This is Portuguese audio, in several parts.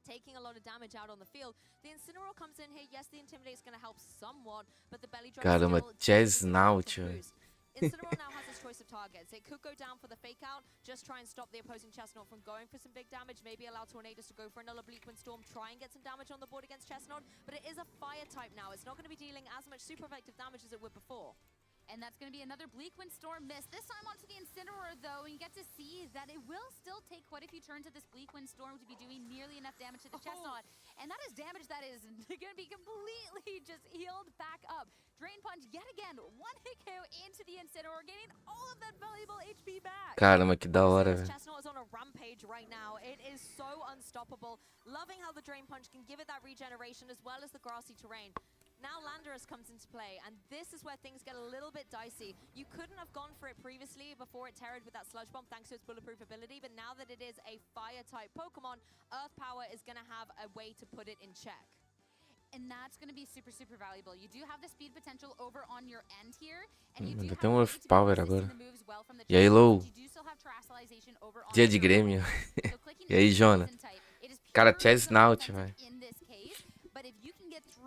taking a lot of damage out on the field. The Incineroar comes in here. Yes, the Intimidate is going to help somewhat, but the belly drum Caramba, Chestnut. Incineroar now has his choice of targets. It could go down for the fake out, just try and stop the opposing Chestnut from going for some big damage, maybe allow Tornadoes to go for another Bleak Wind Storm, try and get some damage on the board against Chestnut, but it is a fire type now. It's not going to be dealing as much super effective damage as it would before. And that's going to be another Bleak Wind Storm miss. This time onto the Incineroar, though, and you get to see that it will still take quite a few turns of this Bleak Wind Storm to be doing nearly enough damage to the Chestnut. And that is damage that is going to be completely just healed back up. Drain Punch yet again. One hit KO into the Incineroar, gaining all of that valuable HP back. Caramba, que da hora, velho. Chestnut is on a rampage right now. It is so unstoppable. Loving how the Drain Punch can give it that regeneration as well as the grassy terrain. Now Landorus comes into play, and this is where things get a little bit dicey. You couldn't have gone for it previously before it terrored with that Sludge Bomb thanks to its bulletproof ability, but now that it is a fire-type Pokemon, Earth Power is going to have a way to put it in check. And that's going to be super, super valuable. You do have the speed potential over on your end here, and you do Ainda tem um Earth Power agora. well from the E aí, Lou? you do still have terrestrialization over on Dia de Grêmio. E aí, Jona? Cara, Chestnut, velho.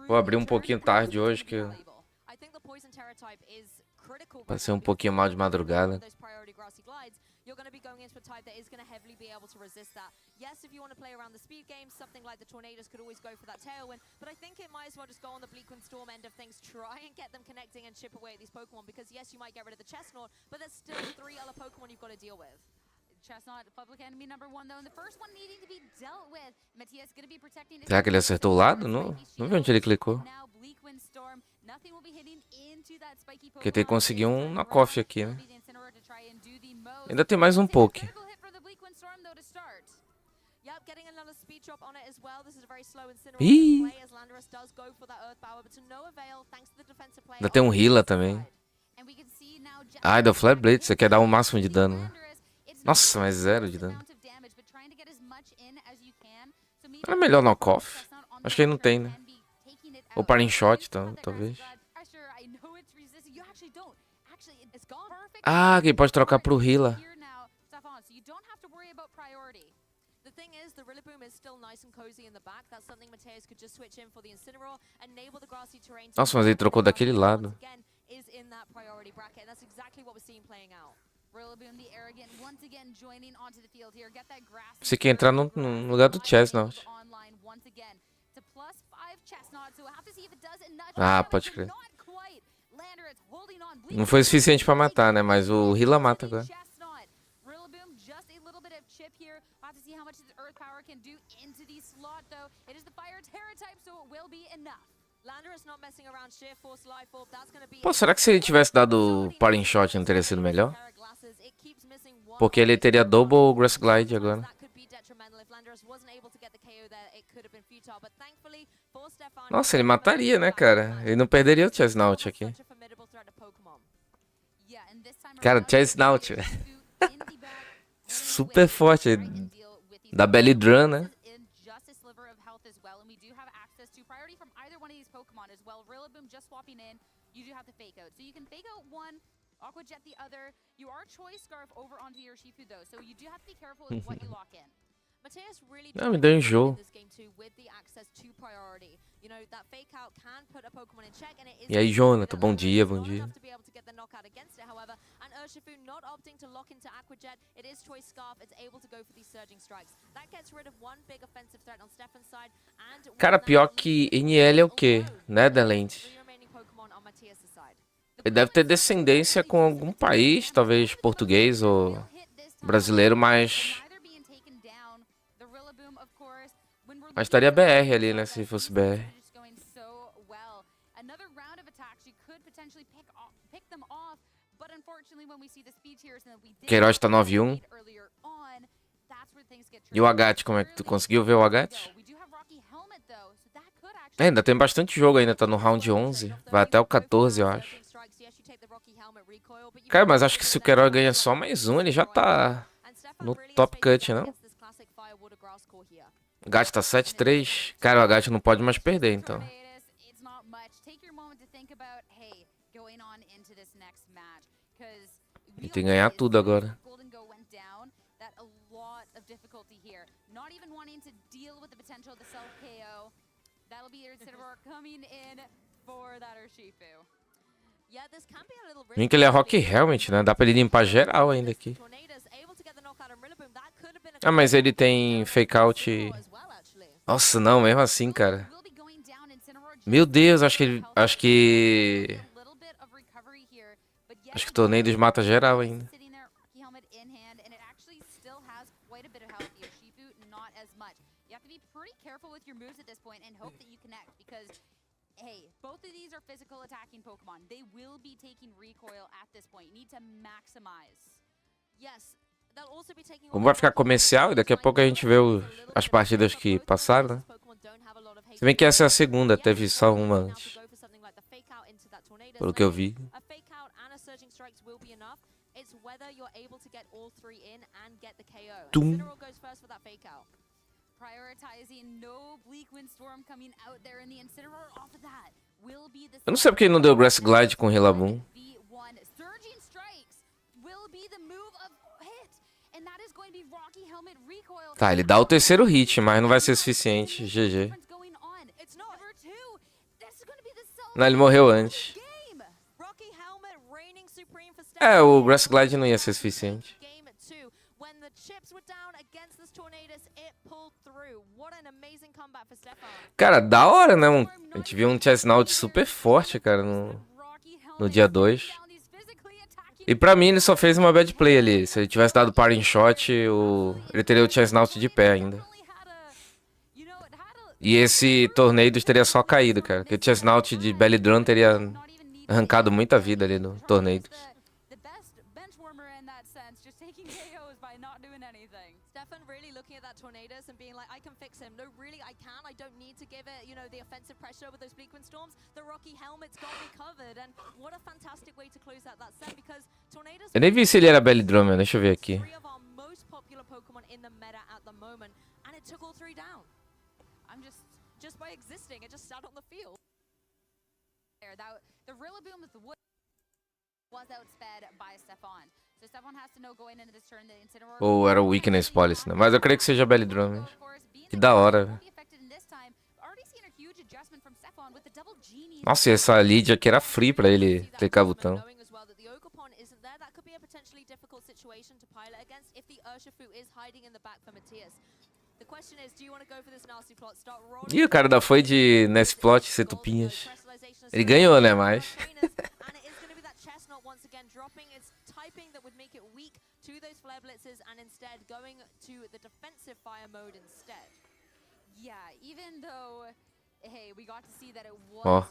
Vou abrir um pouquinho tarde hoje, que eu passei um pouquinho mal de madrugada. You're going to be going into a type that is going to heavily be able to resist that. Yes, if you want to play around the speed game, something like the Tornadoes could always go for that Tailwind, but I think it might as well just go on the Bleak Wind Storm end of things, try and get them connecting and chip away at these Pokemon, because yes, you might get rid of the Chestnut, but there's still 3 other Pokemon you've got to deal with. Chestnut, public enemy number 1 though, and the first one needing to be dealt with. Matias going to be protecting. Será que ele acertou o lado? Não vi onde ele clicou. Porque tem que conseguir um knockoff aqui, né? Ainda tem mais um poke. Ih! Ainda tem um healer também. Ai, deu Flare Blade. Você quer dar o máximo de dano, né? Nossa, mas 0 de dano. Era melhor knockoff. Acho que aí não tem, né? Ou Parting Shot, então, talvez. Ah, quem pode trocar pro healer. Nossa, mas ele trocou daquele lado. Você quer entrar no lugar do Chestnut. Ah, pode crer. Não foi suficiente pra matar, né? Mas o Hila mata agora. Pô, será que se ele tivesse dado Parting Shot não teria sido melhor? Porque ele teria Double Grass Glide agora. Nossa, ele mataria, né, cara? Ele não perderia o Chestnut aqui. Cara, Chestnut, super forte. Da Belly Drum, né? Aqua Jet the other. You are Choice Scarf over onto your Shifu though, so you do have to be careful with what you lock in. Mateus really me deu enjoo. E aí, Jonathan, bom dia, bom dia. Cara, pior que NL é o quê? Netherlands. Ele deve ter descendência com algum país, talvez português ou brasileiro, mas estaria BR ali, né, se fosse BR. Queiroz tá 9-1. E o Agat, como é que tu conseguiu ver o Agat? Ainda tem bastante jogo ainda, tá no round 11. Vai até o 14, eu acho. Cara, mas acho que se o Queiroz ganha só mais um, ele já tá no top cut, não? O Agat tá 7-3. Cara, o Agat não pode mais perder, então. Ele tem que ganhar tudo agora. that a lot of difficulty here. Not even wanting to deal with the potential of the self KO. That'll be your Incineroar coming in for that Urshifu. Yeah, this can be a little Vem que ele é Rock Helmet, né? Dá pra ele limpar geral ainda aqui. Ah, mas ele tem Fake Out. Nossa, não, mesmo assim, cara. Meu Deus, acho que o Tornados mata geral ainda. Hey, both of these are physical attacking Pokemon. They will be taking recoil at this point. You need to maximize. Yes. Como vai ficar comercial, e daqui a pouco a gente vê as partidas que passaram, né? Se bem que essa é a segunda, teve só uma antes. Pelo que eu vi. Tum. Eu não sei porque ele não deu Grass Glide com Rillaboom. Tá, ele dá o terceiro hit, mas não vai ser suficiente. GG. Não, ele morreu antes. É, o Grass Glide não ia ser suficiente. Cara, da hora, né? A gente viu um Chestnut super forte, cara, no dia 2. E pra mim ele só fez uma bad play ali. Se ele tivesse dado parting shot, ele teria o Chestnut de pé ainda. E esse Tornados teria só caído, cara. Porque o Chestnut de Belly Drum teria arrancado muita vida ali no Tornados. Tornados and being like, I can fix him. No, really, I can. I don't need to give it, you know, the offensive pressure with those Bleakwind Storms. The Rocky Helmet's got me covered, and what a fantastic way to close out that set because Tornados. Eu nem vi se ele era Belly Drum, deixa eu ver aqui. Three of our most popular Pokemon in the meta at the moment, and it took all three down. I'm just by existing, it just sat on the field. The Rillaboom with the wood was outsped by Stefan. Ou era o Weakness Policy, né? Mas eu creio que seja Belly Drum. Que da hora, velho. Nossa, e essa lead aqui era free pra ele clicar o botão. Ih, o cara da foi de nesse plot ser tupinhas. Ele ganhou, né? Mas. Typing that would make it weak to those flare blitzes and instead going to the defensive fire mode instead. Yeah, even though hey, we got to see that it was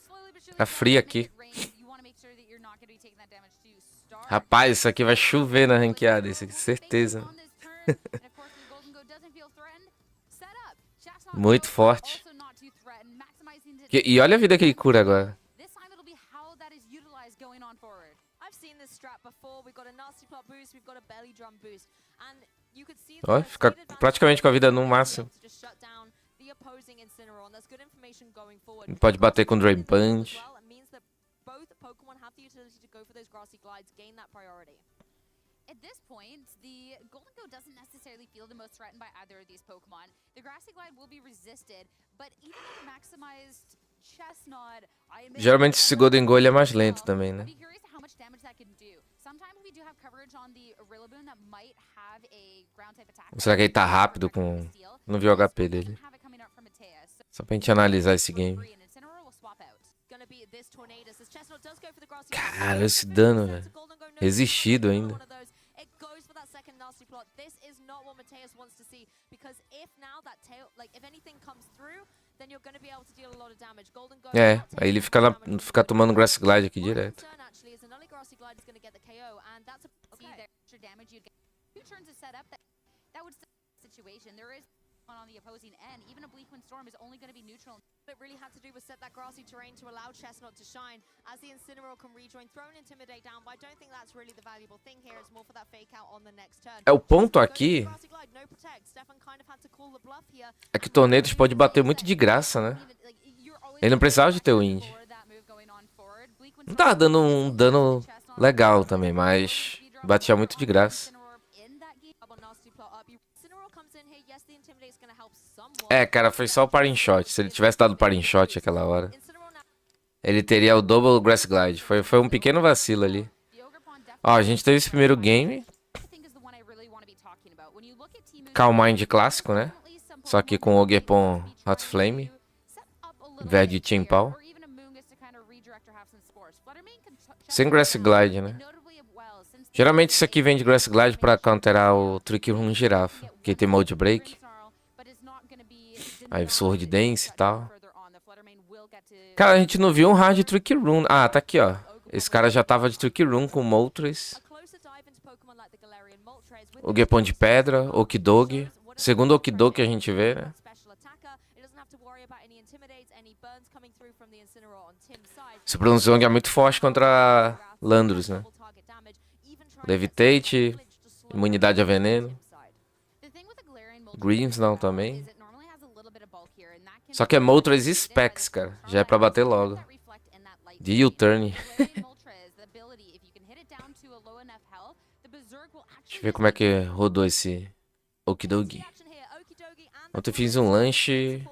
slowly but surely fria aqui. Rapaz, isso aqui vai chover na ranqueada, isso aqui, certeza. Muito forte. E olha a vida que ele cura agora. Ó, fica praticamente com a vida no máximo. Pode bater com Drain Punch. At this point, the Golden Goat doesn't necessarily feel the most threatened by either of these Pokemon. The Grassy Glide will be resisted, but even with the maximized Chestnut, geralmente esse Golden Goat é mais lento também, né? Ou será que ele tá rápido com... Não vi o HP dele. Só pra gente analisar esse game. Cara, esse dano, velho. Resistido ainda. É, aí ele fica tomando Grass Glide aqui direto. On the opposing end, even a Bleakwind Storm is only going to be neutral. What it really had to do was set that grassy terrain to allow Chestnut to shine as the Incineroar can rejoin, throw and intimidate down, but I don't think that's really the valuable thing here. It's more for that fake out on the next turn. É o ponto aqui. É que o Tornados pode bater muito de graça, né? Ele não precisava de ter o Wind. Não tava dando um dano legal também, mas batia muito de graça. one. É, cara, foi só o paring shot. Se ele tivesse dado paring shot aquela hora, Incineroar now ele teria o double grass glide. Foi um pequeno vacilo ali. The Ogre Pawn Ó, a definitely gente teve esse primeiro game. I think is the one I really want to be talking about. When you look at Teemu's Calm Mind clássico, né? definitely some Só que Pokemon com o that Ogerpon could be Hot trying Flame, to set up a little em vez de bit Team here, Pau. or even a Mungus to kind of redirect or have some scores. Fluttermane can shut Sem that Grass down, Glide, né? and notably well, since the Geralmente isso aqui base vem de Grass Glide pra damage counterar o down, Trick Room Teemus Girafa, can get que one tem shot Mode on Break. Grimmsnarl, but is not gonna be Aí denied Sword to Dance e shut tal. down further on. The Fluttermane will get to Cara, a gente não viu um hard Trick Room. Ah, tá aqui, ó. Esse cara já tava de Trick Room com Moltres, a closer dive into Pokemon like the Galarian Moltres with o Ogerpon de pedra, Okidogi. Segundo Okidogi que a gente vê, né? special attacker. It doesn't have to worry about any intimidates, any burns coming through from the Incineroar on Tim's side. Esse Bronzong é muito forte contra Landorus, né? Double target damage, even trying to Levitate, clinch to slow imunidade a down veneno. Tim's side. The thing with the Galarian Moltres Grimmsnarl as well também. is it normally has a little bit of bulk here, and that can Só be que é really Moltres e frustrated by Specs, this cara. Grimmsnarl Já é pra that has bater to logo. that reflect in that light De speed. U-turn. The Galarian Moltres, the ability, if you can hit it down to a low enough health, the Berserk will Deixa eu actually ver como é que rodou esse Okidogi. Ontem eu fiz um lanche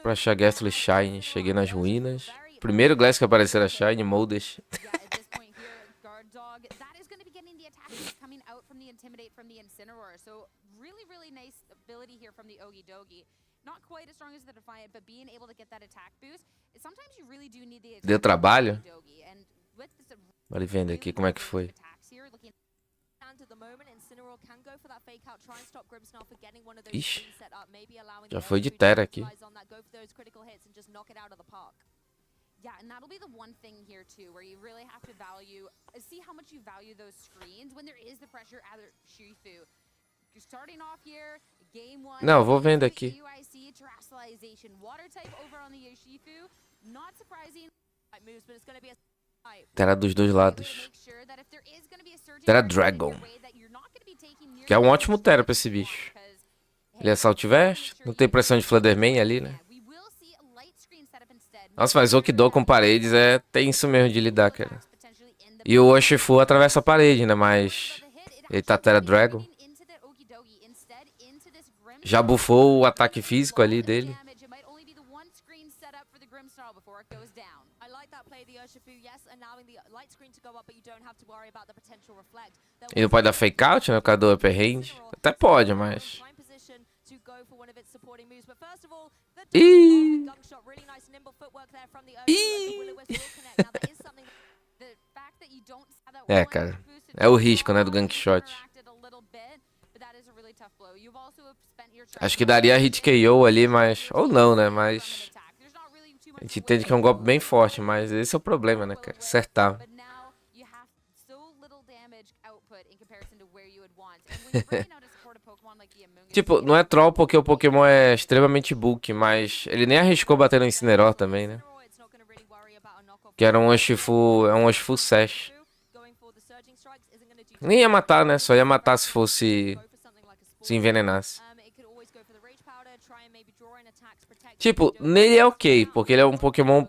pra achar Gastly Shine. Cheguei nas ruínas. Primeiro Glass que apareceu era Shine, Moldes. Yeah, at this point here, Guard Dog, that is going to be getting the attack boost coming out from the Intimidate from the Incineroar. So really, really nice ability here from the Okidogi. Not quite as strong as the Defiant, but being able to get that attack boost, sometimes you really do need the Deu attack trabalho? from the Okidogi. And with this Vale vendo aqui como é que foi. attacks here, looking At the moment, Incineroar can go for that fake out, try and stop Grimmsnarl for getting one of those Ixi, screens set up, maybe allowing já the foi de Urshifu to Terra aqui. capitalize on that, go for those critical hits and just knock it out of the park. Yeah, and that'll be the one thing here too, where you really have to value, see how much you value those screens when there is the pressure at Shifu. You're starting off here, game one. Não, vou vendo aqui. UIC terrestrialization, water type over on the Yoshifu. Not surprising. Right moves, but it's going to be a fight. Terra dos dois lados. Make sure that if there is going to be a surging Terra pressure in your Dragon. way, that you're not going to be taking nearly Que é um as ótimo much Terra pra damage esse as you bicho. want, because, Ele é Saltvest, não tem pressão de Fluttermane ali, né? we will see a light screen setup instead. Nossa, mas Okido com paredes é tenso mesmo de lidar, cara. E o Urshifu atravessa a parede, né? Mas ele tá Terra Dragon. Já bufou o ataque físico ali dele. I like that play, the Urshifu, yes, allowing the light screen to go up, but you don't have to worry about the potential reflect. There E não pode dar fake out, né? Por causa do upper range. Até pode, mas... prime position to go for one of its supporting moves, but first of all, the Ih. gunk shot, really nice nimble footwork there from the Urshifu, as the Will-O-Wisp will connect. Now there is something The fact that you don't have that É, one cara. boost É o risco, né, do gank shot. interacted a little bit, but that is a really tough blow. You've also spent your Acho que daria hit KO ali, mas... Ou não, né? Mas... A gente entende que é um golpe bem forte, mas esse é o problema, né, cara? Acertar. But now you have so little damage output in comparison to where you would want. And when you're bringing out a supportive Pokemon like the Amoonguss, Tipo, não é troll porque o Pokémon é extremamente bulky, mas ele nem arriscou bater no Incineroar também, né? it's not going to really worry about a knockoff. Que era um Urshifu, é um Urshifu Sash. Going for the surging strikes isn't going to do Nem ia matar, né? Só ia matar se fosse... go for something like a spore. se envenenasse. It could always go for the rage powder, try and maybe draw in attacks, protect. Tipo, nele é ok, porque ele é um Pokémon...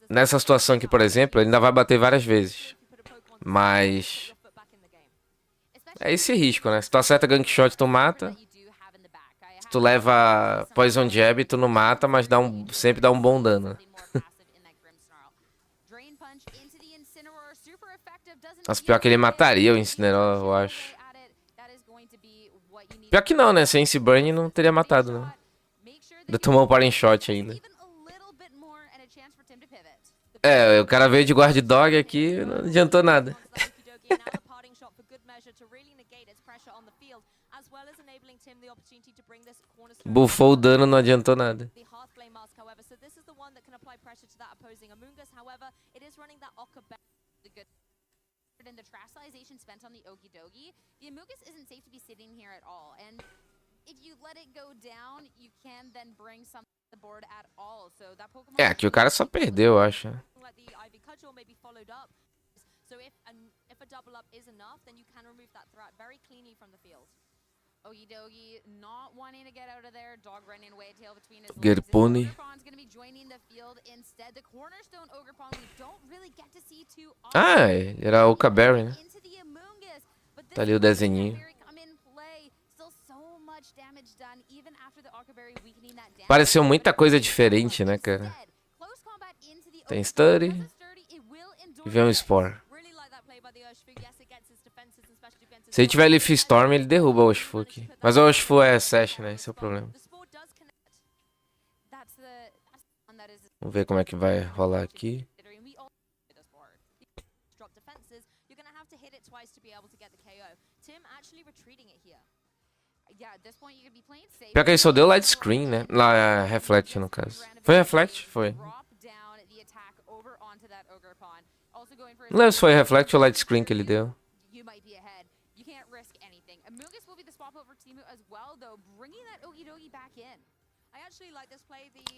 Nessa situação aqui, por exemplo, ele ainda vai bater várias vezes. Mas... É esse risco, né? Se tu acerta Gank Shot, tu mata. Se tu leva Poison Jab, tu não mata, mas sempre dá um bom dano, né? Nossa, pior que ele mataria o Incineroar, eu acho. Pior que não, né? Sem esse Burn não teria matado, não. Ainda tomou um Paring Shot ainda. É, o cara veio de Guard Dog aqui, não adiantou nada. Buffou o dano, não adiantou nada. The Hearthflame Mask, however, so this is the one that can apply pressure to that opposing Amoonguss. However, it is running that Ocker In the terrestrialization spent on the Okidogi, the Amoonguss isn't safe to be sitting here at all. And if you let it go down, you can then bring something to the board at all. So that Pokemon É, aqui o cara só perdeu, eu acho. like the Ivy Cudgel maybe followed up. So if a double up is enough, then you can remove that threat very cleanly from the field. Okidogi not wanting to get out of there, dog running away, tail between his Good legs. pony. Ogrepaw's going to be joining the field instead. The cornerstone Ogrepon we don't really get to see too Ah, often. ele era o Caberry, né? Into the Amoonguss, but Tá this ali o is where desenhinho. Caberry come in play. Still so much damage done even after the Pareceu muita coisa diferente, né, cara? Tem Study e vem um Spore. Se ele tiver Leaf Storm, ele derruba o Urshifu aqui. Mas o Urshifu é Sash, né? Esse é o problema. Vamos ver como é que vai rolar aqui. Pior que ele só deu light screen, né? Lá, reflect no caso. Foi reflect? Foi. Não lembro se foi reflect ou light screen que ele deu.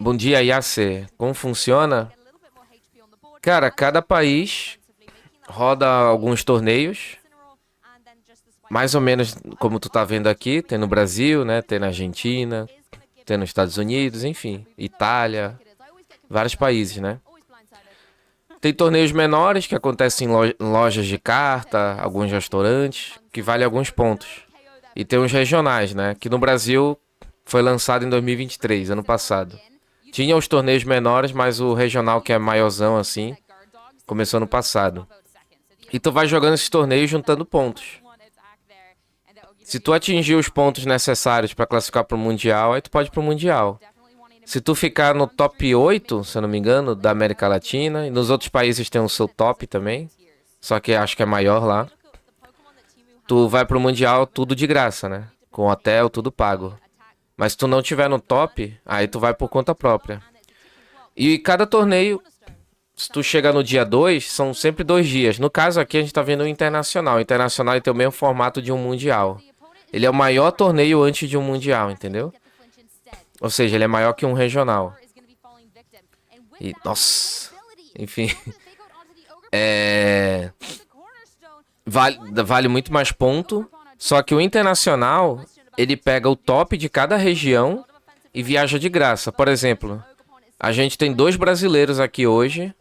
Bom dia, Yasser. Como funciona? Cara, cada país roda alguns torneios. Mais ou menos como tu tá vendo aqui. Tem no Brasil, né? Tem na Argentina. Tem nos Estados Unidos, enfim. Itália. Vários países, né? Tem torneios menores que acontecem em lojas de carta, alguns restaurantes, que valem alguns pontos. E tem os regionais, né? Que no Brasil foi lançado em 2023, ano passado. Tinha os torneios menores, mas o regional, que é maiorzão assim, começou ano passado. E tu vai jogando esses torneios juntando pontos. Se tu atingir os pontos necessários para classificar para o Mundial, aí tu pode ir para o Mundial. Se tu ficar no top 8, se eu não me engano, da América Latina, e nos outros países tem o seu top também, só que acho que é maior lá, tu vai pro Mundial tudo de graça, né? Com hotel, tudo pago. Mas se tu não tiver no top, aí tu vai por conta própria. E cada torneio, se tu chega no dia 2, são sempre 2 dias. No caso aqui a gente tá vendo o Internacional. O Internacional tem o mesmo formato de um Mundial. Ele é o maior torneio antes de um Mundial, entendeu? Ou seja, ele é maior que um regional. E, nossa, enfim. Vale muito mais ponto. Só que o Internacional, ele pega o top de cada região e viaja de graça. Por exemplo, a gente tem 2 brasileiros aqui hoje.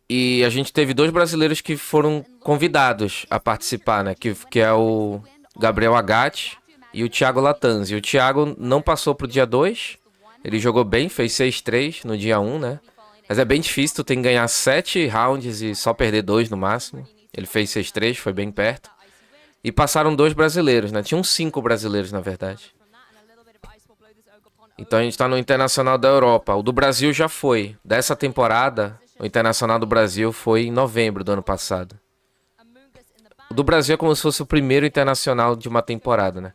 E a gente teve 2 brasileiros que foram convidados a participar, né? Que é o Gabriel Agatti e o Thiago Latanzi. O Thiago não passou pro dia 2. Ele jogou bem, fez 6-3 no dia 1, né? Mas é bem difícil, tu tem que ganhar 7 rounds e só perder 2 no máximo. Ele fez 6-3, foi bem perto. E passaram 2 brasileiros, né? Tinham 5 brasileiros, na verdade. Então a gente tá no Internacional da Europa. O do Brasil já foi. Dessa temporada, o Internacional do Brasil foi em novembro do ano passado. O do Brasil é como se fosse o primeiro internacional de uma temporada, né?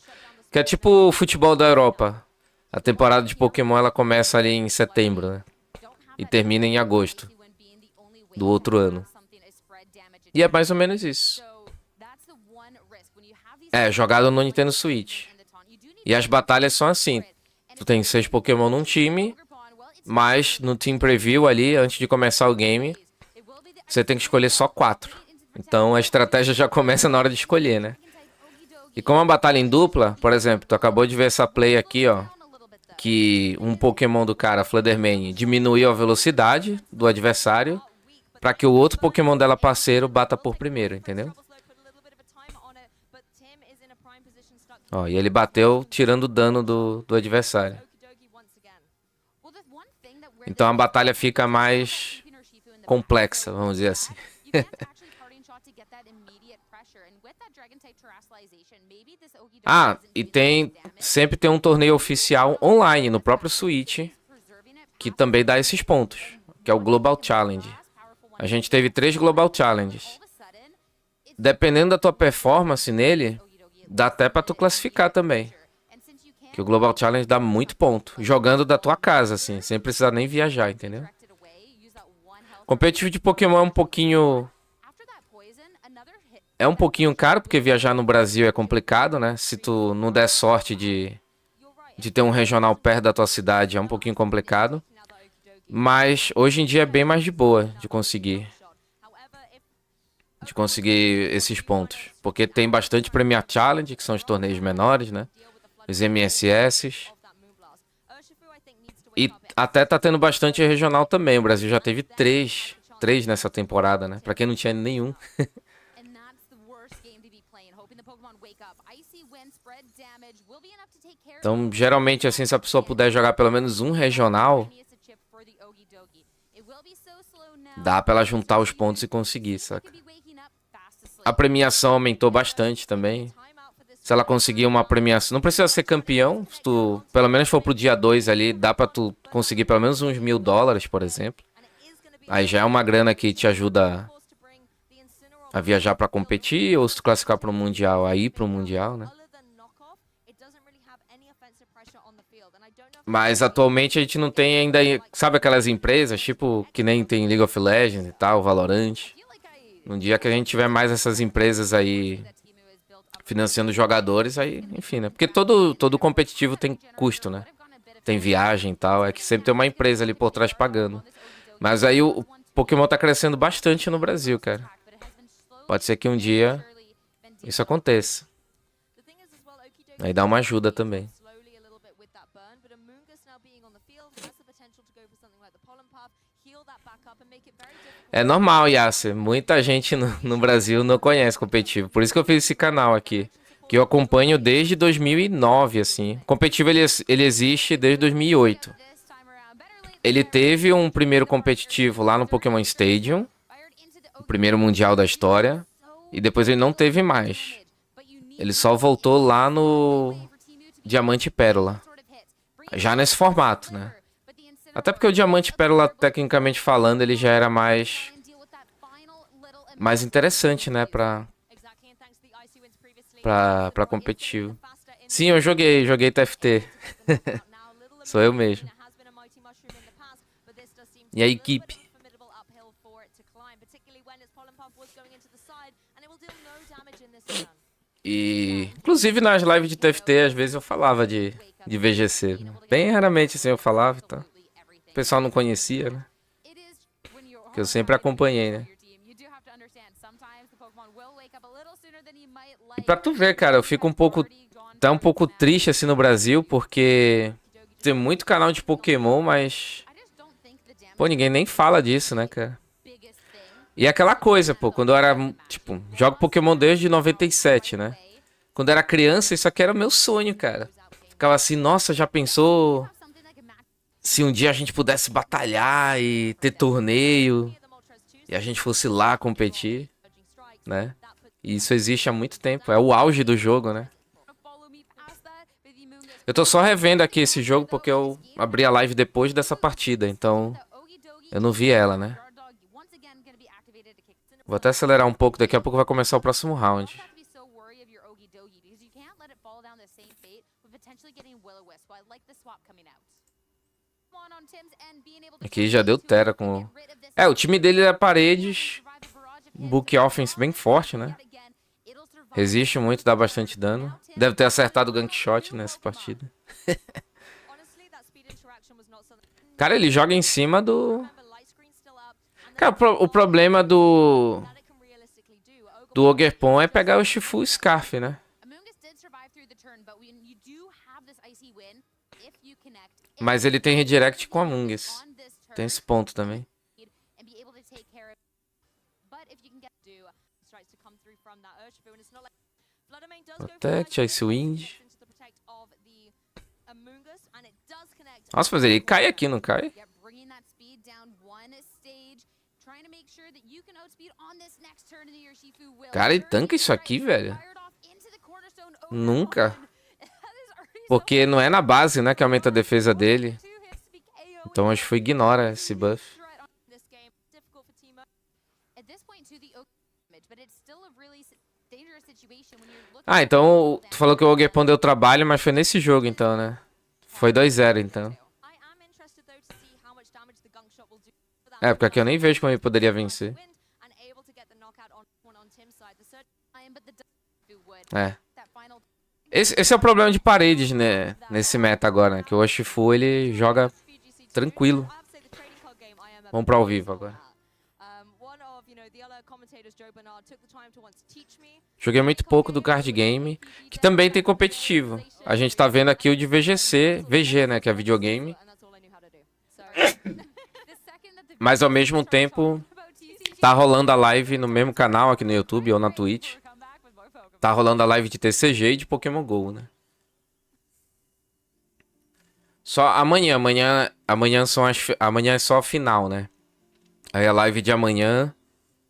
Que é tipo o futebol da Europa. A temporada de Pokémon ela começa ali em setembro, né? E termina em agosto do outro ano. E é mais ou menos isso. É, jogado no Nintendo Switch. E as batalhas são assim. Tu tem 6 Pokémon num time, mas no Team Preview ali, antes de começar o game, você tem que escolher só 4. Então a estratégia já começa na hora de escolher, né? E como a batalha em dupla, por exemplo, tu acabou de ver essa play aqui, ó. Que um Pokémon do cara, Fluttermane, diminuiu a velocidade do adversário para que o outro Pokémon dela parceiro bata por primeiro, entendeu? Ó, e ele bateu tirando o dano do adversário. Então a batalha fica mais complexa, vamos dizer assim. Ah, e sempre tem um torneio oficial online no próprio Switch, que também dá esses pontos, que é o Global Challenge. A gente teve 3 Global Challenges. Dependendo da tua performance nele, dá até pra tu classificar também. Que o Global Challenge dá muito ponto, jogando da tua casa, assim, sem precisar nem viajar, entendeu? Competitivo de Pokémon é um pouquinho caro, porque viajar no Brasil é complicado, né? Se tu não der sorte de ter um regional perto da tua cidade, é um pouquinho complicado. Mas hoje em dia é bem mais de boa de conseguir esses pontos. Porque tem bastante Premier Challenge, que são os torneios menores, né? Os MSS. E até tá tendo bastante regional também. O Brasil já teve 3 nessa temporada, né? Pra quem não tinha nenhum. Então, geralmente, assim, se a pessoa puder jogar pelo menos um regional, dá pra ela juntar os pontos e conseguir, saca? A premiação aumentou bastante também. Se ela conseguir uma premiação... Não precisa ser campeão. Se tu, pelo menos, for pro dia 2 ali, dá pra tu conseguir pelo menos uns $1000, por exemplo. Aí já é uma grana que te ajuda a viajar pra competir. Ou se tu classificar pro Mundial, aí pro Mundial, né? Mas atualmente a gente não tem ainda... Sabe aquelas empresas, tipo, que nem tem League of Legends e tal, Valorant? No dia que a gente tiver mais essas empresas aí financiando jogadores, aí, enfim, né? Porque todo competitivo tem custo, né? Tem viagem e tal, é que sempre tem uma empresa ali por trás pagando. Mas aí o Pokémon tá crescendo bastante no Brasil, cara. Pode ser que um dia isso aconteça. Aí dá uma ajuda também. É normal, Yasser. Muita gente no Brasil não conhece competitivo. Por isso que eu fiz esse canal aqui. Que eu acompanho desde 2009, assim. Competitivo, ele existe desde 2008. Ele teve um primeiro competitivo lá no Pokémon Stadium. O primeiro mundial da história. E depois ele não teve mais. Ele só voltou lá no Diamante e Pérola. Já nesse formato, né? Até porque o Diamante e Pérola, tecnicamente falando, ele já era mais interessante, né? Pra competitivo. Sim, eu joguei TFT. Sou eu mesmo. E a equipe. E, inclusive, nas lives de TFT, às vezes eu falava de VGC. Né? Bem raramente, assim, eu falava, tá? O pessoal não conhecia, né? Que eu sempre acompanhei, né? E pra tu ver, cara, eu fico um pouco triste, assim, no Brasil, porque tem muito canal de Pokémon, mas... Pô, ninguém nem fala disso, né, cara? E aquela coisa, pô, quando eu era, tipo, jogo Pokémon desde 97, né? Quando eu era criança, isso aqui era o meu sonho, cara. Ficava assim, nossa, já pensou se um dia a gente pudesse batalhar e ter torneio e a gente fosse lá competir, né? E isso existe há muito tempo, é o auge do jogo, né? Eu tô só revendo aqui esse jogo porque eu abri a live depois dessa partida, então eu não vi ela, né? Vou até acelerar um pouco, daqui a pouco vai começar o próximo round. Aqui já deu Terra com... o time dele é Paredes. Book offense bem forte, né? Resiste muito, dá bastante dano. Deve ter acertado o gank shot nessa partida. Cara, ele joga em cima do... Cara, o problema do Ogerpon é pegar o Shifu Scarf, né? Mas ele tem redirect com a Mungus. Tem esse ponto também. Protect, Ice Wind. Nossa, mas ele cai aqui, não cai? Cara, ele tanca isso aqui, velho? Nunca. Porque não é na base, né, que aumenta a defesa dele. Então acho que foi ignora esse buff. Ah, então tu falou que o Ogerpon deu trabalho, mas foi nesse jogo então, né? Foi 2-0 então. É, porque aqui eu nem vejo como ele poderia vencer. É. Esse é o problema de Paredes, né? Nesse meta agora, né? Que o Urshifu, ele joga tranquilo. Vamos pra ao vivo agora. Joguei muito pouco do card game, que também tem competitivo. A gente tá vendo aqui o de VG, né? Que é videogame. Mas ao mesmo tempo, tá rolando a live no mesmo canal aqui no YouTube ou na Twitch. tá rolando a live de TCG e de Pokémon GO, né? Só amanhã, amanhã é só a final, né? Aí a live de amanhã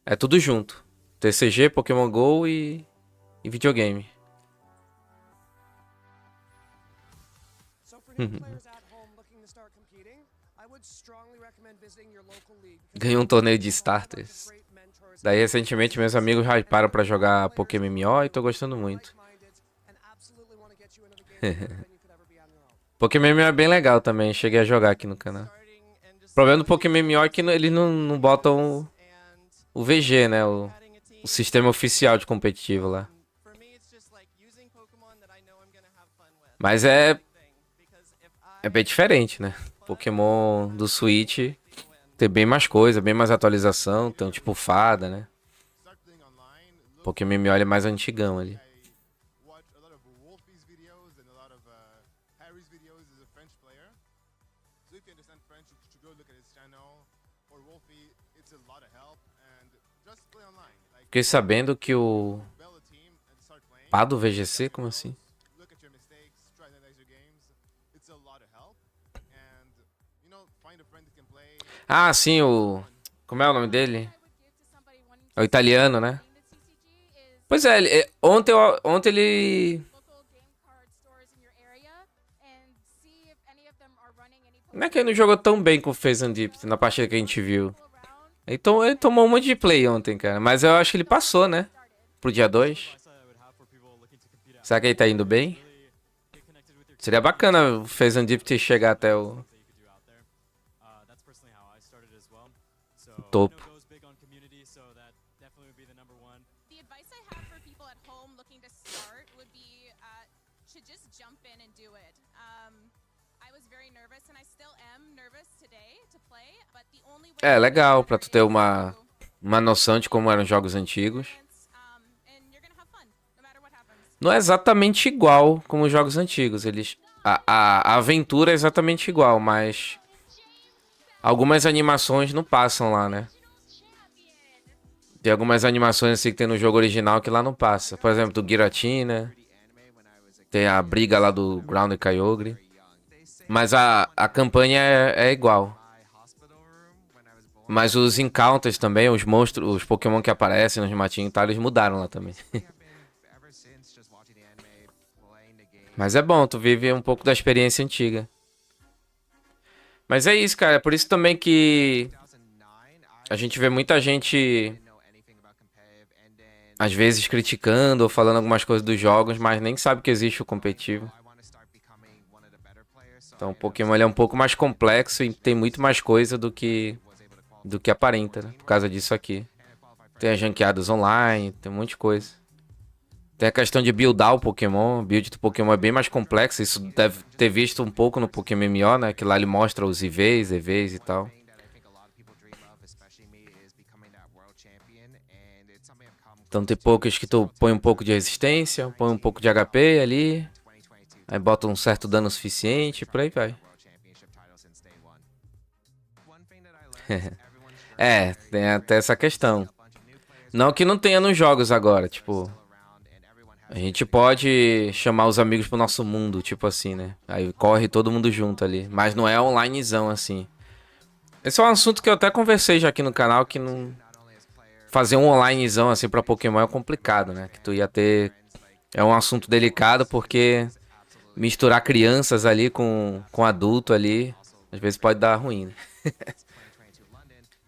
é tudo junto. TCG, Pokémon GO e videogame. Ganhei um torneio de starters. Daí recentemente meus amigos hyparam pra jogar Pokémon MMO e tô gostando muito. Pokémon MMO é bem legal também, cheguei a jogar aqui no canal. O problema do Pokémon MMO é que eles não botam o VG, né? O sistema oficial de competitivo lá. Mas é bem diferente, né? Pokémon do Switch tem bem mais coisa, bem mais atualização. Tem tipo fada, né? Pokémon MMO é mais antigão ali. Fiquei sabendo que o pá do VGC, como assim? Ah, sim, o... Como é o nome dele? É o italiano, né? Pois é, ontem ele... Não é que ele não jogou tão bem com o Phase and Deep na partida que a gente viu. Então ele tomou um monte de play ontem, cara. Mas eu acho que ele passou, né? Pro dia 2. Será que ele tá indo bem? Seria bacana o Phase and Deep chegar até o topo. É legal pra tu ter uma noção de como eram os jogos antigos. Não é exatamente igual como os jogos antigos. A aventura é exatamente igual, mas algumas animações não passam lá, né? Tem algumas animações assim que tem no jogo original que lá não passa. Por exemplo, do Giratina. Tem a briga lá do Ground e Kyogre. Mas a campanha é igual. Mas os encounters também, os monstros, os Pokémon que aparecem nos matinhos e tal, eles mudaram lá também. Mas é bom, tu vive um pouco da experiência antiga. Mas é isso, cara. É por isso também que a gente vê muita gente, às vezes, criticando ou falando algumas coisas dos jogos, mas nem sabe que existe o competitivo. Então o Pokémon ele é um pouco mais complexo e tem muito mais coisa do que aparenta, né? Por causa disso aqui. Tem as ranqueadas online, tem um monte de coisa. Tem a questão de buildar o Pokémon. O build do Pokémon é bem mais complexo. Isso deve ter visto um pouco no Pokémon MMO, né? Que lá ele mostra os IVs, EVs e tal. Então tem poucos que tu põe um pouco de resistência, põe um pouco de HP ali. Aí bota um certo dano suficiente, por aí vai. É, tem até essa questão. Não que não tenha nos jogos agora, tipo... A gente pode chamar os amigos pro nosso mundo, tipo assim, né? Aí corre todo mundo junto ali. Mas não é onlinezão, assim. Esse é um assunto que eu até conversei já aqui no canal, que não... Fazer um onlinezão, assim, pra Pokémon é complicado, né? Que tu ia ter... É um assunto delicado, porque... Misturar crianças ali com adulto ali... Às vezes pode dar ruim, né?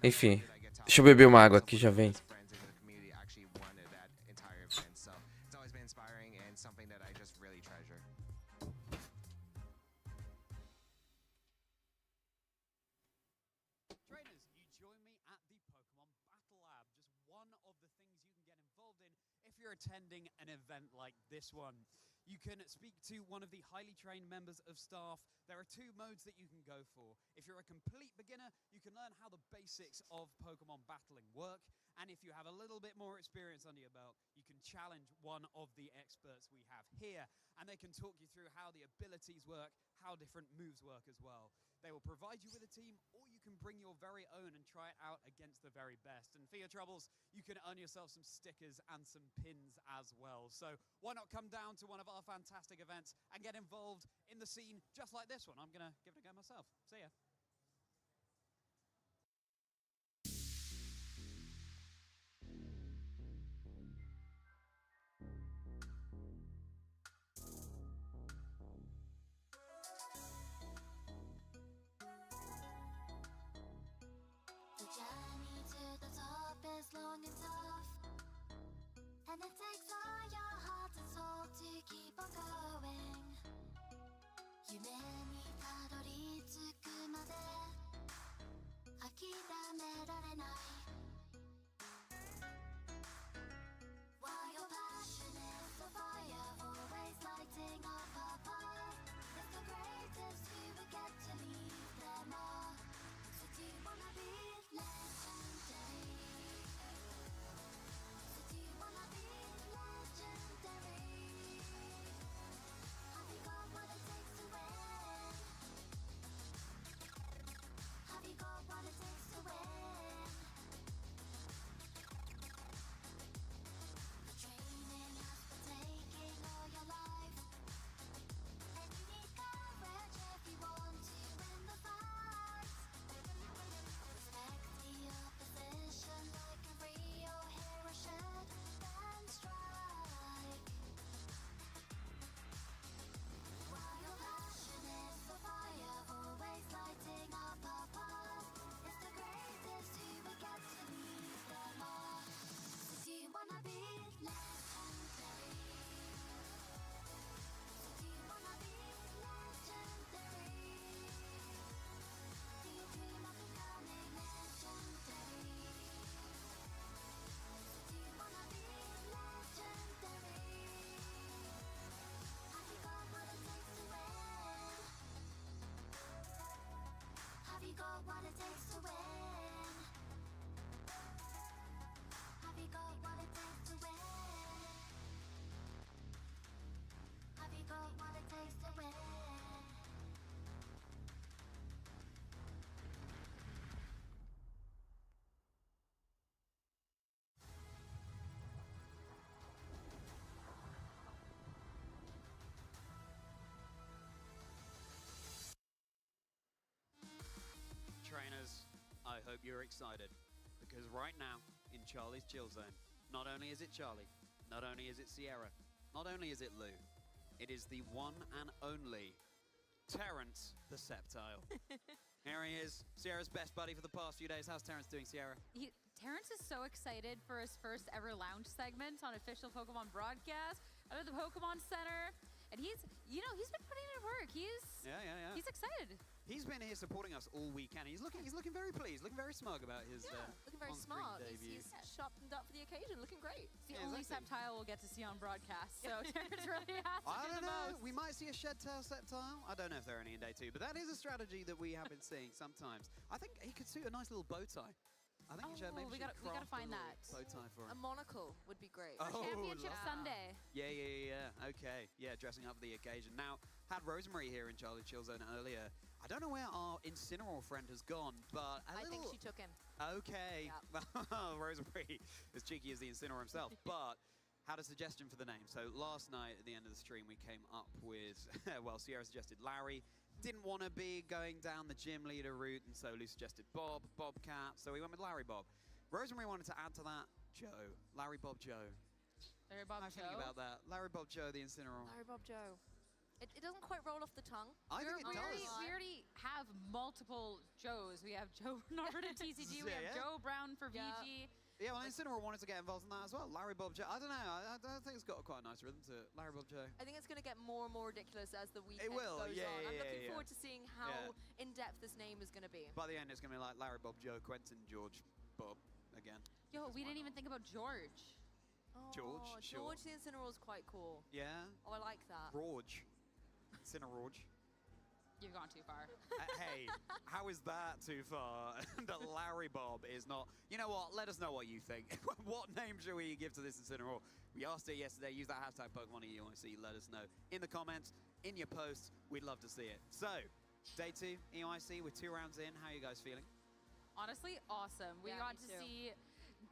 Enfim. Deixa eu beber uma água aqui, já vem. Attending an event like this one. You can speak to one of the highly trained members of staff. There are two modes that you can go for. If you're a complete beginner, you can learn how the basics of Pokemon battling work. And if you have a little bit more experience under your belt, you can challenge one of the experts we have here. And they can talk you through how the abilities work, how different moves work as well. They will provide you with a team, or you can bring your very own and try it out against the very best. And for your troubles, you can earn yourself some stickers and some pins as well. So why not come down to one of our fantastic events and get involved in the scene just like this one? I'm going to give it a go myself. See ya. The journey to the top is long and tough, and it takes all your heart and soul to keep on going. 夢にたどり着くまで諦められない。 While your passion is a fire, always lighting up a path, it's the greatest you will get to leave them all. So do you wanna be legendary? So do you wanna be legendary? Have you got what it takes to win? Have you got what it takes to win? The training has been taking all your life, and you need courage if you want to win the fight. Respect the opposition like a real hero should, then strike. While your passion is the fire, always lighting up a path, it's the greatest you will get to leave them all. So do you wanna be legendary? So do you wanna be legendary? Do you dream of becoming legendary? So do you wanna be legendary? Have you got what it takes to win? Have you got what it takes to win? Have you got what it takes to win? Have you got what it takes to win? Trainers, I hope you're excited, because right now in Charlie's chill zone, not only is it Charlie, not only is it Sierra, not only is it Lou, it is the one and only Terrence the Septile. Here he is, Sierra's best buddy for the past few days. How's Terrence doing, Sierra? Terrence is so excited for his first ever lounge segment on official Pokemon broadcast out of the Pokemon Center. And he's been putting in work. Yeah. He's excited. He's been here supporting us all weekend. He's looking very pleased, looking very smug about his Looking very on-screen smart. debut. He's sharpened up for the occasion, looking great. It's the Yeah, only exactly. Septile we'll get to see on broadcast. So Terrence really has to I do don't the know. most. We might see a shed tail Septile. I don't know if there are any in day 2, but that is a strategy that we have been seeing sometimes. I think he could suit a nice little bow tie. I think maybe we should gotta craft find a little that. bow tie for A him. monocle would be great. Oh, Championship love Sunday. Yeah. Okay. Yeah, dressing up for the occasion. Now, had Rosemary here in Charlie Chill Zone earlier. I don't know where our Incineroar friend has gone, but I think she took him. Okay. Rosemary, as cheeky as the Incineroar himself, but had a suggestion for the name. So last night at the end of the stream, we came up with, well, Sierra suggested Larry. Didn't want to be going down the gym leader route, and so Lou suggested Bobcat. So we went with Larry Bob. Rosemary wanted to add to that Joe. Larry Bob Joe. Larry Bob How do you think about that? Larry Bob Joe, the Incineroar. Larry Bob Joe. It doesn't quite roll off the tongue. I think it does. We already have multiple Joes. We have Joe Norbert at TCG. We have Yeah. Joe Brown for Yeah. VG. Yeah, well, Incineroar wanted to get involved in that as well. Larry Bob Joe. I don't know. I think it's got quite a nice rhythm to it. Larry Bob Joe. I think it's going to get more and more ridiculous as the weekend will, goes yeah, on. I'm yeah, looking yeah. forward to seeing how in-depth this name is going to be. By the end, it's going to be like Larry Bob Joe, Quentin George Bob again. Yo, we didn't even think about George. Oh, George, sure. George the Incineroar is quite cool. Yeah. Oh, I like that. Rorge. Incineroar. You've gone too far. Hey, how is that too far? That Larry Bob is not. You know what? Let us know what you think. What name should we give to this Incineroar? We asked it yesterday. Use that hashtag Pokemon you want to see. Let us know in the comments, in your posts. We'd love to see it. So, Day 2, EIC, we're 2 rounds in. How are you guys feeling? Honestly, awesome. We Yeah, got me to too. see,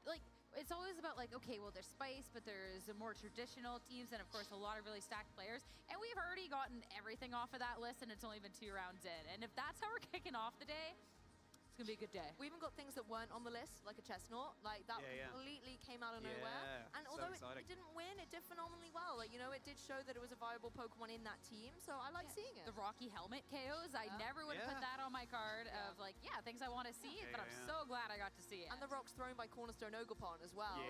like, it's always about like, okay, well, there's Spice, but there's more traditional teams, and of course, a lot of really stacked players. And we've already gotten everything off of that list, and it's only been 2 rounds in. And if that's how we're kicking off the day, it's gonna be a good day. We even got things that weren't on the list, like a chestnut, like that completely came out of nowhere. And so although exciting. it didn't win, it did phenomenally well. Like, you know, it did show that it was a viable Pokemon in that team, so I like seeing it. The Rocky Helmet KOs, I never would have put that on my card of like, yeah, things I want to see, but I'm so glad I got to see it. And the rocks thrown by Cornerstone Ogopon as well.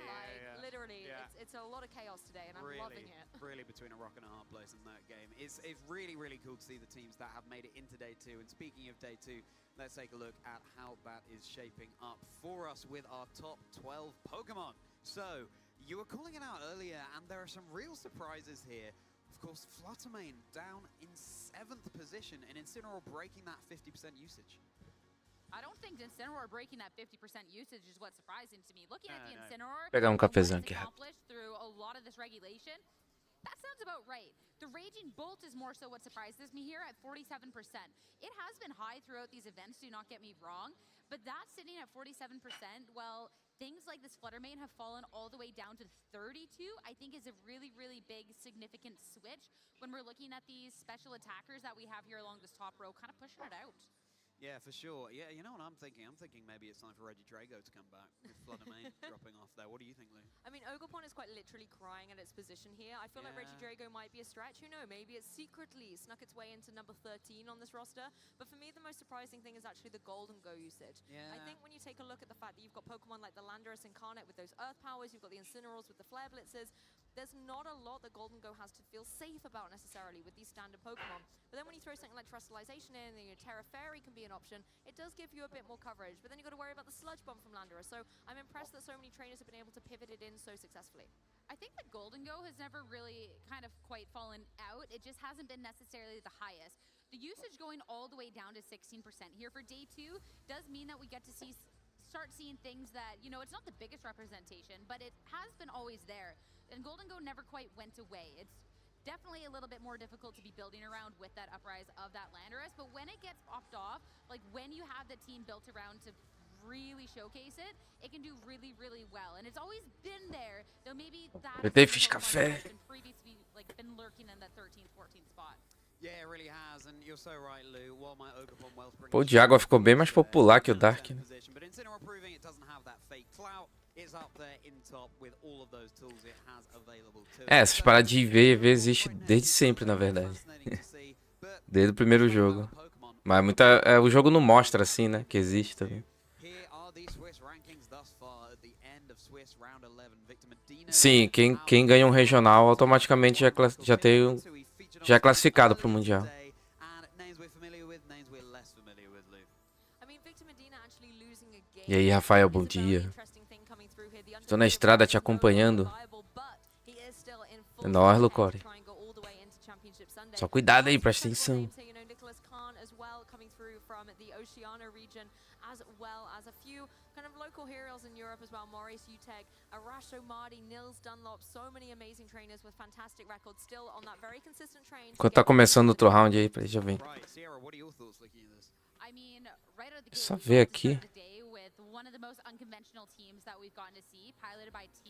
Literally, it's a lot of chaos today, and I'm loving it. Really between a rock and a hard place in that game. It's really, really cool to see the teams that have made it into Day 2. And speaking of Day 2, let's take a look at how that is shaping up for us with our top 12 Pokemon. So, you were calling it out earlier, and there are some real surprises here. Of course, Fluttermane down in 7th position, and Incineroar breaking that 50% usage. I don't think Incineroar breaking that 50% usage is what's surprising to me. Looking at the Incineroar, Pegar what cafezão it's aqui rápido. accomplished through a lot of this regulation, that sounds about right. The Raging Bolt is more so what surprises me here at 47%. It has been high throughout these events, do not get me wrong, but that's sitting at 47%, well, things like this Fluttermane have fallen all the way down to 32, I think is a really, really big, significant switch when we're looking at these special attackers that we have here along this top row, kind of pushing it out. Yeah, for sure. Yeah, you know what I'm thinking? I'm thinking maybe it's time for Reggie Drago to come back with Fluttermane dropping off there. What do you think, Lou? I mean, Ogopon is quite literally crying at its position here. I feel like Reggie Drago might be a stretch. Who knows? Maybe it's secretly snuck its way into number 13 on this roster. But for me, the most surprising thing is actually the Golden Go usage. I think when you take a look at the fact that you've got Pokemon like the Landorus Incarnate with those Earth powers, you've got the Incineroars with the Flare Blitzes, there's not a lot that Golden Go has to feel safe about necessarily with these standard Pokemon. But then when you throw something like Terrestrialization in, and your Terra Fairy can be an option, it does give you a bit more coverage. But then you've got to worry about the Sludge Bomb from Landorus. So I'm impressed that so many trainers have been able to pivot it in so successfully. I think the Golden Go has never really kind of quite fallen out. It just hasn't been necessarily the highest. The usage going all the way down to 16% here for Day 2 does mean that we get to start seeing things that, you know, it's not the biggest representation, but it has been always there. And Golden Go never quite went away. It's definitely a little bit more difficult to be building around with that uprise of that Landorus, but when it gets popped off, like when you have the team built around to really showcase it, it can do really, really well. And it's always been there, though maybe that Fiz café. has been previously like been lurking in that 13th, 14th spot. Yeah, it really has, and you're so right, Lou. While my Ogopon Wellspring Pô, o de água ficou bem mais popular que o Dark, né? But Incineroar proving it doesn't have that fake clout. It's up there in top with all of those tools it has available to it. Essas paradas de IV existe desde sempre, na verdade. Desde o primeiro jogo. Mas o jogo não mostra assim, né? Que existe também. Sim, quem ganha um regional automaticamente já é classificado para o Mundial. E aí, Rafael, bom dia. Estou na estrada te acompanhando. É nóis, Lucore. Só cuidado aí, presta atenção. As well as a few kind of local heroes in Europe as well. Maurice Uteg, Arasho Mardi, Nils Dunlop, so many amazing trainers with fantastic records still on that very consistent train. Quando tá começando outro round aí, já vem. Só ver aqui.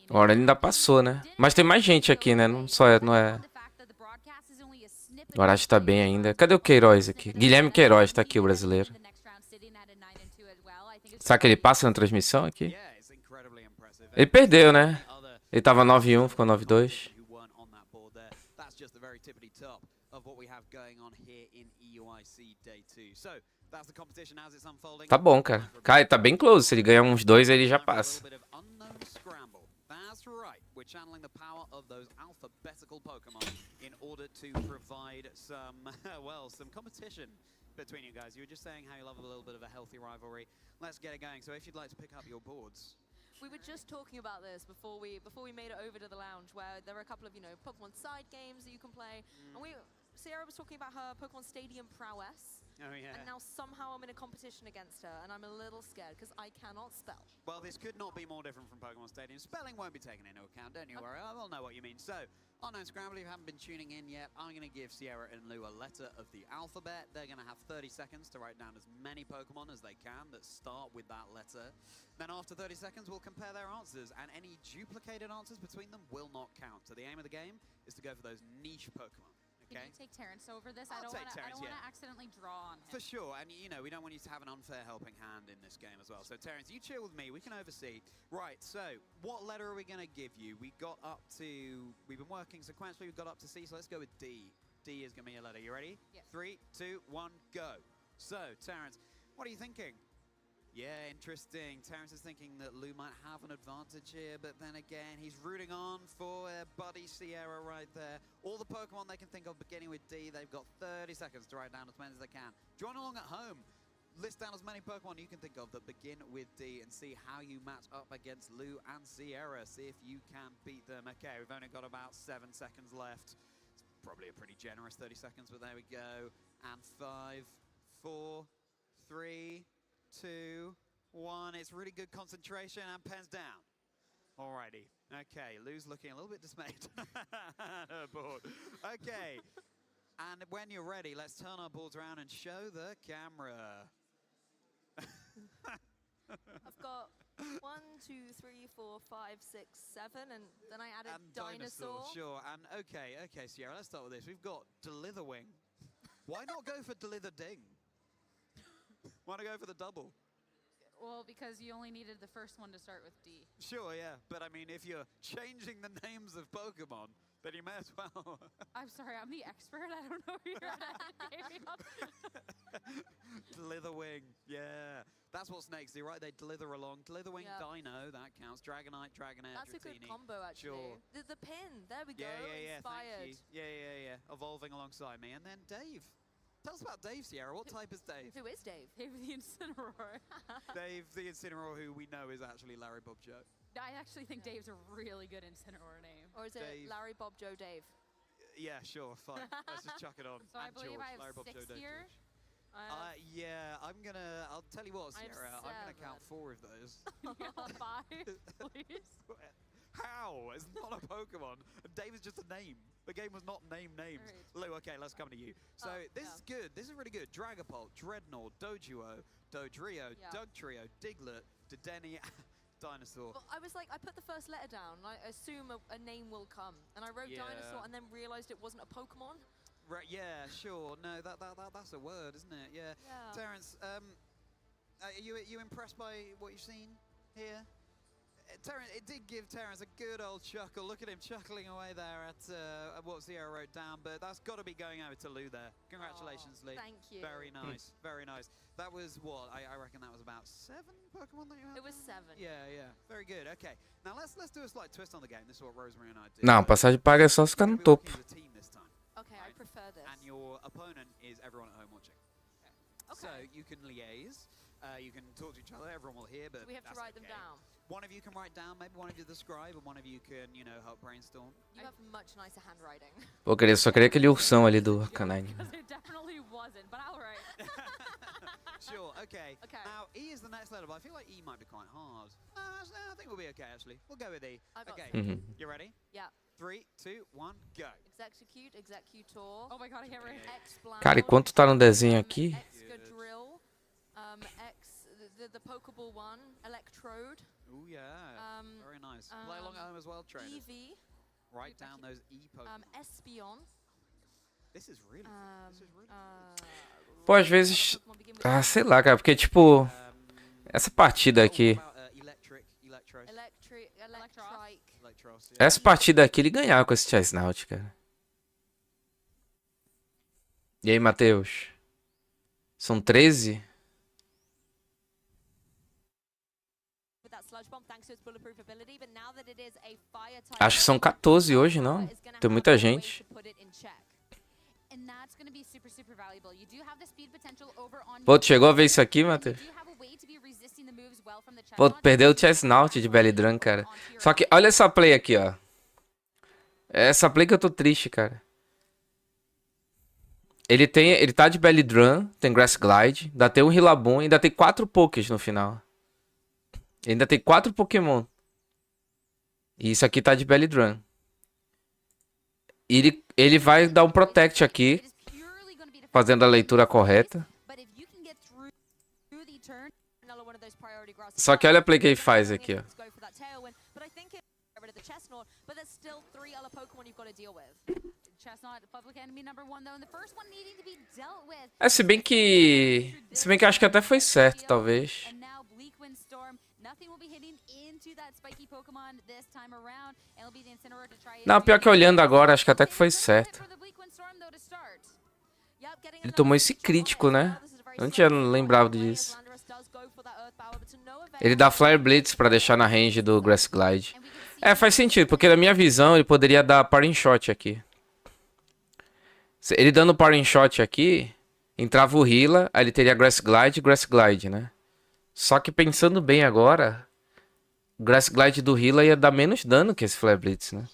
Agora ele ainda passou, né? Mas tem mais gente aqui, né? Não é... O Arashi tá bem ainda. Cadê o Queiroz aqui? Guilherme Queiroz tá aqui, o brasileiro. Será que ele passa na transmissão aqui? Ele perdeu, né? Ele tava 9-1, ficou 9-2. Tá bom, cara. Cara, ele tá bem close. Se ele ganhar uns 2, ele já passa. We're channeling the power of those alphabetical Pokemon in order to provide some, well, some competition between you guys. You were just saying how you love a little bit of a healthy rivalry. Let's get it going. So if you'd like to pick up your boards. We were just talking about this before we made it over to the lounge, where there are a couple of, you know, Pokemon side games that you can play. And Sierra was talking about her Pokemon Stadium prowess. Oh, yeah. And now somehow I'm in a competition against her, and I'm a little scared because I cannot spell. Well, this could not be more different from Pokemon Stadium. Spelling won't be taken into account, don't you worry. I will know what you mean. So, Unknown Scramble, if you haven't been tuning in yet, I'm going to give Sierra and Lou a letter of the alphabet. They're going to have 30 seconds to write down as many Pokemon as they can that start with that letter. Then after 30 seconds, we'll compare their answers, and any duplicated answers between them will not count. So the aim of the game is to go for those niche Pokemon. Can Okay. you take Terrence over this? I'll I don't take want Terrence, to yeah. accidentally draw on him. For sure, and you know, we don't want you to have an unfair helping hand in this game as well. So Terrence, you chill with me, we can oversee. Right, so what letter are we going to give you? We've been working sequentially, we've got up to C, so let's go with D. D is going to be your letter, you ready? Yes. 3, 2, 1, go. So, Terrence, what are you thinking? Yeah, interesting. Terrence is thinking that Lou might have an advantage here, but then again, he's rooting on for buddy Sierra right there. All the Pokemon they can think of beginning with D, they've got 30 seconds to write down as many as they can. Join along at home. List down as many Pokemon you can think of that begin with D and see how you match up against Lou and Sierra. See if you can beat them. Okay, we've only got about 7 seconds left. It's probably a pretty generous 30 seconds, but there we go. And 5, 4, 3, 2, 1. It's really good concentration and pens down. Alrighty. Okay, Lou's looking a little bit dismayed. Bored. Okay. And when you're ready, let's turn our boards around and show the camera. I've got 1, 2, 3, 4, 5, 6, 7, and then I added dinosaur. Sure. And okay, Sierra, let's start with this. We've got Delitherwing. Why not go for Delitherding? Why not go for the double? Well, because you only needed the first one to start with D. Sure, yeah. But I mean, if you're changing the names of Pokemon, then you may as well. I'm sorry, I'm the expert. I don't know who you're at. Delitherwing, yeah. That's what snakes do, right? They delither along. Delitherwing, Yep. Dino, that counts. Dragonite, Dragonair, That's a good Dratini. combo, actually. Sure. The pin, there we go. Yeah, Inspired. thank you. Yeah. Evolving alongside me. And then Dave. Tell us about Dave, Sierra. What type is Dave? Who is Dave? Dave the Incineroar. Dave, the Incineroar, who we know is actually Larry Bob Joe. I actually think Dave's a really good Incineroar name. Or is it Dave. Larry, Bob, Joe, Dave? Yeah, sure, fine. Let's just chuck it on. So I And believe George. I have Larry Bob 6 Joe, Dave, here. George. Yeah, I'll tell you what, I have Sierra, I'm going to count 4 7. of those. 5, please. How? It's not a Pokemon. Dave is just a name. The game was not names. Agreed. Lou, okay, let's come to you. So this is good. This is really good. Dragapult, Dreadnought, Doduo, Dodrio, Yeah. Dugtrio, Diglett, Dedenne, Dinosaur. Well, I was like, I put the first letter down, and I assume a name will come. And I wrote Yeah. dinosaur and then realized it wasn't a Pokemon. Right, yeah, sure. No, that's a word, isn't it? Yeah. Yeah. Terrence, are you impressed by what you've seen here? Terrence, it did give Terrence a good old chuckle. Look at him chuckling away there at what Sierra wrote down, but that's got to be going over to Lou there. Congratulations, Lou. Thank you. Very nice, very nice. That was what? I reckon that was about 7 Pokemon that you had? It was 7. Yeah. Very good. Okay. Now let's do a slight twist on the game. This is what Rosemary and I did. Não, passagem paga é só ficar no We're topo. working as a team this time. Okay, I Right. prefer this. And your opponent is everyone at home watching. So Okay. you can liaise, you can talk to each other, everyone will hear, but Do we have to that's write them okay. down? One of you can write down, maybe one of you describe, and one of you can, help brainstorm. You have much nicer handwriting. Pô, só queria aquele ursão ali do Arcanine. Because it definitely wasn't, but all right. Sure, okay. Okay. Now, E is the next letter, but I feel like E might be quite hard. I think we'll be okay, actually. We'll go with E. I've got Okay, Mhm. you ready? Yeah. 3, 2, 1, go. Execute, Executor. Oh my god, I can't read. X-Blound. Cara, enquanto tá no desenho aqui, Excadrill. The Pokeball one. Electrode. Ooh, yeah. Very nice. Play along at home as well, trainers. EV. Write down those E Pokemon. Espion. This is really good. This is really pô, às vezes, Pokemon begin with sei lá, cara, porque tipo, good. essa partida aqui, Electric, Electros, Electric. Electros. Yeah. essa partida aqui ele ganhava com esse Chesnaut, cara. E aí, Matheus? São 13? with that sludge bomb thanks to its bulletproof ability, but now that it is a fire type, Acho que são 14 hoje, não? is gonna Tem have muita a way gente. to put it in check. And that's going to be super, super valuable. You do have the speed potential over on Pô, tu chegou a ver isso aqui, you Matheus? do have a way to be resisting the moves well from the Pô, Chestnut. perdeu o Chesnaut de Bellydrun, cara. Só que olha essa play aqui, ó. Essa play que eu tô triste, cara. Ele tá de Belly Drum, tem Grass Glide, ainda tem um Rillaboom, ainda tem 4 Pokés no final. Ainda tem 4 Pokémon. E isso aqui tá de Belly Drum. Ele vai dar um Protect aqui, fazendo a leitura correta. Só que olha a play que ele faz aqui, ó. É, se bem que acho que até foi certo, talvez. Não, pior que olhando agora, acho que até que foi certo. Ele tomou esse crítico, né? Eu não tinha lembrado disso. Ele dá Flare Blitz pra deixar na range do Grass Glide. É, faz sentido, porque na minha visão ele poderia dar Parting Shot aqui. Ele dando Parting Shot aqui, entrava o Hila, aí ele teria Grass Glide, né? Só que pensando bem agora, o Grass Glide do Hila ia dar menos dano que esse Flare Blitz, né?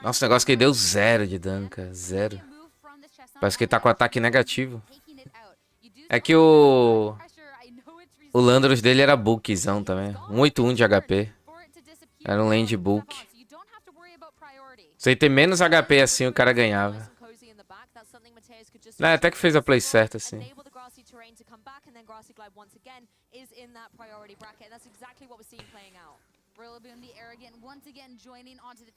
Nossa, o negócio que ele deu 0 de dano, cara. 0. Parece que ele tá com ataque negativo. É que o Landorus dele era bulkzão também. 181 de HP. Era um land bulk. Se ele tem menos HP assim, o cara ganhava. É, até que fez a play certa, assim.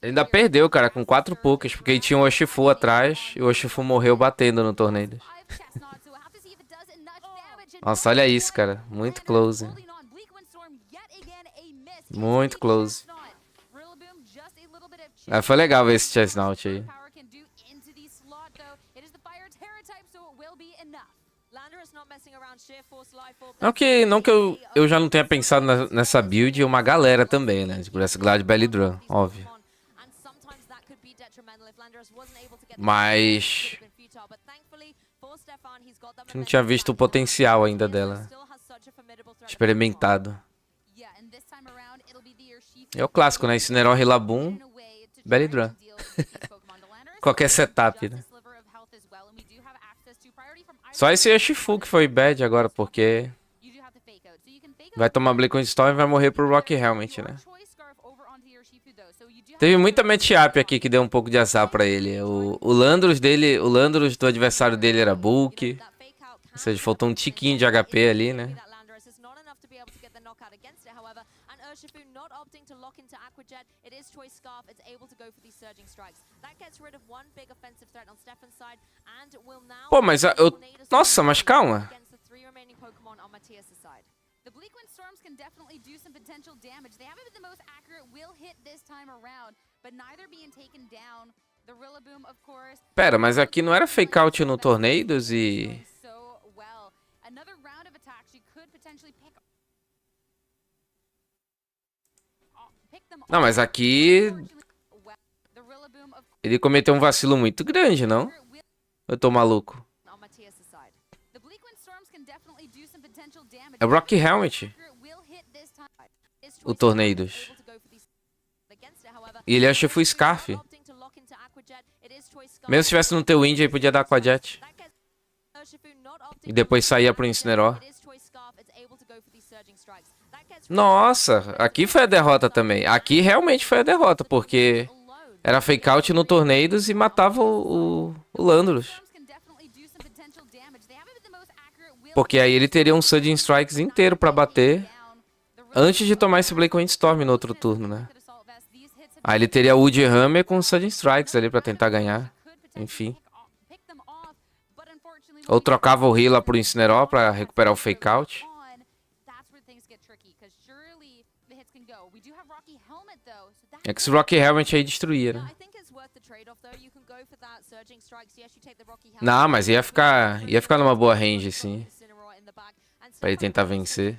Ele ainda perdeu, cara, com 4 Pokés, porque ele tinha o Urshifu atrás e o Urshifu morreu batendo no torneio. Nossa, olha isso, cara. Muito close. Muito close. É, foi legal ver esse Chestnut aí. Não que eu já não tenha pensado nessa build, uma galera também, né? Tipo, essa Glide Belly Drum, óbvio. Mas eu não tinha visto o potencial ainda dela. Experimentado. É o clássico, né? Incineroar, Rillaboom, Belly Drum. Qualquer setup, né? Só esse Urshifu que foi bad agora, porque vai tomar Bleakwind Storm e vai morrer pro Rocky Helmet, né? Teve muita matchup aqui que deu um pouco de azar pra ele. O Landorus do adversário dele era bulk. Ou seja, faltou um tiquinho de HP ali, né? Pô, mas nossa, mas calma. The Bleakwind Storms can definitely do some potential damage. They haven't been the most accurate will hit this time around, but neither being taken down. The Rillaboom, of course. Pera, mas aqui não era fake out no Tornadoes e... Another round of attacks you could potentially pick them. Não, mas aqui ele cometeu um vacilo muito grande, não? Eu tô maluco. É o Rocky Helmet. O Tornadoes. E ele acha que foi Scarf. Mesmo se tivesse no teu Wind, aí podia dar com a Jet. E depois saía pro Incineroar. Nossa, aqui foi a derrota também. Aqui realmente foi a derrota, porque era fake out no Tornadoes e matava o Landorus. Porque aí ele teria um Sudden Strikes inteiro pra bater antes de tomar esse Bleakwind Storm no outro turno, né? Aí ele teria o Wood Hammer com Sudden Strikes ali pra tentar ganhar. Enfim. Ou trocava o Hila pro Incineroar pra recuperar o Fake Out. É que esse Rocky Helmet aí destruía, né? Não, mas ia ficar numa boa range, sim. Pra ele tentar vencer.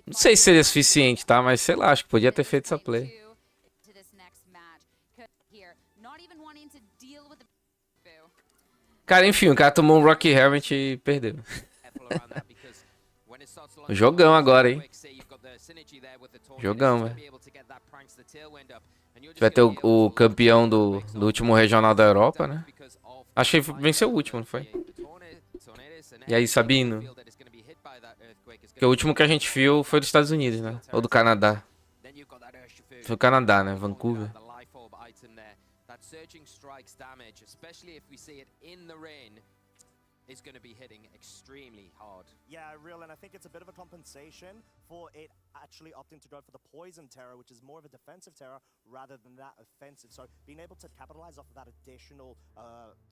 Não sei se seria suficiente, tá? Mas sei lá, acho que podia ter feito essa play. Cara, enfim, o cara tomou um Rocky Helmet e perdeu. Jogão agora, hein? Jogão, velho. Vai ter o campeão do último regional da Europa, né? Acho que ele venceu o último, não foi? E aí, Sabino? Porque o último que a gente viu foi dos Estados Unidos, né? Ou do Canadá. Foi o Canadá, né? Vancouver. Is going to be hitting extremely hard. Yeah, real, and I think it's a bit of a compensation for it actually opting to go for the poison terror, which is more of a defensive terror rather than that offensive. So being able to capitalize off of that additional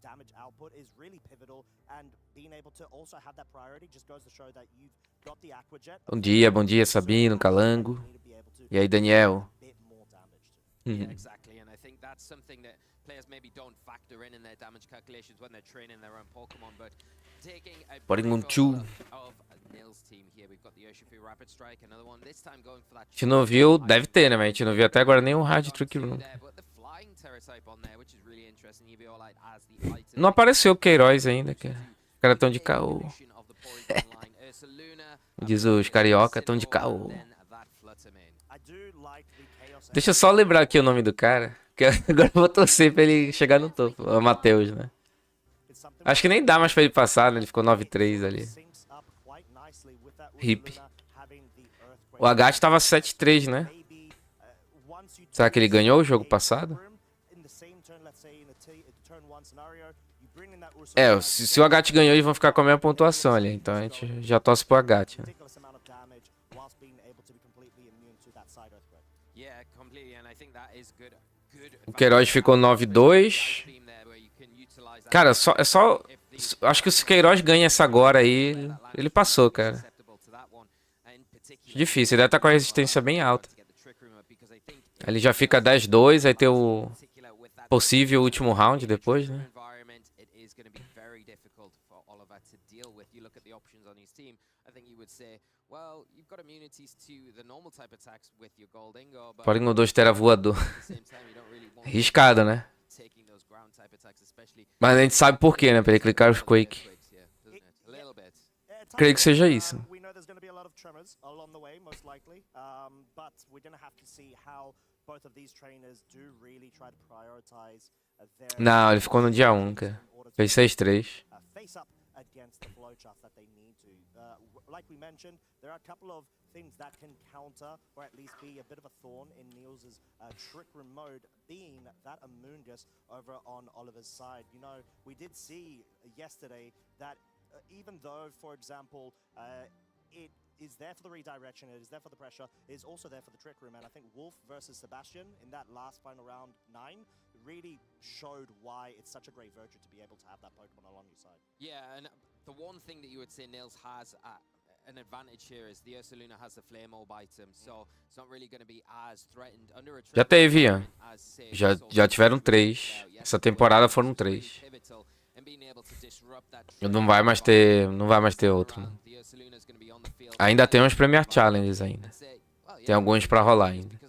damage output is really pivotal, and being able to also have that priority just goes to show that you've got the Aquajet. Bom dia, Sabino, Calango. E aí, Daniel? Yeah, exactly, and I think that's something that players maybe don't factor in their damage calculations when they're training their own Pokemon, but taking a of Nils team here, we've got the Urshifu Rapid Strike, another one, this time going for that. A gente não viu, deve ter, né? Mas a gente não viu até agora nenhum Hard Trick Room. Não apareceu o Queiroz ainda, cara. Os caras tão de caô. Diz os carioca, tão de caô. Deixa eu só lembrar aqui o nome do cara. Que agora eu vou torcer pra ele chegar no topo. O Matheus, né? Acho que nem dá mais pra ele passar, né? Ele ficou 9-3 ali. Hip. O Agat tava 7-3, né? Será que ele ganhou o jogo passado? É, se o Agat ganhou, eles vão ficar com a mesma pontuação ali. Então a gente já torce pro Agat, né? O Queiroz ficou 9-2. Cara, é só... Acho que se o Queiroz ganha essa agora aí, ele passou, cara. Difícil, ele deve estar com a resistência bem alta. Ele já fica 10-2, aí tem o possível último round depois, né? Porém, o 2 tera voador. Arriscado, né? Mas a gente sabe por quê, né? Pra ele clicar os Quake. Creio que seja isso. Não, ele ficou no dia 1, cara. Fez 6-3. Like we mentioned, there are a couple of things that can counter or at least be a bit of a thorn in Niels' trick room mode, being that Amoongus over on Oliver's side. You know, we did see yesterday that even though, for example, it is there for the redirection, it is there for the pressure, it is also there for the trick room, and I think Wolf versus Sebastian in that last final round 9 really showed why it's such a great virtue to be able to have that Pokemon along your side. Yeah, and the one thing that you would say Nils has an advantage here is the Ursaluna has the Flame Orb item, so it's not really going to be as threatened under a já teve, Ian. Já tiveram 3. Essa temporada foram 3. Não vai mais ter outro. Né? Ainda tem uns Premier Challenges ainda. Tem alguns pra rolar ainda.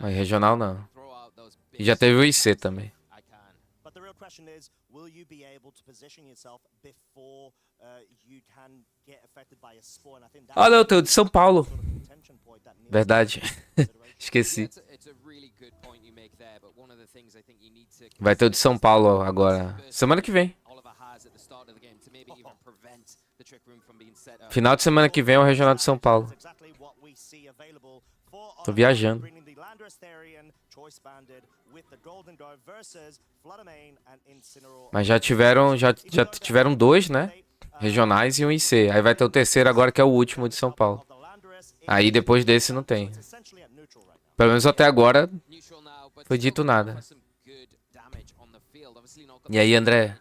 Mas regional não. E já teve o IC também. Olha, eu tenho de São Paulo. Verdade. Esqueci. Vai ter o de São Paulo agora. Semana que vem. Final de semana que vem é o Regional de São Paulo. Tô viajando. Mas já tiveram 2, né? Regionais e um IC. Aí vai ter o terceiro agora, que é o último de São Paulo. Aí depois desse não tem. Pelo menos até agora foi dito nada. E aí, André?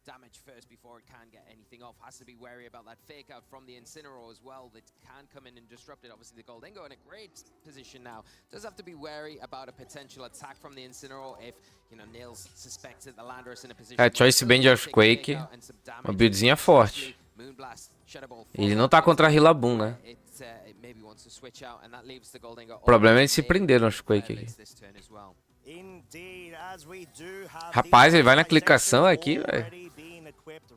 Damage first before it can get anything off. Has to be wary about that fake out from the Incineroar as well that can come in and disrupt it. Obviously the Goldingo in a great position now. Does have to be wary about a potential attack from the Incineroar if, you know, Nils suspects that the Landorus in a position. Choice Band of Quake, uma buildzinha forte. Ele não tá contra a Rillaboom, né? O problema é ele se prender nos Quake aqui. Rapaz, ele vai na clicação aqui, velho.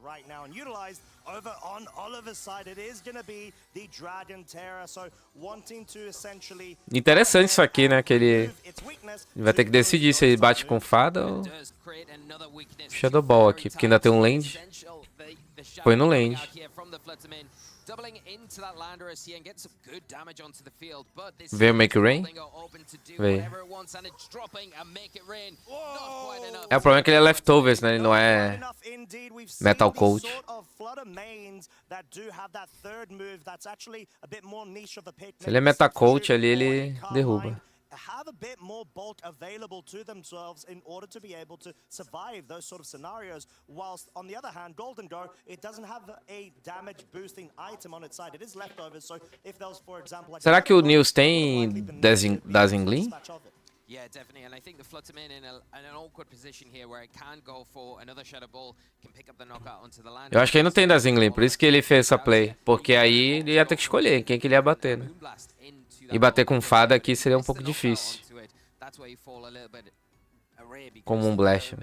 right now and utilized over on Oliver's side. It is going to be the Dragon Terror, so wanting to essentially Interessante isso aqui, né? Que ele vai ter que decidir se ele bate com fada ou Shadow Ball aqui, porque ainda tem um land. Põe no land. Doubling into that Landorus here and get some good damage onto the field, but this Veio Make It Rain? open to do Veio. whatever it wants and it's dropping a Make It Rain. Not quite enough. É, o problema é que ele é leftovers, né? Ele não é Metal Coach. Se ele é Metal Coach ali, ele derruba. Have a bit more bulk available to themselves in order to be able to survive those sort of scenarios, whilst on the other hand, Golden Go, it doesn't have a damage boosting item on its side. It is leftovers, so if there was, for example, like Será que o Nils tem Dazzling Gleam? Yeah, definitely, and I think the Flutterman in an awkward position here where it can go for another Shadow Ball, can pick up the knockout onto the land. Eu acho que ele não tem Dazzling Gleam, por isso que ele fez essa play. Porque aí ele ia ter que escolher quem que ele ia bater, né? E bater com fada aqui seria um pouco difícil. Como um Blast.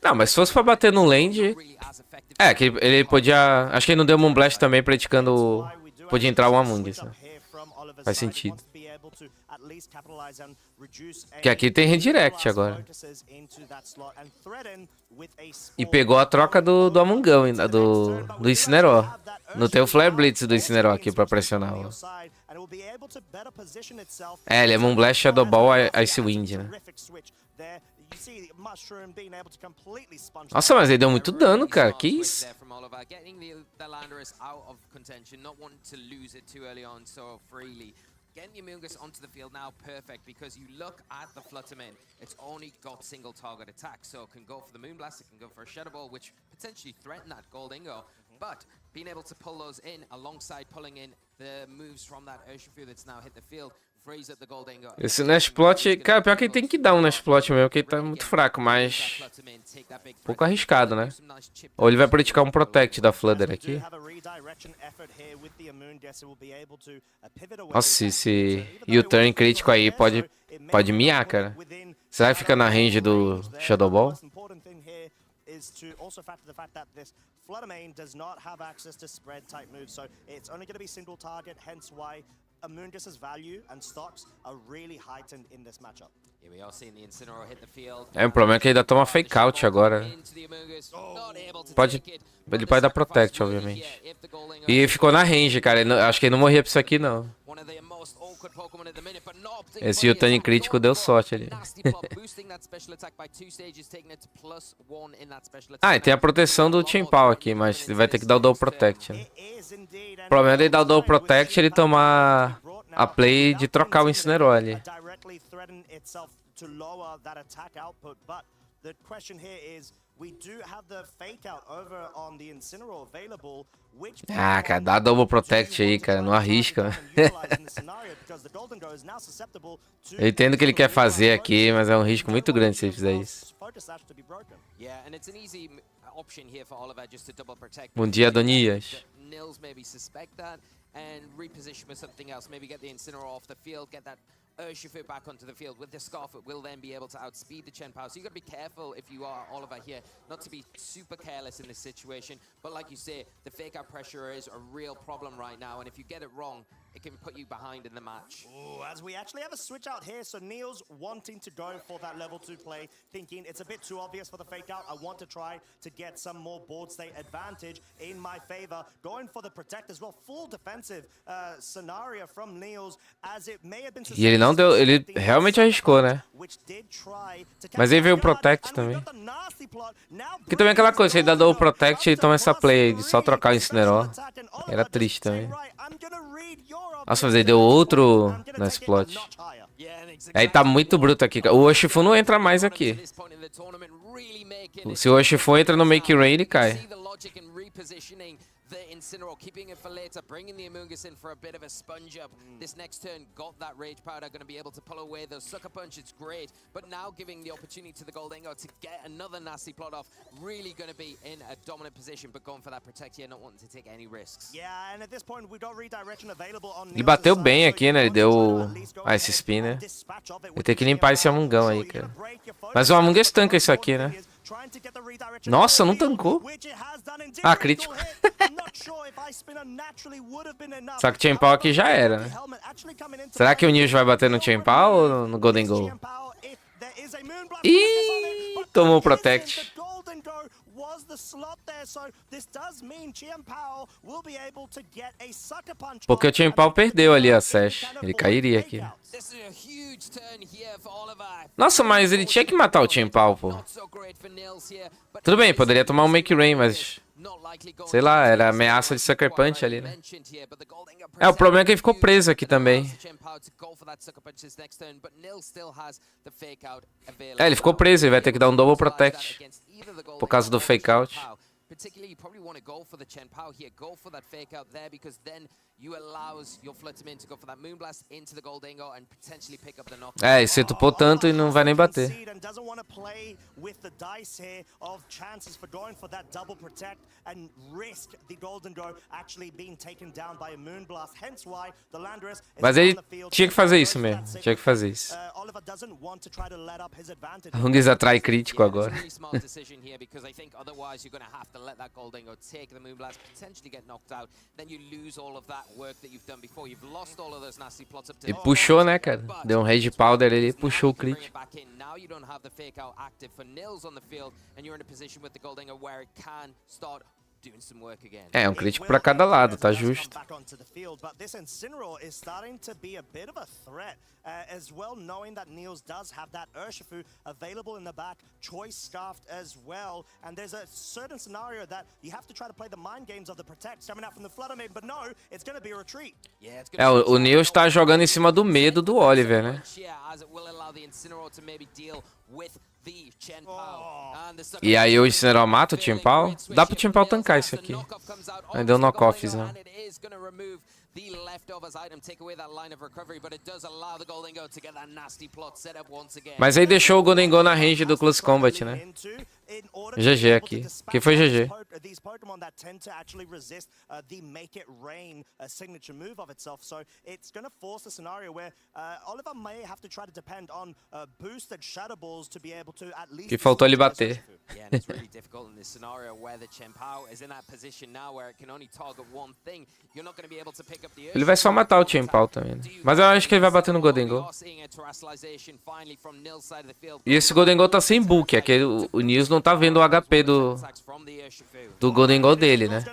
Não, mas se fosse pra bater no land... É, que ele podia... Acho que ele não deu um Blast também praticando... Podia entrar o Among Us, né? Faz sentido. Que aqui tem redirect agora. E pegou a troca do Amongão ainda, do Incineroar. Não tem o Flare Blitz do Incineroar aqui pra pressionar. Ó. É, ele é Moonblast, Shadow Ball, Icewind, né? Nossa, mas ele deu muito dano, cara. Que isso? Getting the Amogus onto the field now, perfect, because you look at the Flutterman, it's only got single target attack, so it can go for the Moonblast, it can go for a Shadow Ball, which potentially threaten that Gold Ingo, but being able to pull those in alongside pulling in the moves from that Urshifu that's now hit the field, freeze up the Gold Ingo. Esse Nashplot, cara, pior que ele tem que dar um Nashplot mesmo, porque ele tá muito fraco, mas um pouco arriscado, né? Ou ele vai praticar um Protect da Fludder aqui. Nossa, esse U-turn crítico aí pode miar, cara. Será que fica na range do Shadow Ball? Fluttermane does not have access to spread type moves, so it's only going to be single target, hence why Amungus's value and stocks are really heightened in this matchup. É, o problema é que ele ainda toma fake out agora. Ele pode dar protect, obviamente. E ficou na range, cara. Acho que ele não morria pra isso aqui, não. Esse U-turn crítico deu sorte ali. Ah, e tem a proteção do Chain Paw aqui, mas ele vai ter que dar o Double Protect, né? O problema dele dar o Double Protect é ele tomar a play de trocar o Incineroar ali. Ah, cara, dá Double Protect aí, cara, não arrisca. Eu entendo o que ele quer fazer aqui, mas é um risco muito grande se ele fizer isso. Bom dia, Donias. And reposition with something else. Maybe get the Incineroar off the field, get that Urshifu back onto the field. With the Scarf, it will then be able to outspeed the Chen Pao. So you got to be careful if you are Oliver here, not to be super careless in this situation. But like you say, the fake out pressure is a real problem right now. And if you get it wrong, it can put you behind in the match. Ooh, as we actually have a switch out here, so Neil's wanting to go for that level 2 play, thinking it's a bit too obvious for the fake out. I want to try to get some more board state advantage in my favor. Going for the protect as well, full defensive scenario from Neil's, as it may have been. E ele não deu, ele realmente arriscou, né? Mas aí veio o Protect também. Que também é aquela coisa, se ele dá o Protect, ele toma essa play de só trocar o Incineroar. Era triste também. Nossa, mas ele deu outro nesse plot. Aí tá muito bruto aqui. O Urshifu não entra mais aqui. Se o Urshifu entra no Make Rain, ele cai. The Incineroar, keeping it for later, bringing the Amogus in for a bit of a sponge up. This next turn got that Rage Powder, going to be able to pull away the Sucker Punch, it's great. But now giving the opportunity to the Gold Ingo to get another nasty plot off, really going to be in a dominant position, but going for that Protect here, not wanting to take any risks. Yeah, and at this point we got redirection available on. Ele bateu bem aqui, né? Ele deu Ice Spinner. Eu tenho que limpar esse Amungão aí, cara. Mas o Amungus tanca isso aqui, né? Nossa, não tancou. Ah, crítico. Só que o Chain Paw aqui já era, né? Será que o Nils vai bater no Chain Paw ou no Golden Goal? Ih, tomou o Protect. Porque o Chain Paw perdeu ali a Sash. Ele cairia aqui. Nossa, mas ele tinha que matar o Chain Paw, pô. Tudo bem, poderia tomar um Make Rain, mas... sei lá, era ameaça de Sucker Punch ali, né? É, o problema é que ele ficou preso aqui também. É, ele ficou preso, ele vai ter que dar um Double Protect. Por causa do Fake Out. Particularly, you probably want to go for the Chen Pao here. Go for that fake out there because then you allows your Flutterman to go for that Moonblast into the Goldingo and potentially pick up the knock. É, e você tupou tanto e não vai nem bater. Mas ele tinha que fazer isso mesmo. Tinha que fazer isso. Rungs atrai crítico agora. Let that Goldingo take the Moonblast, potentially get knocked out, then you lose all of that work that you've done before. You've lost all of those nasty plots up to. Ele puxou, né, cara? Deu um Rage Powder, ele puxou o crítico. Now you don't have the fake out active for Nils on the field, and you're in a position with the Goldingo where it can start doing some work again. É, um crítico pra cada lado, tá justo. As well, knowing that Niels does have that Urshifu available in the back, choice scarfed as well, and there's a certain scenario that you have to try to play the mind games of the protect coming out from the Flutter Maiden, but no, it's going to be a retreat. É, o Niels tá jogando em cima do medo do Oliver, né? E aí o Incineroar mata o Chain Paw? Dá pro Chain Paw tancar isso aqui. Aí deu knock-offs, não. The leftovers item take away that line of recovery, but it does allow the Goldingo to get that nasty plot set up once again. Mas aí deixou o Golden Goal na range do Close Combat, né? GG aqui. Que foi GG. These Pokemon that tend to actually resist the Make It Rain signature move of itself, so it's going to force a scenario where Oliver may have to try to depend on boosted Shadow Balls to be able to at least. Que faltou ele bater. Yeah, and it's really difficult in this scenario where the Chen Pao is in that position now where it can only target one thing. You're not going to be able to pick up the. Ele vai só matar o Chain Paw também, né? Mas eu acho que ele vai bater no Golden Goal. E esse Golden Goal tá sem book, é que o Nils não tá vendo o HP do Golden Goal dele, né?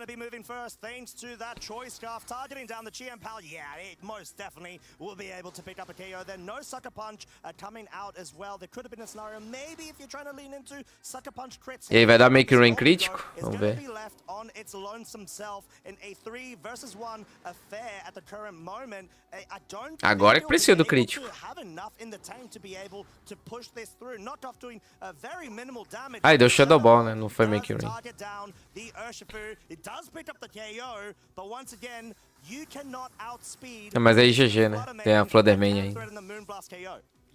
E aí vai dar Make Rain crítico? Vamos ver. Agora é que precisa do crítico. Aí deu Shadow Ball, né? Não foi Make Rain. Mas aí GG, né? Tem a Flutterman ainda.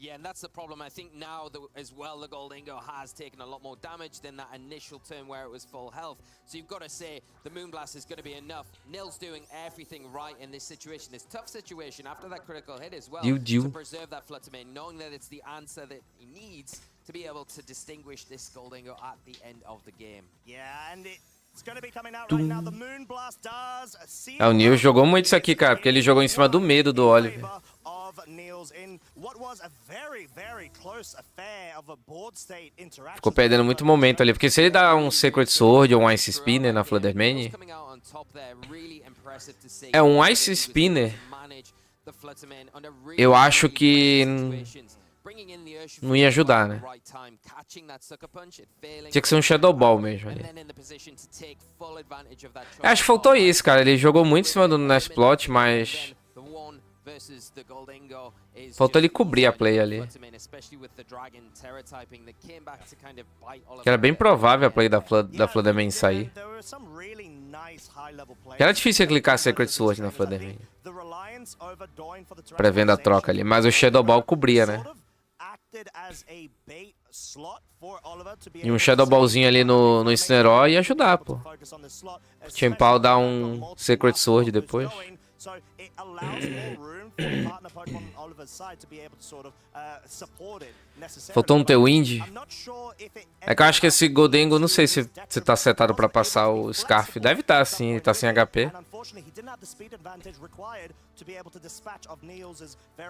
Yeah, and that's the problem. I think now as well the Goldingo has taken a lot more damage than that initial turn where it was full health. So you've got to say the Moonblast is going to be enough. Nil's doing everything right in this situation, this tough situation after that critical hit as well, to preserve that Flutterman, knowing that it's the answer that he needs to be able to distinguish this Goldingo at the end of the game. Yeah, and it's going to be coming out right now. The Moonblast does see. O Nils jogou muito isso aqui, cara, porque ele jogou em cima do medo do Oliver. Ficou perdendo muito momento ali, porque se ele dá um Sacred Sword ou um Ice Spinner na Flutterman... É, um Ice Spinner... Eu acho que... não ia ajudar, né? Tinha que ser um Shadow Ball mesmo ali. Acho que faltou isso, cara. Ele jogou muito em cima do Nestplot, mas... faltou ele cobrir a play ali. Que era bem provável a play da Flutterman sair. Que era difícil clicar Sacred Sword na Flutterman. Prevendo a troca ali. Mas o Shadow Ball cobria, né? E um Shadow Ballzinho ali no Incineroar ia ajudar, pô. O Chain Paw dá um Sacred Sword depois. So it allows more room for the partner Pokemon on Oliver's side to be able to sort of support it necessarily. Faltou um Tailwind. I'm not sure if it É que eu acho que esse Goldengo, não sei se tá setado pra passar o Scarf. Deve estar sim, tá sem HP.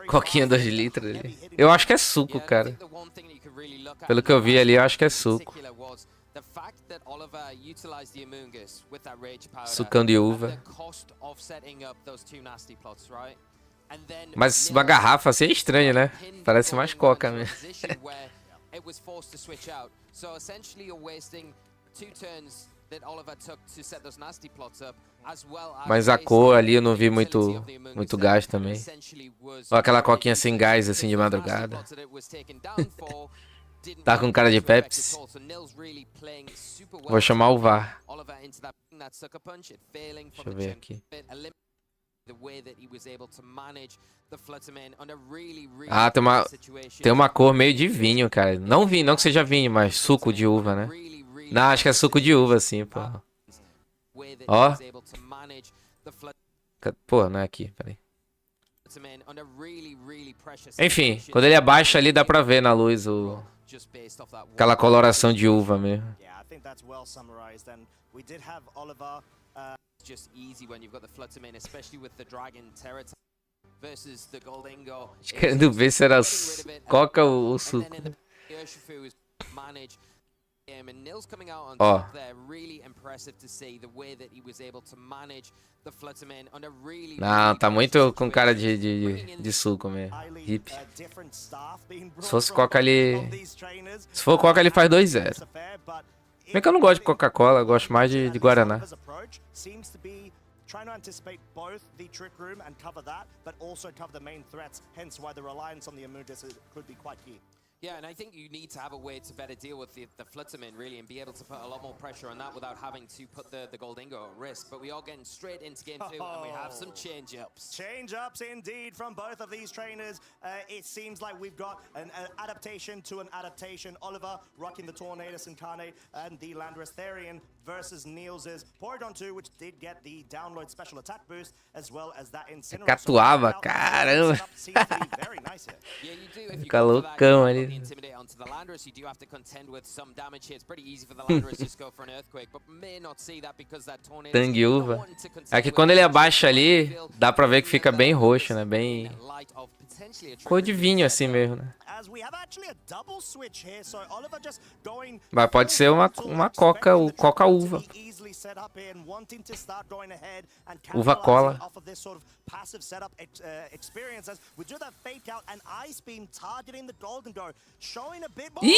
Coquinha 2 litros ali. Eu acho que é suco, cara. Pelo que eu vi ali, eu acho que é suco. Sucão de uva. Mas uma garrafa assim é estranho, né? Parece mais coca mesmo. Mas a cor ali eu não vi muito gás também. Ou aquela coquinha sem gás assim de madrugada. Tá com cara de Pepsi. Vou chamar o VAR. Deixa eu ver aqui. Ah, tem uma cor meio de vinho, cara. Não vinho, não que seja vinho, mas suco de uva, né? Não, acho que é suco de uva, sim, pô. Ó. Pô, não é aqui, peraí. Enfim, quando ele abaixa ali dá pra ver na luz aquela coloração de uva mesmo. Querendo ver se era coca ou suco. Ó. Não, tá muito com cara de suco mesmo. Hip. Se fosse coca ali... Se for coca ele faz 2-0. Bem que eu não gosto de Coca-Cola, eu gosto mais de Guaraná. Trying to anticipate both the Trick Room and cover that, but also cover the main threats, hence why the reliance on the Amoonguss could be quite key. Yeah, and I think you need to have a way to better deal with the Flutterman, really, and be able to put a lot more pressure on that without having to put the Goldingo at risk. But we are getting straight into game 2, and we have some change-ups. Change-ups, indeed, from both of these trainers. It seems like we've got an adaptation to an adaptation. Oliver rocking the Tornadus Incarnate, and the Landorus Therian versus Niels' Porygon 2, which did get the download special attack boost, as well as that Incineroar. Catuaba, caramba. Fica loucão ali. Intimidate onto the Landorus, you do have to contend with some damage here. It's pretty easy for the Landorus to just go for an earthquake, but may not see that because that tornado. Tangue uva. É que quando ele abaixa ali, dá pra ver que fica bem roxo, né? Bem cor de vinho assim mesmo, né? Mas pode ser uma coca, o coca uva. Uva cola. Ih!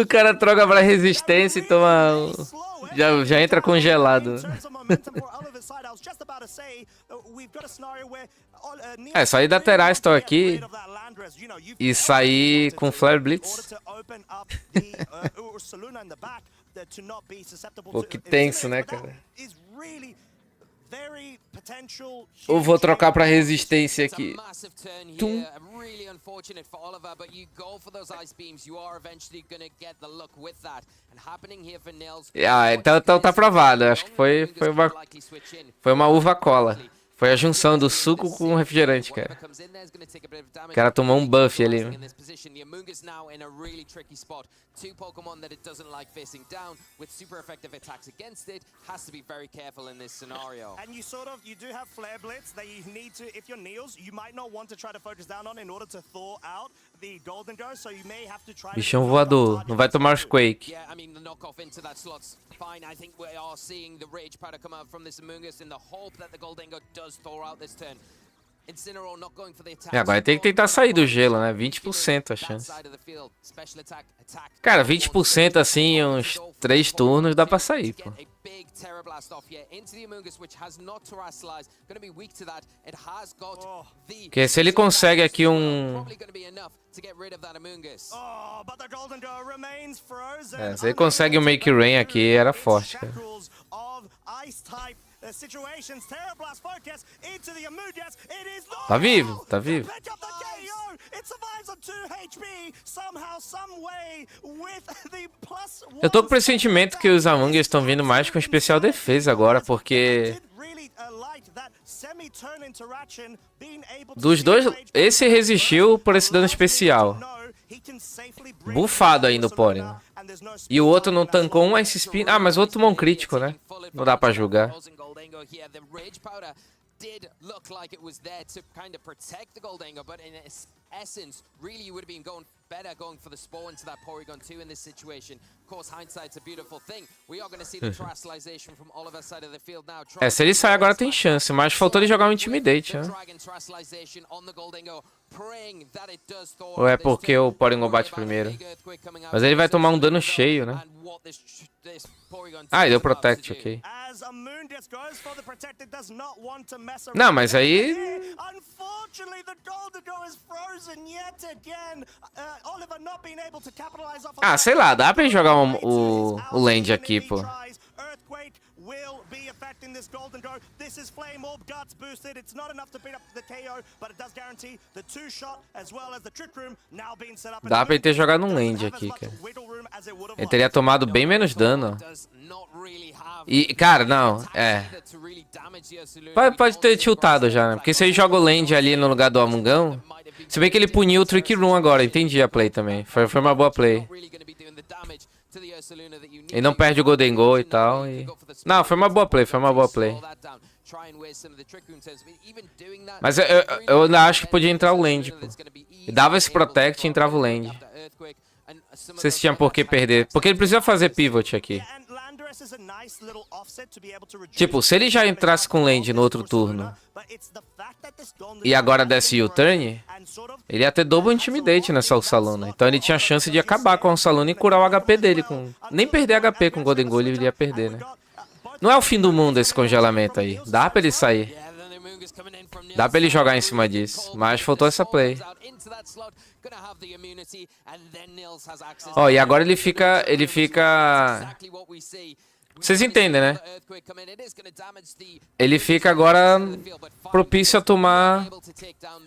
O cara troca pra resistência e toma... Já entra congelado. É, sair da Terastal aqui e sair com Flare Blitz. Pô, que tenso, né, cara? Ou vou trocar pra resistência aqui. Tum. Ah, então tá provado. Acho que foi uma uva cola. Foi a junção do suco com o refrigerante, cara. O cara tomou um buff ali. Two Pokemon that it doesn't like facing down with super effective attacks against it has to be very careful in this scenario. And you do have Flare Blitz that you need to, if you're Niels, you might not want to try to focus down on in order to thaw out the Golden Go, so you may have to try. Bichão voador, não vai tomar Quake. Yeah, I mean the knockoff into that slot's fine. I think we are seeing the Rage Powder come out from this Amoonguss in the hope that the Golden Go does thaw out this turn. E agora tem que tentar sair do gelo, né? 20% a chance. Cara, 20% assim, uns 3 turnos dá pra sair, pô. Porque se ele consegue aqui se ele consegue um Make Rain aqui, era forte, cara. Tá vivo, tá vivo. Eu tô com o pressentimento que os Among Us estão vindo mais com especial defesa agora, porque Dos dois, esse resistiu por esse dano especial. Bufado ainda o Porygon. E o outro não tancou um Ice Spin. Ah, mas o outro tomou um crítico, né? Não dá pra julgar. Did look like it was there to kind of protect the Goldengo, but in essence, really you would have been better going for the spawn to that Porygon 2 in this situation. Of course, hindsight's a beautiful thing. We are going to see the Terastallization from Oliver's side of the field now. É, se ele sair agora tem chance, mas faltou ele jogar um Intimidate, né? Ou é porque o Porygon bate primeiro? Mas ele vai tomar um dano cheio, né? Ah, ele deu Protect, ok. Não, mas aí... Ah, sei lá, dá pra ele jogar o Land aqui, pô. Will be affecting this Golden Go. This is Flame Orb, Guts boosted. It's not enough to beat up the KO, but it does guarantee the 2-shot as well as the Trick Room now being set up. Dá pra ele ter jogado um Land aqui, cara. Ele teria tomado bem menos dano. E, cara, não, Pode ter tiltado já, né? Porque se ele joga o Land ali no lugar do Amungão... Se bem que ele puniu o Trick Room agora, entendi a play também. Foi uma boa play. Ele não perde o Golden Goal e tal. Não, foi uma boa play, Mas eu ainda acho que podia entrar o Land, pô. E dava esse Protect e entrava o Land. Não sei se tinha por que perder. Porque ele precisa fazer pivot aqui. Tipo, se ele já entrasse com Land no outro turno e agora desse U-turn, ele ia ter Double Intimidate nessa Ursaluna. Então ele tinha chance de acabar com a Ursaluna e curar o HP dele. Nem perder HP com o Golden Goal ele ia perder, né? Não é o fim do mundo esse congelamento aí. Dá pra ele sair. Dá pra ele jogar em cima disso. Mas faltou essa play. Ó, e agora ele fica... Vocês entendem, né? Ele fica agora propício a tomar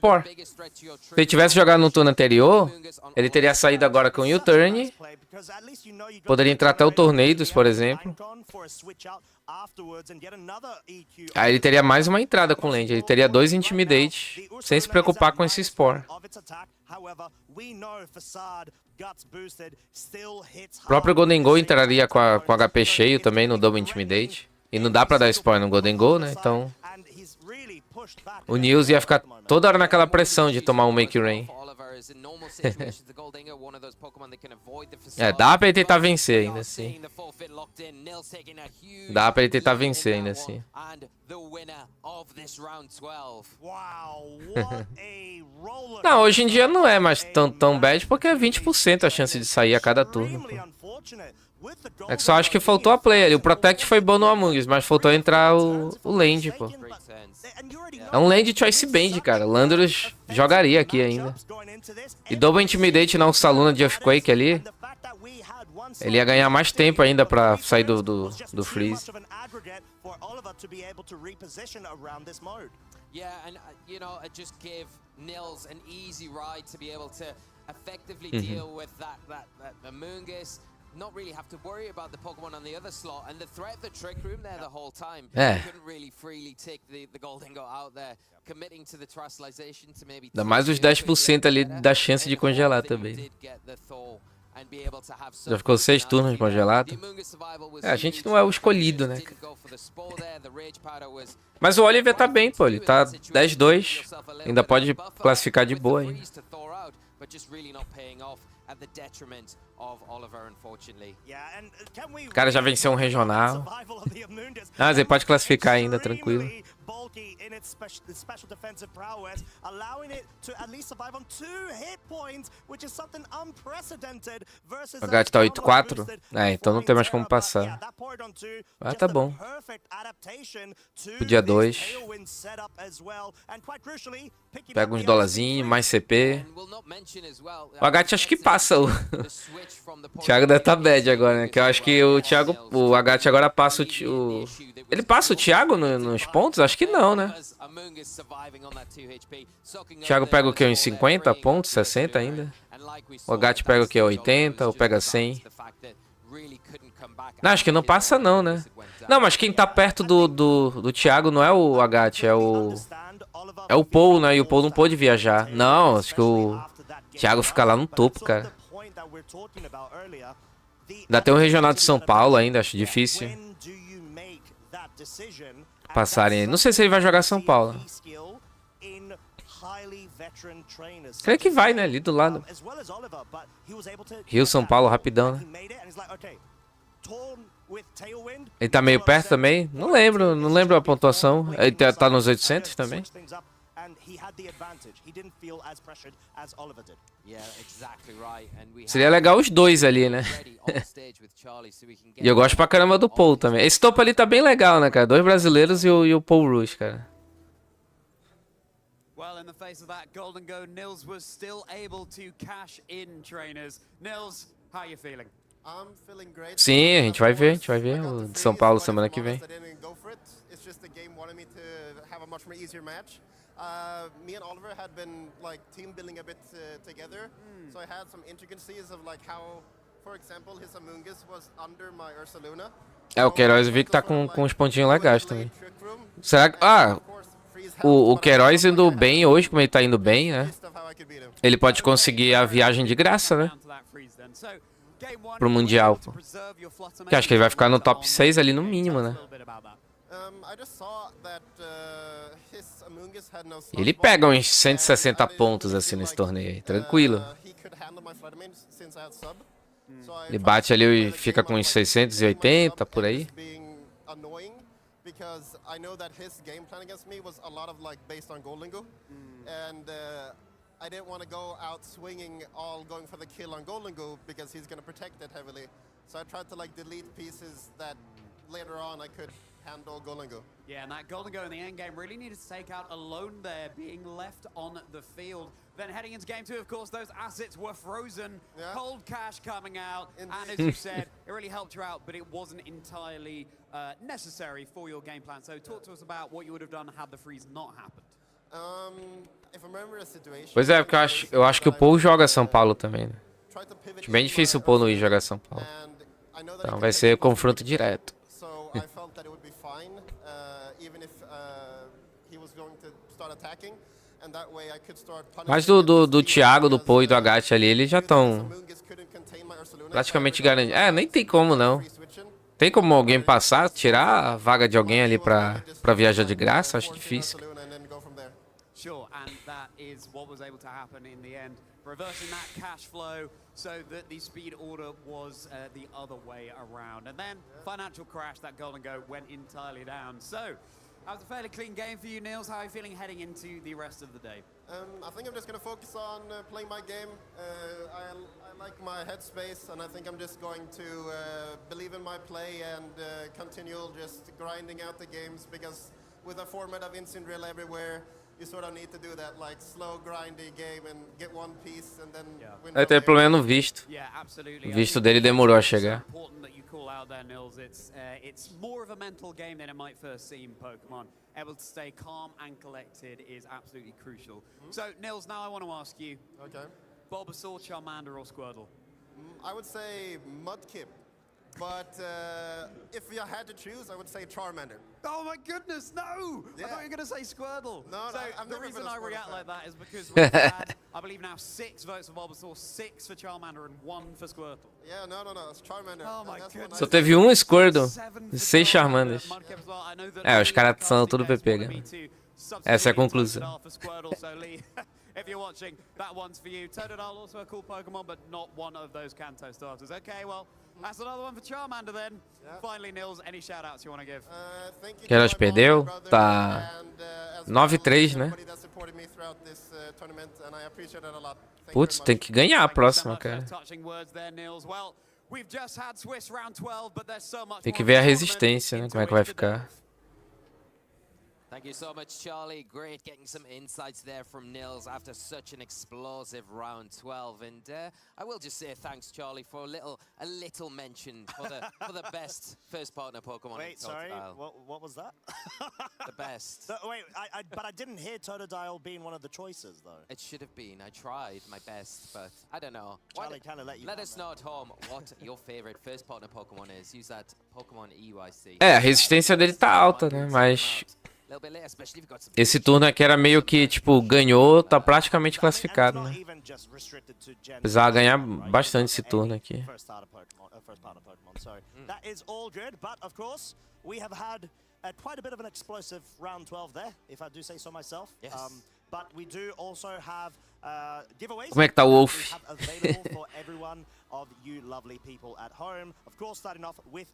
Por. Se ele tivesse jogado no turno anterior, ele teria saído agora com o U-turn. Poderia entrar até o Tornados, por exemplo. Aí ele teria mais uma entrada com Land. Ele teria 2 Intimidate, sem se preocupar com esse Spore. O próprio Golden Goal entraria com HP cheio também no Double Intimidate. E não dá pra dar Spore no Golden Goal, né? Então... O Nils ia ficar toda hora naquela pressão de tomar um Make Rain. Dá pra ele tentar vencer ainda assim. Não, hoje em dia não é mais tão bad porque é 20% a chance de sair a cada turno, pô. É que só acho que faltou a play ali. O Protect foi bom no Among Us, mas faltou entrar o Land, pô. É um Land Choice Band, cara. Landorus jogaria aqui ainda. E Double Intimidate na Ursaluna de Earthquake ali. Ele ia ganhar mais tempo ainda pra sair do Freeze. Yeah, and you know, it just gave Nils an easy ride to be able to effectively deal with that Among Us. Not really have to worry about the Pokemon on the other slot, and the threat of the Trick Room there the whole time. Couldn't really freely take the Golden Go out there, committing to the Terastallization to maybe... Dá mais os 10% ali da chance de congelar também. Já ficou 6 turnos congelado. A gente não é o escolhido, né? Mas o Oliver tá bem, pô. Ele tá 10-2. Ainda pode classificar de boa ainda. O cara já venceu um regional. Mas ele pode classificar ainda, tranquilo. O Gat tá 8-4? Então não tem mais como passar. Ah, tá bom. Podia 2. Pega uns dólarzinhos, mais CP. O Agat acho que passa. O Thiago deve estar bad agora, né? Que eu acho que o Agat agora passa o... Ele passa o Thiago nos pontos? Acho que não, né? O Thiago pega o que? Uns 50 pontos? 60 ainda? O Agat pega o que? 80 ou pega 100? Não, acho que não passa não, né? Não, mas quem tá perto do Thiago não é o Agat, é o Paul, né? E o Paul não pôde viajar. Não, acho que o Thiago fica lá no topo, cara. Ainda tem o Regional de São Paulo ainda, acho difícil passarem. Não sei se ele vai jogar São Paulo. Creio que vai, né? Ali do lado. Rio, São Paulo, rapidão, né? Ele tá meio perto também? Não lembro a pontuação. Ele tá nos 800 também? Seria legal os dois ali, né? E eu gosto pra caramba do Paul também. Esse topo ali tá bem legal, né, cara? 2 brasileiros e o Paul Rush, cara. Well, in the face of that golden go, Nils was still able to cash in, trainers. Nils, how are you feeling? Sim, a gente vai ver o de São Paulo semana que vem. Me and Oliver had been like team building a bit together, so I had some intricacies of like how, for example, his Among Us was under my Ursaluna. É, o Queiroz eu vi que tá com uns pontinhos legais também. Será que... Ah, o Queiroz indo bem hoje, como ele tá indo bem, né? Ele pode conseguir a viagem de graça, né? Pro Mundial. Que acho que ele vai ficar no top 6 ali no mínimo, né? Ele pega uns 160 pontos assim nesse torneio aí, tranquilo. Ele bate ali e fica com uns 680 por aí. Because I know that his game plan against me was a lot of like based on Goldingo, and I didn't want to go out swinging all going for the kill on Goldingo because he's going to protect it heavily. So I tried to like delete pieces that later on I could handle Goldingo. Yeah, and that Goldingo in the end game really needed to take out alone there, being left on the field. Then heading into game 2, of course, those assets were frozen, cold cash coming out, and as you said, it really helped you out, but it wasn't entirely necessary for your game plan. So talk to us about what you would have done had the freeze not happened. If I remember a situation, Pois é, porque eu acho que o Paul joga São Paulo também, né? Acho bem difícil o Paul não ir jogar São Paulo. Então vai ser confronto direto. So I felt that it would be fine, even if he was going to start attacking. Mas do Thiago, do Paul e do Agat ali, eles já estão praticamente garantidos. É, nem tem como não. Tem como alguém passar, tirar a vaga de alguém ali pra viajar de graça? Acho difícil. Sure, and that is what was able to happen in the end, reversing that cash flow so that the speed order was the other way around. And then financial crash, that golden go went entirely down. So that was a fairly clean game for you, Niels. How are you feeling heading into the rest of the day? I think I'm just going to focus on playing my game. I like my headspace, and I think I'm just going to believe in my play and continue just grinding out the games, because with a format of instant real everywhere, you sort of need to do that like slow grindy game and get one piece and then win. Ele teve problema no visto. O visto dele demorou a chegar. It's more of a mental game than it might first seem, Pokemon. Able to stay calm and collected is absolutely crucial. So, Nils, now I want to ask you. Okay. Bulbasaur, Charmander, or Squirtle? I would say Mudkip. But if you had to choose, I would say Charmander. Oh my goodness, no! Yeah. I thought you were going to say Squirtle. No, so I've the never reason been a I Squirtle react fan. like that is because we've had, I believe now 6 votes for Bulbasaur, 6 for Charmander, and 1 for Squirtle. Yeah, no, it's Charmander. Oh my That's goodness. Só teve um Squirtle e 6 Charmanders. É, os caras são tudo PP, cara. Essa é a conclusão. If you're watching, that one's for you. Totodile, also a cool Pokemon, but not one of those Kanto starters. Okay, well, that's another one for Charmander then. Finally, Nils, any shout-outs you want to give? Thank you Queiroz to my mom, perdeu, my brother, tá and, as 9-3, né? everybody that supported me throughout this tournament, and I appreciate it a lot. Thank you Putz, very tem much. que ganhar a próxima, cara. Touching words there, Nils. Well, we've just had Swiss round 12, but there's so much Tem que more ver a tournament resistência, né? into Como é que vai it today. ficar. Thank you so much, Charlie. Great getting some insights there from Nils after such an explosive round 12. And I will just say thanks, Charlie, for a little mention for the best first partner Pokemon. Wait, sorry, what was that? The best. Wait, but I didn't hear Totodile being one of the choices, though. It should have been. I tried my best, but I don't know. Charlie kind of Let us know at home what your favorite first partner Pokemon is. Use that Pokemon EUIC. É, a resistência dele tá alta, né? Mas esse turno aqui era meio que, tipo, ganhou, tá praticamente classificado, né? Precisava ganhar bastante esse turno aqui. That is all good, but of course, we have had quite a bit of an explosive round 12 there, if I do say so myself. Yes. But we do also have giveaways. Como é que tá o Wolf? Available for everyone of you lovely people at home. Of course, starting off with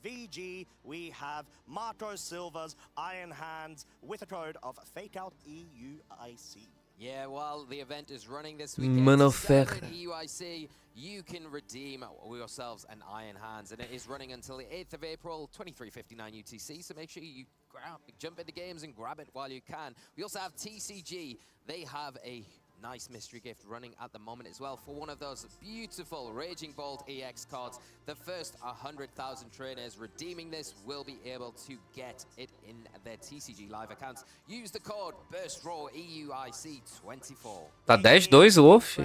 VG, we have Marco Silva's Iron Hands with a code of FakeOutEUIC. Yeah, while the event is running this weekend, Mano EUIC, you can redeem yourselves an Iron Hands, and it is running until the 8th of April, 23:59 UTC. So make sure you jump into games and grab it while you can. We also have TCG. They have a nice mystery gift running at the moment as well for one of those beautiful Raging Bolt EX cards. The first 100,000 trainers redeeming this will be able to get it in their TCG live accounts. Use the code BURSTRAW EUIC24. Tá 10-2 o Wolf.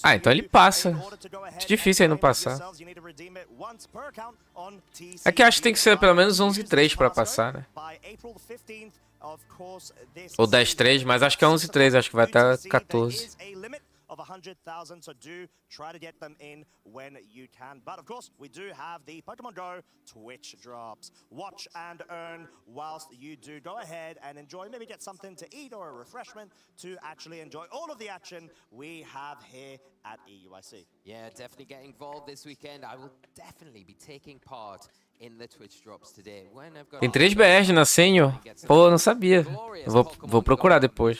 Ah, então ele passa. Acho difícil ele não passar. É que acho que tem que ser pelo menos 11-3 pra passar, né? Ou 10-3, mas acho que é 11-3, acho que vai até 14. Of 100,000, so do try to get them in when you can. But of course, we do have the Pokemon Go Twitch drops. Watch and earn whilst you do. Go ahead and enjoy. Maybe get something to eat or a refreshment to actually enjoy all of the action we have here at EUIC. Yeah, definitely get involved this weekend. I will definitely be taking part in the Twitch drops today. Tem 3 BRs na Senior. Pô, não sabia. Vou procurar depois.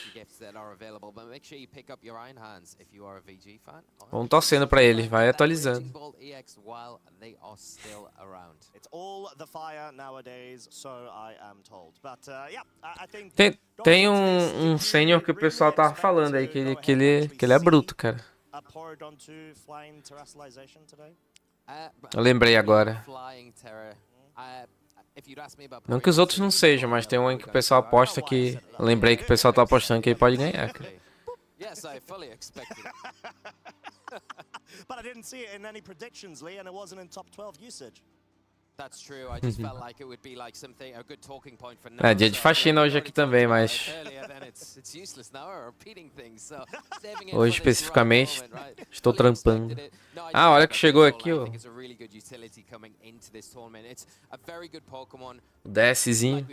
Vamos torcendo pra eles, vai atualizando. Tem um Senior que o pessoal tava falando aí, que ele é bruto, cara. Eu lembrei agora. Não que os outros não sejam, mas tem um que o pessoal aposta que... Eu lembrei que o pessoal tá apostando que ele pode ganhar, cara. Yes, I fully expected it. But I didn't see it in any predictions, Lee, and it wasn't in top 12 usage. That's true. I just felt like it would be like something, a good talking point for now. É, dia de faxina hoje aqui também, mas... Hoje especificamente, estou trampando. Ah, a hora que chegou aqui, ó. O DSzinho.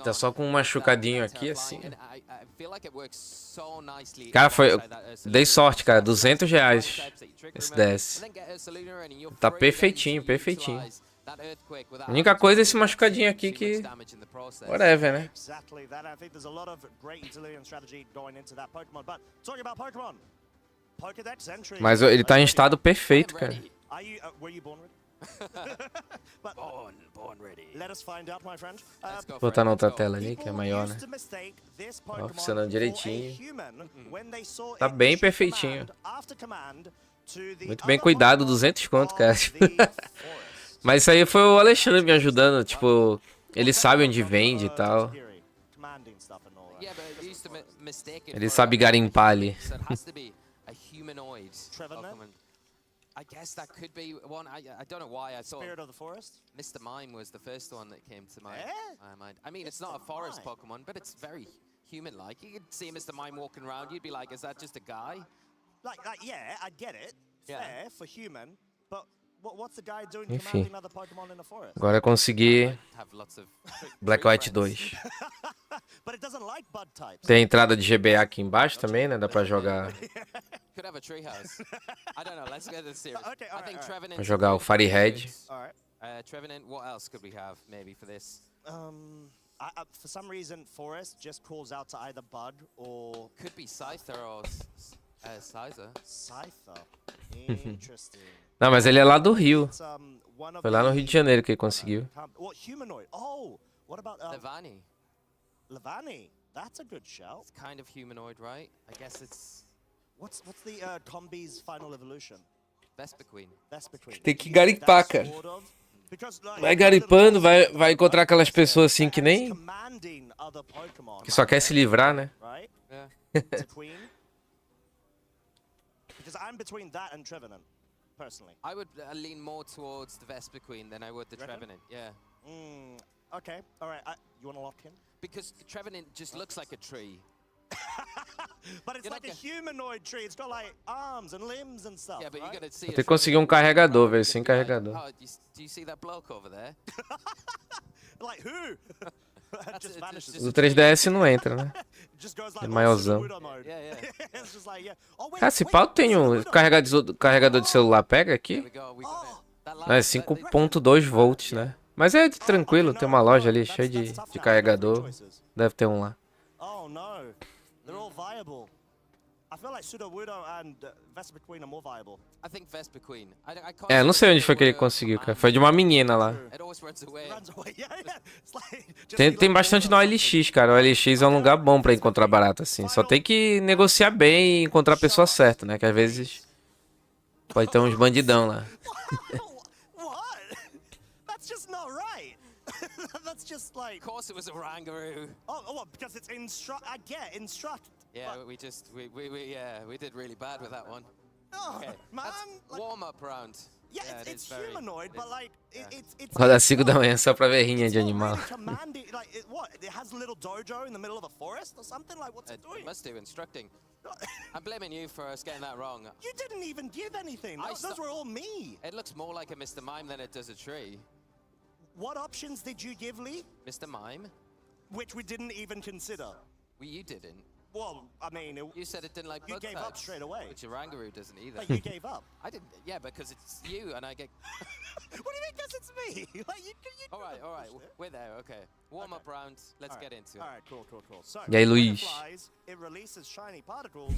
Tá só com um machucadinho aqui, assim. Cara, dei sorte, cara. R$200 esse DS. Tá perfeitinho, perfeitinho. A única coisa é esse machucadinho aqui que... Whatever, né? Mas ele tá em estado perfeito, cara. Vou botar na outra tela ali, que é maior, né? Ó, funcionando direitinho. Tá bem perfeitinho. Muito bem cuidado, 200 conto, cara. Mas isso aí foi o Alexandre me ajudando, tipo... Ele sabe onde vende e tal. Ele sabe garimpar ali. I guess that could be one. I don't know why I thought Spirit of the Forest? Mr. Mime was the first one that came to my mind. I mean, it's not a forest Pokemon, but it's very human-like. You could see Mr. Mime walking around, you'd be like, is that just a guy? Like yeah, I get it. Fair for human, but what's the guy doing commanding other Pokemon in the forest? Agora eu consegui Black White 2. Tem a entrada de GBA aqui embaixo também, né? Dá pra jogar... Pra jogar o Firehead. Trevenant, what else could we have maybe for this? For some reason, Forest just calls out to either Bud or... Could be Scyther or Sizer. Scyther. Interesting. Não, mas ele é lá do Rio. It's, one of Foi lá no Rio de Janeiro que ele conseguiu. What humanoid? Oh, what about Levani. Levani? That's a good shout. It's kind of humanoid, right? I guess it's What's the combi's final evolution? Vespa Queen. Vespa Queen. Tem que garimpar, cara. Vai garimpando, vai encontrar aquelas pessoas assim que nem... Que só quer se livrar, né? Right? Yeah. It's a queen. Because I'm between that and Trevenant, personally. I would lean more towards the Vespa Queen than I would the Reckon? Trevenant. Yeah. Okay, all right. You want to lock in? Because Trevenant just looks like a tree. But it's You're like not a humanoid tree. It's got like arms and limbs and stuff. Yeah, but right? you gotta see. Tem que conseguir um carregador, velho, sem carregador. Oh, do you see that bloke over there? Like who? Just vanishes. O 3DS não entra, né? Just goes like É maiorzão. Pseudo mode. Yeah, yeah. It's just like, yeah. Oh, wait, Cara, se wait, pau tem um Pseudo. carregador de celular, pega There aqui. we go. We got it. That Não, é 5.2 volts, né? Mas é tranquilo, tem uma loja ali cheia de carregador. Deve ter um lá. Oh no, they're all viable. I feel like Pseudo Wudo and Vespa Queen are more viable. I think Vespa Queen. I can't É, não sei say onde foi que ele Wudo conseguiu, cara. command. Foi de uma menina lá. It always runs away. Runs away. Yeah, yeah. It's like just Tem like bastante no Wudo. OLX, cara. O OLX é um lugar bom pra encontrar barato, assim. Só tem que negociar bem e encontrar a pessoa certa, né? Que às vezes pode ter uns bandidão lá. What? That's just not right. That's just like. Of course, it was a Rangaroo. Oh, what? Because it's instruct. I get instruct. Yeah, but- we did really bad with that one. Oh, Okay, man. that's Like, warm up round. yeah, it it's is very- humanoid, it but is- like yeah. it's. Acorda às 5 da manhã só pra ver rinha It's de not animal. really commanding. Like what? It has a little dojo in the middle of a forest or something. Like what's it It doing? must do instructing. I'm blaming you for us getting that wrong. You didn't even give anything. I Those sto- were all me. It looks more like a Mr. Mime than it does a tree. What options did you give, Lee? Mr. Mime? Which we didn't even consider. Well, you didn't. Well, I mean, You said it didn't like You bug gave up types, straight away. which a Rangaroo doesn't either. like, you gave up. I didn't. Yeah, because it's you and I get. What do you mean? Because it's me. Like you. All right, we're there. Okay, warm up round. Let's get into it. All right, cool. So, E aí, when it Luiz? flies, it releases shiny particles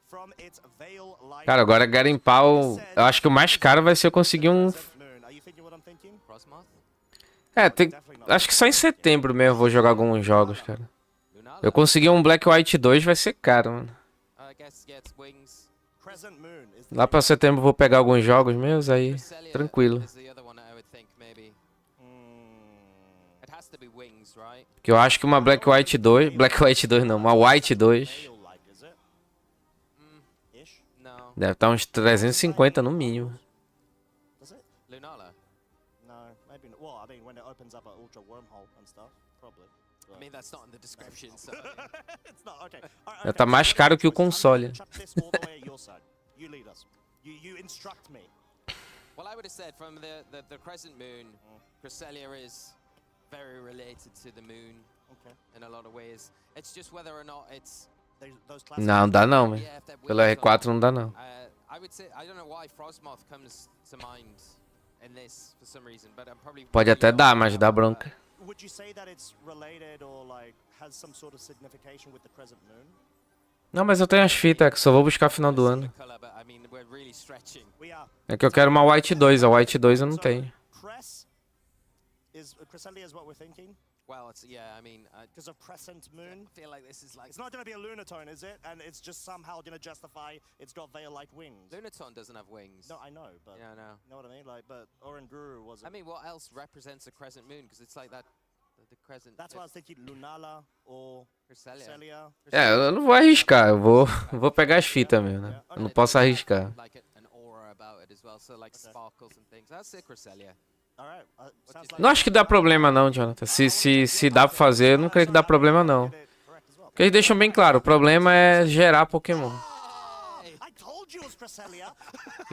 from its veil-like. Cara, agora garimpar o... Eu acho que o mais caro vai ser eu conseguir um... Moon. Are you thinking what I'm thinking? Frostmoth, É, tem... Acho que só em setembro mesmo eu vou jogar alguns jogos, cara. Lunala. Eu conseguir um Black White 2 vai ser caro, mano. I guess yeah, it's wings. Crescent Moon is the Lá pra setembro eu vou pegar alguns jogos meus, aí Cresselia tranquilo. is the other one I would think maybe. It has to be wings, right? Que eu acho que uma Black White 2... Black White 2 não, uma White 2 veil-like, is it? Ish. No. deve estar uns 350 no mínimo. Does it? Lunala. No, maybe not. Well, I mean, when it opens up an ultra wormhole and stuff, probably. I mean, that's not in the description, so. It's not okay. All right, Já tá mais caro que o console. I'm gonna chuck this all the way at your side. You lead us. You instruct me. Well, I would have said from the crescent moon, Cresselia is very related to the moon Okay. in a lot of ways. It's just whether or not it's. Those classic. Não, dá não, velho. Yeah, if they're Pelo wings or R4 não dá não. I would say I don't know why Frostmoth comes to mind in this for some reason, but I'm probably Pode really até off dar, on mas that dá one, bronca. Would you say that it's related or like has some sort of signification with the crescent moon? Não, mas eu tenho as fitas, que só vou buscar final do but ano. the colour, but I mean we're really stretching. We are. É que eu quero uma White 2, a White 2 eu não So, tenho. Cresselia is what we're thinking Well, it's yeah. I mean, because of crescent moon. I feel like this is like It's not going to be a lunatone, is it? And it's just somehow going to justify it's got veil-like wings. Lunaton doesn't have wings. No, I know, but Yeah, I know. you know what I mean. Like, but Oranguru was. I mean, what else represents a crescent moon? Because it's like that, the crescent. That's why I was thinking Lunala or Cresselia. Cresselia. É, eu não vou arriscar, eu vou pegar as fitas mesmo, né? Eu não posso arriscar. Like an aura about it as well, so like sparkles and things. That's it, Cresselia. All right. Sounds like Não acho que dá problema não, Jonathan. Se dá pra fazer, eu não creio que dá problema não. get it correct as well. Porque eles deixam bem claro, o problema é gerar Pokémon. I told you it was Cresselia.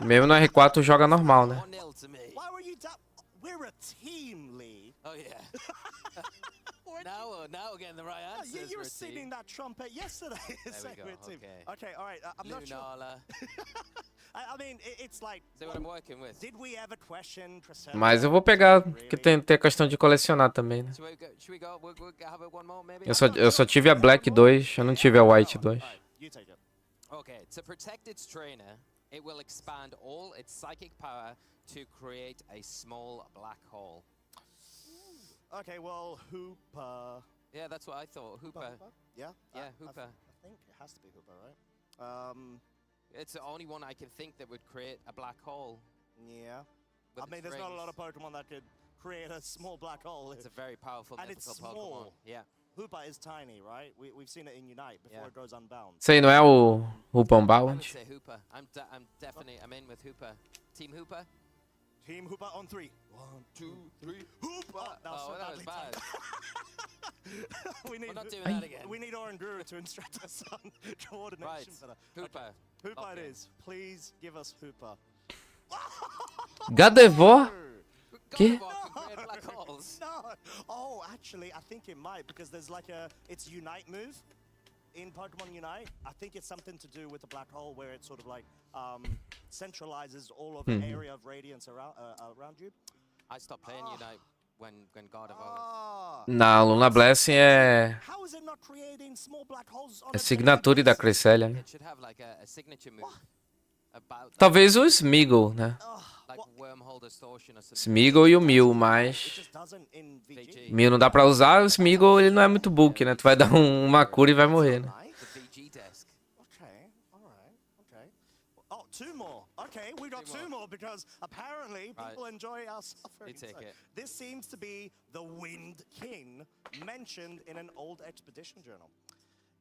E mesmo no R4 joga normal, né? 1-0 to me. Why were you? We're a team, Lee. Oh yeah. now we're getting the right Yeah, answers. you were for a team. singing that trumpet yesterday. saying go, we're a team. okay. Okay, all right. I'm not sure. Lunala. I mean, it's like. See what I'm working with. Did we ever question Cresselia? Mas eu vou pegar, porque tem a questão de colecionar também, né? Should we go? We'll have it one more maybe. Eu só tive a Black 2, eu não tive a White 2. Alright, you take it. Okay, to protect its trainer, it will expand all its psychic power to create a small black hole. Okay, well, Hooper. Yeah, that's what I thought. Hooper. Yeah? Yeah, Hooper. I think it has to be Hooper, right? It's the only one I can think that would create a black hole. Yeah. with I mean, its there's not a rings. lot of Pokemon that could create a small black hole. It's a very powerful, And difficult it's small. Pokemon. Yeah. Hooper is tiny, right? We've seen it in Unite before Yeah. it goes unbound. Isso aí não é o Rupão I would Bound? say Hooper. I'm definitely I'm in with Hooper. Team Hooper. Team Hooper on 3. 1, 2, 3. Hooper! That was Oh, so that was badly bad. timed. we need We're not doing that again. We need Oran Guru to instruct us on coordination Right. better. Hooper. Hooper it Okay. is. Please give us Hooper. Gardevoir? God ¿Qué? of War can create black holes. No. Oh, actually, I think it might because there's like it's Unite move in Pokemon Unite. I think it's something to do with the black hole where it sort of like centralizes all of the area of radiance around you. I stopped playing Unite when God of War. Ah. Na Luna Blessing é How is it not creating small black holes on a a signature da Cresselia, né? It should have like a signature move about that, Talvez o Smeagol, né? like wormhole distortion or something. Smeagol e o Mew, It mas just doesn't in VG. VG. Mew não dá pra usar, o Smeagol ele não é muito bulky, né? Tu vai dar uma cura e vai morrer, né? Nice. The VG desk. Okay, alright, okay. Oh, 2 more. Okay, we got 2 more because apparently Right. people enjoy our suffering. You take So it. This seems to be the Wind King mentioned in an old expedition journal.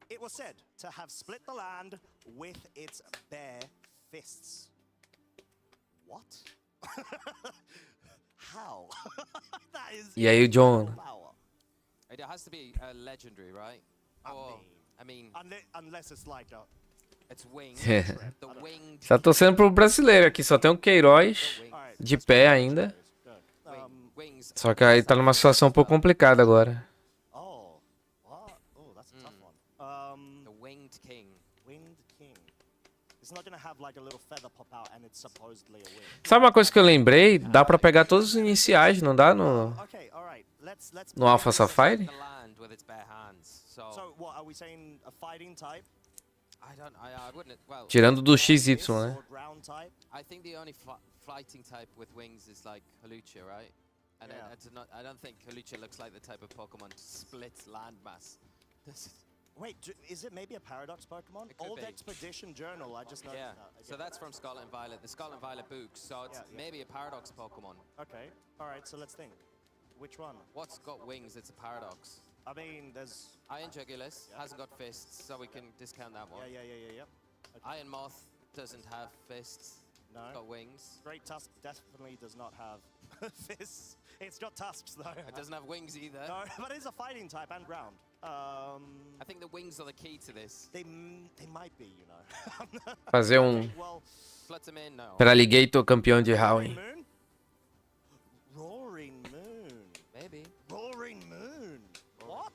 It was said to have split the land with its bare fists. What? How? That is E aí o John? power. It has to be legendary, right? Or I mean, Unless it's like a it's winged. É. The winged. Tá torcendo pro brasileiro aqui, só tem o Queiroz Alright, de pé ainda. good. Wings. Só que aí tá numa situação um pouco complicada agora. Oh, what? Oh, that's a tough one. The winged king. Wind King. It's not gonna have like a little feather pop out and it's supposedly a wing. Sabe uma coisa que eu lembrei? Dá pra pegar todos os iniciais, não dá? No Okay, alright. Let's no Alpha Sapphire? The land with its bare hands. So what are we saying? A fighting type? I wouldn't. Well, Tirando do XY, Ice né? or ground type? I think the only fighting type with wings is like Hawlucha, right? And Yeah. I don't think Hawlucha looks like the type of Pokemon to split landmass. Wait, is it maybe a Paradox Pokemon? It could Old be. Expedition Journal, I just noticed Yeah. that. So that's from Scarlet and Violet. The Scarlet and Violet books. So it's Yeah. maybe a Paradox Pokemon. Okay, alright, so let's think. Which one? What's got wings? It's a Paradox. I mean, there's... Iron Jugulus hasn't got fists, so we can discount that one. Yeah. Okay. Iron Moth doesn't have fists. No. It's got wings. Great Tusk definitely does not have fists. It's got tusks though. It doesn't have wings either. No, but it's a fighting type and ground. I think the wings are the key to this. They might be, you know. Fazer Well, Flut them in? No. pra Alligator campeão de Roaring Hoenn. Moon? Roaring Moon. Maybe. Roaring Moon. What?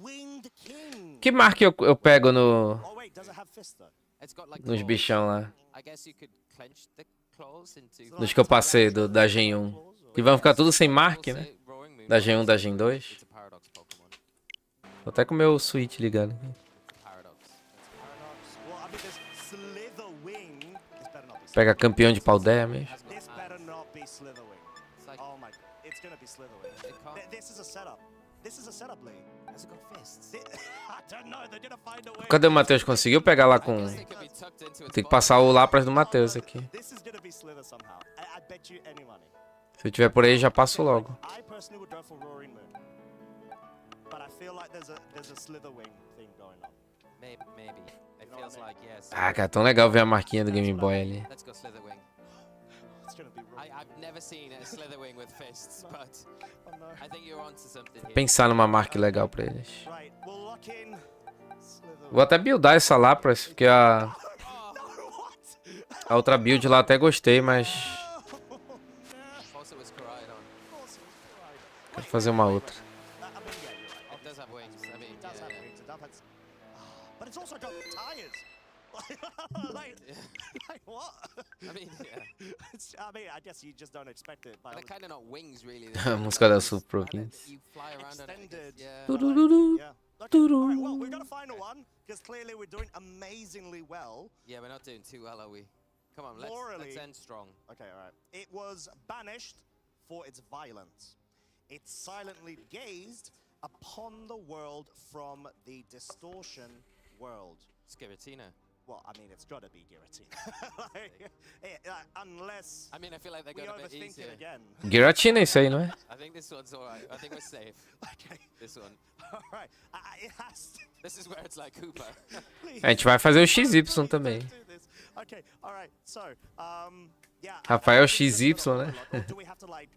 Winged King. Que marca eu pego no, Oh wait, does it have fists though? It's got like nos claws. bichão lá? I guess you could clench the claws into. Nos que eu passei da Gen 1. Que vão ficar tudo sem marca, né? Roaring Moon. Da Gen 1, da Gen 2. It's a Paradox Pokemon. Vou até com o meu Switch ligado aqui. Paradox. Paradox. Well, I mean, there's Slitherwing. This better not be Pega campeão de Paldea mesmo. Hasn't got This better hands. not be Slitherwing. It's like, Oh my, it's gonna be Slitherwing. it can't. This is a setup. This is a setup, Lee. Has it got fists? I don't know, they're gonna find a way. Cadê o Matheus? Conseguiu pegar lá com... They could be tucked into its Tem que body. passar o Lapras do Matheus aqui. This is gonna be Slither somehow. I bet you any money. Se eu tiver por aí, já passo logo. I personally would go for Roaring Moon. But I feel like there's a Slitherwing thing going on. Maybe. It feels like yes. Ah, cara, tão legal ver a marquinha do Game Boy ali. Let's go Slitherwing. It's gonna be Roaring I've never seen a Slitherwing with fists, but Oh no. I think you're onto something here. Pensar numa marca legal pra eles. Right, we'll lock in Slitherwing. Vou até buildar essa Lapras, porque a What? outra build lá até gostei, mas Also, it's Koraidon. quero fazer uma outra. I mean, yeah, you're right. It does have wings. I mean, It does yeah, have yeah. wings. It does have... But it's also got tires. like what? I mean, yeah. I mean, I guess you just don't expect it. But They're kind of not wings, really. A música da Sul Pro Kinds. Kings. You fly around on it, I guess. extended. Yeah. Turururu. Yeah. Okay. All right, well, we've got a final one, because clearly we're doing amazingly well. Yeah, we're not doing too well, are we? Come on, Morally. let's end strong. Okay, all right. It was banished for its violence. It silently gazed upon the world from the distortion world. Skiratina. Well, I mean, it's got to be Giratina. Unless I mean, I feel like they're we going a bit overthink easier. it again. Giratina isso aí, não é? I think this one's alright. I think we're safe. Okay. This one. All right. It has to. This is where it's like Cooper. Please. A gente vai fazer o XY também. Don't do this. Okay. All right. So, yeah. Rafael I think XY, that's gonna né? overlap. Or do we have to, like,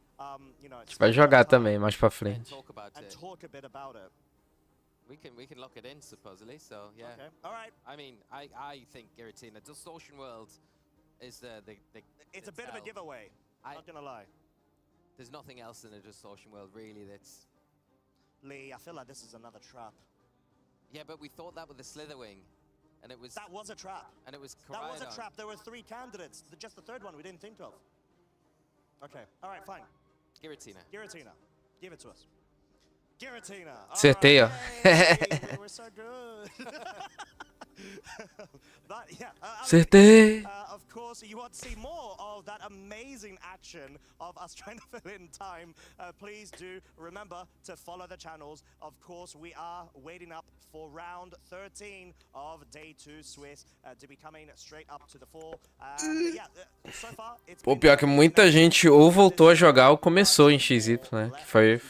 you know, A gente vai jogar também mais pra And frente. talk about and it. talk a bit about it? We can lock it in supposedly. So yeah. Okay. All right. I mean, I think Giratina Distortion World is the It's a bit of a tell. giveaway. I- Not gonna lie. There's nothing else in the Distortion World really that's. Lee, I feel like this is another trap. Yeah, but we thought that with the Slitherwing, and it was That was a trap. and it was That was a Koraidon. trap. There were 3 candidates. Just the third one we didn't think of. Okay. All right, fine. Giratina. Giratina. Give it to us. Giratina. All Acertei, ó. Yay, we were so good. But yeah. Acertei. Of course, you want to see more of that amazing action of us trying to fill in time. Please do remember to follow the channels. Of course, we are waiting up for round 13 of Day 2 Swiss to be coming straight up to the 4. Yeah, so far it's Pô, been pior que muita gente ou voltou a jogar ou começou em XY, né? Que foi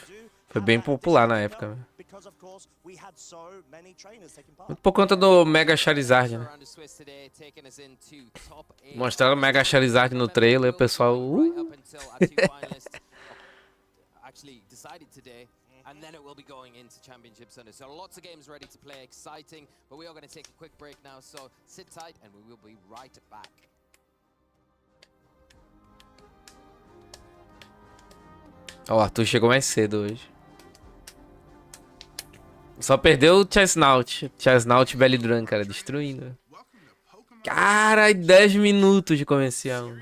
bem popular na época. Né? because of course we had so many trainers taking part. Muito por conta do Mega Charizard, né? Around the Swiss today, taking us into top 8. Mostraram o Mega Charizard no trailer, o pessoal... Right up until our 2 finalists actually decided today. And then it will be going into Championship Sunday. So lots of games ready to play, exciting. But we are going to take a quick break now. So sit tight and we will be right back. Ó, o Arthur chegou mais cedo hoje. Só perdeu o Chestnut. Chestnut e Bellydrun, cara, destruindo. Cara, 10 minutos de comercial.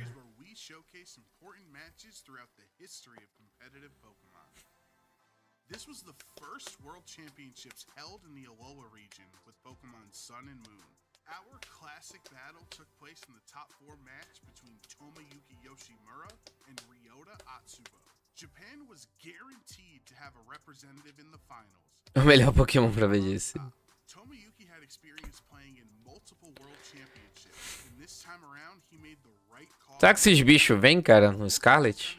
This was the first World Championships held in the Alola region with Pokemon Sun and Moon. Our classic battle took place in the top 4 match between Tomoyuki Yoshimura and Ryota Atsuba. Japan was guaranteed to have a representative in the finals. O melhor Pokémon pra ver disso. Tomoyuki had experience playing in multiple World Championships, and this time around he made the right call. Será que esses bichos vêm, cara, no Scarlet?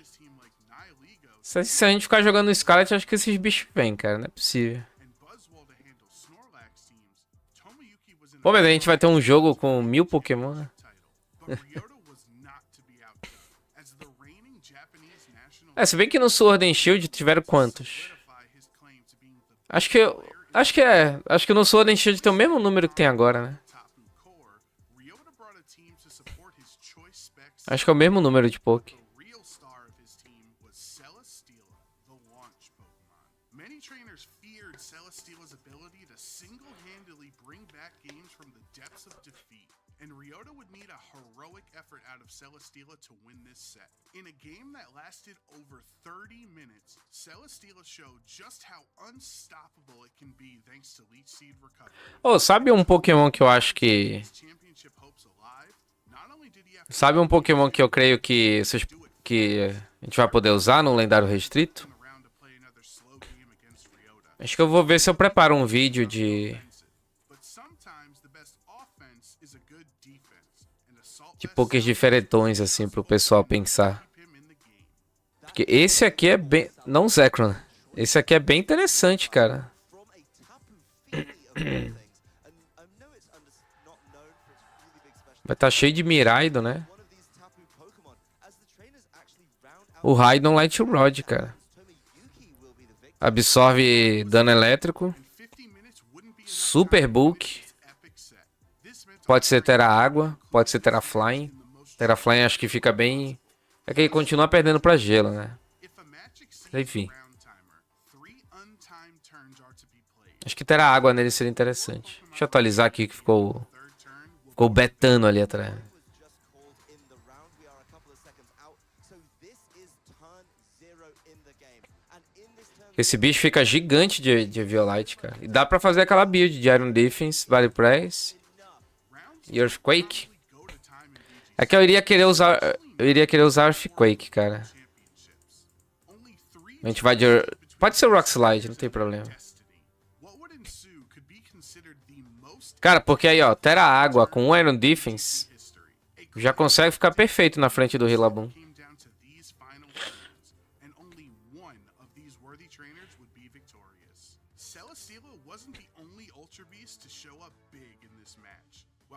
Se a gente ficar jogando no Scarlet, acho que esses bichos vêm, cara. Não é possível. Pô, mas a gente vai ter um jogo com 1000 Pokémon, né? É, se bem que no Sword and Shield tiveram quantos? Acho que no Sword and Shield tem o mesmo número que tem agora, né? Acho que é o mesmo número de Poké. Many trainers feared Celesteela's ability to single-handedly bring back games from the depths of defeat, and Ryota would need a heroic effort out of Celesteela to win this set. In a game that lasted over 30 minutes, Celesteela showed just how unstoppable it can be thanks to Leech Seed recovery. Oh, sabe um Pokémon que eu acho que... Championship hopes alive, not only did he have Sabe um Pokémon que eu creio que a gente vai poder usar no lendário restrito? Acho que eu vou ver se eu preparo um vídeo de pokés diferentões assim pro pessoal pensar. Porque esse aqui é bem, não Zekrom. Esse aqui é bem interessante, cara. Vai estar cheio de Miraidon, né? O Raidon Light Rod, cara. Absorve dano elétrico. Super Bulk. Pode ser Terra Água. Pode ser Terra Flying. Terra Flying acho que fica bem... É que ele continua perdendo pra gelo, né? Enfim. Acho que Terra Água nele seria interessante. Deixa eu atualizar aqui que ficou betano ali atrás. Esse bicho fica gigante de Violite, cara. E dá pra fazer aquela build de Iron Defense, Valley Press e Earthquake. É que eu iria querer usar Earthquake, cara. A gente vai de... Pode ser o Rock Slide, não tem problema. Cara, porque aí, ó, Terra Água com um Iron Defense já consegue ficar perfeito na frente do Rillaboom.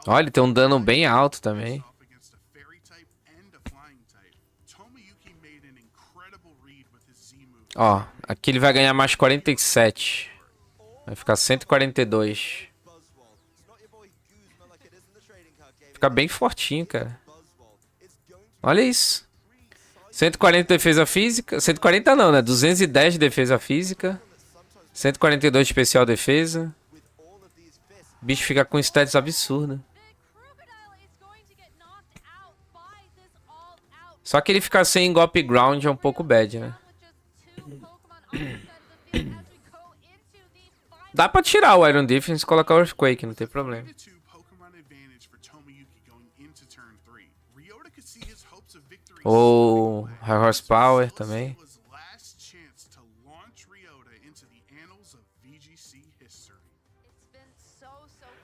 Olha, ele tem um dano bem alto também. Ó, aqui ele vai ganhar mais 47. Vai ficar 142. Fica bem fortinho, cara. Olha isso. 140 de defesa física. 140 não, né? 210 de defesa física. 142 de especial defesa. O bicho fica com status absurdo. Só que ele ficar sem golpe ground é um pouco bad, né? Dá pra tirar o Iron Defense e colocar o Earthquake, não tem problema. Ou High Horsepower também.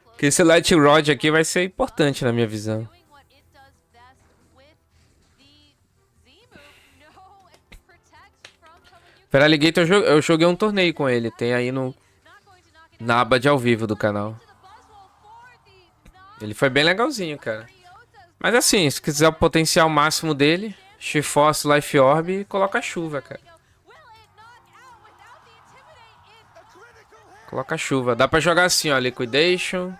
Porque esse Light Rod aqui vai ser importante na minha visão. Feraligator eu joguei um torneio com ele. Tem aí na aba de ao vivo do canal. Ele foi bem legalzinho, cara. Mas assim, se quiser o potencial máximo dele, Shiforce, Life Orb, coloca chuva, cara. Coloca chuva. Dá pra jogar assim, ó. Liquidation.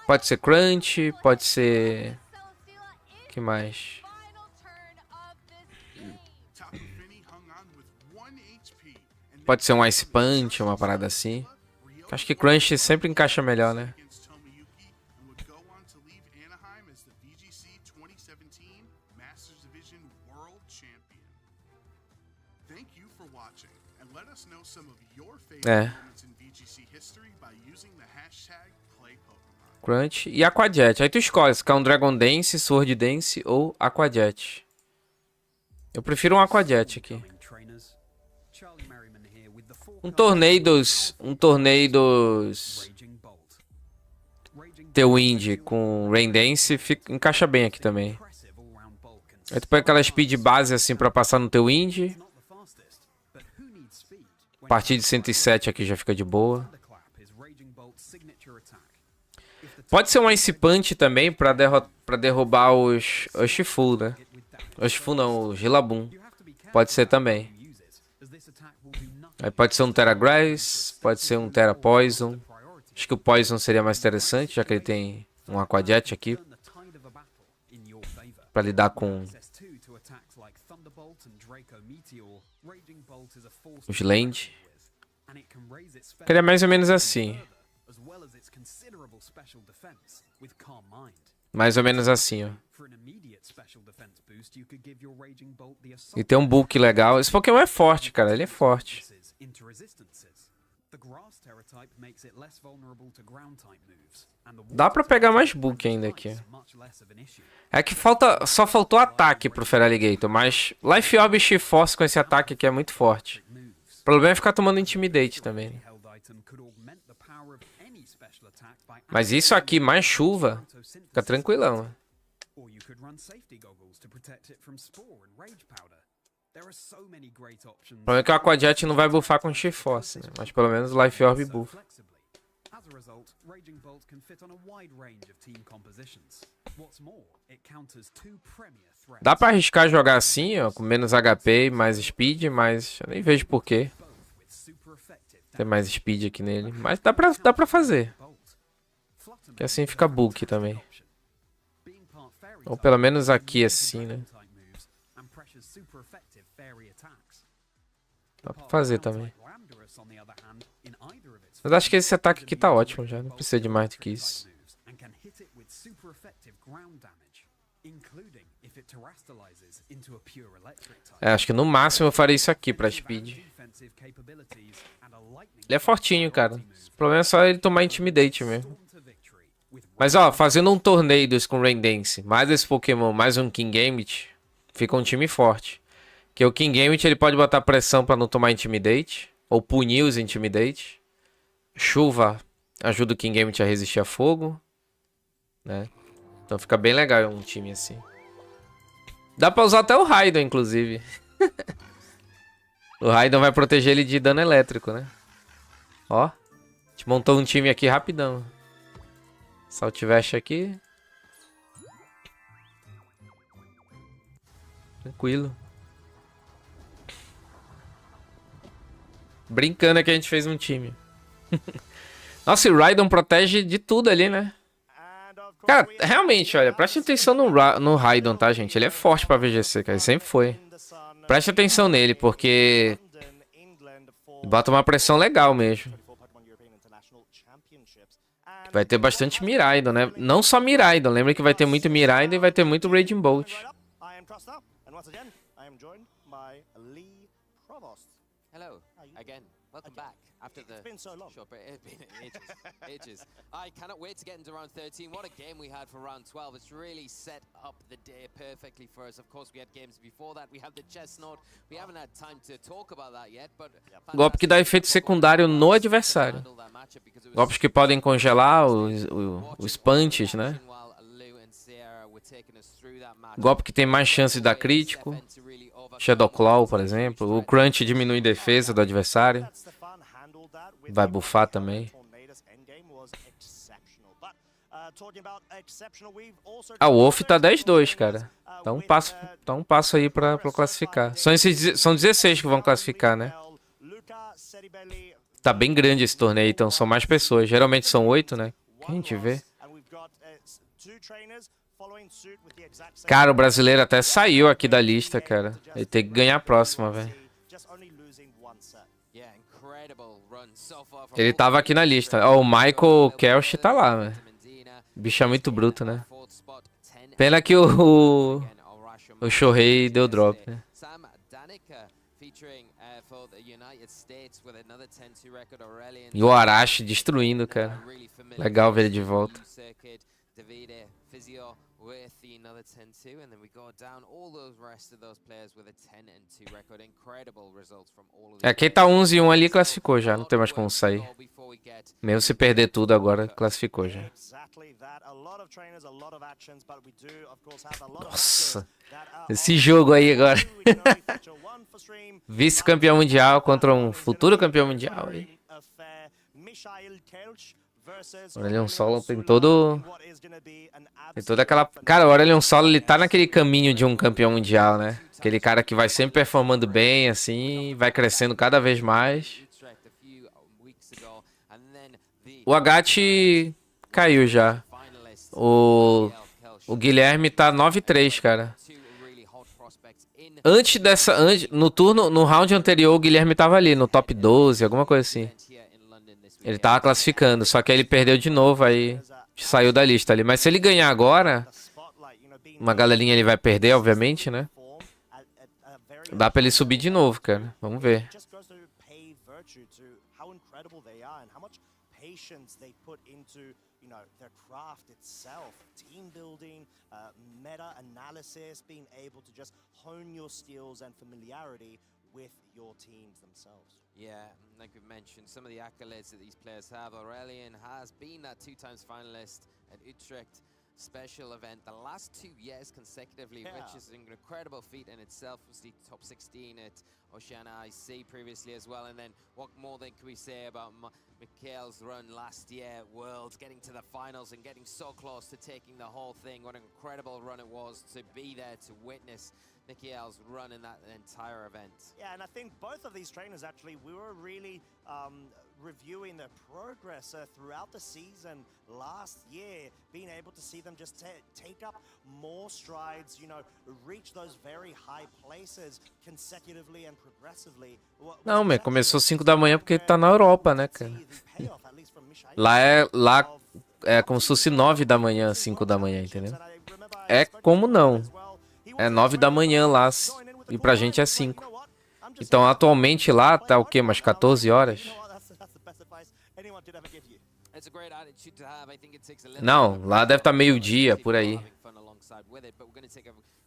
Pode ser Crunch, pode ser... O que mais? Pode ser um Ice Punch, uma parada assim. Acho que Crunch sempre encaixa melhor, né? É. Crunch e Aquajet. Aí tu escolhe se quer um Dragon Dance, Sword Dance ou Aquajet. Eu prefiro um Aquajet aqui. Um torneio dos Tailwind com Rain Dance encaixa bem aqui também. Aí tu põe aquela speed base assim pra passar no Tailwind. A partir de 107 aqui já fica de boa. Pode ser um Ice Punch também pra derrubar os Urshifu, né? Urshifu não, os Rillaboom. Pode ser também. Aí pode ser um Terra Grass, pode ser um Terra Poison. Acho que o Poison seria mais interessante, já que ele tem um Aquajet aqui. Pra lidar com os Land. Seria mais ou menos assim. Mais ou menos assim, ó. E tem um bulk legal. Esse Pokémon é forte, cara. Ele é forte. Dá pra pegar mais bulk ainda aqui. É que só faltou ataque pro Feraligator, mas Life Orb e Shiforce com esse ataque aqui é muito forte. O problema é ficar tomando Intimidate também. Mas isso aqui, mais chuva, fica tranquilão. O problema é que o Aquajet não vai buffar com Shiforce, né? Mas pelo menos o Life Orb buff. Dá pra arriscar jogar assim, ó, com menos HP e mais speed, mas eu nem vejo porquê. Tem mais speed aqui nele, mas dá pra fazer. Que assim fica bulk também. Ou pelo menos aqui assim, né? Dá pra fazer também. Mas acho que esse ataque aqui tá ótimo já. Não precisa de mais do que isso. including if it terastallizes into a pure electric type. É, acho que no máximo eu faria isso aqui pra Speed. Defensive capabilities and a lightning Ele é fortinho, cara. O problema é só ele tomar Intimidate mesmo. storm to victory with Mas ó, fazendo um torneio desse com Rain Dance, mais esse Pokémon, mais um King Gambit, fica um time forte. Que o King Gambit ele pode botar pressão pra não tomar Intimidate, ou punir os Intimidate. Chuva ajuda o King Gambit a resistir a fogo, né? Então fica bem legal um time assim. Dá pra usar até o Raidon, inclusive. O Raidon vai proteger ele de dano elétrico, né? Ó. A gente montou um time aqui rapidão. Saltvest aqui. Tranquilo. Brincando que a gente fez um time. Nossa, e o Raidon protege de tudo ali, né? Cara, realmente, olha, preste atenção no Raidon, tá, gente? Ele é forte pra VGC, cara, ele sempre foi. Preste atenção nele, porque bota uma pressão legal mesmo. Vai ter bastante Miraidon, né? Não só Miraidon, lembra que vai ter muito Miraidon e vai ter muito Raging Bolt. Hello, again. Welcome back after the It's been so long. short break. It's been ages. I cannot wait to get into round 13. What a game we had for round 12. It's really set up the day perfectly for us. Of course, we had games before that. We have the chestnut. We haven't had time to talk about that yet, but Golpe que dá efeito secundário no adversário. Golpes que podem congelar os punches, né? Golpe que tem mais chance de dar crítico. Shadow Claw, por exemplo. O Crunch diminui defesa do adversário. Vai buffar também. Ah, o Wolf tá 10-2, cara. Tá um passo aí pra classificar. São 16 que vão classificar, né? Tá bem grande esse torneio, então são mais pessoas. Geralmente são 8, né? Que a gente vê. Cara, o brasileiro até saiu aqui da lista, cara. Ele tem que ganhar a próxima, velho. Ele tava aqui na lista. Ó, o Michael Kelch tá lá, velho. O bicho é muito bruto, né? Pena que o Shohei deu drop, né? E o Arashi destruindo, cara. Legal ver ele de volta. With the another 10-2, and then we go down all those rest of those players with a 10-2 record. Incredible results from all of É, quem tá 11-1 ali classificou já, não tem mais como sair. Mesmo se perder tudo agora, classificou já. Nossa, esse jogo aí agora. Vice-campeão mundial contra um futuro campeão mundial aí. O Aurelion Solo tem toda aquela... Cara, o Aurelion Solo ele tá naquele caminho de um campeão mundial, né? Aquele cara que vai sempre performando bem, assim, vai crescendo cada vez mais. O Agate caiu já. O Guilherme tá 9-3, cara. No round anterior, o Guilherme tava ali, no top 12, alguma coisa assim. Ele tava classificando, só que aí ele perdeu de novo, aí saiu da lista ali. Mas se ele ganhar agora, uma galerinha ele vai perder, obviamente, né? Dá pra ele subir de novo, cara. Vamos ver. with your teams themselves. Yeah, like we've mentioned, some of the accolades that these players have. Aurelion has been that 2-time finalist at Utrecht special event the last 2 years consecutively, which is an incredible feat in itself. Was the top 16 at Oceania IC previously as well. And then what more than can we say about Mikhail's run last year at Worlds, getting to the finals and getting so close to taking the whole thing. What an incredible run it was to be there to witness Mikhail's run in that entire event. Yeah, and I think both of these trainers actually, we were really reviewing their progress throughout the season last year, being able to see them just take up more strides, you know, reach those very high places consecutively and progressively. Não, mas começou 5 da manhã porque tá na Europa, né, cara? Lá é como se fosse 9 da manhã, 5 da manhã, entendeu? É como não. É 9 da manhã lá e pra gente é 5. Então atualmente lá tá o quê? Umas 14 horas? Não, lá deve estar meio-dia, por aí.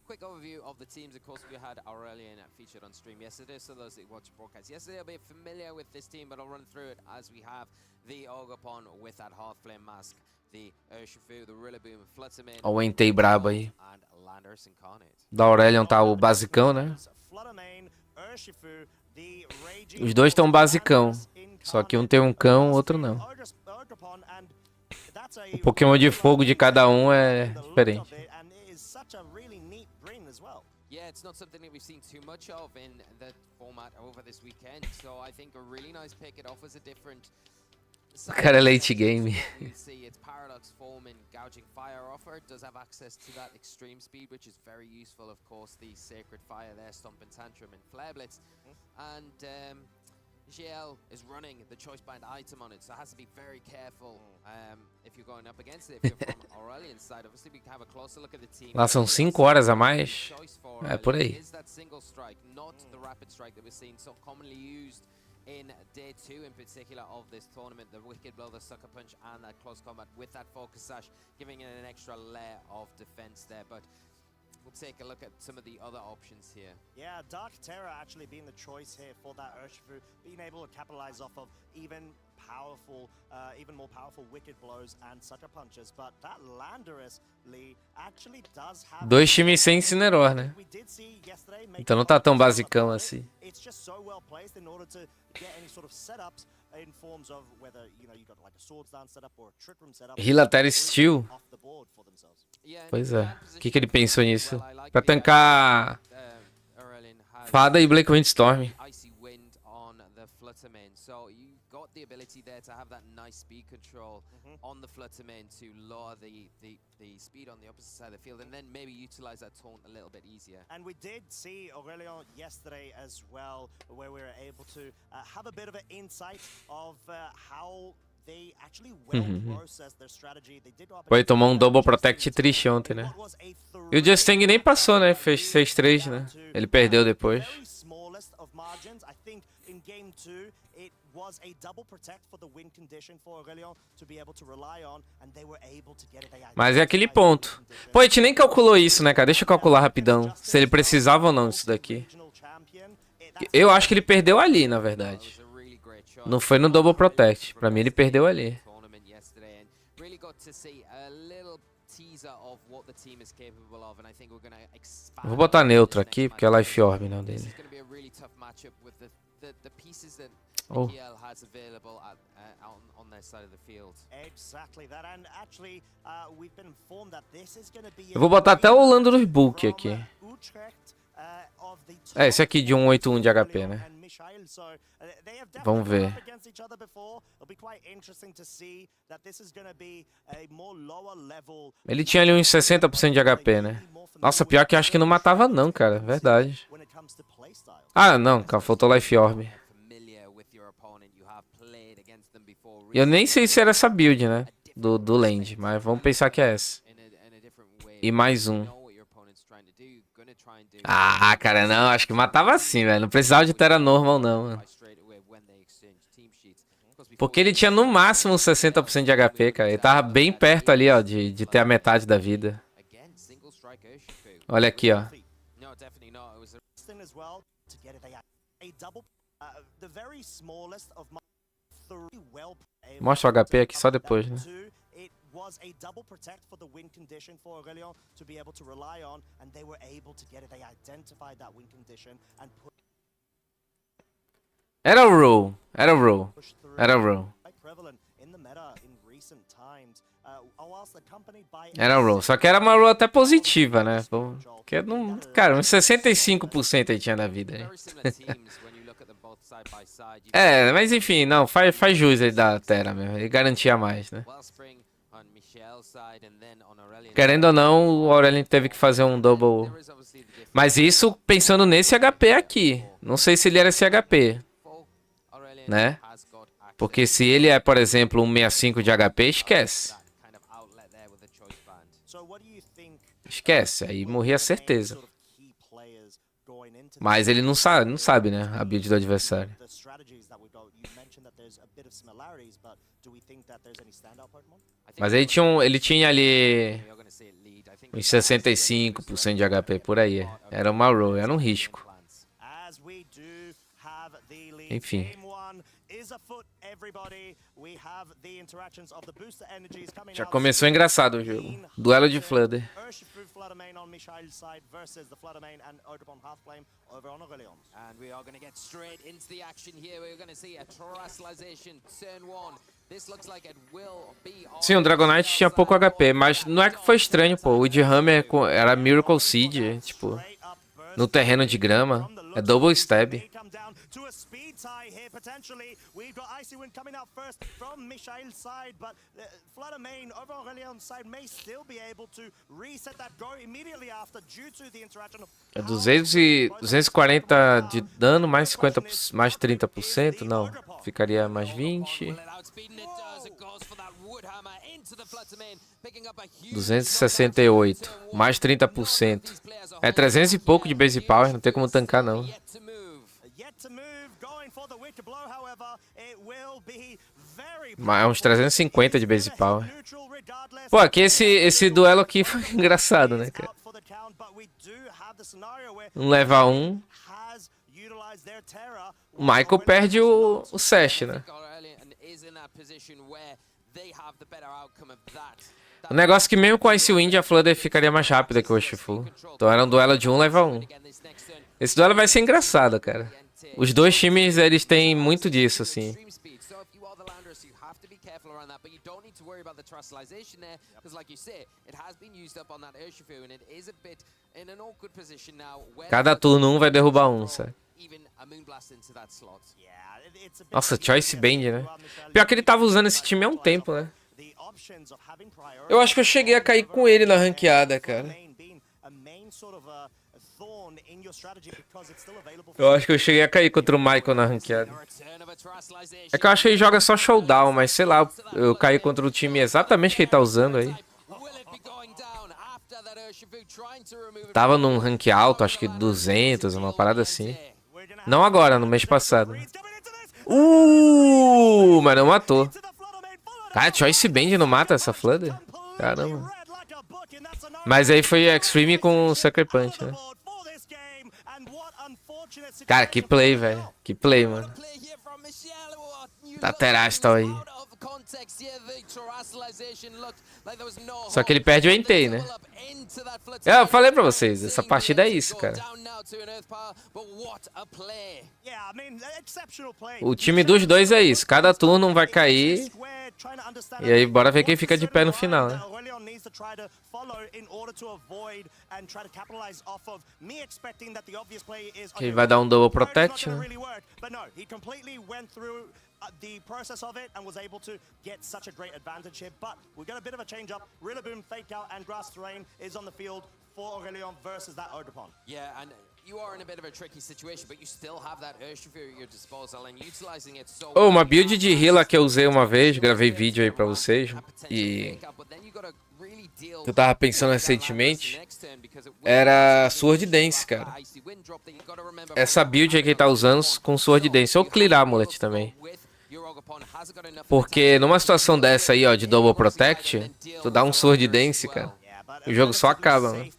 Quick overview of the teams. Of course, we had Aurelian featured on stream yesterday, so those that watch broadcast yesterday will be familiar with this team, but I'll run through it as we have the Ogapon with that Hearthflame mask, the Urshifu, the Rillaboom, Fluttermane, Ó o Entei brabo aí. and Landorus Incarnate. Da Aurelion tá o basicão, né? Os dois estão basicão. Só que um tem um cão, o outro não. O Pokémon de fogo de cada um é diferente. Yeah, it's not something that we've seen too much of in the format over this weekend, so I think a really nice pick. It offers a different O cara é late game. You see its paradox form in gouging fire offer. It does have access to that extreme speed, which is very useful. Of course, the sacred fire there, Stomp and Tantrum and Flare Blitz, and GL is running the choice bind item on it, so it has to be very careful if you're going up against it. If you're from Aurelian's side, obviously we can have a closer look at the team. Lá são 5 horas a mais. É por aí. Is that single strike, not the rapid strike that we're seeing so commonly used in day 2 in particular of this tournament, the Wicked Blow, the Sucker Punch, and that close combat with that Focus Sash, giving it an extra layer of defense there. But we'll take a look at some of the other options here. Yeah, Dark Terror actually being the choice here for that Urshifu, being able to capitalize off of even more powerful Wicked Blows and Sucker Punches. But that Landorus, Lee, actually does have... Dois times sem Incineroar, né? Então não tá tão basicão assim. It's just so well placed in order to get any sort of setups in forms of whether, you got like a Swords Dance setup or a Trick Room setup. Hilater Steel. Pois é. O que ele pensou nisso? Pra tancar Fada e Black Windstorm. Icy Wind on the Fluttermane, so you got the ability there to have that nice speed control on the Fluttermane to lower the speed on the opposite side of the field, and then maybe utilize that taunt a little bit easier. And we did see Aurelion yesterday as well, where we were able to have a bit of an insight of how they actually processed their strategy. They did Foi tomar um Double Protect triste ontem, né? E o Justang nem passou, né? Fez 6-3, né? Ele perdeu depois. Mas é aquele ponto. Pô, a gente nem calculou isso, né, cara? Deixa eu calcular rapidão. Se ele precisava ou não disso daqui. Eu acho que ele perdeu ali, na verdade. Não foi no Double Protect. Pra mim ele perdeu ali. Vou botar neutro aqui, porque é Life Orb, não dele. Oh. Eu vou botar até o Landorus Book aqui. É, esse aqui de 181 de HP, né? Vamos ver. Ele tinha ali uns 60% de HP, né? Nossa, pior que eu acho que não matava não, cara. Verdade. Ah, não. Faltou Life Orb. Eu nem sei se era essa build, né? Do Land. Mas vamos pensar que é essa. E mais um. Ah, cara, não. Acho que matava assim, velho. Não precisava de Terra Normal, não, mano. Porque ele tinha no máximo 60% de HP, cara. Ele tava bem perto ali, ó, de ter a metade da vida. Olha aqui, ó. Mostra o HP aqui só depois, né? Was a double protect for the win condition for Aurelion to be able to rely on, and they were able to get it. They identified that win condition and put. Era o roll. Era o roll. Era o roll. Era o roll. Só que era uma roll até positiva, né? Porque não, cara, uns 65% aí tinha na vida, né? É, mas enfim, não, faz jus aí da Terra mesmo. Ele garantia mais, né? Querendo ou não, o Aurelion teve que fazer um double. Mas isso pensando nesse HP aqui. Não sei se ele era esse HP, né? Porque se ele é, por exemplo, um 65 de HP, esquece. esquece. Aí morria certeza. Mas ele não sabe, né? A build do adversário. Mas aí ele tinha ali uns 65% de HP por aí. Era uma roll, era um risco. Enfim. Já começou engraçado o jogo. Duelo de Flutter. Sim, o Dragonite tinha pouco HP, mas não é que foi estranho, pô. O de Hammer era Miracle Seed, tipo, no terreno de grama. É double stab. É 240 de dano, mais 50, mais 30%? Não, ficaria mais 20. 268, mais 30%. É 300 e pouco de base power, não tem como tancar não. Mas é uns 350 de base power. Pô, aqui esse duelo aqui foi engraçado, né, cara? Um leva 1. O Michael perde o Sash, né? O negócio é que mesmo com Ice Wind a Flutter ficaria mais rápida que o Urshifu. Então era um duelo de 1 leva 1. Esse duelo vai ser engraçado, cara. Os dois times, eles têm muito disso, assim. Cada turno um vai derrubar um, sabe? Nossa, Choice Band, né? Pior que ele tava usando esse time há um tempo, né? Eu acho que eu cheguei a cair com ele na ranqueada, cara. Eu acho que eu cheguei a cair contra o Michael na ranqueada. É que eu acho que ele joga só showdown, mas sei lá, eu caí contra o time exatamente que ele tá usando aí. Tava num rank alto, acho que 200, uma parada assim. Não agora, no mês passado. Mas não matou. Cara, Choice Band não mata essa Flutter? Caramba. Mas aí foi Extreme com Sucker Punch, né? Cara, que play, velho. Que play, mano. Tá Terastal aí. Só que ele perde o Entei, né? Eu falei pra vocês, essa partida é isso, cara. O time dos dois é isso. Cada turno um vai cair. E aí, bora ver quem fica de pé no final, né? Ele vai dar um double protect, né? The process of it and was able to get such a great advantage here, but we got a bit of a change up. Rillaboom, Fake Out, and Grass Terrain is on the field for Aurelion versus that Ogerpon. Yeah, and you are in a bit of a tricky situation, but you still have that Urshifu at your disposal and utilizing it so uma build de healer que eu usei uma vez, gravei vídeo aí pra vocês, e eu tava pensando recentemente, era Sword Dance, cara. Essa build aí que ele tá usando com Sword Dance, ou Clear Amulet também. Porque numa situação dessa aí, ó, de Double Protect, tu dá um Sword Dance, cara, o jogo só acaba, mano.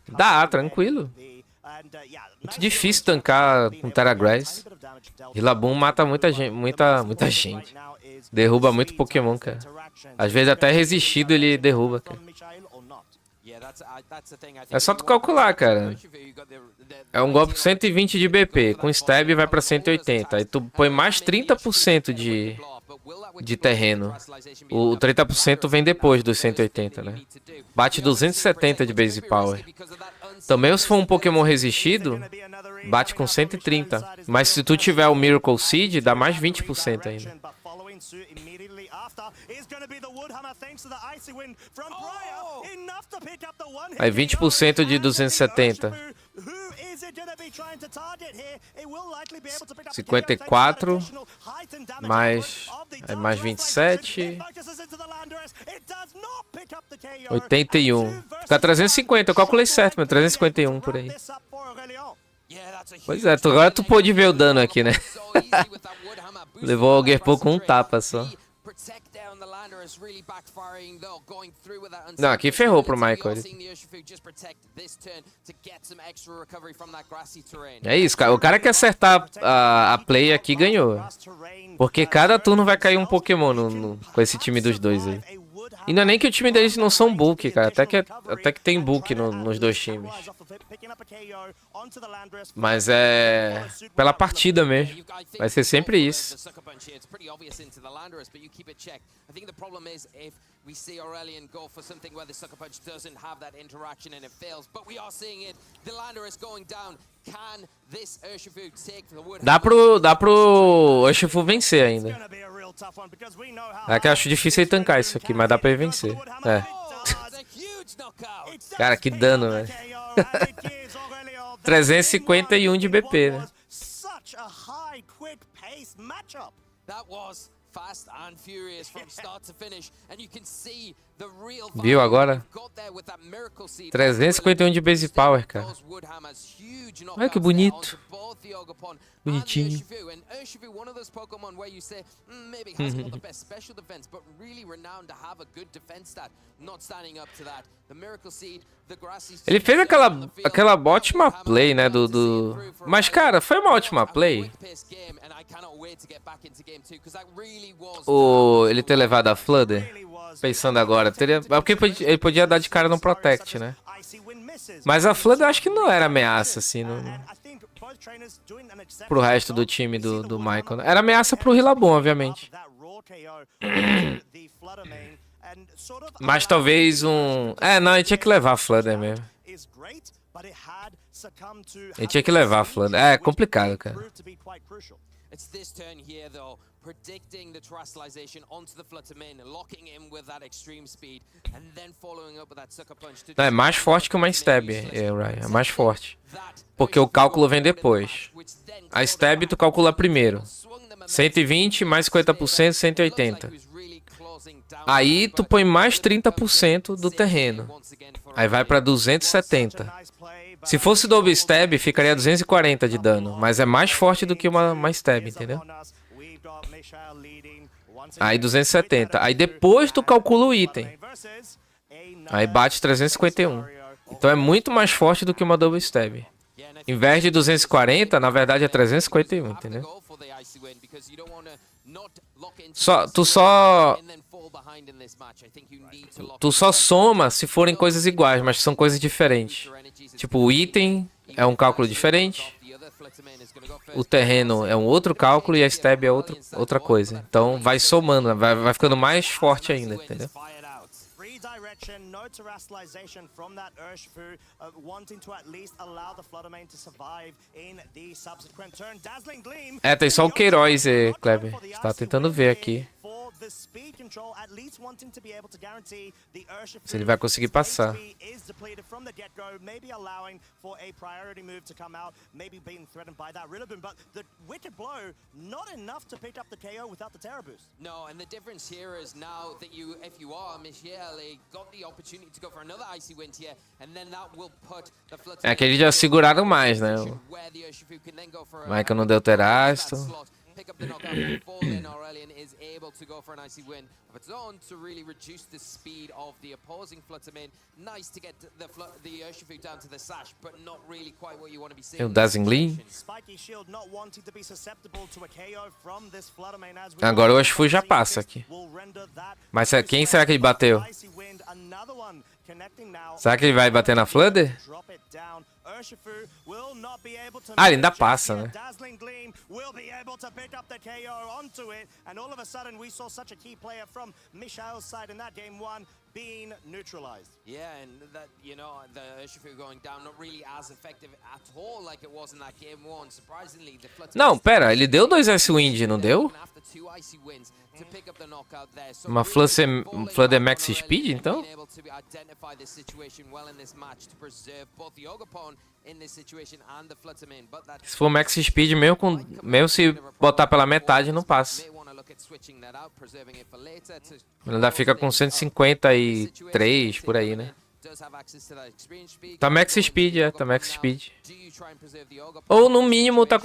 Dá, tranquilo. Muito difícil tancar com Terragrass. Rillaboom mata muita gente. Derruba muito Pokémon, cara. Às vezes até resistido ele derruba, cara. É só tu calcular, cara. É um golpe com 120 de BP. Com stab vai pra 180. Aí tu põe mais 30% de terreno. O 30% vem depois dos 180, né? Bate 270 de base power. Também se for um Pokémon resistido, bate com 130. Mas se tu tiver o Miracle Seed, dá mais 20% ainda. Aí 20% de 270. 54 mais Aí mais 27. 81. Fica 350, eu calculei certo, meu. 351 por aí. Pois é, agora tu pôde ver o dano aqui, né? Levou o Gerpo com um tapa só. Não, aqui ferrou pro Michael. É isso, cara. O cara que acertar a play aqui ganhou. Porque cada turno vai cair um Pokémon com esse time dos dois aí. E não é nem que o time deles não são book, cara. Até que tem book nos dois times. Mas é pela partida mesmo. Vai ser sempre isso. Dá pro Urshifu vencer ainda. É que eu acho difícil ele tancar isso aqui, mas dá pra ele vencer. É. Cara, que dano, velho. 351 de BP, né? Viu agora? 351 de base power, cara. Olha que bonito. Bonitinho. Ele fez aquela ótima play, né, Mas, cara, foi uma ótima play. Ele ter levado a Flooder, pensando agora, porque ele podia dar de cara no Protect, né? Mas a Flooder eu acho que não era ameaça, assim, pro resto do time do Michael. Era ameaça pro Rilabon, obviamente. Mas talvez não, ele tinha que levar a Flooder mesmo. Ele tinha que levar a Flooder. É complicado, cara. It's this turn here, though, predicting the terrestrialization onto the Fluttermane, locking in with that extreme speed, and then following up with that sucker punch. Não, é mais forte que uma stab, Ryan. É mais forte. Porque o cálculo vem depois. A stab tu calcula primeiro. 120 mais 50%, 180. Aí tu põe mais 30% do terreno. Aí vai pra 270. Se fosse double stab, ficaria 240 de dano. Mas é mais forte do que uma stab, entendeu? Aí 270. Aí depois tu calcula o item. Aí bate 351. Então é muito mais forte do que uma double stab. Em vez de 240, na verdade é 351, entendeu? Tu só soma se forem coisas iguais, mas são coisas diferentes. Tipo, o item é um cálculo diferente, o terreno é um outro cálculo e a stab é outra coisa. Então vai somando, vai ficando mais forte ainda, entendeu? No terrestrialization from that Urshifu, wanting to at least allow the Fluttermane to survive in the subsequent turn. Dazzling Gleam. Tem só o Queiroz, Kleber. Tá tentando ver aqui se ele vai conseguir passar. É que eles já seguraram mais, né? O Michael não deu terasto. Pick up the knockout before then Aurelian is able to go for an icy win of its own to really reduce the speed of the opposing Fluttermane. Nice to get the Urshifu down to the sash, but not really quite what you want to be seeing. O Dazzling Gleam. Agora o Urshifu já passa aqui. Mas quem será que ele bateu? Será que ele vai bater na Flooder? Ah, ele ainda passa, né? being neutralized. Yeah, and that, you know, the Urshifu going down, not really as effective at all like it was in that game one. Surprisingly, the Flutter Não, pera, ele deu 2 S-Wind, não deu? after 2 icy wins to pick up the knockout there. So Uma really Flutter Max Speed, então? being able to identify this situation well in this match to preserve both the Ogre in this situation and the Flutter main. But that Se for Max Speed, mesmo se botar pela metade, não passa. may want to look at switching that out, preserving it for later to Ele ainda fica com 153 por aí, né? does have access to that experience speed. Tá Max Speed, tá Max Speed. Do you try and preserve the Ogre Ou no mínimo tá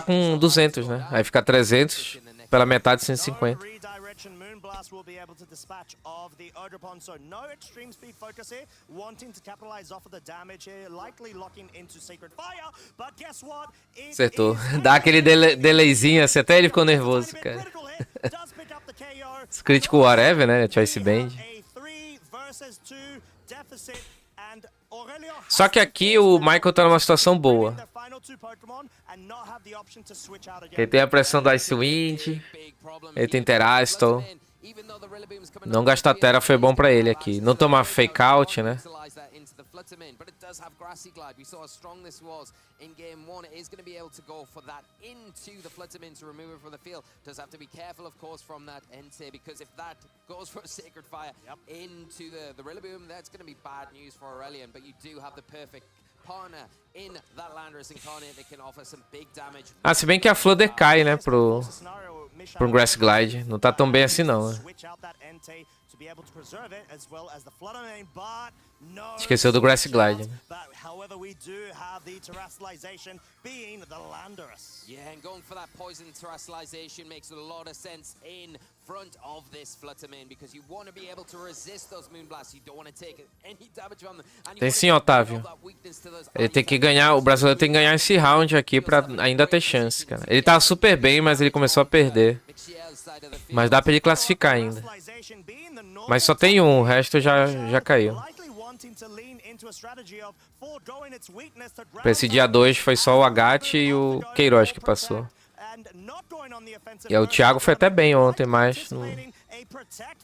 com 200, né? Aí fica 300, pela metade 150. No redirection Moonblast will be able to dispatch of the Ogre, so no extreme speed focus here, wanting to capitalize off of the damage here, likely locking into Sacred Fire, but guess what? It Acertou. is Dá aquele delayzinho assim, até ele ficou nervoso, tiny bit cara. critical here, does pick up the KO. Critical whatever, né? Choice Band. A 3 versus 2 deficit, and Aurelio Só que aqui o Michael tá numa situação boa. the final 2 Pokemon and not have the option to switch out again. Ele tem a pressão do Icewind, ele tem Terastal. Não gastar Terra foi bom pra ele aqui. Não tomar Fake Out, né? But it does have Grassy Glide. We saw how strong this was in game one. It is going to be able to go for that into the Fluttermane to remove it from the field. Does have to be careful, of course, from that Entei, because if that goes for a Sacred Fire into the Rillaboom, that's going to be bad news for Aurelion. But you do have the perfect partner in that Landorus Incarnate that can offer some big damage. Ah, se bem que a Flutter cai, né? Pro Grass Glide. Não tá tão bem assim, não, né? Switch out that Entei to be able to preserve it as well as the Fluttermane, but no Esqueceu do Grass Glide, né? But however, we do have the terrestrialization being the Landorus. Yeah, and going for that poison terrestrialization makes a lot of sense in front of this Fluttermane, because you want to be able to resist those Moonblasts. You don't want to take any damage from them. And you Tem wanna sim, give Otávio. all that weakness to those Ele tem ice que ganhar, o brasileiro tem que ganhar esse round aqui pra ainda ter chance, cara. Ele tá super bem, mas ele começou a perder. Mixiel's side of the field. Mas dá pra ele classificar ainda. Terrestrialization being the normal Mas só tem um, o resto já caiu. likely wanting to lean into a strategy of foregoing its weakness to Pra esse dia 2 foi só o Agathe e o Queiroz que passou. and not going on the offensive E o Thiago foi até bem ontem, mas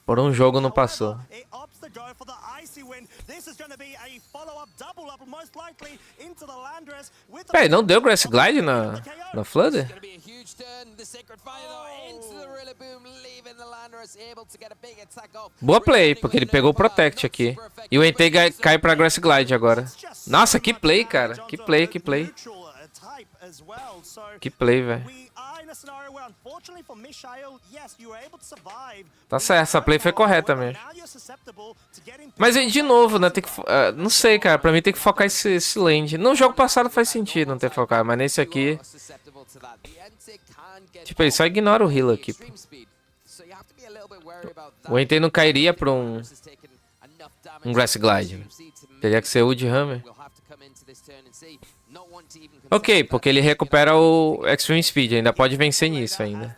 por um jogo não passou. It opts to go for the icy wind. This is going to be a follow-up, double-up, most likely into the Landorus with the Peraí, não deu Grass Glide na Flutter? Gonna be a huge turn. The Sacred Fire though into the Rillaboom, leaving the Landorus able to get a big attack off. Boa play, porque ele pegou o Protect aqui. E o Entei cai pra Grass Glide agora. Nossa, que play, cara. Que play, que play. neutral type as well. So Que play, velho. we are in a scenario where, unfortunately for Michael, yes, you were able to survive. Tá certo, essa play foi correta mesmo. Now you're susceptible to getting Mas aí, de novo, né? Tem que, não sei, cara. Pra mim tem que focar esse land. No jogo passado faz sentido não ter focado, mas nesse aqui... Susceptible to that. The Entei can get Tipo, ele só ignora o heal aqui. extreme speed. So you have to be a little bit wary about that. O Entei não cairia pra Landorus has taken enough damage Grass Glide. to see to Teria que ser o de Hammer. We'll have to come into this turn and see. Not want to even Ok, porque ele recupera o Extreme Speed. Ainda pode vencer nisso ainda.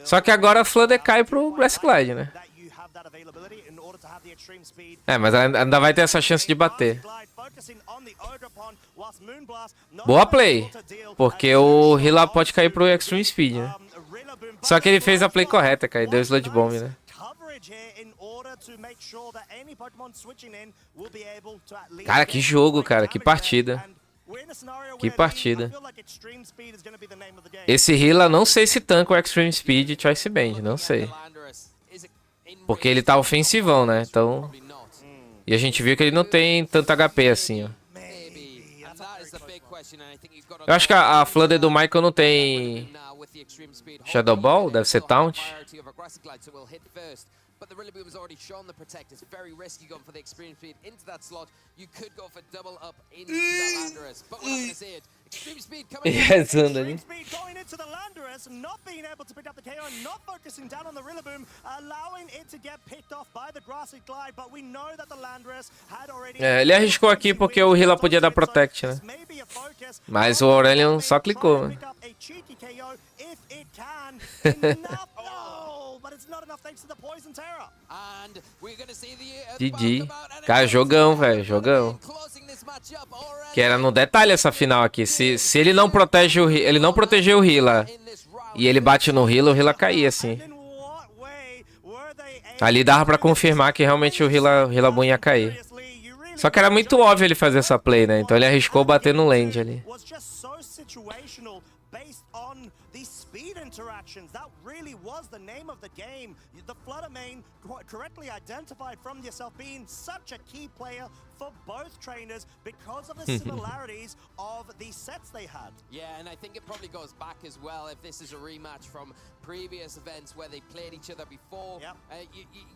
Só que agora a Flutter cai pro Grass Glide, né? that you have that availability in order to have the extreme speed. É, mas ainda vai ter essa chance de bater. Glide focusing on the Ogrepon, whilst Moonblast not Boa able play. to deal Porque o heal pode cair pro Extreme Speed, né? Rillaboom, Só que ele fez a play correta, cara. E deu Sludge Bomb, né? coverage here in order to make sure that any Pokemon switching in will be able to at least Cara, que get jogo, great cara. Que damage partida. there. And we're in a scenario Que where partida. I feel like extreme speed is going to be the name of the game. Esse healer, não sei se tanca o Extreme Speed e Choice Band. Não sei. Landorus is in Porque ele tá ofensivão, né? Então... probably not. E a gente viu que ele não tem tanto HP assim, ó. Maybe. And that is the big question. And I think you've got to Eu acho que a Flutter do Michael não tem... now with the extreme speed. Shadow Ball? Deve ser Taunt. Priority over Grassy Glide, so we'll hit first. But the Rillaboom has already shown the Protect. It's very risky going for the extreme speed into that slot. You could go for double up into that Landorus, but we're not going to see it. Extreme speed coming in. Rezando ali. Extreme speed going into the Landorus, not being able to pick up the KO, not focusing down on the Rillaboom, allowing it to get picked off by the Grassy Glide, but we know that the Landorus had already... É, ele arriscou aqui porque o healer podia dar Protect, né? Maybe a focus. Mas o Aurelion só clicou, mano. Pick up a cheeky KO if it can. Enough, no, but it's not enough thanks to the Poison Terror. And we're going to see the GG. Cara, jogão, velho, jogão. closing this match up already Que era no detalhe essa final aqui. Se ele não protege ele não protegeu o healer in this round. e ele bate no healer, o healer caía assim. In what way were they able Ali dava pra confirmar que realmente o Rillaboom ia cair. Só que era muito óbvio ele fazer essa play, né? Então ele arriscou bater no land ali. Speed interactions, that really was the name of the game. The Flutter main correctly identified from yourself being such a key player for both trainers because of the similarities of the sets they had. Yeah, and I think it probably goes back as well if this is a rematch from previous events where they played each other before. Yep.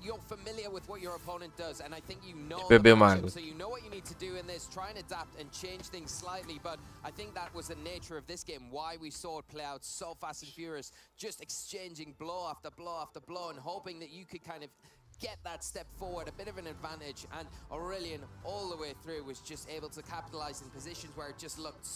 You're familiar with what your opponent does, and I think you know the the matchup, matchup, so you know what you need to do in this, try and adapt and change things slightly, but I think that was the nature of this game, why we saw it play out so fast and furious, just exchanging blow after blow after blow and hoping that you could kind of get that step forward, a bit of an advantage, and Aurelian all the way through was just able to capitalize in positions where it just looked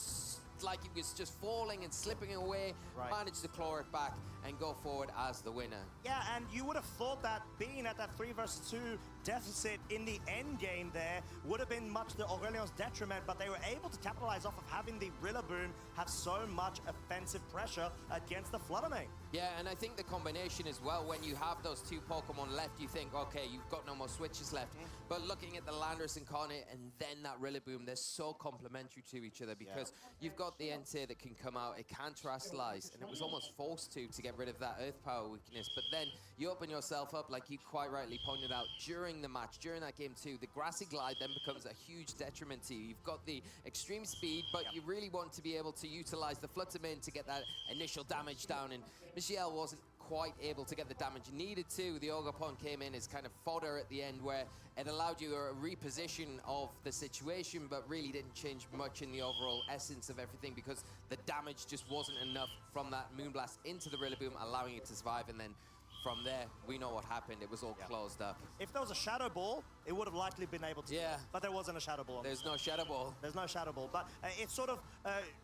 like it was just falling and slipping away, managed to claw it back and go forward as the winner. Yeah, and you would have thought that being at that 3 versus 2 deficit in the end game there would have been much to Aurelian's detriment, but they were able to capitalize off of having the Rillaboom have so much offensive pressure against the Flutter main. Yeah, and I think the combination as well, when you have those 2 Pokemon left, you think, okay, you've got no more switches left. But looking at the Landorus Incarnate and then that Rillaboom, they're so complementary to each other because you've got the Entei that can come out, it can Terastallize, and it was almost forced to get rid of that Earth Power weakness. But then you open yourself up, like you quite rightly pointed out, during the match, during that game too, the Grassy Glide then becomes a huge detriment to you. You've got the extreme speed, but you really want to be able to utilize the Flutter main to get that initial damage down, and Michelle wasn't quite able to get the damage needed to. The Ogerpon came in as kind of fodder at the end where it allowed you a reposition of the situation, but really didn't change much in the overall essence of everything because the damage just wasn't enough from that Moonblast into the Rillaboom, allowing it to survive, and then from there, we know what happened. It was all closed up. If there was a Shadow Ball, it would have likely been able to. Yeah. But there wasn't a Shadow Ball. There's no Shadow Ball. There's no Shadow Ball. But it sort of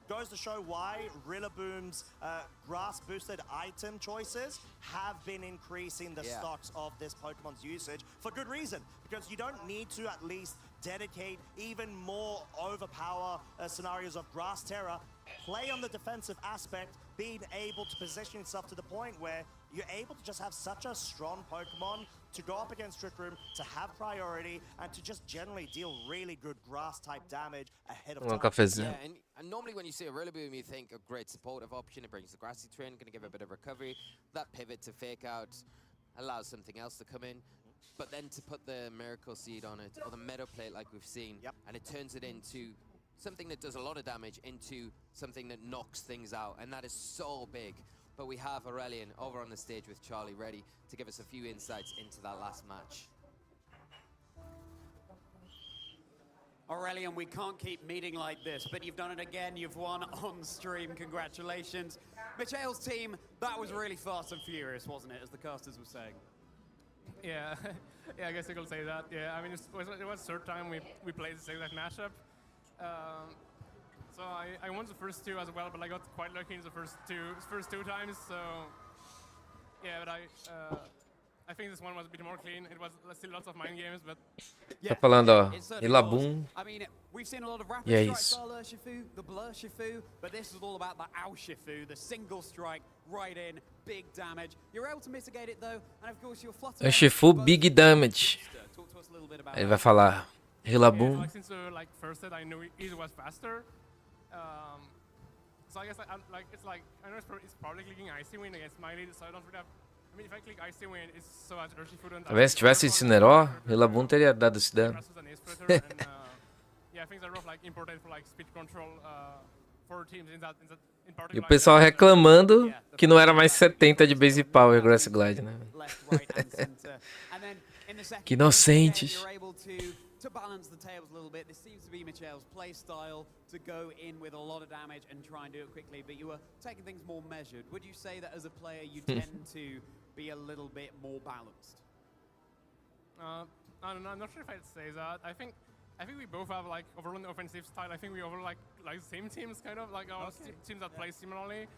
goes to show why Rillaboom's grass-boosted item choices have been increasing the stocks of this Pokemon's usage for good reason. Because you don't need to at least dedicate even more overpower scenarios of Grass Terror. Play on the defensive aspect, being able to position yourself to the point where you're able to just have such a strong Pokemon to go up against Trick Room, to have priority, and to just generally deal really good grass-type damage ahead of time. Yeah, and normally when you see a Rillaboom, you think a great supportive option. It brings the Grassy Terrain, going to give a bit of recovery. That pivot to Fake Out allows something else to come in. But then to put the Miracle Seed on it, or the Meadow Plate like we've seen, and it turns it into something that does a lot of damage into something that knocks things out, and that is so big. But we have Aurelian over on the stage with Charlie ready to give us a few insights into that last match. Aurelian, we can't keep meeting like this, but you've done it again. You've won on stream. Congratulations. Michael's team, that was really fast and furious, wasn't it, as the casters were saying? Yeah, yeah, I guess I could say that. Yeah, I mean, it was third time we played the same matchup. So I won the first 2 as well, but I got quite lucky in the first two times. So yeah, but I think this one was a bit more clean. It was still lots of mind games, but Tá falando, ó, Rillaboom. I mean, we've seen a lot of rapid Yeah, strike style Urshifu, the Blur Shifu, but this is all about the Urshifu, the single strike, right in, big damage. You're able to mitigate it though, and of course your Flutter. Urshifu, big damage. Talk to us a little bit about Ele vai falar Rillaboom. yeah, like since like first set I knew it was faster. So I guess I know it's probably clicking Icy Wind against my lead, so I don't really have. I mean, if I click Icy Wind, it's so much Urshifu don't. Talvez se tivesse Incineró, Rillaboom teria dado esse dano. Yeah, I think they're like important for like speed control for teams in particular. E o pessoal reclamando que não era mais 70 de base power Grass Glide, né? Que inocentes. To balance the tables a little bit, this seems to be Michel's play style, to go in with a lot of damage and try and do it quickly, but you were taking things more measured. Would you say that as a player you tend to be a little bit more balanced? I don't know, I'm not sure if I'd say that. I think we both have like overall an offensive style. I think we overall like the same teams, kind of like our teams that play similarly.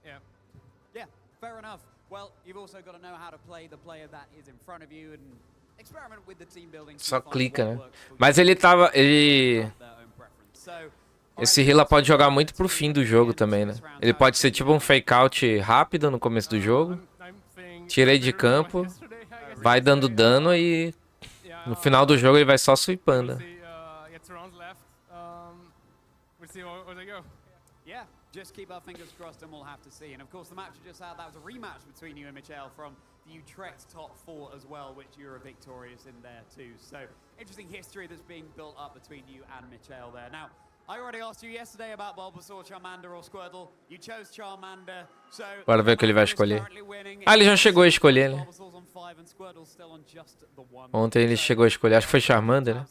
Yeah. Yeah, fair enough. Well, you've also got to know how to play the player that is in front of you and experiment with the team building. Só clica, né? Mas esse Rilla pode jogar muito pro fim do jogo também, né? Ele pode ser tipo um fake out rápido no começo do jogo. Tirei de campo, vai dando dano e no final do jogo ele vai só sweepando. Yeah, just keep our fingers crossed and we'll have to see. And of course, the match we just had, that was a rematch between you and Michel from the Utrecht top 4 as well, which you were victorious in there too. So, interesting history that's being built up between you and Michel there. Now, I already asked you yesterday about Bulbasaur, Charmander or Squirtle. You chose Charmander, so... Bora ver o que ele vai escolher. Ah, ele já chegou a escolher, né? Ontem ele chegou a escolher, acho que foi Charmander, né?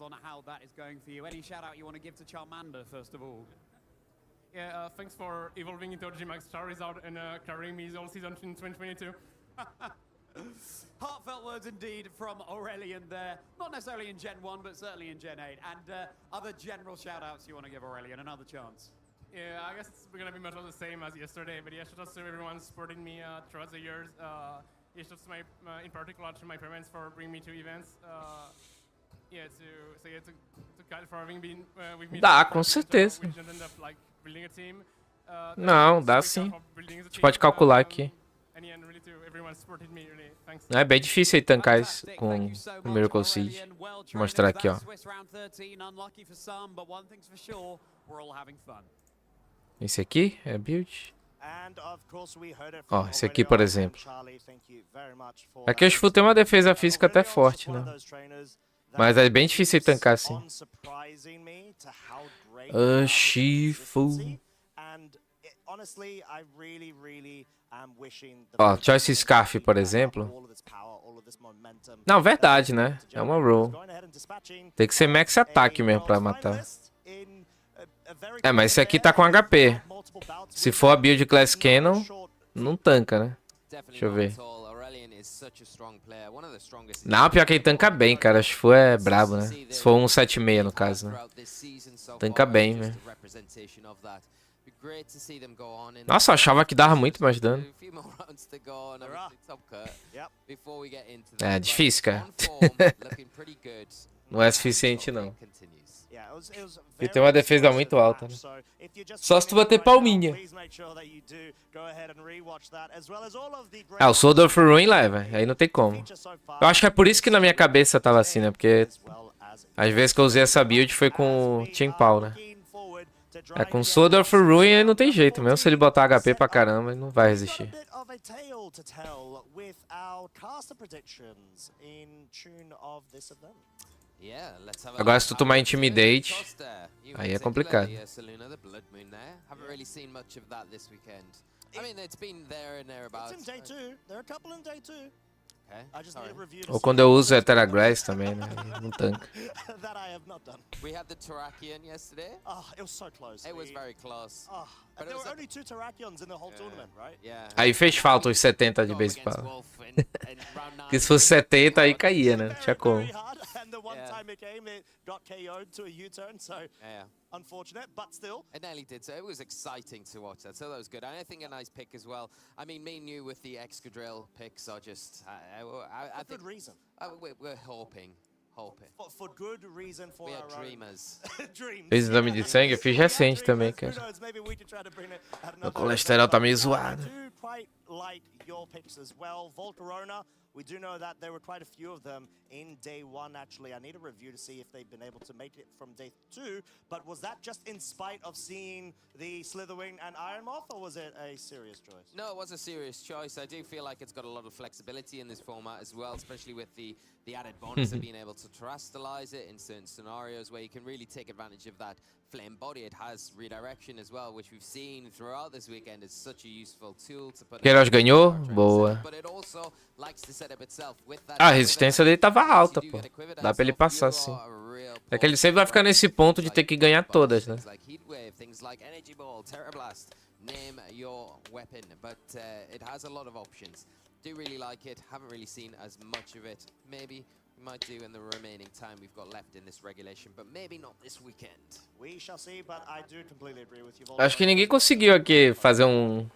Yeah, thanks for evolving into G-Max Charizard and carrying me all season in 2022. Heartfelt words indeed from Aurelian there. Not necessarily in Gen 1, but certainly in Gen 8. And other general shout-outs you want to give Aurelian, another chance? Yeah, I guess it's going to be much of the same as yesterday, but yeah, shout out to everyone supporting me throughout the years. Yeah, shout out to in particular to my parents for bringing me to events. Yeah, to Kyle for having been with me. Dá, com certeza. Não, dá sim. A gente pode calcular aqui. É bem difícil aí tancar isso com o Miracle Seed. Vou mostrar aqui, ó. Esse aqui é build. Ó, esse aqui, por exemplo. Aqui o Shifu tem uma defesa física até forte, né? Mas é bem difícil aí tancar assim. Shifu. Ó, Choice Scarf, por exemplo. Não, verdade, né? É uma roll. Tem que ser max ataque mesmo pra matar. É, mas esse aqui tá com HP. Se for a build Class Cannon, não tanca, né? Deixa eu ver. Não, pior que ele tanca bem, cara. Acho que foi brabo, né? Se for um 7.6 no caso, né? Tanca bem, né? Nossa, eu achava que dava muito mais dano. É difícil, cara. Não é suficiente, não. E tem uma defesa muito alta, né? Só se tu bater palminha. Ah, o Sword of Ruin leva. Aí não tem como. Eu acho que é por isso que na minha cabeça tava assim, né? Porque às vezes que eu usei essa build foi com o Team Pau, né? É com Sword of Ruin aí não tem jeito. Mesmo se ele botar HP pra caramba, ele não vai resistir. Agora se tu tomar Intimidate, aí é complicado. Ou quando eu uso Eteragrass também, né? Não tanca. We had the Terrakion yesterday. Oh, it was so close. It was very close. Oh, there were only 2 Terrakions in the whole tournament, right? Yeah. Aí fez falta os 70 de base power. Porque se fosse 70 aí caía, né? Tinha como. And the one time it came, it got KO'd to a U-turn, so unfortunate, but still. It nearly did, so it was exciting to watch that, so that was good. And I think a nice pick as well. I mean, me and you with the Excadrill picks are just... For good reason. We're hoping. For good reason for we are our dreamers. Fez exame de sangue, eu fiz recente também, cara. Meu colesterol tá meio zoado. We do know that there were quite a few of them in day 1, actually. I need a review to see if they've been able to make it from day 2. But was that just in spite of seeing the Slitherwing and Iron Moth, or was it a serious choice? No, it was a serious choice. I do feel like it's got a lot of flexibility in this format as well, especially with the added bonus of being able to terrestrialize it in certain scenarios where you can really take advantage of that flame body. It has redirection as well, which we've seen throughout this weekend is such a useful tool to put. Queiroz ganhou? Boa. But it also likes to set up itself with that. A resistência dele tava alta, pô. Dá pra ele passar assim. É que ele sempre vai ficar nesse ponto de ter que ganhar todas, né? Name your weapon, but it has a lot of options. Do really like it. Haven't really seen as much of it. Maybe we might do in the remaining time we've got left in this regulation, but maybe not this weekend. We shall see, but I do completely agree with you. Acho que ninguém conseguiu aqui fazer um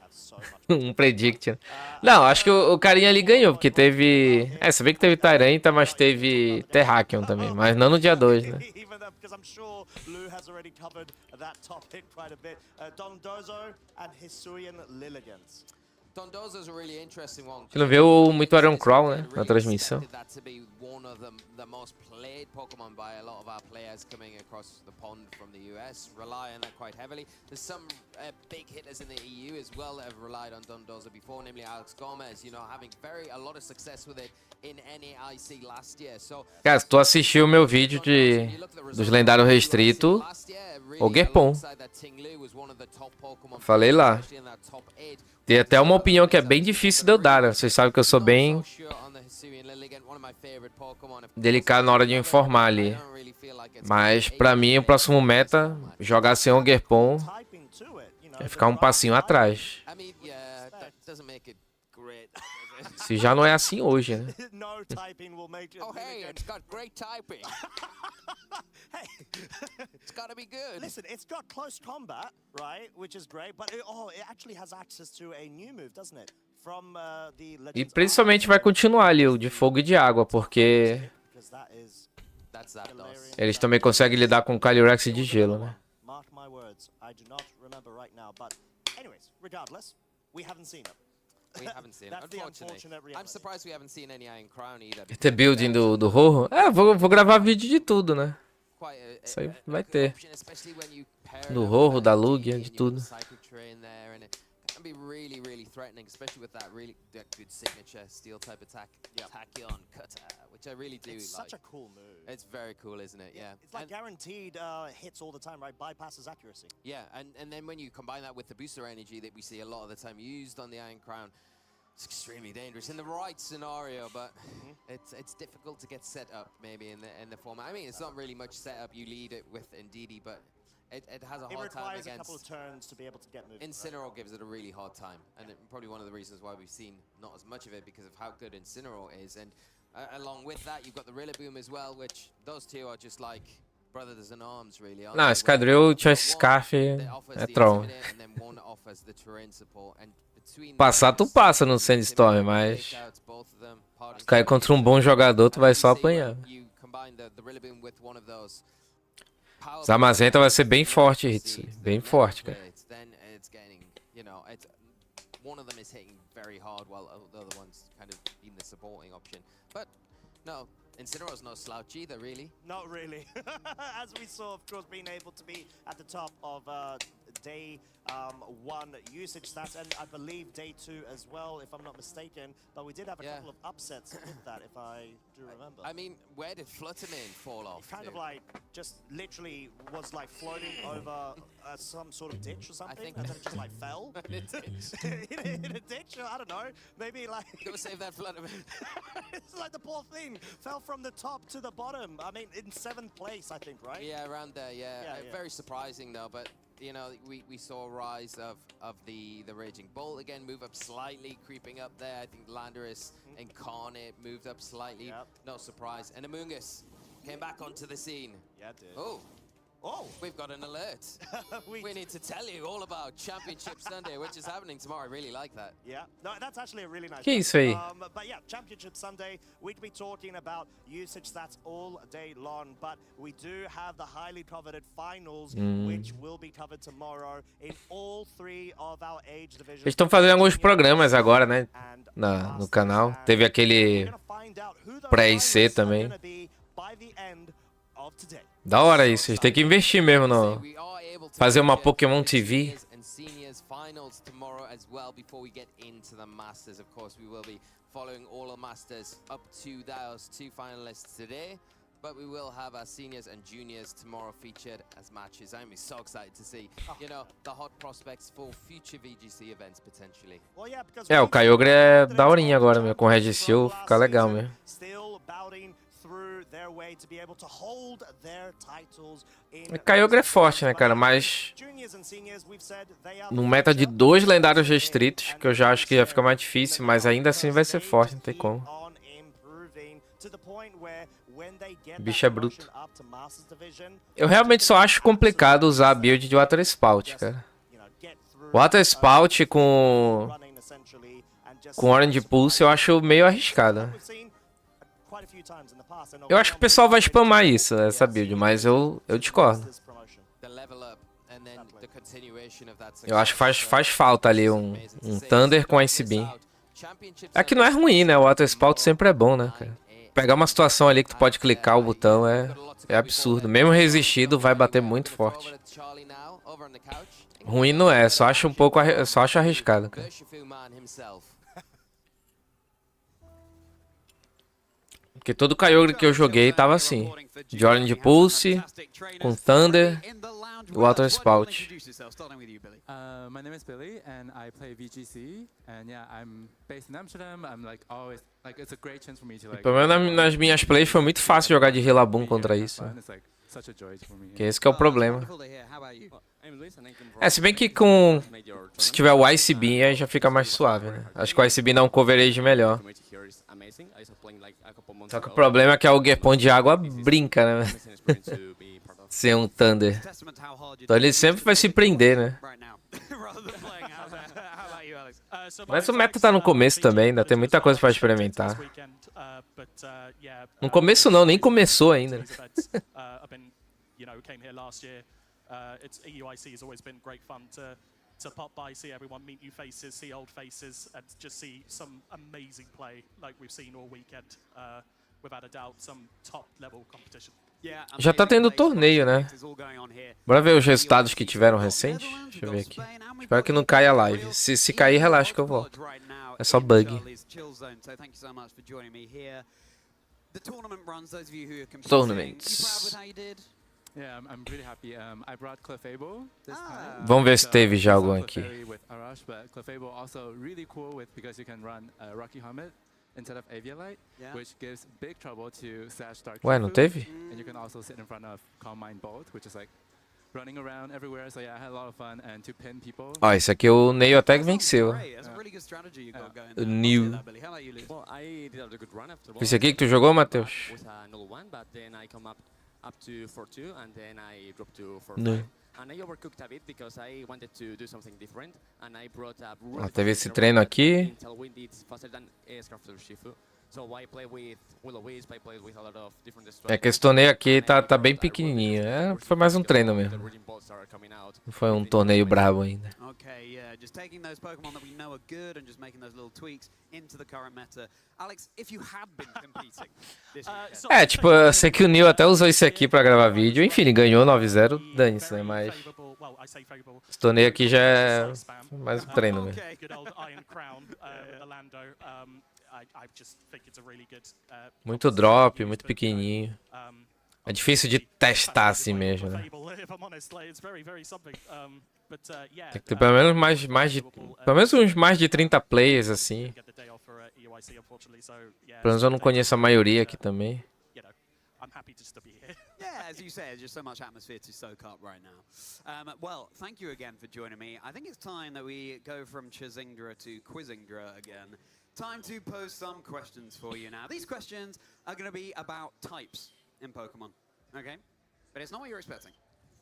prediction. Não, acho que o carinha ali ganhou, porque teve... você vê que teve Tyranta, mas teve Terrakion também, mas não no dia 2, né? Because I'm sure Lou has already covered that topic quite a bit. Dondozo and Hisuian Lilligans. Dondoza's a really interesting one. A gente não viu muito Iron Crawl, né? Na transmissão. That to be one of the most played Pokemon by a lot of our players coming across the pond from the US, rely on that quite heavily. There's some big hitters in the EU as well that have relied on Dondoza before, namely Alex Gomez, you know, having a lot of success with it in NAIC last year. So, Cara, se tu assistiu o meu vídeo dos lendários restrito, o Gerpon. Falei lá. Tem até uma opinião que é bem difícil de eu dar, né? Vocês sabem que eu sou bem delicado na hora de informar ali. Mas pra mim, o próximo meta, jogar sem o Gerpon, é ficar um passinho atrás. Se já não é assim hoje, né? Oh, hey, it's got great typing. It's gotta be good. Listen, it's got close combat, right? Which is great, but it actually has access to a new move, doesn't it? From the Legends E principalmente vai continuar ali o de fogo e de água, porque eles também conseguem lidar com o Calyrex de gelo, né? Mark my words, I do not remember right now, but anyways, regardless, we haven't seen it. We haven't seen it, unfortunately. I'm surprised we haven't seen any Iron Crown either. Ter building do Rojo? É, vou gravar vídeo de tudo, né? Isso aí vai ter. Do Rojo, da Lugia, de tudo. Be really, really threatening, especially with that good signature steel type attack, Tachyon Cutter, which I really do like. It's such a cool move. It's very cool, isn't it? Yeah. It's like guaranteed hits all the time, right? Bypasses accuracy. Yeah, and then when you combine that with the booster energy that we see a lot of the time used on the Iron Crown, it's extremely dangerous in the right scenario, but it's difficult to get set up maybe in the format. I mean, it's not really much setup. You lead it with Indeedee, but it has a hard time against. It requires a couple of turns to be able to get moving. Incineroar gives it a really hard time, and probably one of the reasons why we've seen not as much of it because of how good Incineroar is. And along with that, you've got the Rillaboom as well, which those two are just like brothers in arms, really. Não, Escadril, tinha Scarf, é troll. And then one offers the terrain support. And between Passar tu passa no Sandstorm, mas cair contra um bom jogador, tu vai só apanhar. you combine the Rillaboom with one of those. Zamazenta vai ser bem forte, Hitsu. Bem forte, cara. Then it's getting, you know, it's one of them is hitting very hard while the other one's kind of being the supporting option. But no, Incineroar's no slouch either, really. Not really. As we saw, of course, being able to be at the top of day 1 usage stats, and I believe day 2 as well, if I'm not mistaken. But we did have a couple of upsets with that, if I do remember. I mean, where did Fluttermane fall off? Kind of like, just literally was like floating over some sort of ditch or something, and then it just like fell. in a ditch, or I don't know. Maybe like... Go save that Fluttermane. It's like the poor thing fell from the top to the bottom. I mean, in 7th place, I think, right? Yeah, around there, yeah. Very surprising, though, but... You know, we saw a rise of the Raging Bolt again, move up slightly, creeping up there. I think Landorus Incarnate moved up slightly. No surprise. And Amoongus came back onto the scene. Yeah, it did. Oh, we've got an alert. we need to tell you all about Championship Sunday, which is happening tomorrow. I really like that. Yeah, no, that's actually a really nice Que isso aí? But yeah, Championship Sunday, we'd be talking about usage stats all day long, but we do have the highly coveted finals, which will be covered tomorrow in all 3 of our age divisions. Eles estão fazendo alguns programas agora, né? No canal. Teve aquele pré-IC também. Da hora isso, eles têm que investir mesmo no... Fazer uma Pokémon TV. Finals tomorrow as well before we get into the Masters. Of course, we will be following all the Masters up to those 2 finalists today. But we will have our seniors and juniors tomorrow featured as matches. I'm so excited to see, you know, the hot prospects for future VGC events potentially. É, o Kyogre é daorinha agora, meu. Com Red Seal, fica legal mesmo. Kyogre é forte, né, cara? Mas no meta de 2 lendários restritos, que eu já acho que ia ficar mais difícil, mas ainda assim vai ser forte, não tem como. O bicho é bruto. Eu realmente só acho complicado usar a build de Water Spout, cara. Water Spout com Orange Pulse eu acho meio arriscado. Eu acho que o pessoal vai spamar isso, essa build, mas eu discordo. Eu acho que faz falta ali um Thunder com Ice Beam. É que não é ruim, né? O Water Spout sempre é bom, né, cara? Pegar uma situação ali que tu pode clicar o botão é absurdo. Mesmo resistido, vai bater muito forte. Ruim não é, só acho só acho arriscado, cara. Porque todo Kyogre que eu joguei tava assim. De Orange Pulse, com Thunder, Water Spout. My name is Billy and I play VGC and yeah, I'm based in Amsterdam. I'm like always like it's a great chance for me to like. Pelo menos nas minhas plays foi muito fácil jogar de Rillaboom contra isso. Que esse que é o problema. Se bem que se tiver o Ice Beam aí já fica mais suave, né? Acho que o Ice Beam dá um coverage melhor. Só que o problema é que a Augerpon de água brinca, né? Ser um Thunder. Então ele sempre vai se prender, né? Mas o meta tá no começo também, ainda tem muita coisa pra experimentar. No começo não, nem começou ainda. To pop by, see everyone, meet new faces, see old faces, and just see some amazing play like we've seen all weekend. Without a doubt, some top level competition. Já tá tendo torneio, né? Bora ver os resultados que tiveram recentes. Deixa eu ver aqui. Espero que não caia a live. Se cair, relaxa que eu volto. É só bug. Tournaments. Vamos ver se teve já algum aqui. Ué, não teve? Ó, esse aqui o Neil até que venceu. O Neil. Esse aqui que tu jogou, Matheus? Não. Ó, teve esse treino aqui. É que esse torneio aqui tá bem pequenininho. Foi mais um treino mesmo. Não foi um torneio brabo ainda. Tipo, eu sei que o Neil até usou isso aqui pra gravar vídeo. Enfim, ele ganhou 9-0, dane-se, né? Mas esse torneio aqui já é mais um treino mesmo. Muito drop, muito pequenininho. É difícil de testar assim mesmo, né? Tem que ter pelo menos pelo menos uns mais de 30 players assim. Pelo menos eu não conheço a maioria aqui também. Yeah, as you say, there's just so much atmosphere to soak up right now. Well, thank you again for joining me. I think it's time that we go from Chizingdra to Quizingdra again. Time to pose some questions for you now. These questions are going to be about types in Pokemon, okay? But it's not what you're expecting.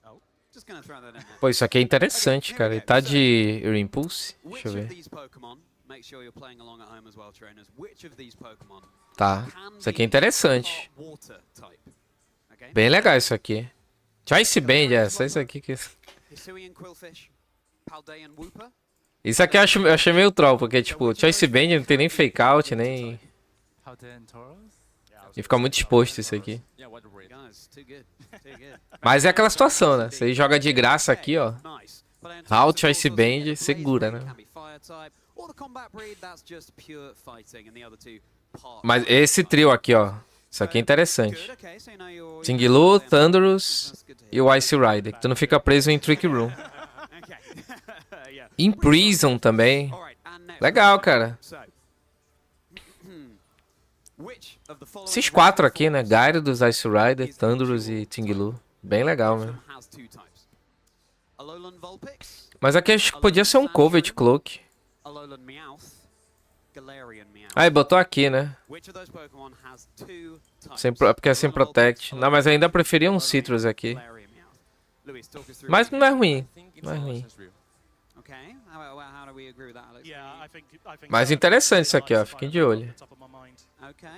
Oh, just going to throw that in there. Pô, isso aqui é interessante, cara. Ele tá de Impulse. Deixa eu ver. Tá. Isso aqui é interessante. Bem legal isso aqui. Choice Band, só isso aqui que... Isso aqui eu achei meio troll, porque tipo, Choice Band não tem nem fake out, nem... E fica muito exposto isso aqui. Mas é aquela situação, né? Você joga de graça aqui, ó. Halt, Choice Band, segura, né? Mas esse trio aqui, ó. Isso aqui é interessante. Tinglu, Thunderous e o Ice Rider. Que tu não fica preso em Trick Room. Imprison também. Legal, cara. Esses quatro aqui, né? Gyarados, Ice Rider, Thunderous e Tinglu. Bem legal, mesmo. Mas aqui acho que podia ser um Covet Cloak. Ah, e botou aqui, né? Porque é sem Protect. Não, mas ainda preferia um Citrus aqui. Mas não é ruim. Não é ruim. Okay, how do we agree with that, Alex? Mais interessante isso aqui, ó. Fiquem de olho. Okay.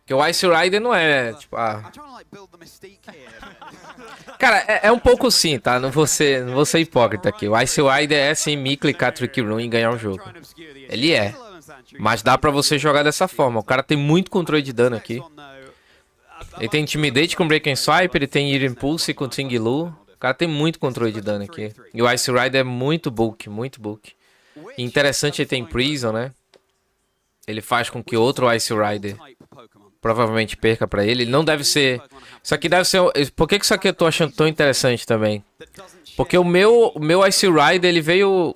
Porque o Ice Rider não é, tipo, Cara, é um pouco sim, tá? Não vou ser hipócrita aqui. O Ice Rider é sim me clicar Trick Room e ganhar o jogo. Ele é. Mas dá pra você jogar dessa forma. O cara tem muito controle de dano aqui. Ele tem Intimidate com Break and Swipe, ele tem Ear Impulse com Ting Lu. O cara tem muito controle de dano aqui. E o Ice Rider é muito bulk, muito bulk. E interessante, ele tem Prison, né? Ele faz com que outro Ice Rider provavelmente perca pra ele. Ele não deve ser... Isso aqui deve ser... Por que isso aqui eu tô achando tão interessante também? Porque o meu Ice Rider, ele veio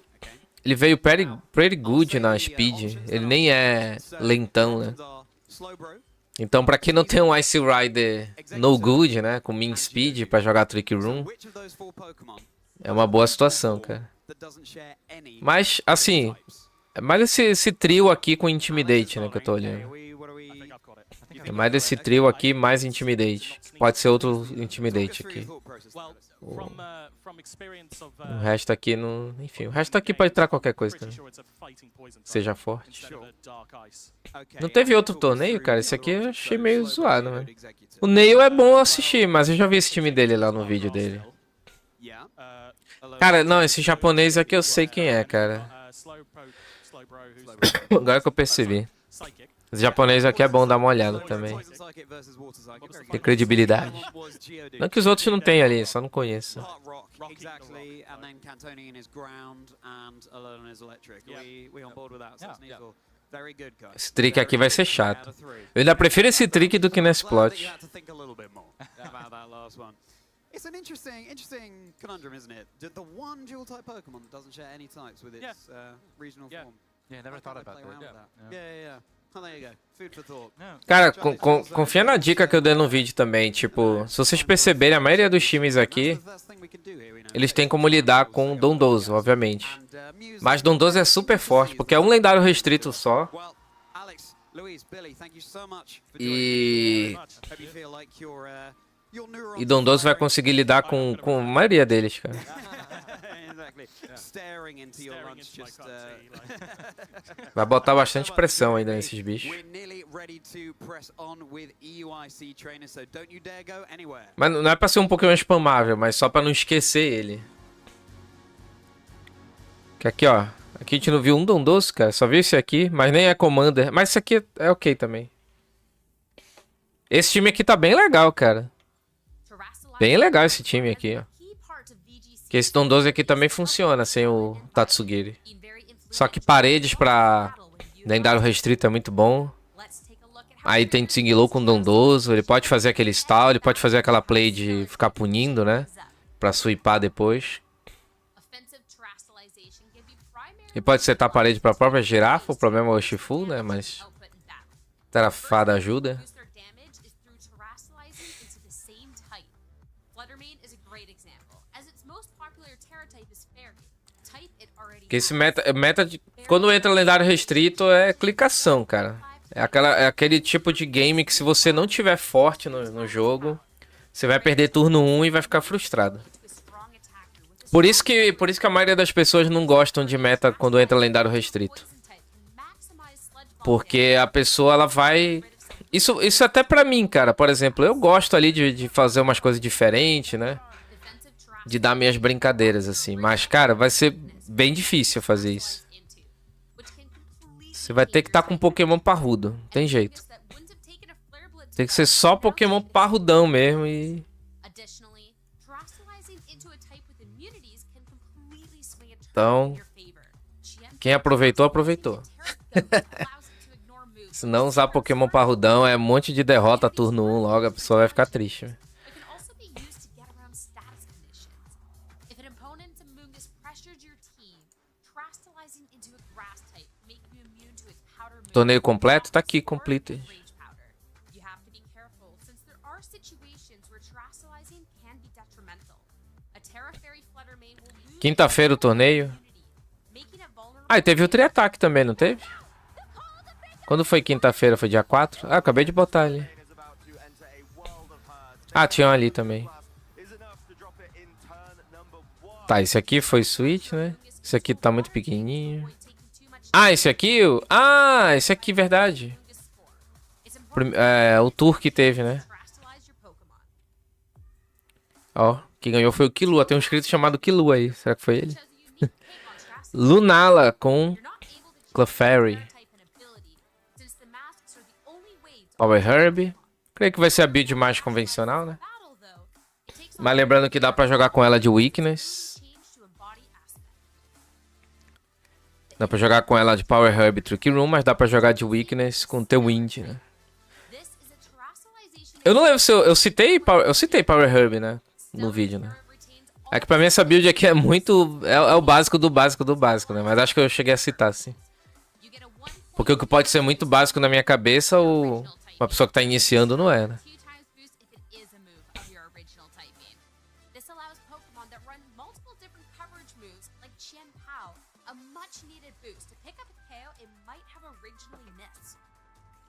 pretty good na speed. Ele nem é lentão, né? Então, pra quem não tem um Ice Rider no good, né? Com min speed pra jogar Trick Room, é uma boa situação, cara. Mas, assim... É mais esse trio aqui com Intimidate, né? Que eu tô olhando. É mais esse trio aqui, mais Intimidate. Pode ser outro Intimidate aqui. O resto aqui não... Enfim, o resto aqui pode entrar qualquer coisa também. Seja forte. Não teve outro torneio, cara? Esse aqui eu achei meio zoado, né? O Neil é bom assistir, mas eu já vi esse time dele lá no vídeo dele. Cara, não, esse japonês aqui eu sei quem é, cara. Agora que eu percebi. Os japoneses aqui é bom dar uma olhada também. Tem credibilidade. Não que os outros não tenham ali, só não conheço. Esse trick aqui vai ser chato. Eu ainda prefiro esse trick do que nesse plot. It's an interesting conundrum, isn't it? The one dual type Pokemon that doesn't share any types with its regional form. Yeah, never thought about that. Yeah. Oh, there you go. Food for thought. Cara, confia na dica que eu dei no vídeo também. Tipo, se vocês perceberem, a maioria dos times aqui, eles têm como lidar com Dondozo, obviamente. Mas Dondozo é super forte, porque é um lendário restrito só. E Dondozo vai conseguir lidar com a maioria deles, cara. Vai botar bastante pressão ainda nesses bichos. Mas não é pra ser um Pokémon spamável, mas só pra não esquecer ele. Que aqui, ó. Aqui a gente não viu um Dondozo, cara. Só viu esse aqui, mas nem é Commander. Mas esse aqui é ok também. Esse time aqui tá bem legal, cara. Bem legal esse time aqui, ó. Que esse Dondozo aqui também funciona sem o Tatsugiri. Só que paredes pra lendário restrito é muito bom. Aí tem Tsingilo com Dondozo. Ele pode fazer aquele stall, ele pode fazer aquela play de ficar punindo, né? Pra sweepar depois. E pode setar a parede pra própria girafa. O problema é o Shifu, né? Mas Terafada ajuda. Porque esse meta de, quando entra lendário restrito é clicação, cara. É aquele tipo de game que se você não tiver forte no jogo, você vai perder turno 1 e vai ficar frustrado. Por isso que a maioria das pessoas não gostam de meta quando entra lendário restrito. Porque a pessoa, ela vai... Isso até pra mim, cara. Por exemplo, eu gosto ali de fazer umas coisas diferentes, né? De dar minhas brincadeiras, assim. Mas, cara, vai ser bem difícil fazer isso. Você vai ter que estar com um Pokémon parrudo. Não tem jeito. Tem que ser só Pokémon parrudão mesmo e... Então, quem aproveitou, aproveitou. Se não usar Pokémon parrudão, é um monte de derrota turno 1 logo, a pessoa vai ficar triste. Torneio completo? Tá aqui, completo. Quinta-feira o torneio. Ah, e teve o tri-ataque também, não teve? Quando foi quinta-feira? Foi dia 4? Ah, acabei de botar ali. Ah, tinha um ali também. Tá, esse aqui foi Switch, né? Esse aqui tá muito pequenininho. Ah, esse aqui? Ah, esse aqui, verdade. É, o tour que teve, né? Ó, quem ganhou foi o Killua. Tem um inscrito chamado Killua aí. Será que foi ele? Lunala com Clefairy. Power Herb. Creio que vai ser a build mais convencional, né? Mas lembrando que dá pra jogar com ela de Weakness. Dá pra jogar com ela de Power Herb Trick Room, mas dá pra jogar de Weakness com The Wind, né? Eu não lembro se eu citei Power Herb, né? No vídeo, né? É que pra mim essa build aqui é muito... É o básico do básico do básico, né? Mas acho que eu cheguei a citar, sim. Porque o que pode ser muito básico na minha cabeça, uma pessoa que tá iniciando não é, né?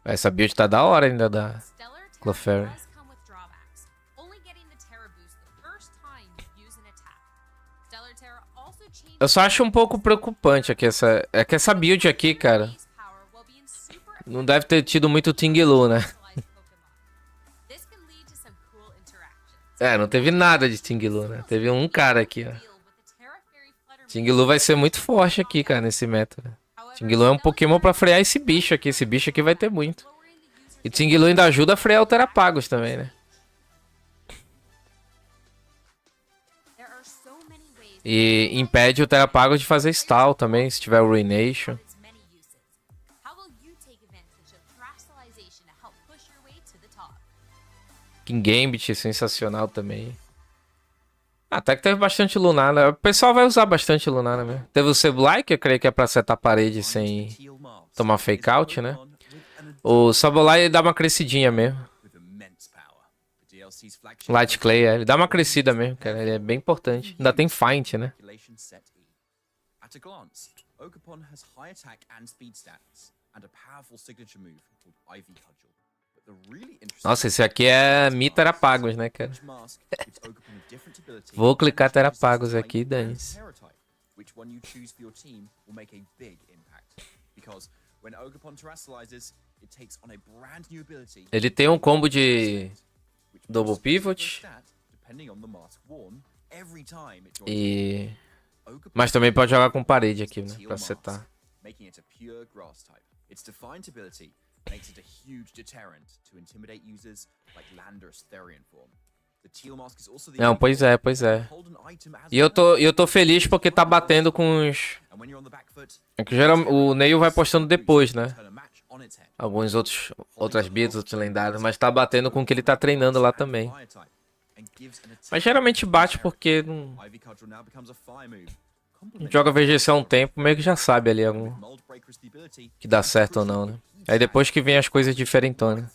Essa build tá da hora ainda da Clefairy. Eu só acho um pouco preocupante aqui essa build aqui, cara. Não deve ter tido muito Tinglu, né? É, não teve nada de Tinglu, né? Teve um cara aqui, ó. Tinglu vai ser muito forte aqui, cara, nesse meta. Tinglu é um Pokémon pra frear esse bicho aqui. Esse bicho aqui vai ter muito. E Tinglu ainda ajuda a frear o Terapagos também, né? E impede o Terapagos de fazer stall também, se tiver o Ruination. King Gambit, sensacional também. Até que teve bastante Lunala. O pessoal vai usar bastante Lunala mesmo. Teve o Sableye, que eu creio que é pra acertar a parede sem tomar fake out, né? O Sableye dá uma crescidinha mesmo. Light Clay, ele dá uma crescida mesmo, cara. Ele é bem importante. Ainda tem Feint, né? Nossa, esse aqui é Mi Terapagos, né, cara? Vou clicar Terapagos aqui, dane-se. Ele tem um combo de Double Pivot. Mas também pode jogar com parede aqui, né? Pra setar. Makes it a huge deterrent to intimidate users like Landorus Therian form. Não, pois é. E eu tô feliz porque tá batendo com os... É que o Neil vai postando depois, né? Alguns outras builds, outros lendários, mas tá batendo com o que ele tá treinando lá também. Mas geralmente bate porque não joga VGC há um tempo, meio que já sabe ali que dá certo ou não, né? Aí depois que vem as coisas diferentonas.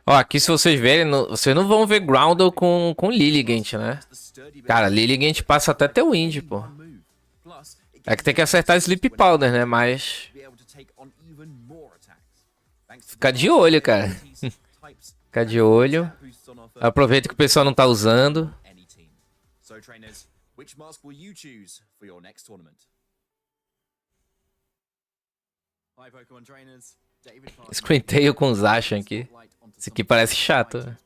Ó, aqui se vocês verem, vocês não vão ver Groundle com Lilligant, né? Cara, Lilligant passa até teu Wind, pô. É que tem que acertar Sleep Powder, né? Mas... Fica de olho, cara. Fica de olho. Aproveita que o pessoal não tá usando. Screentail com Zacian aqui. Esse aqui parece chato.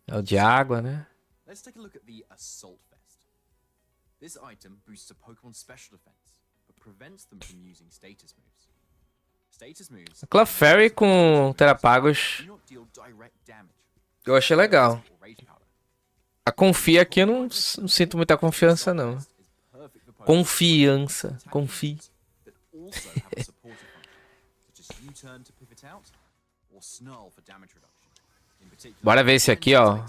É o de água, né? A Clefairy com Terapagos eu achei legal. A Confia aqui eu não sinto muita confiança, não. Confie. Bora ver esse aqui, ó.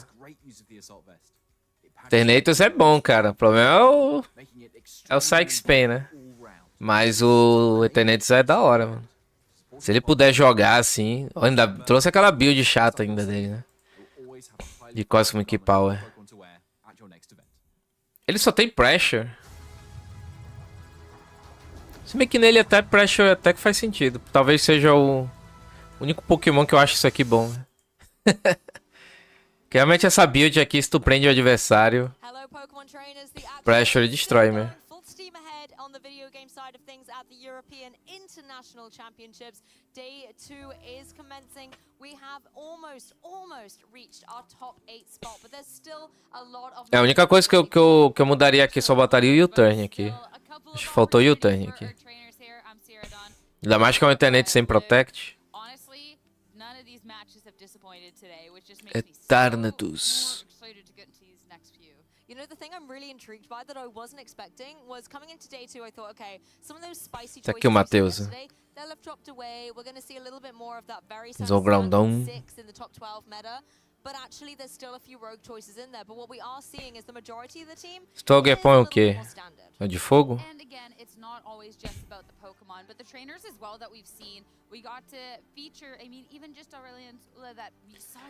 Ternatus é bom, cara. O problema é o Psyche-Span, né? Mas o Eternatus é da hora, mano. Se ele puder jogar assim... Ainda trouxe aquela build chata ainda dele, né? De Cosmic Power. Ele só tem pressure. Se bem que nele até pressure até que faz sentido. Talvez seja o único Pokémon que eu acho isso aqui bom. Que realmente essa build aqui, se tu prende o adversário, pressure destrói mesmo. Full steam ahead on the video game side of things at the European International Championships. Day 2 is commencing. We have almost reached our top 8 spot, but there's still a lot of... A única coisa que eu mudaria aqui, só botaria o U-turn aqui. Acho que faltou o U-turn aqui. Ainda mais que é uma internet sem protect. Eternatus. You know, the thing I'm really intrigued by that I wasn't expecting was coming into day 2, I thought, okay, some of those spicy Tá aqui o Matheus. they'll have dropped away. We're going to see a little bit more of that very Zograndão. 6 in the top 12 meta. But actually, there's still a few rogue choices in there. But what we are seeing is the majority of the team. Stoggerpon é o quê? É de fogo? And again, it's not always just about the Pokemon, but the trainers as well that we've seen. We got to feature, I mean, even just Aurelian that we saw.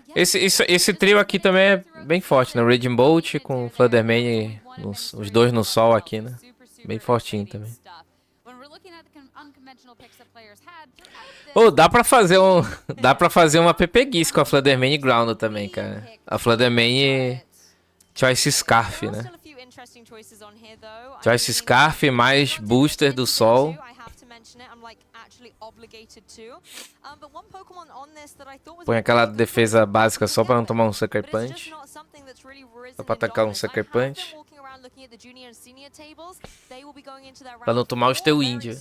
Esse trio aqui também é bem forte, né? Raging Bolt com Fluttermane, os dois no sol aqui, né? Bem fortinho também. Oh, dá pra fazer uma PPGuice com a Fluttermane Ground também, cara. A Fluttermane Choice Scarf, né? Choice Scarf mais booster do sol. Põe aquela defesa básica só pra não tomar um Sucker Punch. Só pra atacar um Sucker Punch. Pra não tomar os teu índio.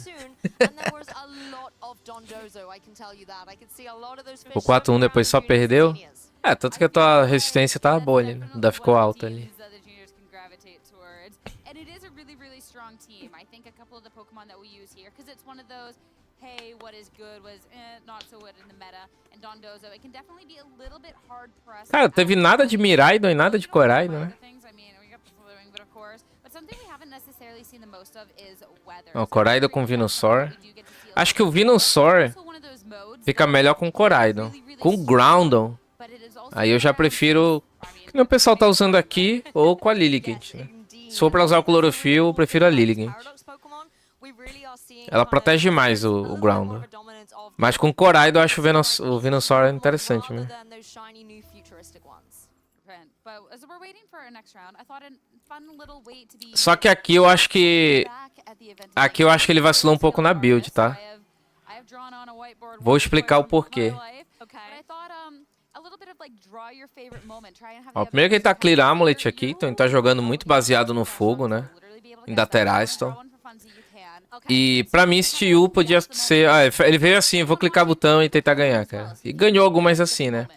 O 4-1 depois só perdeu. É, tanto que a tua resistência tava boa ali, né? Ainda ficou alta ali. Hey, what is good was not so good in the meta, and Dondozo, it can definitely be a little bit hard pressed. Cara, teve nada de Miraidon e nada de Coraidon, né? Ó, Coraidon com Venusaur. Acho que o Venusaur fica melhor com Coraidon. Com Groudon, aí eu já prefiro que nem o pessoal tá usando aqui, ou com a Lilligant, né? Se for pra usar o Chlorophyll, eu prefiro a Lilligant. Ela protege mais o Ground. Mas com Coraidon eu acho o Venusaur interessante mesmo. Só que aqui eu acho que... Aqui eu acho que ele vacilou um pouco na build, tá? Vou explicar o porquê. Ó, primeiro que ele tá Clear Amulet aqui, então ele tá jogando muito baseado no fogo, né? Em Dateraston. E pra mim esse Tio podia ser... Ah, ele veio assim, vou clicar o botão e tentar ganhar, cara. E ganhou algumas assim, né?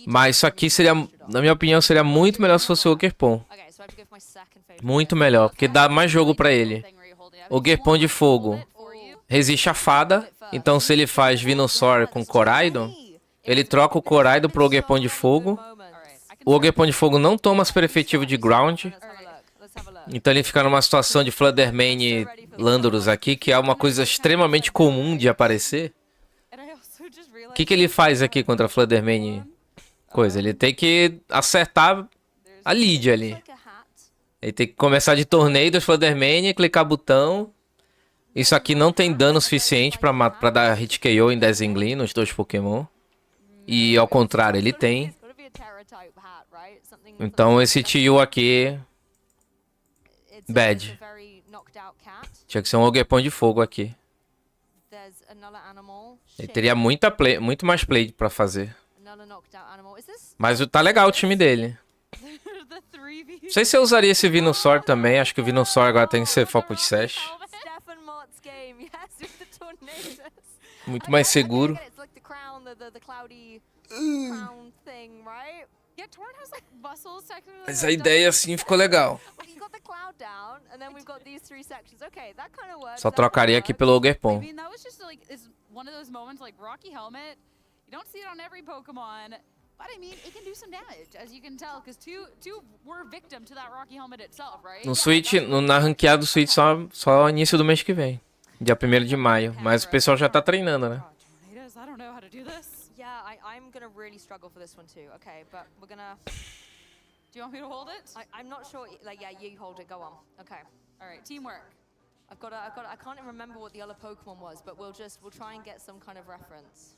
Mas isso aqui seria, na minha opinião, seria muito melhor se fosse o Ogerpon. Muito melhor, porque dá mais jogo pra ele. O Ogerpon de fogo resiste a fada, então se ele faz Venusaur com Coraidon, ele troca o Coraidon pro Ogerpon de fogo. O Ogerpon de fogo não toma super efetivo de Ground. Então ele fica numa situação de Fluttermane Landorus aqui, que é uma coisa extremamente comum de aparecer. O que ele faz aqui contra a Fluttermane coisa? Ele tem que acertar a lead ali. Ele tem que começar de torneio dos Fluttermane, clicar botão. Isso aqui não tem dano suficiente pra dar hit KO em Desingli nos dois Pokémon. E ao contrário, ele tem. Então esse Tio aqui... Bad. Tinha que ser um Ogerpon de fogo aqui. Ele teria muito mais play pra fazer. Mas tá legal o time dele. Não sei se eu usaria esse Venusaur também. Acho que o Venusaur agora tem que ser Focus Sash. Muito mais seguro. Mas a ideia assim ficou legal. Só trocaria aqui pelo Ogerpon. No Switch, na ranqueada do Switch só início do mês que vem. Dia 1º de maio. Mas o pessoal já tá treinando, né? I'm gonna really struggle for this one too. Okay, but we're gonna Do you want me to hold it? I'm not sure. Like, yeah, you hold it. Go on. Okay. All right, teamwork. I can't even remember what the other Pokemon was, but we'll try and get some kind of reference.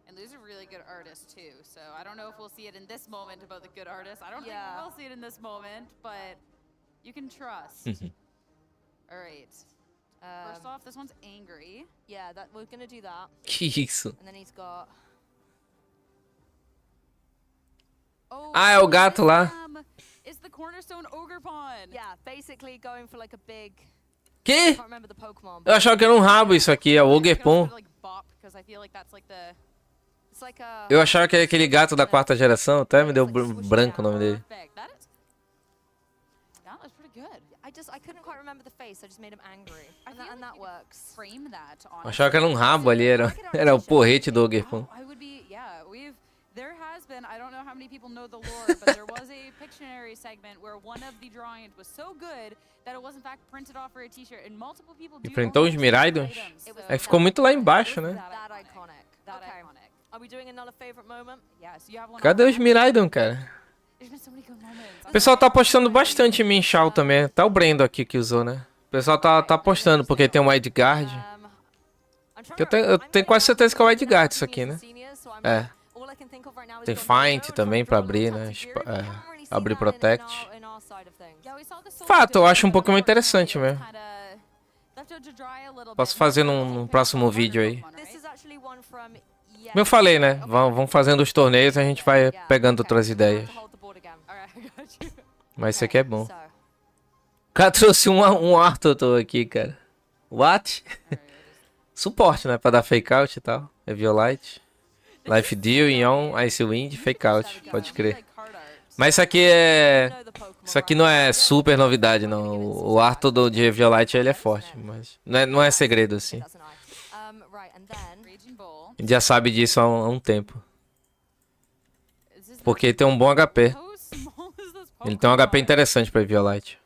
And Lou's a really good artist too, so I don't know if we'll see it in this moment about the good artist. I don't think we will see it in this moment, but you can trust. All right. First off, this one's angry. Yeah, we're gonna do that. Que isso? And then he's got. Oh, Ah, é o gato lá. It's the Cornerstone Ogre Pawn. Yeah, basically going for like a big. I Que? can't remember the Pokemon. Eu achava que era um rabo isso aqui, é o Ogerpon. Like bop, because I feel like that's like the. It's like a. Eu achava que era aquele gato da 4ª geração, até me deu branco o nome dele. Perfect. That was pretty good. I couldn't quite remember the face. I just made him angry, and that works. Frame that on. Eu achava que era um rabo ali, era o porrete do Ogerpon. I would be, yeah. There has been, I don't know how many people know the lore, but there was a Pictionary segment where one of the drawings was so good that it was in fact printed off for a t-shirt, and multiple people do. Enfrentou os Miraidons? É que ficou muito lá embaixo, né? That iconic. That iconic. Are we doing another favorite moment? Yes, you have one. Cadê os Miraidon, cara? There's been so many good moments. O pessoal tá apostando bastante em Minchal também. Tá o Brendo aqui que usou, né? O pessoal tá apostando, porque tem um Wildguard. Eu tenho quase certeza que é o Wildguard isso aqui, né? É. Tem Feint também pra abrir, né? Abrir Protect. Fato, eu acho um Pokémon interessante mesmo. Posso fazer num próximo vídeo aí. Como eu falei, né? Vamos fazendo os torneios e a gente vai pegando outras ideias. Mas isso aqui é bom. O cara trouxe um Arthur aqui, cara. What? Suporte, né? Pra dar fake out e tal. Eviolite. Life Deal, Ion, Ice Wind, Fake Out. Pode crer. Mas isso aqui é... Isso aqui não é super novidade, não. O Arthur de Eviolite, ele é forte. Mas não é segredo, assim. A gente já sabe disso há um tempo. Porque ele tem um bom HP. Ele tem um HP interessante pra Eviolite.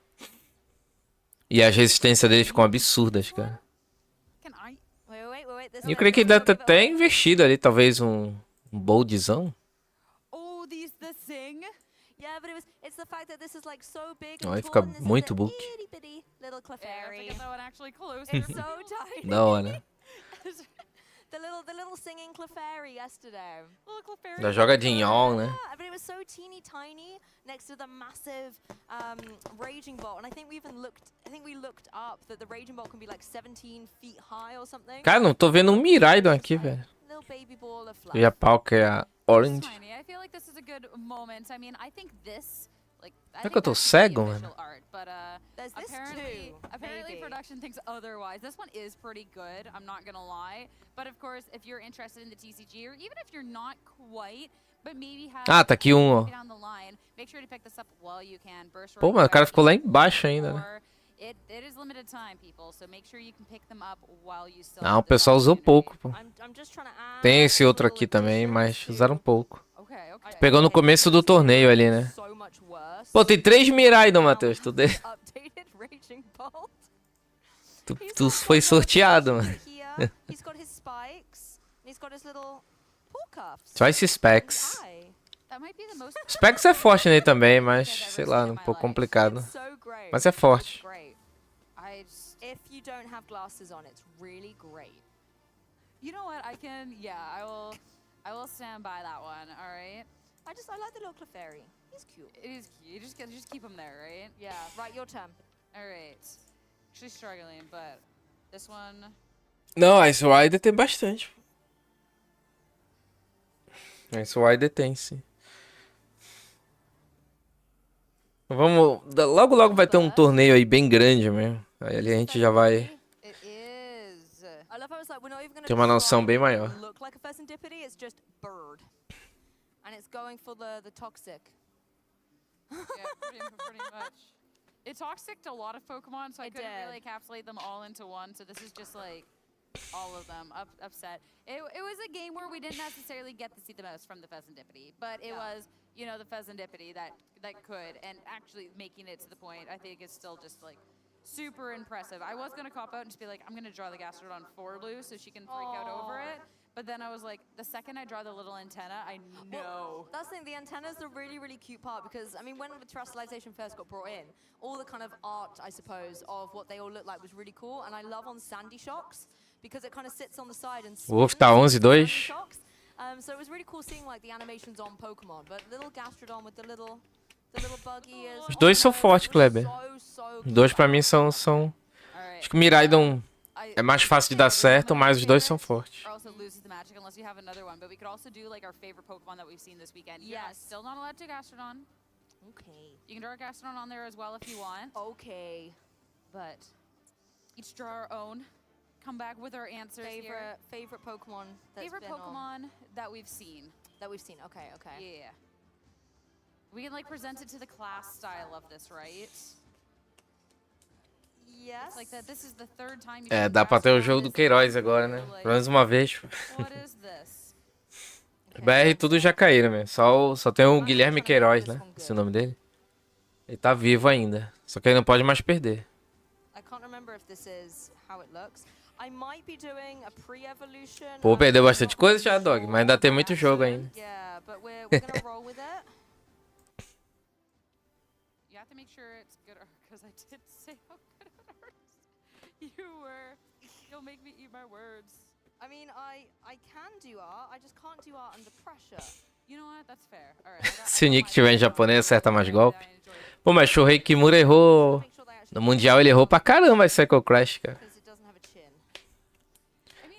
E as resistências dele ficam absurdas, cara. E eu creio que ele deve ter até investido ali, talvez um boldzão. Ó, aí fica muito book. Da hora. The little singing Clefairy yesterday. Já joga de Ion, né? Yeah, but it was so teeny tiny next to the massive Raging Bolt, and I think we looked up that the Raging Bolt can be like 17 feet high or something. Cara, não tô vendo um Miraidon aqui, velho. Little baby ball of fluff. E a pau que é a Orange. I feel like this is a good moment. I mean, I think this. Será que eu tô cego, mano? Apparently production thinks otherwise. This one is pretty good, I'm not gonna lie. But of course, if you're interested in the TCG, or even if you're not quite, but maybe have tá aqui um, ó. down the line, make sure to pick this up while you can. Pô, mas o cara ficou lá embaixo ainda, né? It is limited time, people, so make sure you can pick them up while you still. Não, o pessoal usou pouco, pô. Tem esse outro aqui também, mas usaram pouco. Pegou no começo do torneio ali, né? Pô, tem 3 Miraidon, Matheus. Tu foi sorteado, mano. Só esses Specs. Specs é forte nele também, mas sei lá, um pouco complicado. Mas é forte. You know what? I will stand by that one. All right. I like the little Clefairy. He's cute. It is cute. You just keep him there, right? Yeah. Right, your turn. All right. Actually struggling, but this one. Não, Ice Rider tem bastante. Ice Rider tem, sim. Vamos. Logo vai ter um torneio aí bem grande mesmo. Aí ali a gente já vai ter uma noção bem maior. And it's going for the toxic. Yeah, pretty much. It toxicked a lot of Pokemon, so I couldn't really encapsulate them all into one. So this is just like all of them upset. It was a game where we didn't necessarily get to see the most from the Pheasantipity, but it was, you know, the Pheasantipity that could, and actually making it to the point, I think is still just like super impressive. I was gonna cop out and just be like, I'm gonna draw the Gastrodon for Lou so she can freak out over it. But then I was like, the second I draw the little antenna, I know. Well, that's the thing, the antenna's the really, really cute part because, I mean, when the terrestrialization first got brought in, all the kind of art, I suppose, of what they all look like was really cool. And I love on Sandy Shocks because it kind of sits on the side and O Wolf tá 11-2. So it was really cool seeing like the animations on Pokemon. But little Gastrodon with the little buggy ears. Os dois são fortes, Kleber. Os dois pra mim são... Acho que o Miraidon é mais fácil de dar certo, mas os dois são fortes. Also loses the magic unless you have another one, but we could also do like our favorite Pokemon that we've seen this weekend. Yeah, still not allowed to Gastrodon. Okay. You can draw a Gastrodon on there as well if you want. Okay. But each draw our own. Come back with our answers here. Favorite Pokemon that's favorite been Pokemon on. that we've seen. That we've seen. Okay, okay. Yeah. We can like present it to the class style of this, right? Yes. Like that. This is the third time you É, dá pra ter o jogo do Queiroz agora, né? Pelo menos uma vez. What is this? BR tudo já caíram, meu. Só tem o Guilherme Queiroz, né? Esse é o nome dele. Ele tá vivo ainda. Só que ele não pode mais perder. I can't remember if this is how it looks. I might be doing a pre-evolution. Pô, perdeu bastante coisa já, Dog, mas ainda tem muito jogo ainda. Yeah, but we're gonna roll with it. You have to make sure it's good art because I did say how good it hurts. You'll make me eat my words. I mean, I can do art. I just can't do art under pressure. You know what? That's fair. All right. Se o Nick tiver em japonês, acerta mais golpe. Pô, mas Shohei Kimura errou. No Mundial ele errou pra caramba esse Psycho Crash, cara.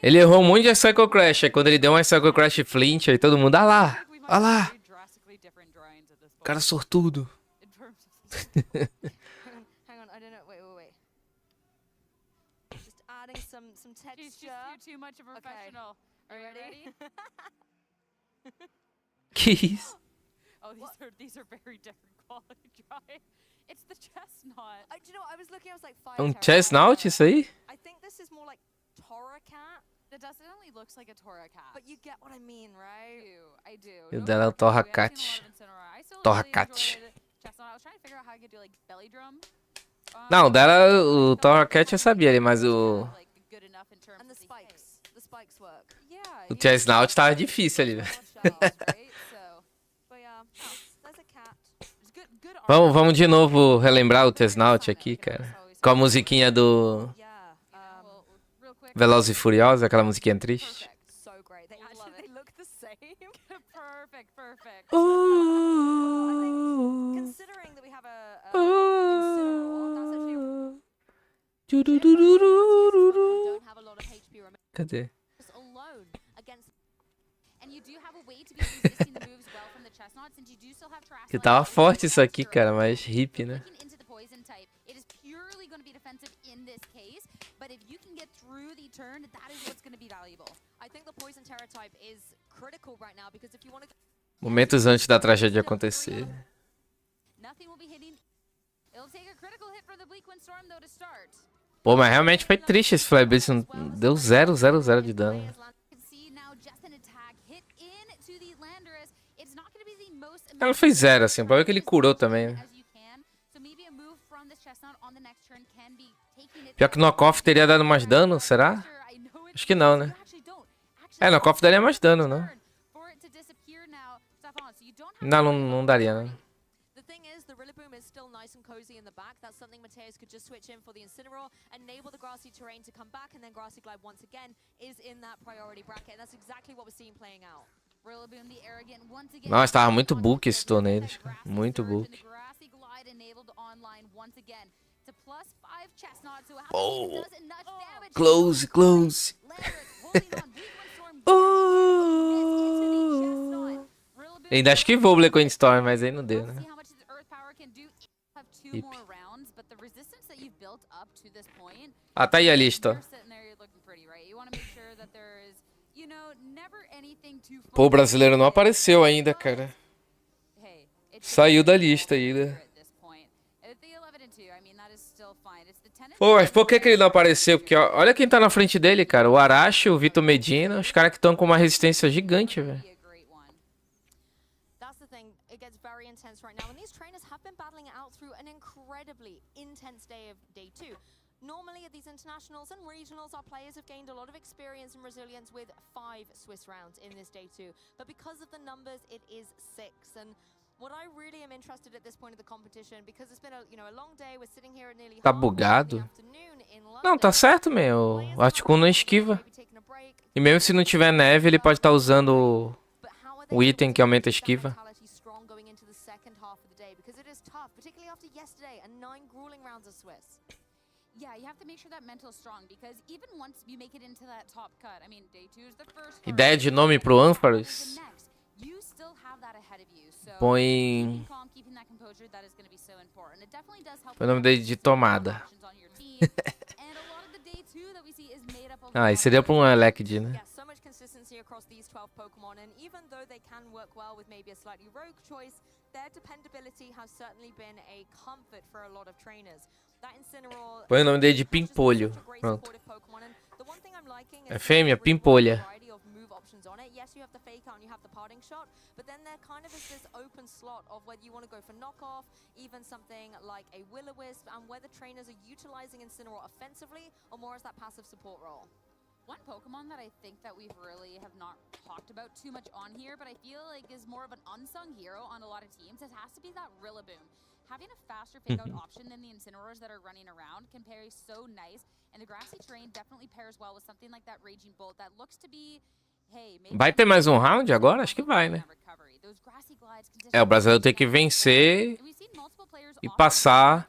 Ele errou muito de Psycho Crash. Aí quando ele deu uma Psycho Crash Flint, aí todo mundo, ah lá, ah lá. Cara sortudo. Hang on, I don't know. Wait. Just adding some texture. Too much of a professional. Are you ready? Que isso? Oh, these are very different quality drawing. It's the chestnut. Do you know what? I was looking, I was like, É um chestnut isso aí? I think this is more like Torracat. It definitely looks like a Torracat. But you get what I mean, right? I do. E o dela é o Torracat. Torracat. I was trying to figure out how I could do like belly drum. Não, o dela, o Torracat eu sabia ali, mas o... And the spikes work. Yeah. O chestnut tava difícil ali. Vamos de novo relembrar o chestnut aqui, cara. Com a musiquinha do... Velozes e Furiosos, aquela musiquinha triste. So great. They look the same. Perfect. Considering that we have a Incineroar, that's actually don't have a lot of HP Cadê? alone against. And you do have a way to be resisting the moves well from the chestnut since you do still have trash. Que tava forte isso aqui, cara, mas hippie, né? Into the poison type. It is purely going to be defensive in this case, but if you can get through the turn, that is what's going to be valuable. I think the poison terror type is critical right now because if you want to Momentos antes da tragédia acontecer. Nothing will be hitting. It'll take a critical hit from the Bleak Wind Storm though to start. Pô, mas realmente foi triste esse Flyblitz, deu 0, 0, 0 de dano. Ela fez 0, assim, o problema é que ele curou também, né? Pior que Knockoff teria dado mais dano, será? Acho que não, né? É, Knockoff daria mais dano, não? Não daria, né? The thing is, the Rillaboom is still nice and cozy in the back. That's something Mateus could just switch in for the Incineroar, enable the grassy terrain to come back, and then Grassy Glide once again is in that priority bracket. And that's exactly what we're seeing playing out. Rillaboom, the arrogant, once again. Nossa, tava muito book esse torneio, cara. Muito book. Grassy Glide enabled online once again. It's a +5 chestnut, so how Oh, does enough damage. close. Ainda acho que vou Black Wind Storm, mas aí não deu, né? Ah, tá aí a lista, ó. Pô, o brasileiro não apareceu ainda, cara. Saiu da lista ainda. Pô, mas por que ele não apareceu? Porque ó, olha quem tá na frente dele, cara. O Arashi, o Vitor Medina, os caras que estão com uma resistência gigante, velho. That's the thing. It gets very intense right now, and these trainers have been battling it out through an incredibly intense day 2. Normally at these internationals and regionals, our players have gained a lot of experience and resilience with 5 Swiss rounds in this day 2. But because of the numbers, it is 6. And what I really am interested at this point of the competition, because it's been a long day, we're sitting here at nearly Tá half past in the bugado? afternoon in London. Não, tá certo, meu. O Articuno não esquiva. E mesmo se não tiver neve, ele pode estar usando o item que aumenta a esquiva. Strong going into the second half of the day, because it is tough, particularly after yesterday and 9 grueling rounds of Swiss. Yeah, you have to make sure that mental is strong, because even once you make it into that top cut, I mean, day 2 is the first. Ideia de nome pro Humorous. You still have that ahead of you. So Põe... keeping that composure, that is going to be so important. It definitely does help. Põe o nome dele de tomada. Ah, isso seria pra um Elecid, né? So much consistency across these 12 Pokemon, and even though they can work well with maybe a slightly rogue choice, their dependability has certainly been a comfort for a lot of trainers. That Incineroar, Põe o nome dele de Pimpolho. Pronto. É fêmea, Pimpolha. Yes, you have the fake out and you have the parting shot, but then there kind of is this open slot of whether you want to go for knockoff, even something like a Will-O-Wisp, and whether trainers are utilizing Incineroar offensively or more as that passive support role. One Pokemon that I think that we've really have not talked about too much on here, but I feel like is more of an unsung hero on a lot of teams, it has to be that Rillaboom. Having a faster fake out option than the Incineroars that are running around can pair so nice, and the grassy terrain definitely pairs well with something like that Raging Bolt that looks to be. Vai ter mais um round agora? Acho que vai, né? É, o brasileiro tem que vencer e passar.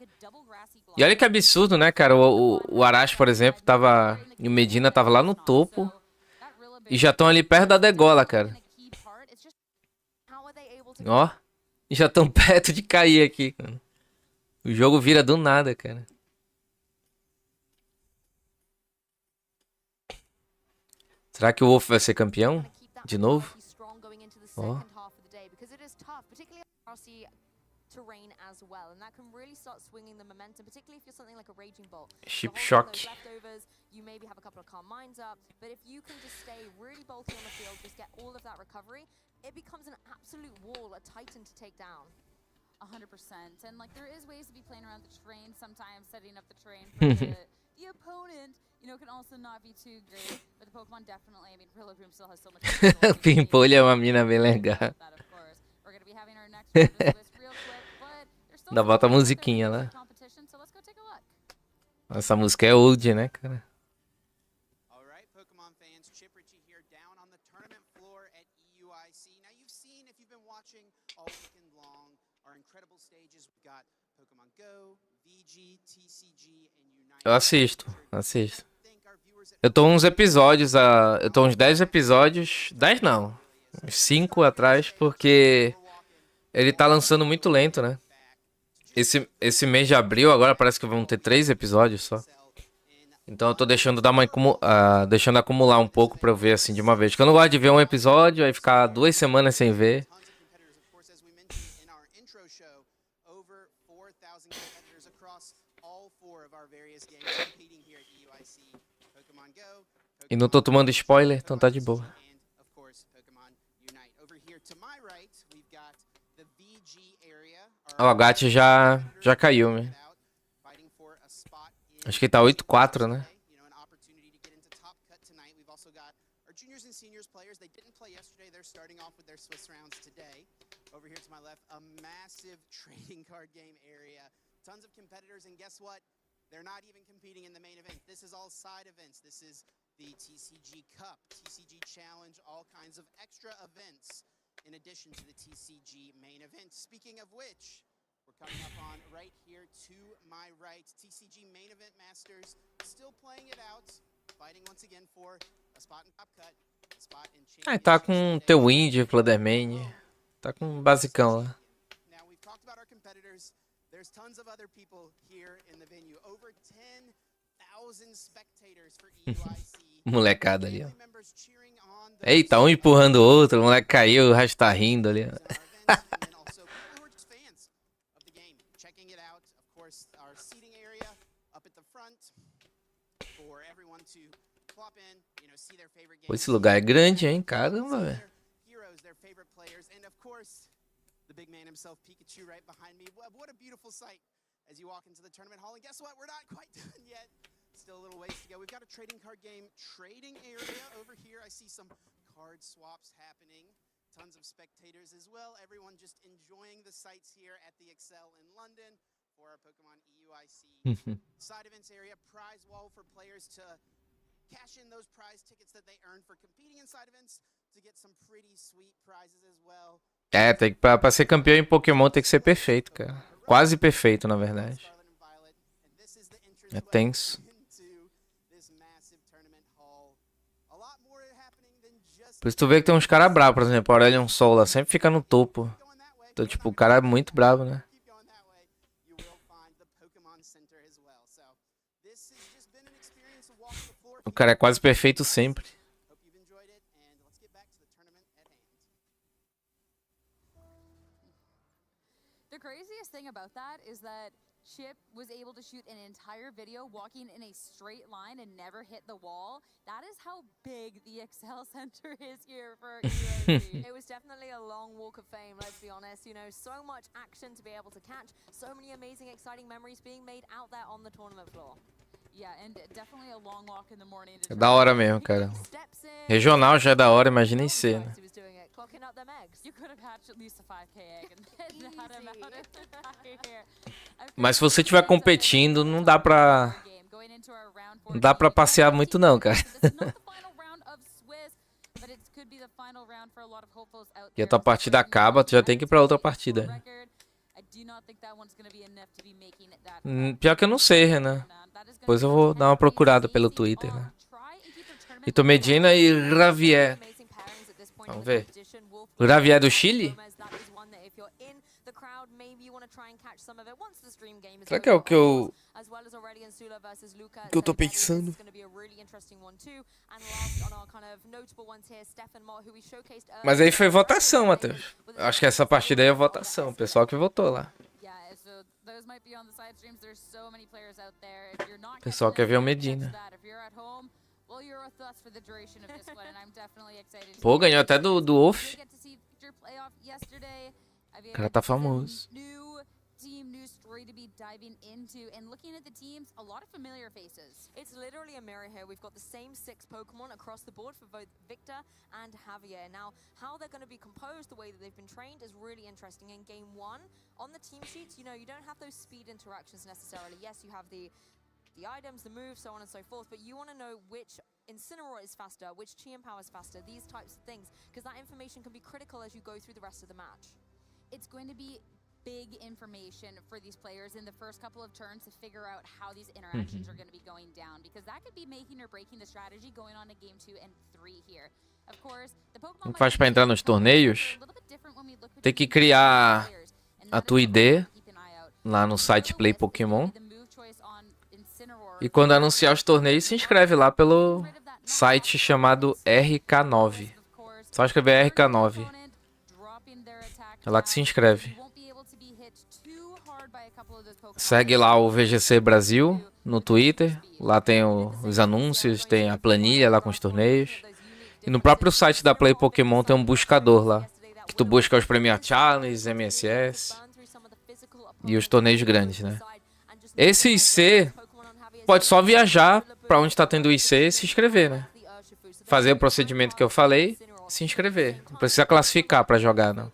E olha que absurdo, né, cara? O Arashi, por exemplo, tava... E o Medina tava lá no topo. E já estão ali perto da degola, cara. Ó. E já estão perto de cair aqui, cara. O jogo vira do nada, cara. Será que o Wolf vai ser campeão? De novo? Ó. Chip Shock. You maybe have a couple of calm minds up, but if you can just stay really bolty on the field, just get all of that recovery, it becomes an absolute wall, a titan to take down. 100%. And like there is ways to be playing around the terrain, sometimes setting up the terrain for the opponent, can also not be too great. But the Pokemon definitely, I mean, Rillaboom still has so much. Pimpolho é uma mina bem legal. We're going to be having our next round of this real quick, but there's still Ainda bota a musiquinha lá. So let's go take a look. Essa música é old, né, cara? Eu assisto. Eu tô uns episódios, eu tô uns 10 episódios, 10 não, uns 5 atrás, porque ele tá lançando muito lento, né? Esse mês de abril agora parece que vão ter 3 episódios só. Então eu tô deixando deixando acumular um pouco pra eu ver assim de uma vez. Porque eu não gosto de ver um episódio, aí ficar 2 semanas sem ver. E não tô tomando spoiler, então tá de boa. O Agathe já caiu, né? Acho que tá 8-4, né? Tons of competitors, and guess what? They're not even competing in the main event. This is all side events. This is the TCG Cup, TCG Challenge, all kinds of extra events in addition to the TCG main event. Speaking of which, we're coming up on right here to my right. TCG main event masters still playing it out, fighting once again for a spot in top cut, a spot in championship. Tá com teu Wind, Fluttermane. Tá com um basicão lá. Now we've talked about our competitors. There's tons of other people here in the venue. Over 10,000 spectators for EUIC. Molecada ali, ó. Eita, um empurrando o outro, o moleque caiu, o resto tá rindo ali, ó. Pô, esse lugar é grande, hein? Caramba, velho. The big man himself, Pikachu, right behind me. What a beautiful sight as you walk into the tournament hall. And guess what? We're not quite done yet. Still a little ways to go. We've got a trading card game trading area over here. I see some card swaps happening. Tons of spectators as well. Everyone just enjoying the sights here at the Excel in London for our Pokemon EUIC side events area. Prize wall for players to cash in those prize tickets that they earn for competing in side events to get some pretty sweet prizes as well. É, tem que, pra ser campeão em Pokémon tem que ser perfeito, cara. Quase perfeito, na verdade. É tenso. Por isso tu vê que tem uns caras bravos, por exemplo, o Aurelion Sol lá sempre fica no topo. Então, tipo, o cara é muito bravo, né? O cara é quase perfeito sempre. The craziest thing about that is that Chip was able to shoot an entire video walking in a straight line and never hit the wall. That is how big the Excel Center is here for USC. It was definitely a long walk of fame, let's be honest. You know, so much action to be able to catch, so many amazing, exciting memories being made out there on the tournament floor. Yeah, and definitely a long walk in the morning. É da hora mesmo, cara. Regional já é da hora, imagina em C, né? Mas se você estiver competindo, não dá pra passear muito não, cara. E a tua partida acaba, tu já tem que ir pra outra partida. Pior que eu não sei, Renan. Depois eu vou dar uma procurada pelo Twitter, né? Ito Medina e Javier. Vamos ver. O Javier é do Chile? Será que é o que eu tô pensando? Mas aí foi votação, Matheus. Acho que essa partida aí é votação. O pessoal que votou lá. O pessoal quer ver o Medina. Pô, ganhou até do Wolf. O cara tá famoso. New story to be diving into and looking at the teams, a lot of familiar faces. It's literally a mirror here. We've got the same 6 Pokemon across the board for both Victor and Javier. Now, how they're going to be composed, the way that they've been trained, is really interesting. In game 1, on the team sheets, you know, you don't have those speed interactions necessarily. Yes, you have the items, the moves, so on and so forth, but you want to know which Incineroar is faster, which Chi-Empower is faster, these types of things, because that information can be critical as you go through the rest of the match. It's going to be big information for these players in the first couple of turns to figure out how these interactions are going to be going down, because that could be making or breaking the strategy going on to game 2 and 3 here. Of course, the Pokemon Como faz pra entrar nos torneios? Tem que criar a tua ID lá no site Play Pokémon. E quando anunciar os torneios, se inscreve lá pelo site chamado RK9. Só escrever RK9. É lá que se inscreve. Segue lá o VGC Brasil no Twitter. Lá tem os anúncios, tem a planilha lá com os torneios. E no próprio site da Play Pokémon tem um buscador lá. Que tu busca os Premier Challenge, MSS e os torneios grandes, né? Esse IC pode só viajar pra onde tá tendo o IC e se inscrever, né? Fazer o procedimento que eu falei, se inscrever. Não precisa classificar pra jogar, não.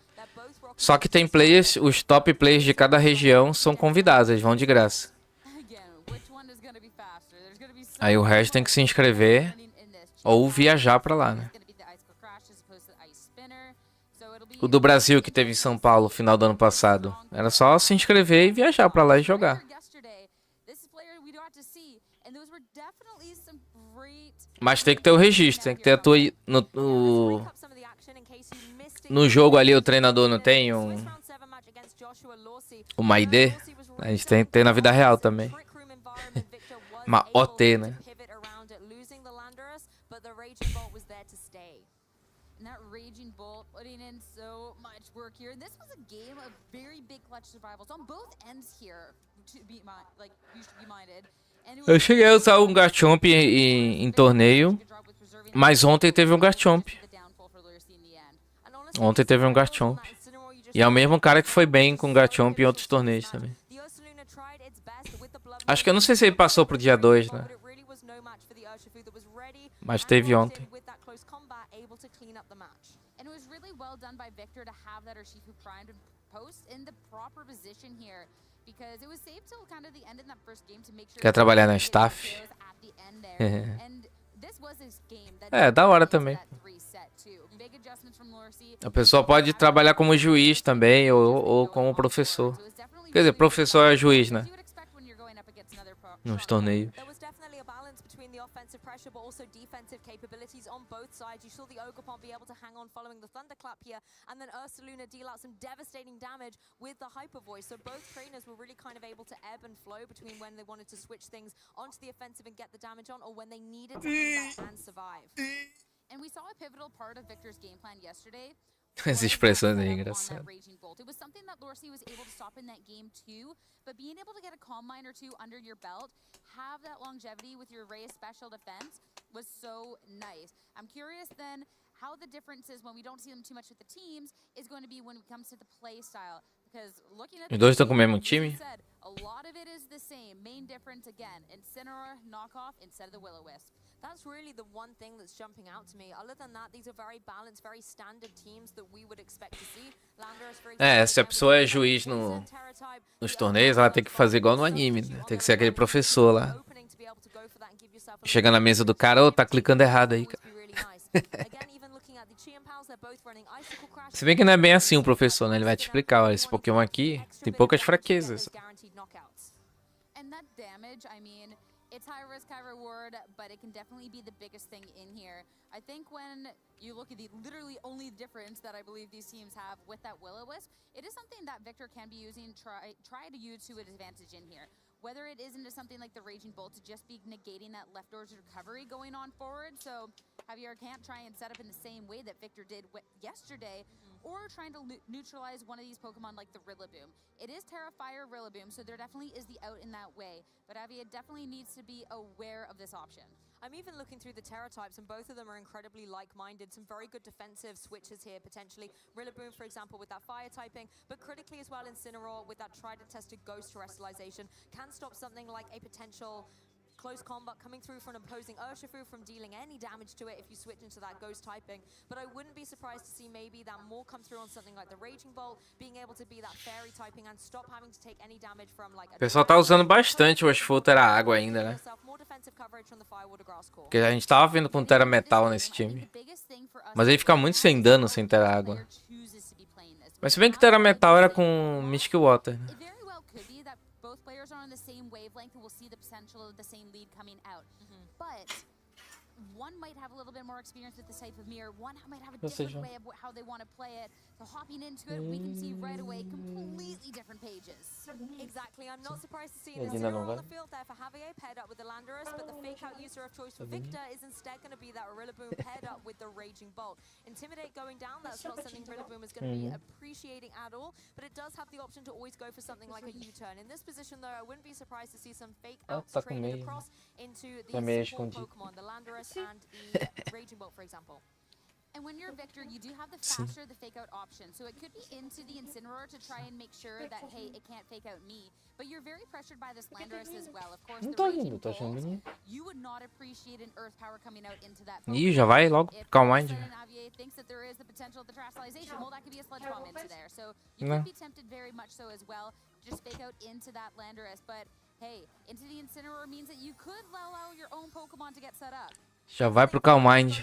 Só que tem players, os top players de cada região são convidados, eles vão de graça. Aí o resto tem que se inscrever ou viajar pra lá, né? O do Brasil que teve em São Paulo no final do ano passado, era só se inscrever e viajar pra lá e jogar. Mas tem que ter o registro, tem que ter a tua... No jogo ali o treinador não tem uma ID? A gente tem que ter na vida real também. Uma OT, né? Eu cheguei a usar um Garchomp em torneio, mas ontem teve um Garchomp. Ontem teve um Garchomp. E é o mesmo cara que foi bem com o Garchomp em outros torneios também. Acho que eu não sei se ele passou pro dia 2, né? Mas teve ontem. And it was really well done by Victor to have that Urshifu primed and post in the proper position here, because it was safe till kind of the end in that first game to make sure. Quer trabalhar na staff? É, da hora também. A pessoa pode trabalhar como juiz também ou como professor. Quer dizer, professor é juiz, né? Nos torneios. Offensive pressure, but also defensive capabilities on both sides. You saw the Ogerpon be able to hang on following the Thunderclap here, and then Ursaluna deal out some devastating damage with the Hyper Voice. So both trainers were really kind of able to ebb and flow between when they wanted to switch things onto the offensive and get the damage on, or when they needed to hang back and survive. And we saw a pivotal part of Victor's game plan yesterday. As expressões aí, engraçado. It was something that Lorsi was able to stop in that game too, but being able to get a Calm Mind or two under your belt, have that longevity with your Ray special defense was so nice. I'm curious then how the difference is when we don't see them too much with the teams is going to be when it comes to the play style, because looking at Os dois estão com o mesmo time? a lot of it is the same. Main difference again, Incineroar knockoff instead of the Will-O-Wisp. That's really the one thing that's jumping out to me. Other than that, these are very balanced, very standard teams that we would expect to see. Landers, for example, Se a pessoa é juiz nos torneios, ela tem que fazer igual no anime, né? Tem que ser aquele professor lá. Chega na mesa do cara, ô, tá clicando errado aí, cara. Se bem que não é bem assim o professor, né? Ele vai te explicar, olha, esse Pokémon aqui tem poucas fraquezas. And that damage, I mean, it's high risk, high reward, but it can definitely be the biggest thing in here. I think when you look at the literally only difference that I believe these teams have with that Will-O-Wisp, it is something that Victor can be using, try to use to an advantage in here. Whether it is into something like the Raging Bolt to just be negating that left door's recovery going on forward, so Javier can't try and set up in the same way that Victor did yesterday, or trying to neutralize one of these Pokemon like the Rillaboom. It is Terra Fire Rillaboom, so there definitely is the out in that way, but Javier definitely needs to be aware of this option. I'm even looking through the Terra types, and both of them are incredibly like-minded. Some very good defensive switches here, potentially. Rillaboom, for example, with that fire typing, but critically as well, Incineroar with that tried-and-tested Ghost Terrestrialization can stop something like a potential close combat coming through from an opposing Urshifu from dealing any damage to it if you switch into that Ghost typing. But I wouldn't be surprised to see maybe that more come through on something like the Raging Bolt, being able to be that Fairy typing and stop having to take any damage from like a... O pessoal tá usando bastante o Urshifu Terra Água ainda, né? Porque a gente tava vendo com Terra Metal nesse time. Mas aí fica muito sem dano sem Terra Água. Mas se bem que Terra Metal era com Mystic Water, né? Both players are on the same wavelength and will see the potential of the same lead coming out. But one might have a little bit more experience with this type of mirror. One might have a different way of how they want to play it. So hopping into it, we can see right away completely different pages. Exactly. I'm not surprised to see an Incineroar on the field there for Javier paired up with the Landorus, but the fake-out user of choice for Victor is instead going to be that Rillaboom paired up with the Raging Bolt. Intimidate going down, that's not something Rillaboom is going to be appreciating at all, but it does have the option to always go for something like a U-turn. In this position, though, I wouldn't be surprised to see some fake-outs traded across into the simple Pokemon, the Landorus and the Raging Bolt, for example. And when you're Victor, you do have the faster, the fake-out option. So it could be into the Incineroar to try and make sure that, hey, it can't fake out me. But you're very pressured by this Landorus as well. Of course, the Raging Bolt, you would not appreciate an Earth Power coming out into that Pokemon. Ih, já vai logo Calm Mind. Javier thinks that there is the potential of the Terrestrialization. Well, that could be a Sludge Bomb into there. So you could be tempted very much so as well. Just fake out into that Landorus. But, hey, into the Incineroar means that you could allow your own Pokemon to get set up. Já vai pro Calm Mind.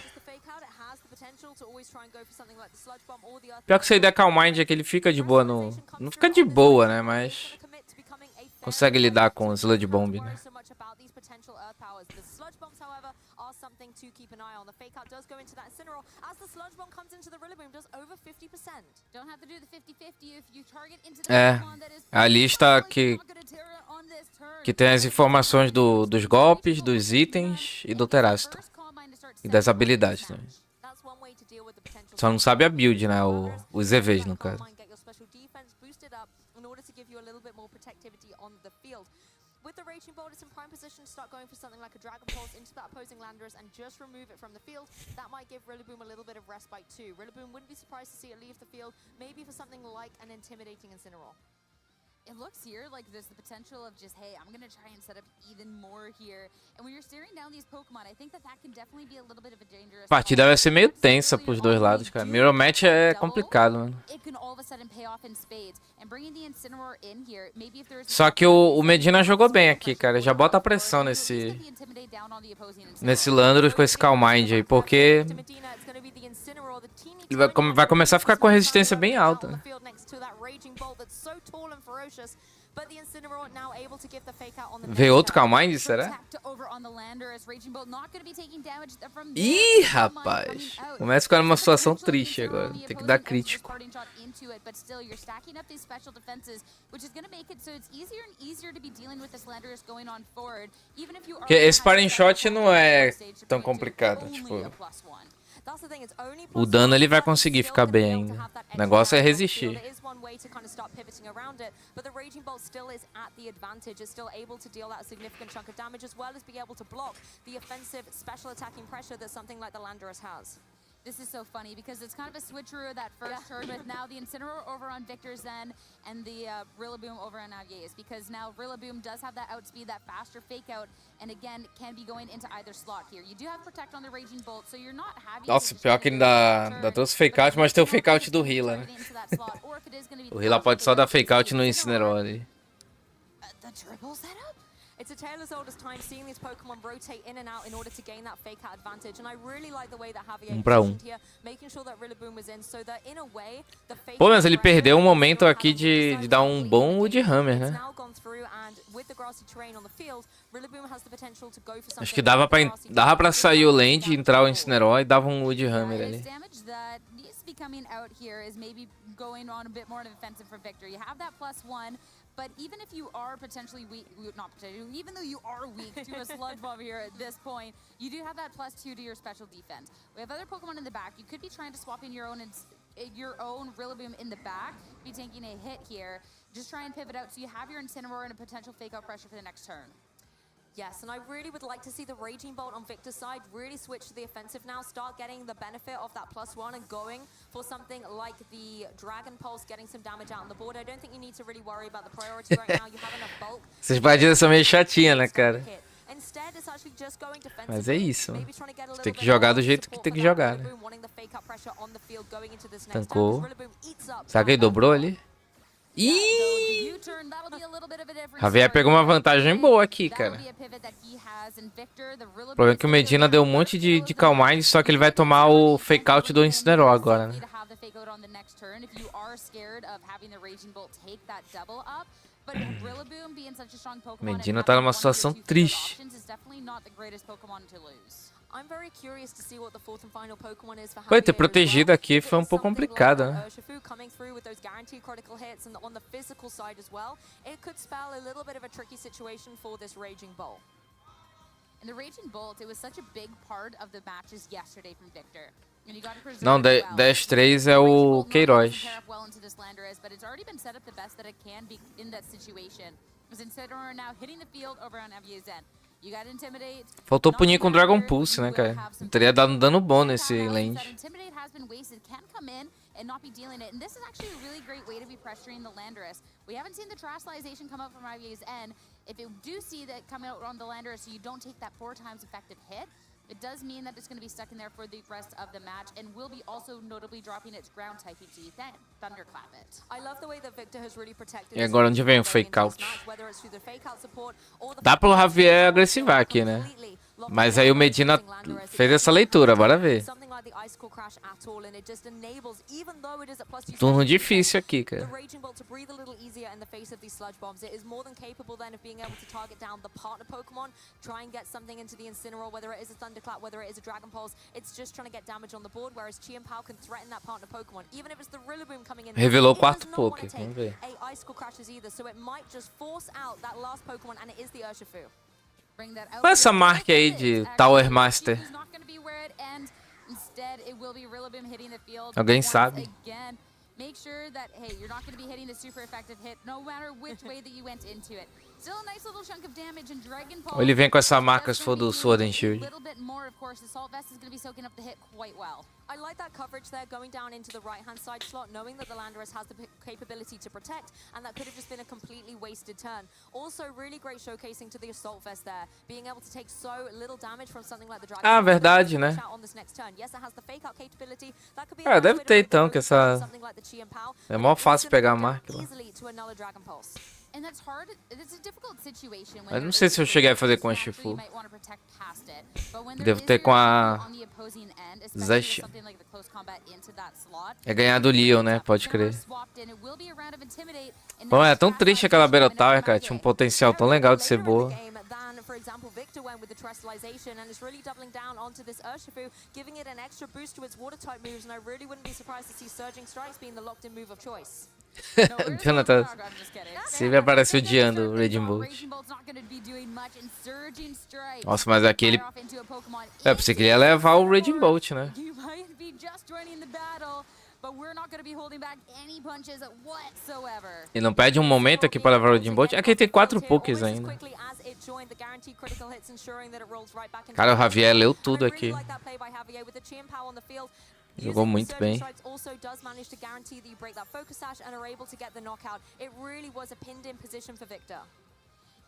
Pior que se ele der Calm Mind é que ele fica de boa no... Não fica de boa, né? Mas... consegue lidar com o Sludge Bomb, né? É, a lista que tem as informações dos golpes, dos itens e do Terastro. E das habilidades também. Só não sabe a build, né? Os EVs, no caso. With the Raging Bolt, it's in prime position to start going for something like a Dragon Pulse into that opposing Landorus and just remove it from the field. That might give Rillaboom a little bit of respite too. Rillaboom wouldn't be surprised to see it leave the field, maybe for something like an intimidating Incineroar. It looks here like there's the potential of just, hey, I'm going to try and set up even more here. And when you're staring down these Pokemon, I think that can definitely be a little bit of a dangerous. A partida vai ser meio tensa pros dois lados, cara. Mirror match é complicado, mano. Só que o Medina jogou bem aqui, cara. Já bota a pressão nesse Landorus com esse Calm Mind aí, porque ele vai começar a ficar com a resistência bem alta, né? Veio outro Calm Mind, será? Ih, rapaz. Começa a ficar numa situação triste agora. Tem que dar crítico. Porque esse parting shot não é tão complicado, tipo... O dano ele vai conseguir ficar bem ainda. O negócio é resistir. This is so funny because it's kind of a switcheroo that first turn with now the Incineroar over on Victor's Zen and the Rillaboom over on Navier's, because now Rillaboom does have that outspeed, that faster fake out, and again can be going into either slot here. You do have Protect on the Raging Bolt, so you're not having. Nossa, pior que dá todos fake out, mas tem o fake out do Hila, né? O Hila pode só dar fake out no Incineroar ali. The triple setup? It's a tale as old as time, seeing these Pokemon rotate in and out in order to gain that fake out advantage. And I really like the way that Javier positioned here, making sure that Rillaboom was in, so that in a way the fake. Pô, mas ele perdeu um momento aqui de dar um bom Woodhammer, né? Acho que dava pra sair o Land, entrar o Incineroar e dava um Woodhammer ali. Coming out here is maybe going on a bit more defensive for Victor. You have that +1, but even if you are potentially weak, not potentially, even though you are weak to a Sludge Bomb here at this point, you do have that +2 to your special defense. We have other Pokemon in the back. You could be trying to swap in your own Rillaboom in the back, be taking a hit here. Just try and pivot out so you have your Incineroar and a potential fake out pressure for the next turn. Yes, and I really would like to see the Raging Bolt on Victor's side really switch to the offensive now, start getting the benefit of that +1 and going for something like the Dragon Pulse, getting some damage out on the board. I don't think you need to really worry about the priority right now. You have enough bulk. Essas partidas são meio chatinhas, né, cara? Mas é isso, mano. Tem que jogar do jeito que tem que jogar, né? Tancou. Será que ele dobrou ali? Ih! Javier pegou uma vantagem boa aqui, cara. O problema é que o Medina deu um monte de Calm Mind, só que ele vai tomar o fake out do Incineroar agora, né? Medina tá numa situação triste. Pô, ter protegido aqui foi um pouco complicado, né? Não, 10-3 é o Queiroz. Faltou punir com Dragon Pulse, né, cara? Teria dado um dano bom nesse land. And not be dealing it. And this is actually a really great way to be pressuring the Landorus. We haven't seen the Terastallization come out from IVA's end. If you do see that come out on the Landorus, so you don't take that 4 times effective hit, it does mean that it's going to be stuck in there for the rest of the match, and will be also notably dropping its ground typing, so you then thunderclap it. I love the way that Victor has really protected. E agora onde vem o fake out? Dá pro Javier agressivar aqui, né? Mas aí o Medina fez essa leitura, bora ver. Turno difícil aqui, cara. Revelou o quarto Poké, vamos ver. Qual é essa marca aí de Tower Master? Alguém sabe? Make sure that, hey, you're not going to be hitting the super effective hit, no matter which way that you went into it. Still a nice little chunk of damage, and Dragon Pulse. Ou ele vem com essa marca se for do Sword and Shield. A little bit more, of course. The Salt Vest is going to be soaking up the hit quite well. I like that coverage there, going down into the right-hand side slot, knowing that the Landorus has the capability to protect, and that could have just been a completely wasted turn. Also, really great showcasing to the Assault Vest there, being able to take so little damage from something like the Dragon. Ah, verdade, né? Deve ter então, que essa... É mó fácil pegar a marca lá. Mas não sei se eu cheguei a fazer com a Shifu. Devo ter com a... Zesh. É ganhar do Leon, né? Pode crer. Bom, é tão triste aquela Battle Tower, cara. Tinha um potencial tão legal de ser boa. For example, Victor went with the Terrestrialization and is really doubling down onto this Urshifu, giving it an extra boost to its water-type moves, and I really wouldn't be surprised to see Surging Strikes being the locked-in move of choice. Jonathan sempre aparece odiando o Raging Bolt. Nossa, mas aquele... Eu pensei que ele ia levar o Raging Bolt, né? E não perde um momento aqui para levar o Raging Bolt. Aqui tem 4 pokés ainda. Cara, o Javier leu tudo aqui. Jogou muito bem.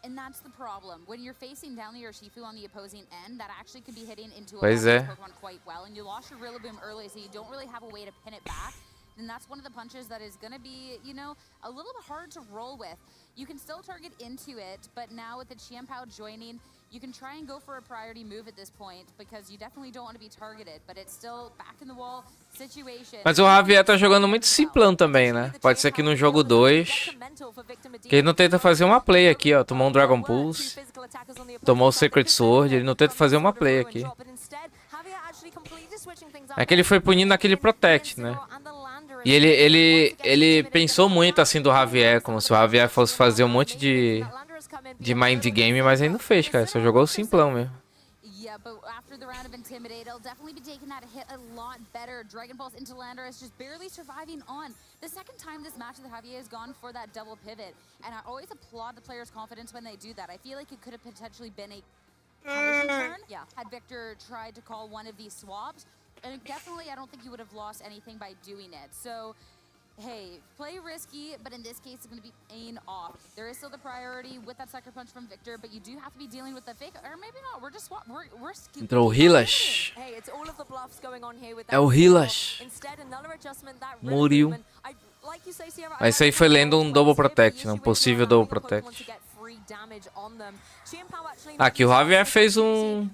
And that's the problem. When you're facing down the Urshifu on the opposing end, that actually could be hitting into a Pokemon quite well. And you lost your Rillaboom early, so you don't really have a way to pin it back. And that's one of the punches that is going to be, you know, a little bit hard to roll with. You can still target into it, but now with the Chiampao joining, you can try and go for a priority move at this point, because you definitely don't want to be targeted, but it's still back in the wall situation. Mas o Javier tá jogando muito simplão também, né? Pode ser que no jogo 2, que ele não tenta fazer uma play aqui, ó. Tomou um Dragon Pulse, tomou o Sacred Sword, ele não tenta fazer uma play aqui. É que ele foi punindo aquele Protect, né? E ele pensou muito assim do Javier, como se o Javier fosse fazer um monte de mind game, mas ele não fez, cara. Só jogou o simplão mesmo. Yeah, but after the round of Intimidate, it'll definitely be taking that hit a lot better. Dragon Pulse into Landorus just barely surviving on. The second time this match, the Javier has gone for that double pivot. And I always applaud the player's confidence when they do that. I feel like it could have potentially been a punishing turn. Yeah, had Victor tried to call one of these swaps. And definitely, I don't think you would have lost anything by doing it. So, hey, play risky, but in this case, it's going to be paying off. There is still the priority with that sucker punch from Victor, but you do have to be dealing with the fake, or maybe not. We're just entrou o Hilash. É o Hilash. Muriu. Mas isso aí foi lendo um Double Protect, um possível Double Protect. Aqui o Javier fez um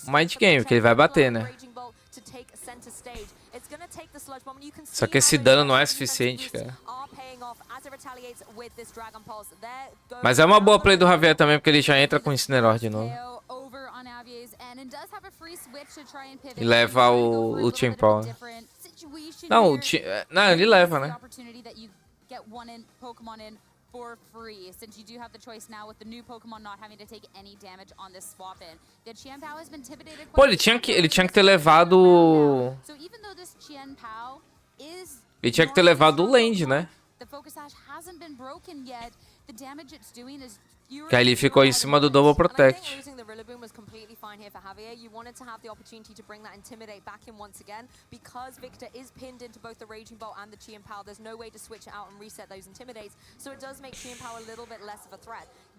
mind game, que ele vai bater, né? Só que esse dano não é suficiente, cara. Mas é uma boa play do Javier também, porque ele já entra com o Incineroar de novo. E leva o Chiampao. Não, ele leva, né? For free, since you do have the choice now with the new Pokemon not having to take any damage on this swap in. The Chiampao has been intimidated. Pô, ele tinha que ter levado. So even though this Chiampao is, ele tinha que ter levado o Land, né? The Focus Sash hasn't been broken yet. The damage it's doing is que aí ele ficou em cima do Double Protect.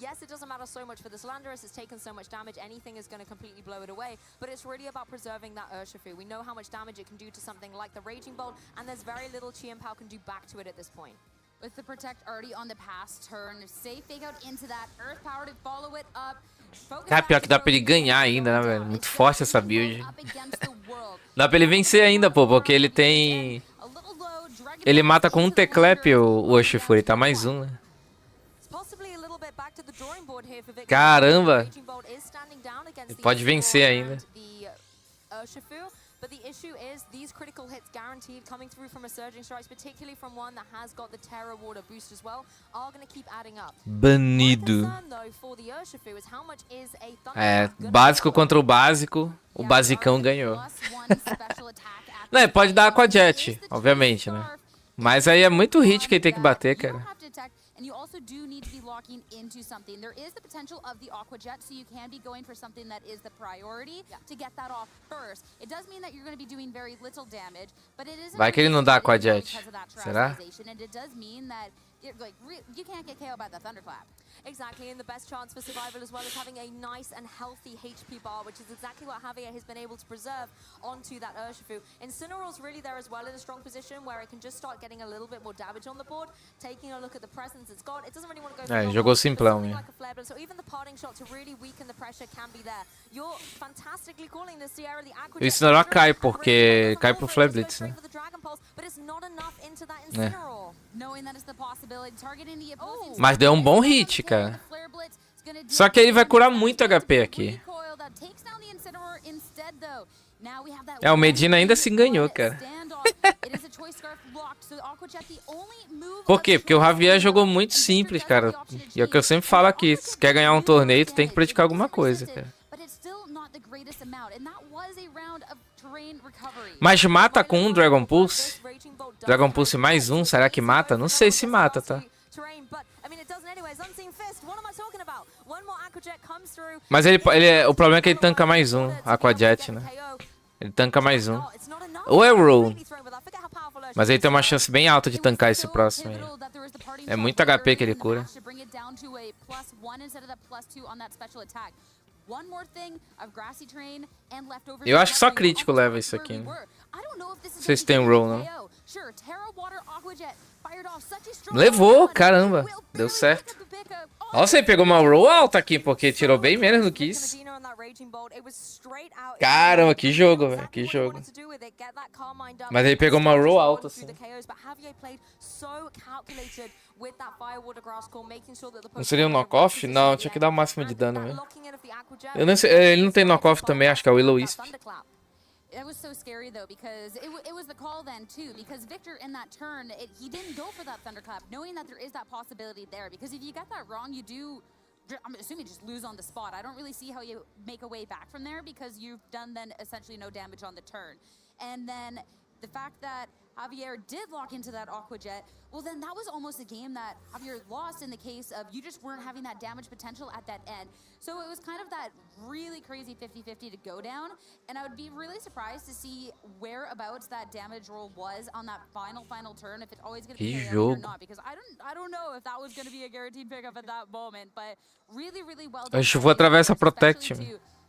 Yes, it doesn't matter so much for this Landorus, it's taken so much damage, anything is going to completely blow it away, but it's really about preserving that Urshifu. We know how much damage it can do to something like the Raging Bolt, and there's very little Chiampao can do back to it at this point. With the Protect already on the pass turn, safe fake out into that Earth Power to follow it up. Cara, pior que dá pra ele ganhar ainda, né, velho? Muito forte essa build. Dá pra ele vencer ainda, pô, porque ele tem... Ele mata com um T-Clap o Urshifu, ele tá mais um, né? Caramba! Ele pode vencer ainda. But the issue is these critical hits guaranteed coming through from a Surging Strikes, particularly from one that has got the Terra Water boost as well, are going to keep adding up. Banido. É, básico contra o básico, o basicão ganhou. Não, pode dar com a Jet, obviamente, né? Mas aí é muito hit que ele tem que bater, cara. and you also do need to be locking into something. There is the potential of the Aqua Jet, so you can be going for something that is the priority to get that off first. It does mean that you're going to be doing very little damage, but it isn't Vai que ele não dá Aqua Jet. because of that Será? terrestrialization, and it does mean that you can't get KO'd by the Thunderclap. Exactly, and the best chance for survival as well is having a nice and healthy HP bar, which is exactly what Javier has been able to preserve onto that Urshifu. Incineroar's really there as well in a strong position where it can just start getting a little bit more damage on the board. Taking a look at the presence it's got, it doesn't really want to go for jogou simplão mesmo. like a flare blitz, so even the parting shot to really weaken the pressure can be there. You're fantastically calling this Sierra the Aqua O Incineroar cai porque cai pro Flare Blitz, né? but it's not enough into that Incineroar. Knowing that is the possibility, targeting the opposing Mas deu um bom hit, cara. Só que ele vai curar muito HP aqui. O Medina ainda se ganhou, cara. Por quê? Porque o Javier jogou muito simples, cara. E é o que eu sempre falo aqui. Se quer ganhar um torneio, tu tem que praticar alguma coisa, cara. Mas mata com um Dragon Pulse? Dragon Pulse mais um, será que mata? Não sei se mata, tá? Mas o problema é que ele tanca mais um, Aqua Jet, né? Ele tanca mais um. Ou é Roll. Mas ele tem uma chance bem alta de tancar esse próximo aí. É muito HP que ele cura. Eu acho que só crítico leva isso aqui, né? Não sei se tem roll, não. Levou, caramba. Deu certo. Nossa, ele pegou uma roll alta aqui, porque tirou bem menos do que isso. Caramba, que jogo, velho. Que jogo. Mas ele pegou uma roll alta, assim. Não seria um knockoff? Não, tinha que dar o máximo de dano mesmo. Eu não sei, ele não tem knockoff também, acho que é o Will-O-Wisp. That was so scary though, because it was the call then too, because Victor in that turn, he didn't go for that Thunderclap, knowing that there is that possibility there, because if you get that wrong, you do, I'm assuming, just lose on the spot. I don't really see how you make a way back from there, because you've done then essentially no damage on the turn. And then the fact that Javier did lock into that Aqua Jet, well then that was almost a game that Javier lost in the case of you just weren't having that damage potential at that end. So it was kind of that really crazy 50-50 to go down, and I would be really surprised to see whereabouts that damage roll was on that final turn, if it's always going to be KO or not, because I don't know if that was going to be a guaranteed pickup at that moment, but really well done. Eu vou atravessar Protect.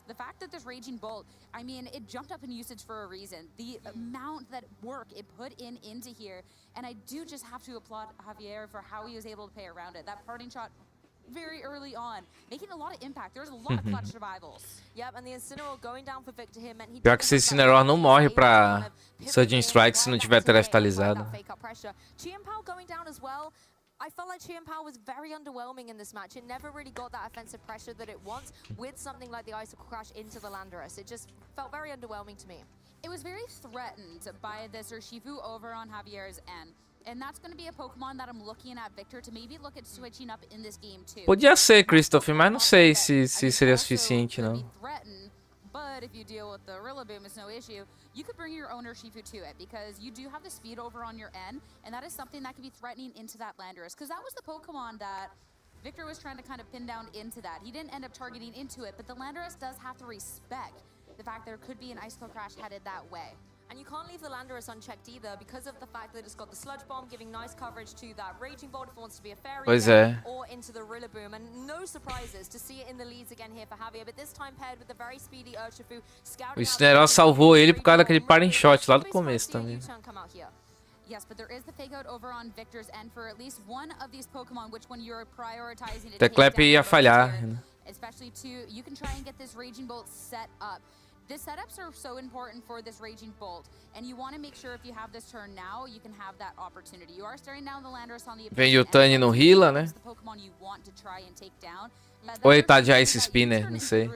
The fact that this Raging Bolt, I mean, it jumped up in usage for a reason. The amount that work it put into here, and I do just have to applaud Javier for how he was able to play around it. That parting shot very early on, making a lot of impact. There's a lot of clutch survivals. Yep, and the Incineroar going down for Victor here meant he Pior que esse Incineroar não morre pra Surging Strike se não tiver terrestrializado. Chienpao going down as well. I felt like Chienpao was very underwhelming in this match. It never really got that offensive pressure that it wants with something like the Icicle Crash into the Landorus. It just felt very underwhelming to me. It was very threatened by this Urshifu over on Javier's end. And that's going to be a Pokemon that I'm looking at Victor to maybe look at switching up in this game too. Podia ser, Christopher, mas não sei se seria suficiente, não. But if you deal with the Rillaboom, it's no issue. You could bring your own Urshifu to it, because you do have the speed over on your end, and that is something that could be threatening into that Landorus, because that was the Pokemon that Victor was trying to kind of pin down into that. He didn't end up targeting into it, but the Landorus does have to respect the fact there could be an Icicle Crash headed that way. And you can't leave the Landorus unchecked either, because of the fact that it's got the Sludge Bomb, giving nice coverage to that Raging Bolt if it wants to be a Fairy, or into the Rillaboom. And no surprises to see it in the leads again here for Javier, but this time paired with the very speedy Urshifu. O Incineroar salvou ele por causa daquele parting shot lá do começo também. Yes, but there is the fake out over on Victor's end for at least one of these Pokemon, which one you're prioritizing to take Teclap ia falhar. Especially you can try and get this Raging Bolt set up. The setups are so important for this Raging Bolt, and you want to make sure if you have this turn now, you can have that opportunity. You are staring down the Landorus on the Vem o Tani no Heala, né? The Pokemon you want to try and take down. Ou ele tá de Ice Spinner, não sei.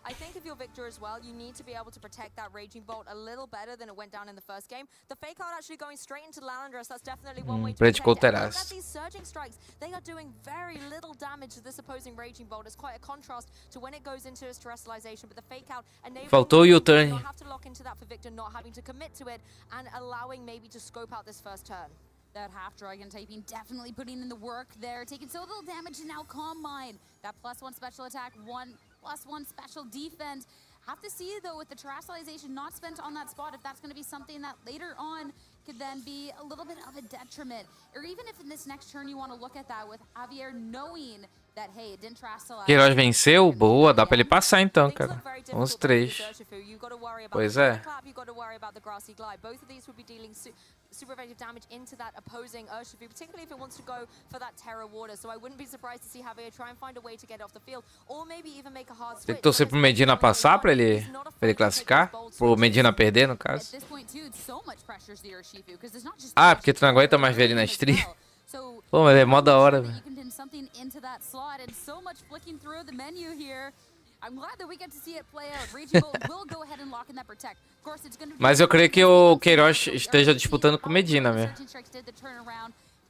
I think if you're Victor as well, you need to be able to protect that Raging Bolt a little better than it went down in the first game. The fake out actually going straight into Landorus, that's definitely one way to protect it. And these Surging Strikes, they are doing very little damage to this opposing Raging Bolt. It's quite a contrast to when it goes into its terrestrialization, but the fake out enables Faltou o you not have to lock into that for Victor, not having to commit to it, and allowing maybe to scope out this first turn. That half dragon typing definitely putting in the work there, taking so little damage, and now Calm Mind. That +1 special attack, 1+1 special defense. Have to see though with the terrestrialization not spent on that spot if that's going to be something that later on could then be a little bit of a detriment. Or even if in this next turn you want to look at that with Javier knowing that, hey, it didn't terrestrialize. Queiroz venceu? Boa, dá pra ele passar então, cara. 11-3. Pois é. Super effective damage into that opposing Urshifu, particularly if it wants to go for that Terra Water. So I wouldn't be surprised to see Javier try and find a way to get off the field, or maybe even make a hard switch. Tem que torcer pro Medina passar pra ele classificar? Pro Medina perder, no caso. Ah, porque tu não aguenta mais ver ele na stream. Pô, mas é mó da hora, velho. Mas eu creio que o Queiroz esteja disputando com o Medina mesmo.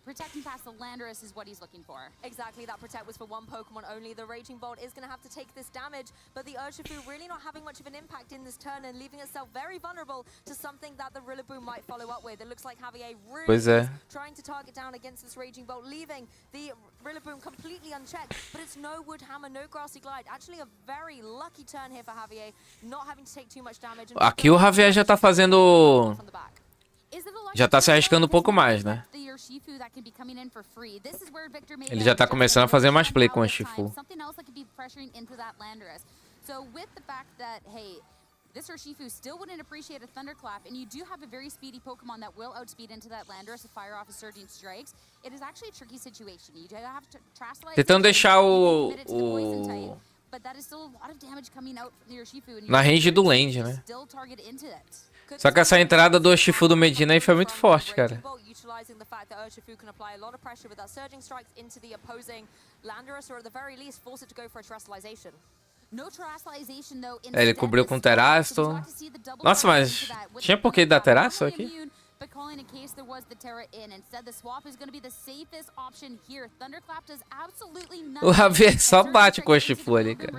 Protecting past the Landorus is what he's looking for. Exactly, that protect was for one Pokemon only. The Raging Bolt is going to have to take this damage, but the Urshifu really not having much of an impact in this turn and leaving itself very vulnerable to something that the Rillaboom might follow up with. It looks like Javier really is trying to target down against this Raging Bolt, leaving the Rillaboom completely unchecked, but it's no Wood Hammer, no Grassy Glide. Actually a very lucky turn here for Javier, not having to take too much damage. Aqui o Javier já tá fazendo... Já tá se arriscando um pouco mais, né? Ele já tá começando a fazer mais play com o Urshifu. This Urshifu still wouldn't appreciate a Thunderclap, and you do have a very speedy Pokemon that will outspeed into that Landorus to fire off a Surging Strikes. It is actually a tricky situation. You do have to Terrestrialize. Tentando deixar but that is still a lot of damage coming out from the Urshifu, and na range do land, né? Still target into it. Só que essa entrada do Urshifu do Medina aí foi muito forte, cara. Utilizing the fact that Urshifu can apply a lot of pressure with that Surging Strikes into the opposing Landorus, or at the very least force it to go for a Terrestrialization. É, ele cobriu com Terrasto. Nossa, mas tinha por que dar Terrasto aqui? But calling in case there was the Terra in. Instead, the swap is going to be the safest option here. Thunderclap does absolutely nothing. O Javier só bate com o Urshifu ali, cara.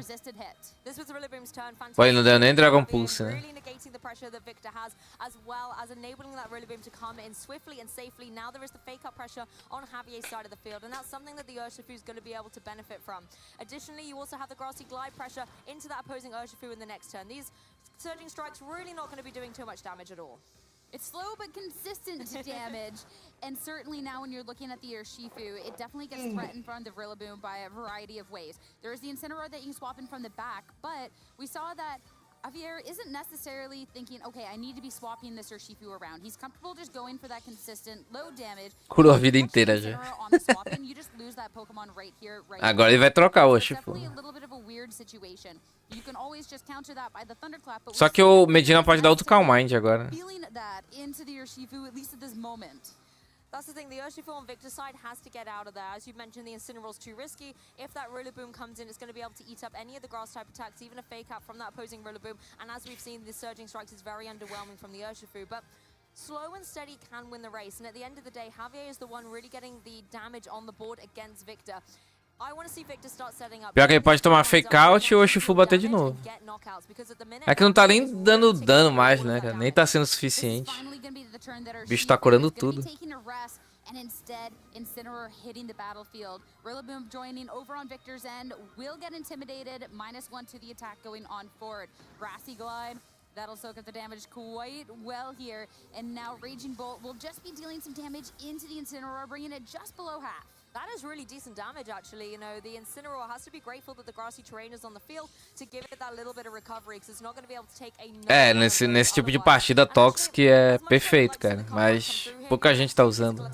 Pô, ele não deu nem Dragon Pulse, né? Really negating the pressure that Victor has, as well as enabling that Rillaboom to come in swiftly and safely. Now there is the fake out pressure on Javier's side of the field, and that's something that the Urshifu is going to be able to benefit from. Additionally, you also have the Grassy Glide pressure into that opposing Urshifu in the next turn. These Surging Strikes really not going to be doing too much damage at all. It's slow but consistent damage, and certainly now when you're looking at the Urshifu, it definitely gets threatened from the Rillaboom by a variety of ways. There's the Incineroar that you can swap in from the back, but we saw that Javier isn't necessarily thinking, okay, I need to be swapping this Urshifu around. He's comfortable just going for that consistent low damage. Curou a vida inteira já. Agora ele vai trocar o Urshifu. Só que o Medina pode dar outro Calm Mind agora. That's the thing, the Urshifu on Victor's side has to get out of there. As you mentioned, the Incineroar's too risky. If that Rillaboom comes in, it's going to be able to eat up any of the grass type attacks, even a fake out from that opposing Rillaboom. And as we've seen, the Surging Strikes is very underwhelming from the Urshifu. But slow and steady can win the race. And at the end of the day, Javier is the one really getting the damage on the board against Victor. Pior que ele pode tomar fake out e o Urshifu bater de novo. É que não tá nem dando dano mais, né, cara? Nem tá sendo suficiente. O bicho tá curando tudo. And instead, Incineroar hitting the battlefield. Rillaboom joining over on Victor's end will get intimidated. -1 to the attack going on forward. Grassy Glide, that'll soak up the damage quite well here. And now Raging Bolt will just be dealing some damage into the Incineroar, bringing it just below half. That is really decent damage, actually. You know, the Incineroar has to be grateful that the grassy terrain is on the field to give it that little bit of recovery, because it's not going to be able to take a... É, nesse tipo de partida Toxic é perfeito, cara. Mas pouca gente tá usando.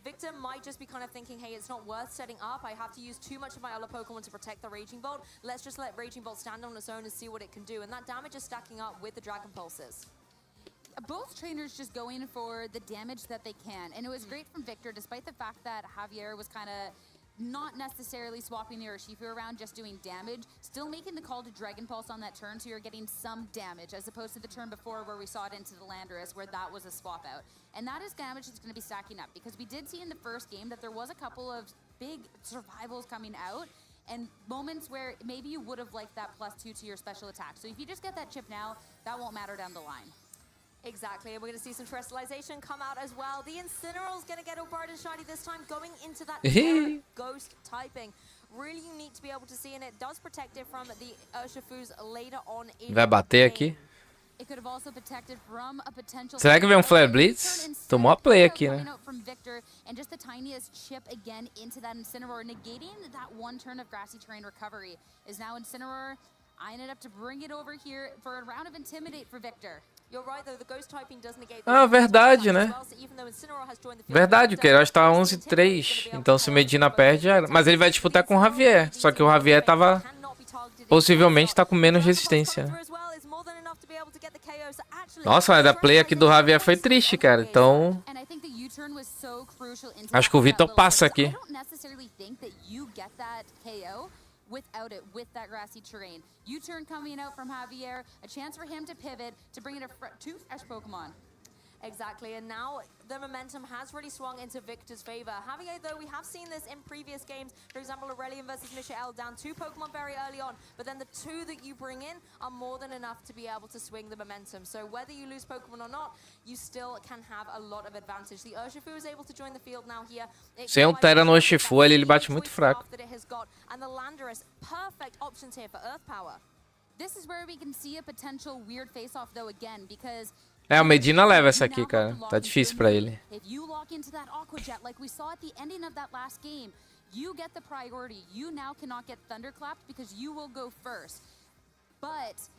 Victor might just be kind of thinking, hey, it's not worth setting up. I have to use too much of my other Pokemon to protect the Raging Bolt. Let's just let Raging Bolt stand on its own and see what it can do. And that damage is stacking up with the Dragon Pulses. Both trainers just going for the damage that they can. And it was great from Victor, despite the fact that Javier was kind of not necessarily swapping the Urshifu around, just doing damage, still making the call to Dragon Pulse on that turn, so you're getting some damage, as opposed to the turn before where we saw it into the Landorus, where that was a swap out. And that is damage that's going to be stacking up, because we did see in the first game that there was a couple of big survivals coming out, and moments where maybe you would have liked that +2 to your special attack. So if you just get that chip now, that won't matter down the line. Exactly, and we're going to see some terrestrialization come out as well. The Incineral's going to get all bright and shiny this time, going into that ghost typing. Really unique to be able to see, and it does protect it from the Urshifus later on in Vai bater aqui. It could have also protected from a potential. Será que vem um Flare Blitz? Tomou a play aqui, né? From Victor, and just the tiniest chip again into that Incineroar, negating that one turn of grassy terrain recovery. Is now Incineroar eyeing it up to bring it over here for a round of Intimidate for Victor. You're right, though, the ghost typing does negate. Ah, verdade, né? Verdade, que eu acho que tá 11-3. Então se o Medina perde, já era. Mas ele vai disputar com o Javier. Só que o Javier tava... Possivelmente tá com menos resistência. Nossa, mas a play aqui do Javier foi triste, cara. Então... Acho que o Vitor passa aqui. Without it, with that grassy terrain. U-turn coming out from Javier, a chance for him to pivot, to bring in two fresh Pokemon. Exactly, and now the momentum has really swung into Victor's favor. Javier, though, we have seen this in previous games. For example, Aurelian versus Michael, down 2 Pokemon very early on, but then the 2 that you bring in are more than enough to be able to swing the momentum. So whether you lose Pokemon or not, you still can have a lot of advantage. The Urshifu is able to join the field now here. Sem Terra no Urshifu, ele bate muito fraco. And the Landorus, perfect options here for Earth Power. This is where we can see a potential weird face-off, though, again, because É, o Medina leva essa aqui, cara. Tá difícil pra ele. If you lock into that Aqua Jet like we saw at the ending of that last game, you get the priority. You now cannot get thunderclapped because you will go first. But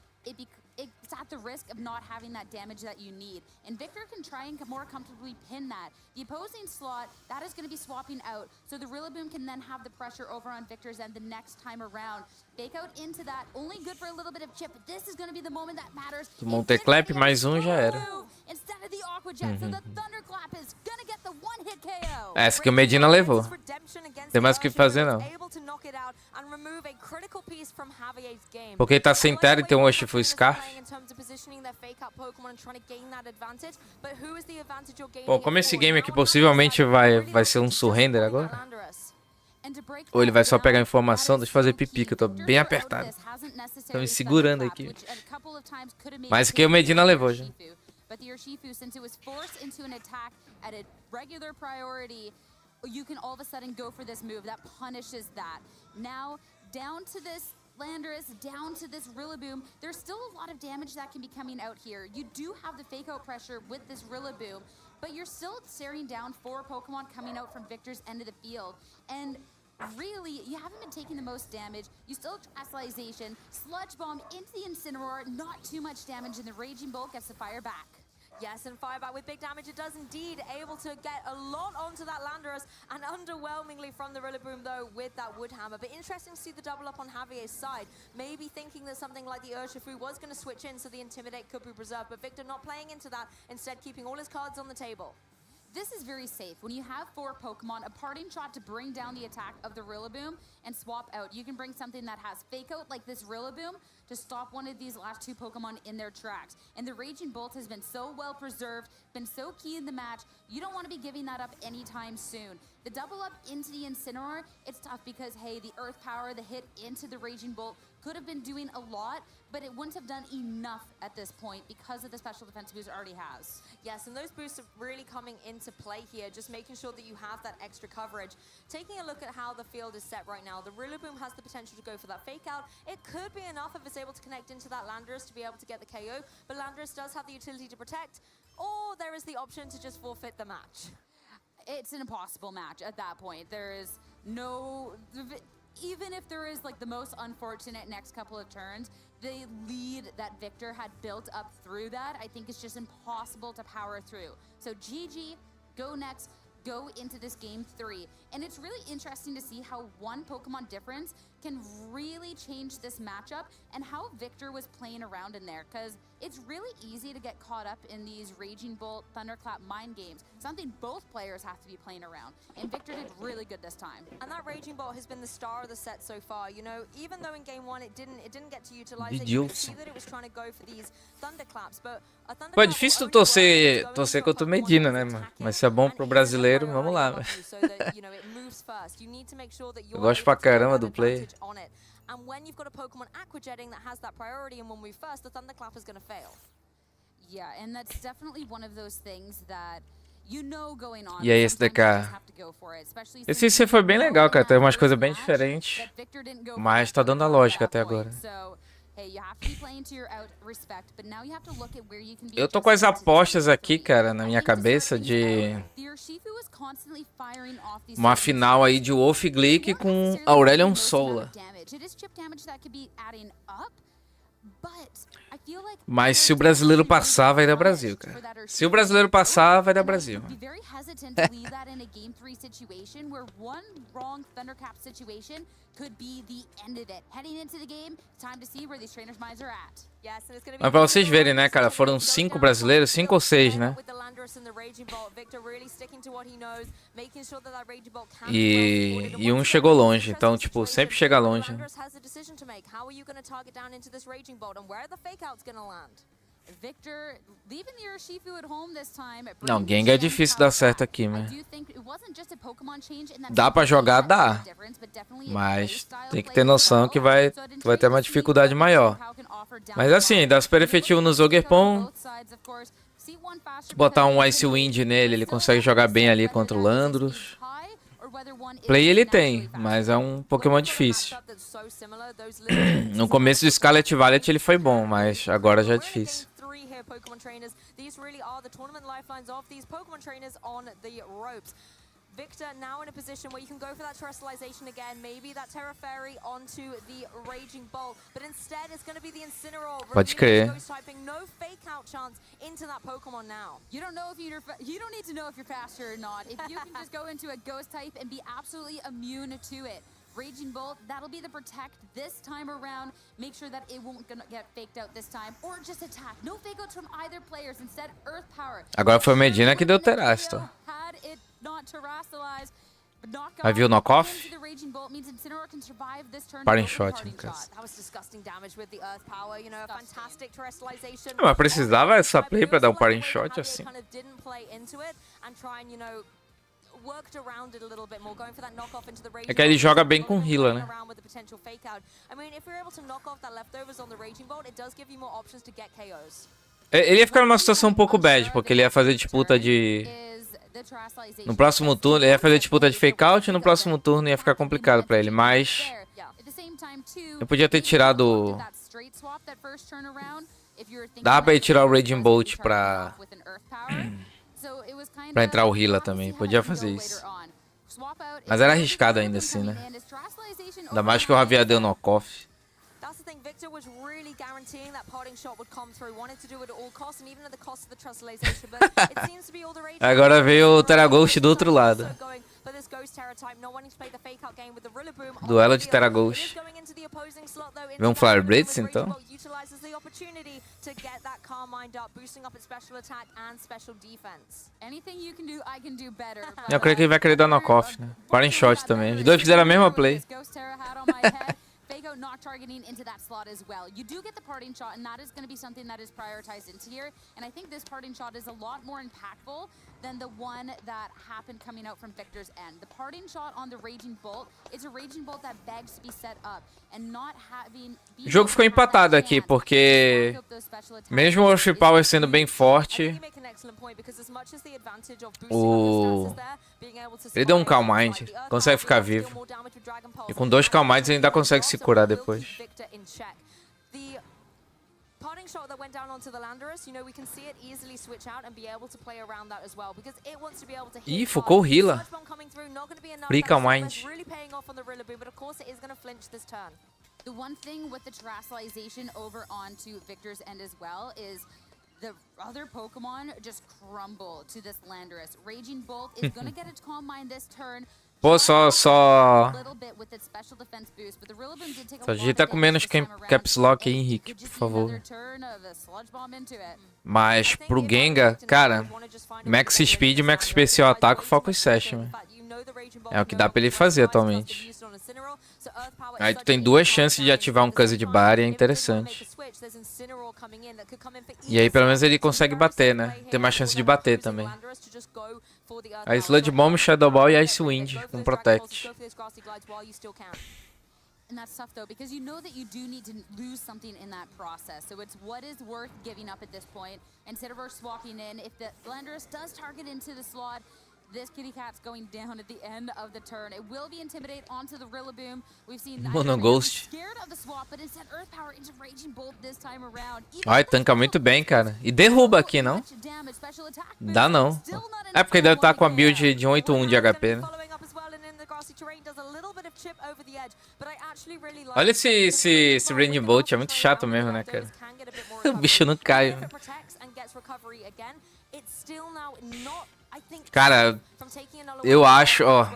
it's at the risk of not having that damage that you need. And Victor can try and more comfortably pin that. The opposing slot, that is going to be swapping out. So the Rillaboom can then have the pressure over on Victor's end the next time around. Fake out into that, only good for a little bit of chip. This is going to be the moment that matters. Tomou Clap, mais já era. Instead of the Aqua Jet, so the Thunderclap is going to get the one-hit KO. Essa que o Medina levou. Tem mais o que fazer, não. Porque ele tá sem Terra e tem um Urshifu Scarf. Bom, como esse game aqui possivelmente vai ser um surrender agora. Ou ele vai só pegar informação? Deixa eu fazer pipi, que eu tô bem apertado. Tô me segurando aqui. Mas que o Medina levou já. But the Urshifu, since it was forced into an attack at a regular priority, you can all of a sudden go for this move that punishes that. Now, down to this Landorus, down to this Rillaboom, there's still a lot of damage that can be coming out here. You do have the fake out pressure with this Rillaboom, but you're still staring down 4 Pokemon coming out from Victor's end of the field. And really, you haven't been taking the most damage. You still have Terrestrialization, Sludge Bomb into the Incineroar, not too much damage, and the Raging Bolt gets the fire back. Yes, and Fireback with big damage, it does indeed, able to get a lot onto that Landorus, and underwhelmingly from the Rillaboom, though, with that Woodhammer. But interesting to see the double up on Javier's side, maybe thinking that something like the Urshifu was going to switch in so the Intimidate could be preserved, but Victor not playing into that, instead keeping all his cards on the table. This is very safe. When you have 4 Pokemon, a parting shot to bring down the attack of the Rillaboom and swap out. You can bring something that has Fake Out like this Rillaboom to stop one of these last 2 Pokemon in their tracks. And the Raging Bolt has been so well preserved, been so key in the match, you don't want to be giving that up anytime soon. The double up into the Incineroar, it's tough because, hey, the Earth Power, the hit into the Raging Bolt could have been doing a lot, but it wouldn't have done enough at this point because of the special defense boost it already has. Yes, and those boosts are really coming into play here, just making sure that you have that extra coverage. Taking a look at how the field is set right now, the Rillaboom has the potential to go for that fake out. It could be enough if it's able to connect into that Landorus to be able to get the KO, but Landorus does have the utility to protect, or there is the option to just forfeit the match. It's an impossible match at that point. There is no... Even if there is like the most unfortunate next couple of turns, the lead that Victor had built up through that, I think is just impossible to power through. So GG, go next, go into this game 3. And it's really interesting to see how one Pokemon difference can really change this matchup and how Victor was playing around in there, because it's really easy to get caught up in these Raging Bolt, Thunderclap mind games, something both players have to be playing around, and Victor did really good this time. And that Raging Bolt has been the star of the set so far. You know, even though in game 1 it didn't get to utilize it, you could see that it was trying to go for these Thunderclaps, but a Thunderclap... Pô, é difícil torcer contra o Medina, né, mano? Mas se é bom pro brasileiro, vamos lá. Eu gosto pra caramba do play. And when you've got a Pokemon aquajetting that has that priority and will move first, the Thunderclap is going to fail. Yeah, and that's definitely one of those things that you know going on. E aí, esse DK? Esse IC foi bem legal, cara. Tem umas coisas bem diferentes. Mas tá dando a lógica até agora. Eu tô com as apostas aqui, cara, na minha cabeça de uma final aí de Wolf Glick com Aurelion Sola. Mas se o brasileiro passar, vai dar Brasil, cara. Se o brasileiro passar, vai dar Brasil. Mas pra vocês verem, né, cara, foram 5 brasileiros, 5 ou 6, né? E um chegou longe, então, tipo, sempre chega longe. Não, Gengar é difícil dar certo aqui, né? Dá pra jogar, dá. Mas tem que ter noção que tu vai ter uma dificuldade maior. Mas assim, dá super efetivo no Zogerpon. Se botar um Ice Wind nele, ele consegue jogar bem ali contra o Landros. Play ele tem, mas é um Pokémon difícil. No começo do Scarlet Violet ele foi bom, mas agora já é difícil. Pokemon trainers. These really are the tournament lifelines of these Pokemon trainers on the ropes. Victor now in a position where you can go for that terrestrialization again, maybe that Terra Fairy onto the Raging Bolt, but instead it's going to be the Incineroar. Pode crer. No fake out chance into that Pokemon now. You don't know if you don't need to know if you're faster or not. If you can just go into a ghost type and be absolutely immune to it. Raging Bolt, that'll be the protect this time around. Make sure that it won't gonna get faked out this time, or just attack. No fake outs from either players. Instead, Earth Power. Agora foi Medina que deu Terastro. Vai vir o knockoff? Parting shot, no caso. Mas precisava essa play pra dar um parting shot assim. É que ele joga bem com healer, né? Ele ia ficar numa situação um pouco bad, porque ele ia fazer disputa de... No próximo turno, ele ia fazer disputa de fake out e no próximo turno ia ficar complicado pra ele, mas... Eu podia ter tirado... Dá pra ele tirar o Raging Bolt pra entrar o healer também, podia fazer isso. Mas era arriscado ainda assim, né? Ainda mais que o Javier deu knockoff. Agora veio o Teraghost do outro lado. Duelo de Teraghost. Vê um Flare Blitz então? Eu creio que ele vai querer dar knockoff, né? Parting shot também. Os dois fizeram a mesma play. Fake out not targeting into that slot as well. You do get the parting shot, and that is going to be something that is prioritized into here. And I think this parting shot is a lot more impactful than the one that happened coming out from Victor's end. The parting shot on the Raging Bolt, it's a Raging Bolt that begs to be set up. And not having... O jogo ficou empatado aqui, porque mesmo o Worship Power sendo bem forte, ele deu um Calm Mind, consegue ficar vivo. E com 2 Calm Minds ele ainda consegue se curar depois. Ih, focou o healer. Free Calm Mind. The one thing with the terrestrialization over onto Victor's end as well is the other Pokemon just crumble to this Landorus. Raging Bolt is going to get its Calm Mind this turn. Pô, só digita com menos caps lock aí, Henrique, por favor. Mas pro Gengar, cara, Max Speed, Max Special Attack, Focus Session. É o que dá pra ele fazer atualmente. Aí tu tem 2 chances de ativar um Cousin de Barrier, é interessante. E aí pelo menos ele consegue bater, né? Tem mais chance de bater também. Aí Sludge Bomb, Shadow Ball e Ice Wind com Protect. And that's tough though, because you know that you do need to lose something in that process. So it's what is worth giving up at this point. Instead of her swapping in, if the Landorus does target into the slot, this kitty cat's going down at the end of the turn. It will be intimidate onto the Rillaboom. We've seen Monoghost. scared of the swap, but instead Earth Power into Raging Bolt this time around. Ai, tanca muito bem, cara. E derruba aqui, não? Dá não. É porque deve estar com a build de 8-1 de HP, né? Olha esse Raging Bolt, é muito chato mesmo, né, cara? O bicho não cai. Cara, eu acho, ó.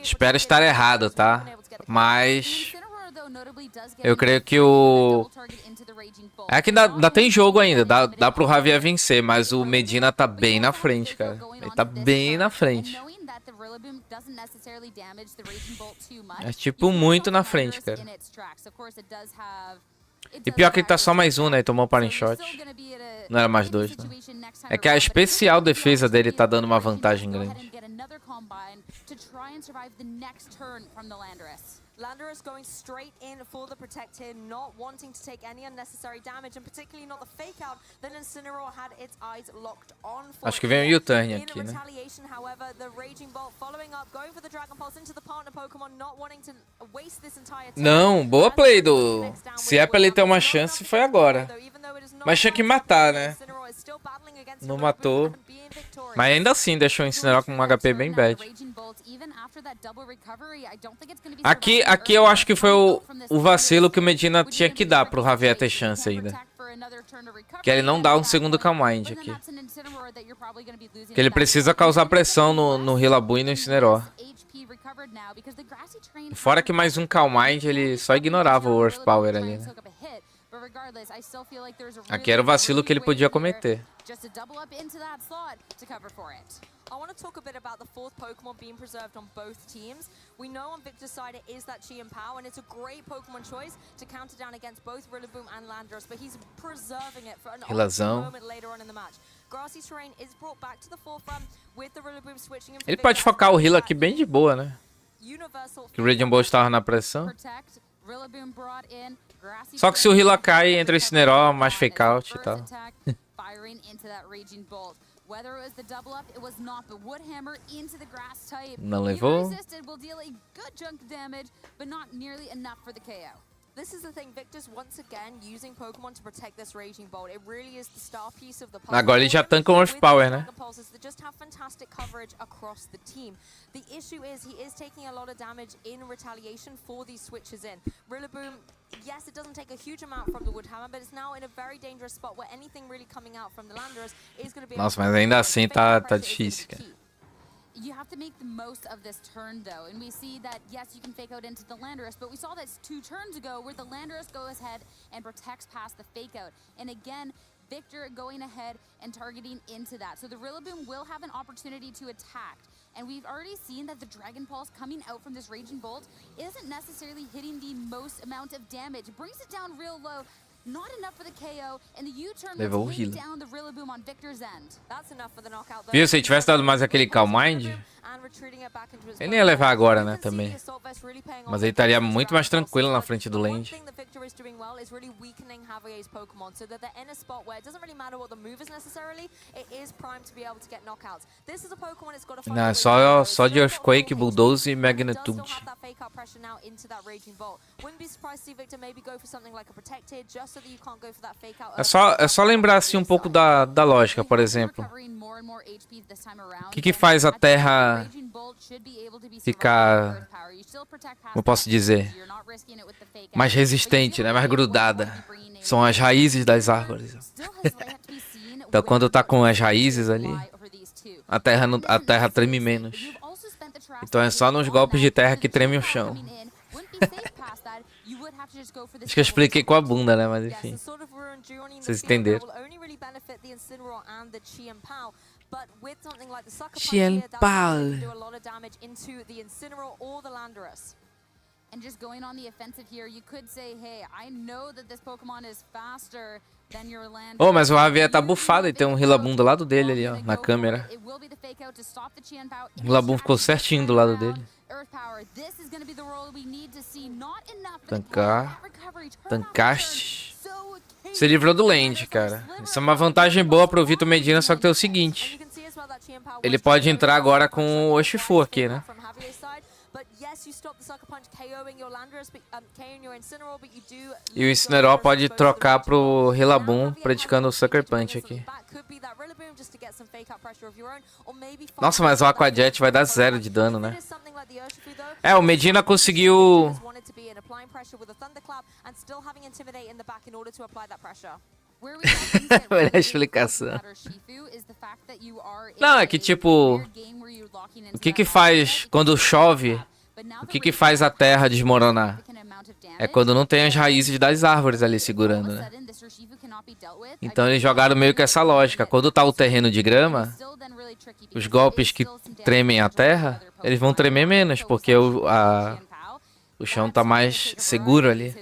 Espero estar errado, tá? Mas eu creio que o... É que ainda tem jogo ainda, dá pro Javier vencer, mas o Medina tá bem na frente, cara. Ele tá bem na frente. É tipo muito na frente, cara. E pior que ele tá só mais um, né? Ele tomou o parting shot. Não era mais dois, né? É que a especial defesa dele tá dando uma vantagem grande. Landorus going straight in for the protect here, not wanting to take any unnecessary damage, and particularly not the fake out that Incineroar had its eyes locked on for. Acho que vem o U-turn aqui, né? Retaliation, however, the Raging Bolt following up, going for the Dragon Pulse into the partner Pokémon, not wanting to waste this entire turn. Não, boa play do... Se é pra ele ter uma chance, foi agora. Mas tinha que matar, né? Não matou. Mas ainda assim deixou o Incineroar com um HP bem bad. Aqui eu acho que foi o vacilo que o Medina tinha que dar pro Javier ter chance ainda. Que ele não dá um segundo Calm Mind aqui. Que ele precisa causar pressão no Rillaboom e no Incineroar. Fora que mais um Calm Mind, ele só ignorava o Earth Power ali, né? Aqui era o vacilo que ele podia cometer. I want to talk a bit about the fourth Pokemon being preserved on both teams. We know on Victor's side it is that Chi and Pow, and it's a great Pokemon choice to counter down against both Rillaboom and Landorus, but he's preserving it for an opportune moment later on in the match. Grassy Terrain is brought back to the forefront with the Rillaboom switching in. Ele pode focar o Hila aqui bem de boa, né? Que o Raging Bolt estava na pressão. Só que se o Hila cai, entra o Incineroar, mais fake out e tal. Não levou. This is the thing, Victor's once again using Pokemon to protect this Raging Bolt. It really is the star piece of the puzzle. Agora ele já tanca o Earth Power, né? They just have fantastic coverage across the team. The issue is he is taking a lot of damage in retaliation for these switches in. Rillaboom, yes, it doesn't take a huge amount from the Woodhammer, but it's now in a very dangerous spot where anything really coming out from the Landorus is going to be... Nossa, mas ainda assim tá difícil, cara. You have to make the most of this turn, though, and we see that, yes, you can fake out into the Landorus, but we saw this 2 turns ago where the Landorus goes ahead and protects past the fake out. And again, Victor going ahead and targeting into that. So the Rillaboom will have an opportunity to attack. And we've already seen that the Dragon Pulse coming out from this Raging Bolt isn't necessarily hitting the most amount of damage. It brings it down real low. Not enough for the KO, and the U-turn will take down the Rillaboom on Victor's end. That's enough for the knockout. Viu, se ele tivesse dado mais aquele Calm Mind, ele ia levar agora, né, também. Mas ele estaria muito mais tranquilo na frente do land. Não, é só de Earthquake, Bulldoze e Magnitude. É só lembrar assim um pouco da lógica, por exemplo. O que faz a Terra ficar, como posso dizer, mais resistente, né? Mais grudada? São as raízes das árvores. Então quando tá com as raízes ali, a terra treme menos. Então é só nos golpes de terra que treme o chão. Acho que eu expliquei com a bunda, né? Mas enfim. Vocês entenderam. But with something like the Sucker Punch Chien here, that's Pal. going to do a lot of damage into the Incineroar or the Landorus. And just going on the offensive here, you could say, hey, I know that this Pokemon is faster than your Landorus. Oh, mas o Javier tá bufado e tem um Rillaboom do lado dele ali, ó, na câmera. O Rillaboom ficou certinho do lado dele. Tancar. Tancaste. Se livrou do land, cara. Isso é uma vantagem boa pro Vitor Medina, só que tem o seguinte. Ele pode entrar agora com o Oshifu aqui, né? E o Incineroar pode trocar pro Rillaboom, praticando o Sucker Punch aqui. Nossa, mas o Aquajet vai dar 0 de dano, né? É, o Medina conseguiu... Olha a explicação. Não, é que tipo... O que que faz quando chove? O que que faz a terra desmoronar? É quando não tem as raízes das árvores ali segurando, né? Então eles jogaram meio que essa lógica. Quando tá o terreno de grama, os golpes que tremem a terra, eles vão tremer menos, porque o chão tá mais seguro ali.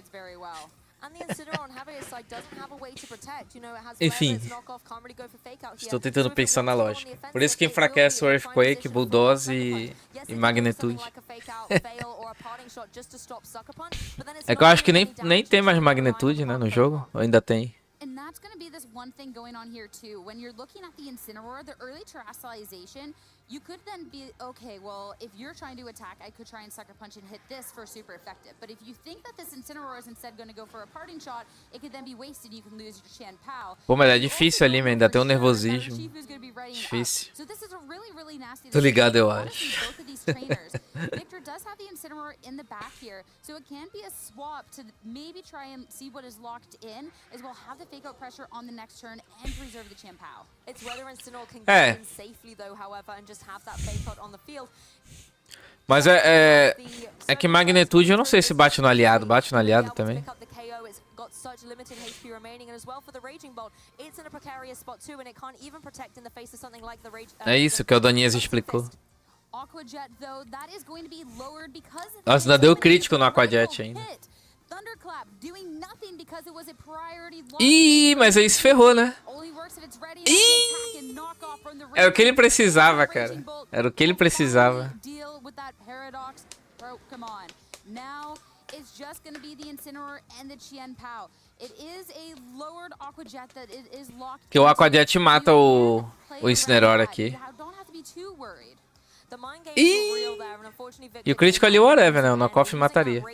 Enfim, estou tentando pensar na lógica. Por isso que enfraquece o Earthquake, Bulldoze e Magnitude. É que eu acho que nem tem mais Magnitude, né, no jogo. Ou ainda tem? And that's going to be this one thing going on here too. When you're looking at the Incineroar, the early terrestrialization, you could then be, okay, well, if you're trying to attack, I could try and Sucker Punch and hit this for super effective. But if you think that this Incineroar is instead going to go for a parting shot, it could then be wasted. You can lose your Qian Pao. Pô, mas é difícil ali, man. Ainda tem um nervosismo. Difícil. Tô ligado, eu acho. Victor does have the Incineroar in the back here, so it can be a swap to maybe try and see what is locked in, as well have the fake out pressure on the next turn and preserve the Qian Pao. It's whether Incineroar can get in safely though, however, and just have that fake out on the field. Mas é que Magnitude eu não sei se bate no aliado. Bate no aliado também. Such limited HP remaining, and as well for the Raging Bolt, it's in a precarious spot too, and it can't even protect in the face of something like the Rage. É isso que o Donias explicou. Aquajet, though, that is going to be lowered because Nossa, ainda deu crítico no Aquajet ainda. Ih, mas aí se ferrou, né? Ih! Era o que ele precisava, cara. Era o que ele precisava. It's just going to be the Incineroar and the Qian Pao. It is a lowered Aquajet that it is locked. Que o Aquajet mata o Incineroar aqui. Ih! E o crítico ali, whatever, né? O knockoff mataria.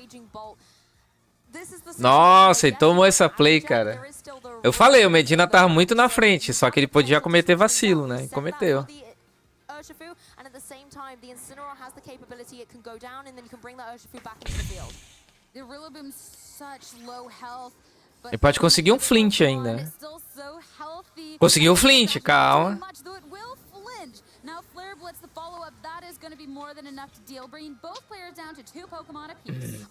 Nossa, ele tomou essa play, cara. Eu falei, o Medina tava muito na frente, só que ele podia cometer vacilo, né? E cometeu. And at the same time, the Incineroar has the capability, it can go down and then you can bring that Urshifu back into the field. The Rillaboom's such low health. Ele pode conseguir um flint ainda, né? Conseguiu o flint, calma.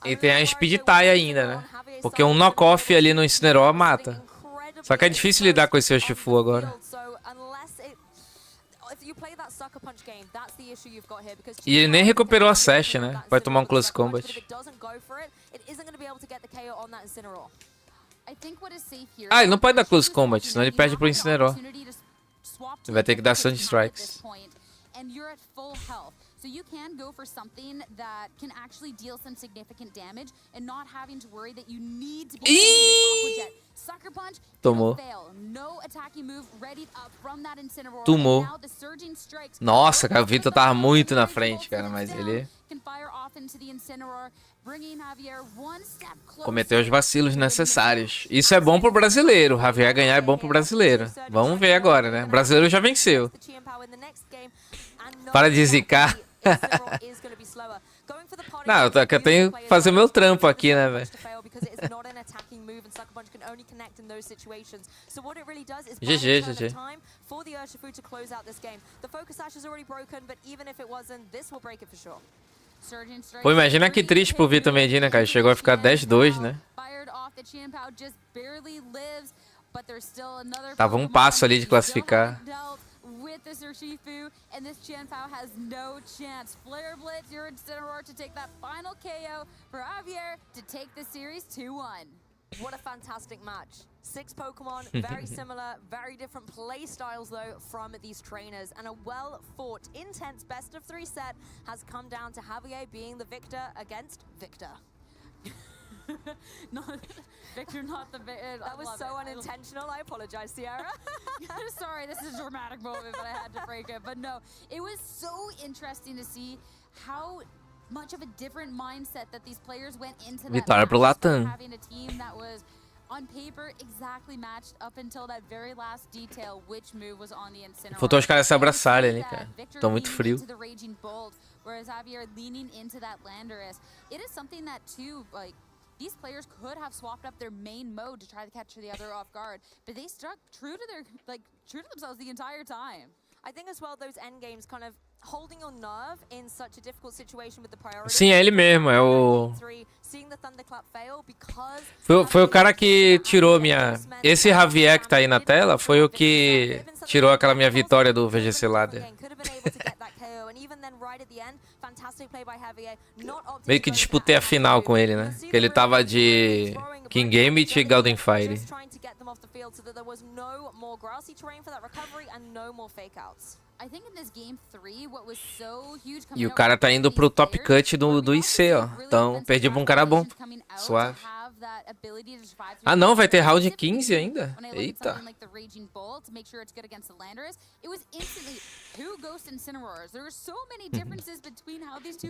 E tem a Speed Tie ainda, né? Porque um knockoff ali no Incineroar mata. Só que é difícil lidar com esse Urshifu agora. E ele nem recuperou a Sash, né? Vai tomar um Close Combat. Ah, ele não pode dar Close Combat, senão ele perde pro Incineroar. Ele vai ter que dar Sun Strikes. So you can go for something that can actually deal some significant damage and not having to worry that you need to be Sucker Punch. Tomou. Tomou. Nossa, cara, o Vitor tava muito na frente, cara, mas ele cometeu os vacilos necessários. Isso é bom pro brasileiro. Javier ganhar é bom pro brasileiro. Vamos ver agora, né? O brasileiro já venceu. Para de zicar. Não, eu tenho que fazer meu trampo aqui, né, velho? GG, GG. Pô, imagina que triste pro Vitor Medina, cara. Chegou a ficar 10-2, né? Tava um passo ali de classificar. With this Urshifu, and this Qian Pao has no chance. Flare Blitz, your Incineroar to take that final KO for Javier to take the series 2-1. What a fantastic match. 6 Pokemon, very similar, very different play styles though from these trainers, and a well-fought, intense best-of-3 set has come down to Javier being the victor against Victor. Not Victor, not the That was so unintentional. I apologize, Sierra. Sorry, this is a dramatic moment, but I had to break it. But no, it was so interesting to see how much of a different mindset that these players went into that Vitória pro match, Latam. having a team that was on paper exactly matched up until that very last detail, which move was on the Incineroar. Faltou os caras se abraçarem ali, That cara. Victor Tô muito leaning frio. into the Raging Bolt, whereas Javier leaning into that Landorus. It is something that too, like, these players could have swapped up their main mode to try to catch the other off guard, but they stuck true to their, true to themselves the entire time. I think as well those end games kind of holding your nerve in such a difficult situation with the priority. Sim, é ele mesmo, é o... Seeing the Thunderclap fail because Foi o cara que tirou minha... Esse Javier que tá aí na tela foi o que tirou aquela minha vitória do VGC Ladder. Meio que disputei a final com ele, né? Que ele tava de King Gambit e Golden Fire. E o cara tá indo pro top cut do IC, ó. Então, perdi pra um cara bom. Suave. Ah, não, vai ter round 15 ainda? Eita.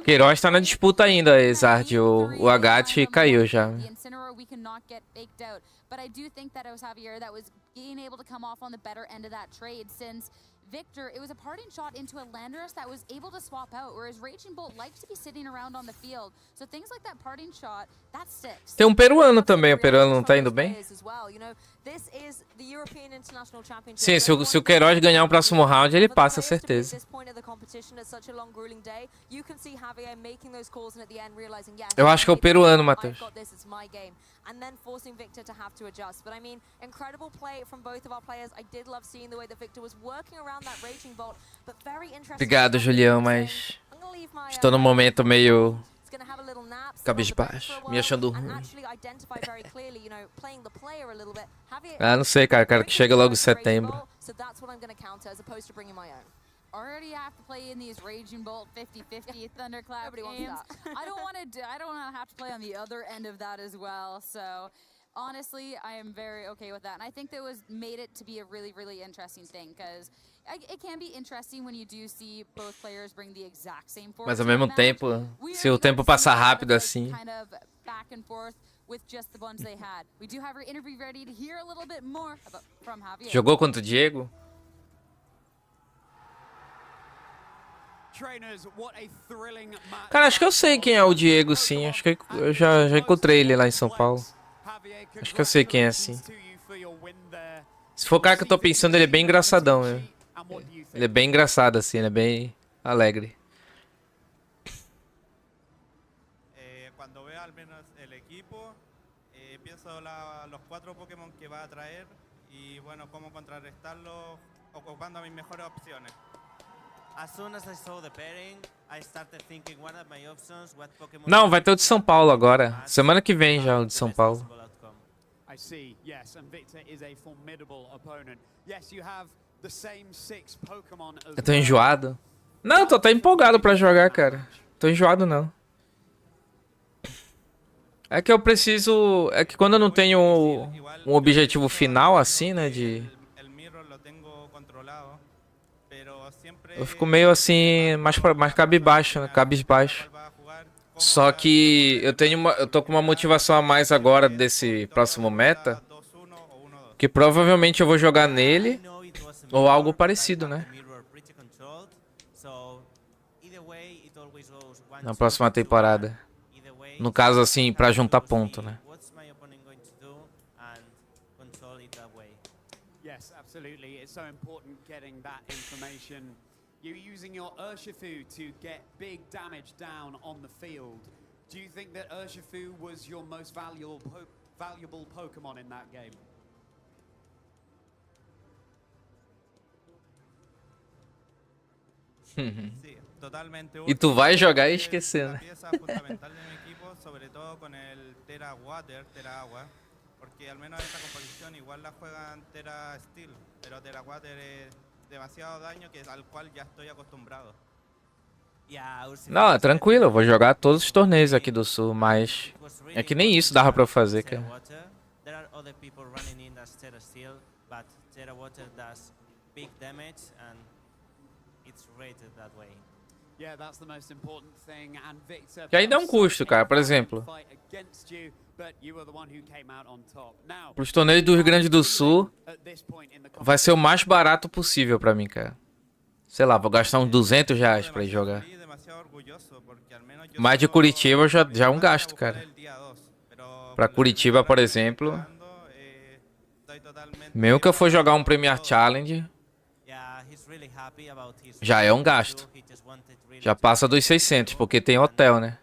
Queiroz tá na disputa ainda, Exard. O Agat caiu já. But I do think that it was Javier that was being able to come off on the better end of that trade, since Victor, it was a parting shot into a Landorus that was able to swap out, whereas Raging Bolt likes to be sitting around on the field. So things like that parting shot, that sticks. Tem um peruano também, o peruano não tá indo bem? Sim, se o Queiroz ganhar o próximo round, ele passa, certeza. Eu acho que é o peruano, Matheus. And then forcing Victor to have to adjust. But I mean, incredible play from both of our players. I did love seeing the way that Victor was working around that Raging Bolt, but very interesting. Obrigado, Julião, mas estou num momento meio cabisbaixo, me achando ruim. Ah, não sei, cara. Quero que chegue logo em setembro. Already have to play in these Raging Bolt 50-50 Thunderclap games. I don't want to have to play on the other end of that as well. So honestly, I am very okay with that. And I think that made it to be a really, really interesting thing, because it can be interesting when you do see both players bring the exact same force. Mas ao mesmo tempo, se o tempo passar rápido assim. Kind of back and forth with just the ones they had. We do have our interview ready to hear a little bit more from Javier. Jogou contra o Diego? Cara, acho que eu sei quem é o Diego, sim. Acho que eu já encontrei ele lá em São Paulo. Acho que eu sei quem é, sim. Se for o cara que eu tô pensando, ele é bem engraçadão, né? Ele é bem engraçado, assim, ele é bem alegre. Quando veo al menos el equipo, pienso los 4 Pokémon que va a traer y bueno, cómo contrarrestarlos ocupando mis mejores opciones. Não, vai ter o de São Paulo agora. Semana que vem já o de São Paulo. Eu tô enjoado. Não, tô até empolgado pra jogar, cara. Tô enjoado não. É que eu preciso... É que quando eu não tenho um objetivo final assim, né, de... Eu fico meio assim, mais cabisbaixo, né? Cabisbaixo. Só que eu tô com uma motivação a mais agora desse próximo meta. Que provavelmente eu vou jogar nele ou algo parecido, né? Na próxima temporada. No caso assim, pra juntar ponto, né? Absolutely, it's so important getting that information. You're using your Urshifu to get big damage down on the field. Do you think that Urshifu was your most valuable Pokemon in that game? E tu vai jogar e esquecer, né? porque al menos esta composición igual la juega Tera Steel, pero Tera Water es demasiado daño al cual ya estoy acostumbrado. Não, é tranquilo, eu vou jogar todos os torneios aqui do Sul, mas é que nem isso dava pra eu fazer, cara. There are other people running in as Tera Steel, but Tera Water does big damage and it's rated that way. Yeah, that's the most important thing. And Victor, Que ainda é um custo, cara, por exemplo. Pros torneios do Rio Grande do Sul, vai ser o mais barato possível pra mim, cara. Sei lá, vou gastar uns R$200 pra ir jogar. Mas de Curitiba já é um gasto, cara. Pra Curitiba, por exemplo, mesmo que eu for jogar um Premier Challenge, já é um gasto. Já passa dos 600, porque tem hotel, né?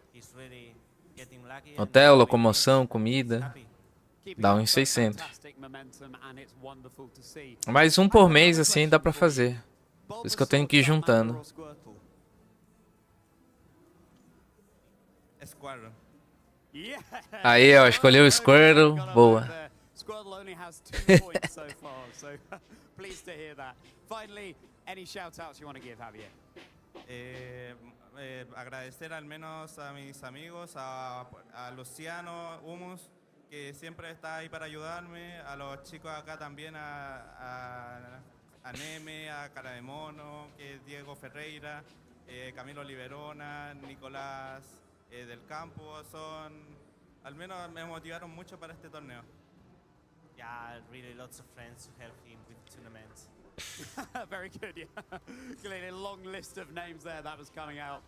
Hotel, locomoção, comida, dá uns 600. Mas um por mês, assim, dá pra fazer. Por isso que eu tenho que ir juntando. Aí, ó, escolheu o Squirtle, boa. Squirtle only has 2 points so far, so pleased to hear that. Finally, any shout-outs you want to give, Javier? Agradecer al menos a mis amigos, a Luciano, Humorous, que siempre está ahí para ayudarme, a los chicos acá también, a Neme, a Cara de Mono, que es Diego Ferreira, Camilo Liberona, Nicolás del Campo, al menos me motivaron mucho para este torneo. Yeah, really lots of friends to help him with tournaments. Very good, yeah. Clearly a long list of names there that was coming out.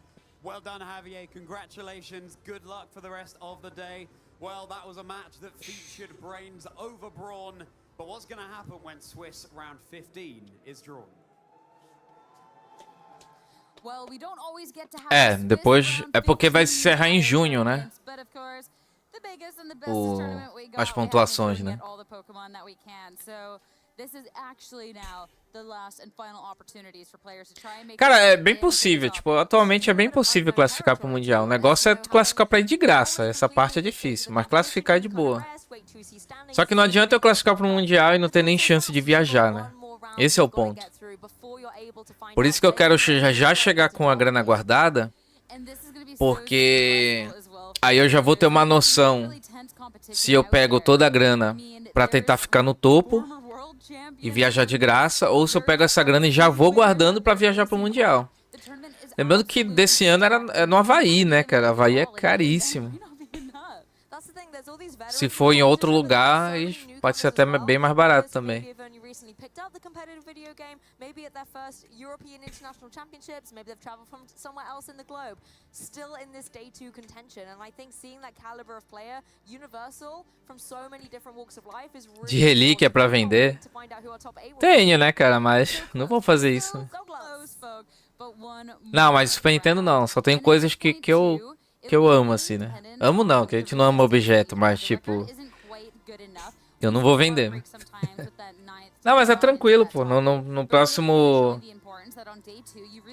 Well done, Javier. Congratulations. Good luck for the rest of the day. Well, that was a match that featured brains over brawn. But what's going to happen when Swiss round 15 is drawn? Well, we don't always get to have É, depois é porque vai se encerrar em junho, né? but of course, the biggest and the best tournament we got, as pontuações, we né? get all the Pokemon that we can. So this is actually now the last and final opportunities for players to try and make. Cara, é bem possível, tipo, atualmente é bem possível classificar pro Mundial. O negócio é classificar pra ir de graça, essa parte é difícil, mas classificar é de boa. Só que não adianta eu classificar pro Mundial e não ter nem chance de viajar, né? Esse é o ponto. Por isso que eu quero já chegar com a grana guardada, porque aí eu já vou ter uma noção se eu pego toda a grana pra tentar ficar no topo e viajar de graça, ou se eu pego essa grana e já vou guardando pra viajar pro Mundial. Lembrando que desse ano era no Havaí, né, cara? Havaí é caríssimo. Se for em outro lugar, pode ser até bem mais barato também. Picked up the competitive video game, maybe at their first European International Championships, maybe they've traveled from somewhere else in the globe, still in this day 2 contention. And I think seeing that caliber of player, universal, from so many different walks of life is really De relíquia pra vender. Tenho, né, cara, mas não vou fazer isso. Não, mas Super Nintendo não, só tem coisas que eu amo, assim, né? Amo não, que a gente não ama objeto, mas tipo, eu não vou vender. Não, mas é tranquilo, pô. No próximo...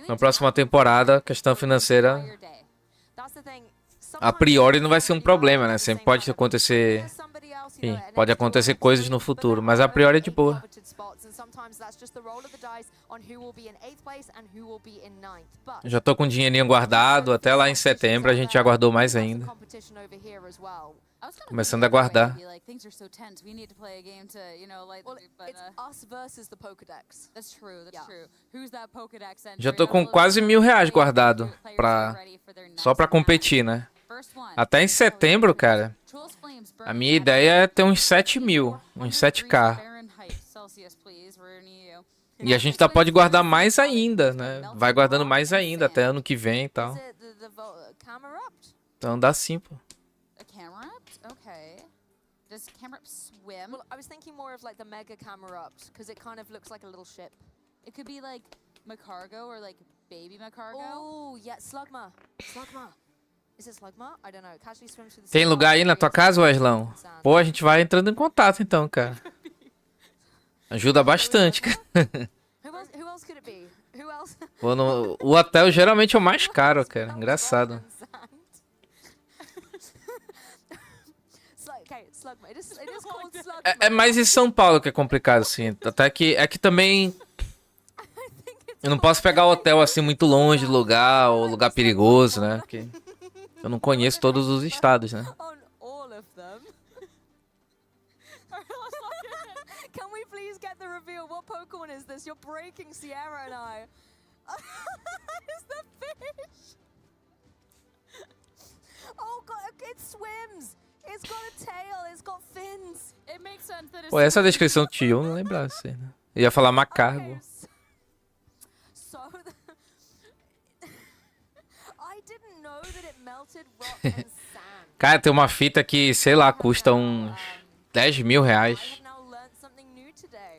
Na próxima temporada, questão financeira, a priori não vai ser um problema, né? Sempre pode acontecer... Enfim, pode acontecer coisas no futuro, mas a priori é de boa. Já tô com um dinheirinho guardado, até lá em setembro a gente já guardou mais ainda. Começando a guardar. Já tô com quase R$1.000 guardado só pra competir, né? Até em setembro, cara, a minha ideia é ter uns 7.000, uns 7k. E a gente pode guardar mais ainda, né? Vai guardando mais ainda até ano que vem e tal. Então dá sim, pô. Does Camerupt swim? Well, I was thinking more of like the Mega Camerupt, because it kind of looks like a little ship. It could be like Macargo or like baby Macargo. Oh, yeah, Slugma. Slugma. Is it Slugma? I don't know. It casually swims through the Tem lugar aí na tua casa, Weslão? Pô, a gente vai entrando em contato então, cara. Ajuda bastante, cara. Who else could it be? Who else? Pô, o hotel geralmente é o mais caro, cara. Engraçado. Slug. It is called slug. É mais em São Paulo que é complicado, assim. Até que é que também eu não posso pegar hotel assim muito longe do lugar, ou lugar perigoso, né? Porque eu não conheço todos os estados, né? On all of them. Can we please get the reveal? What Pokemon is this? You're breaking Sierra and I. It's the fish. Oh god, it swims. It's got a tail. It's got fins. It makes sense that it's Pô, essa descrição que tinha, eu não lembrava assim, né? Eu ia falar macargo. So I didn't know that it melted rock and sand. Cara, tem uma fita que, sei lá, custa uns 10 mil reais.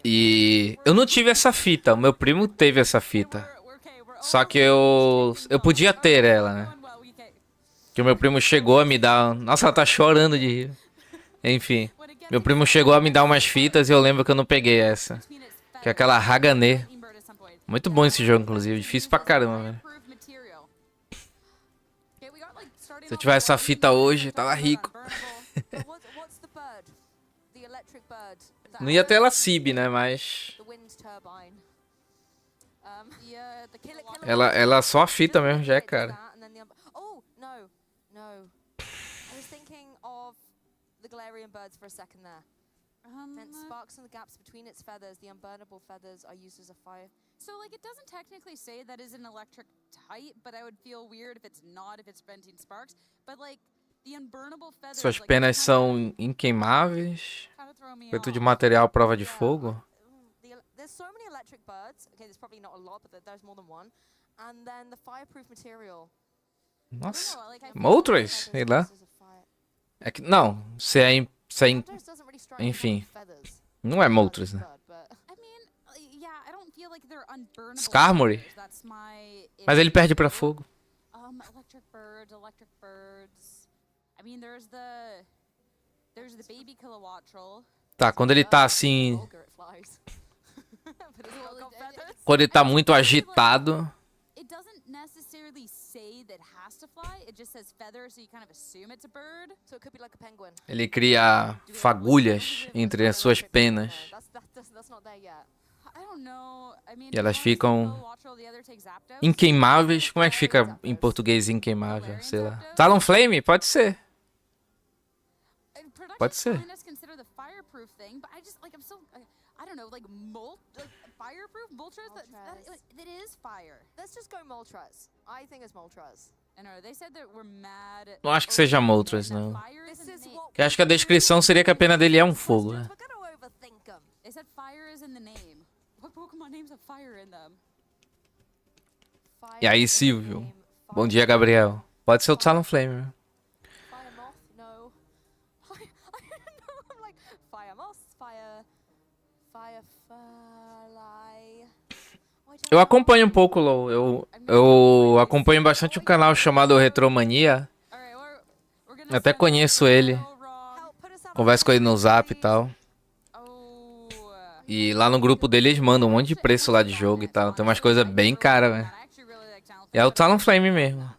E eu não tive essa fita, o meu primo teve essa fita. Só que eu podia ter ela, né? Que o meu primo chegou a me dar... Nossa, ela tá chorando de rir. Enfim, meu primo chegou a me dar umas fitas e eu lembro que eu não peguei essa. Que é aquela Hagané. Muito bom esse jogo, inclusive. Difícil pra caramba, velho. Se eu tivesse essa fita hoje, tava rico. Não ia ter ela CIB, né? Mas... Ela só a fita mesmo já é cara. Galarian birds for a second there. Vent sparks in the gaps between its feathers. The unburnable feathers are used as a fire. So, like, it doesn't technically say that is an electric type, but I would feel weird if it's not, if it's venting sparks. But, like, the unburnable feathers... Suas penas são inqueimáveis. Feito de material à prova de fogo. There's so many electric birds. Okay, there's probably not a lot, but there's more than one. And then the fireproof material. Nossa, Moltres, sei lá. É que, não, se é, enfim, não é Moltres, né? Skarmory. Mas ele perde pra fogo. Electric birds. I mean, there's the baby Kilowattrel. Tá, quando ele tá assim... Quando ele tá muito agitado... It doesn't necessarily say that has to fly. It just says feathers, so you kind of assume it's a bird. So it could be like a penguin. Ele cria fagulhas entre as suas penas. E elas ficam inqueimáveis. Como é que fica em português inqueimável? Sei lá. Talonflame? Pode ser. Pode ser. I don't know, like fireproof Moltres. That is fire. Let's just go Moltres. I think it's Moltres. I know they said that we're mad. Não acho que seja Moltres, não. Eu acho que a descrição seria que a pena dele é um fogo, né? They said fire is in the name. What Pokemon names have fire in them? E aí, Silvio? Bom dia, Gabriel. Pode ser o Talonflame. Eu acompanho um pouco, LoL. Eu acompanho bastante um canal chamado Retromania. Eu até conheço ele. Converso com ele no Zap e tal. E lá no grupo dele eles mandam um monte de preço lá de jogo e tal. Tem umas coisas bem caras, velho. E é o Talonflame mesmo.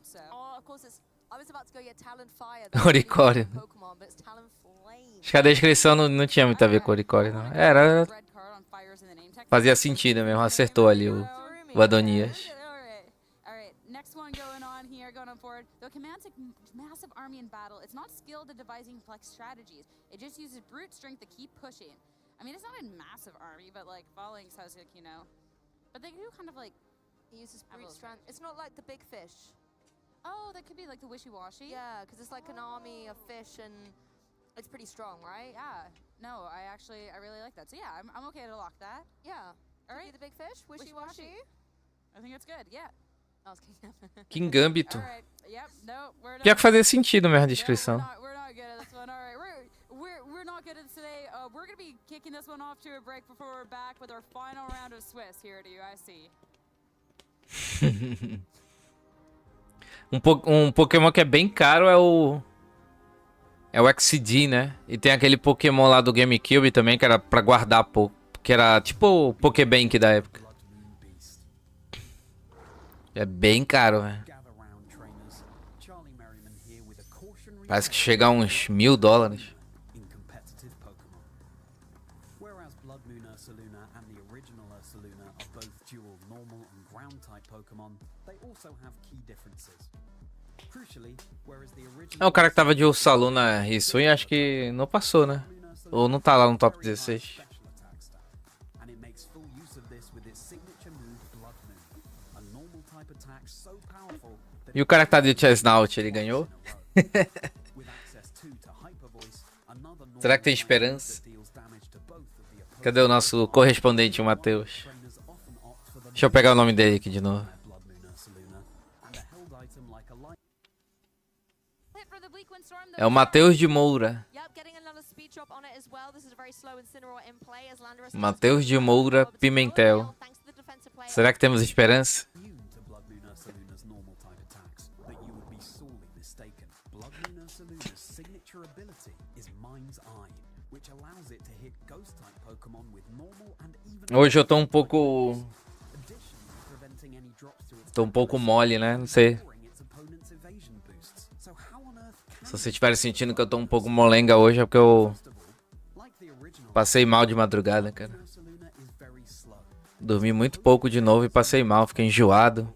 Oricorio. Acho que a descrição não tinha muito a ver com Oricorio, não. Era... Fazia sentido mesmo, acertou ali o Adonias. Next one going on here, going on forward. Though commands a massive army in battle, it's not skilled at devising complex strategies. It just uses brute strength to keep pushing. I mean, it's not a massive army, but like Falling has like, you know. But they do kind of like uses brute strength. It's not like the big fish. Oh, that could be like the wishy-washy. Yeah, because it's like an army of fish and it's pretty strong, right? Yeah. No, I really like that. So yeah, I'm okay to lock that. Yeah. All right. The big fish, wishy-washy. I think it's good. Yeah. King Gambito. Pior que fazia sentido mesmo a descrição. We're not good at this one. All right. We're not good at this today. We're going to be kicking this one off to a break before we're back with our final round of Swiss here at UIC. Um Pokémon que é bem caro é o XD, né? E tem aquele Pokémon lá do GameCube também que era pra guardar pouco, que era tipo o Pokébank da época. É bem caro, velho. Parece que chega a uns $1000. Whereas Blood Moon Ursaluna and the original Ursaluna are both dual normal and ground type Pokemon, they also have key differences. Crucially, whereas the original O cara que tava de Ursaluna Hisui, acho que não passou, né? Ou não tá lá no top 16. and it makes full use of this with its signature move Blood Moon, a normal type attack so powerful that E o cara que tá de Chesnaught, ele ganhou? with access to Hyper Voice, another normal Será que tem esperança? Cadê o nosso correspondente, o Matheus? Deixa eu pegar o nome dele aqui de novo. É o Matheus de Moura. Matheus de Moura Pimentel. Será que temos esperança? Hoje eu tô um pouco... Tô um pouco mole, né? Não sei. Se vocês estiverem sentindo que eu tô um pouco molenga hoje, é porque eu passei mal de madrugada, cara. Dormi muito pouco de novo e passei mal. Fiquei enjoado.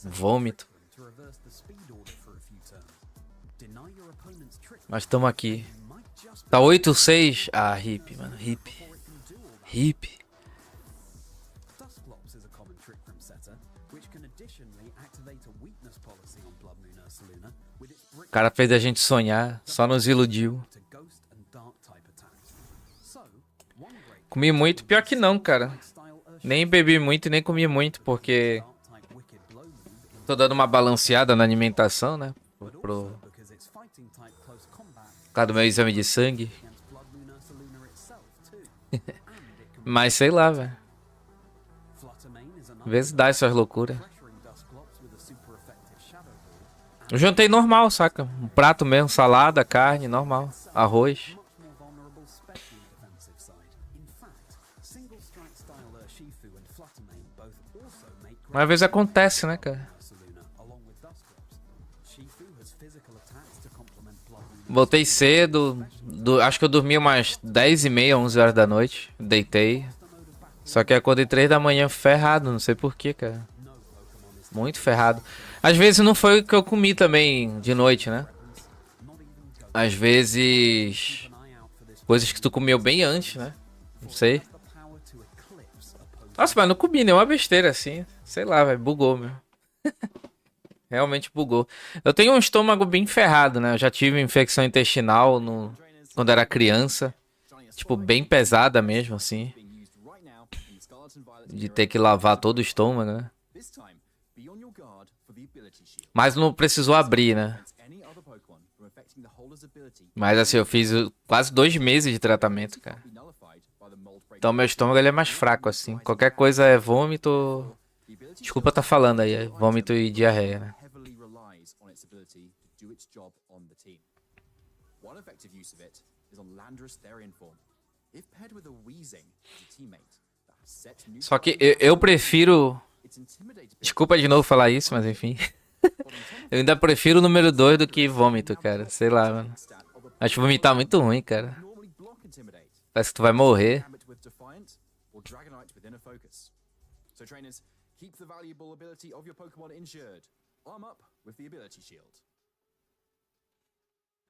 Vômito. Mas estamos aqui. Tá 8-6. Ah, hip, mano. Hip. Hip. O cara fez a gente sonhar, só nos iludiu. Comi muito, pior que não, cara. Nem bebi muito e nem comi muito, porque tô dando uma balanceada na alimentação, né? Por causa do meu exame de sangue. Mas sei lá, velho. Às vezes dá essas loucuras. Eu jantei normal, saca? Um prato mesmo, salada, carne, normal. Arroz. Mas às vezes acontece, né, cara? Voltei cedo. Acho que eu dormi umas 10h30, 11 horas da noite. Deitei. Só que acordei 3 da manhã ferrado, não sei porquê, cara. Muito ferrado. Às vezes não foi o que eu comi também de noite, né? Às vezes... Coisas que tu comeu bem antes, né? Não sei. Nossa, mas não comi nenhuma besteira assim. Sei lá, velho. Bugou, meu. Realmente bugou. Eu tenho um estômago bem ferrado, né? Eu já tive infecção intestinal quando era criança. Tipo, bem pesada mesmo, assim. De ter que lavar todo o estômago, né? Mas não precisou abrir, né? Mas assim, eu fiz quase 2 meses de tratamento, cara. Então meu estômago ele é mais fraco, assim. Qualquer coisa é vômito... Desculpa tá falando aí, é vômito e diarreia, né? Só que eu prefiro... Desculpa de novo falar isso, mas enfim. Eu ainda prefiro o número 2 do que vômito, cara. Sei lá, mano. Acho vomitar muito ruim, cara. Parece que tu vai morrer.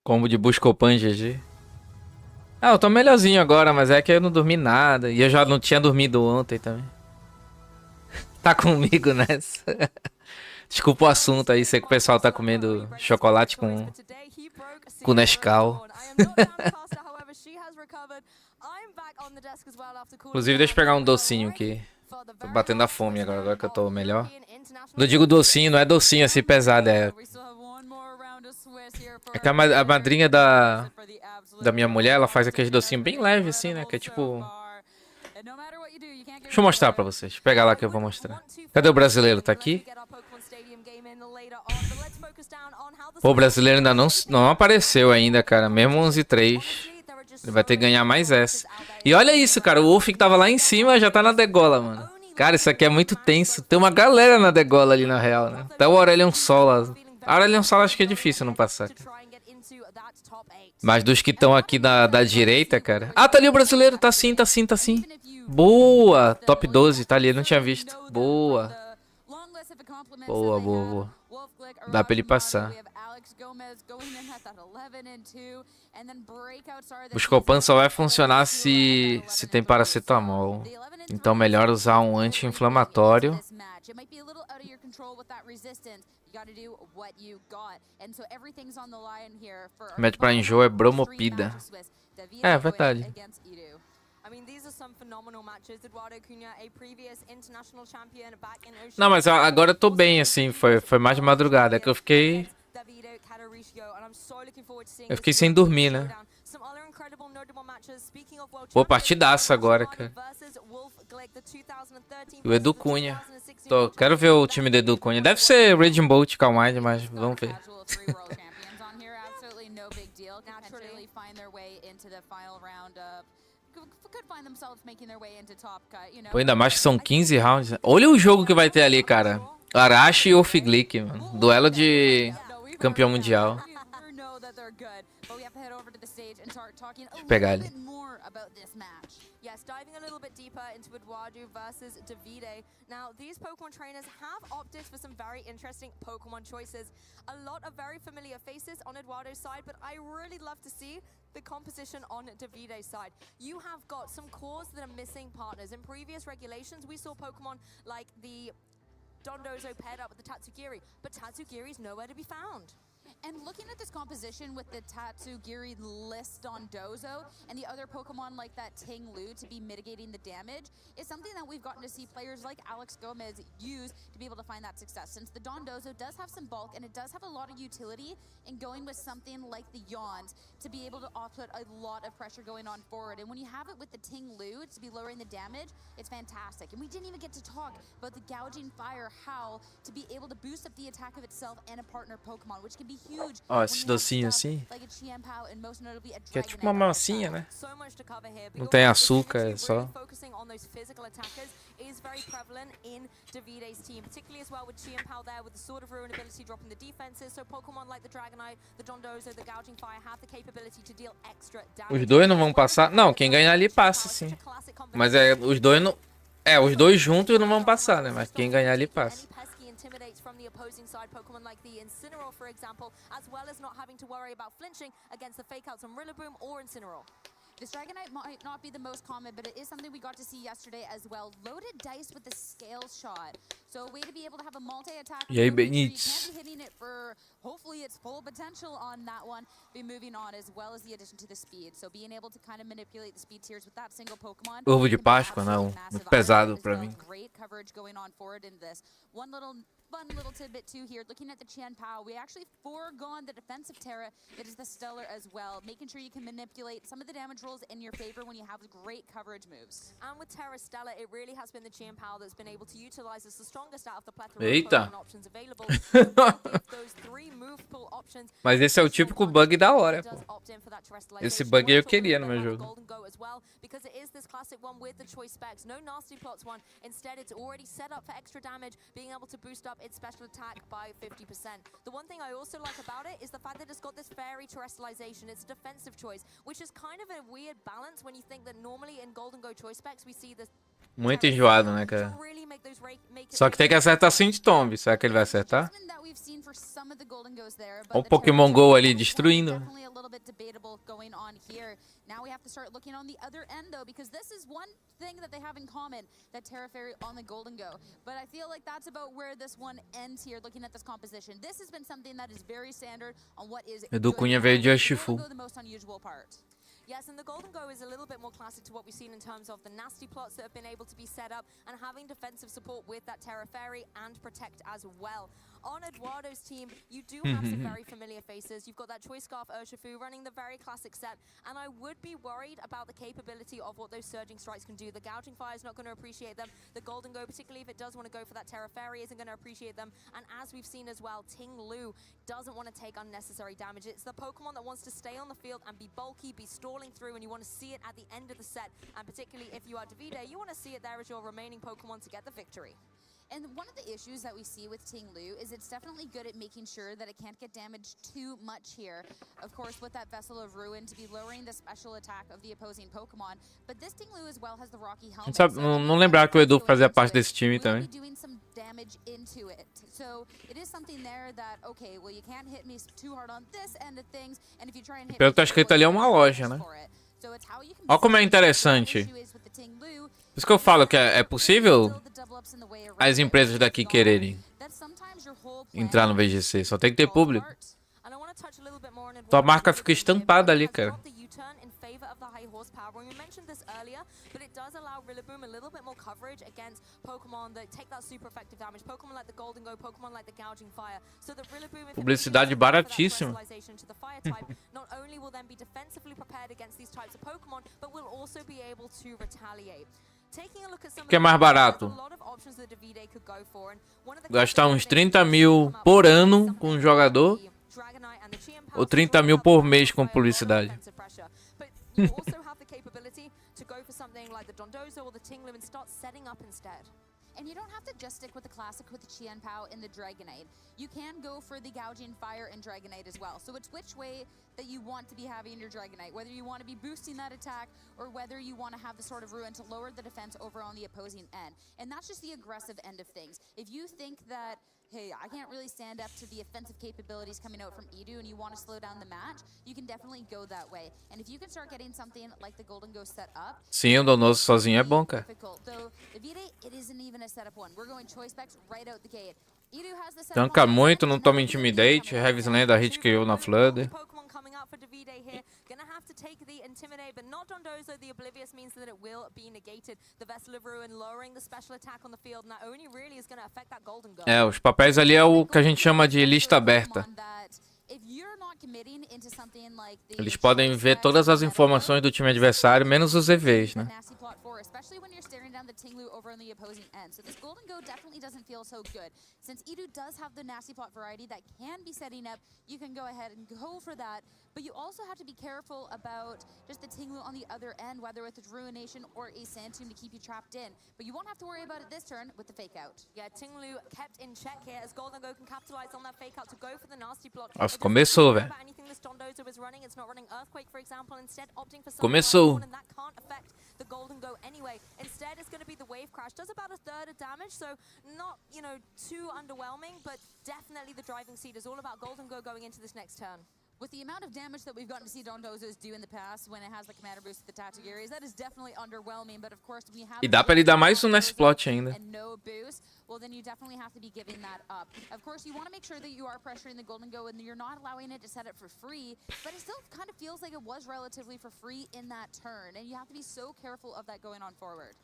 Combo de Buscopan GG. Ah, eu tô melhorzinho agora, mas é que eu não dormi nada. E eu já não tinha dormido ontem também. Tá comigo nessa. Desculpa o assunto aí, sei que o pessoal tá comendo chocolate com Nescau. Inclusive, deixa eu pegar um docinho aqui. Tô batendo a fome agora que eu tô melhor. Não digo docinho, não é docinho assim pesado, é que a madrinha da minha mulher, ela faz aquele docinho bem leve assim, né? Que é tipo... Deixa eu mostrar pra vocês. Deixa eu pegar lá que eu vou mostrar. Cadê o brasileiro? Tá aqui? Pô, o brasileiro ainda não apareceu ainda, cara. Mesmo 11-3. Ele vai ter que ganhar mais essa. E olha isso, cara. O Wolf que tava lá em cima já tá na degola, mano. Cara, isso aqui é muito tenso. Tem uma galera na degola ali, na real, né? Até o Aurelion Sol. A Aurelion Sol acho que é difícil não passar, cara. into that top 8. Mas dos que estão aqui da direita, cara. Ah, tá ali o brasileiro. Tá sim, tá sim, tá sim. Boa. Top 12. Tá ali, não tinha visto. Boa. Boa, boa, boa. Dá pra ele passar. O Scopan só vai funcionar se tem paracetamol. Então melhor usar um anti-inflamatório. Remédio pra enjoo é bromopida. É verdade. Não, mas agora eu tô bem, assim. Foi mais de madrugada. É que eu fiquei sem dormir, né? Pô, partidaça agora, cara. O Edu Cunha. Quero ver o time do Edu Cunha. Deve ser Raging Bolt, Calmide, mas vamos ver. Pô, ainda mais que são 15 rounds. Olha o jogo que vai ter ali, cara. Arashi e Ofiglick, mano. Duelo de campeão mundial. Deixa eu pegar ele. Yes, diving a little bit deeper into Eduardo versus Davide. Now, these Pokemon trainers have opted for some very interesting Pokemon choices. A lot of very familiar faces on Eduardo's side, but I really love to see the composition on Davide's side. You have got some cores that are missing partners. In previous regulations, we saw Pokemon like the Dondozo paired up with the Tatsugiri, but Tatsugiri's nowhere to be found. And looking at this composition with the Tatsugiri list on Dozo and the other Pokemon like that Ting Lu to be mitigating the damage is something that we've gotten to see players like Alex Gomez use to be able to find that success. Since the Dondozo does have some bulk and it does have a lot of utility in going with something like the Yawns to be able to offset a lot of pressure going on forward. And when you have it with the Ting Lu to be lowering the damage, it's fantastic. And we didn't even get to talk about the Gouging Fire Howl to be able to boost up the attack of itself and a partner Pokemon, which can be huge. Ó, esses docinhos assim. Que é tipo uma massinha, né? Não tem açúcar, é só. Is very prevalent in Davide's team, particularly as well with Chi-Em-Pao there with the Sword of Ruin ability dropping the defenses. So Pokemon like the Dragonite, the Dondozo, the Gouging Fire have the capability to deal extra damage. Os dois não vão passar? Não, quem ganhar ali passa, sim. Mas os dois não... os dois juntos não vão passar, né? Mas quem ganhar ali passa. From the opposing side, Pokemon like the Incineroar, for example, as well as not having to worry about flinching against the fake outs on Rillaboom or Incineroar. This Dragonite might not be the most common, but it is something we got to see yesterday as well. Loaded dice with the scale shot. So a way to be able to have a multi-attack. E aí, Benítez? You can't be hitting it for, hopefully, its full potential on that one. Be moving on as well as the addition to the speed. So being able to kind of manipulate the speed tiers with that single Pokemon. Ovo de Páscoa, não. Muito pesado pra mim. Great coverage going on forward in this. One little fun little tidbit too here. Looking at the Chien-Pao, we actually foregone the defensive Terra. It is the Stellar as well. Making sure you can manipulate some of the damage rolls in your favor when you have great coverage moves. And with Terra Stellar, it really has been the Chien-Pao that's been able to utilize as the strongest out of the plethora of Pokemon options available. Those three move pool options. Mas esse é o típico bug da hora, pô. Esse bug eu queria no meu jogo. Because it is this classic one with the choice specs. No nasty plots one. Instead, it's already set up for extra damage, being able to boost up its special attack by 50%. The one thing I also like about it is the fact that it's got this fairy terrestrialization. It's a defensive choice, which is kind of a weird balance when you think that normally in Golden Go choice specs we see this. Muito enjoado, né, cara? Só que tem que acertar Tomb. Será que ele vai acertar? Olha o Pokémon Go ali destruindo. Now we have to start looking on the other end though, because this is one thing that they have in common, that Terra Fairy on the Golden Go. But I feel like that's about where this one ends here, looking at this composition. This has been something that is very standard on what is Edu Cunha veio de Urshifu. the most unusual part. Yes, and the Golden Go is a little bit more classic to what we've seen in terms of the nasty plots that have been able to be set up and having defensive support with that Terra Fairy and Protect as well. On Eduardo's team, you do have some very familiar faces. You've got that Choice Scarf Urshifu running the very classic set, and I would be worried about the capability of what those Surging Strikes can do. The Gouging Fire is not going to appreciate them. The Golden Go, particularly if it does want to go for that Terra Fairy, isn't going to appreciate them. And as we've seen as well, Ting Lu doesn't want to take unnecessary damage. It's the Pokemon that wants to stay on the field and be bulky, be stalling through, and you want to see it at the end of the set. And particularly if you are Davide, you want to see it there as your remaining Pokemon to get the victory. And one of the issues that we see with Ting Lu is it's definitely good at making sure that it can't get damaged too much here. Of course, with that Vessel of Ruin to be lowering the special attack of the opposing Pokemon, but this Ting Lu as well has the Rocky A Helmet. gente sabe, não lembrava que o Edu fazia parte desse time também. Doing some damage into it. So it is something there that, okay, well, you can't hit me too hard on this end of things, and if you try and hit Pelo que tá escrito ali é uma loja, né? Olha como é interessante. Por isso que eu falo que é possível as empresas daqui quererem entrar no VGC. Só tem que ter público. Tua marca fica estampada ali, cara. We mentioned this earlier, but it does allow Rillaboom a little bit more coverage against Pokemon that take that super effective damage. Pokemon like the Golden Go, Pokemon like the Gouging Fire. So that Rillaboom, if Publicidade baratíssima. to the fire type, not only will then be defensively prepared against these types of Pokemon, but will also be able to retaliate. O que é mais barato? Gastar uns 30 mil por ano com um jogador ou 30 mil por mês com publicidade? You also have the capability to go for something like the Dondozo or the Ting Lu and start setting up instead. And you don't have to just stick with the classic with the Qianpao and the Dragonite. You can go for the Gouging Fire and Dragonite as well. So it's which way that you want to be having your Dragonite. Whether you want to be boosting that attack or whether you want to have the Sword of Ruin to lower the defense over on the opposing end. And that's just the aggressive end of things. If you think that, hey, I can't really stand up to the offensive capabilities coming out from Edu and you want to slow down the match, you can definitely go that way. And if you can start getting something like the Golden Go set up... Sim, o Donoso sozinho é bom, cara. Though, it isn't even a setup one. We're going choice specs right out the gate. Tanca muito, não toma Intimidate. Heavy Slam da hit KO na Flood. Gonna have to take the Intimidate, but not Dondozo. The Oblivious means that it will be negated. The Vessel of Ruin lowering the special attack on the field, and that only really is gonna affect that Golden Go. É, os papéis ali é o que a gente chama de lista aberta. Eles podem ver todas as informações do time adversário, menos os EVs, né? Especially when you're staring down the Ting Lu over on the opposing end. So this Golden Go definitely doesn't feel so good. Since Edu does have the Nasty Plot variety that can be setting up, you can go ahead and go for that. But you also have to be careful about just the Ting Lu on the other end, whether it's Ruination or a Sand Tomb to keep you trapped in. But you won't have to worry about it this turn with the Fake Out. Yeah, Ting Lu kept in check here as Golden Go can capitalize on that Fake Out to go for the Nasty Plot. Nossa, começou, velho. Começou. The Golden Go anyway. Instead, it's going to be the Wave Crash. Does about a third of damage, so not, you know, too underwhelming, but definitely the driving seat is all about Golden Go going into this next turn. With the amount of damage that we've gotten to see Dondozo's do in the past when it has the commander boost to the Tattoo-Areas, that is definitely underwhelming, but of course we have... E dá pra ele dar mais um nesse plot ainda. And no boost, well then you definitely have to be giving that up. Of course, you want to make sure that you are pressuring the Golden Go and you're not allowing it to set it for free, but it still kind of feels like it was relatively for free in that turn, and you have to be so careful of that going on forward.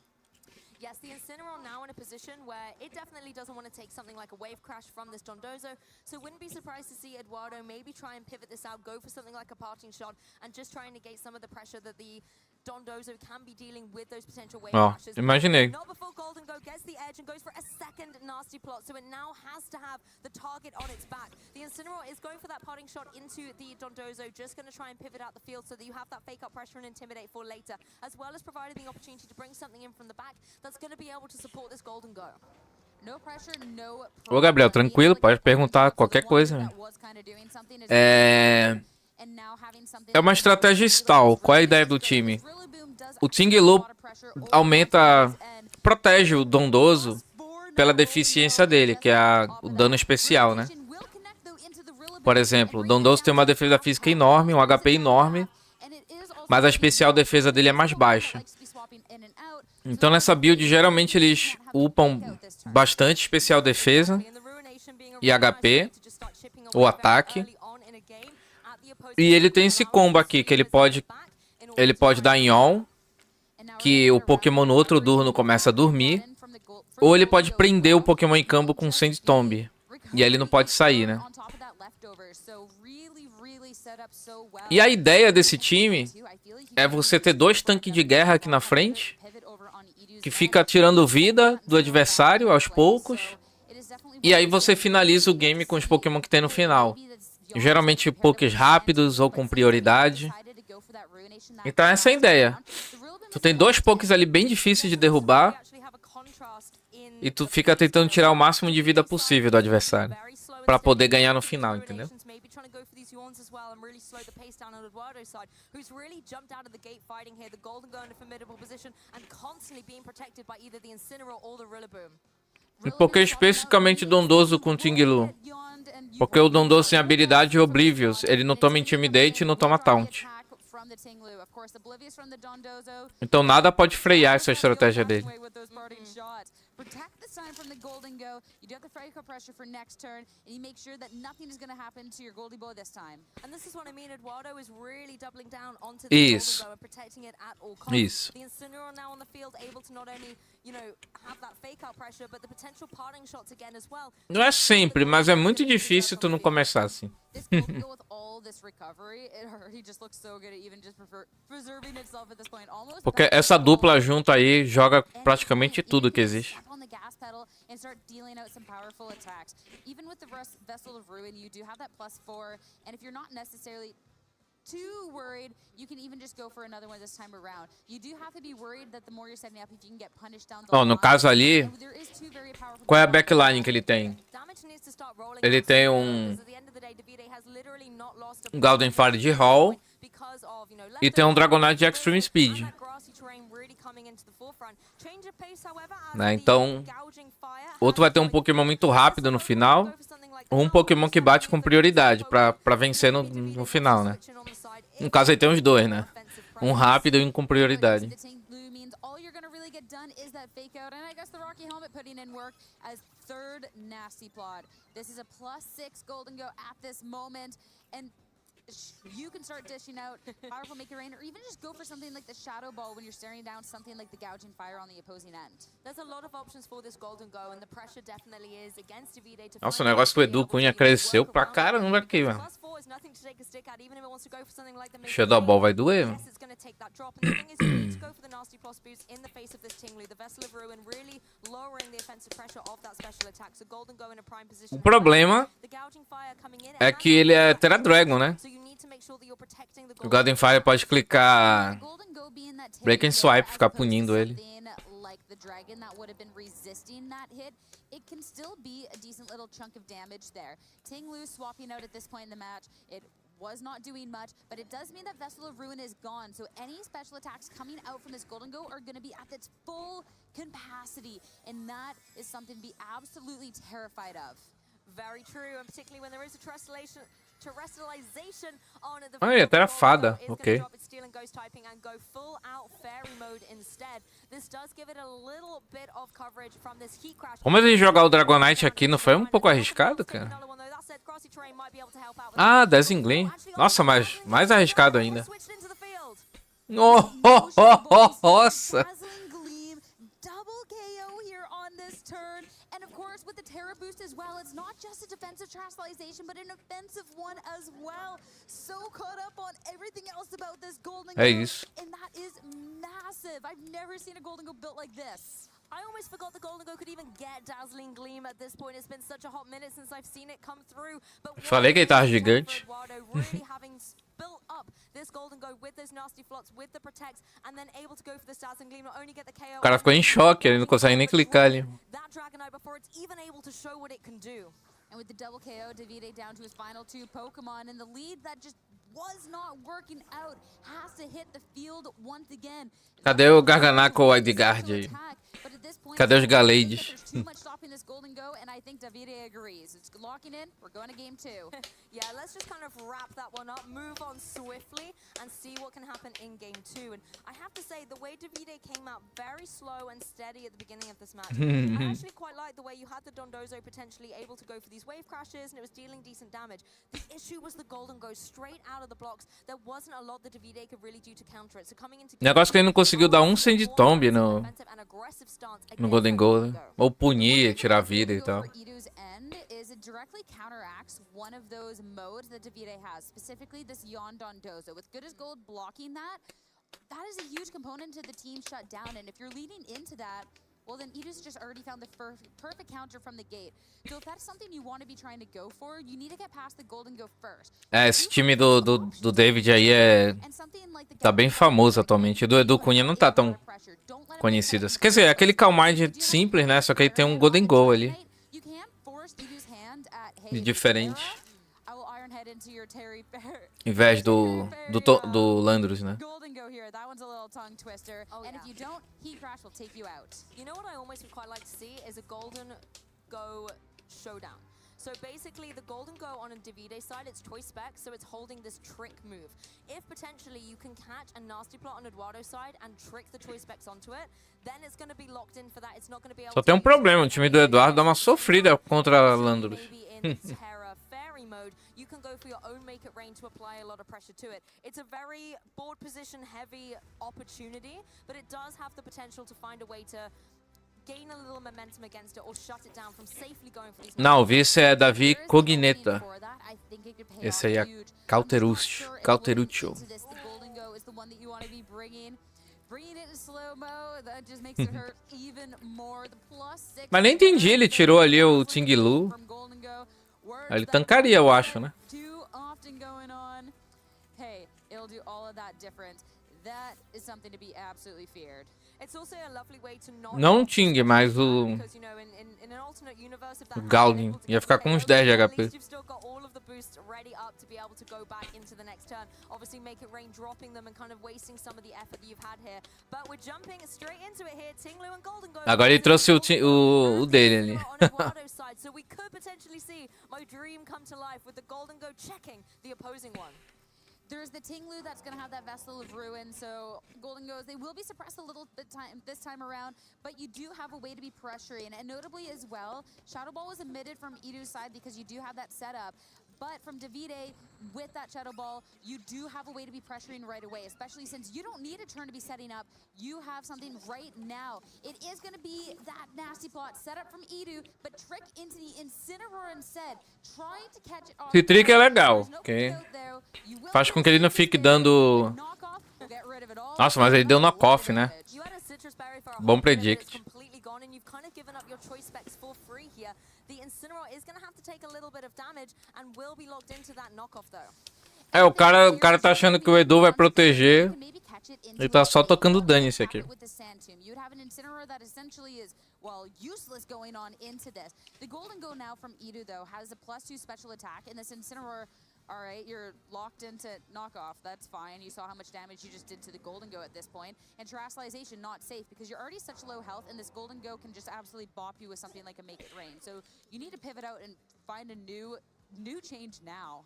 Yes, the Incineroar now in a position where it definitely doesn't want to take something like a Wave Crash from this Dondozo, so wouldn't be surprised to see Eduardo maybe try and pivot this out, go for something like a Parting Shot, and just try and negate some of the pressure that the Dondozo can be dealing with those potential Wave Crashes. Imaginei. Not before Golden Go gets the edge and goes for a second Nasty Plot, so it now has to have the target on its back. The Incineroar is going for that Parting Shot into the Dondozo, just going to try and pivot out the field so that you have that Fake Out pressure and Intimidate for later, as well as providing the opportunity to bring something in from the back that's going to be able to support this Golden Go. No pressure, no... Ô, Gabriel, tranquilo, pode perguntar qualquer coisa. É uma estratégia stall. Qual é a ideia do time? O Ting Lu aumenta, protege o Dondozo pela deficiência dele, que é o dano especial, né? Por exemplo, o Dondozo tem uma defesa física enorme, um HP enorme, mas a especial defesa dele é mais baixa. Então nessa build, geralmente eles upam bastante especial defesa e HP, ou ataque. E ele tem esse combo aqui, que ele pode dar em on, que o Pokémon no outro turno começa a dormir, ou ele pode prender o Pokémon em campo com Sand Tomb, e aí ele não pode sair, né? E a ideia desse time é você ter dois tanques de guerra aqui na frente, que fica tirando vida do adversário aos poucos, e aí você finaliza o game com os Pokémon que tem no final. Geralmente pokés rápidos ou com prioridade. Então essa é a ideia. Tu tem dois pokés ali bem difíceis de derrubar. E tu fica tentando tirar o máximo de vida possível do adversário. Pra poder ganhar no final, entendeu? Maybe trying to go for these yawns as well and really slow the pace down on Eduardo's side, who's really jumped out of the gate fighting here. The Golden Go in a formidable position and constantly being protected by either the Incineroar or the Rillaboom. E por que especificamente Dondoso com Tinglu? Porque o Dondoso tem habilidade Oblivious. Ele não toma Intimidate e não toma Taunt. Então nada pode frear essa estratégia dele. Protect this time from the Golden Go. You do have the Fairy Cup pressure for next turn, and you make sure that nothing is going to happen to your Goldie Boy this time. And this is what I mean. Eduardo is really doubling down onto the Isso. Golden Go and protecting it at all costs. Isso. The Incineroar now on the field, able to not only, you know, have that fake out pressure, but the potential parting shots again as well. Não é sempre, mas é muito difícil tu não começar assim. This Golden Go with all this recovery, it already just looks so good at even just preserving itself at this point. Almost Porque essa dupla junto aí joga praticamente tudo que existe. on the gas pedal and start dealing out some powerful attacks. Even with the Vessel of Ruin, you do have that +4, and if you're not necessarily too worried, you can even just go for another one this time around. You do have to be worried that the more you're setting up, if you can get punished down the Ó, no caso ali, qual é a backline que ele tem? Ele tem um Golden Fire de Hall e tem um Dragonite de Extreme Speed. Né? Então, ou tu vai ter um Pokémon muito rápido no final, ou um Pokémon que bate com prioridade pra vencer no final, né? No caso aí tem os dois, né? Um rápido e um com prioridade. Third nasty plot. This is a +6 Golden Go at this moment, and you can start dishing out powerful Make It Rain, or even just go for something like the Shadow Ball when you're staring down something like the Gouging Fire on the opposing end. There's a lot of options for this Golden Go, and the pressure definitely is against Davide to Nossa, o negócio do Edu Cunha cresceu pra caramba aqui, mano. Shadow Ball vai doer, mano. O problema é que ele é Terra Dragon, né? O Golden Fire pode clicar Break and Swipe, ficar punindo ele. Like the dragon that would have been resisting that hit, it can still be a decent little chunk of damage there. Tinglu swapping out at this point in the match, it was not doing much, but it does mean that Vessel of Ruin is gone, so any special attacks coming out from this Golden Go are going to be at its full capacity, and that is something to be absolutely terrified of. Very true, and particularly when there is a terrestrialization on the Ah, até a fada, ok. Como ele jogar o Dragonite aqui não foi um pouco arriscado, cara? Ah, Dazzling Gleam. Nossa, mas mais arriscado ainda. Nossa! And of course, with the Terra boost as well, it's not just a defensive terrestrialization, but an offensive one as well. So caught up on everything else about this Golden Go. É isso. And that is massive. I've never seen a Golden Go built like this. I almost forgot the Golden Go could even get Dazzling Gleam at this point. It's been such a hot minute since I've seen it come through. But falei que ele tava gigante. Really having built up this Golden Go with those nasty flots, with the protects, and then able to go for the Dazzling Gleam, not only get the KO. O cara ficou em choque, ele não consegue nem clicar ali. That Dragonite before it's even able to show what it can do. And with the double KO, Davide down to his final 2 Pokemon, and the lead that just was not working out has to hit the field once again. Cadê o Garganaco ou Edgard aí? Cadê os Galades? Yeah, let's just kind of wrap that one up, move on swiftly, and see what can happen in game 2. And I have to say, the way Davide came out very slow and steady at the beginning of this match, I actually quite like the way you had the Dondozo potentially able to go for these wave crashes, and it was dealing decent damage. The issue was the Golden Go straight out of the blocks. There wasn't a lot that Davide could really do to counter it. So coming into Negócio que ele não conseguiu dar um Sand Tomb no Golden Go, né? Ou punir, tirar vida e tal. Directly counteracts one of those modes that Davide has, specifically this Yon Dondozo. With Good as Gold blocking that, that is a huge component to the team shut down, and if you're leading into that, well then Idu's just already found the perfect counter from the gate. So if that's something you want to be trying to go for, you need to get past the golden go first. Esse time do David aí tá bem famoso atualmente. O do Edu Cunha não tá tão conhecido assim. Quer dizer, aquele Calm Mind simples, né? Só que aí tem um Golden Goal ali. De diferente. Em vez do Landros, né? That one's a little tongue twister. And if you don't, Heat Crash will take you out. You know what I almost would quite like to see is a golden go showdown. So basically, the golden go on a Davide side, it's choice spec, so it's holding this trick move. If potentially you can catch a nasty plot on Eduardo's side and trick the choice specs onto it, then it's going to be locked in for that. It's not going to be able Só tem um problema, o time do Eduardo dá uma sofrida contra Landros. Mode, you can go for your own make it rain to apply a lot of pressure to it. It's a very board position heavy opportunity, but it does have the potential to find a way to gain a little momentum against it or shut it down from safely going for these. Não, esse é Davi Cogneta. Esse aí é Cauteruccio. Mas nem entendi, ele tirou ali o Tinglu. Ele tancaria, eu acho, né? Não Ting, mas o Galdin. Ia ficar com uns 10 de HP. Agora ele trouxe o dele ali. There's the Tinglu that's going to have that Vessel of Ruin, so Golden Goes, they will be suppressed a little bit this time around, but you do have a way to be pressuring. And notably as well, Shadow Ball was emitted from Idu's side because you do have that setup. But from Davide, with that Shadow Ball, you do have a way to be pressuring right away, especially since you don't need a turn to be setting up. You have something right now. It is going to be that nasty plot set up from Idu, but trick into the Incineroar instead, trying to catch it off. Esse trick é legal, ok? Faz com que ele não fique dando... Nossa, mas ele deu knockoff, né? Bom predict. É, o cara tá achando que o Edu vai proteger. Ele tá só tocando dano esse aqui. Well, useless going on into this. The Golden Go now from Idu, though, has a +2 special attack, and this Incineroar, all right, you're locked into knockoff. That's fine. You saw how much damage you just did to the Golden Go at this point. And Terrestrialization, not safe, because you're already such low health, and this Golden Go can just absolutely bop you with something like a Make It Rain. So you need to pivot out and find a new change now.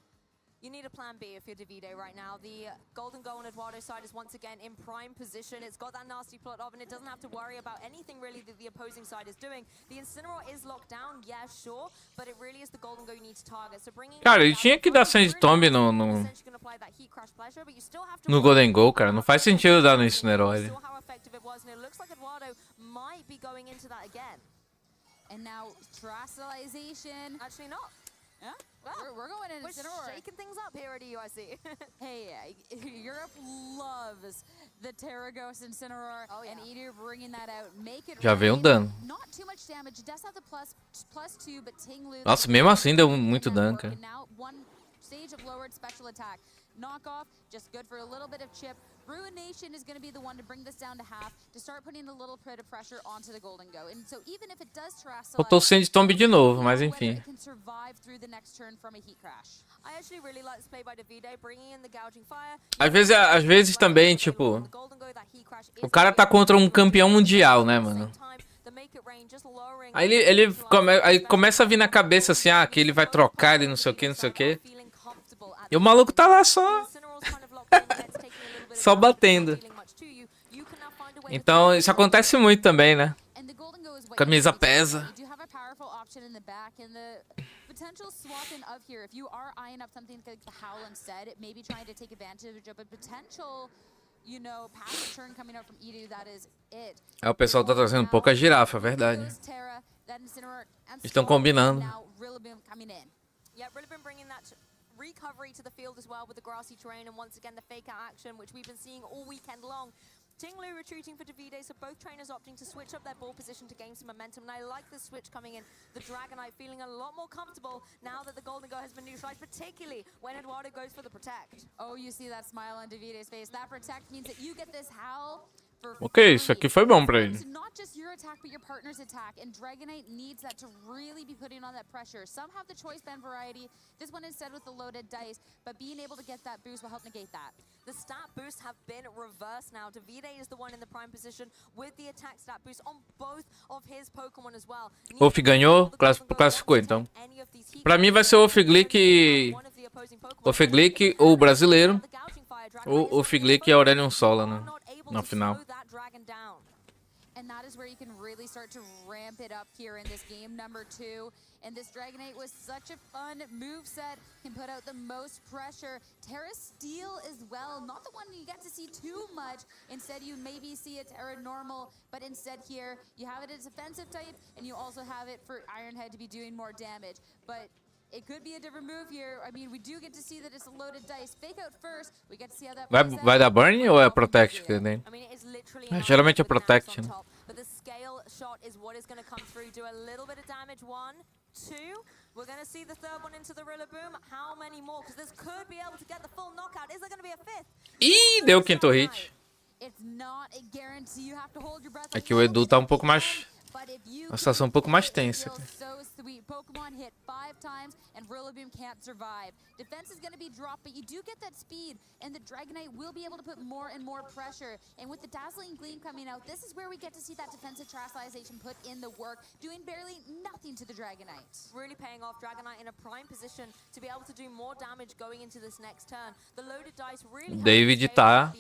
You need a plan B if you're Davide right now. The Golden Go on Eduardo's side is once again in prime position. It's got that nasty plot of, and it doesn't have to worry about anything really that the opposing side is doing. The Incineroar is locked down, yeah, sure, but it really is the Golden Go you need to target. So bringing Cara, ele tinha que dar Sandstorm no Golden Go, cara. Não faz sentido dar no Incineroar. And now Terrestrialization. Actually not. Yeah? Well, we're going into Incineroar. Shaking things up here at EUIC. Hey, Europe loves the Terragos Incineroar, and Idu bringing that out. Make it Já veio um dano. Not too much damage. Does have the +2, but Tinglu. Nossa, mesmo assim deu muito dano, cara. Now one stage of lowered special attack. Knockoff, just good for a little bit of chip. Ruination is going to be the one to bring this down to half, to start putting a little bit of pressure onto the Golden Go. And so even if it does Terrestrialize, Botou Sandstorm de novo, mas enfim. it can survive through the next turn from a Heat Crash. I actually really like this play by Davide, bringing in the gouging fire. Às vezes também, tipo, o cara tá contra um campeão mundial, né, mano? Aí ele começa a vir na cabeça assim, ah, que ele vai trocar e não sei o que, não sei o que. E o maluco tá lá só batendo. Então isso acontece muito também, né? Camisa pesa. Potential swapping of here, if you are eyeing up something like the Howl instead, maybe trying to take advantage of a potential, you know, passive turn coming out from Idu, that is it. É, o pessoal tá trazendo pouca girafa, é verdade. Estão combinando. Yeah, Rillaboom bringing that recovery to the field as well with the grassy terrain, and once again the fake out action, which we've been seeing all weekend long. Tinglu retreating for Davide, so both trainers opting to switch up their ball position to gain some momentum. And I like this switch coming in. The Dragonite feeling a lot more comfortable now that the Golden Go has been neutralized, particularly when Eduardo goes for the Protect. Oh, you see that smile on Davide's face. That Protect means that you get this howl. Ok, isso aqui foi bom pra ele. Not just your attack, but your partner's attack. And Dragonite needs that to really be putting on that pressure. Some have the choice band variety. This one instead with the loaded dice, but being able to get that boost will help negate that. The stat boosts have been reversed now. Davide is the one in the prime position with the attack stat boost on both of his Pokemon as well. Wolf ganhou, classificou então. Pra mim vai ser o Ofiglick ou o brasileiro. O Ofiglick e a Aurelion Sola, né? No final. And that is where you can really start to ramp it up here in this game number 2. And this Dragonite was such a fun moveset, can put out the most pressure. Terra Steel as well, not the one you get to see too much. Instead, you maybe see a Terra Normal, but instead here, you have it as defensive type, and you also have it for Ironhead to be doing more damage. But it could be a different move here. I mean, we do get to see that it's a loaded dice. Fake out first. We get to see how that Vai dar burn ou é protect que tem? Geralmente é protect, né? But the scale shot is what is going to come through. Do a little bit of damage. 1, 2. We're going to see the third one into the Rillaboom. How many more? Because this could be able to get the full knockout. Is there going to be a fifth? Ih, deu o quinto hit. It's not a guarantee. You have to hold your breath. Aqui o Edu tá um pouco mais... Uma situação um pouco mais tensa. Pokemon hit 5 times and Rillaboom can't survive. Defense is going to be dropped, but you do get that speed, and the Dragonite will be able to put more and more pressure. And with the Dazzling Gleam coming out, this is where we get to see that defensive Terastallization put in the work, doing barely nothing to the Dragonite. Really paying off. Dragonite in a prime position to be able to do more damage going into this next turn. The loaded dice really David tá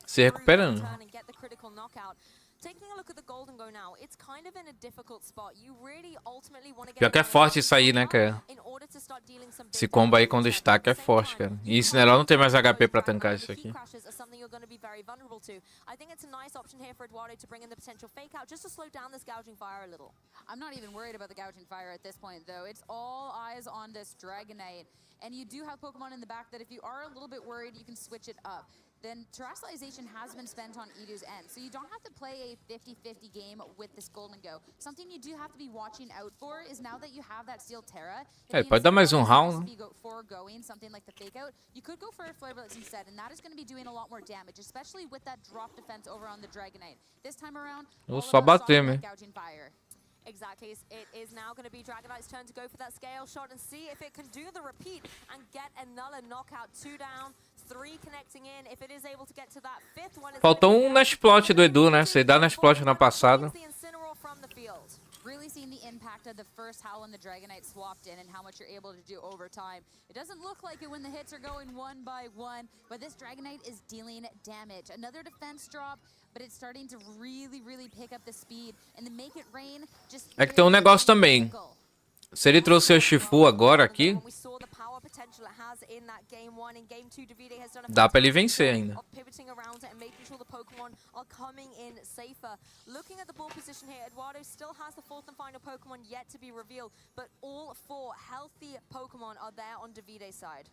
se recuperando. Taking a look at the Golden Go now, it's kind of in a difficult spot. You really ultimately want to get Pior que é forte isso aí, né, cara? Esse combo aí com destaque é forte, cara. E esse Nerol não tem mais HP pra tancar isso aqui. I think it's a nice option here for Eduardo to bring in the potential fake out just to slow down this gouging fire a little. I'm not even worried about the gouging fire at this point, though. It's all eyes on this Dragonite. And you do have Pokemon in the back that if you are a little bit worried, you can switch it up. Then Terastallization has been spent on Edu's end, so you don't have to play a 50-50 game with this Golden Go. Something you do have to be watching out for is now that you have that Steel Terra. Pode dar mais round, né? Foregoing something like the fake out, you could go for a Flare Blitz instead, and that is going to be doing a lot more damage, especially with that drop defense over on the Dragonite. This time around, vou só bater, né? Exactly. It is now going to be Dragonite's turn to go for that scale shot and see if it can do the repeat and get another knockout. 2 down, 3 connecting in. If it is able to get to that 5th one. Faltou Nashplot do Edu, né? Você dá Nashplot na passada. Really seeing the impact of the first howl when the Dragonite swapped in and how much you're able to do over time. It doesn't look like it when the hits are going one by one, but this Dragonite is dealing damage. Another defense drop, but it's starting to really pick up the speed and the Make It Rain just... É que tem um negócio também. Se ele trouxe o Shifu agora aqui, dá pra ele vencer ainda. Looking at the ball position here, Eduardo still has the 4th and final Pokemon yet to be revealed, but all 4 healthy Pokemon are there on Davide's side.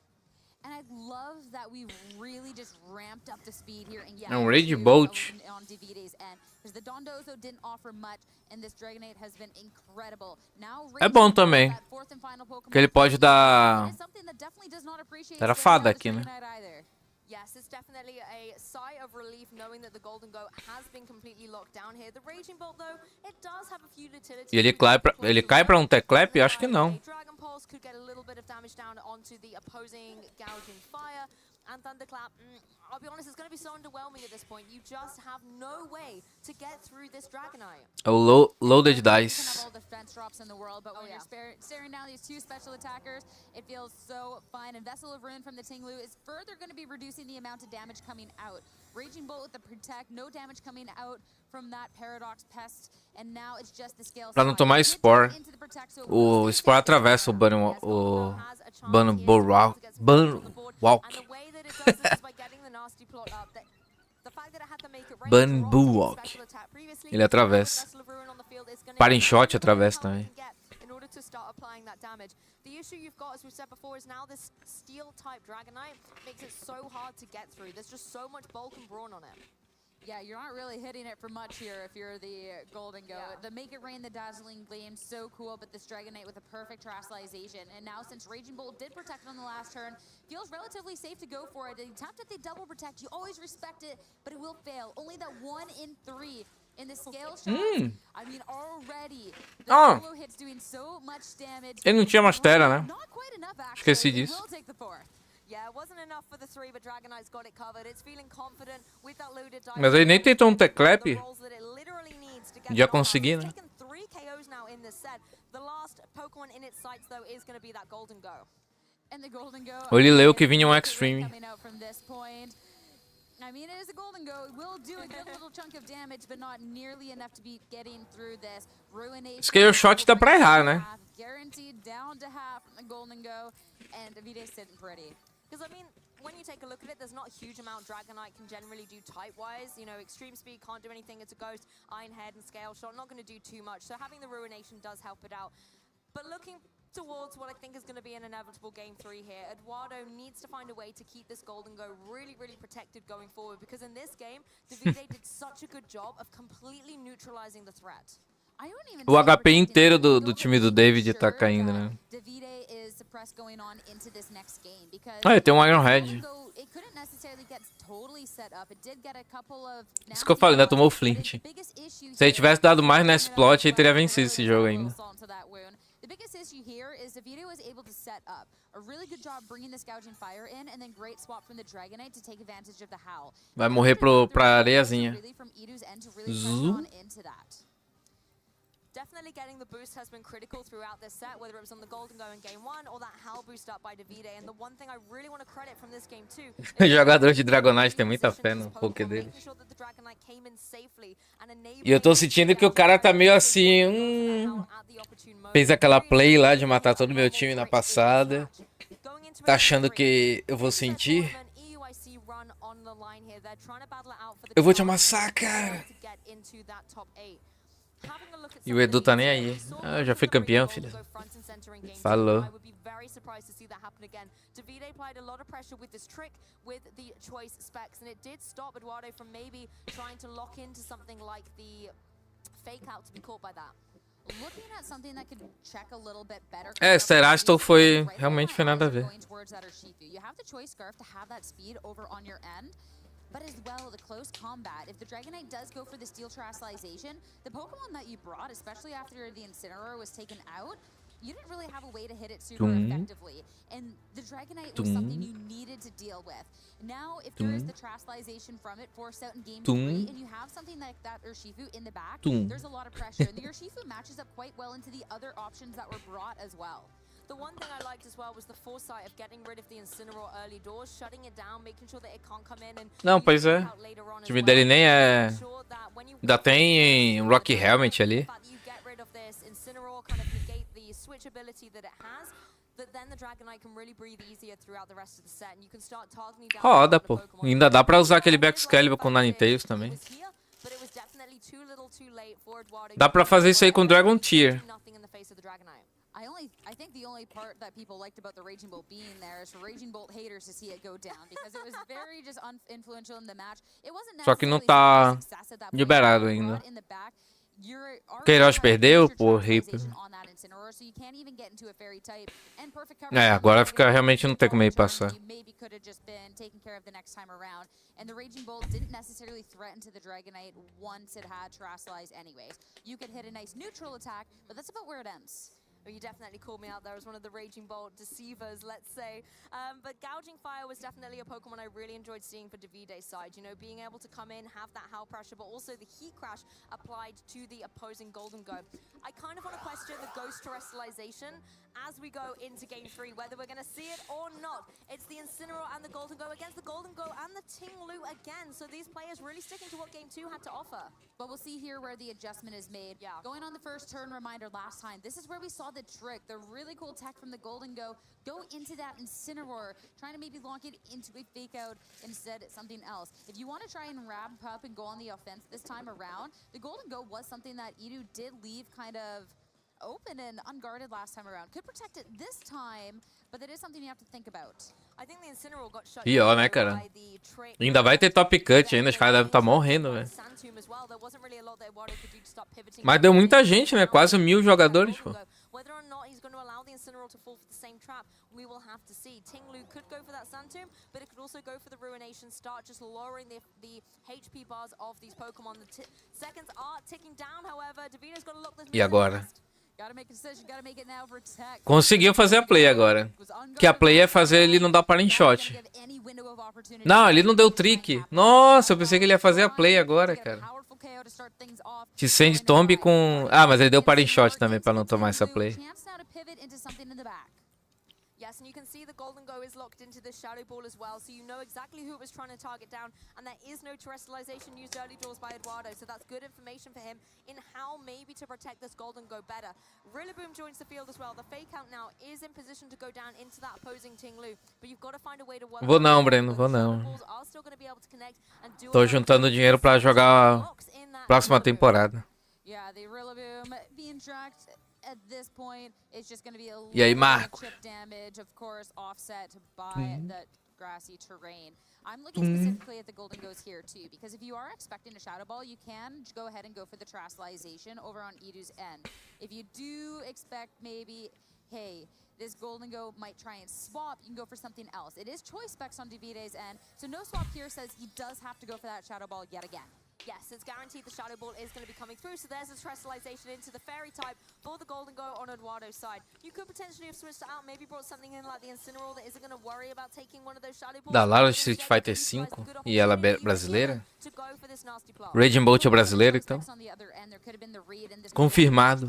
And I love that we really just ramped up the speed here. And yeah, Rage Bolt on Davide's end, because the Dondozo didn't offer much, and this Dragonite has been incredible. Now, é bom também, que ele pode dar... Era fada aqui, né? Yes, it's definitely a sigh of relief knowing that the Golden Go has been completely locked down here. The Raging Bolt, though, it does have a few utilities. E ele cai pra um Teclap? Acho que não. Dragon Pulse could get a little bit of damage down onto the opposing gouging fire. And Thunderclap, I'll be honest, it's going to be so underwhelming at this point. You just have no way to get through this Dragonite. O loaded dice. All the defense drops in the world, but when you're staring down these 2 special attackers, it feels so fine. And Vessel of Ruin from the Tinglu is further going to be reducing the amount of damage coming out. Raging Bolt with the Protect, no damage coming out from that Paradox Pest, and now it's just the scale. Pra não tomar Spore. O Spore atravessa o Bunwalk. Bunwalk. Ele atravessa. Parting Shot atravessa também. To start applying that damage. The issue you've got, as we've said before, is now this steel type Dragonite makes it so hard to get through. There's just so much bulk and brawn on it. Yeah, you're not really hitting it for much here if you're the Golden Go. The Make It Rain, the Dazzling Gleam, so cool, but this Dragonite with a perfect Terastallization. And now since Raging Bolt did protect it on the last turn, feels relatively safe to go for it. The attempt at the double protect, you always respect it, but it will fail. Only that 1 in 3 in the scale shots. I mean, already the solo hits doing so much damage. Ele não tinha Mastera, né? Not quite enough, actually. Esqueci It disso. will take the 4th. Yeah, it wasn't enough for the 3, but Dragonite's got it covered. It's feeling confident with that loaded dice. Mas ele nem tentou um teclap. The rolls that it literally needs to get Já the knockdown. consegui, né? It's taken 3 KOs now in this set. The last Pokemon in its sights, though, is going to be that Golden Go. And the Golden Go. Ou ele leu que vinha um Extreme. Coming out from this point. I mean, it is a Golden Go. It will do a good little chunk of damage, but not nearly enough to be getting through this. Ruination. Scale shot dá pra errar, né? Guaranteed down to half from the Golden Go. And Davide's sitting pretty. Because, I mean, when you take a look at it, there's not a huge amount Dragonite can generally do type-wise. You know, Extreme Speed can't do anything. It's a Ghost, Iron Head, and Scale Shot. Not going to do too much. So having the Ruination does help it out. But looking towards what I think is going to be an inevitable Game 3 here, Eduardo needs to find a way to keep this Golden Go really, really protected going forward. Because in this game, Davide did such a good job of completely neutralizing the threat. O HP inteiro do time do David tá caindo, né? Ah, tem um Iron Head. Isso que eu falei, ainda tomou o Flint. Se ele tivesse dado mais nesse plot, ele teria vencido esse jogo ainda. The biggest issue here is Davide was able to set up a really good job bringing this Gouging Fire in, and then great swap from the Dragonite to take advantage of the Howl. Vai morrer pra areiazinha. Zoom. Definitely getting the boost has been critical throughout this set, whether it was on the Golden Go in Game 1 or that Howl boost up by Davide. And the one thing I really want to credit from this game too. O jogador de Dragonite tem muita fé no poké dele. E eu tô sentindo que o cara tá meio assim. Fez aquela play lá de matar todo o meu time na passada. Tá achando que eu vou sentir? Eu vou te amassar, cara. E o Edu tá nem aí. Ah, eu já fui campeão, filho. Falou. Davide applied a lot of pressure with this trick with the choice specs, and it did stop Eduardo from maybe trying to lock into something like the fake out to be caught by that. Looking at something that could check a little bit better. Terastal foi realmente foi nada a ver. You have the choice scarf to have that speed over on your end. But as well, the close combat, if the Dragonite does go for the Steel Terastallization, the Pokemon that you brought, especially after the Incineroar was taken out, you didn't really have a way to hit it super effectively. And the Dragonite was something you needed to deal with. Now, if there is the Terastallization from it forced out in Game 3, and you have something like that Urshifu in the back, there's a lot of pressure. And the Urshifu matches up quite well into the other options that were brought as well. The one thing I liked as well was the foresight of getting rid of the Incineroar early doors, shutting it down, making sure that it can't come in and Não, pois é. O time dele nem é. Ainda tem um Rocky Helmet ali. Roda, pô. Ainda dá pra usar aquele Backscalibur com Ninetales também. Dá pra fazer isso aí com Dragon Tier. I think the only part that people liked about the Raging Bolt being there is for Raging Bolt haters to see it go down because it was very just influential in the match. It wasn't Só que não tá liberado ainda. Queiroz perdeu por Reaper. É, agora fica realmente não tem como ele passar. And the Raging Bolt didn't necessarily threaten to the Dragonite once it had Terastallized anyways. You could hit a nice neutral attack, but that's about where it ends. Well, you definitely called me out there as one of the Raging Bolt deceivers, let's say. But Gouging Fire was definitely a Pokemon I really enjoyed seeing for Davide's side. You know, being able to come in, have that Howl pressure, but also the Heat Crash applied to the opposing Golden Go. I kind of want to question the Ghost Terastallization as we go into Game 3, whether we're going to see it or not. It's the Incineroar and the Golden Go against the Golden Go and the Ting-Lu again. So these players really sticking to what Game 2 had to offer. But we'll see here where the adjustment is made. Yeah. Going on the first turn reminder last time, this is where we saw the trick, the really cool tech from the Golden Go into that Incineroar, trying to maybe lock it into a fake out instead something else. If you want to try and ramp up and go on the offense this time around, the Golden Go was something that Edu did leave kind of open and unguarded last time around. Could protect it this time, but that is something you have to think about. I think the Incineroar got shut Pior, né, down cara? by the Ainda vai ter top cut ainda, os caras devem estar morrendo, velho. Mas deu muita gente, né? Quase 1000 jogadores, pô. Whether or not he's going to allow the Incineroar to fall for the same trap, we will have to see. Ting-Lu could go for that Sand Tomb, but it could also go for the Ruination, start just lowering the HP bars of these Pokemon. The seconds are ticking down, however. Davina's got to look this. E agora? Gotta make a decision, gotta make it now for Tech. Conseguiu fazer a play agora. Que a play é fazer ele não dar parent shot. Não, ele não deu trick. Nossa, eu pensei que ele ia fazer a play agora, cara. De Sand Tomb com... Ah, mas ele deu parent shot também pra não tomar essa play. Yes, and you can see the Golden Go is locked into the Shadow Ball as well, so you know exactly who it was trying to target down, and there is no terrestrialization used early draws by Eduardo, so that's good information for him in how maybe to protect this Golden Go better. Rillaboom joins the field as well. The Fake Out now is in position to go down into that opposing Ting-Lu, but you've got to find a way to work. Vou não, Breno, vou não. Tô juntando dinheiro pra jogar a próxima temporada. Yeah, the Rillaboom being tracked at this point is just going to be a E aí, little Marco? chip damage, of course, offset by the grassy terrain. I'm looking specifically at the Golden Goes here too, because if you are expecting a Shadow Ball, you can go ahead and go for the Terrestrialization over on Idu's end. If you do expect maybe, hey, this Golden Go might try and swap, you can go for something else. It is choice specs on Davide's end, so no swap here says he does have to go for that Shadow Ball yet again. Yes, it's guaranteed the Shadow Ball is going to be coming through, so there's a Terrestrialization into the Fairy type for the Golden Go on Eduardo's side. You could potentially have switched it out, maybe brought something in like the Incineroar that isn't going to worry about taking one of those Shadow Balls. Da Lara de Street Fighter 5 e ela é brasileira? Raging Bolt é brasileiro, então? Confirmado.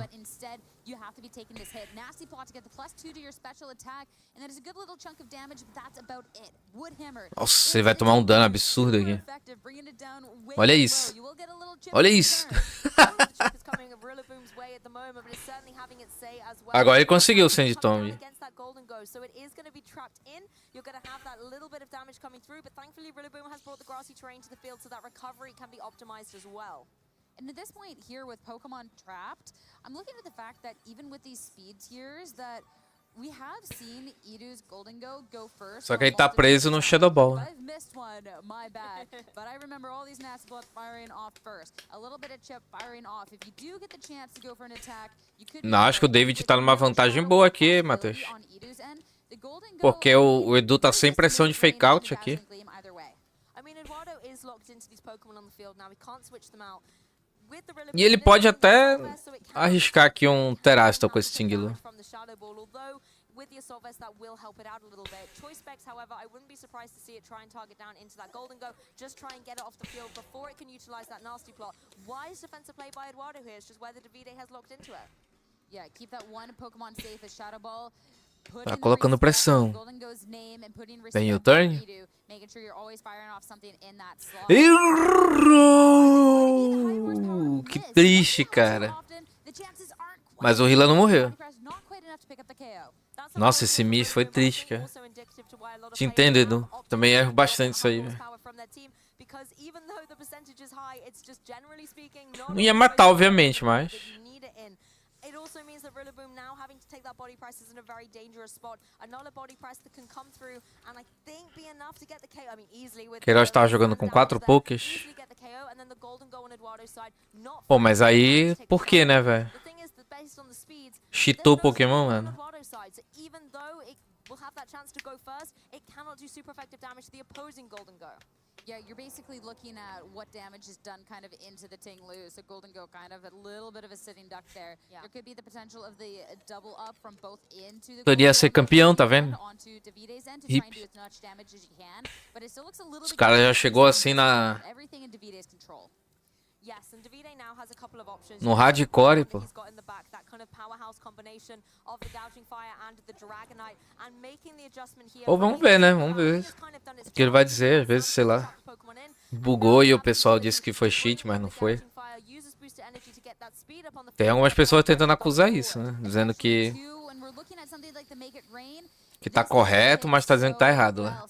You have to be taking this hit. Nasty plot to get the +2 to your special attack, and that is a good little chunk of damage, but that's about it. Woodhammer. Nossa, ele vai tomar um dano absurdo aqui. Olha isso. Olha isso. Agora ele conseguiu o Sand Tomb. So it is going to be trapped in. You're going to have that little bit of damage coming through, but thankfully Rillaboom has brought the grassy terrain to the field so that recovery can be optimized as well. And at this point here with Pokemon trapped, I'm looking at the fact that even with these speed tiers that we have seen Idu's Golden Go first. Só que ele tá preso no Shadow Ball. I've missed one, my bad. But I remember all these nasty blots firing off first. A little bit of chip firing off. If you do get the chance to go for an attack, you could. Não, acho que o David tá numa vantagem boa aqui, Matheus. Porque o Edu tá sem pressão de fake out aqui. I mean, Eduardo is locked into these Pokemon on the field now. We can't switch them out. E ele pode até arriscar aqui um Terastal com esse Ting-Lu. With the Assault Vest, that will help it out a little bit. Choice specs, however, I wouldn't be surprised to see it try and target down into that Golden Go. Just try and get it off the field before it can utilize that nasty plot. Wise defensive play by Eduardo here. It's just whether Davide has locked into it. Yeah, keep that one Pokemon safe as Shadow Ball. Tá colocando pressão. Vem o turn. Errou! Que triste, cara. Mas o Hila não morreu. Nossa, esse miss foi triste, cara. Te entendo, Edu. Também erro bastante isso aí, velho. Não ia matar, obviamente, mas... It also means that Rillaboom now having to take that body press is in a very dangerous spot. Another body press that can come through and I think be enough to get the KO. I mean, easily with Queiroz tava jogando com 4 pokés. Pô, mas aí, por que, né, velho? Cheatou o Pokémon, mano. Will have that chance to go first. It cannot do super effective damage to the opposing Golden Go. Yeah, you're basically looking at what damage is done kind of into the Ting-Lu. So Golden Go kind of a little bit of a sitting duck there. Yeah. There could be the potential of the double up from both into the Poderia ser campeão, tá vendo? Hip. Os caras já chegou assim na... No hardcore, pô. Ou vamos ver, né? Vamos ver o que ele vai dizer. Às vezes, sei lá, bugou e o pessoal disse que foi cheat, mas não foi. Tem algumas pessoas tentando acusar isso, né? Dizendo que tá correto, mas tá dizendo que tá errado, né?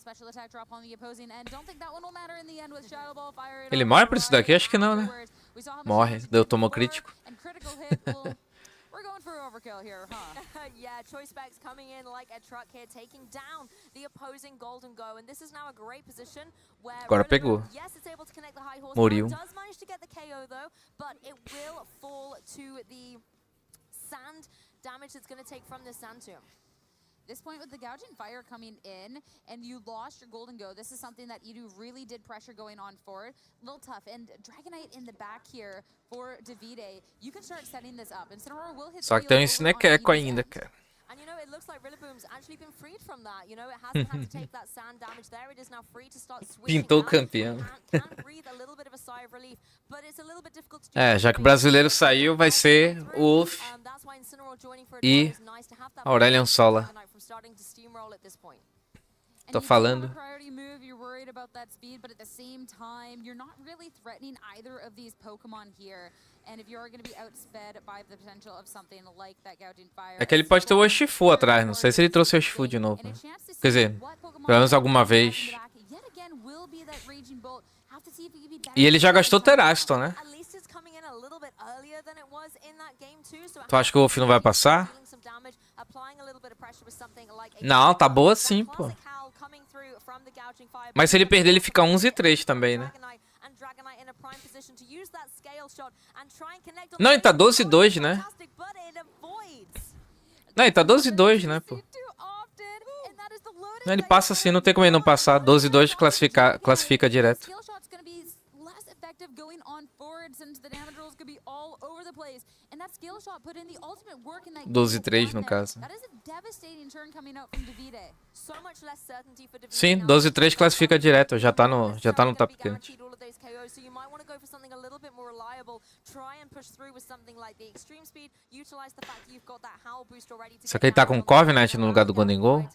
Ele morre por isso daqui? Acho que não, né? Morre. Deu tomou crítico. We're going for overkill here, huh? Yeah, Choice Specs coming in like a truck here, taking down the opposing Golden Go, and this is now a great position where Agora pegou. yes, it's able to connect the high horse. Moriu. Does manage to get the KO though, but it will fall to the sand damage it's going to take from this sand tomb. This point with the Gouging Fire coming in, and you lost your Golden Go. This is something that Edu really did pressure going on forward. A little tough. And Dragonite in the back here for Davide. You can start setting this up. And Incineroar will hit. Só que tem um Snekeco ainda, cara. And you know, it looks like Rillaboom's actually been freed from that. You know, it hasn't had to take that sand damage there. It is now free to start swinging. Pintou o campeão. Can breathe a little bit of a sigh of relief, but it's a little bit difficult to do. É, já que o brasileiro saiu, vai ser o Wolf e Aurelion Sola. Tô falando. Priority move, you're worried about that speed, but at the same time, you're not really threatening either of these Pokemon here. And if you're going to be outsped by the potential of something like that Gouging Fire. É que ele pode ter o Urshifu atrás, não sei se ele trouxe o Urshifu de novo. Né? Quer dizer, pelo menos alguma vez. E ele já gastou Teraston, né? Tu acha que o Wolf não vai passar? Não, tá boa sim, pô. Mas se ele perder, ele fica 11-3 também, né? Não, ele tá 12-2, né? Não, ele tá 12-2, né, pô? Não, ele passa assim, não tem como ele não passar. 12-2 classifica direto. 12-3 no caso. Sim, 12-3 classifica direto, já tá no top 10. Só que ele tá com Covenant no lugar do Golden Go.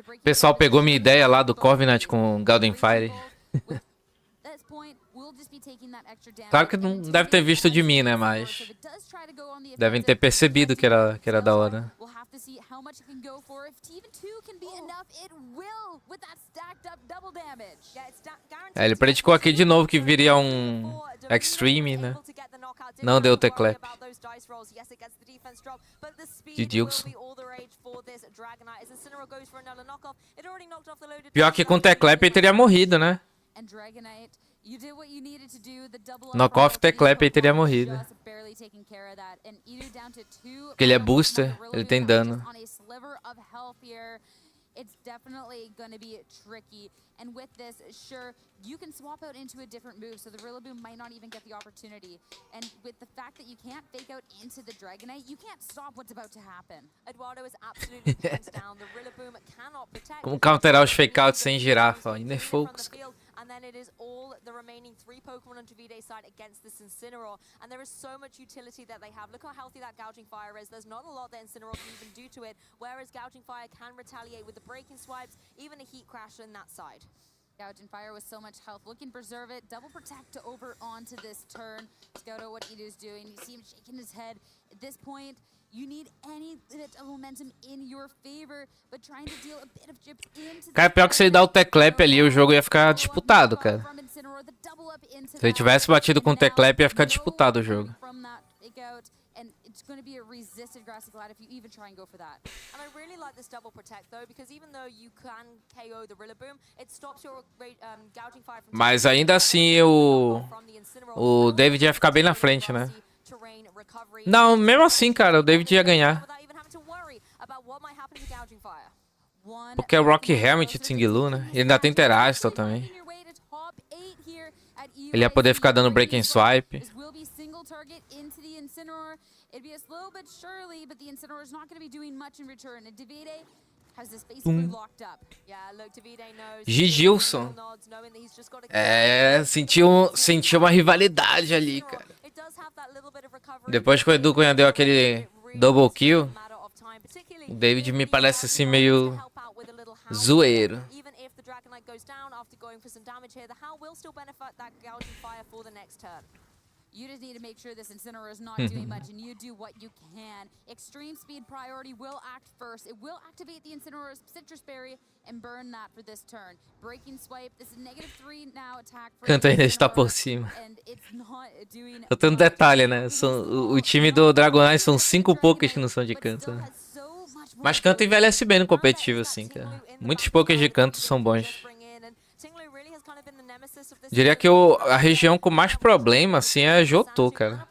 O pessoal pegou minha ideia lá do Covenant com Golden Fire. Claro que não deve ter visto de mim, né? Mas devem ter percebido que era da hora. É, ele predicou aqui de novo que viria um Extreme, né? Não deu T-Clap. De Dilson. Pior que com T-Clap ele teria morrido, né? Knockoff T-Clap ele teria morrido. Porque ele é booster, ele tem dano. It's definitely going to be tricky. And with this, sure, you can swap out into a different move, so the Rillaboom might not even get the opportunity. And with the fact that you can't fake out into the Dragonite, you can't stop what's about to happen. Eduardo is absolutely hands down. The Rillaboom cannot protect. Como counterar os fake-outs sem girafa? Inerfocus. And then it is all the remaining 3 Pokemon on Davide's side against this Incineroar. And there is so much utility that they have. Look how healthy that Gouging Fire is. There's not a lot that Incineroar can even do to it, whereas Gouging Fire can retaliate with the breaking swipes, even a Heat Crash in that side. Gouging Fire with so much health. Looking Preserve it. Double Protect over onto this turn. Scout out what Idu's doing. You see him shaking his head. At this point, you need any bit of momentum in your favor, but trying to deal a bit of chips into. Cara, pior que se ele dar o T-Clap ali, o jogo ia ficar disputado, cara. Se ele tivesse batido com o T-Clap, ia ficar disputado o jogo. And it's going to be a resisted Grassy Glad if you even try and go for that. And I really like this double protect though, because even though you can KO the Rillaboom, it stops your Gouging Fire from. Mas ainda assim o David ia ficar bem na frente, né? Não, mesmo assim, cara, o David ia ganhar. Porque é o Rocky Helmet de Tingilu, né? Ele ainda tem Terastal também. Ele ia poder ficar dando Breaking Swipe. It'd be a slow but surely, but the Incineroar is not going to be doing much in return. And Davide has this basically locked up. Yeah, look, Davide knows. Gigilson. É, sentiu uma rivalidade ali, cara. Depois que o Edu Cunha deu aquele double kill, o David me parece assim meio zoeiro. You just need to make sure this Incineroar is not doing much, and you do what you can. Extreme speed priority will act first. It will activate the Incineroar's Citrus Berry and burn that for this turn. Breaking Swipe, this is -3 now attack for Canto ainda está por cima. Faltando detalhe, né? O time do Dragonite são 5 pokés que não são de canto, né? Mas canto envelhece bem no competitivo, assim, cara. Muitos pokés de canto são bons. Diria que a região com mais problema, assim, é a Jotô, cara.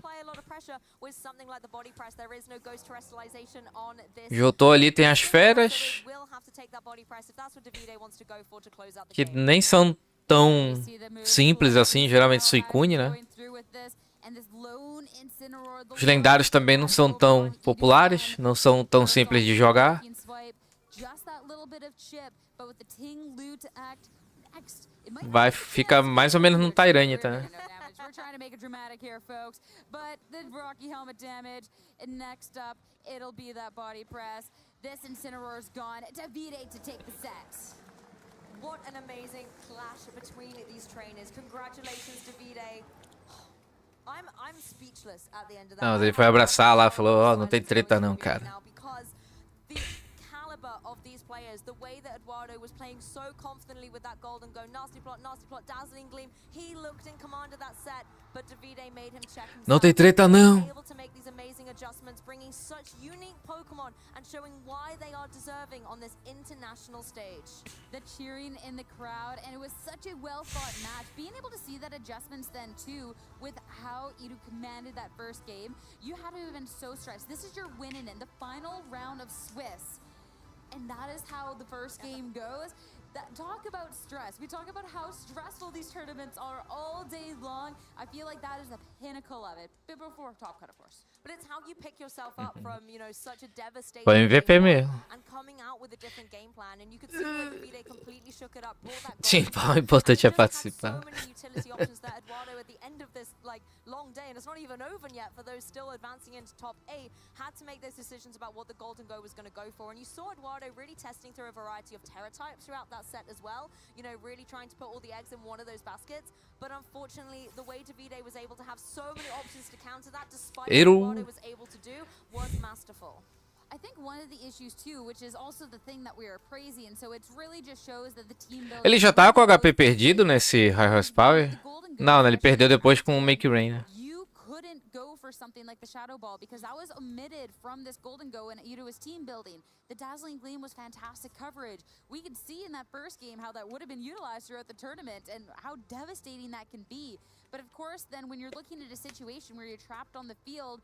Jotô ali tem as feras, que nem são tão simples assim, geralmente Suicune, né? Os lendários também não são tão populares, não são tão simples de jogar. Vai ficar mais ou menos no Tyrande, tá? What an amazing clash between these trainers. Congratulations, Davide. I'm speechless at the end of that. Não, ele foi abraçar lá, falou, ó, não tem treta não, cara. Of these players, the way that Eduardo was playing so confidently with that golden go, nasty plot, dazzling gleam. He looked in command of that set, but Davide made him check himself. Não tem treta não. Able to make these amazing adjustments, bringing such unique Pokemon and showing why they are deserving on this international stage. The cheering in the crowd, and it was such a well thought match. Being able to see that adjustments then too, with how Edu commanded that first game, you had to have been so stressed. This is your winning in the final round of Swiss. And that is how the first game goes. Talk about stress. We talk about how stressful these tournaments are all day long. I feel like that is the pinnacle of it. Before Top Cut, of course. But it's how you pick yourself up from, you know, such a devastating Foi MVP mesmo. and coming out with a different game plan. And you could see where Davide completely shook it up, brought that Sim, o importante é participar. so many utility options that Eduardo at the end of this long day, and it's not even over yet for those still advancing into top 8, had to make those decisions about what the Golden Go was going to go for. And you saw Eduardo really testing through a variety of Terra types throughout that set as well, you know, really trying to put all the eggs in one of those baskets. But unfortunately, the way Davide was able to have so many options to counter that, despite what Eduardo was able to do, was masterful. I think one of the issues too, which is also the thing that we are praising, and so it really just shows that the team building. Ele já tava com o HP perdido nesse High Horsepower? Não, né, ele perdeu depois com o Make Rain, né? You couldn't go for something like the Shadow Ball because that was omitted from this Golden Go and Iru's team building. The Dazzling Gleam was fantastic coverage. We could see in that first game how that would have been utilized throughout the tournament and how devastating that can be. But of course, then when you're looking at a situation where you're trapped on the field,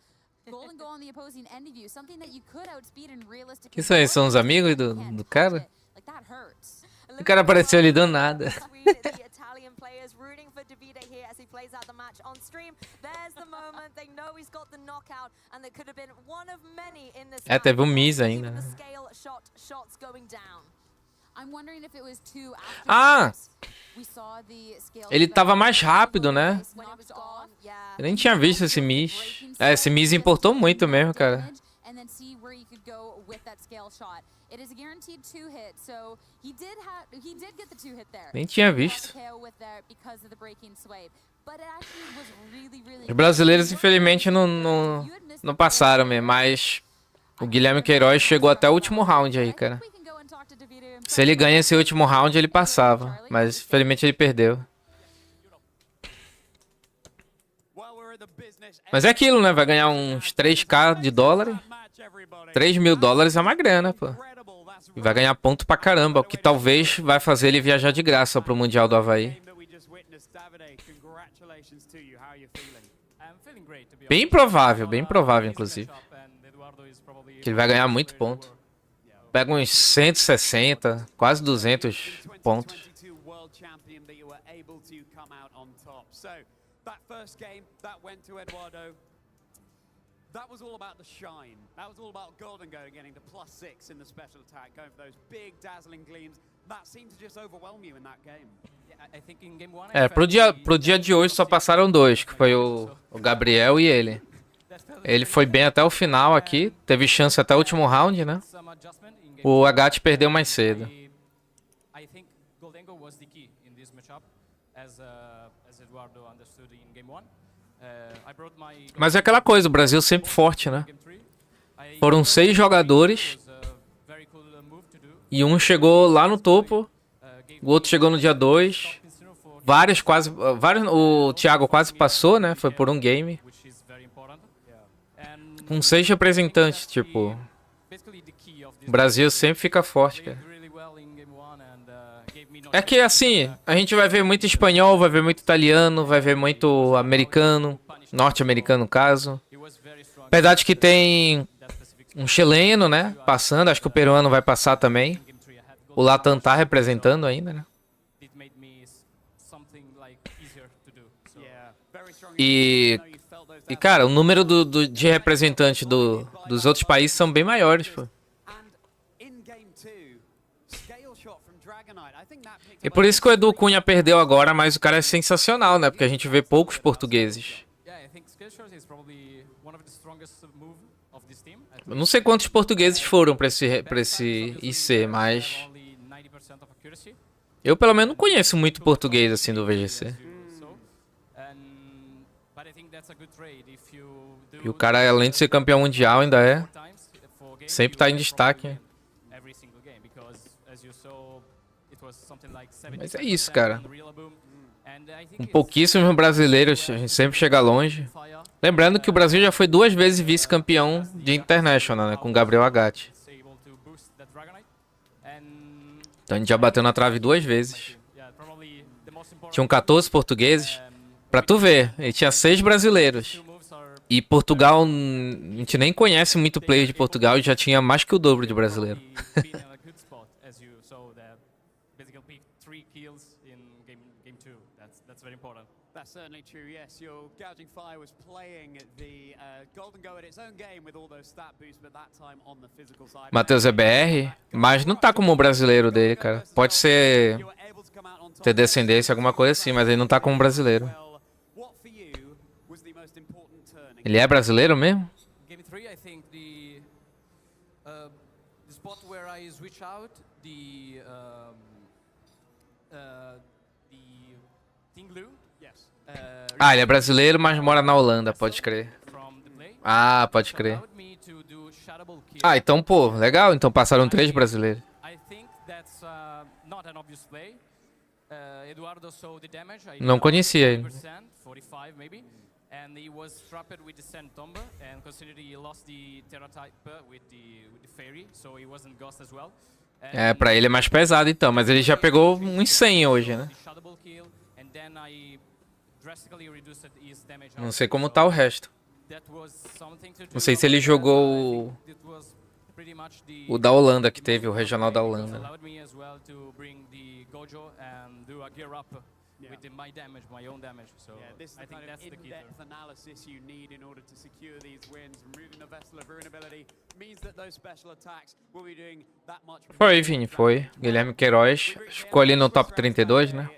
Golden Go on the opposing end of you, something that you could outspeed and realistically. Que são eles? São os amigos do cara? O cara apareceu ali do nada. Davide here as he plays out the match on stream. There's the moment. They know he's got the knockout, and there could have been one of many in this. Teve Miz ainda, né? Shots going down. I'm wondering if it was too we saw the scale. Ele tava mais rápido, né? Eu nem tinha visto esse Miz. Esse Miz importou muito mesmo, cara. And then see where you could go with that scale shot. It is a guaranteed 2-hit, so he did get the 2-hit there. Nem tinha visto. Because of the breaking swipe. But it actually was really Os brasileiros, infelizmente, não passaram mesmo, mas o Guilherme Queiroz chegou até o último round aí, cara. Se ele ganha esse último round, ele passava, mas infelizmente ele perdeu. Mas é aquilo, né? Vai ganhar uns 3k de dólar. 3 mil dólares é uma grana, pô. E vai ganhar ponto pra caramba, o que talvez vai fazer ele viajar de graça pro Mundial do Havaí. Bem provável, inclusive. Que ele vai ganhar muito ponto. Pega uns 160, quase 200 pontos. That was all about the shine. That was all about Golden Go getting to +6 in the special attack, going for those big dazzling gleams. That seemed to just overwhelm you in that game. I think in game 1 pro dia de hoje só passaram dois, que foi o Gabriel e ele. Ele foi bem até o final aqui, teve chance até o último round, né? O Agat perdeu mais cedo. I think Golden Go was the key in this matchup, as Eduardo understood in game 1. Mas é aquela coisa, o Brasil sempre forte, né? Foram 6 jogadores e um chegou lá no topo, o outro chegou no dia 2. O Thiago quase passou, né? Foi por um game. Com 6 representantes, tipo... O Brasil sempre fica forte, cara. É que assim, a gente vai ver muito espanhol, vai ver muito italiano, vai ver muito americano, norte-americano no caso. Apesar de que tem um chileno, né, passando, acho que o peruano vai passar também. O Latam tá representando ainda, né? E cara, o número de representantes dos outros países são bem maiores, pô. E por isso que o Edu Cunha perdeu agora, mas o cara é sensacional, né? Porque a gente vê poucos portugueses. Eu não sei quantos portugueses foram pra esse IC, mas... Eu pelo menos não conheço muito português assim do VGC. E o cara, além de ser campeão mundial, ainda é... Sempre tá em destaque. Mas é isso, cara. Com pouquíssimos brasileiros, a gente sempre chega longe. Lembrando que o Brasil já foi 2 vezes vice-campeão de International, né? Com Gabriel Agatti. Então a gente já bateu na trave 2 vezes. Tinham 14 portugueses. Pra tu ver, ele tinha 6 brasileiros. E Portugal, a gente nem conhece muito player de Portugal e já tinha mais que o dobro de brasileiro. That's certainly true, yes. Your Gouging Fire was playing the Golden Go at its own game with all those stat boosts, but that time on the physical side. Matheus é BR, mas não tá como o brasileiro dele, cara. Pode ser ter descendência, alguma coisa assim, mas ele não tá como brasileiro. Ele é brasileiro mesmo? Game 3, I think the spot where I switch out the Team Blue. Ah, ele é brasileiro, mas mora na Holanda, pode crer. Ah, pode crer. Ah, então, pô, legal. Então passaram 3 brasileiros. Não conhecia ele. And he was trapped with the Sand Tomba, and considered he lost the Terra type with the Fairy, so he wasn't Ghost as well. É, pra ele é mais pesado então, mas ele já pegou uns 100 hoje, né? Não sei como tá o resto. Não sei se ele jogou o da Holanda, que teve o regional da Holanda. With my damage, my own damage. So this is the kind of in-depth analysis you need in order to secure these wins. Removing the Vessel of Ruinability means that those special attacks will be doing that much. Foi, Vini, foi. Guilherme Queiroz ficou ali no top 32, né?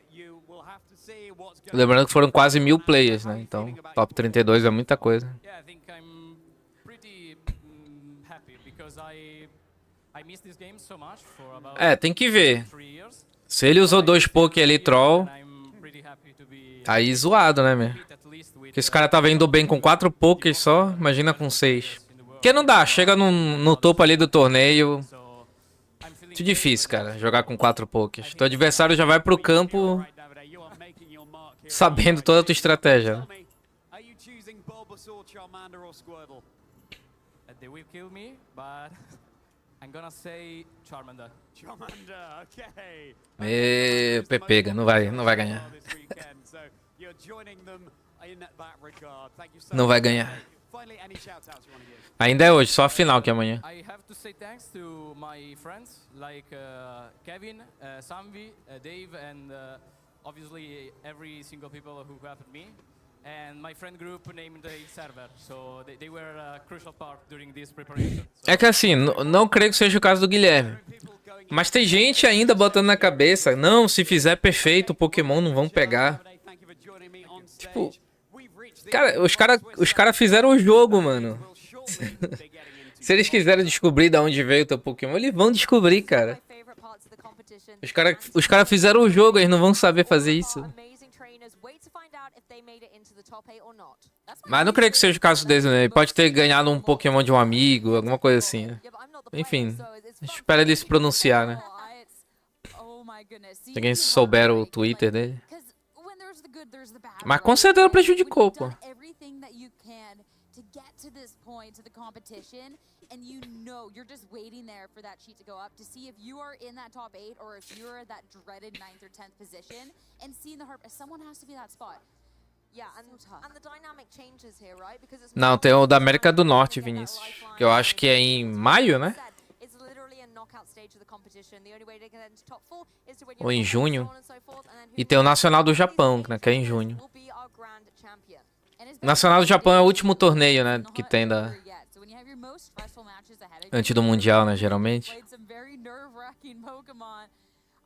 Lembrando que foram quase 1000 players, né? Então, top 32 é muita coisa. É, tem que ver. Se ele usou 2 poke ali, troll... Aí zoado, né, meu? Porque esse cara tava indo bem com 4 pokés só, imagina com 6. Porque não dá, chega no topo ali do torneio. Muito difícil, cara, jogar com 4 pokés. Teu adversário já vai pro campo sabendo toda a tua estratégia, né? Pepega, não vai ganhar. Não vai ganhar. Ainda é hoje, só a final que é amanhã. I have to say thanks to my friends like Kevin, Samvi, Dave, and obviously every single people who helped me. And my friend group named the server, so they were a crucial part during this preparation. É que assim, não creio que seja o caso do Guilherme. Mas tem gente ainda botando na cabeça, não, se fizer perfeito, o Pokémon não vão pegar. Tipo, cara, os cara fizeram o jogo, mano. Se eles quiserem descobrir de onde veio o teu Pokémon, eles vão descobrir, cara. Os cara fizeram o jogo, eles não vão saber fazer isso. trainers wait to find out if they made it into the top 8 or not. Mas não creio que seja o caso dele, né? Ele pode ter ganhado um Pokémon de um amigo, alguma coisa assim, né? Enfim, espera ele se pronunciar, né? Se alguém souber o Twitter dele. Mas com certeza prejudicou, pô. To get to this point to the competition, and you know you're just waiting there for that sheet to go up to see if you are in that top 8 or if you're at that dreaded 9th or 10th position, and seeing the heart. Someone has to be that spot. Yeah, and the dynamic changes here, right? Because it's Não, tem o da América do Norte, Vinícius. Que eu acho que é em maio, né? it's literally a knockout stage of the competition. The only way to get into top 4 is to win Ou your em top junho. so on and so forth, and then E tem o Nacional do Japão, né? Que é em junho. will be our grand champion. Nacional do Japão é o último torneio, né? Que tem da... Antes do Mundial, né? Geralmente.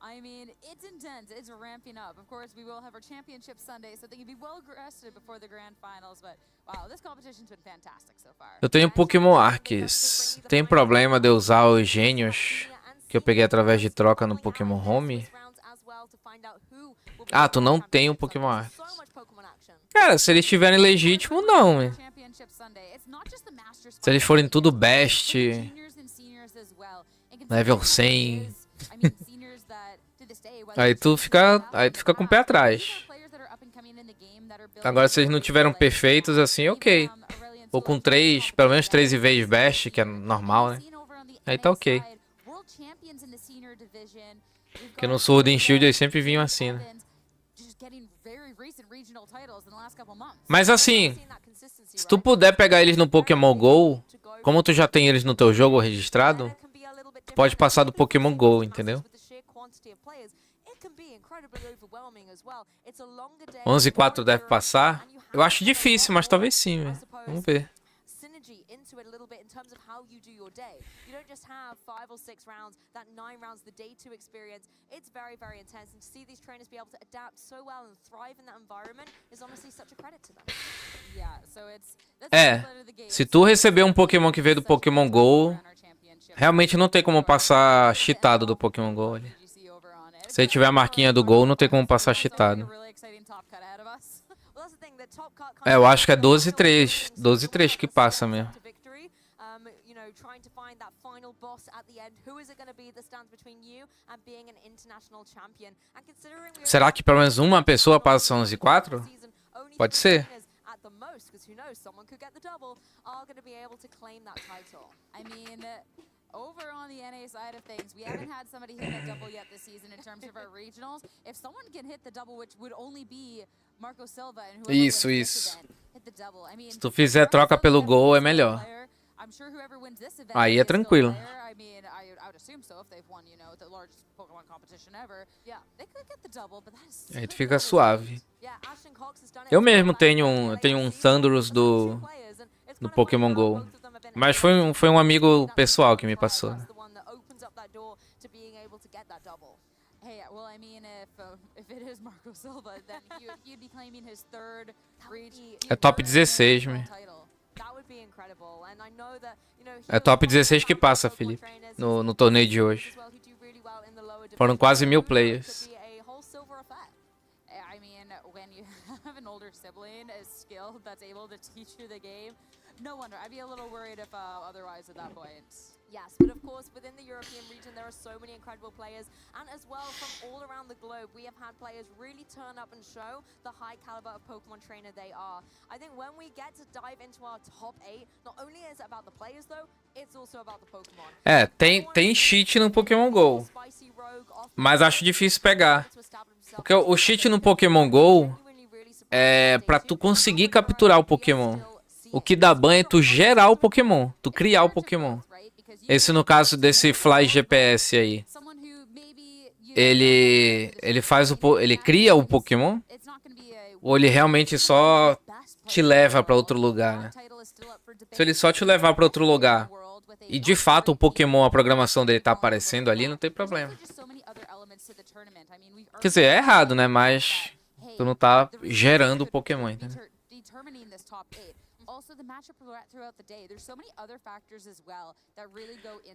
I mean, it's intense. It's ramping up. Of course, we will have our championship Sunday, so they can be well rested before the grand finals. But wow, this competition's been fantastic so far. Eu tenho Pokémon Arceus. Tem problema de eu usar os gênios que eu peguei através de troca no Pokémon Home? Ah, tu não tem o Pokémon Arceus. Cara, se eles estiverem legítimos, não, né? Se eles forem tudo best, level 100, aí tu fica com o pé atrás. Agora, se eles não tiveram perfeitos assim, ok. Ou com 3, pelo menos 3 vezes best, que é normal, né? Aí tá ok. Porque no Sword and Shield eles sempre vinham assim, né? Mas assim, se tu puder pegar eles no Pokémon GO, como tu já tem eles no teu jogo registrado, tu pode passar do Pokémon GO, entendeu? 11-4 deve passar. Eu acho difícil, mas talvez sim, velho. Vamos ver. Into it a little bit in terms of how you do your day. You don't just have 5 or 6 rounds, that 9 rounds, the day 2 experience. It's very, very intense. And to see these trainers be able to adapt so well and thrive in that environment is honestly such a credit to them. Yeah, so it's se tu receber um Pokémon que veio do Pokémon GO, realmente não tem como passar cheatado do Pokémon GO ali. Se ele tiver a marquinha do GO, não tem como passar cheatado. É, eu acho que é 12-3. 12-3 que passa mesmo. Será que pelo menos uma pessoa passa 11-4? Pode ser. Over on the NA side of things, we haven't had somebody hit that double yet this season in terms of our regionals. If someone can hit the double, which would only be Marco Silva and whoever Isso. hit the double. I mean, Se tu fizer troca pelo gol, é melhor. I'm sure whoever wins this event Aí é tranquilo. I mean, I would assume so if they've won, you know, the largest Pokemon competition ever. Yeah, they could get the double, but that is Aí tu fica suave. Eu mesmo tenho um Thundurus do Pokémon GO. Mas foi um amigo pessoal que me passou, né? Hey, well, I mean, if it is Marco Silva, then you'd be claiming his third É top 16, meu. É top 16 que passa, Felipe, no torneio de hoje. Foram quase 1000 players. I mean, when you have an older sibling as skilled that's able to teach you the game, no wonder. I'd be a little worried if otherwise at that point. Yes, but of course, within the European region, there are so many incredible players. And as well, from all around the globe, we have had players really turn up and show the high caliber of Pokemon trainer they are. I think when we get to dive into our top 8, not only is it about the players, though, it's also about the Pokemon. É, tem cheat no Pokémon GO. Mas acho difícil pegar. Porque o cheat no Pokémon GO é pra tu conseguir capturar o Pokémon. O que dá ban é tu gerar o Pokémon, tu criar o Pokémon. Esse no caso desse Fly GPS aí. Ele faz ele cria o Pokémon? Ou ele realmente só te leva pra outro lugar, né? Se ele só te levar pra outro lugar e de fato o Pokémon, a programação dele tá aparecendo ali, não tem problema. Quer dizer, é errado, né? Mas tu não tá gerando o Pokémon, entendeu?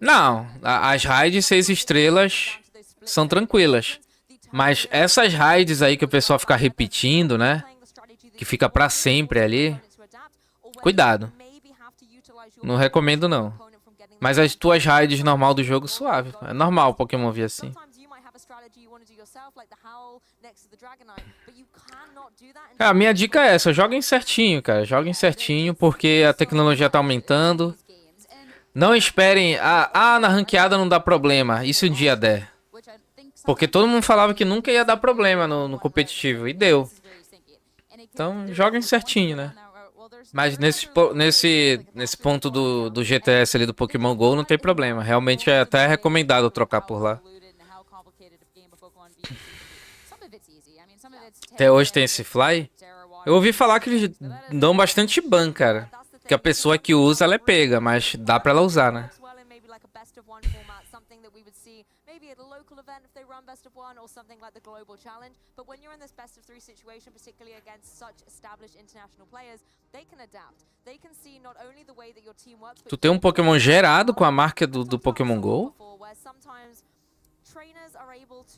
Não, as raids 6 estrelas são tranquilas. Mas essas raids aí que o pessoal fica repetindo, né? Que fica pra sempre ali. Cuidado. Não recomendo não. Mas as tuas raids normal do jogo, suave. É normal o Pokémon vir assim. A minha dica é essa, joguem certinho, cara. Joguem certinho, porque a tecnologia tá aumentando. Não esperem, na ranqueada não dá problema, e se um dia der? Porque todo mundo falava que nunca ia dar problema no competitivo, e deu. Então, joguem certinho, né? Mas nesse ponto do GTS ali do Pokémon GO não tem problema. Realmente é até recomendado trocar por lá. Até hoje tem esse Fly. Eu ouvi falar que eles dão bastante ban, cara. Que a pessoa que usa, ela é pega, mas dá pra ela usar, né? Tu tem um Pokémon gerado com a marca do Pokémon GO?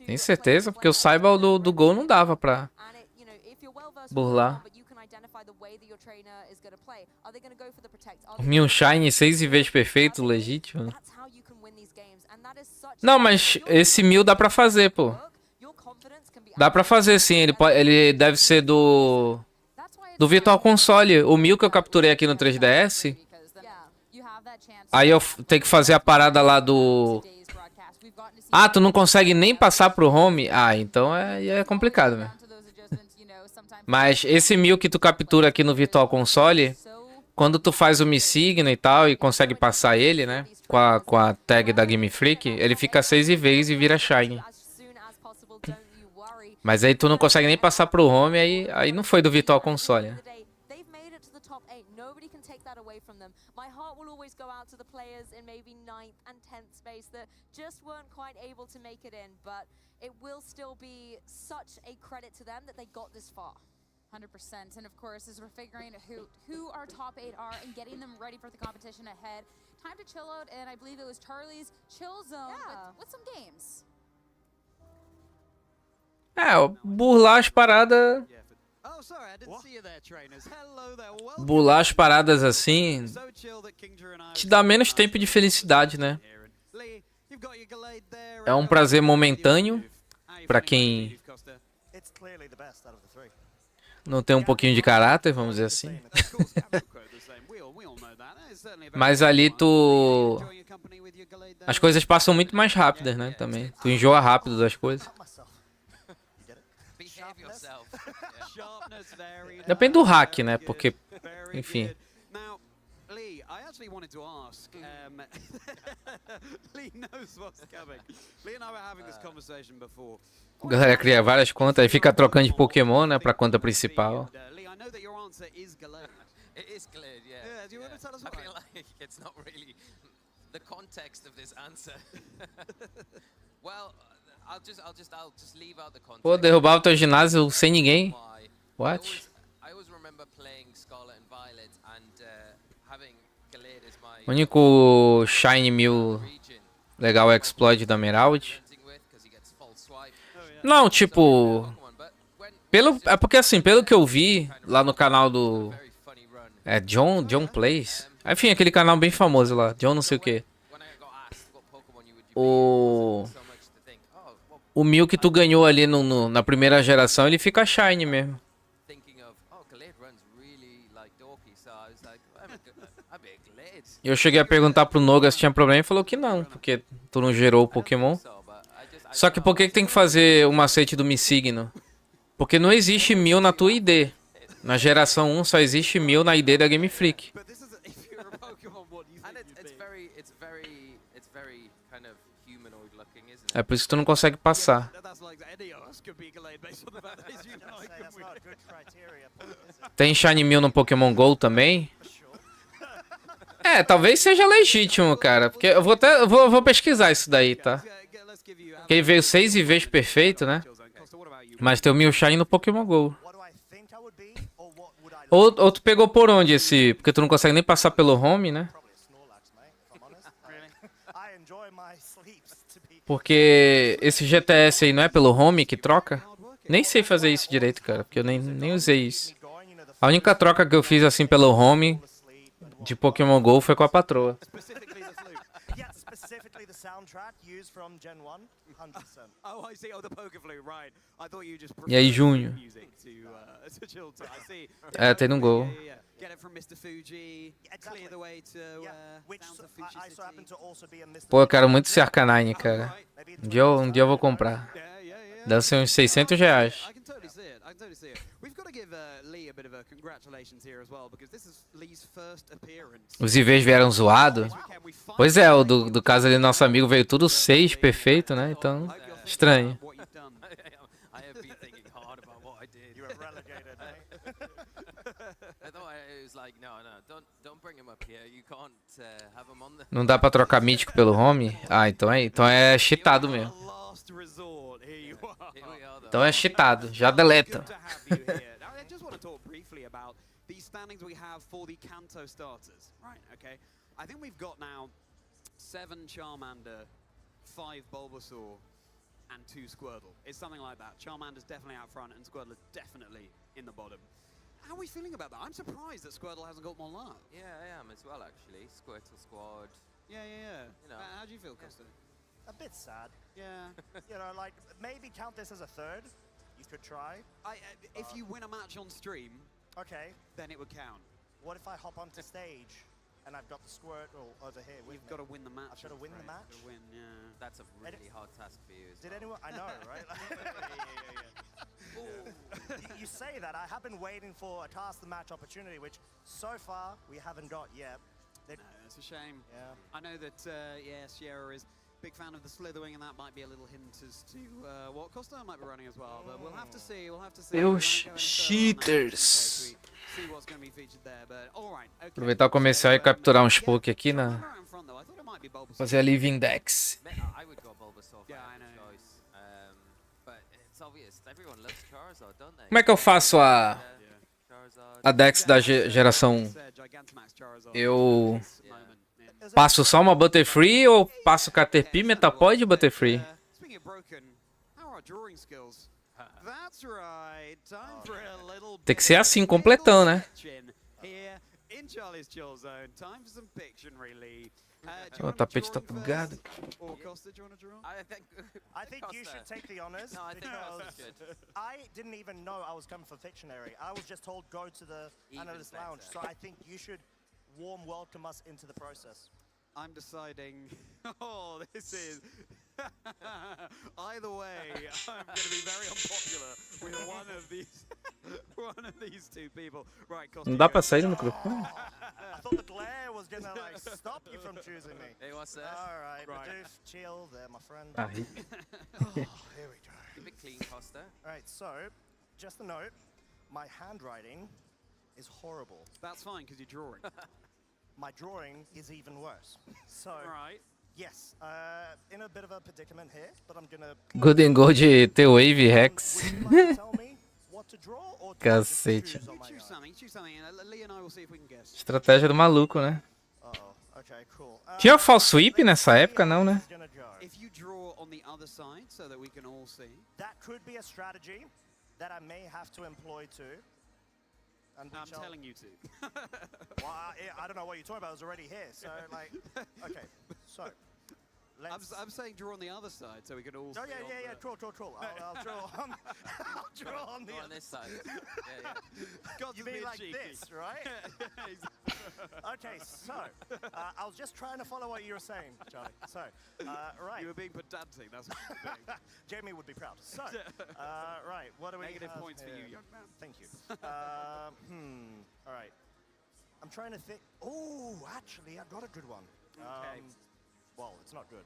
Tem certeza? Porque eu saiba o do GO não dava pra burlar. O Mew Shine 6 vezes perfeito, legítimo. Não, mas esse Mew dá pra fazer, pô. Dá pra fazer sim, ele deve ser do Virtual Console. O Mew que eu capturei aqui no 3DS. Aí eu tenho que fazer a parada lá do... Ah, tu não consegue nem passar pro home? Ah, então é complicado, velho. Mas esse Mew que tu captura aqui no Virtual Console, quando tu faz o Mi Signo e tal, e consegue passar ele, né? Com a tag da Game Freak, ele fica 6 vezes e vira Shine. Mas aí tu não consegue nem passar pro home, aí não foi do Virtual Console, né? It will still be such a credit to them that they got this far. 100%. And of course, as we're figuring who our top 8 are and getting them ready for the competition ahead, time to chill out, and I believe it was Charlie's chill zone with some games. Burlar as paradas... Burlar as paradas assim... te dá menos tempo de felicidade, né? É um prazer momentâneo pra quem não tem um pouquinho de caráter, vamos dizer assim. Mas ali as coisas passam muito mais rápidas, né? Também. Tu enjoa rápido das coisas. Depende do hack, né? Porque, enfim. Wanted to ask. Lee knows what's coming. Lee and I were having this conversation before. A galera cria várias contas e fica trocando de Pokémon, né, pra conta principal. Lee, I know that your answer is Galade. It is Galade, yeah. Yeah, do you want to tell us why? I feel like it's not really the context of this answer. Well, I'll just leave out the context. Pô, derrubar o teu ginásio sem ninguém? What? I always remember playing Scarlet and Violet and having o único Shiny Mew legal é o Exploit da Emerald. Não, tipo... É porque assim, pelo que eu vi lá no canal do... John Plays. Enfim, aquele canal bem famoso lá. John não sei o que. O Mew que tu ganhou ali na primeira geração, ele fica Shiny mesmo. Eu cheguei a perguntar pro Noga se tinha problema e falou que não, porque tu não gerou o Pokémon. Só que por que tem que fazer o macete do Mi Signo? Porque não existe Mew na tua ID. Na geração 1 só existe Mew na ID da Game Freak. É por isso que tu não consegue passar. Tem Shiny Mew no Pokémon GO também? Talvez seja legítimo, cara. Porque eu vou pesquisar isso daí, tá? Porque ele veio 6 vezes perfeito, né? Mas tem o Mew Shine no Pokémon GO. Ou tu pegou por onde esse... Porque tu não consegue nem passar pelo home, né? Porque esse GTS aí não é pelo home que troca? Nem sei fazer isso direito, cara, porque eu nem usei isso. A única troca que eu fiz assim pelo home de Pokémon GO foi com a patroa. Specifically the soundtrack used from Gen 1, 100%. Oh, I see. Oh, the poker flute, right. I thought you just E aí, Júnior? music to chill to. I see. É, tem um gol. Get it from Mr. Fuji. Clear the way to Which I so happen to also be a Mr. Pô, eu quero muito esse Arcanine, cara. Um dia eu vou comprar. Deve ser uns R$600. I can totally see it. I can totally see it. We've got to give Lee a bit of a congratulations here as well, because this is Lee's first appearance. Os IVs vieram zoados? Pois é, o do caso ali, nosso amigo veio tudo 6 perfeito, né? Então, estranho. Não dá pra trocar mítico pelo home? Ah, então é cheatado mesmo. Então é cheatado, já deleta. I just want to talk briefly about these standings we have for the Kanto starters. Right, okay. I think we've got now 7 Charmander, 5 Bulbasaur, and 2 Squirtle. It's something like that. Charmander's definitely out front, and Squirtle's definitely in the bottom. How are we feeling about that? I'm surprised that Squirtle hasn't got more love. Yeah, I am as well, actually. Squirtle squad. Yeah. You know. How do you feel, Costa? A bit sad. Yeah. You know, like, maybe count this as a third. You could try. If you win a match on stream, okay, then it would count. What if I hop onto stage and I've got the Squirtle over here with You've got to win the match. I've got to win the match? Win, yeah. That's a really hard task for you. Did anyone? I know, right? You say that. I have been waiting for a task the match opportunity, which so far we haven't got yet. No, it's a shame. Yeah. I know that, Sierra is a big fan of the slithering, and that might be a little hint as to what Costa might be running as well. But we'll have to see. We'll have to see. Meus cheaters. See what's going to be featured there. But all right. Okay. Aproveitar o comercial e capturar uns Poké aqui na. Fazer a Live Index. I would go Bulbasaur. Yeah, I know. Choice. But it's obvious. Everyone loves Charizard, don't they? Como é que eu faço a Dex da geração 1? Eu passo só uma Butterfree ou passo Caterpie, Metapod e Butterfree? Speaking of broken, how are our drawing skills? That's right. Time for a little Tem que ser assim, completão, né? here in Charlie's chill zone. Time for some Pictionary, Lee. O tapete tá bugado. Or Costa, do you want to draw? I think you should take the honors. No, I think that's good. I didn't even know I was coming for Pictionary. I was just told go to the analyst lounge. So I think you should warm welcome us into the process. I'm deciding. Oh, this is. Either way, I'm going to be very unpopular with one of these two people. Right, Costa. Não dá pra sair no microfone? I thought the glare was going to like stop you from choosing me. Hey, what's that? All right, Badoof, chill there, my friend. Ah, Here we go. Keep it clean, Costa. All right, so just a note, my handwriting is horrible. That's fine because you're drawing. My drawing is even worse. So, right. Yes, in a bit of a predicament here, but I'm gonna. Golden Gold T-Wave Rex. Tell me what to draw or Cacete. Choose something, and Lee and I will see if we can guess. Estratégia do maluco, né? Okay, cool. Tinha false sweep nessa época, não, né? If you draw on the other side so that we can all see. That could be a strategy that I may have to employ too. And I'm telling you to. Well, I don't know what you're talking about. I was already here, so like, okay. So, I'm saying draw on the other side so we can all. Oh yeah. Draw. I'll draw on. I'll draw on the. On this side. Yeah. You mean like this, right? Okay, so I was just trying to follow what you were saying, Charlie. So, right. You were being pedantic. That's what you were doing. Jamie would be proud. So, right. What do we? Negative have points here? for you, young man. Thank you. All right. I'm trying to think. Oh, actually, I got a good one. Okay. Well, it's not good.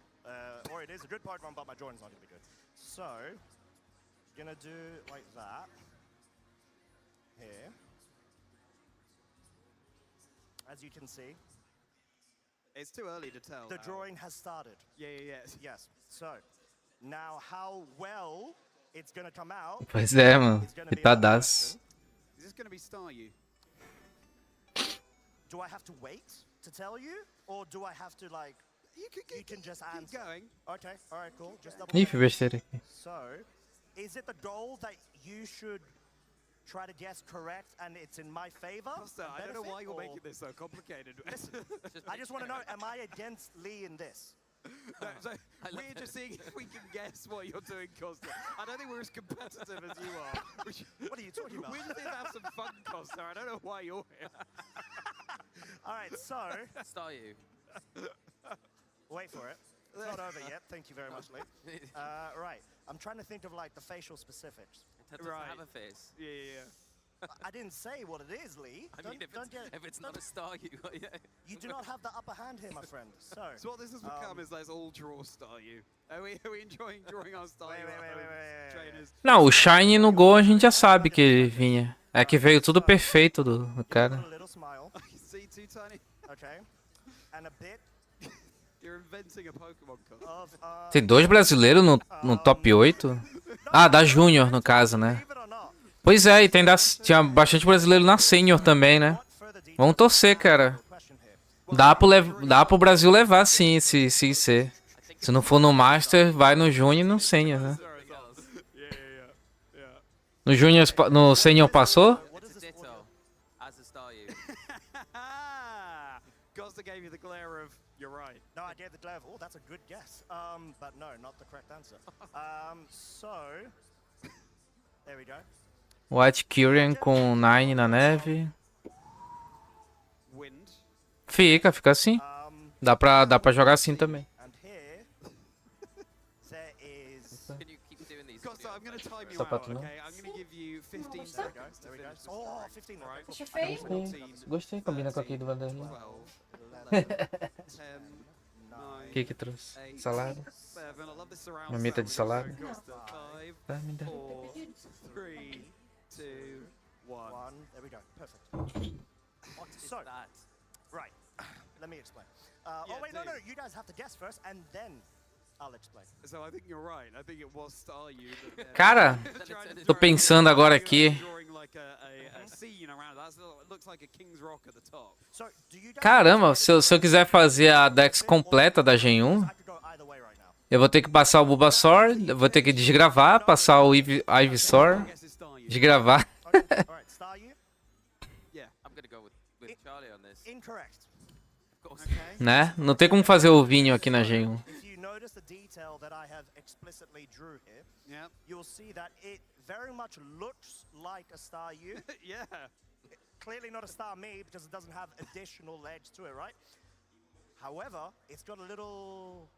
Or it is a good Pokemon, but my drawing's not going to be good. So, gonna do like that. Here. As you can see. It's too early to tell. The drawing has started. Yes. So, now how well it's gonna come out. Pois é, mano. Pitadaço. Is this gonna be Star You? Do I have to wait to tell you? Or do I have to like... You can just answer. Okay, all right, cool. Just double Ih, check. fui besteira aqui. So, is it the goal that you should try to guess correct and it's in my favor? I don't know why you're making this so complicated. I just want to know, am I against Lee in this? No, so we're just seeing if we can guess what you're doing, Costa. I don't think we're as competitive as you are. What are you talking about? We're just here to have some fun, Costa. I don't know why you're here. All right, so... Star you. Wait for it. It's not over yet. Thank you very much, Lee. Right. I'm trying to think of like the facial specifics. It doesn't have a face. Yeah. I didn't say what it is, Lee. I mean, if it's not a star, You do not have the upper hand here, my friend. So what this has become is let's all draw star you. Are we enjoying drawing our star you? Trainers. Não, o Shine no gol a gente já sabe que ele vinha. É que veio tudo perfeito do cara. Little smile. See, too tiny. Okay. And a bit You're inventing a Pokemon card. of Tem 2 brasileiros no top 8. Ah, da Júnior, no caso, né? Pois é, e tinha bastante brasileiro na Sênior também, né? Vamos torcer, cara. Dá pro Brasil levar, sim, se ser. Se não for no Master, vai no Júnior e no Sênior, né? No Júnior, no Sênior passou? Costa gave you the glare of you're right. No, I gave the glare of, oh, that's a good guess. But no, not the correct answer. So, there we go. White Kyrian com 9 na neve. Wind. Fica assim. Dá pra jogar assim também. And here, there is... Can you keep doing these? Costa, I'm going to time you Sapato out, não. okay? I'm going to give you 15 seconds. There we go. Oh, 15. Right. Gostei, combina com aqui do Vanderlei. 12, 10, 9, O que trouxe? Salada? 7. I love this surround Mamita de salada? sound. Costa, 5, Tá, me dá. 4, 3, 2, 1. There we go. Perfect. What is So, that? right. Let me explain. Oh, wait, no. You guys have to guess first, and then I'll explain. So I think you're right. I think it was Star You. Cara, tô pensando agora aqui. Caramba, se eu quiser fazer a Dex completa da Gen 1, eu vou ter que passar o Bulbasaur, eu vou ter que desgravar, passar o Ivysaur, desgravar. Né? Não tem como fazer o vinho aqui na Gen 1. Yeah. You'll see that it very much looks like a Star U. Yeah. Clearly not a Star Me because it doesn't have additional legs to it, right? However, it's got a little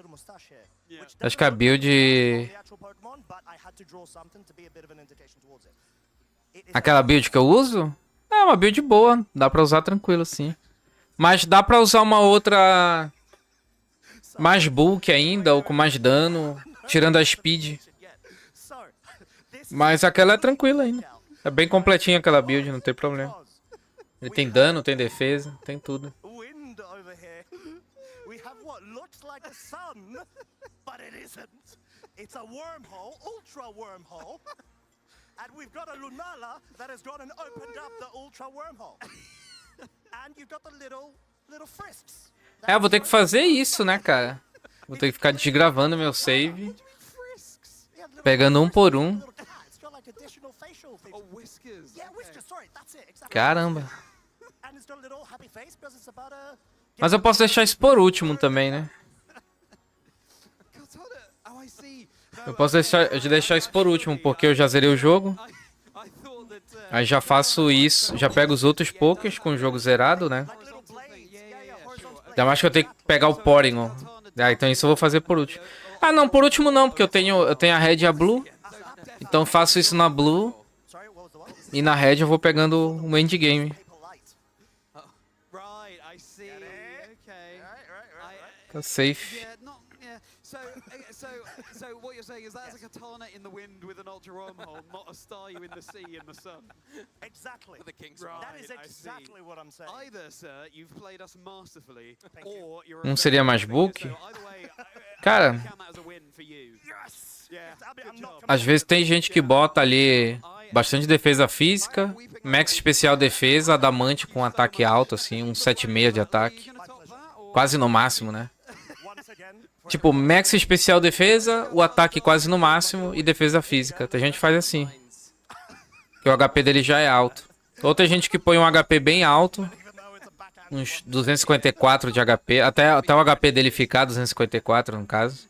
mustache here. Yeah. Which Acho que a build... the actual Pokemon, but I had to draw something to be a bit of an indication towards it. Aquela build que eu uso? É uma build boa, dá pra usar tranquilo, sim. Mas dá pra usar uma outra mais bulk ainda, ou com mais dano, tirando a speed. Mas aquela é tranquila ainda. É bem completinha aquela build, não tem problema. Ele tem dano, tem defesa, tem tudo. Wind over here. We have what looks like a sun, but it isn't. It's a wormhole, ultra wormhole. And we've got a Lunala that has gone and opened up the ultra wormhole. And you've got the little frisks. É, eu vou ter que fazer isso, né, cara? Vou ter que ficar desgravando meu save. Pegando um por um. Caramba. Mas eu posso deixar isso por último também, né? Eu posso deixar isso por último, porque eu já zerei o jogo. Aí já faço isso, já pego os outros pokés com o jogo zerado, né? Ainda mais que eu tenho que pegar o Porygon. Ah, então isso eu vou fazer por último. Ah, não, por último não, porque eu tenho a Red e a Blue. Então eu faço isso na Blue. E na Red eu vou pegando o endgame. Tá safe. So what you're saying is that's a katana in the wind with an ultra wormhole, not a star you in the sea in the sun. Exactly. The king's That is exactly what I'm saying. Either, sir, you've played us masterfully, or you're Um seria mais bulk? Cara, às vezes tem gente que bota ali bastante defesa física, max especial defesa, adamante com ataque alto, assim, um 7,6 de ataque. Quase no máximo, né? Tipo, max especial defesa, o ataque quase no máximo e defesa física. Tem gente que faz assim. Que o HP dele já é alto. Ou tem gente que põe um HP bem alto. Uns 254 de HP. Até o HP dele ficar 254, no caso.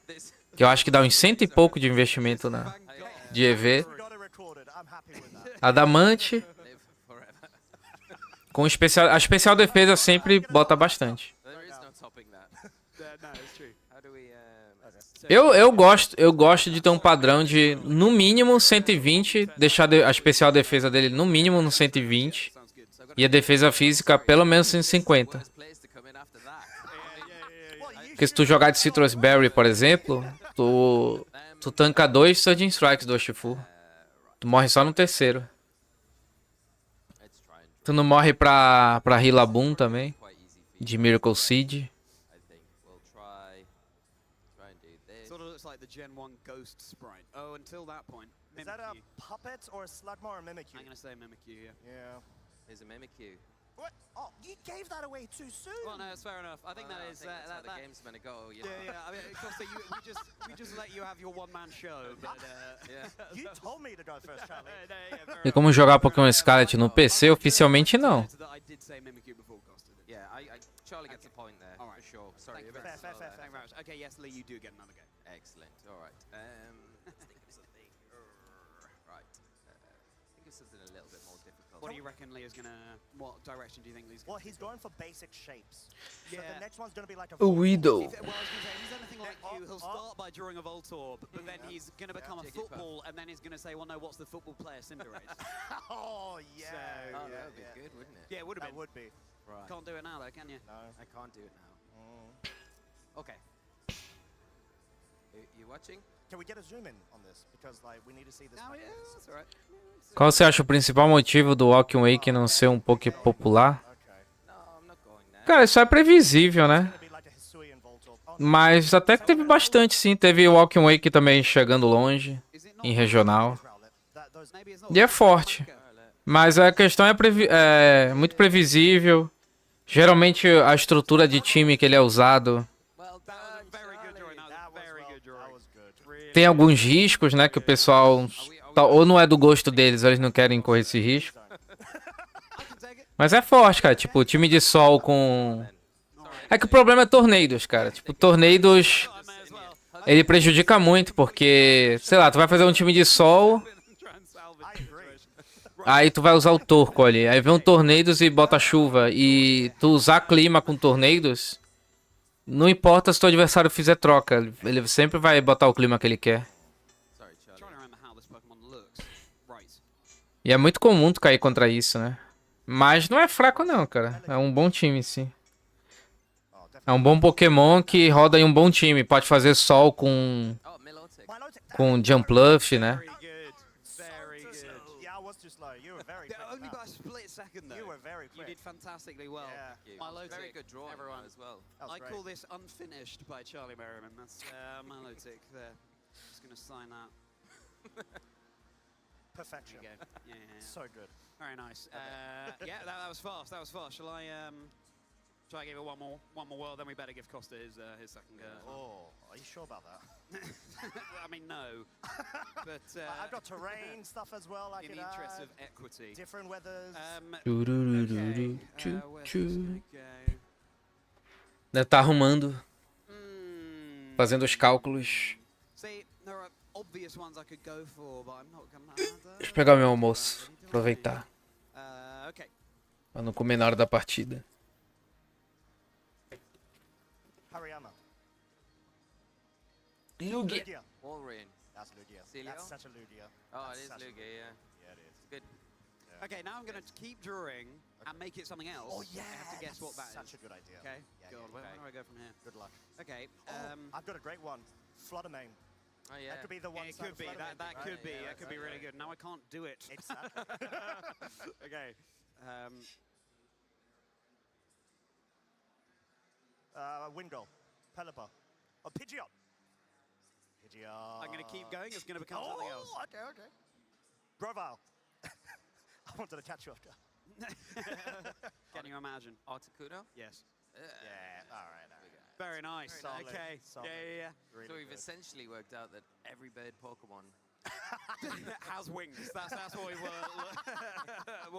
Que eu acho que dá uns 100 e pouco de investimento de EV. Adamante. Com especial, a especial defesa sempre bota bastante. Eu gosto de ter um padrão de, no mínimo, 120. Deixar a especial defesa dele no mínimo no 120. E a defesa física pelo menos 150. Porque se tu jogar de Citrus Berry, por exemplo, tu tanca 2 Surging Strikes do Urshifu. Tu morre só no terceiro. Tu não morre pra Rillaboom também. De Miracle Seed. Sort of looks like the Gen 1 Ghost sprite. Oh, until that point, Is that a Mimikyu. puppet or a Slugma or a Mimikyu? I'm gonna say Mimikyu, yeah. Yeah. Here's a Mimikyu. What? Oh, you gave that away too soon. Well, no, it's fair enough. I think that is that's how the game's gonna go. You know? Yeah. I mean, Costa, we just let you have your one-man show, but You told me to go first, Charlie. E como jogar Pokémon Scarlet no PC? Oficialmente não. I did say Mimikyu before, Costa. Yeah, Charlie gets a point there, for sure. Sorry, you're a bit slow there. Thank you very much. Okay, yes, Lee, you do get another go. Excellent. All right. Let's think of something. Right. Think of something a little bit more difficult. What do you reckon Lee is gonna? What direction do you think Lee's gonna? Well, he's going for basic shapes. So Yeah. the next one's going to be like a Weedle. Well, I was gonna say, if he's anything like you, he'll start by drawing a Voltorb, but then he's gonna become a football, and then he's gonna say, well, no, what's the football player Cinderace? Oh, yeah. Oh, that would be good, wouldn't it? Yeah, it would have That been. would be. Right. Can't do it now, though, can you? No. I can't do it now. Okay. You watching? Can we get a zoom in on this? Because like we need to see this. Oh, yeah, that's all right. Qual você acha o principal motivo do Walking Wake não ser um Poké popular? Cara, isso é previsível, né? Mas até que teve bastante, sim. Teve o Walking Wake também chegando longe, em regional. E é forte. Mas a questão é muito previsível. Geralmente a estrutura de time que ele é usado tem alguns riscos, né? Que o pessoal ou não é do gosto deles, ou eles não querem correr esse risco. Mas é forte, cara. Tipo, time de sol com... É que o problema é Tornados, cara. Tipo, Tornados... Ele prejudica muito, porque... Sei lá, tu vai fazer um time de sol... Aí tu vai usar o Torco ali. Aí vem um Tornados e bota chuva. E tu usar clima com Tornados... Não importa se teu adversário fizer troca. Ele sempre vai botar o clima que ele quer. E é muito comum tu cair contra isso, né? Mas não é fraco não, cara. É um bom time, sim. É um bom Pokémon que roda em um bom time. Pode fazer sol com Jumpluff, né? Only by a split second, though. You were very quick. You did fantastically well. Yeah. Milotic. Very good drawing Everyone as well. I call this unfinished by Charlie Merriman. That's Milotic there. Just going to sign that. Perfection. There you go. Yeah. So good. Very nice. Yeah, that was fast. That was fast. Shall I try to give it one more whirl? Then we better give Costa his second go. Oh, are you sure about that? I mean, no. But I've got terrain stuff as well. I in could the interest add. of equity. Different weathers. Deve estar arrumando. Fazendo os cálculos. See, there are obvious ones I could go for, but I'm not gonna. Deixa eu pegar meu almoço. Aproveitar. Okay. Pra não comer na hora da partida. Hariyama. Lugia. Walrein. That's Lugia. Celio? That's such a Lugia. Oh, That's it is such a Lugia, yeah. Yeah, it is. It's good. Okay, now I'm going to keep drawing and make it something else. Oh yeah, I have to guess what that such is. a good idea. Okay. Yeah, God, yeah, where okay. do I go from here? Good luck. Okay. I've got a great one. Fluttermane. Oh yeah. That could be the one. Yeah, it could be. That could be. That could be really good. Now I can't do it. Exactly. Okay. Wingull. Pelipper. Oh, Pidgeot. Pidgeot. I'm going to keep going. It's going to become something else. Okay, okay. Grovyle. I wanted to catch you off guard. Can you imagine? Articuno? Yes. Yeah, all right. Very nice. Solid, Okay. solid. Yeah. So we've essentially worked out that every bird Pokemon has wings. That's what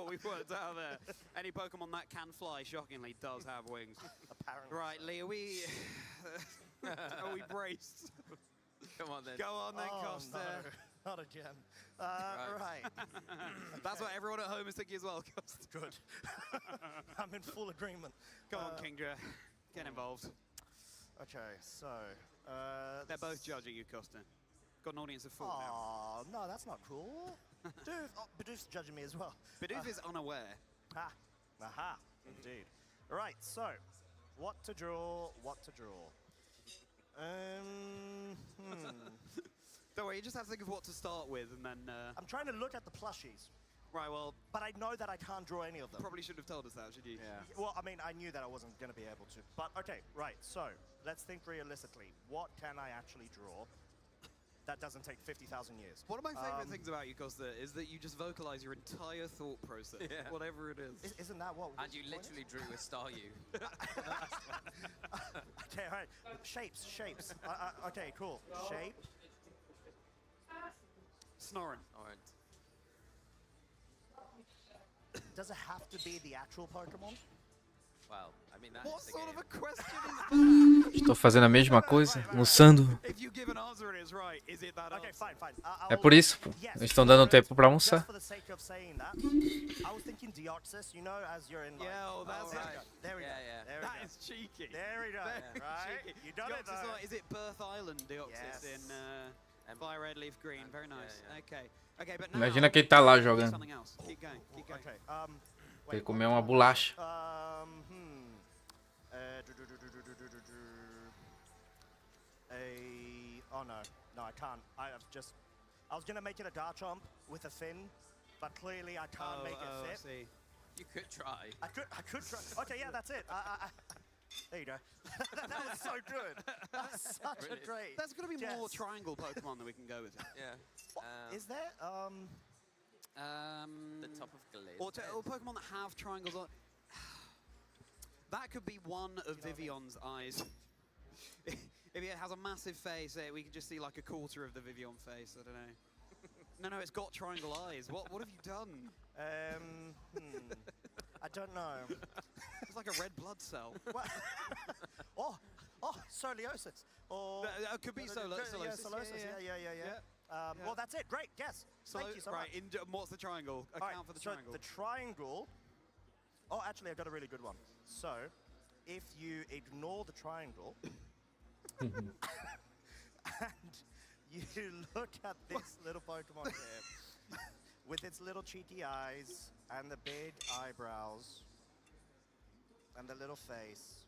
we've worked out there. Any Pokemon that can fly, shockingly, does have wings. Apparently. Right, Lee, are we braced? Come on then. Go on then, Oh, Costa. no, not again. Right. That's what everyone at home is thinking as well, Costa. Good. I'm in full agreement. Come on, Kingdra. Get involved. Okay, so... They're both judging you, Costa. Got an audience of 4 now. Oh, no, that's not cool. Bidoof's judging me as well. Bidoof is unaware. Aha, indeed. Right, so, what to draw, Don't worry, you just have to think of what to start with, and then... I'm trying to look at the plushies. Right, well... But I know that I can't draw any of them. Probably should have told us that, should you? Yeah. Well, I mean, I knew that I wasn't going to be able to. But, okay, right, so, let's think realistically. What can I actually draw that doesn't take 50,000 years? One of my favorite things about you, Costa, is that you just vocalize your entire thought process, whatever it is. Isn't that what... And you literally drew a star you. Okay, all right. Shapes. Okay, cool. Shape. Snoring. Does it have to be the actual Pokemon? Well, I mean, that What is the sort game. of a question is that? Estou fazendo a mesma coisa, almoçando. If you give an answer and it's right, is it that Okay, fine. É por isso, pô. Eles estão dando tempo pra almoçar. Just for the sake of saying that, I was thinking Deoxys, you know, as you're in like... Yeah, oh, that's right. There we go. Yeah. There we That go. is cheeky. There we go. Right? Cheeky. You got it, Deoxys, though. is it Birth Island Deoxys Yes. in Fire Red Leaf Green? Very nice. Okay. Okay, but now... Imagina quem tá lá jogando. Something else. Keep going. Okay. Ele comeu uma bolacha. Oh no, I can't. I was gonna make it a Garchomp with a fin, but clearly I can't make it fit. I see. You could try. I could try. Okay, yeah, that's it. There you go. That was so good. That's such a great. There's going to be more Yes. triangle Pokemon that we can go with. Yeah. Is there? The top of Gallade. Or Pokemon that have triangles on. That could be one of Vivion's eyes. If it has a massive face, we can just see like a quarter of the Vivian face. I don't know. No, it's got triangle eyes. What have you done? I don't know. It's like a red blood cell. oh, Soleosis. Or It could be Solosis. Yeah. Well, that's it. Great guess. Thank you so much. What's the triangle? Account for the triangle. The triangle. Oh, actually, I got a really good one. So, if you ignore the triangle and you look at this little Pokemon here with its little cheeky eyes and the big eyebrows and the little face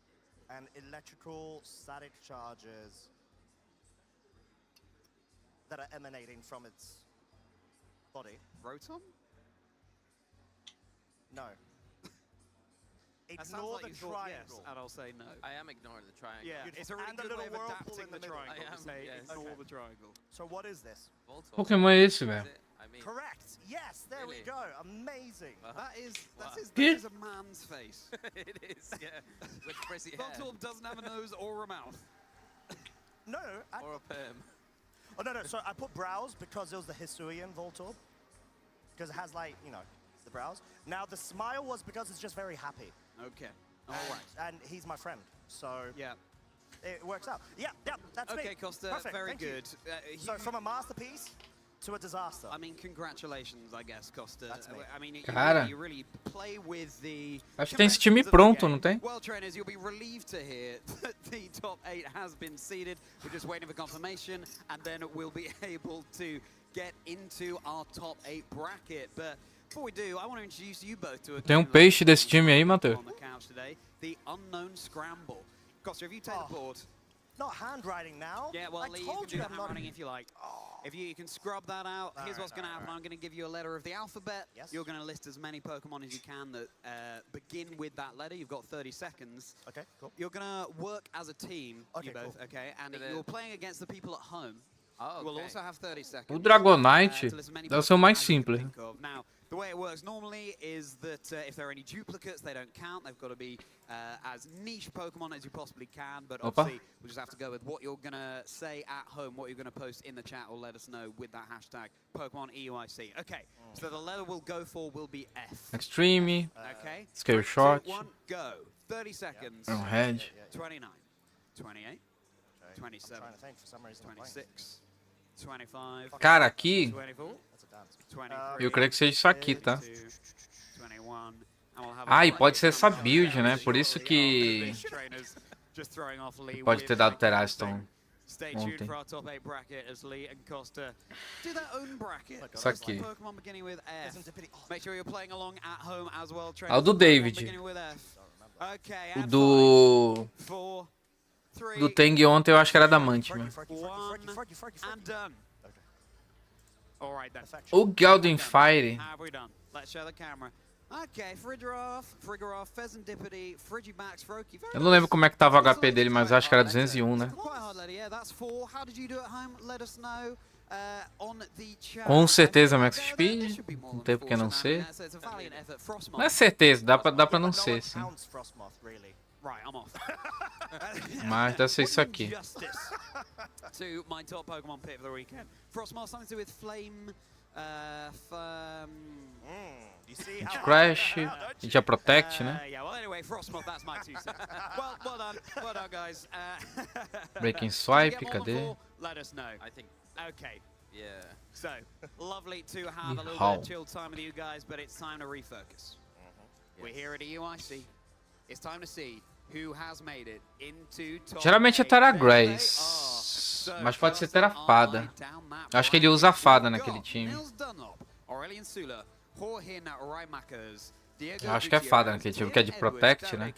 and electrical static charges that are emanating from its body. Rotom? No. That sounds Ignore like the you thought triangle. yes, and I'll say no. I am ignoring the triangle. Yeah, Beautiful. it's a really And the good way little of whirlpool adapting in the the middle. triangle. I am, to say yes. ignore Okay. the triangle. So what is this? Voltorb. Pokémon é esse, Is velho? it? I mean, Correct. Yes, there we Really? go. Amazing. That is Yeah. a man's face. it is, yeah. With frizzy hair. Voltorb doesn't have a nose or a mouth. No, Or a perm. oh no. So I put brows because it was the Hisuian Voltorb. Because it has like, you know, the brows. Now the smile was because it's just very happy. Okay. All right. And he's my friend. So Yeah. it works out. Yeah, that's me. Okay, Costa. Perfect, Very thank you. good. So from a masterpiece to a disaster. I mean, congratulations, I guess, Costa. That's me. I mean, Cara. you really play with the. Acho que tem esse time pronto, não tem? Well, trainers, you'll be relieved to hear that the top 8 has been seeded. We're just waiting for confirmation, and then we'll be able to get into our top 8 bracket. But before we do, I want to introduce you both to a Tem game peixe that desse time aí, on Matheus? the couch today, the Unknown Scramble. Costa, if you take the board. Not handwriting now. Yeah, well, I Lee, you told can do I'm the not. handwriting if you like. If you can scrub that out, here's what's going to happen. I'm going to give you a letter of the alphabet. Yes. You're going to list as many Pokemon as you can that begin with that letter. You've got 30 seconds. Okay, cool. You're going to work as a team, Okay, you both, cool. okay? And Did it- you're playing against the people at home. Oh, We'll okay. also have 30 seconds. O Dragonite to list as many deve ser o Pokemon mais as you can simples. think of. Now, The way it works normally is that if there are any duplicates, they don't count. They've got to be as niche Pokemon as you possibly can. But obviously, we'll just have to go with what you're going to say at home, what you're going to post in the chat, or let us know with that hashtag Pokemon EUIC. Okay, so the letter we'll go for will be F. Extreme. Okay. Scale shot. 2, 1, go. 30 seconds. Oh, hedge. 29. 28. 27. 26. 25. Cara, aqui 24. 23. eu creio que seja isso aqui, tá? Ah, e pode ser essa build, né? Por isso que pode ter dado Teraston ontem. Isso aqui. Ah, o do David. O do Teng ontem eu acho que era da Mante, né? O Golden Fire. Eu não lembro como é que tava o HP dele, mas acho que era 201, né? Com certeza Max Speed. Não tem por que não ser. Não é certeza, dá pra não ser, sim. Mas deve ser isso aqui. A gente crash, a gente já protect, né? Breaking swipe, cadê? Yeah. So, lovely to have a little bit of chill time with you guys, but it's time to refocus. We're here at EUIC. It's time to see who has made it into top. Geralmente é Terra Grace, mas pode ser Terra Fada. Acho que ele usa a Fada naquele time. Eu acho que é Fada naquele time, que é de Protect, né?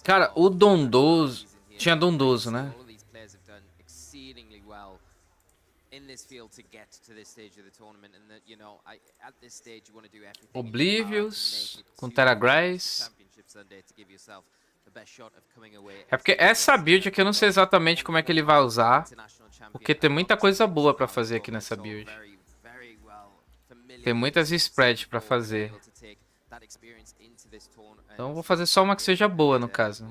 Cara, o Dondoso... Tinha Dondoso, né? Oblivious com Terra Grace. É porque essa build aqui eu não sei exatamente como é que ele vai usar, porque tem muita coisa boa pra fazer aqui nessa build. Tem muitas spreads pra fazer. Então eu vou fazer só uma que seja boa no caso.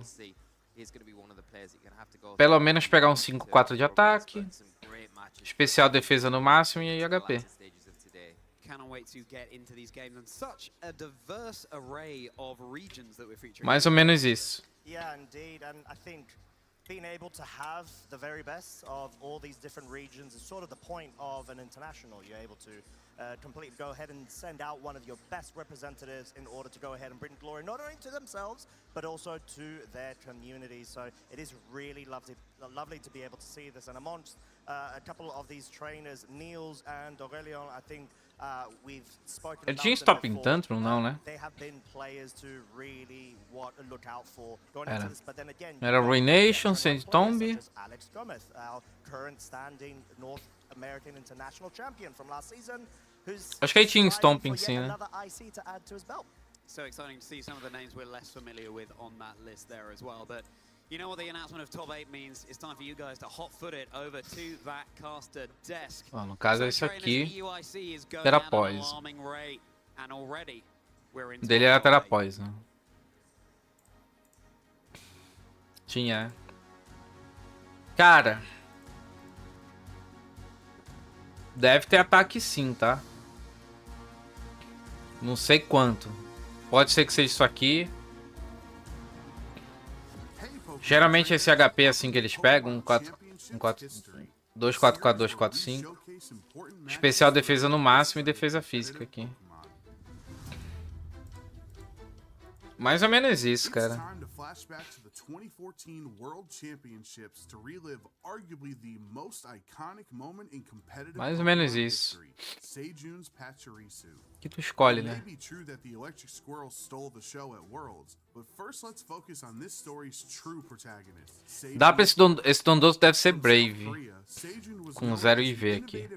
Pelo menos pegar um 5-4 de ataque. Especial defesa no máximo e HP. Mais ou menos isso. Yeah, indeed, and I think being able to have the very best of all these different regions is sort of the point of an international. You're able to completely go ahead and send out one of your best representatives in order to go ahead and bring glory not only to themselves, but also to their community. So it is really lovely to be able to see this. And amongst a couple of these trainers, Niels and Aurelion, I think we've spoken Ele about tinha them Stopping before. Tantrum, não, né? They have been players to really look out for going into this. But then again, Era Ruination, Sand Tomb. Alex Gomez, our current standing North American international champion from last season, who's Acho que aí tinha striving Stomping, for sim, yet né? another IC to add to his belt. So exciting to see some of the names we're less familiar with on that list there as well. But you know what the announcement of top 8 means? It's time for you guys to hot-foot it over to that caster desk. Ó, no caso é isso aqui. EUIC is going Terra at an Poise. alarming rate, and already we're in Dele era Terra Poise, né? Tinha. Cara. Deve ter ataque sim, tá? Não sei quanto. Pode ser que seja isso aqui. Geralmente esse HP assim que eles pegam, 2-4-4-2-4-5. Especial defesa no máximo e defesa física aqui. Mais ou menos isso, cara. Flashback to the 2014 World Championships to relive arguably the most iconic moment in competitive Mais ou menos isso. Sejun's Pachirisu. Que tu escolhe, né? It may be true that the Electric Squirrel stole the show at Worlds, but first let's focus on this story's true protagonist. Dá pra esse Dondoso deve ser Brave. Com 0 IV aqui.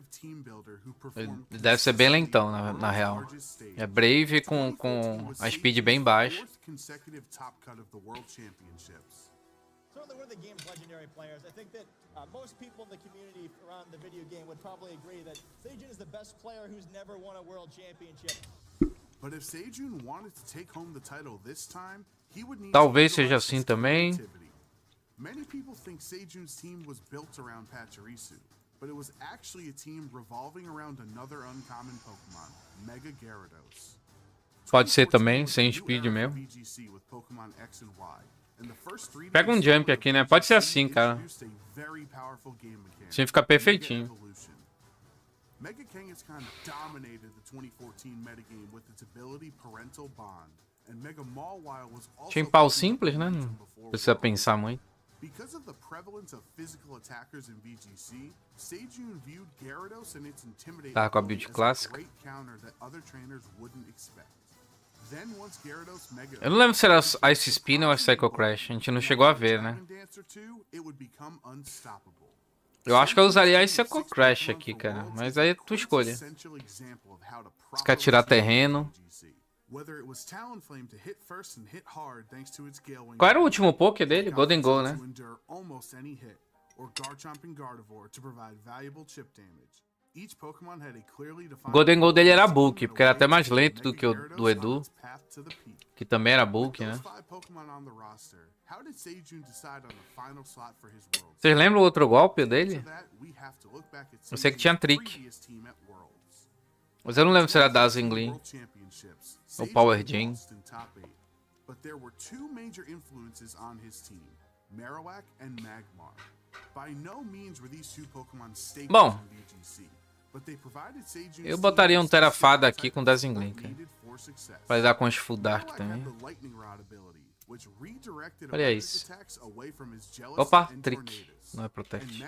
Ele deve ser bem lentão, na real. É Brave com a speed bem baixa. certainly one of the game's legendary players. I think that most people in the community around the video game would probably agree that Sejun is the best player who's never won a world championship. But if Sejun wanted to take home the title this time, he would need Talvez seja assim também. Many people think Sejun's team was built around Pachirisu, but it was actually a team revolving around another uncommon Pokemon, Mega Gyarados. Pode ser também, sem speed mesmo. Pega um jump aqui, né? Pode ser assim, cara. Assim fica perfeitinho. Mega Kangaskhan dominated the 2014 metagame with its ability Parental Bond, and Mega Mawile was also Tinha pau simples, né? Não precisa pensar muito. Because of the prevalence of physical attackers in VGC, Sejun viewed Gyarados and its intimidating Tá com a build as a clássica. great counter that other trainers wouldn't expect. Then once Gyarados Mega Eu não lembro se era Ice Spin ou Psycho Crash. A gente não chegou a ver, né? Dancer 2, it would become unstoppable. Eu acho que eu usaria esse Psycho Crash aqui, cara. Mas aí é tua escolha. Se quer tirar terreno. Qual era o último Poké dele? Golden Go, né? O Golden Go dele era bulk, porque era até mais lento do que o do Edu. Que também era bulk, né? Vocês lembram o outro golpe dele? Eu sei que tinha trick. Mas eu não lembro se era Dazzling ou Power Gem. Bom, eu botaria um Terafada aqui com Dazzling, cara. Pra lidar com os Full Dark também. Olha isso. Opa, trick. Não é Protect.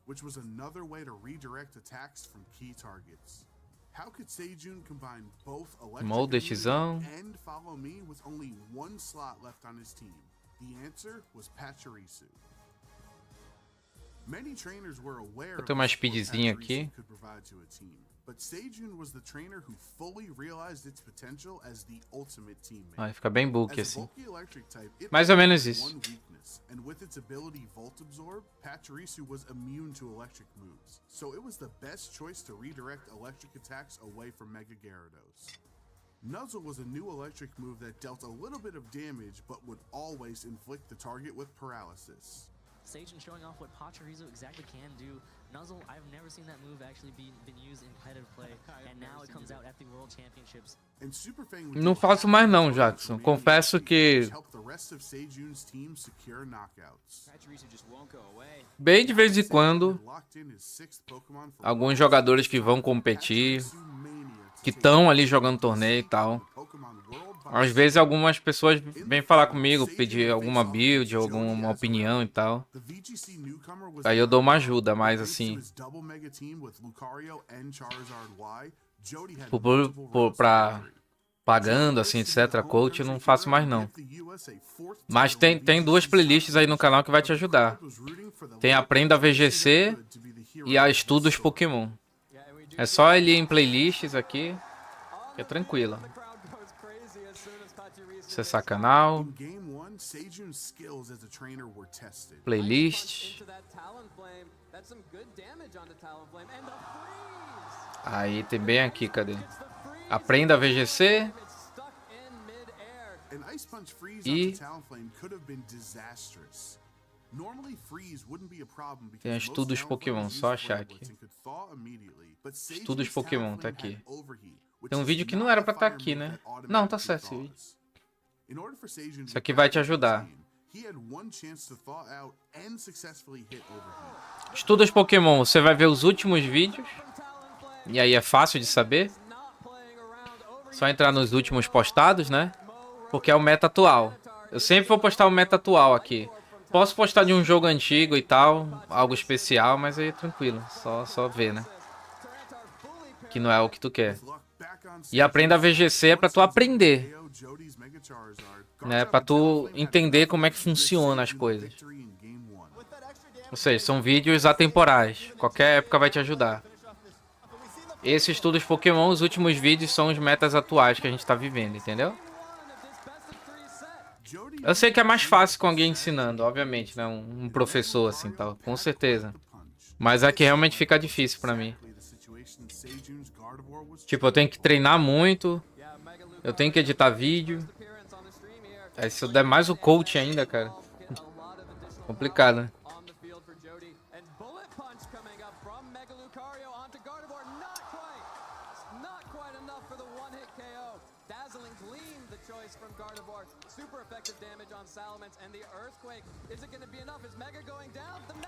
Which was another way to redirect attacks from key targets. How could Sejun combine both Mold decisão. and Follow Me with only one slot left on his team? The answer was Pachirisu. Many trainers were aware Vou ter uma speedzinha aqui. could provide to a team, but Sejun was the trainer who fully realized its potential as the ultimate teammate. Vai ficar bem bulk As a assim. bulky electric type, it Mais ou only menos had isso. one weakness, and with its ability Volt Absorb, Pachirisu was immune to electric moves, so it was the best choice to redirect electric attacks away from Mega Gyarados. Nuzzle was a new electric move that dealt a little bit of damage, but would always inflict the target with paralysis. Sejun showing off what Pachirisu exactly can do. Nuzzle, I've never seen that move actually been used in competitive play, and now it comes out at the World Championships. And Superfang Não faço mais não, Jackson. Confesso que helped the rest of Sejun's team secure knockouts. bem de vez em quando alguns jogadores que vão competir, que estão ali jogando torneio e tal. Às vezes algumas pessoas vêm falar comigo, pedir alguma build, alguma opinião e tal. Aí eu dou uma ajuda, mas assim, pra pagando, assim, etc, coach, eu não faço mais não. Mas tem duas playlists aí no canal que vai te ajudar. Tem Aprenda VGC e a Estudos Pokémon. É só ele ir em playlists aqui, que é tranquilo. Acessar canal. Playlist. Aí tem bem aqui, cadê? Aprenda VGC. E tem Estudos Pokémon, só achar aqui. Estudos Pokémon, tá aqui. Tem um vídeo que não era pra estar aqui, né? Não, tá certo esse vídeo. Isso aqui vai te ajudar. Estudos Pokémon, você vai ver os últimos vídeos. E aí é fácil de saber. Só entrar nos últimos postados, né? Porque é o meta atual. Eu sempre vou postar o meta atual aqui. Posso postar de um jogo antigo e tal, algo especial, mas aí é tranquilo. Só ver, né? Que não é o que tu quer. E Aprenda VGC é pra tu aprender. Né? Pra tu entender como é que funciona as coisas. Ou seja, são vídeos atemporais. Qualquer época vai te ajudar. Esse Estudos Pokémon, os últimos vídeos são os metas atuais que a gente tá vivendo, entendeu? Eu sei que é mais fácil com alguém ensinando, obviamente, né? Um professor assim, tal, com certeza. Mas aqui realmente fica difícil pra mim. Tipo, eu tenho que treinar muito, eu tenho que editar vídeo. Aí se eu der mais o coach ainda, cara, complicado, né?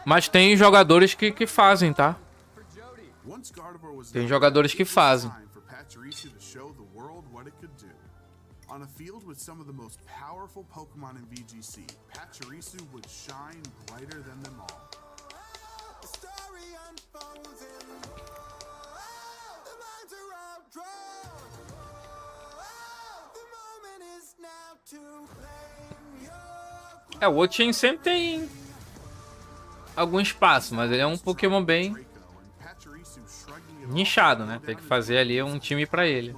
Mas tem jogadores que fazem, tá? Tem jogadores que fazem. On a field with some of the most powerful Pokemon in VGC, Pachirisu would shine brighter than them all. O Ochin sempre tem algum espaço, mas ele é um Pokémon bem nichado, né? Tem que fazer ali um time pra ele.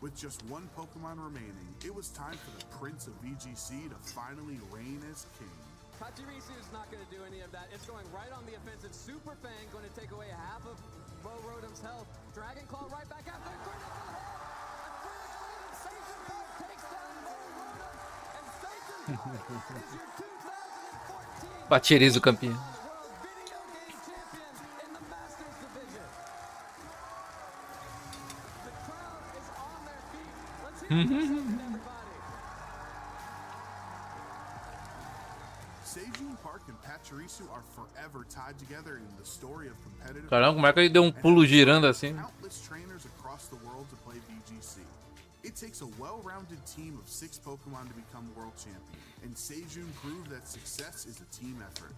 With just one Pokemon remaining, it was time for the Prince of VGC to finally reign as king. Pachirisu is not going to do any of that. It's going right on the offensive. Super Fang going to take away half of Bo Rotom's health. Dragon Claw right back after. Critical hit! A critical hit and Satan Park takes down Bo Rotom. And Satan Park is your 2014 Pachirisu campeão. video game champion in the Masters division. The crowd is on their feet. Let's hear it for everybody. Seijun Park and Pachirisu are forever tied together in the story of competitive. Caramba, como é que ele deu um pulo girando assim? Countless trainers across the world to play VGC. It takes a well-rounded team of 6 Pokemon to become world champion, and Seijun proved that success is a team effort.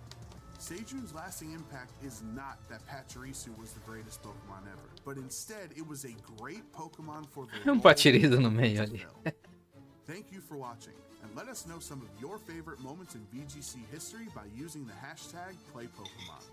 Seijun's lasting impact is not that Pachirisu was the greatest Pokemon ever, but instead it was a great Pokemon for the Pachirisu no meio ali. Thank you for watching, and let us know some of your favorite moments in VGC history by using the hashtag #PlayPokemon.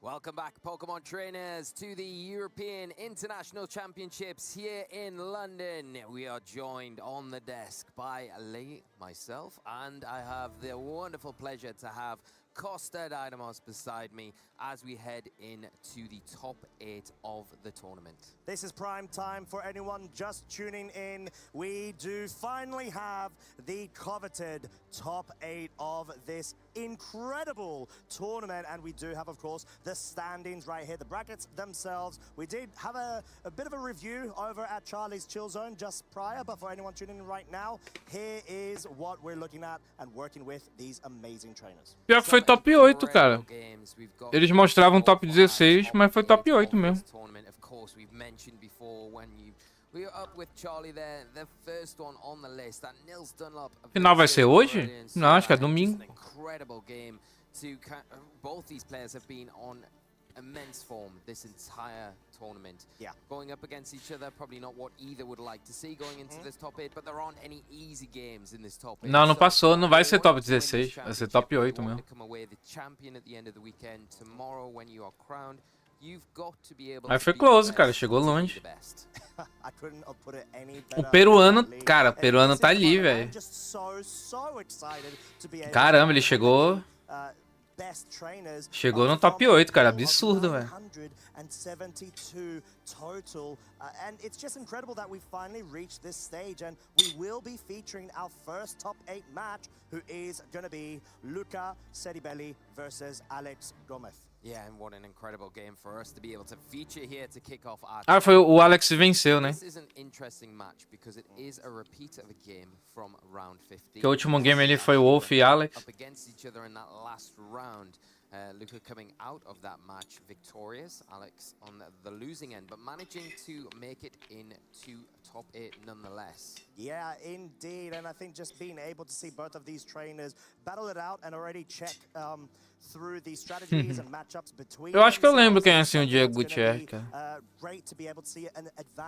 Welcome back, Pokemon trainers, to the European International Championships here in London. We are joined on the desk by Lee, myself, and I have the wonderful pleasure to have Costa Dynamos beside me as we head into the top 8 of the tournament. This is prime time for anyone just tuning in. We do finally have the coveted top 8 of this incredible tournament, and we do have, of course, the standings right here, the brackets themselves. We did have a bit of a review over at Charlie's Chill Zone just prior, but for anyone tuning in right now, here is what we're looking at and working with these amazing trainers. Pior que foi top 8, cara. Eles mostravam top 16, mas foi top 8 mesmo. Final vai ser hoje? Não, acho que é domingo. Immense form this entire tournament. Going up against each other, probably not what either would like to see going into this top 8, but there aren't any easy games in this top 8. Não, não passou, não vai ser top 16, vai ser top 8 mesmo. Aí foi close, cara, chegou longe. O peruano, cara, o peruano tá ali, velho. Caramba, ele chegou no top 8, cara, absurdo, velho. Total, and it's just incredible that we finally reached this stage, and we will be featuring our first top 8 match, who is going to be Luca Ceribelli versus Alex Gomez. Yeah, and what an incredible game for us to be able to feature here to kick off our Ah, foi o Alex venceu, né? This is an interesting match because it is a repeat of a game from round 15. Que o último game ali foi o Wolf e Alex. Up against each other in that last round. Luca coming out of that match victorious, Alex on the losing end, but managing to make it into top 8 nonetheless. Yeah, indeed, and I think just being able to see both of these trainers battle it out and already check through the strategies and matchups between. Eu acho que eu lembro quem é assim o Diego Gutierrez, cara.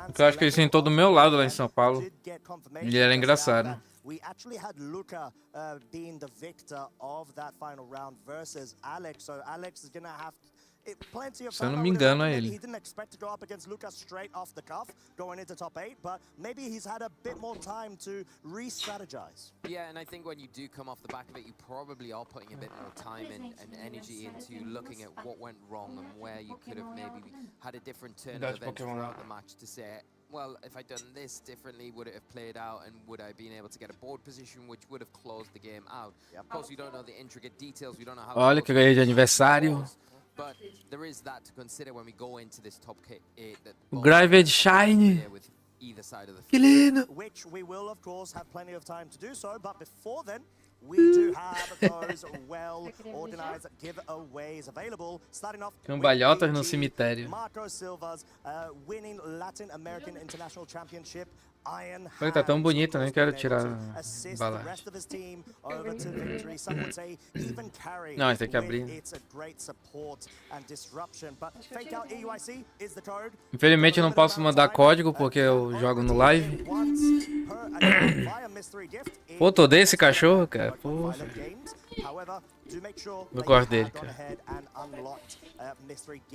Porque eu acho que eles sentou do meu lado lá em São Paulo. Ele era engraçado. we actually had Luca being the victor of that final round versus Alex. So Alex is gonna have plenty of Se eu time. não me engano, é He ele. didn't expect to go up against Lucas straight off the cuff, going into top 8, but maybe he's had a bit more time to re-strategize. Yeah, and I think when you do come off the back of it, you probably are putting a bit more time and energy into looking at what went wrong and where you could have maybe had a different turn of events throughout the match to say, well, if I'd done this differently, would it have played out, and would I been able to get a board position which would have closed the game out? Of course, we don't know the intricate details, we don't know how... Olha que eu ganhei de aniversário. But there is that to consider when we go into this top 8. O Graved Shine. Que lindo. Which we will, of course, have plenty of time to do so, but before then, we do have those well-organized giveaways available. Starting off Cambalhotas no cemitério. Marco Silva's winning Latin American International Championship. Olha, tá tão bonito, nem quero tirar a embalagem. Não, tem que abrir. Infelizmente eu não posso mandar código porque eu jogo no live. Pô, tô desse cachorro, cara. Pô. Eu gosto dele, cara.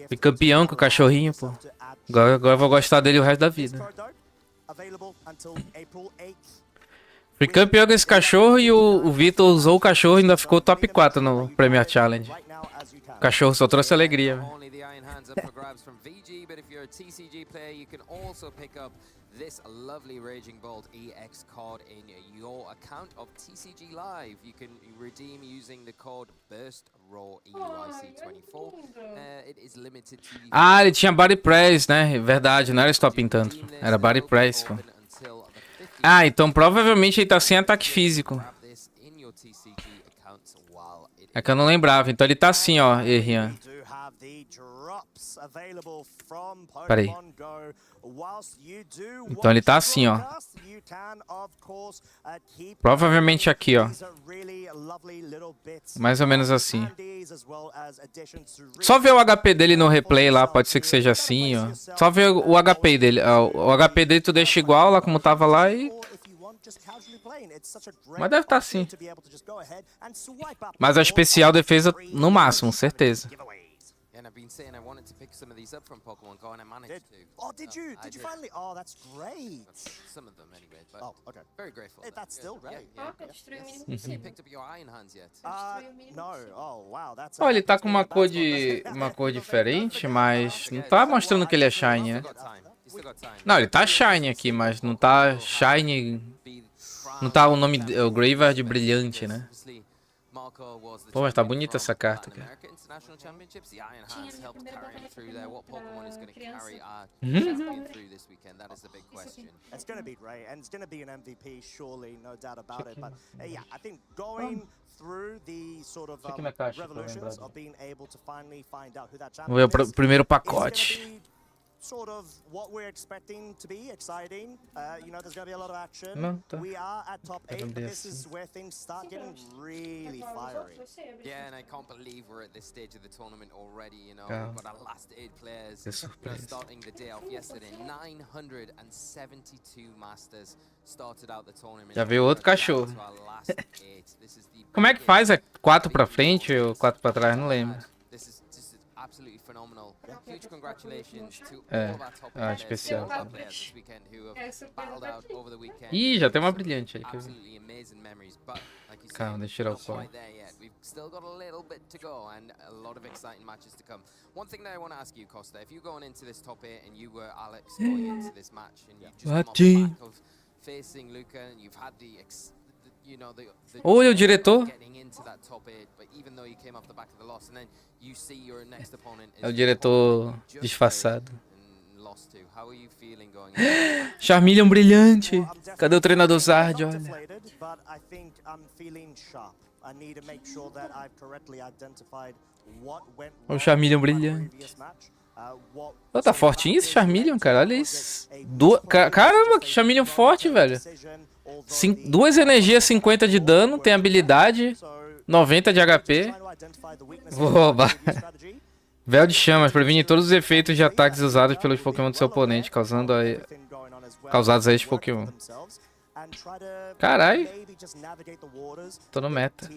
Fui campeão com o cachorrinho, pô. Agora eu vou gostar dele o resto da vida. Fui campeão com esse cachorro e o Vitor usou o cachorro e ainda ficou top 4 no Premier Challenge. O cachorro só trouxe alegria. This lovely Raging Bolt EX card in your account of TCG Live. You can redeem using the code BURSTRAW-EUIC24. It is limited to... Ah, ele tinha body press, né? Verdade, não era stop tanto. Era body press, pô. Ah, então provavelmente ele tá sem ataque físico. É que eu não lembrava. Então ele tá assim, ó, Rian. Peraí. Então ele tá assim, ó. Provavelmente aqui, ó. Mais ou menos assim. Só ver o HP dele no replay lá, pode ser que seja assim, ó. Só ver o HP dele. O HP dele tu deixa igual lá como tava lá e... Mas deve estar assim. Mas a especial defesa no máximo, certeza. And I've been saying I wanted to pick some of these up from Pokemon Go, and I managed to. Oh, did you? Did you finally? Oh, that's great. Some of them, anyway. But okay. Very grateful. That's still great. Have you picked up your Iron Hands yet? No. Oh, wow. That's. Ó, ele tá com uma cor diferente, mas não tá mostrando que ele é shiny, né? Não, ele tá shiny aqui, mas não tá shiny. Não tá o nome, o Graveyard brilhante, né? Pô, mas tá bonita essa carta, cara. It's going to be great, and it's going to be an MVP, surely, no doubt about it. But yeah, I think going through the sort of revolutions of being able to finally find out who that champion Vamos ver o primeiro pacote. Sort of what we're expecting to be exciting. You know, there's going to be a lot of action. We are at top 8, but this is where things start getting really fiery. Yeah, and I can't believe we're at this stage of the tournament already. You know, we've got our last 8 players starting the day off yesterday. 972 masters started out the tournament. Já veio outro cachorro. Como é que faz? É 4 pra frente ou 4 pra trás? Não lembro. Absolutely phenomenal. Huge congratulations to all of our top especial. players this weekend who have battled out over the weekend. Ih, já tem uma brilhante ali. Absolutely amazing memories, but like you said, Calma, deixa eu tirar o not pó. quite there yet. We've still got a little bit to go and a lot of exciting matches to come. One thing that I want to ask you, Costa, if you're going into this top 8 and you were Alex going into this match and you just come off the back of facing Luca and you've had the Oi, o diretor. É o diretor disfarçado. Charmeleon brilhante. Cadê o treinador Zard? Olha. O Charmeleon brilhante. Oh, tá fortinho esse Charmeleon, cara. Olha isso. Caramba, que Charmeleon forte, velho. 2 energias, 50 de dano, tem habilidade, 90 de HP. Vou roubar. Véu de chamas, previne todos os efeitos de ataques usados pelos Pokémon do seu oponente, causados a este Pokémon. Caralho. Tô no meta.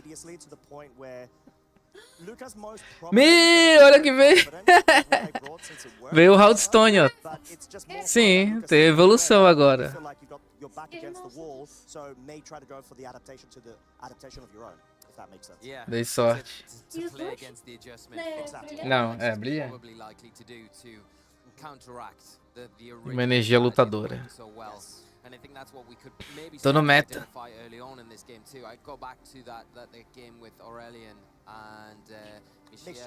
Olha que veio. Veio o Haldstone, ó. Sim, tem evolução agora. Dei sorte. Não, é brilhante. Uma energia lutadora. Tô no meta.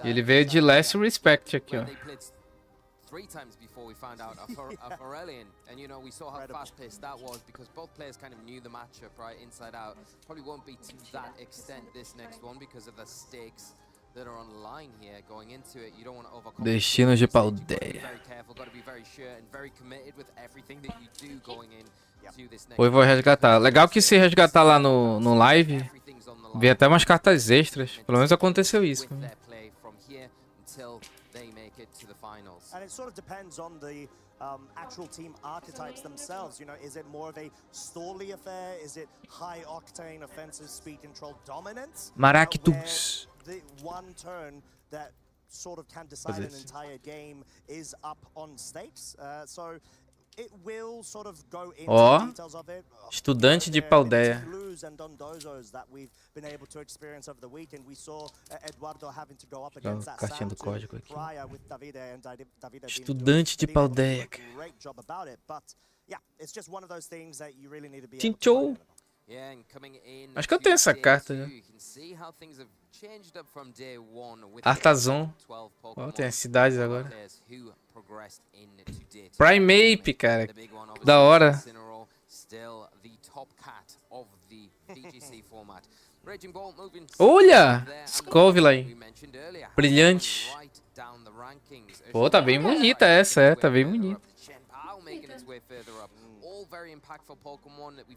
Ele veio de Last Respect aqui, ó. 3 times before we found out of Aurelian, and you know, we saw how fast-paced that was because both players kind of knew the matchup right inside out. Probably won't be to that extent this next one because of the stakes that are on the line here going into it. You don't want to overcome. Destino de Paldeia. Very careful, got to be very sure and very committed with everything that you do going in to this next. Hoje vou resgatar. Legal que se resgatar lá no live, vê até umas cartas extras. Pelo menos aconteceu isso. And it sort of depends on the actual team archetypes themselves. You know, is it more of a stally affair? Is it high octane offensive speed control dominance? Maractus. The one turn that sort of can decide an entire game is up on stakes. So it will sort of go into the details of it. Estudante de Paldeia. Cartinha do código aqui. Estudante de Paldeia. Tinchou. Acho que eu tenho essa carta já. Artazon. Oh, tem as cidades agora. Primeape, cara. Da hora. Olha! Scovelai. Brilhante. Pô, tá bem bonita essa, tá bem bonita.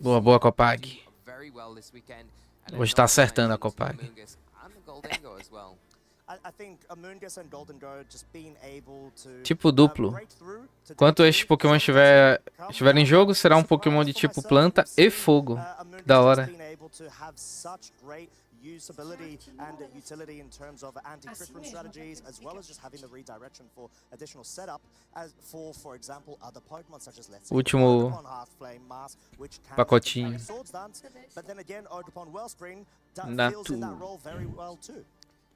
Boa, boa, Copag. Hoje tá acertando a Copag. Tipo duplo. Enquanto estes Pokémon estiver em jogo, será um Pokémon de tipo planta e fogo. Da hora. Usability and utility in terms of anti-crit run strategies, as well as just having the redirection for additional setup, as for example, other Pokemon such as let's say Último Hearthflame, Mask, which can pacotinho. Swords Dance, but then again, Ogerpon Wellspring fills in that role very well too.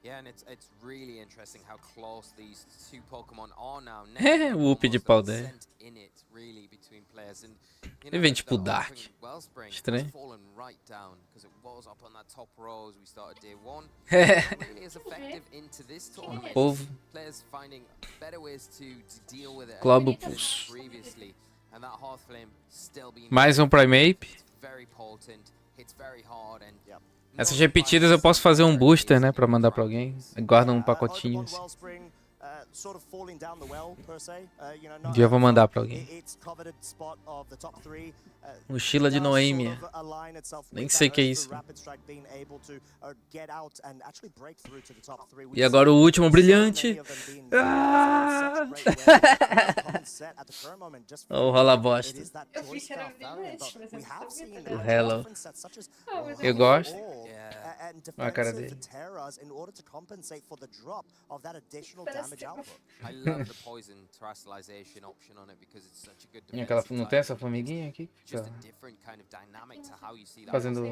Yeah, and it's really interesting how close these two Pokemon are now. Whoop de Paldeia. Ele vem tipo Dark. Estranho. Povo. Globopus. Mais um Primeape. Essas repetidas eu posso fazer um booster, né, pra mandar pra alguém. Guarda um pacotinho. Um dia eu vou mandar pra alguém. Mochila de Noêmia. Nem sei o que é isso. E agora o último brilhante. Ah! Oh, rola bosta. O Hello. Eu gosto. Olha a cara dele. E aquela, não tem essa formiguinha aqui? Fazendo...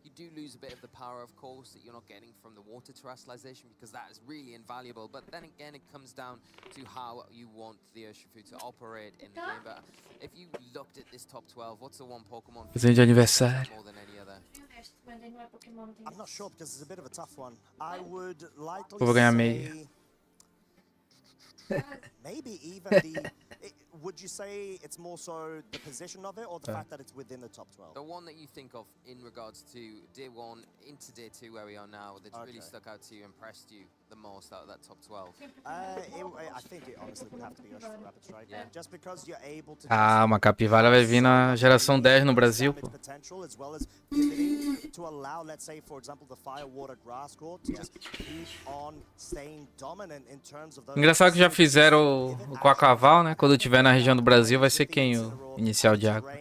You do lose a bit of the power, of course, that you're not getting from the water terrestrialization because that is really invaluable. But then again, it comes down to how you want the Urshifu to operate in the game. But if you looked at this top 12, what's the one Pokemon presente de aniversário? more than any other? I'm not sure because it's a bit of a tough one. I would likely Vou ganhar meia. Maybe even the... would you say it's more so the position of it or the fact that it's within the top 12? The one that you think of in regards to Day 1 into Day 2 where we are now that's really stuck out to you, impressed you the most out of that top 12? I think it honestly would have to be Urshifu Rapid Strike. Yeah. Just because you're able to... Ah, uma capivara vai vir na geração 10 no Brasil, pô. As well as pivoting to allow, let's say, for example, the Fire, Water, Grass Core to just keep on staying dominant in terms of those... Engraçado que já fizeram o Quacaval, né? Quando tiver na região do Brasil vai ser quem o inicial de água.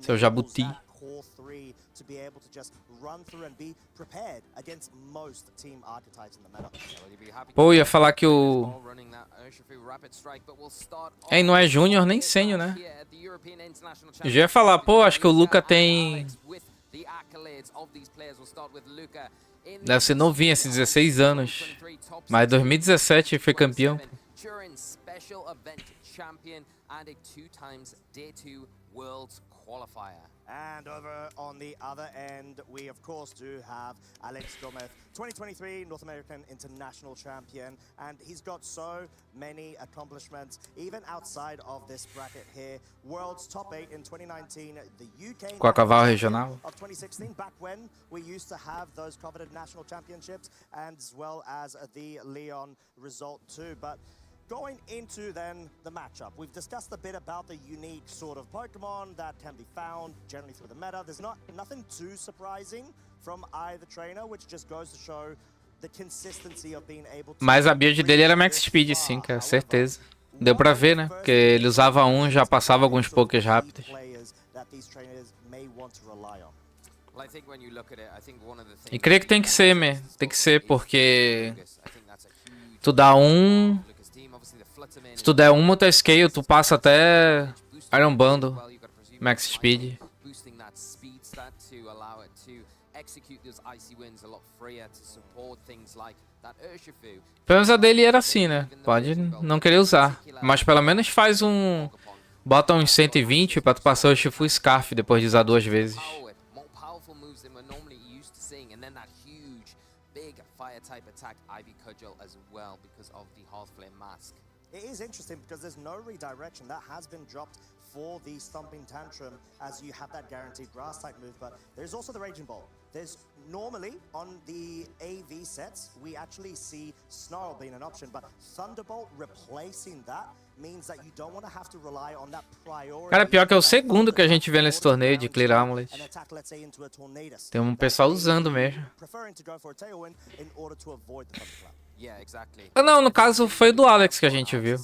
Seu jabuti. core three to be able to just run through and be prepared against most team archetypes in the meta. Pô, ia falar que o... É, e não é júnior nem sênior, né? Eu já ia falar, pô, acho que o Luca tem... Deve ser novinho, assim, 16 anos. Mas 2017 foi campeão. And over on the other end, we of course do have Alex Gomez, 2023 North American International Champion, and he's got so many accomplishments, even outside of this bracket here. World's top 8 in 2019, the UK Com a Cavalo Regional. of 2016, back when we used to have those coveted national championships, and as well as the Leon result too. But going into then the matchup, we've discussed a bit about the unique sort of Pokemon that can be found generally through the meta. There's nothing too surprising from either trainer, which just goes to show the consistency of being able to... Mas a build dele era Max Speed, sim, cara, certeza. Deu pra ver, né? Porque ele usava um, já passava alguns pokés rápidos. E creio que tem que ser, man. Tem que ser, porque... Tu dá um... Se tu der um multi-scale, tu passa até Iron Bundle, Max Speed. Pelo menos a dele era assim, né? Pode não querer usar. Mas pelo menos faz um... Bota uns 120 pra tu passar o Shifu Scarf depois de usar 2 vezes. It is interesting because there's no redirection that has been dropped for the Stomping Tantrum as you have that guaranteed grass type move, but there's also the Raging Bolt. There's normally on the AV sets, we actually see Snarl being an option, but Thunderbolt replacing that means that you don't want to have to rely on that priority. Cara, pior que é o segundo que a gente vê nesse torneio de Clear Amulet. Tem um pessoal usando mesmo. Preferring to go for a Tailwind in order to avoid the Thunderclap. Ah, não, no caso foi o do Alex que a gente viu.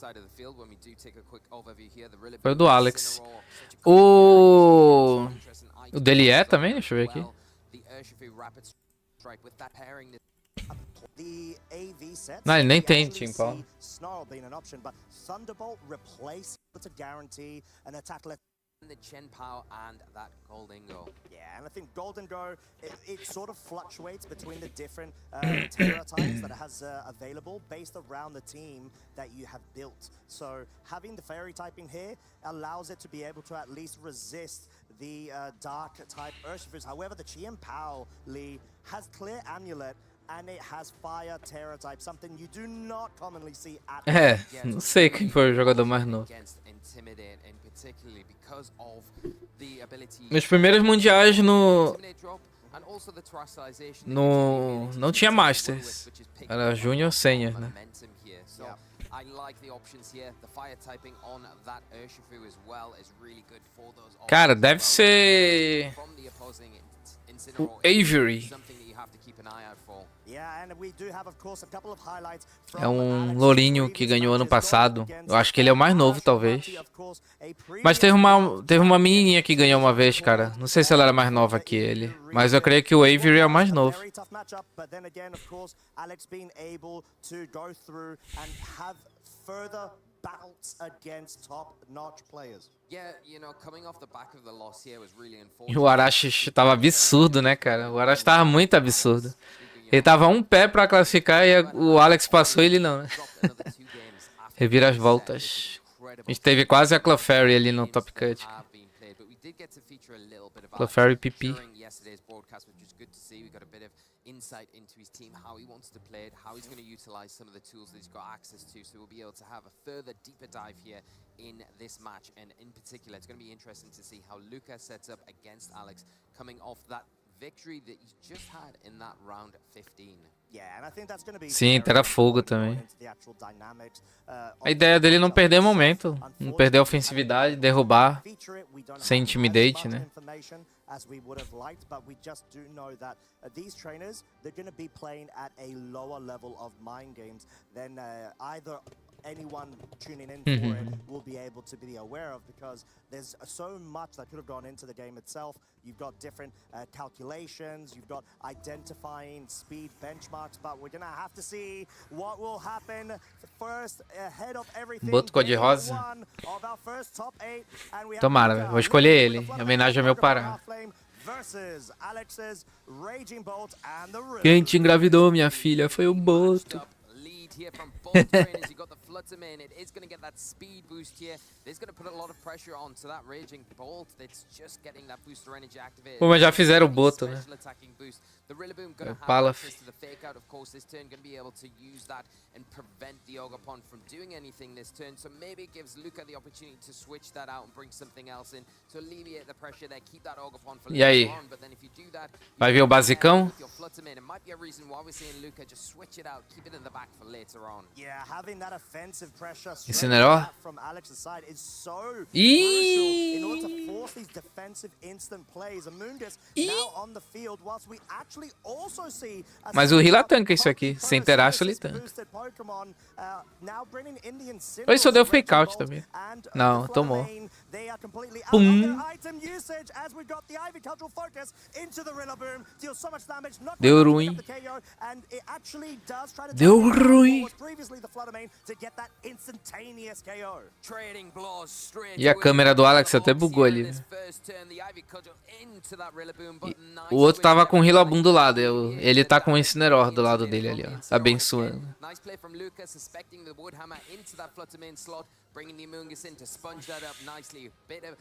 Foi o do Alex. O dele é também? Deixa eu ver aqui. Não, ele nem tem Team Power. The Chen Pao and that Golden Go. Yeah, and I think Golden Go, it sort of fluctuates between the different Terra types that it has available based around the team that you have built. So having the Fairy type in here allows it to be able to at least resist the Dark type Urshifus. However, the Chen Pao Lee has Clear Amulet and it has Fire Terra type, something you do not commonly see at não sei quem foi o jogador mais novo. Meus primeiros mundiais não tinha Masters. Era Junior Senior, né? Cara, deve ser o Avery. É um lourinho que ganhou ano passado. Eu acho que ele é o mais novo, talvez. Mas teve uma menininha que ganhou uma vez, cara. Não sei se ela era mais nova que ele. Mas eu creio que o Avery é o mais novo. E o Arashi tava absurdo, né, cara? O Arashi tava muito absurdo. Ele tava um pé pra classificar e o Alex passou e ele não, né? Revira as voltas. A gente teve quase a Clefairy ali no Top Cut. Clefairy PP. Insight into his team, how he wants to play it, how he's going to utilize some of the tools that he's got access to, so we'll be able to have a further deeper dive here in this match. And in particular, it's going to be interesting to see how Luca sets up against Alex, coming off that victory that he just had in that round 15. Sim, terá fogo também. A ideia dele é não perder momento, não perder a ofensividade, derrubar, sem intimidate, né? As we would have liked, but we just do know that these trainers, they're going to be playing at a lower level of mind games than either anyone tuning in for it will be able to be aware of, because there's so much that could have gone into the game itself. You've got different calculations, you've got identifying speed benchmarks, but we're gonna have to see what will happen first ahead of everything. Boto cor-de-rosa. Of our first top 8, and we have Tomara, velho. Vou escolher ele. Em homenagem ao meu Pará. versus Alex's Raging Bolt and the Quem te engravidou, minha filha, foi o Boto. Here from both trainers, you got the Flutterman. It is going to get that speed boost here. It's going to put a lot of pressure onto that Raging Bolt. It's just getting that booster energy activated. Pô, mas já fizeram o Boto, né? The Rillaboom going to Fala. have access to the fake out, of course, this turn. Going to be able to use that and prevent the Ogapon from doing anything this turn. So maybe it gives Luca the opportunity to switch that out and bring something else in to alleviate the pressure there. Keep that Ogapon for E aí? later on. But then if you do that, Vai ver o basicão? with your Flutterman, it might be a reason why we're seeing Luca just switch it out, keep it in the back for later on. Yeah, having that offensive pressure Incineroar? from Alex's side is so Ih! crucial in order to force these defensive instant plays. Amoonguss now on the field, whilst we actually also see Mas o Hila tanca isso aqui. Sem Teraço, ele tanca. Ou isso deu fake out também. Não, tomou. Pum. Deu ruim. Deu ruim. E a câmera do Alex até bugou ali. Né? O outro tava com o Rillaboom do lado. Ele tá com o Incineroar do lado dele ali, ó. Abençoando. Nice play from Luca, suspecting the Woodhammer into that Flutterman slot, bringing the Amoonguss in to sponge that up nicely. Bit of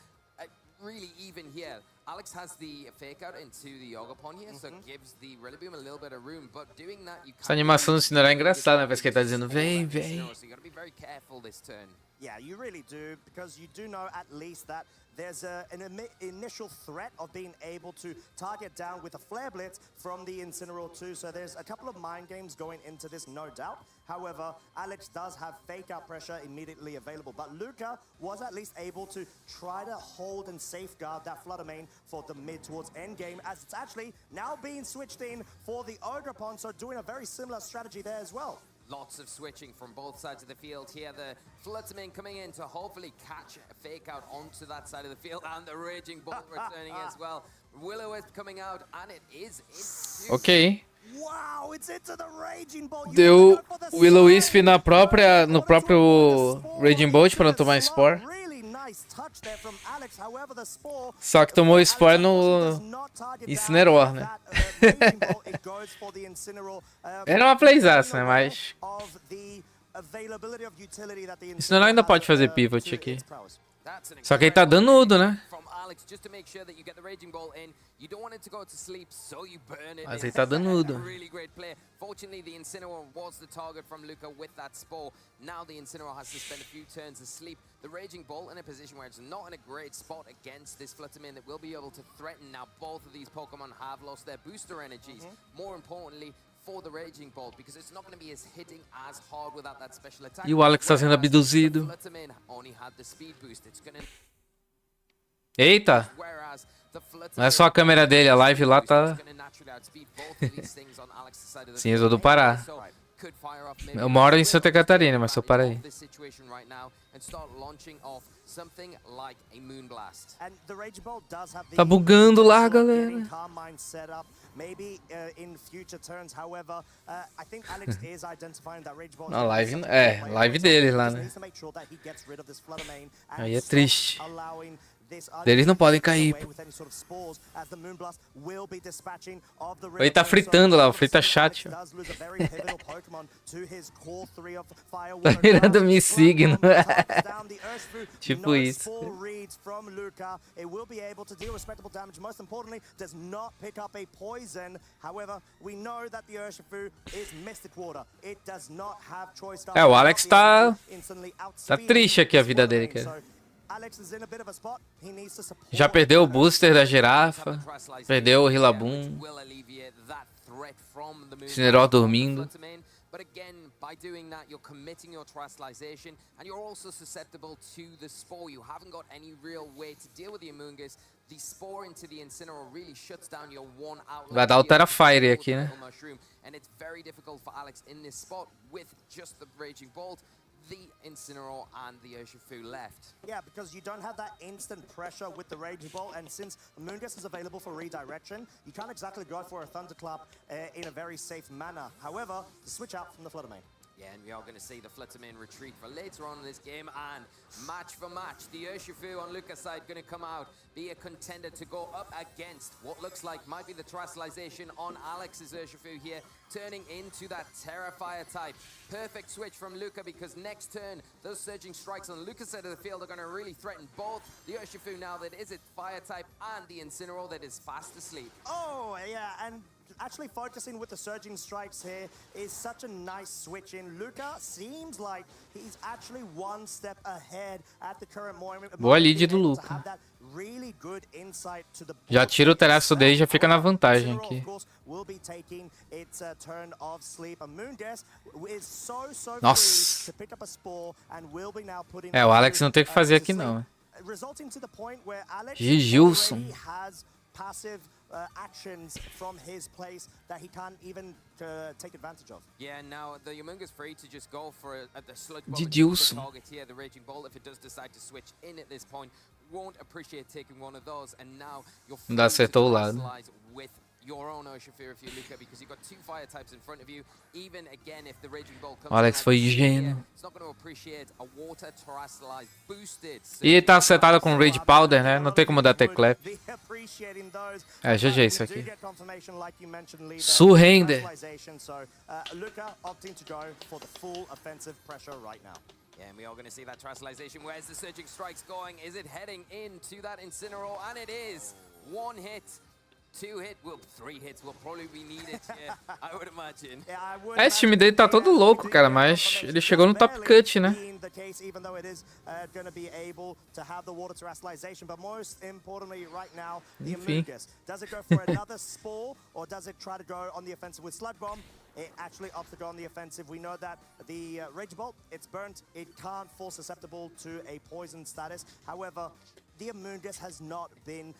really even here. Alex has the fake out into the Ogapon here, so it gives the Rillaboom a little bit of room, but doing that you Essa animação do Incineroar é engraçada, né? Parece que ele tá dizendo, vem, vem. So you gotta be very careful this turn. Yeah, you really do, because you do know at least that there's an initial threat of being able to target down with a Flare Blitz from the Incineroar too, so there's a couple of mind games going into this, no doubt. However, Alex does have fake out pressure immediately available, but Luca was at least able to try to hold and safeguard that Fluttermane for the mid towards end game, as it's actually now being switched in for the Ogapon, so doing a very similar strategy there as well. Lots of switching from both sides of the field here. The Flutterman coming in to hopefully catch a fake out onto that side of the field, and the Raging Bolt returning as well. Will-O-Wisp coming out, and it is into... Ok. Wow, it's into the Raging Bolt. Deu Will-O-Wisp no próprio Raging Bolt para não tomar Spore. Só que tomou Spore no Incineroar, né? Era uma playzaça, né? Mas... Incineroar ainda pode fazer pivot aqui. Só que ele tá danudo, né? Just to make sure that you get the Raging Bolt in. You don't want it to go to sleep, so you burn it. Mas ele tá danudo. Really great play. Fortunately, the Incineroar was the target from Luca with that Spore. Now the Incineroar has to spend a few turns asleep. The Raging Bolt in a position where it's not in a great spot against this Flutterman that will be able to threaten. Now both of these Pokemon have lost their booster energies. More importantly, for the Raging Bolt, because it's not going to be as hitting as hard without that special attack. E o Alex tá sendo abduzido. Flutterman only had the speed boost. It's going to... Eita! Não é só a câmera dele, a live lá tá... Sim, eu sou do Pará. Eu moro em Santa Catarina, mas sou paraí. Tá bugando lá, galera. Na live, live dele lá, né? Aí é triste. Eles não podem cair. Ele tá fritando lá, frita chat. Tá virando me signo. Tipo isso. O Alex tá triste aqui a vida dele, cara. Já perdeu o booster da girafa, perdeu o Rillaboom, Incineroar dormindo. But again, by doing that, you're committing your terrestrialization, and you're also susceptible to the Spore. You haven't got any real way to deal with the Amoonguss. The Spore into the Incineroar really shuts down your one outlet. Vai dar o Terrafire aqui, né? And it's very difficult for Alex in this spot with just the Raging Bolt. the Incineroar and the Urshifu left. Yeah, because you don't have that instant pressure with the Rage Bolt, and since Moongus is available for redirection, you can't exactly go for a Thunderclap in a very safe manner. However, to switch out from the Flutter Mane. Yeah, and we are going to see the Fluttermane retreat for later on in this game, and match for match, the Urshifu on Luca's side going to come out, be a contender to go up against what looks like might be the terrestrialization on Alex's Urshifu here, turning into that Terrafire type. Perfect switch from Luca, because next turn, those surging strikes on Luca's side of the field are going to really threaten both the Urshifu now that is it fire type and the Incineroar that is fast asleep. Oh, yeah, and actually focusing with the surging strikes here is such a nice switch in. Luca seems like he's actually one step ahead at the current moment. Boa lead do Luca. Really good insight to the Já tira o terreço dele e já fica na vantagem aqui. will be taking its turn of sleep. And Moongas is so Nossa. free to pick up a spore and will be now putting É, o Alex não tem o que fazer aqui não. resulting to the point where Alex Gilson. already has passive actions from his place that he can't even take advantage of. Yeah, now the Yamunga's free to just go for the sludge De bomb Gilson. target here, the Raging Bolt, if it does decide to switch in at this point. Won't appreciate taking one of those, and now you're free Ainda acertou o lado. with your own Urshifu if you look at, because you've got two fire types in front of you. Even again, if the Raging Bolt comes O Alex foi ingênuo. it's not going to appreciate a water terrestrialized boosted. E ele tá acertado com Rage Powder, né? Não tem como dar teclap. É, GG isso aqui. Surrender. Luca opting to go for the full offensive pressure right now. Yeah, and we are going to see that terrestrialization. Where's the surging strikes going? Is it heading into that Incineroar? And it is. One hit, two hit, well, three hits will probably be needed here, I would imagine. É, esse time dele tá todo louco, cara, mas ele chegou no top cut, né? Even though it is going to be able to have the water terrestrialization, but most importantly right now, the Amoonguss. Does it go for another spore, or does it try to go on the offensive with Sludge Bomb? It actually opts to go on the offensive. We know that the Rage Bolt, it's burnt. It can't fall susceptible to a poison status. However, the Amoonguss has not been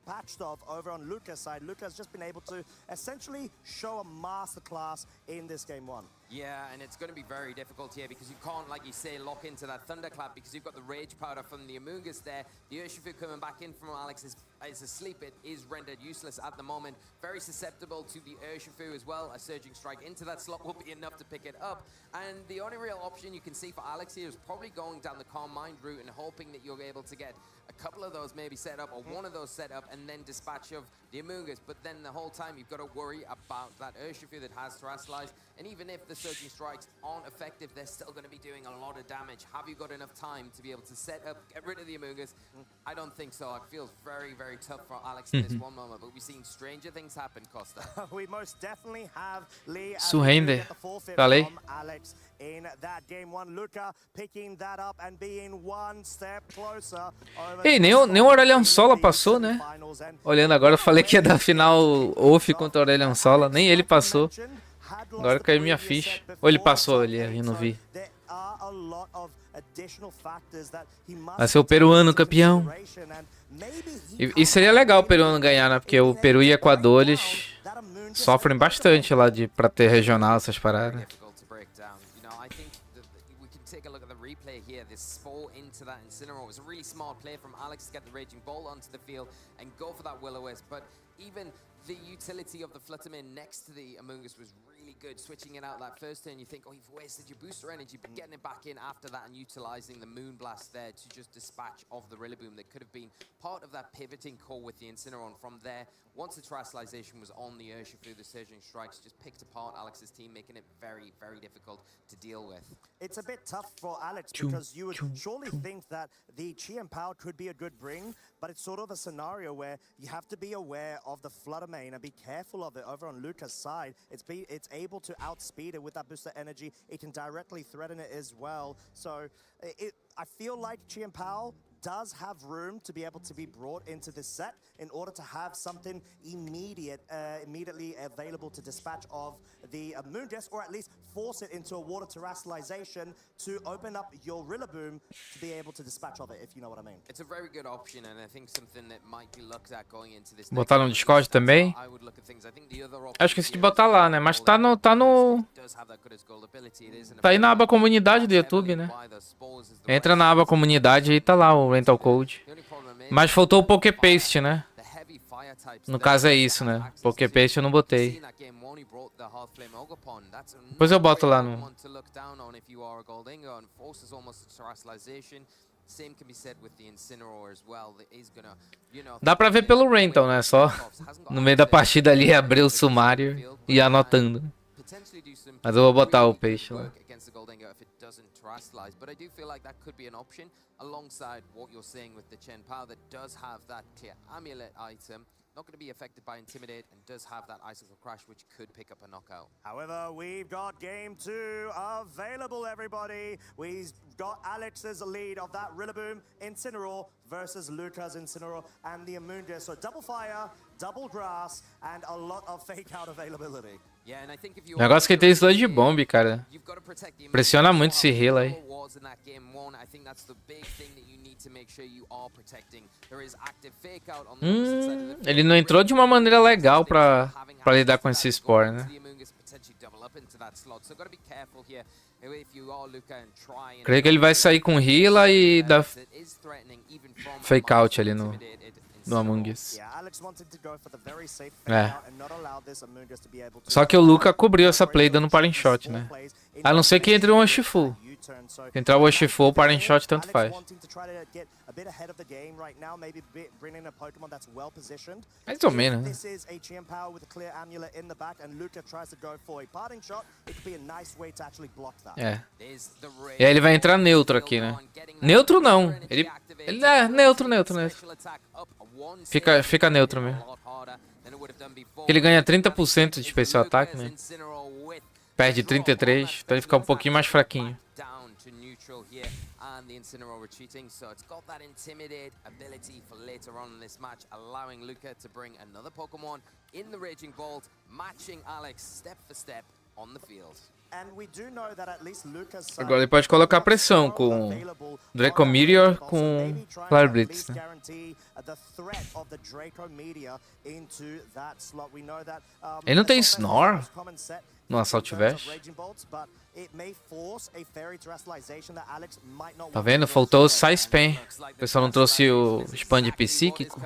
patched off over on Luca's side. Luca's just been able to essentially show a masterclass in this game one. Yeah, and it's going to be very difficult here because you can't, like you say, lock into that Thunderclap because you've got the Rage Powder from the Amoonguss there. The Urshifu coming back in from Alex is asleep. It is rendered useless at the moment. Very susceptible to the Urshifu as well. A Surging Strike into that slot will be enough to pick it up. And the only real option you can see for Alex here is probably going down the Calm Mind route and hoping that you're able to get a couple of those maybe set up, or one of those set up, and then dispatch of the Amoonguss. But then the whole time you've got to worry about that Urshifu that has terrestrialized. And even if the Surging Strikes aren't effective, they're still going to be doing a lot of damage. Have you got enough time to be able to set up, get rid of the Amoonguss? I don't think so. It feels very, very tough for Alex in this one moment. But we've seen stranger things happen, Costa. We most definitely have Lee Surrender. at the forfeit Falei. from Alex in that game one. Luca picking that up and being one step closer. Ei, nem o Aurelion Sola passou, né? Olhando agora, eu falei que ia dar final off contra o Aurelion Sola. Nem ele passou. Agora caiu minha ficha. Ou ele passou ali, eu não vi. Vai ser o peruano campeão. E seria legal o peruano ganhar, né? Porque o Peru e Equador, eles sofrem bastante lá pra ter regional, essas paradas. Replay here, this spore into that Incineroar. It was a really smart play from Alex to get the Raging Bolt onto the field and go for that Will-O-Wisp, but even the utility of the Fluttermane next to the Amoonguss was really good. Switching it out that first turn, you think, oh, you've wasted your booster energy, but getting it back in after that and utilizing the Moonblast there to just dispatch of the Rillaboom that could have been part of that pivoting core with the Incineroar. And from there, once the terrestrialization was on the Urshifu, the Surging Strikes just picked apart Alex's team, making it very, very difficult to deal with. It's a bit tough for Alex because you would surely think that the Chi and Power could be a good bring, but it's sort of a scenario where you have to be aware of the Fluttermane and be careful of it. Over on Luca's side, it's able to outspeed it with that booster energy. It can directly threaten it as well. So I feel like Chi and Power does have room to be able to be brought into this set in order to have something immediately available to dispatch of the Amoonguss, or at least force it into a water terrestrialization to open up your Rillaboom to be able to dispatch of it, if you know what I mean. It's a very good option, and I think something that might be looked at going into this. Botar no Discord também. I would look at things Eu esqueci de botar lá, né? Mas tá no... Tá aí na aba comunidade do YouTube, né? Entra na aba comunidade e tá lá o Rental Code. Mas faltou o Poképaste, né? No caso é isso, né? Poképaste eu não botei. Depois eu boto lá no... Dá pra ver pelo Rental, né? Só no meio da partida ali abrir o sumário e ir anotando. Mas eu vou botar o peixe lá. But I do feel like that could be an option alongside what you're saying with the Chen Pao that does have that clear amulet item, not going to be affected by Intimidate, and does have that Icicle Crash, which could pick up a knockout. However, we've got game 2 available, everybody. We've got Alex's lead of that Rillaboom Incineroar versus Luca's Incineroar and the Amoonguss. So double fire, double grass, and a lot of fake out availability. O negócio que tem Sludge Bomb, cara. Pressiona muito esse heal aí. Ele não entrou de uma maneira legal pra lidar com esse Spore, né? Creio que ele vai sair com heal e dar fake out ali no Amoonguss. É. Só que o Luca cobriu essa play dando parting shot, né? A não ser que entre um Urshifu. Se entrar o Urshifu ou parting shot, tanto faz. Mais ou menos, né? É. E aí ele vai entrar neutro aqui, né? Neutro não. Ele é neutro. Fica neutro mesmo. Ele ganha 30% de especial ataque, né? Perde 33, então ele fica um pouquinho mais fraquinho. The Incineroar retreating, so it's got that Intimidate ability for later on in this match, allowing Luca to bring another Pokemon in the Raging Bolt, matching Alex step for step on the field. Agora ele pode colocar pressão com Draco Meteor com Flare Blitz, né? Ele não tem Snore no Assault Vest? Tá vendo? Faltou o Saipan. O pessoal não trouxe o Expand Psíquico.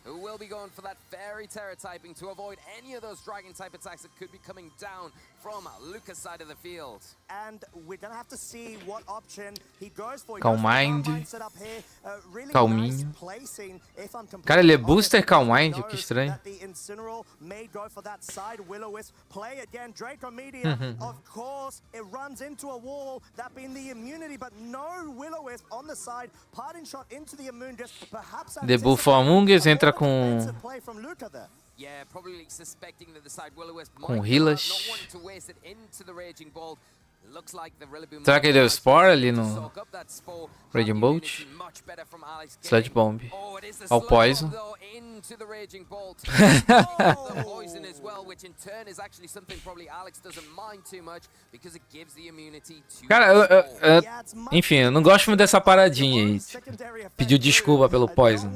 Who will be going for that Fairy Terror typing to avoid any of those Dragon type attacks that could be coming down from Luca's side of the field. And we're gonna have to see what option he goes for. Calm Mind. Calminho. Cara, ele é booster Calm Mind, que estranho. Of course, it runs into a wall, that being the immunity, but no Will-O-Wisp on the side, parting shot into the Amoonguss, perhaps debuff o Amoonguss, entra com Healish. Será que ele deu Spore ali no Raging Bolt? Sludge Bomb. Ao Poison. Cara, enfim, eu não gosto muito dessa paradinha aí. Pediu desculpa pelo Poison.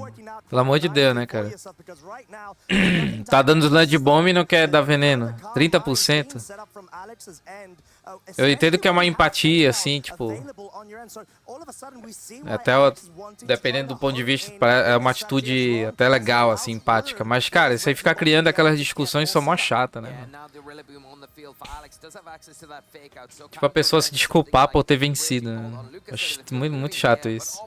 Pelo amor de Deus, né, cara? Tá dando Sludge Bomb e não quer dar veneno. 30%. Eu entendo que é uma empatia, assim, tipo... Até, dependendo do ponto de vista, é uma atitude até legal, assim, empática. Mas, cara, isso aí ficar criando aquelas discussões são mó chata, né? Tipo, a pessoa se desculpar por ter vencido, né? Acho muito chato isso.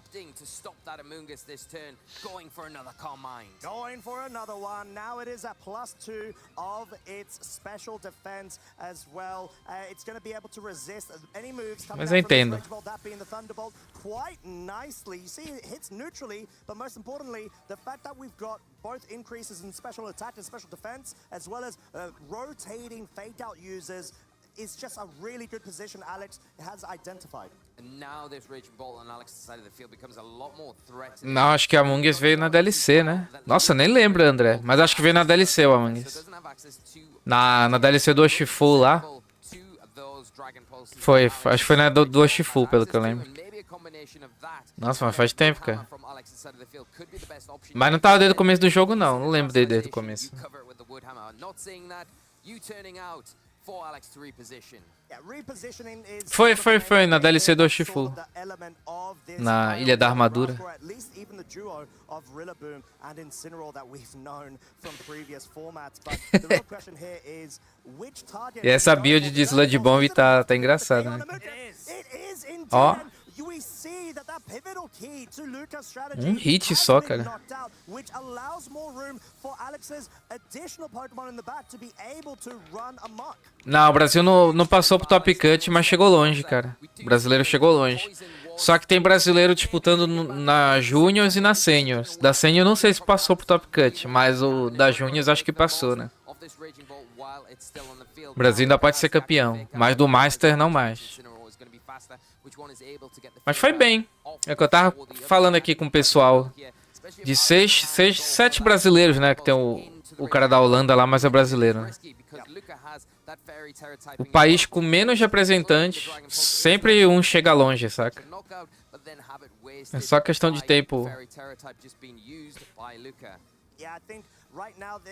Going for another one. Now it is at +2 of its special defense as well. It's going to be able to resist any moves coming out from the Thunderbolt, that being the Thunderbolt, quite nicely. You see, it hits neutrally, but most importantly, the fact that we've got both increases in special attack and special defense, as well as rotating fake out users, is just a really good position Alex has identified. Não, acho que a Amoonguss veio na DLC, né? Nossa, nem lembro, André. Mas acho que veio na DLC o Amoonguss. Na DLC do Urshifu lá. Foi, acho que foi na do Urshifu, pelo que eu lembro. Nossa, mas faz tempo, cara. Mas não tava desde o começo do jogo, não. Não lembro dele desde o começo. Foi na DLC do Shifu. Na Ilha da Armadura. E essa build de Sludge Bomb tá engraçada, né? Ó. Hit só, cara. Não, o Brasil não passou pro Top Cut, mas chegou longe, cara. O brasileiro chegou longe. Só que tem brasileiro disputando na Juniors e na Seniors. Da Senior eu não sei se passou pro Top Cut, mas o da Juniors acho que passou, né? O Brasil ainda pode ser campeão, mas do Master não mais. Mas foi bem. É o que eu tava falando aqui com o pessoal. De 7 brasileiros, né? Que tem o cara da Holanda lá, mas é brasileiro, né? O país com menos representantes, sempre um chega longe, saca? É só questão de tempo.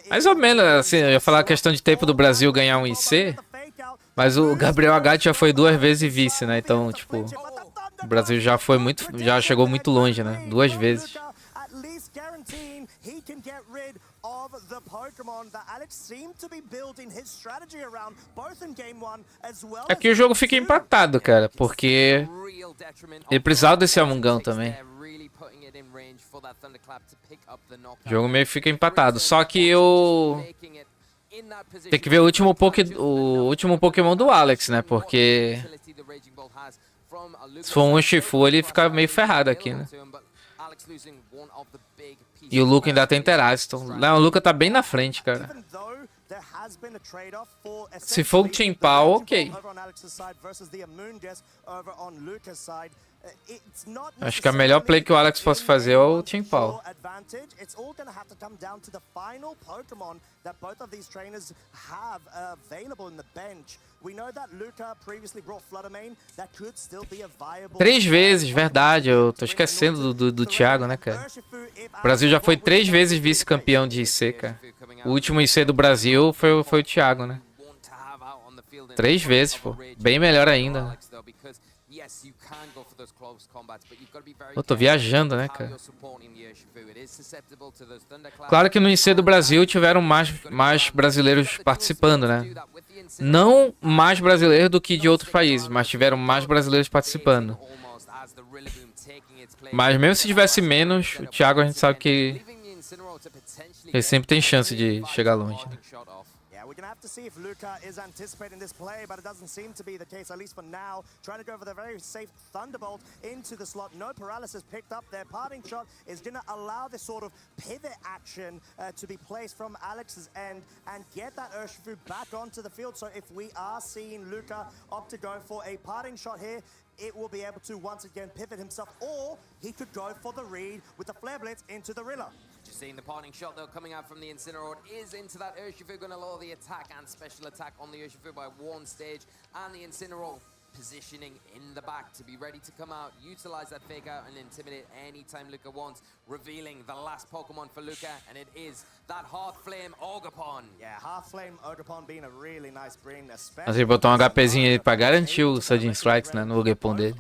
Mais ou menos, assim, eu ia falar a questão de tempo do Brasil ganhar um IC, mas o Gabriel Agatti já foi 2 vezes vice, né? Então, tipo, o Brasil já chegou muito longe, né? 2 vezes. Aqui o jogo fica empatado, cara, porque ele precisava desse Amungão também. O jogo meio que fica empatado. Só que eu... Tem que ver o último Pokémon do Alex, né? Porque... Se for um Urshifu, ele fica meio ferrado aqui, né? E o Luca ainda tem Teraston. Não, o Luca tá bem na frente, cara. Se for o Timpal, ok. Acho que a melhor play que o Alex possa fazer é o Timpal. Três vezes, verdade. Eu tô esquecendo do Thiago, né, cara? O Brasil já foi 3 vezes vice-campeão de IC, cara. O último IC do Brasil foi o Thiago, né? 3 vezes, pô. Bem melhor ainda. Eu tô viajando, né, cara? Claro que no IC do Brasil tiveram mais brasileiros participando, né? Não mais brasileiros do que de outros países, mas tiveram mais brasileiros participando. Mas mesmo se tivesse menos, o Thiago a gente sabe que ele sempre tem chance de chegar longe, né? We're going to have to see if Luca is anticipating this play, but it doesn't seem to be the case, at least for now. Trying to go for the very safe Thunderbolt into the slot. No paralysis picked up. Their parting shot is going to allow this sort of pivot action to be placed from Alex's end and get that Urshifu back onto the field. So if we are seeing Luca opt to go for a parting shot here, it will be able to once again pivot himself, or he could go for the read with the Flare Blitz into the Rilla. Just seeing the parting shot though coming out from the Incineroar is into that Urshifu, going to lower the attack and special attack on the Urshifu by 1 stage, and the Incineroar positioning in the back to be ready to come out, utilize that fake out and intimidate anytime Luca wants, revealing the last Pokemon for Luca, and it is that Hearth Flame Ogapon. Yeah, Hearth Flame Ogapon being a really nice bring, especially... Mas ele botou um HPzinho aí pra garantir o Sudden Strikes, né, no Ogapon dele.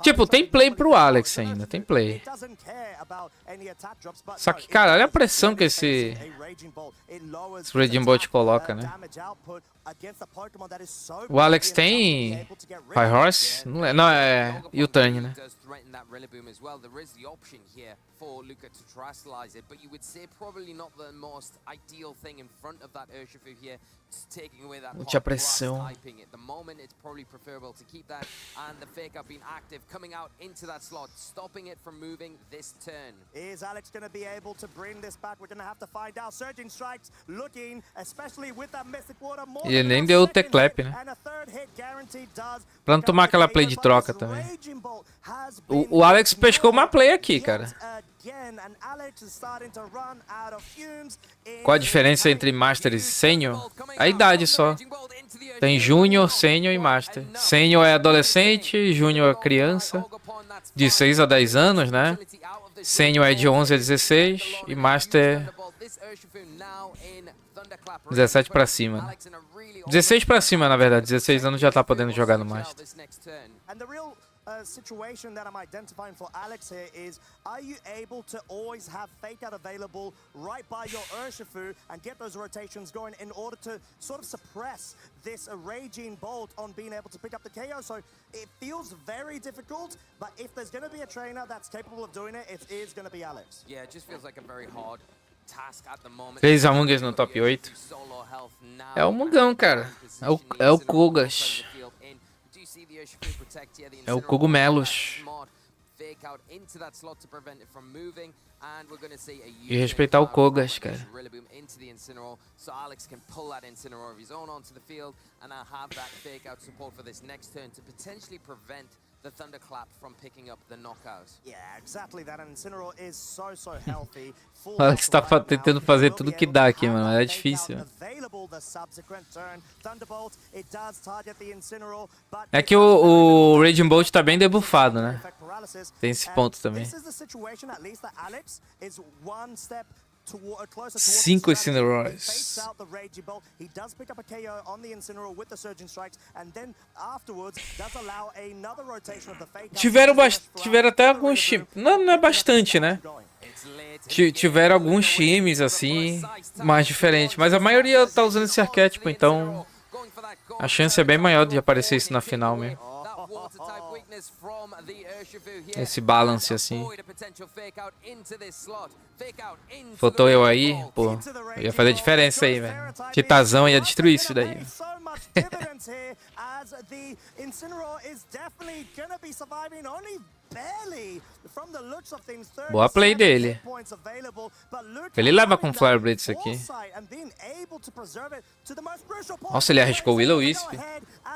Tipo, tem play pro Alex ainda, tem play. Só que, cara, olha a pressão que esse Raging Bolt coloca, né? O Alex tem High Horse? Não, é U-Turn, né? For Luca to terrestrialize it, but you would say probably not the most ideal thing in front of that Urshifu here, taking away that muita pressão. Typing. At the moment, it's probably preferable to keep that, and the fake out being active, coming out into that slot, stopping it from moving this turn. Is Alex going to be able to bring this back? We're going to have to find out. Surging Strikes looking, especially with that Mystic Water. E ele nem deu o T-Clap, né? Pra não tomar aquela play de troca também. O Alex pescou uma play aqui, cara. Qual a diferença entre Master e Sênior? A idade só. Tem Júnior, Sênior e Master. Sênior é adolescente, Júnior é criança, de 6 a 10 anos, né? Sênior é de 11 a 16 e Master 17 pra cima. Né? 16 pra cima, na verdade. 16 anos já tá podendo jogar no Master. Situation that I'm identifying for Alex here is, are you able to always have fake out available right by your Urshifu and get those rotations going in order to sort of suppress this raging bolt on being able to pick up the KO? So it feels very difficult, but if there's going to be a trainer that's capable of doing it, it is going to be Alex. Yeah, it just feels like a very hard task at the moment. 3 Among Us no top 8. É o Mugão, cara. É o Kogas. É o Cogumelos. E respeitar o Kogas, cara. The thunderclap from picking up the knockout. Yeah, exactly that. And Incineroar is so healthy. O Alex tá tentando fazer tudo que dá aqui, mano. É difícil. É que o Raging Bolt tá bem debuffado, né? Tem esse ponto também. 5 Incineroars. Tiveram até alguns times. Não é bastante, né? Tiveram alguns times assim, mais diferentes. Mas a maioria tá usando esse arquétipo, então a chance é bem maior de aparecer isso na final mesmo. Esse balance assim. Faltou eu aí, pô. Eu ia fazer diferença aí, velho. Titazão ia destruir isso daí. Boa play dele. Ele leva com Flare Blade isso aqui. Nossa, ele arriscou o Will-O-Wisp.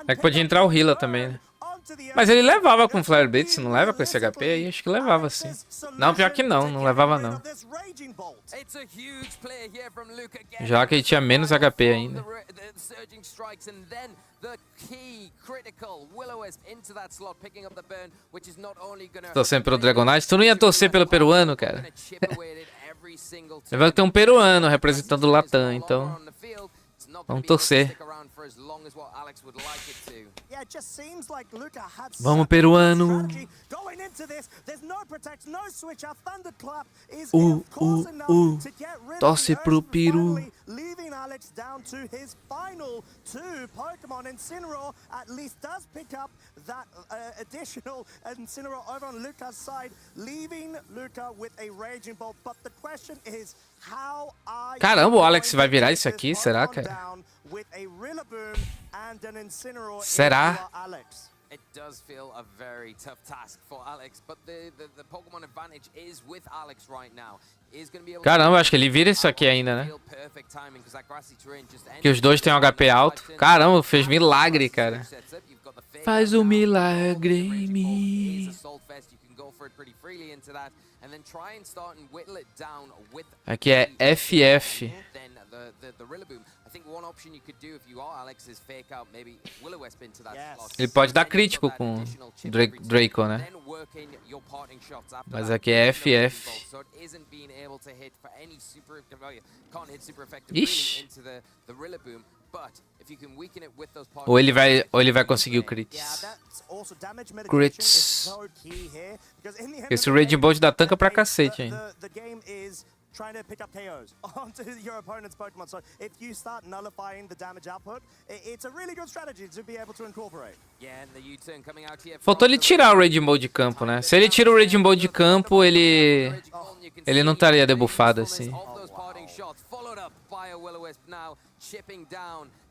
É que podia entrar o Healer também, né? Mas ele levava com Flare Blade, se não leva com esse HP aí, acho que levava sim. Não, pior que não levava não. Já que ele tinha menos HP ainda. Torcendo pelo Dragonite? Tu não ia torcer pelo peruano, cara? Vai ter um peruano representando o Latam, então vamos torcer. Vamos, peruano. Torce pro peru. Leaving Alex down to his final 2 Pokemon. Incineroar at least does pick up that additional Incineroar over on Luca's side, leaving Luca with a Raging Bolt. But the question is, how are Caramba, o Alex vai virar isso aqui? Será, cara? Será? It does feel a very tough task for Alex, but the Pokemon advantage is with Alex right now. Caramba, acho que ele vira isso aqui ainda, né? Que os dois têm um HP alto. Caramba, fez milagre, cara. Faz um milagre em mim. Aqui é FF. Ele pode dar crítico com Draco, né? Mas aqui é FF. Ixi. Ou ele vai conseguir o crits. Esse Raging Bolt dá tanca pra cacete ainda. Trying to pick up KOs onto your opponent's Pokemon. So if you start nullifying the damage output, it's a really good strategy to be able to incorporate. Faltou ele tirar o Raging Bolt de campo, né? Se ele tira o Raging Bolt de campo, ele não estaria debuffado assim.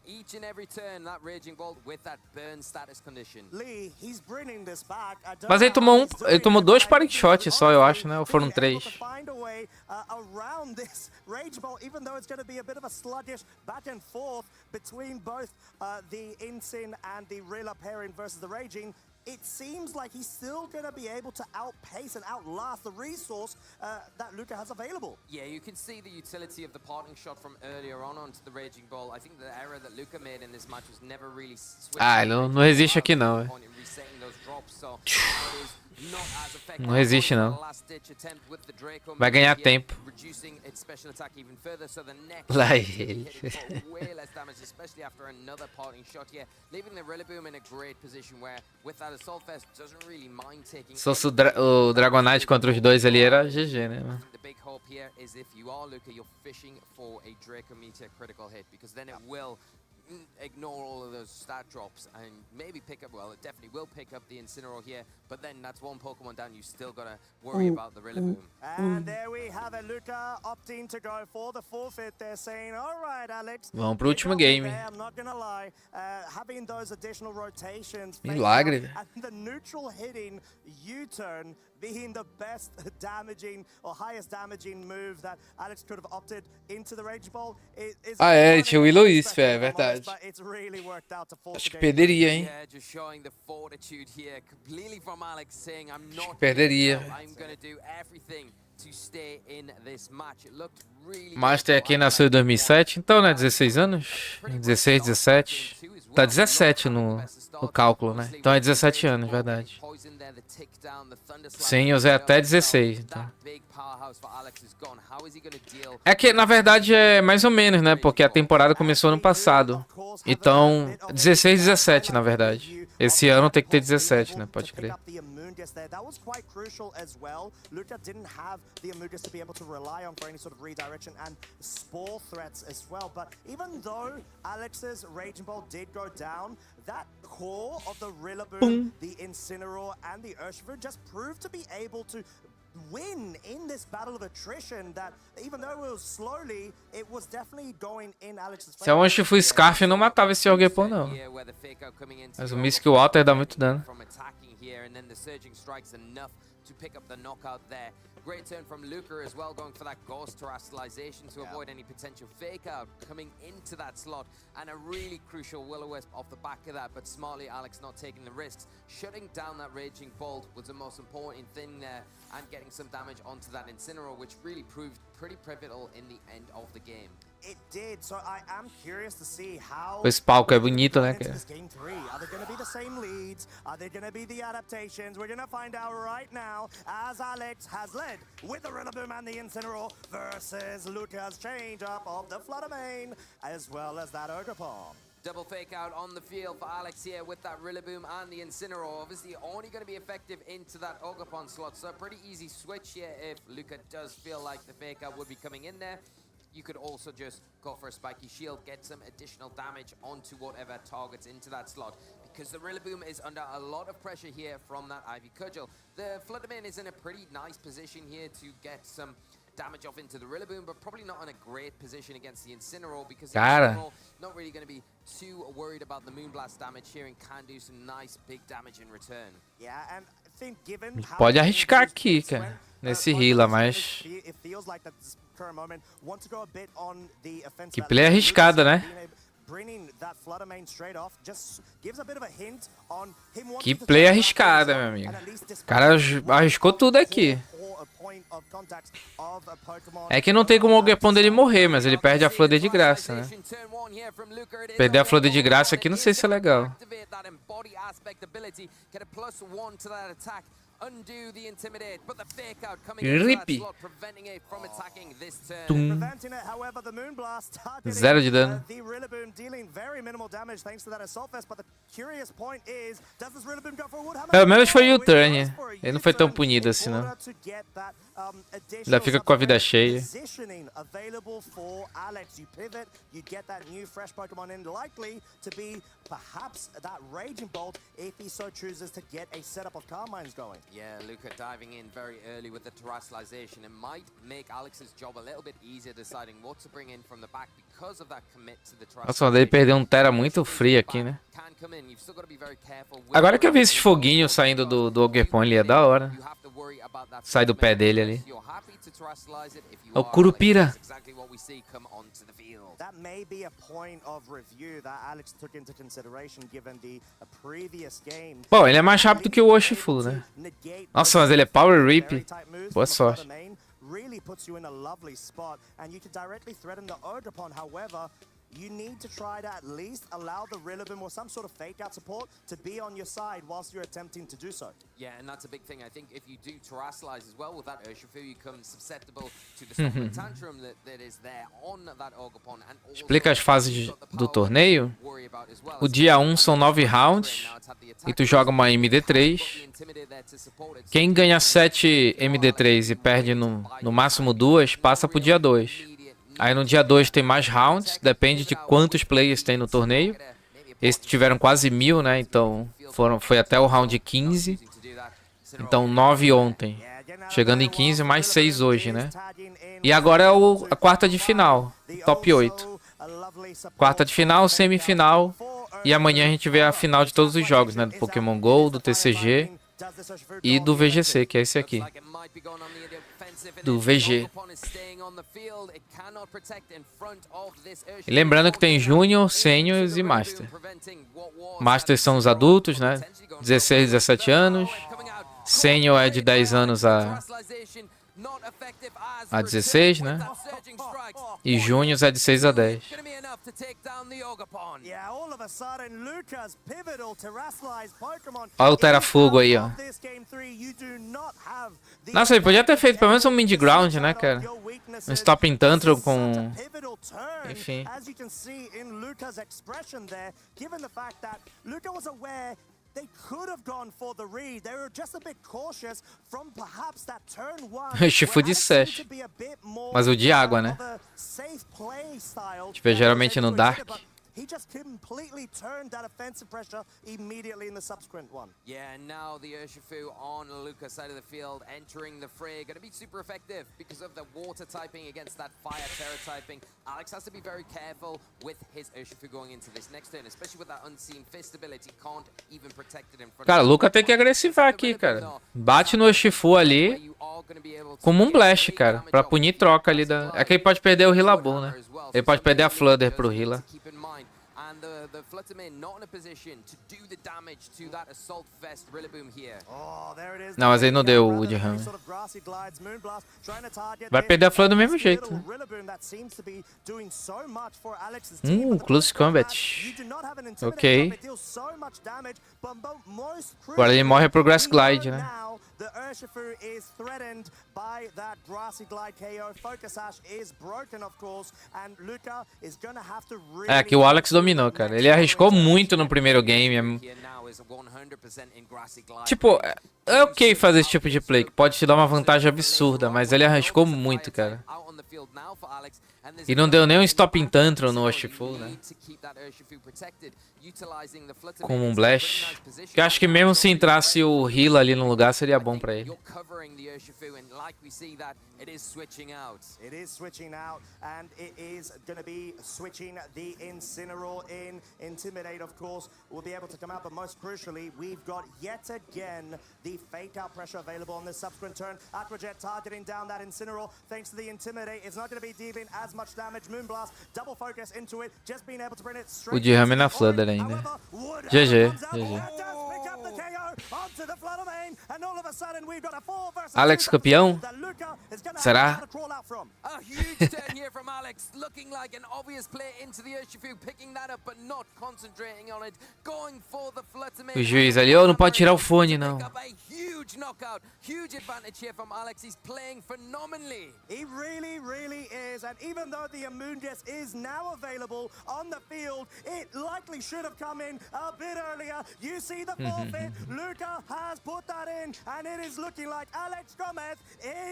Each and every turn, that Raging Bolt with that burn status condition. Lee, he's bringing this back. Mas ele tomou 2 parting shots só, eu acho, né? Ou foram 3? Around this Rage Bolt, even though it's going to be a bit of a sluggish back and forth between both the Incin and the Rilla pairing versus the Raging. it seems like he's still going to be able to outpace and outlast the resource that Luca has available. Yeah, you can see the utility of the parting shot from earlier on onto the Raging Ball. I think the error that Luca made in this match was never really Ah, ele não resiste aqui não, velho. Não resiste não. Vai ganhar tempo. Lá ele. Se fosse o Dragonite contra os dois ali era GG, né, mano? The big hope here is if you are Luca, you're fishing for a Draco Meteor critical hit, because then it will ignore all of those stat drops and maybe pick up, well, it definitely will pick up the Incineroar here, but then that's one Pokemon down. You still gotta worry about the Rillaboom. And there we have it, Luca opting to go for the forfeit. They're saying, all right, Alex. Vamos pro último game. I'm not gonna lie, having those additional rotations. Milagre. And the neutral hitting U-turn being the best damaging or highest damaging move that Alex could have opted into the Rage Ball. Ah, é, tinha o Willow isso, é verdade. Acho que perderia, hein? Acho que perderia. Master aqui nasceu em 2007, então, né? 16 anos? 16, 17. Tá 17 no cálculo, né? Então é 17 anos, verdade. Sim, eu usei até 16. Então. É que, na verdade, é mais ou menos, né? Porque a temporada começou no passado. Então, 16, 17, na verdade. Esse ano tem que ter 17, né? Pode crer. That was quite crucial as well. Luca didn't have the Amogus to be able to rely on for any sort of redirection and spore threats as well. But even though Alex's Raging Ball did go down, that core of the Rillaboom, the Incineroar, and the Urshifu just proved to be able to win in this battle of attrition that even though it was slowly, it was definitely going in Alex's favor. Se a Urshifu Scarf não matava esse Orgepon, não. Mas o Mystic Water dá muito dano. Here, and then the surging strikes enough to pick up the knockout there. Great turn from Luca as well, going for that Ghost Terrestrialization to avoid any potential fake out coming into that slot, and a really crucial Will-O-Wisp off the back of that, but smartly Alex not taking the risks. Shutting down that Raging Bolt was the most important thing there, and getting some damage onto that Incineroar, which really proved pretty pivotal in the end of the game. It did, so I am curious to see how esse palco é bonito, né, cara? Are they going to be the same leads? Are they going to be the adaptations? We're going to find out right now as Alex has led with the Rillaboom and the Incineroar versus Luca's change up of the Fluttermane as well as that Ogerpon. Double fake out on the field for Alex here with that Rillaboom and the Incineroar. Obviously only going to be effective into that Ogerpon slot, so a pretty easy switch here if Luca does feel like the fake out would be coming in there. You could also just go for a spiky shield, get some additional damage onto whatever targets into that slot, because the Rillaboom is under a lot of pressure here from that Ivy Cudgel. The Fluttermane is in a pretty nice position here to get some damage off into the Rillaboom, but probably not in a great position against the Incineroar, because the Incineroar not really going to be too worried about the Moonblast damage here and can do some nice big damage in return. Yeah, and I think given how pode arriscar aqui, cara, nesse healer, mas que play arriscada, né? Que play arriscada, meu amigo. O cara arriscou tudo aqui. É que não tem como o Ogerpon dele morrer, mas ele perde a Flood de graça, né? Perder a Flood de graça aqui não sei se é legal. Undo the intimidate, but the fake out coming into that slot, preventing it from attacking this turn. Preventing it, however, the Moonblast targeting zero de dano. The Rillaboom dealing very minimal damage thanks to that Assault Vest, but the curious point is, does this Rillaboom go for a Woodhammer? Pelo menos foi o turn. Ele não foi tão punido assim, não. Ainda fica com a vida cheia. Available for Alex. You pivot, you get that new fresh Pokemon in, likely to be perhaps that Raging Bolt if he so chooses to get a setup of Carmines going. Yeah, Luca diving in very early with the terrestrialization. It might make Alex's job a little bit easier deciding what to bring in from the back because of that commit to the Nossa, mas ele perdeu um Tera muito frio aqui, né? Agora que eu vi esses foguinhos saindo do Ogre-Pon ali, é da hora. Sai do pé dele ali. É o Curupira. That may be a point of review that Alex took into consideration given the previous game. Bom, ele é mais rápido que o Urshifu, né? Nossa, mas ele é Power Rip. Boa sorte. Really puts you in a lovely spot, and you can directly threaten the Ogre-Pon. However, you need to try to at least allow the Rillaboom or some sort of fake out support to be on your side whilst you're attempting to do so. Yeah, and that's a big thing. I think if you do terrestrialize as well with that Urshifu, you become susceptible to the sort of tantrum that is there on that Ogre-Pon. Explica as fases do torneio. O dia 1 são 9 rounds e tu joga uma MD3. Quem ganha 7 MD3 e perde no máximo 2, passa pro dia 2. Aí no dia 2 tem mais rounds, depende de quantos players tem no torneio. Esses tiveram quase 1000, né? Então foi até o round 15. Então 9 ontem. Chegando em 15, mais 6 hoje, né? E agora é a quarta de final, top 8. Quarta de final, semifinal. E amanhã a gente vê a final de todos os jogos, né? Do Pokémon GO, do TCG e do VGC, que é esse aqui. Do VG. E lembrando que tem Júnior, Seniors e Master. Masters são os adultos, né? 16, 17 anos. Senior é de 10 anos a 16, né? E Júnior é de 6 a 10. Olha o Terafugo aí, ó. Nossa, ele podia ter feito pelo menos um mid-ground, né, cara? Um Stopping Tantrum com... Enfim. They could have gone for the read. They were just a bit cautious from perhaps that turn 1. Urshifu de Sash. Mas o de água, né? A gente vê geralmente no Dark. He just completely turned that offensive pressure immediately in the subsequent one. Yeah, and now the Urshifu on Luca's side of the field entering the fray. Going to be super effective because of the water typing against that fire terror typing. Alex has to be very careful with his Urshifu going into this next turn, especially with that unseen fist ability. Can't even protect it in front. Cara, o Luca tem que agressivar aqui, cara. Bate no Urshifu ali como um blast, cara, pra punir troca ali da... É que ele pode perder o Rillaboom, né? Ele pode perder a Fludder pro Rilla. The Fluttermane not in a position to do the damage to that Assault Vest Rillaboom here. Não, mas ele não deu o Woodham. Vai perder a flor do mesmo jeito, né? Close Combat. Ok. Agora ele morre pro Grass Glide, né? The Urshifu is threatened by that Grassy Glide KO. Focus Sash is broken, of course, and Luca is gonna have to really... É, aqui o Alex dominou, cara. Ele arriscou muito no primeiro game. Tipo, é ok fazer esse tipo de play, que pode te dar uma vantagem absurda, mas ele arriscou muito, cara. E não deu nem um Stopping Tantrum no Urshifu, né? Como um Blast. Que eu acho que mesmo se entrasse o Rilla ali no lugar, seria bom pra ele. It is switching out, and it is going to be switching the Incineroar in. Intimidate, of course, will be able to come out, but most crucially, we've got yet again the fake out pressure available on this subsequent turn. Aquajet targeting down that Incineroar, thanks to the Intimidate. It's not going to be dealing as much damage. Moonblast, double focus into it, just being able to bring it straight. O Dirham na Fludder ainda. GG, GG. Alex campeão? Será? A huge turn here from Alex, looking like an obvious play into the Urshifu, picking that up but not concentrating on it, going for the Fluttermane. O juiz ali, não pode tirar o fone, não. Huge knockout, huge advantage here from Alex. He's playing phenomenally. He really is, and even though the Amungus is now available on the field, it likely should have come in a bit earlier. You see the forfeit, Luca has put that in, and it is looking like Alex Gomez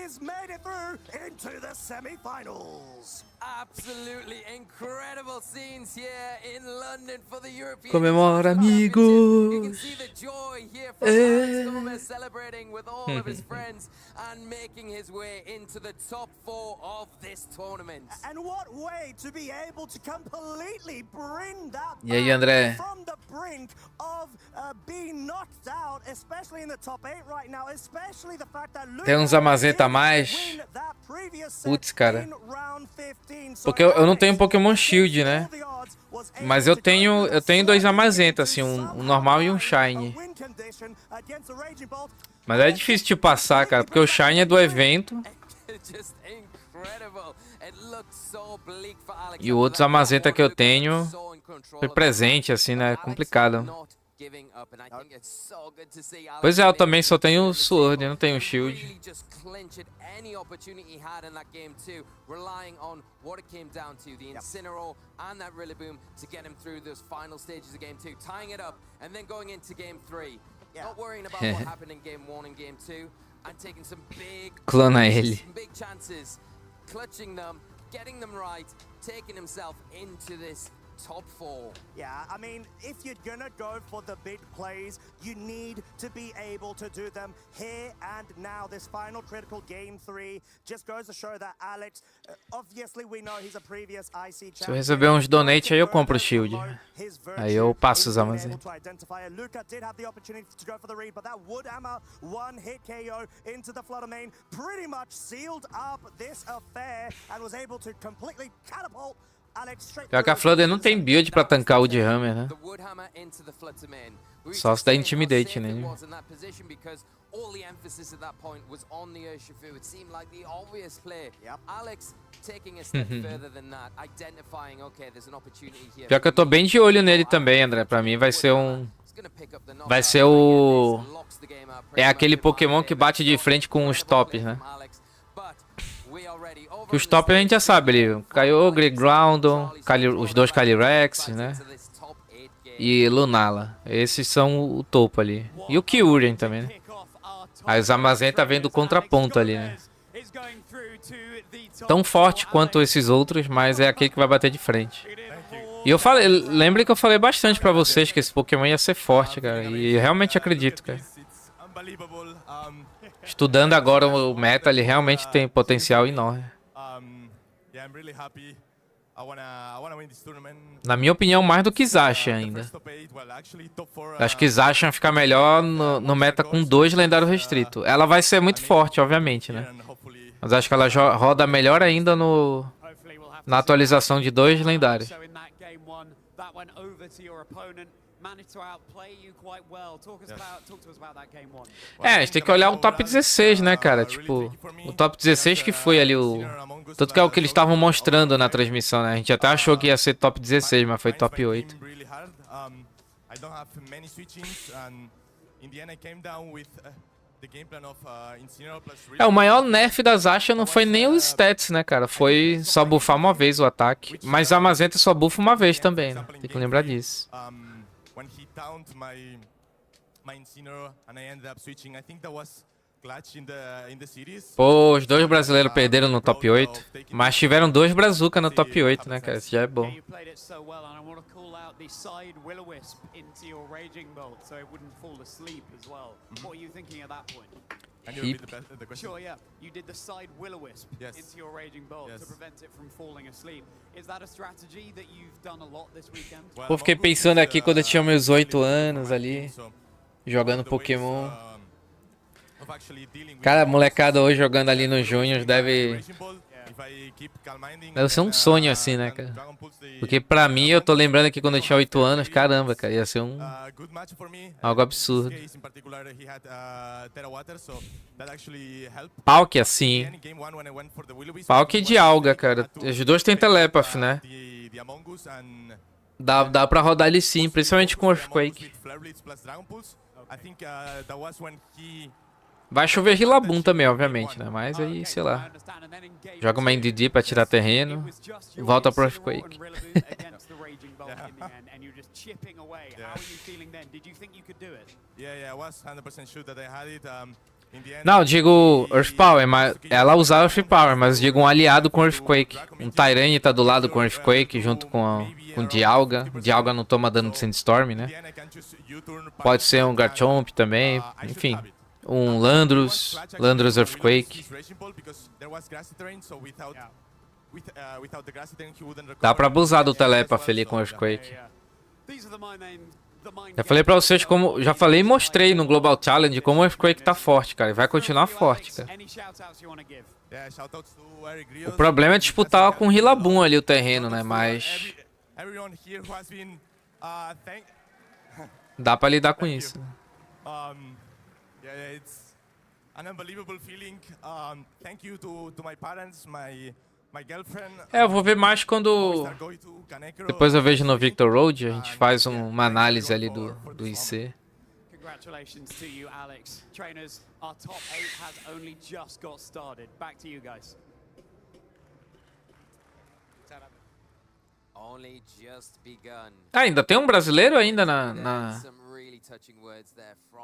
is made it through into the semi-finals. Absolutely incredible scenes here in London for the European Comemora, You can amigos. see the joy here from Alex Gomez celebrating with all of his friends and making his way into the top 4 of this tournament. And what way to be able to completely bring that E aí, André? from the brink of being knocked out, especially in the top 8 right now, especially the fact that Tem uns amazeta a mais. Putz, cara. Porque eu não tenho Pokémon Shield, né? Mas eu tenho 2 amazeta, assim, um normal e um Shine. Mas é difícil de passar, cara, porque o Shine é do evento. E o outro amazeta que eu tenho foi presente, assim, né? É complicado. Pois é, eu também só tenho o Sword, eu não tenho o Shield. Any opportunity he had in that game too, relying on what it came down to, the Incineroar and that Rillaboom to get him through those final stages of game 2, tying it up and then going into game 3. Not worrying about what happened in game 1 and game 2 and taking some Clona ele. big chances, clutching them, getting them right, taking himself into this top 4. Yeah, I mean, if you're gonna go for the big plays, you need to be able to do them here and now. This final critical game 3 just goes to show that Alex, obviously we know he's a previous IC champion. Se eu receber uns donate aí eu compro o Shield. Aí eu passo os amazetas. Luca did have the opportunity to go for the read, but that Woodhammer one-hit KO into the Flutter main pretty much sealed up this affair and was able to completely catapult Pior que a Flutter não tem build pra tancar o de Hammer, né? Só se dá Intimidate nele. Pior que eu tô bem de olho nele também, André. Pra mim vai ser um... Vai ser o... É aquele Pokémon que bate de frente com os tops, né? Que os top a gente já sabe ali, Kyogre, Groudon, os 2 Calyrex, né? E Lunala. Esses são o topo ali. E o Kyurem também, né? Aí os Amazenta vem do contraponto ali, né? Tão forte quanto esses outros, mas é aquele que vai bater de frente. E eu falei, lembre que eu falei bastante pra vocês que esse Pokémon ia ser forte, cara. E realmente acredito, cara. Estudando agora o meta, ele realmente tem potencial enorme. Na minha opinião, mais do que Zacian ainda. Acho que Zacian fica melhor no meta com 2 lendários restritos. Ela vai ser muito forte, obviamente, né? Mas acho que ela roda melhor ainda na atualização de 2 lendários. É, a gente tem que olhar o top 16, né, cara? Tipo, o top 16 que foi ali o... Tanto que é o que eles estavam mostrando na transmissão, né? A gente até achou que ia ser top 16, mas foi top 8. É, o maior nerf das Asha não foi nem os stats, né, cara? Foi só buffar uma vez o ataque. Mas a Amazenta só buffa uma vez também, né? Tem que lembrar disso. Pô, os 2 brasileiros perderam no top 8. Mas tiveram 2 Brazuca no top 8, né, cara? Isso já é bom. Sure, yeah. You did the side Will-O-Wisp into your Raging Bolt to prevent it from falling asleep. Is that a strategy that you've done a lot this weekend? Pô, fiquei pensando aqui quando eu tinha meus 8 anos ali, jogando Pokémon. Cara, a molecada hoje jogando ali no Júnior deve ser um sonho assim, né, cara? Porque pra mim, eu tô lembrando aqui quando eu tinha 8 anos, caramba, cara, ia ser algo absurdo. Palk assim. Palk de alga, cara. Os 2 têm Telepath, né? Dá pra rodar ele sim, principalmente com o Earthquake. Vai chover Rilabum também, obviamente, né? Mas aí, sei lá. Joga uma NDD pra tirar terreno. Volta pro Earthquake. Não, digo Earth Power, mas ela usar Earth Power, mas digo um aliado com Earthquake. Um Tyrant tá do lado com Earthquake junto com Dialga. Dialga não toma dano de Sandstorm, né? Pode ser um Garchomp também, enfim. Um Landorus Earthquake. Dá pra abusar do Telepath ali com Earthquake. Já falei pra vocês como... Já falei e mostrei no Global Challenge como o Earthquake tá forte, cara. E vai continuar forte, cara. O problema é disputar com o Rilabum ali o terreno, né? Mas... dá pra lidar com isso. É, eu vou ver mais quando... Depois eu vejo no Victor Road, a gente faz uma análise ali do IC. Congratulations to you, Alex. Trainers, our top 8 has only just got started. Back to you guys. Only just begun. Ah, ainda tem um brasileiro ainda na...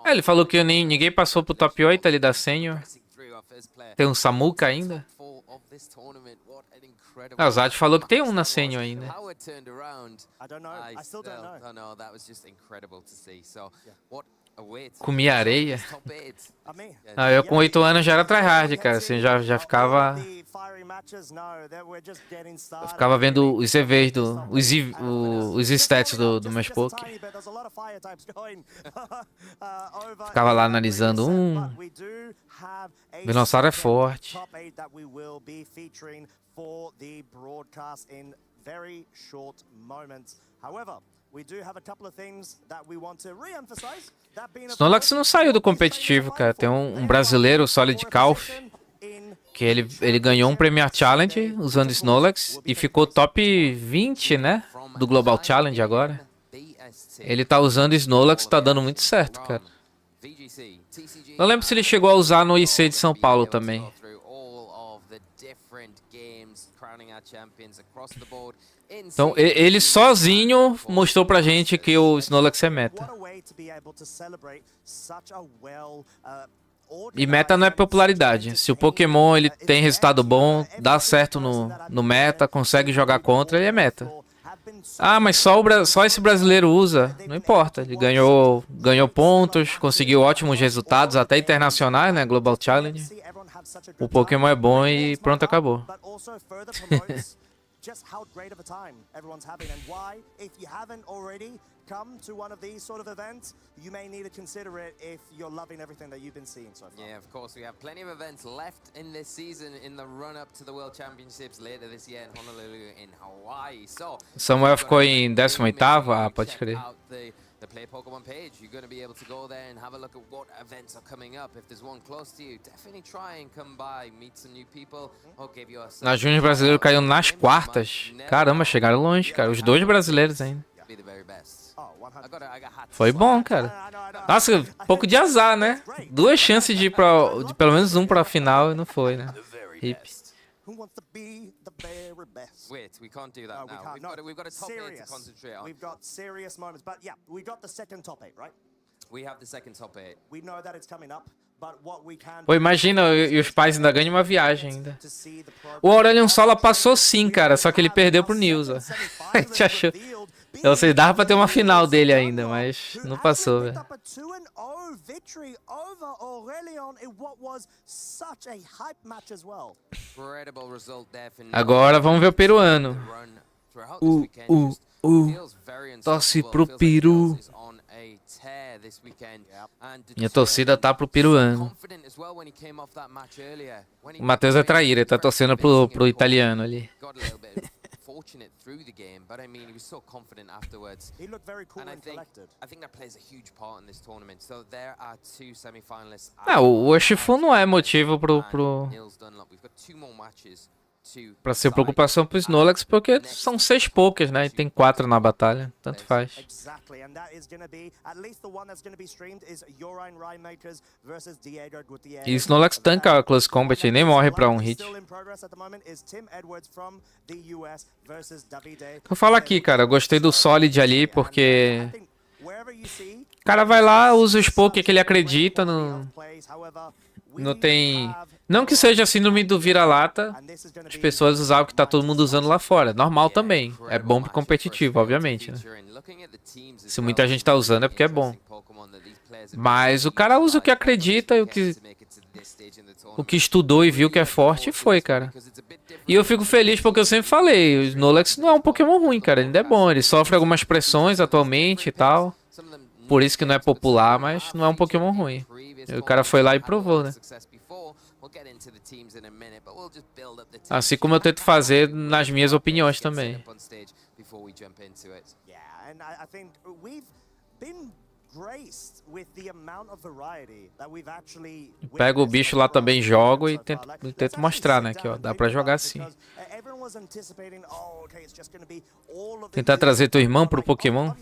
É, ele falou que ninguém passou pro top 8 ali da Senior. Tem um Samuka ainda. Ah, o Zad falou que tem um na Senior ainda. Comia areia. Ah, eu com 8 anos já era tryhard, cara. Assim, já ficava... Eu ficava vendo os EVs, os stats do meu Spoke. Ficava lá analisando. Dinossauro é forte. Snorlax não saiu do competitivo, cara. Tem um brasileiro, o Solid Calf, que ele ganhou um Premier Challenge usando Snorlax e ficou top 20, né? Do Global Challenge agora. Ele tá usando Snorlax e tá dando muito certo, cara. Não lembro se ele chegou a usar no IC de São Paulo também. Então, ele sozinho mostrou pra gente que o Snorlax é meta. E meta não é popularidade. Se o Pokémon ele tem resultado bom, dá certo no meta, consegue jogar contra, ele é meta. Ah, mas só esse brasileiro usa. Não importa. Ele ganhou pontos, conseguiu ótimos resultados, até internacionais, né? Global Challenge. O Pokémon é bom e pronto, acabou. Just how great of a time everyone's having and why, if you haven't already come to one of these sort of events, you may need to consider it if you're loving everything that you've been seeing so far. Yeah, of course, we have plenty of events left in this season in the run-up to the World Championships later this year in Honolulu in Hawaii. So, Samuel ficou em 18º? Ah, pode crer. The Play Pokemon page, you're going to be able to go there and have a look at what events are coming up. If there's one close to you, definitely try and come by, meet some new people, or give you a... Na Júnior brasileiro caiu nas quartas. Caramba, chegaram longe, cara. Os dois brasileiros ainda. Foi bom, cara. Nossa, pouco de azar, né? 2 chances de pelo menos um pra final e não foi, né? Hip. Who wants to be the very best? Wait, we can't do that now. We've got a top 8 to concentrate on. We've got serious moments, but yeah, we got the second top 8, right? We have the second top 8. We know that it's coming up, but what we can... Pô, imagina, e os pais ainda ganham uma viagem ainda. O Aurelion Sola passou sim, cara, só que ele perdeu pro Nilza. A gente achou... Eu sei, dava pra ter uma final dele ainda, mas não passou, velho. Agora vamos ver o peruano. Torce pro Peru. Minha torcida tá pro peruano. O Matheus é traíra, ele tá torcendo pro italiano ali. Fortunate through the game, but I mean, he was so confident afterwards. He looked very cool and collected. I think that plays a huge part in this tournament. So there are 2 semi-finalists. Ah, o Urshifu não é motivo pro... Nils Dunlop. We've got 2 more matches Pra ser preocupação pro Snorlax, porque são 6 pokés, né? E tem 4 na batalha. Tanto faz. Exactly, and that is gonna be at least the one that's gonna be streamed is Urine Rainmakers versus Diego Gutierrez. E Snorlax tanca a Close Combat e nem morre pra um hit. Still in progress at the moment is Tim Edwards from the US versus Davide. Eu falo aqui, cara, eu gostei do Solid ali, porque o cara vai lá, usa os pokés que ele acredita, não tem... Não que seja a síndrome do vira-lata, as pessoas usar o que tá todo mundo usando lá fora. Normal também. É bom pro competitivo, obviamente, né? Se muita gente tá usando é porque é bom. Mas o cara usa o que acredita e o que estudou e viu que é forte e foi, cara. E eu fico feliz porque eu sempre falei, o Snorlax não é um Pokémon ruim, cara. Ele ainda é bom, ele sofre algumas pressões atualmente e tal. Por isso que não é popular, mas não é um Pokémon ruim. E o cara foi lá e provou, né? Assim como eu tento fazer nas minhas opiniões também. Pego o bicho lá também, jogo e tento mostrar, né? Que ó, dá pra jogar assim. Tentar trazer tua irmã pro Pokémon.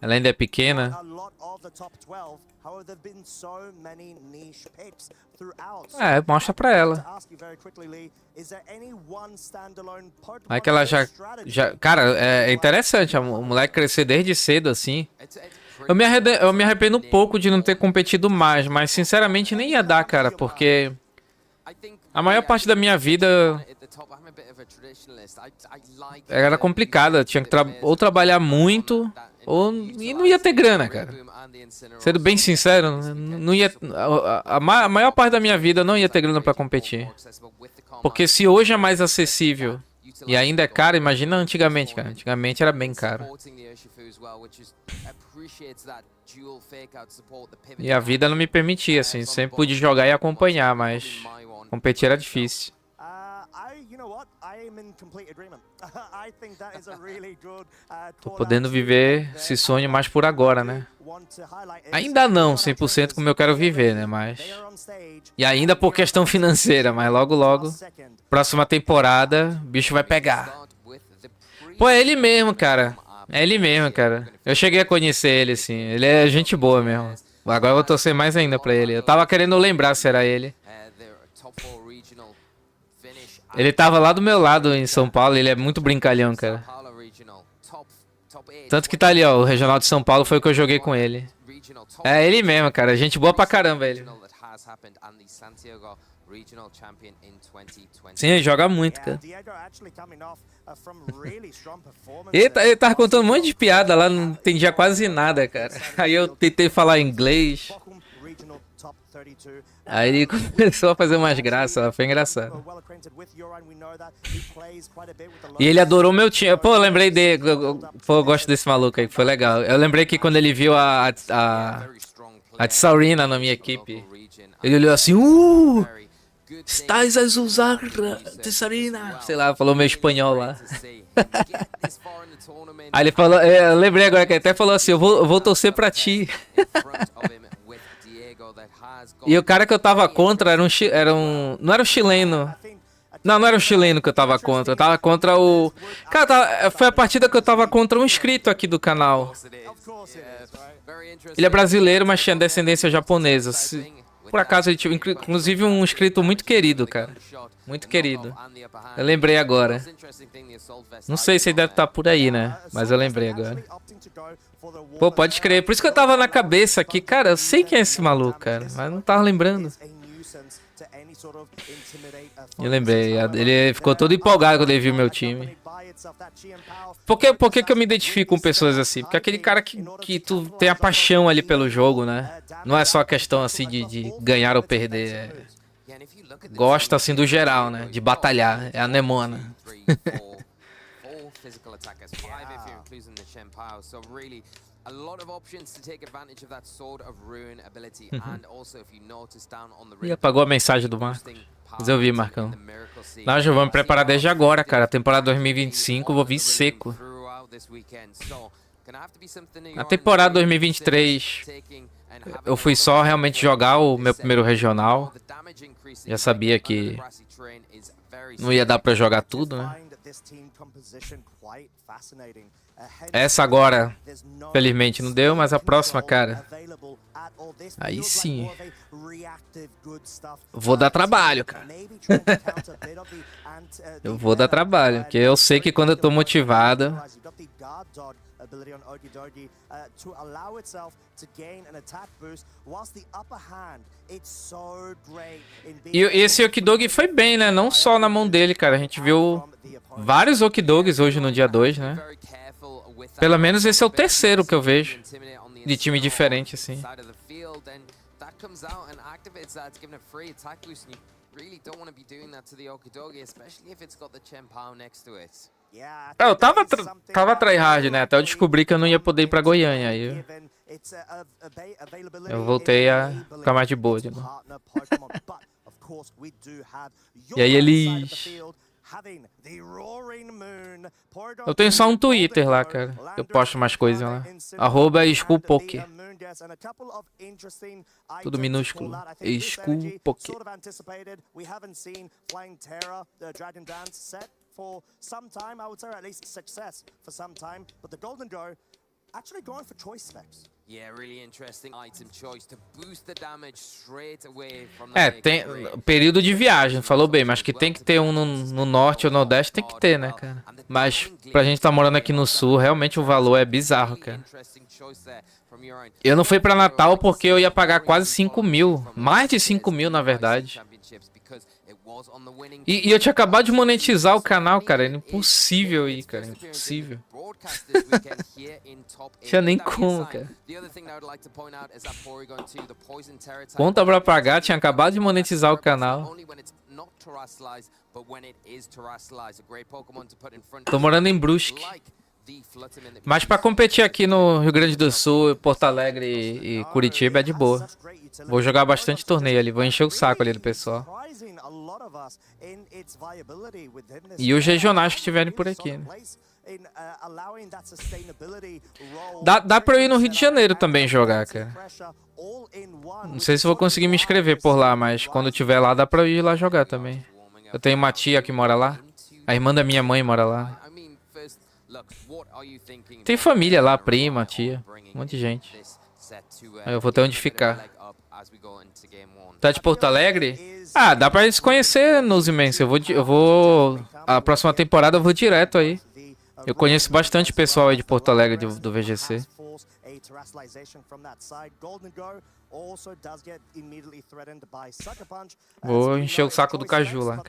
Ela ainda é pequena. É, mostra pra ela. Aí que ela já... Cara, é interessante. O moleque crescer desde cedo assim. Eu me arrependo um pouco de não ter competido mais, mas sinceramente nem ia dar, cara, porque a maior parte da minha vida era complicada. Tinha que ou trabalhar muito, e não ia ter grana, cara. Sendo bem sincero, não ia, a maior parte da minha vida não ia ter grana pra competir. Porque se hoje é mais acessível e ainda é caro, imagina antigamente, cara. Antigamente era bem caro. E a vida não me permitia, assim. Sempre pude jogar e acompanhar, mas competir era difícil. Tô podendo viver esse sonho mais por agora, né? Ainda não 100% como eu quero viver, né? Mas... E ainda por questão financeira, mas logo logo, próxima temporada, o bicho vai pegar. Pô, é ele mesmo, cara. É ele mesmo, cara. Eu cheguei a conhecer ele, assim. Ele é gente boa mesmo. Agora eu vou torcer mais ainda pra ele. Eu tava querendo lembrar se era ele. Ele tava lá do meu lado em São Paulo. Ele é muito brincalhão, cara. Tanto que tá ali, ó. O Regional de São Paulo foi o que eu joguei com ele. É ele mesmo, cara. Gente boa pra caramba, ele. Sim, ele joga muito, cara. Ele tava contando um monte de piada lá, não entendia quase nada, cara. Aí eu tentei falar inglês. Aí ele começou a fazer umas graças, foi engraçado. E ele adorou meu time. Pô, eu lembrei dele. Pô, eu gosto desse maluco aí, foi legal. Eu lembrei que quando ele viu a Tsaurina na minha equipe, ele olhou assim, estás a usar Tsaurina. Sei lá, falou meio espanhol lá. Aí ele falou, eu lembrei agora que ele até falou assim, eu vou torcer pra ti. E o cara que eu tava contra era não era um chileno. Não era um chileno que eu tava contra. Eu tava contra o... Cara, foi a partida que eu tava contra um inscrito aqui do canal. Ele é brasileiro, mas tinha descendência japonesa. Por acaso ele tinha, inclusive, um inscrito muito querido, cara. Muito querido. Eu lembrei agora. Não sei se ele deve estar por aí, né? Mas eu lembrei agora. Pô, pode escrever. Por isso que eu tava na cabeça aqui. Cara, eu sei quem é esse maluco, cara. Mas não tava lembrando. Eu lembrei. Ele ficou todo empolgado quando ele viu meu time. Por que eu me identifico com pessoas assim? Porque é aquele cara que tu tem a paixão ali pelo jogo, né? Não é só a questão assim de ganhar ou perder. Gosta assim do geral, né? De batalhar. É a Nemona. A lot of options to take advantage of that Sword of Ruin ability, and also if you notice down on the E apagou a mensagem do Marcos. Mas eu vi, Marcão. Nós já vamos me preparar desde agora, cara. A temporada 2025 eu vou vir seco. Na temporada 2023 eu fui só realmente jogar o meu primeiro regional. Já sabia que Não ia dar pra jogar tudo, né? Essa agora, felizmente não deu, mas a próxima, cara. Aí sim. Vou dar trabalho, cara. Eu vou dar trabalho, porque eu sei que quando eu tô motivado. E esse Okidogi foi bem, né? Não só na mão dele, cara. A gente viu vários Okidogs hoje no dia 2, né? Pelo menos esse é o terceiro que eu vejo. De time diferente, assim. Eu tava tryhard, né? Até eu descobri que eu não ia poder ir pra Goiânia. Aí eu voltei a ficar mais de boa de novo. E aí eles... Eu tenho só um Twitter lá, cara. Eu posto mais coisas lá. @SkullPoke. Tudo minúsculo. SkullPoke. For some time, I would say, or at least success for some time, but the Golden Go actually going for choice specs. Yeah, really interesting item choice to boost the damage straight away from tem período de viagem, falou bem, mas que tem que ter um no norte ou no nordeste, tem que ter, né, cara? Mas pra gente tá morando aqui no sul, realmente o valor é bizarro, cara. Eu não fui pra Natal porque eu ia pagar quase 5 mil, mais de 5 mil na verdade. E eu tinha acabado de monetizar o canal, cara. É impossível ir, cara. Impossível. Tinha nem como, cara. Conta pra pagar, tinha acabado de monetizar o canal. Tô morando em Brusque. Mas pra competir aqui no Rio Grande do Sul, Porto Alegre e Curitiba é de boa. Vou jogar bastante torneio ali, vou encher o saco ali do pessoal. E os regionais que estiverem por aqui, né? Dá pra eu ir no Rio de Janeiro também jogar, cara. Não sei se vou conseguir me inscrever por lá, mas quando eu estiver lá, dá pra eu ir lá jogar também. Eu tenho uma tia que mora lá. A irmã da minha mãe mora lá. Tem família lá, prima, tia, um monte de gente. Aí eu vou ter onde ficar. Tá de Porto Alegre? Ah, dá pra se conhecer nos imensos. Eu vou... A próxima temporada eu vou direto aí. Eu conheço bastante pessoal aí de Porto Alegre do VGC. Vou encher o saco do Caju lá.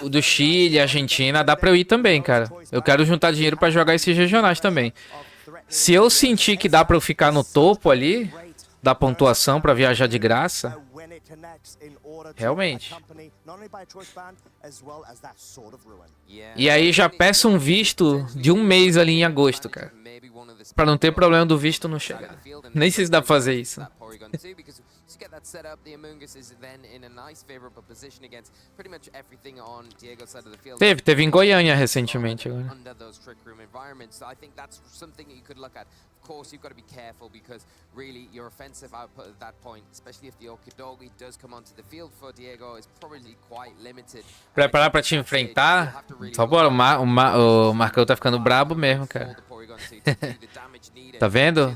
O do Chile, Argentina, dá pra eu ir também, cara. Eu quero juntar dinheiro pra jogar esses regionais também. Se eu sentir que dá pra eu ficar no topo ali, da pontuação pra viajar de graça, realmente. E aí já peço um visto de 1 mês ali em agosto, cara. Pra não ter problema do visto não chegar. Nem sei se dá pra fazer isso. Teve em Goiânia recentemente agora. Course, you've got to be careful because really your offensive output at that point, especially if the Okidogi does come onto the field for Diego, is probably quite limited. Preparar pra te enfrentar? Só bora, o Marcão tá ficando brabo mesmo, cara. Tá vendo?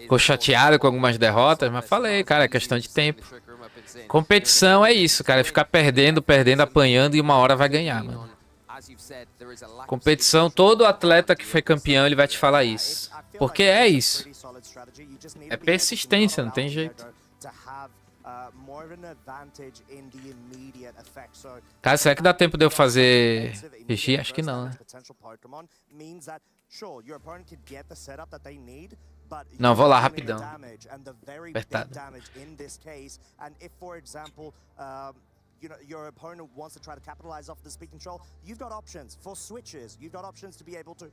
Ficou chateado com algumas derrotas, mas falei, cara, é questão de tempo. Competição é isso, cara, é ficar perdendo, apanhando e uma hora vai ganhar, mano. Competição, todo atleta que foi campeão, ele vai te falar isso. Porque é isso. É persistência, não tem jeito. Cara, será que dá tempo de eu fazer Regi? Acho que não, né? Não, vou lá rapidão. Apertado. Your opponent wants to try to capitalize off the speed control, you've got options for switches. You've got options to be able to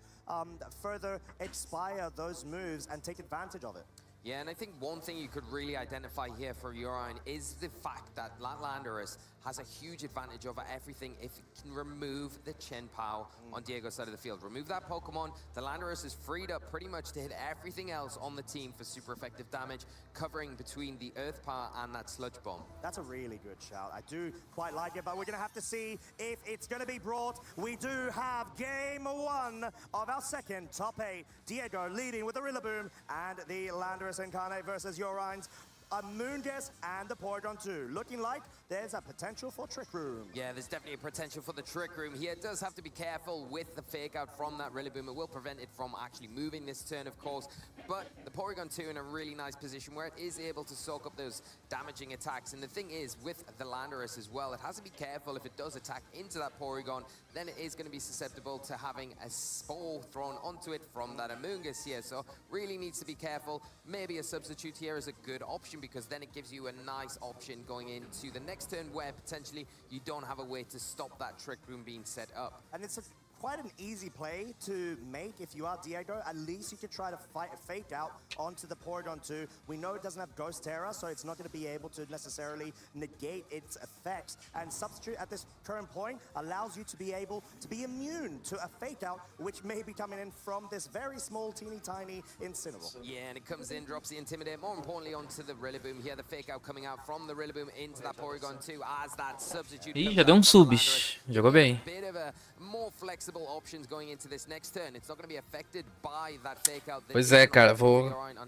further expire those moves and take advantage of it. Yeah, and I think one thing you could really identify here for Urion is the fact that Landorus has a huge advantage over everything if it can remove the Chen Pao on Diego's side of the field. Remove that Pokemon, the Landorus is freed up pretty much to hit everything else on the team for super effective damage, covering between the Earth Power and that Sludge Bomb. That's a really good shout. I do quite like it, but we're going to have to see if it's going to be brought. We do have game 1 of our second top 8. Diego leading with the Rillaboom and the Landorus Incarnate versus Urion's Amoonguss and the Porygon 2. Looking like there's a potential for Trick Room. Yeah, there's definitely a potential for the Trick Room here. It does have to be careful with the fake out from that Rillaboom. It will prevent it from actually moving this turn, of course. But the Porygon 2 in a really nice position where it is able to soak up those damaging attacks. And the thing is, with the Landorus as well, it has to be careful if it does attack into that Porygon, then it is going to be susceptible to having a spore thrown onto it from that Amoonguss here. So really needs to be careful. Maybe a substitute here is a good option because then it gives you a nice option going into the next turn where potentially you don't have a way to stop that Trick Room being set up. And it's quite an easy play to make if you are Diego. At least you could try to fake out onto the Porygon 2. We know it doesn't have Ghost Terra, so it's not going to be able to necessarily negate its effects. And Substitute at this current point allows you to be able to be immune to a fake out, which may be coming in from this very small, teeny tiny Incineroar. Yeah, and it comes in, drops the Intimidate, more importantly onto the Rillaboom here. The fake out coming out from the Rillaboom into that Porygon 2 as that Substitute. Ih, já deu subs. Jogou bem. Bit of a more flexible options going into this next turn. It's not going to be affected by that fake out. Pois é, cara, vou... A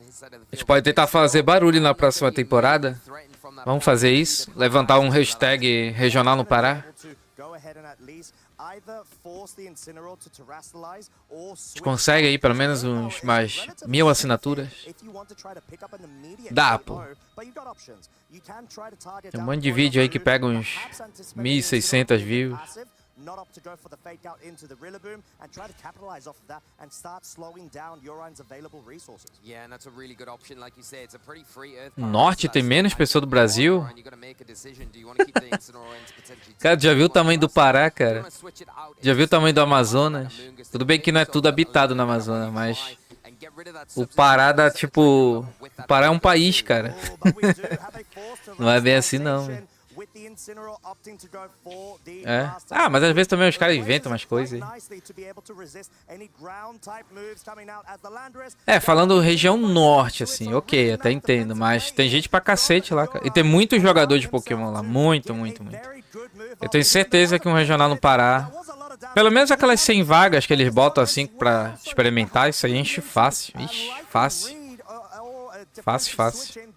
gente pode tentar fazer barulho na próxima temporada. Vamos fazer isso. Levantar um hashtag regional no Pará. A gente consegue aí pelo menos uns mais 1000 assinaturas. Dá, pô. Tem um monte de vídeo aí que pega uns 1600 views. Not up to go for the fake out into the Rillaboom and try to capitalize off of that and start slowing down Urion's available resources. Yeah, and that's a really good option. Like you say, it's a pretty free Earth. Norte tem menos pessoa do Brasil. Cara, já viu o tamanho do Pará, cara? Já viu o tamanho do Amazonas? Tudo bem que não é tudo habitado no Amazonas, mas o Pará dá tipo... O Pará é um país, cara. Não é bem assim não, velho. É. Ah, mas às vezes também os caras inventam umas coisas aí. É, falando região norte, assim, ok, até entendo. Mas tem gente pra cacete lá, cara. E tem muito jogador de Pokémon lá. Muito, muito, muito. Eu tenho certeza que um regional no Pará... Pelo menos aquelas 100 vagas que eles botam assim pra experimentar, isso aí enche fácil. Ixi, fácil. Fácil, fácil.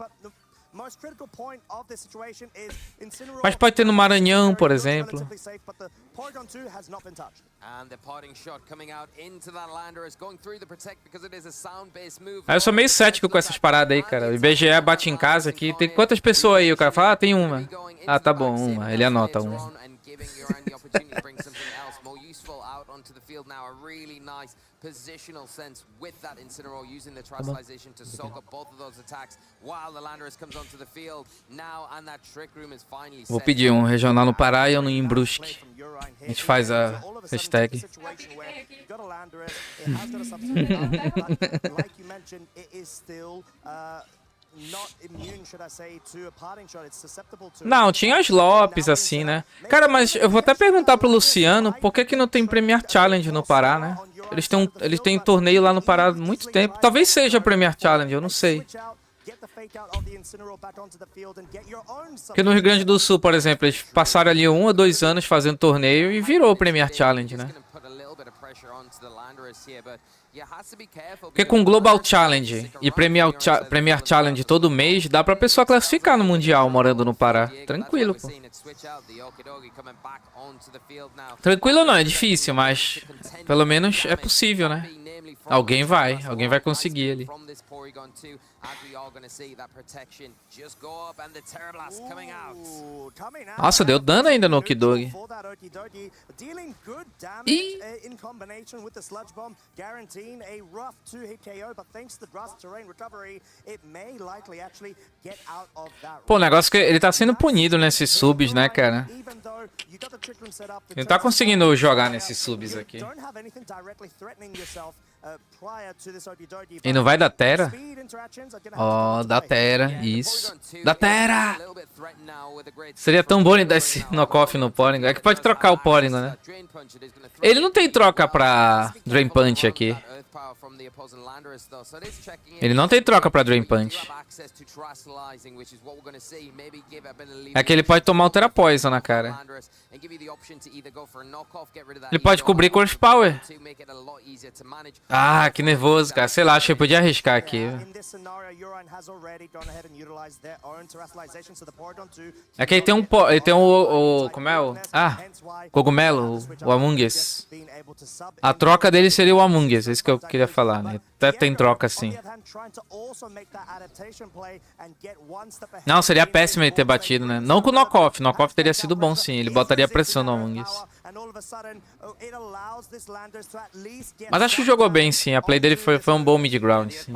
Mas pode ter no Maranhão, por exemplo. Aí eu sou meio cético com essas paradas aí, cara. O IBGE bate em casa aqui. Tem quantas pessoas aí? O cara fala, ah, tem uma. Ah, tá bom, uma. Ele anota uma. Positional sense with that Incineroar using the Terastallization to soak up both of those attacks while the Landorus comes onto the field now and that Trick Room is finally set. Vou pedir um regional no Pará e eu no Imbrusque. A gente faz a hashtag. Não, tinha as Lopes assim, né? Cara, mas eu vou até perguntar pro Luciano por que não tem Premier Challenge no Pará, né? Eles têm torneio lá no Pará há muito tempo. Talvez seja Premier Challenge, eu não sei. Porque no Rio Grande do Sul, por exemplo, eles passaram ali 1 ou 2 anos fazendo torneio e virou Premier Challenge, né? Porque com Global Challenge e Premier Challenge todo mês, dá pra pessoa classificar no Mundial morando no Pará. Tranquilo, pô. Tranquilo não, é difícil, mas pelo menos é possível, né? Alguém vai conseguir ali. Nossa, deu dano ainda no Okidog. E... Pô, o negócio é que ele tá sendo punido nesses subs, né, cara? Ele não tá conseguindo jogar nesses subs aqui. E não vai dar Terra? Ó, dá Terra, isso. Dá Terra! Seria tão bom ele dar esse knockoff no Porygon. É que pode trocar o Porygon, né? Ele não tem troca pra Drain Punch aqui. Ele não tem troca pra Drain Punch. É que ele pode tomar o Terra Poison na cara. Ele pode cobrir com Earth Power. Ah, que nervoso, cara. Sei lá, acho que eu podia arriscar aqui. É que ele tem o como é o... Ah, cogumelo, o Among Us. A troca dele seria o Among Us, é isso que eu queria falar, né? Até tem troca assim. Não, seria péssimo ele ter batido, né? Não com o knockoff. Knockoff teria sido bom, sim. Ele botaria pressão no Among Us. Mas acho que jogou bem, sim. A play dele foi um bom mid-ground, sim.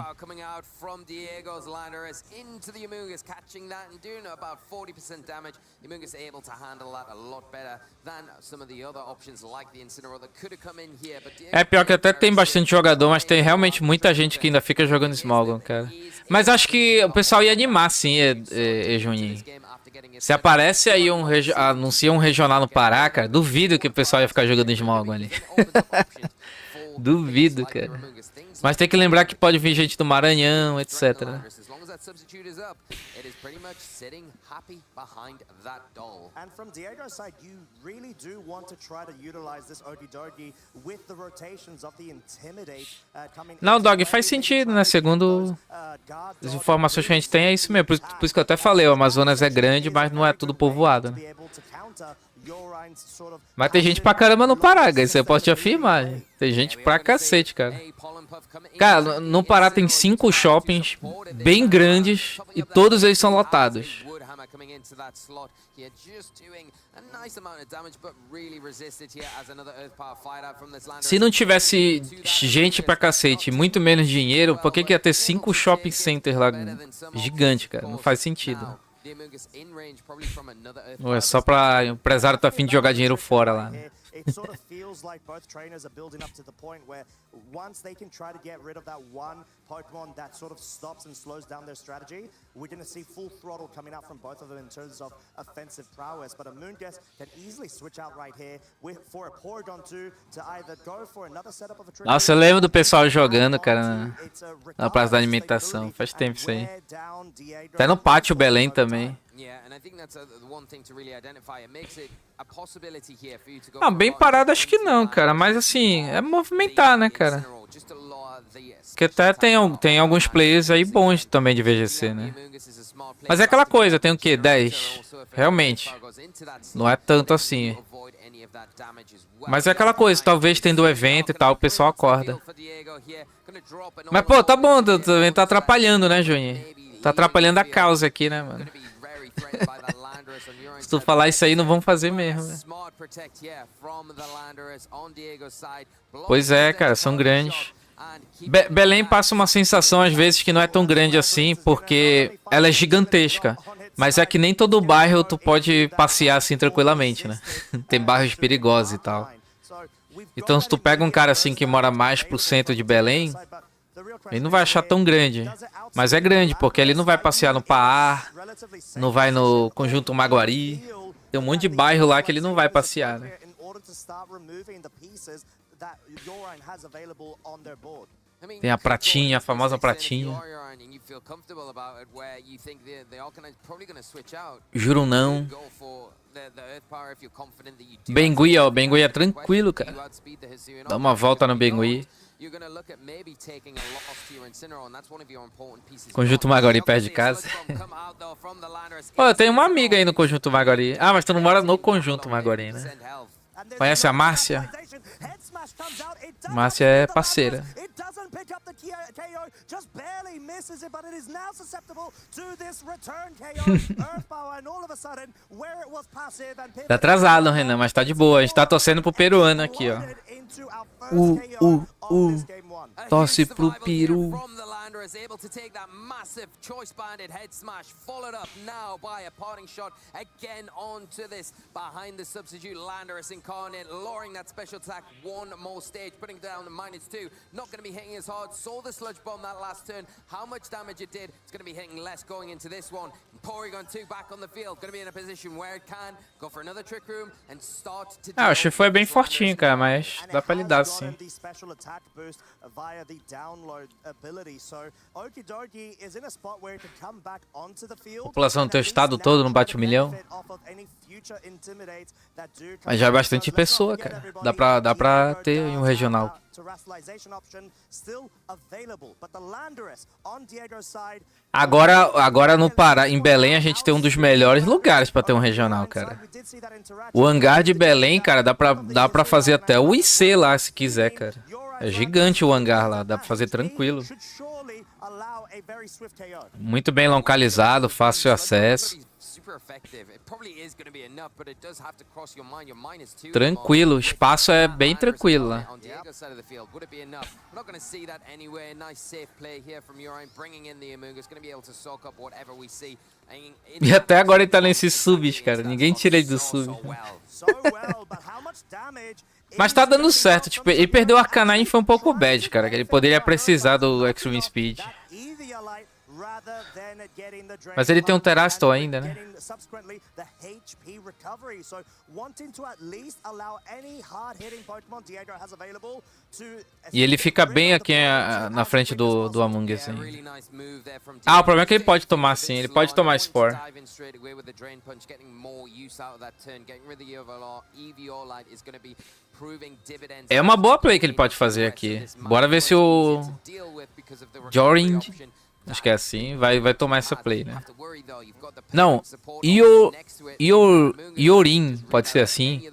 É pior que até tem bastante jogador, mas tem realmente muita gente que ainda fica jogando Smogon, cara. Mas acho que o pessoal ia animar, sim, Juninho. Se aparece aí anuncia um regional no Pará, cara, duvido que o pessoal ia ficar jogando Smogon ali. Duvido, cara. Mas tem que lembrar que pode vir gente do Maranhão, etc. And from Diego's side, you really do want to try to utilize this Okidogi with the rotations of the Intimidate coming. Não, Dog, faz sentido, né? Segundo as informações que a gente tem, é isso mesmo. Por isso que eu até falei, o Amazonas é grande, mas não é tudo povoado, né? Mas tem gente pra caramba no Pará, isso eu posso te afirmar. Tem gente pra cacete, cara. Cara, no Pará tem 5 shoppings bem grandes e todos eles são lotados. Se não tivesse gente pra cacete e muito menos dinheiro, por que ia ter 5 shopping centers lá gigante, cara? Não faz sentido. Ou é só pra o empresário tá afim de jogar dinheiro fora lá, né? It sort of feels like both trainers are building up to the point where once they can try to get rid of that one Pokemon that sort of stops and slows down their strategy, we're going to see full throttle coming out from both of them in terms of offensive prowess. But a Moonguess can easily switch out right here for a Porygon 2 to either go for another setup of a trick. Nossa, eu lembro do pessoal jogando, cara, na praça da alimentação. Faz tempo isso aí. Até no pátio Belém também. Ah, bem parado acho que não, cara. Mas assim, é movimentar, né, cara? Porque até tem alguns players aí bons também de VGC, né? Mas é aquela coisa, tem o quê? 10? Realmente. Não é tanto assim. Mas é aquela coisa, talvez tendo o evento e tal, o pessoal acorda. Mas pô, tá bom, também tá atrapalhando, né, Juninho? Tá atrapalhando a causa aqui, né, mano? Se tu falar isso aí, não vão fazer mesmo, né? Pois é, cara, são grandes. Belém passa uma sensação, às vezes, que não é tão grande assim, porque ela é gigantesca. Mas é que nem todo bairro tu pode passear assim tranquilamente, né? Tem bairros perigosos e tal. Então, se tu pega um cara assim que mora mais pro centro de Belém, ele não vai achar tão grande. Mas é grande, porque ele não vai passear no Pará, não vai no Conjunto Maguari. Tem um monte de bairro lá que ele não vai passear, né? Tem a pratinha, a famosa pratinha. Juro não. Bengui, ó, Bengui é tranquilo, cara. Dá uma volta no Bengui. Conjunto Maguari perto de casa. Pô, eu tenho uma amiga aí no Conjunto Maguari. Ah, mas tu não mora no Conjunto Maguari, né? Conhece a Márcia? Márcia é parceira. Tá atrasado, Renan, mas tá de boa. A gente tá torcendo pro peruano aqui, ó. Torce pro Peru. is able to take that massive choice-banded head smash, followed up now by a parting shot again onto this behind the substitute Landorus Incarnate, lowering that special attack 1 more stage, putting down the -2. Not going to be hitting as hard. Saw the sludge bomb that last turn. How much damage it did. It's going to be hitting less going into this one. Porygon 2 back on the field. Going to be in a position where it can go for another trick room and start to. Ah, eu achei que foi bem fortinho, cara, mas dá pra lidar sim. A população do teu estado todo não bate 1 milhão. Mas já é bastante pessoa, cara. Dá pra ter um regional. Agora no Pará, em Belém, a gente tem um dos melhores lugares pra ter um regional, cara. O hangar de Belém, cara, dá pra fazer até o IC lá, se quiser, cara. É gigante o hangar lá, dá pra fazer tranquilo. Muito bem localizado, fácil acesso. Tranquilo, o espaço é bem tranquilo lá. E até agora ele tá nesses subs, cara. Ninguém tira ele do sub. Mas tá dando certo, tipo, ele perdeu o Arcanine e foi um pouco bad, cara. Que ele poderia precisar do Extreme Speed. Mas ele tem um Terastal ainda, né? E ele fica bem aqui na frente do Among Us. Ah, o problema é que ele pode tomar sim, ele pode tomar Spore. É uma boa play que ele pode fazer aqui. Bora ver se o Jorin, acho que é assim, vai tomar essa play, né? Não, Iorin, pode ser assim.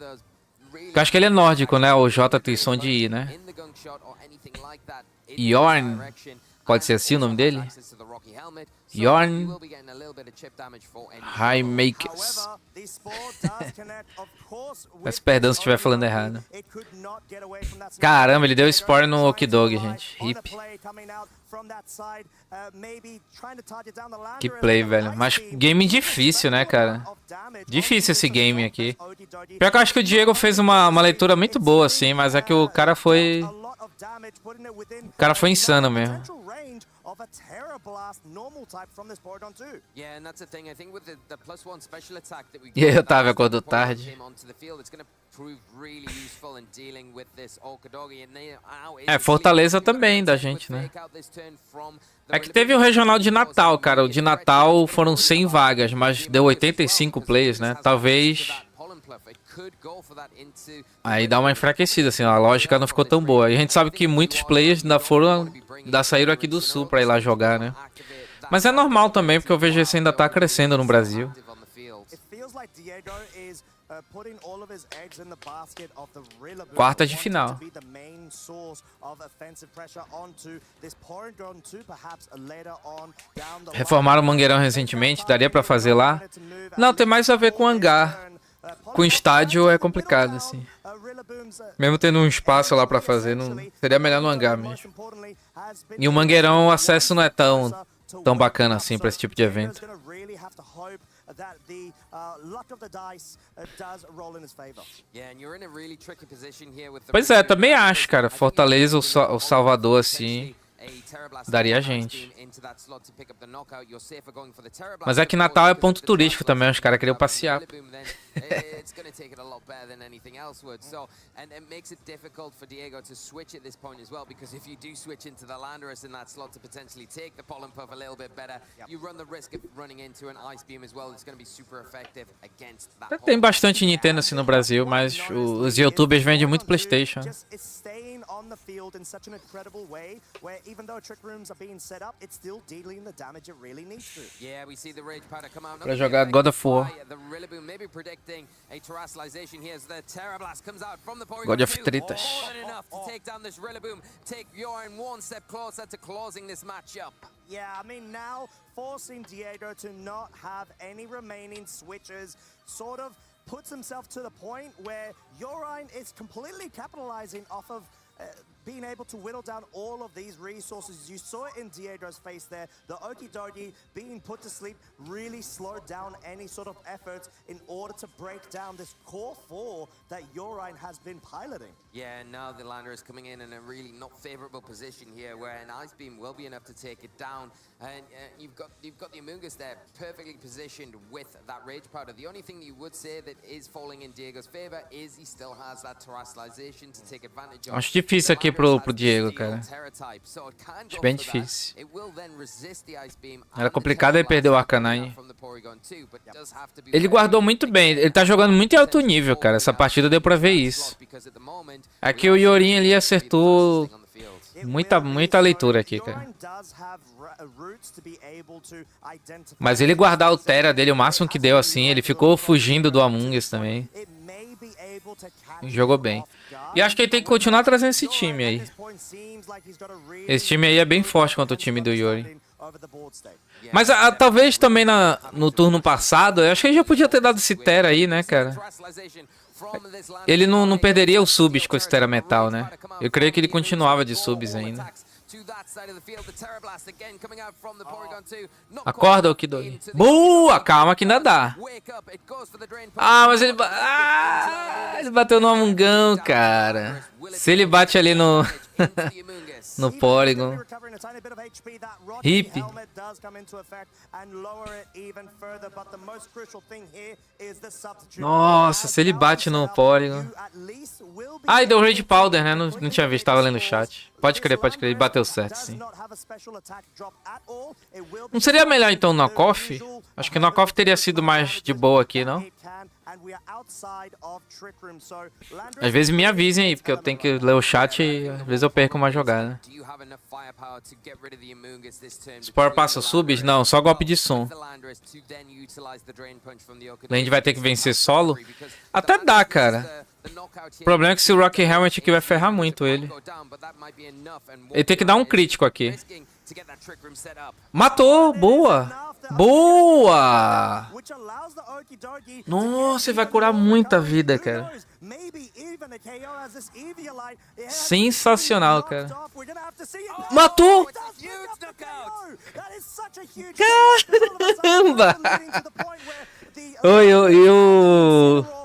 Eu acho que ele é nórdico, né? O J tem som de I, né? Yorn, pode ser assim o nome dele? Yorn Highmakers. Peço perdão se estiver falando errado. Caramba, ele deu Spore no Okidog, gente. Hip. Que play, velho. Mas game difícil, né, cara? Difícil esse game aqui. Pior que eu acho que o Diego fez uma leitura muito boa, assim, mas é que o cara foi... O cara foi insano mesmo. E aí, Otávio acordou tarde. É, Fortaleza também da gente, né? É que teve o regional de Natal, cara. O de Natal foram 100 vagas, mas deu 85 players, né? Talvez... Aí dá uma enfraquecida, assim, a lógica não ficou tão boa. E a gente sabe que muitos players ainda saíram aqui do sul pra ir lá jogar, né? Mas é normal também, porque o VGC ainda tá crescendo no Brasil. Quarta de final. Reformaram o Mangueirão recentemente, daria pra fazer lá? Não, tem mais a ver com hangar. Com estádio é complicado, assim. Mesmo tendo um espaço lá pra fazer, não seria melhor no hangar mesmo. E o Mangueirão, o acesso não é tão bacana assim pra esse tipo de evento. Pois é, também acho, cara. Fortaleza, o Salvador, assim, daria a gente. Mas é que Natal é ponto turístico também, os caras queriam passear. It's going to take it a lot better than anything else would. So, and it makes it difficult for Diego to switch at this point as well, because if you do switch into the Landorus in that slot to potentially take the Pollen Puff a little bit better, you run the risk of running into an Ice Beam as well. It's going to be super effective against that. Tem bastante Nintendo assim no Brasil, mas os YouTubers vendem muito PlayStation. Pra jogar God of War. God of Tritas. Yeah, I mean, now forcing Diego to not have any remaining switches sort of puts himself to the point where Yorine is completely capitalizing off of being able to whittle down all of these resources. You saw it in Diego's face there. The Okie Dokie being put to sleep really slowed down any sort of efforts in order to break down this core 4 that Urine has been piloting. Yeah, now the lander is coming in a really not favorable position here, where an Ice Beam will be enough to take it down. And you've got the Amoonguss there perfectly positioned with that Rage Powder. The only thing that you would say that is falling in Diego's favor is he still has that terrestrialization to take advantage of. Acho difícil aqui pro Diego, cara. Acho bem difícil. Era complicado ele perder o Arcanine. Ele guardou muito bem. Ele tá jogando muito em alto nível, cara. Essa partida deu pra ver isso. Aqui o Yorin ali acertou muita leitura aqui, cara. Mas ele guardar o Terra dele o máximo que deu assim, ele ficou fugindo do Amoonguss também. Jogou bem. E acho que ele tem que continuar trazendo esse time aí. Esse time aí é bem forte contra o time do Yuri. Mas talvez também no turno passado, eu acho que ele já podia ter dado esse Terra aí, né, cara? Ele não perderia os subs com esse Terra Metal, né? Eu creio que ele continuava de subs ainda. Acorda, Okidogi. Boa! Calma que ainda dá. Ah, mas ele bateu no Amungão, cara. Se ele bate ali no no Polygon. Hip. Nossa, se ele bate no Polygon. Ah, e deu Rage Powder, né? Não tinha visto, tava lendo o chat. Pode crer, ele bateu certo, sim. Não seria melhor então o Knockoff? Acho que o Knockoff teria sido mais de boa aqui, não? Às vezes me avisem aí, porque eu tenho que ler o chat e às vezes eu perco uma jogada. Spore passa subs? Não, só golpe de som. Land vai ter que vencer solo? Até dá, cara. O problema é que se o Rocky Helmet aqui vai ferrar muito ele. Ele tem que dar um crítico aqui. Matou! Boa! Boa! Nossa, ele vai curar muita vida, cara. Sensacional, cara. Matou! Caramba!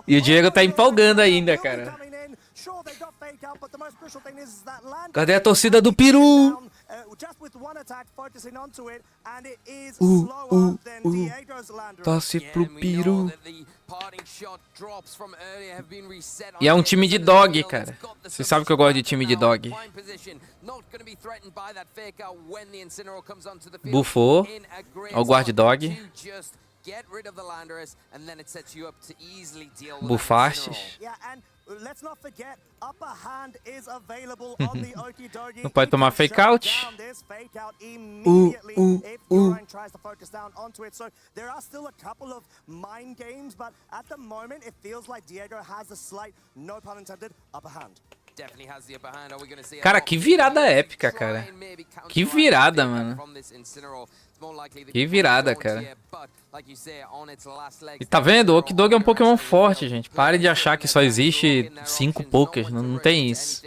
E o Diego tá empolgando ainda, cara. Cadê a torcida do Peru? Torce pro Peru. E é um time de dog, cara. Você sabe que eu gosto de time de dog. Buffou. Ó o guard dog. Bufastes. Não pode tomar fake out. Cara, que virada épica, cara. Que virada, mano. Que virada, cara. E tá vendo? O Okidogi é um Pokémon forte, gente. Pare de achar que só existe 5 Pokés. Não tem isso.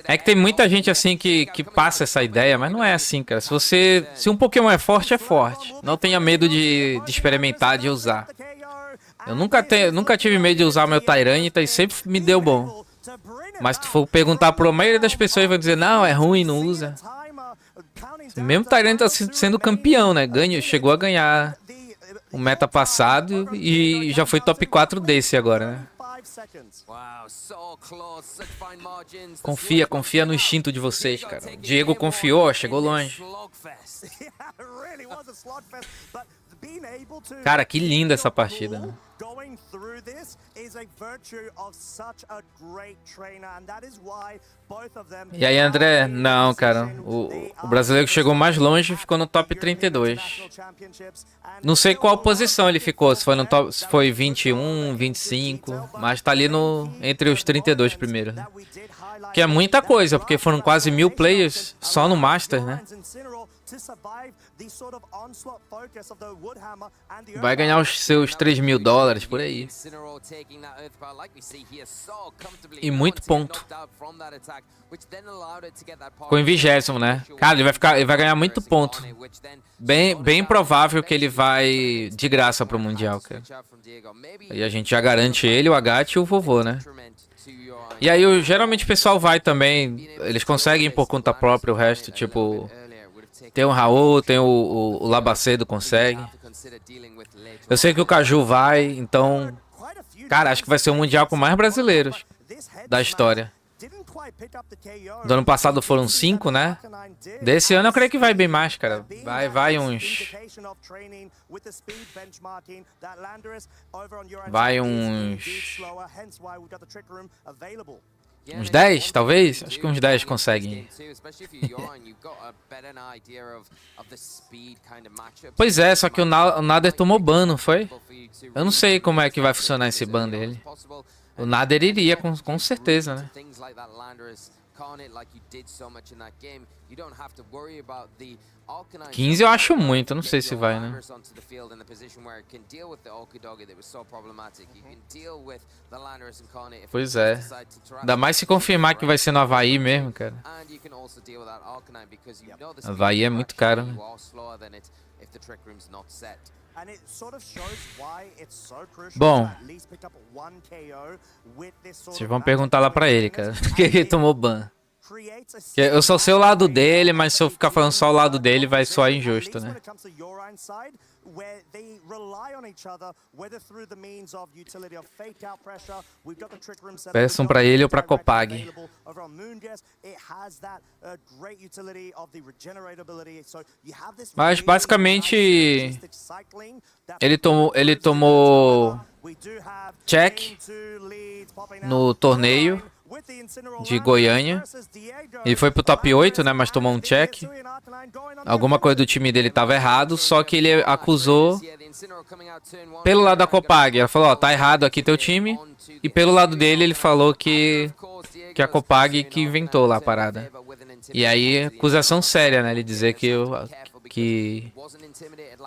É que tem muita gente assim que passa essa ideia, mas não é assim, cara. Se um Pokémon é forte, é forte. Não tenha medo de experimentar, de usar. Eu nunca tive medo de usar o meu Tyranitar e sempre me deu bom. Mas se tu for perguntar pra maioria das pessoas, vai dizer, não, é ruim, não usa. Mesmo o Tyranitar tá sendo campeão, né? Chegou a ganhar o meta passado e já foi top 4 desse agora, né? Confia no instinto de vocês, cara. O Diego confiou, chegou longe. Cara, que linda essa partida, né? E aí, André? Não, cara. O brasileiro que chegou mais longe ficou no top 32. Não sei qual posição ele ficou, se foi 21, 25, mas tá ali entre os 32 primeiros, né? Que é muita coisa, porque foram quase 1000 players só no Master, né? Vai ganhar os seus $3.000 por aí. E muito ponto. Ficou em 20º, né? Cara, ele vai ganhar muito ponto. Bem provável que ele vai de graça pro Mundial, cara. E a gente já garante ele, o Agat e o vovô, né? E aí, geralmente o pessoal vai também. Eles conseguem por conta própria o resto, tipo... Tem o Raul, tem o Labacedo consegue. Eu sei que o Caju vai, então... Cara, acho que vai ser o Mundial com mais brasileiros da história. Do ano passado foram 5, né? Desse ano eu creio que vai bem mais, cara. Vai uns... Vai uns 10, talvez? Acho que uns 10 conseguem. Pois é, só que o Nader tomou ban, não foi? Eu não sei como é que vai funcionar esse ban dele. O Nader iria, com certeza, né? 15 eu acho muito, não sei se vai, né? Pois é. Ainda mais se confirmar que vai ser no Havaí mesmo, cara. Havaí é muito caro, né? Bom, vocês vão perguntar lá pra ele, cara. Por que ele tomou ban? Eu só sei o lado dele, mas se eu ficar falando só o lado dele, vai soar injusto, né? Peçam pra ele ou pra Copag. Mas basicamente ele tomou check no torneio de Goiânia. Ele foi pro top 8, né, mas tomou um check. Alguma coisa do time dele tava errado, só que ele acusou pelo lado da Copag. Ela falou, ó, tá errado aqui teu time. E pelo lado dele ele falou que a Copag que inventou lá a parada. E aí, acusação séria, né, ele dizer que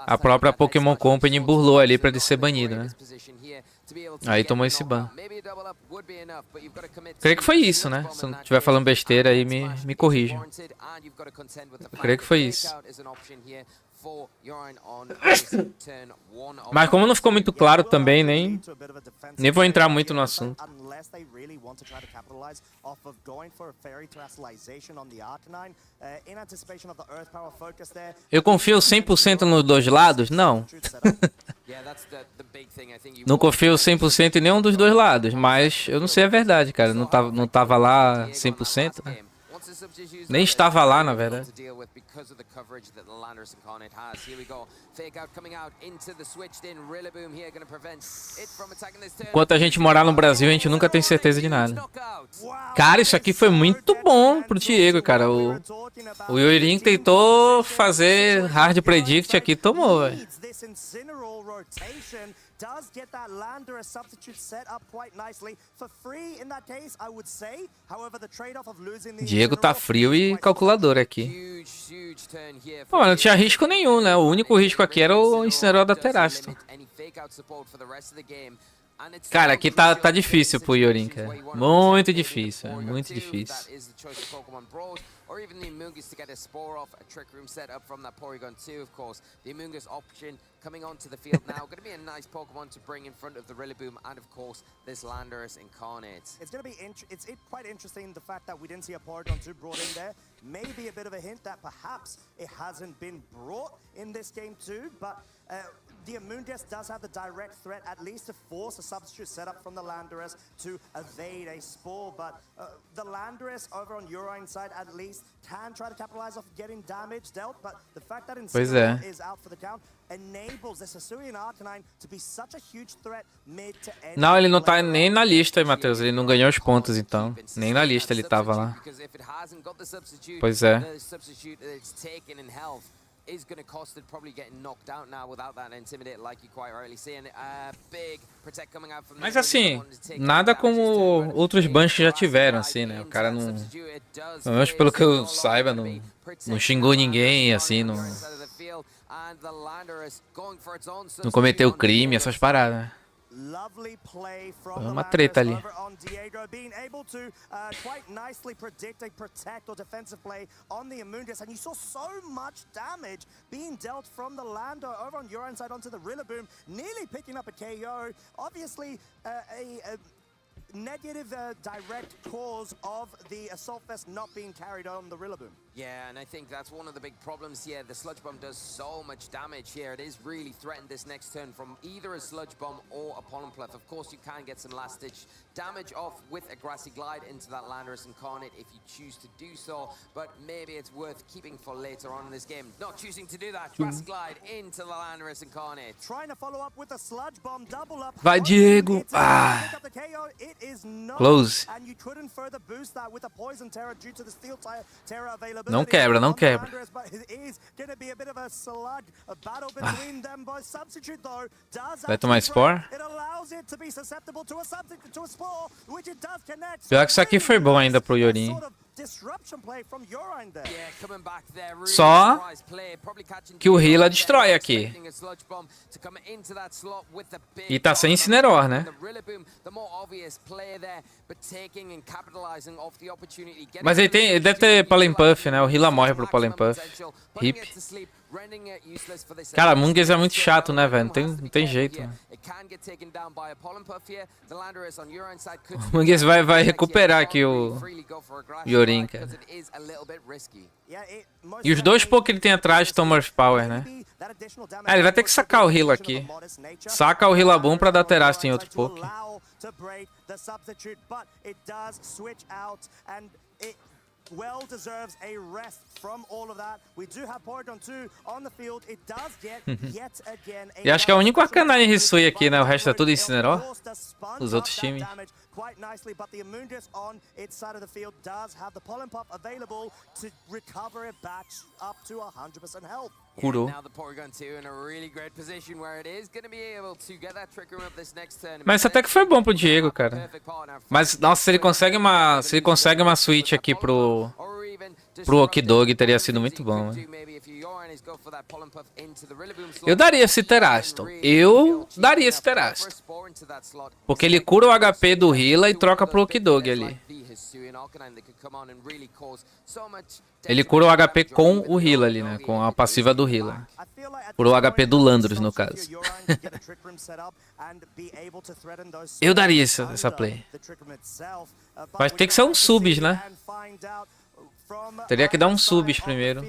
a própria Pokémon Company burlou ali pra ele ser banido, né. Aí tomou esse ban. Creio que foi isso, né? Se eu não estiver falando besteira aí, me corrijam. Creio que foi isso. Mas como não ficou muito claro também, nem vou entrar muito no assunto. Eu confio 100% nos dois lados? Não. Não confio 100% em nenhum dos dois lados, mas eu não sei a verdade, cara. Não tava lá 100%, né? Nem estava lá, na verdade. Enquanto a gente morar no Brasil, a gente nunca tem certeza de nada. Cara, isso aqui foi muito bom pro Diego, cara. O Yorin tentou fazer hard predict aqui, tomou, velho. Does get that Landorus substitute set up quite nicely for free in that case, I would say. However, the trade-off of losing the Diego tá frio e calculador aqui. Pô, não tinha risco nenhum, né? O único risco aqui era o incinerador da Terasto. Cara, aqui tá difícil pro Yorin, cara. Muito difícil, muito difícil. Or even the Amoonguss to get a spore off, a Trick Room set up from that Porygon 2, of course. The Amoonguss option coming onto the field now. Going to be a nice Pokemon to bring in front of the Rillaboom and, of course, this Landorus Incarnate. It's going to be quite interesting, the fact that we didn't see a Porygon 2 brought in there. Maybe a bit of a hint that perhaps it hasn't been brought in this game too, but the Amoonguss does have the direct threat, at least to force a substitute setup from the Landorus to evade a Spore, but the Landorus over on Urine side at least can try to capitalize off getting damage dealt, but the fact that Incineroar is out for the count enables this Hisuian Arcanine to be such a huge threat mid to end. Não, ele não tá nem na lista aí, Matheus. Ele não ganhou os pontos, então. Nem na lista ele tava lá. Pois é. is going to cost it, probably getting knocked out now without that intimidate, like you quite rightly saying. Big protect coming out from Mas assim, nada como outros bans que já tiveram, assim, né? O cara não... Pelo menos pelo que eu saiba, não xingou ninguém, assim, não cometeu crime, essas paradas, né? Lovely play Foi from the uma treta ali. over on Diego, being able to quite nicely predict a protect or defensive play on the Amungus, and you saw so much damage being dealt from the Lando over on your side onto the Rillaboom, nearly picking up a KO. Obviously, a negative direct cause of the Assault Vest not being carried on the Rillaboom. Yeah, and I think that's one of the big problems here. The Sludge Bomb does so much damage here. It is really threatened this next turn from either a Sludge Bomb or a Pollen Pluff. Of course, you can get some last-ditch damage off with a Grassy Glide into that Landorus Incarnate if you choose to do so, but maybe it's worth keeping for later on in this game. Not choosing to do that. Grassy Glide into the Landorus Incarnate. Trying to follow up with a Sludge Bomb, double up. Vai, Diego! Ah! Close. And you couldn't further boost that with a Poison Terror due to the Steel Terror availability. Não quebra, não quebra. Vai tomar Spore? Pior que isso aqui foi bom ainda pro Yorin. Só que o Hila destrói aqui. E tá sem Incineroar, né? Mas ele deve ter Pollen Puff, né? O Hila morre pro Pollen Puff. Hip. Cara, Mungus é muito chato, né, velho? Não tem jeito. Né? O Mungus vai recuperar aqui o Yorin, cara. E os dois Poké que ele tem atrás tomam Earth Power, né? Ah, ele vai ter que sacar o Hila aqui. Saca o Rillaboom pra dar Terasta em outro Poké. Well deserves a rest from all of that. We do have Porygon 2 on the field. It does get yet again a E acho que é o único Arcanine Risui aqui, né? O resto é tudo Incineroar. Os outros times. Quite nicely, but the Amungus on its side of the field does have the Pollen Puff available to recover it back up to 100% health. Curou. Mas isso até que foi bom pro Diego, cara. Mas, nossa, se ele consegue uma switch aqui pro Okidog, teria sido muito bom, né? Eu daria esse Teraston. Porque ele cura o HP do Hila e troca pro Okidog ali. Ele cura o HP com o Hila ali, né? Com a passiva do Hila. Cura o HP do Landorus, no caso. Eu daria essa play. Vai ter que ser um subs, né? Teria que dar um subs primeiro.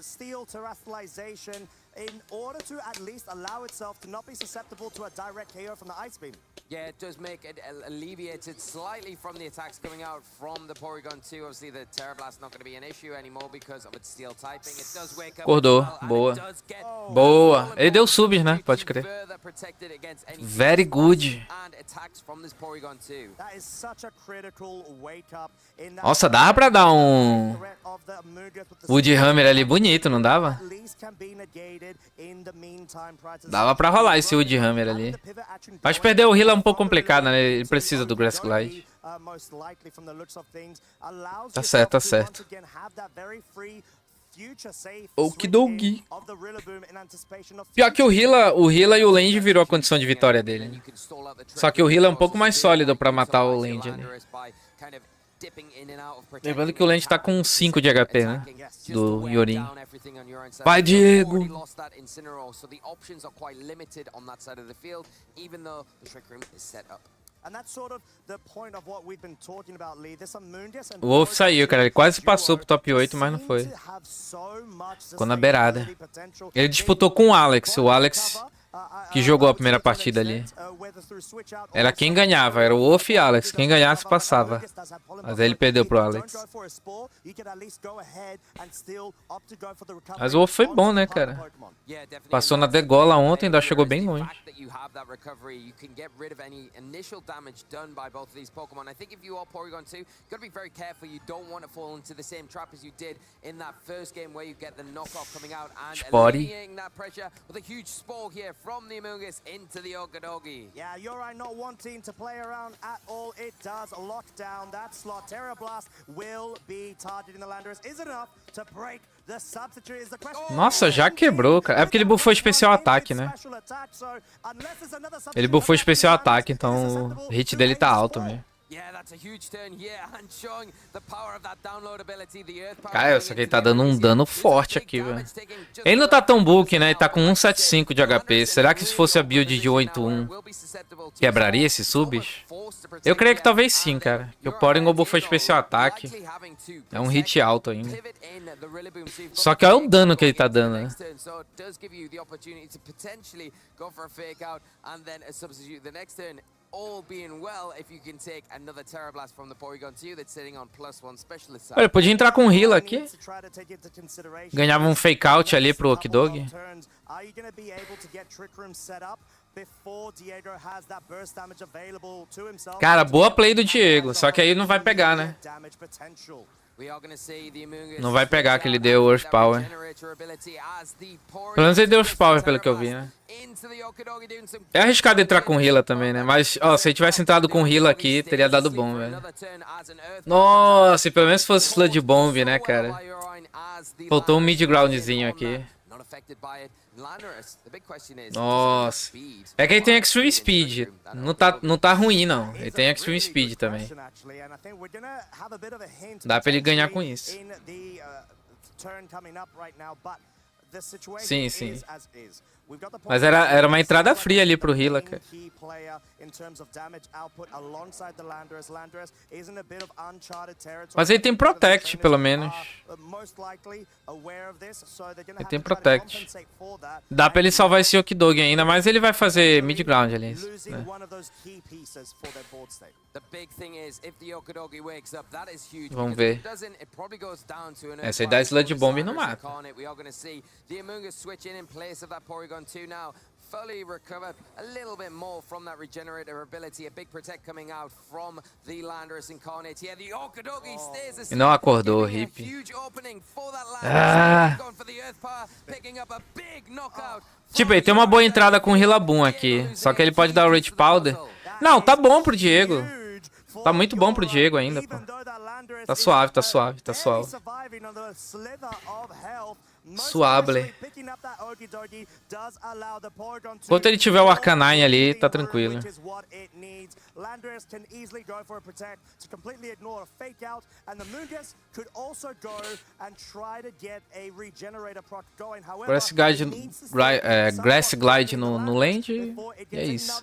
Steel terrestrialization in order to at least allow itself to not be susceptible to a direct KO from the Ice Beam. Yeah, it does make it alleviated slightly from the attacks coming out from the Porygon 2. Obviously, the Terra Blast not going to be an issue anymore because of its steel typing. It does wake up. Acordou, boa. Boa. Ele deu subs, né? Pode crer. Very good. Nossa, dava pra dar um Woodhammer ali bonito, não dava? Dava pra rolar esse Woodhammer ali. Mas perder o Hila é um pouco complicado, né? Ele precisa do Grass Glide. Tá certo, tá certo. Okidogi. Pior que o Hila e o Land virou a condição de vitória dele. Né? Só que o Hila é um pouco mais sólido pra matar o Land ali. Lembrando que o Land tá com 5 de HP, né? Do Yorin. Vai, Diego! O Wolf saiu, cara. Ele quase passou pro top 8, mas não foi. Ficou na beirada. Ele disputou com o Alex. O Alex que jogou a primeira partida ali. Era quem ganhava. Era o Wolf e Alex. Quem ganhasse passava. Mas aí ele perdeu pro Alex. Mas o Wolf foi bom, né, cara? Passou na degola ontem, ainda chegou bem longe. have that recovery, you can get rid of any initial damage done by both of these Pokemon. I think if you are Porygon 2, you've got to be very careful. You don't want to fall into the same trap as you did in that first game where you get the knockoff coming out and alleviating that pressure with a huge spore here from the Amoonguss into the Okidogi. Yeah, Uri not wanting to play around at all. It does lock down that slot. Terra Blast will be targeting the Landorus. Is it enough to break the substitute? Is the question. Nossa, já quebrou, cara. É porque ele buffou especial ataque, né? Ele buffou especial ataque, então o hit dele tá alto mesmo. Cara, só que ele tá dando um dano forte aqui, velho. Ele não tá tão bulky, né? Ele tá com 175 de HP. Será que se fosse a build de 8-1 quebraria esses subs? Eu creio que talvez sim, cara. Que o Porygon buffou especial ataque. É um hit alto ainda. Só que olha o dano que ele tá dando, né? All being well, if you can take another Terra Blast from the Porygon 2 that's sitting on +1 specialist. Olha, podia entrar com heal aqui. Ganhava um fake out ali pro Okidogi. Cara, boa play do Diego, só que aí não vai pegar, né? Não vai pegar que ele deu Earth Power. Pelo menos ele deu Earth Power, pelo que eu vi, né? É arriscado entrar com Heala também, né? Mas, ó, se ele tivesse entrado com Heala aqui, teria dado bom, velho. Nossa, e pelo menos fosse Sludge Bomb, né, cara? Faltou um mid-groundzinho aqui. Nossa. É que ele tem Extreme Speed. Não tá ruim, não. Ele tem Extreme Speed também. Dá pra ele ganhar com isso. Sim, sim. Mas era uma entrada fria ali pro Heala, cara. Mas ele tem Protect, pelo menos. Ele tem Protect. Dá pra ele salvar esse Okidogi ainda, mas ele vai fazer mid-ground ali. Né? Vamos ver. Essa aí dá Sludge Bomb e não mata. Fully recovered a little bit more from that regenerator ability. A big protect coming out from the Landorus Incarnate here. The Okidogi stays asleep. E não acordou, hip. Ah. Tipo, ele tem uma boa entrada com Rillaboom aqui. Só que ele pode dar o Rage Powder. Não, tá bom pro Diego. Tá muito bom pro Diego ainda, pô. Tá suave, tá suave, tá suave. Suable. Enquanto ele tiver o Arcanine ali, tá tranquilo. Parece Grass Glide no land. E é isso.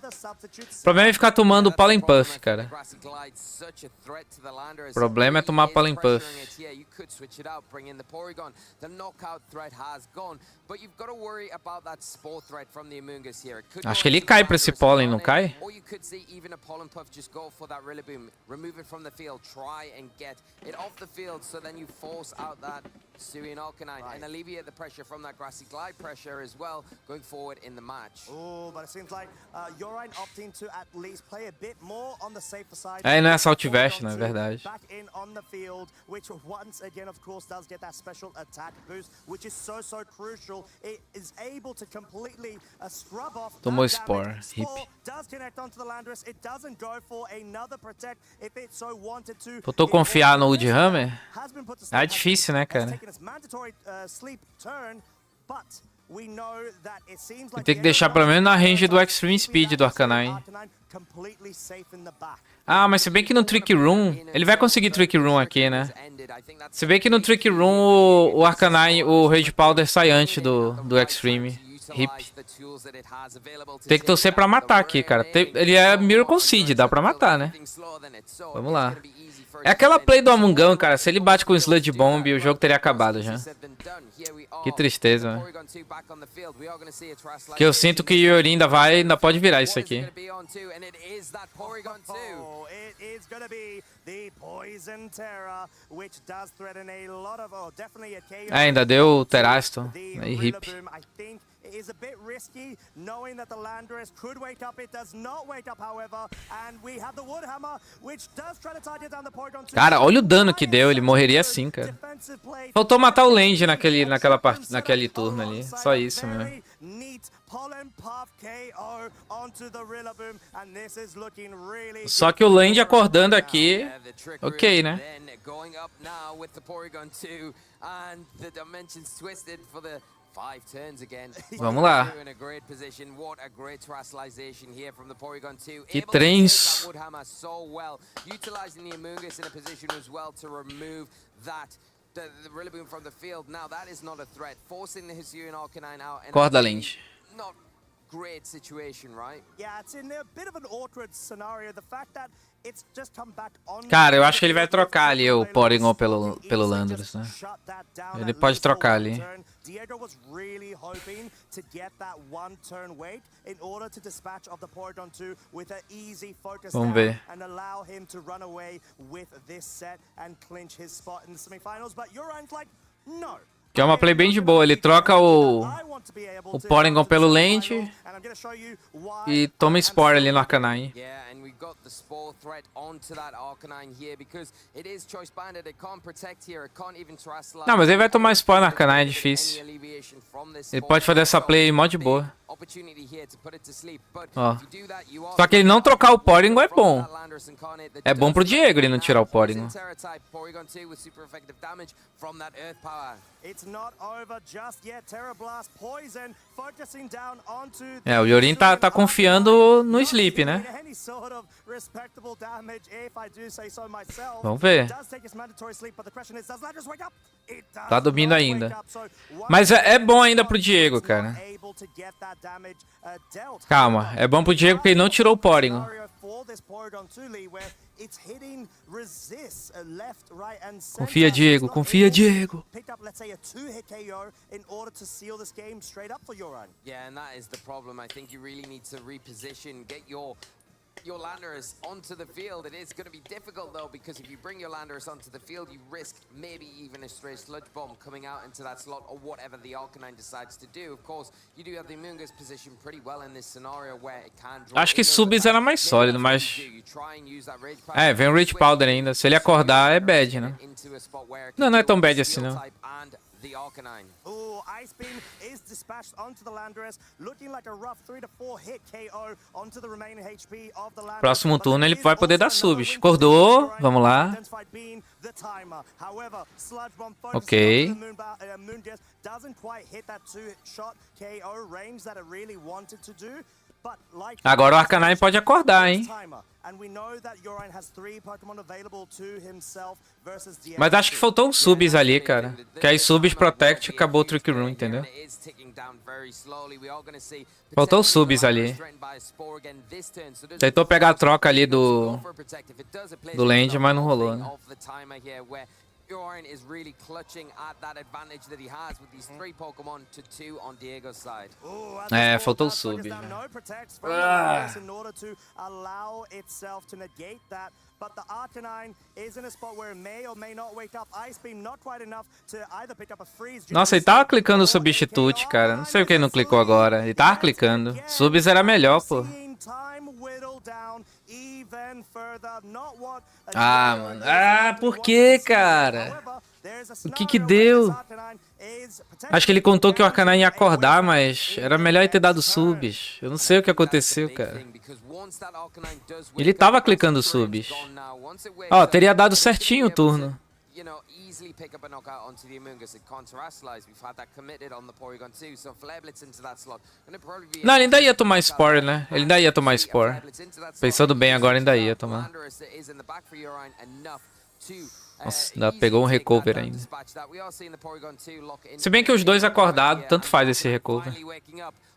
O problema é ficar tomando Pollen Puff, cara. O problema é tomar Pollen Puff. Acho que ele cai pra esse Pollen, não cai? É, não é Assault Vest, na verdade. Tomou Spore, hip. Faltou confiar no Woodhammer? É difícil, né, cara? E tem que deixar pelo menos na range do Extreme Speed do Arcanine. Ah, mas se bem que no Trick Room... Ele vai conseguir Trick Room aqui, né? Se bem que no Trick Room o Arcanine, o Rage Powder sai antes do Extreme. Hip. Tem que torcer pra matar aqui, cara. Ele é Miracle Seed, dá pra matar, né? Vamos lá. É aquela play do Amungão, cara. Se ele bate com o Sludge Bomb, o jogo teria acabado já. Que tristeza, né? Que eu sinto que o Yori ainda pode virar isso aqui. Ainda deu o Teraston. Aí, hip. it is a bit risky, knowing that the Landorus could wake up. It does not wake up, however, and we have the Woodhammer, which does try to target down the Porygon 2. Cara, olha o dano que deu. Ele morreria assim, cara. Faltou matar o Land naquele turno ali. Só isso mesmo. Só que o Land acordando aqui, ok, né? Vamos lá. Que trens. Corda Land. Great situation, right? Yeah, it's in a bit of an awkward scenario. The fact that it's just come back on. Cara, eu acho que ele vai trocar ali o Porygon pelo Landorus, né? Ele pode trocar ali. Diego was really hoping to get that one turn wait in order to dispatch of the Porygon 2 with an easy focus Vamos ver. and allow him to run away with this set and clinch his spot in the semifinals. But Urine's like, no. Que é uma play bem de boa. Ele troca o Porygon pelo Land e toma Spore ali no Arcanine. Não, mas ele vai tomar Spore no Arcanine, é difícil. Ele pode fazer essa play mó de boa. Ó. Só que ele não trocar o Porygon é bom. É bom pro Diego ele não tirar o Porygon. É, o Yorin tá confiando no Sleep, né? Vamos ver. Tá dormindo ainda. Mas é bom ainda pro Diego, cara. Calma, é bom pro Diego porque ele não tirou o Porygon. Confia, Diego, confia, Diego. Your Landorus onto the field. It is going to be difficult though, because if you bring your Landorus onto the field, you risk maybe even a stray Sludge Bomb coming out into that slot or whatever the Arcanine decides to do. Of course, you do have the Amoonguss positioned pretty well in this scenario where it can draw. Acho que Subs era mais sólido, mas... É, vem o Rage Powder ainda. Se ele acordar, é bad, né? Não é tão bad assim, não. The Arcanine. Ooh, Ice Beam is dispatched onto the Landorus, looking like a rough 3 to 4 hit KO onto the remaining HP of the Landorus. Próximo turno ele vai poder dar subs. Acordou, vamos lá. Ok. Agora o Arcanine pode acordar, hein? Mas acho que faltou um subs ali, cara. Que aí subs protect e acabou o Trick Room, entendeu? Faltou subs ali. Tentou pegar a troca ali do Land, mas não rolou, né? Urion is really clutching at that advantage that he has with these 3 Pokemon to 2 on Diego's side. É, faltou o sub. But the Arcanine is in a spot where it may or may not wake up. Ice Beam not quite enough to either pick up a freeze. Nossa, ele tava clicando o substitute, cara. Não sei o que ele não clicou agora. Ele tava clicando. Subs era melhor, pô. Ah, mano. Ah, por que, cara? O que deu? Acho que ele contou que o Arcanine ia acordar, mas era melhor ele ter dado subs. Eu não sei o que aconteceu, cara. Ele tava clicando subs. Ó, teria dado certinho o turno. Não, ele ainda ia tomar Spore, né? Ele ainda ia tomar Spore. Pensando bem agora, ainda ia tomar. Nossa, ainda pegou um recover ainda. Se bem que os dois acordados, tanto faz esse recover.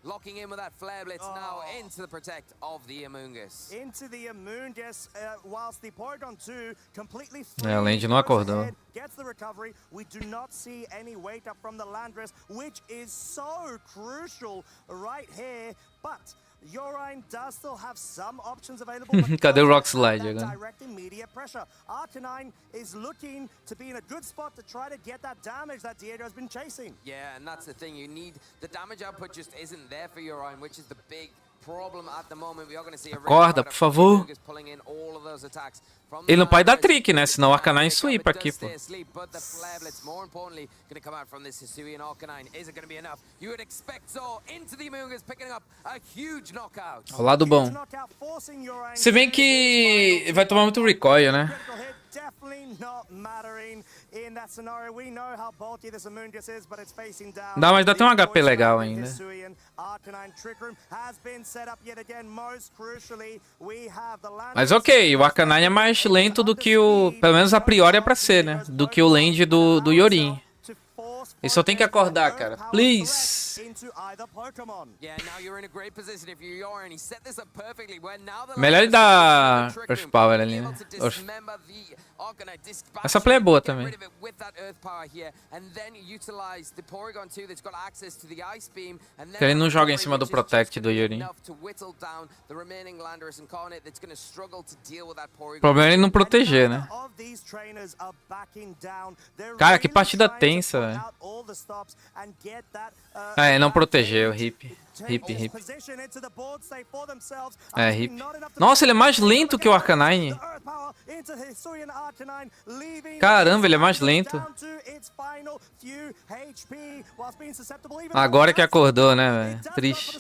Locking in with that Flare Blitz now into the protect of the Amoonguss. Into the Amoonguss, whilst the Porygon 2 completely o Land não acordou. Gets the recovery. We do not see any wake up from the Landorus, which is so crucial right here. But Urine does still have some options available. But Cadê o Rock doesn't have Slide that agora? direct immediate pressure. Arcanine is looking to be in a good spot to try to get that damage that Diego has been chasing. Yeah, and that's the thing. You need the damage output just isn't there for Urine, which is the big problem at the moment. We are going to see a Acorda, por favor. pulling in all of those attacks from Ele não pode dar trick, né? Senão o Arcanine sweep aqui, pô. But the flare blitz, more importantly, going to come out from this Hisuian Arcanine. Is it going to be enough? You would expect so. Into the Amoonguss, picking up a huge knockout. Ao lado bom. Se bem que vai tomar muito recoil, né? Definitely not mattering in that scenario. We know how bulky this Amoonguss is, but it's facing down. Dá, mas dá até um HP legal ainda. Arcanine Trick Room has been set up yet again. Most crucially, we have the land. Mas ok, o Arcanine é mais lento do que o... Pelo menos a priori é pra ser, né? Do que o land do Yorin. Ele só tem que acordar, cara. Please. Melhor ele dar Earth Power ali, né? Essa play é boa também. Que ele não joga em cima do Protect do Yorin. O problema é ele não proteger, né? Cara, que partida tensa, velho. É, não protegeu, hip. Hip. É, hip. Nossa, ele é mais lento que o Arcanine. Caramba, ele é mais lento. Agora que acordou, né, velho? Triste.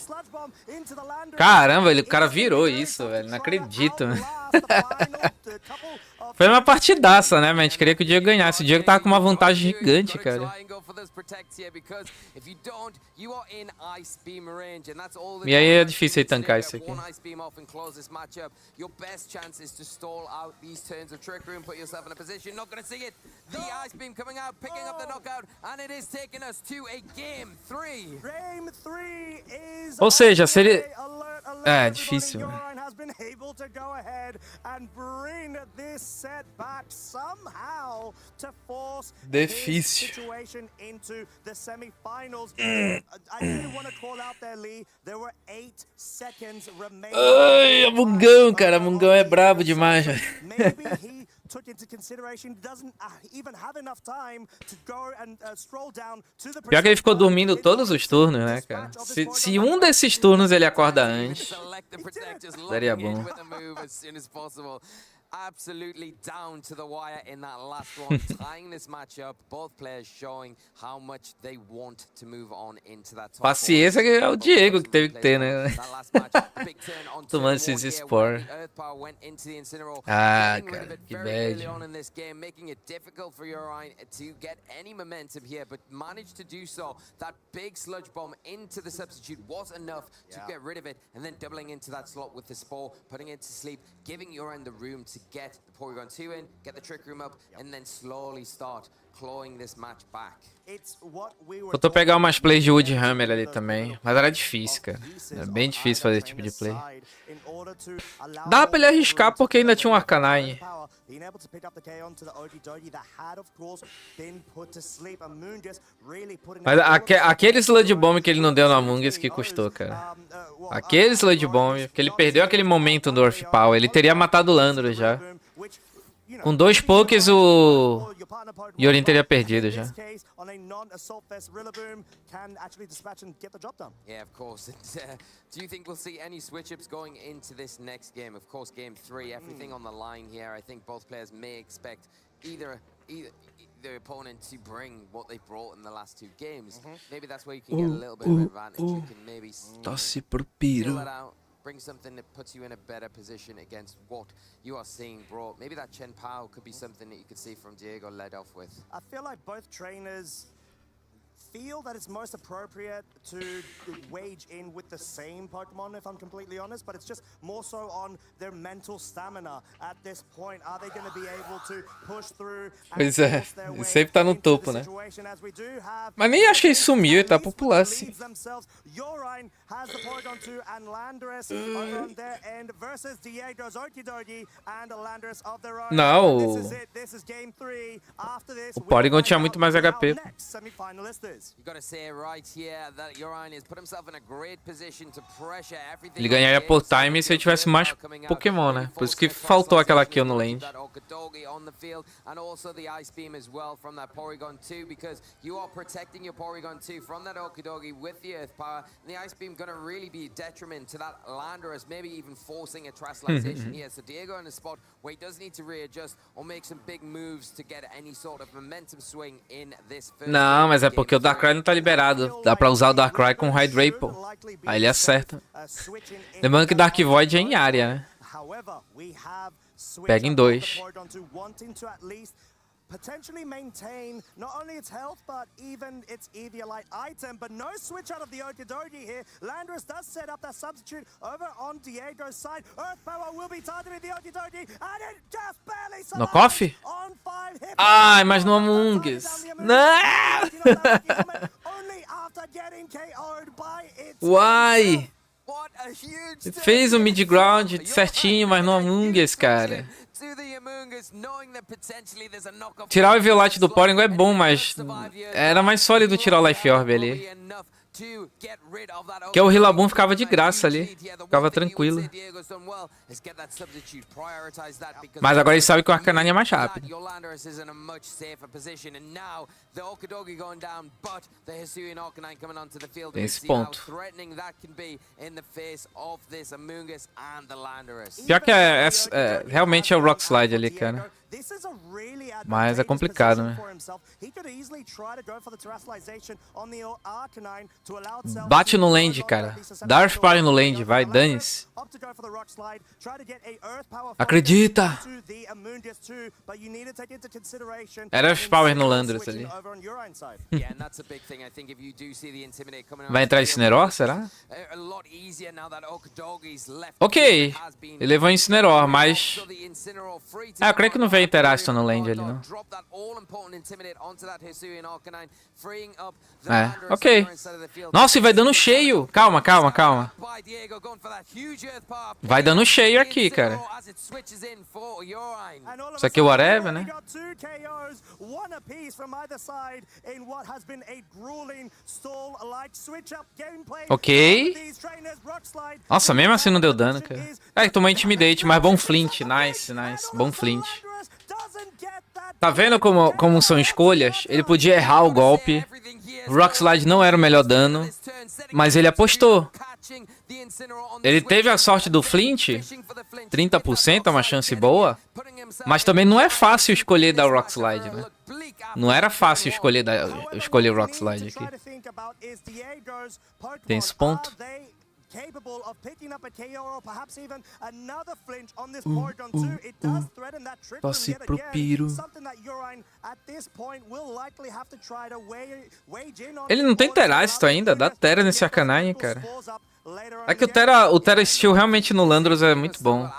Caramba, o cara virou isso, velho. Não acredito. Foi uma partidaça, né, mas a gente queria que o Diego ganhasse. O Diego tava com uma vantagem gigante, cara. E aí é difícil aí tancar isso aqui. Ou seja, se ele... É, difícil. Difícil. Ai, Amungão, cara. Amungão é brabo demais, velho. Pior que ele ficou dormindo todos os turnos, né, cara? Se um desses turnos ele acorda antes, daria bom. Absolutely down to the wire in that last one, tying this match up. Both players showing how much they want to move on into that top. Paciência que é o Diego que teve que ter, né? Tomando esses spore. Ah, cara, que bad. Making it difficult for Urine to get any momentum here, but managed to do so. That big sludge bomb into the substitute was enough to get rid of it, and then doubling into that slot with the spore, putting it to sleep, giving Urine the room to get the Porygon 2 in, get the Trick Room up, and then slowly start clawing this match back. Faltou pegar umas plays de Woodhammer ali também, mas era difícil, cara. É bem difícil fazer esse tipo de play. Dá pra ele arriscar porque ainda tinha um Arcanine. Mas aquele Sludge Bomb que ele não deu no Amoonguss que custou, cara. Aquele Sludge Bomb, que ele perdeu aquele momento do Earth Power, ele teria matado o Landro já. Com 2 pokés o Yorin teria perdido já. Yeah, of course. Do you think we'll see any switch-ups going into this next game? Of course, game 3, everything on the line here. I think both players may expect either their opponent to bring what they brought in the last 2 games. Maybe that's where you can get a little bit of advantage. You can maybe Tosse pro piro. bring something that puts you in a better position against what you are seeing brought. Maybe that Chen Pao could be something that you could see from Diego led off with. I feel like both trainers feel that it's most appropriate to wage in with the same Pokemon, if I'm completely honest, but it's just more so on their mental stamina at this point. Are they going to be able to push through and Pois é, force their ele way sempre tá no into topo, the né? situation as we do have Mas nem acho que ele sumiu, ele tá popular assim. themselves. Urine has the Porygon 2 and Landorus over on their end versus Diego's Okidogi and a Landorus of their own. Não, This is it. This is game 3. After this, o Porygon tinha muito mais HP. semifinalistic. Ele ganharia por time se ele tivesse mais Pokémon, né? Por isso que faltou aquela kill no land. Não, mas é porque o Darkrai não tá liberado. Dá pra usar o Darkrai com o Hydrate, pô. Aí ele acerta. Lembrando que Dark Void é em área, né? Pega em 2. Potentially maintain not only its health but even its Eviolite item, but no switch out of the Okidogi here. Landorus does set up that substitute over on Diego's side. Earth Power will be targeting the Okidogi, and it just barely Knockoff? on 5 hit. Ai, mas no Among Us. Não! Only after getting KO'd by its Uai! Fez o mid-ground certinho, mas no Among Us, cara. Tirar o Eviolite do Porygon é bom, mas era mais sólido tirar o Life Orb ali. Que o Rillaboom ficava de graça ali. Ficava tranquilo. Mas agora ele sabe que o Arcanine é mais rápido. Tem esse ponto. Pior que realmente é o Rock Slide ali, cara. Mas é complicado, né? Bate no land, cara. Dá Earth Power no land, vai, dane-se. Acredita! Era Earth Power no Landorus ali. Vai entrar Incineroar, será? Ok, ele levou Incineroar, mas... eu creio que não veio Interaction no land ali, não. Ok. Nossa, e vai dando cheio. Calma, calma, calma. Vai dando cheio aqui, cara. Isso aqui é o whatever, né? Ok. Nossa, mesmo assim não deu dano, cara. Tomou Intimidate, mas bom flint. Nice, nice. Bom flint. Tá vendo como são escolhas? Ele podia errar o golpe. O Rock Slide não era o melhor dano. Mas ele apostou. Ele teve a sorte do Flint. 30% é uma chance boa. Mas também não é fácil escolher da Rock Slide, né? Não era fácil escolher o Rock Slide aqui. Tem esse ponto. Capable of picking up a KO or perhaps even another flinch on this Porygon 2. It does threaten that trick yet again. Something that Urine at this point will likely have to try to wage in on. Ele não tem Terastro ainda, dá Terra nesse Arcanine, cara. É que o Terra Steel realmente no Landorus é muito bom.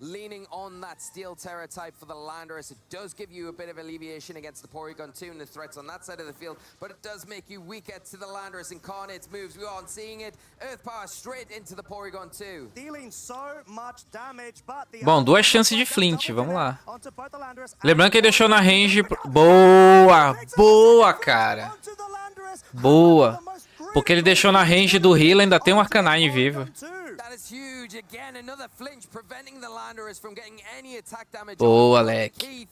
Leaning on that Steel Terra type for the Landorus, it does give you a bit of alleviation against the Porygon 2 and the threats on that side of the field, but it does make you weaker to the Landorus. Incarnate's moves, we aren't seeing it. Earth Power straight into the Porygon 2. Bom, 2 chances de Flint, vamos lá. Lembrando que ele deixou na range... Boa! Boa, cara! Boa! Porque ele deixou na range do heal, ainda tem um Arcanine vivo. Boa, Alec.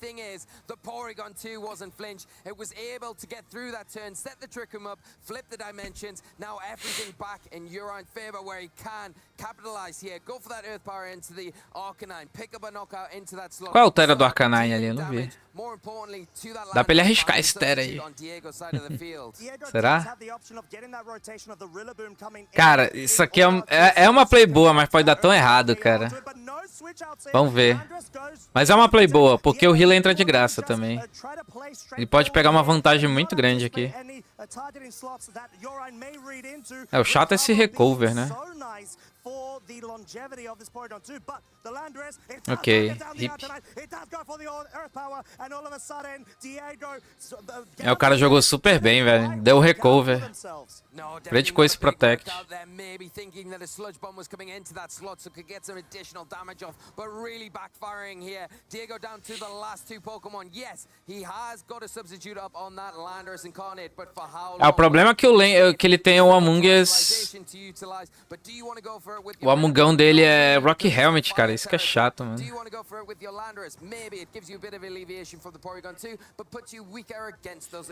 Qual é o Terra do Arcanine ali? Eu não vi. Dá pra ele arriscar esse Terra aí. Será? Cara, isso aqui é uma play boa, mas pode dar tão errado, cara. Vamos ver. Mas é uma play boa, porque o healer entra de graça também. Ele pode pegar uma vantagem muito grande aqui. O chato é esse recover, né? longevity of this Porygon too, but the Landorus, it Ok, does down the hip. Arcanine, it does go for the Earth Power, and all of a sudden, Diego... O cara jogou super bem, velho. Deu recover. Criticou esse protect. Maybe thinking that a sludge bomb was coming into that slot so could get some additional damage off, but really backfiring here. Diego down to the last two Pokemon. Yes, he has got a substitute up on that Landorus Incarnate, but for how long? O problema é que ele tem o Among Us. O Amungão dele é Rocky Helmet, cara. Isso que é chato, mano.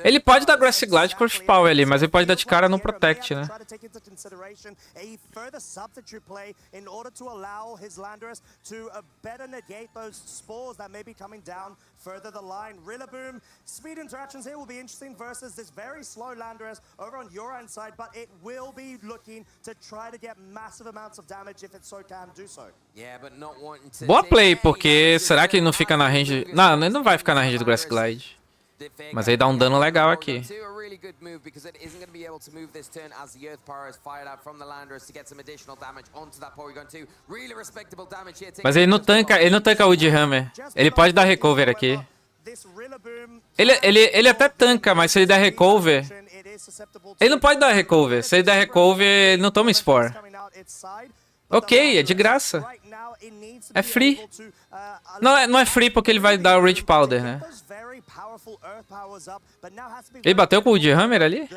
Ele pode dar Grass Glide com Earth Power ali, mas ele pode dar de cara no Protect, né? Further the line, Rillaboom, speed interactions here will be interesting versus this very slow Landorus over on your end side, but it will be looking to try to get massive amounts of damage if it so can do so. Boa play, porque será que ele não fica na range... Não, ele não vai ficar na range do Grass Glide. Mas aí dá um dano legal aqui. Mas ele não tanca o Woodhammer. Ele pode dar recover aqui. Ele até tanca, mas se ele der recover... Ele não pode dar recover. Se ele der recover, ele não toma Spore. Ok, é de graça. É free. Não é free porque ele vai dar o Rage Powder, né? Ele bateu com o Woodhammer ali?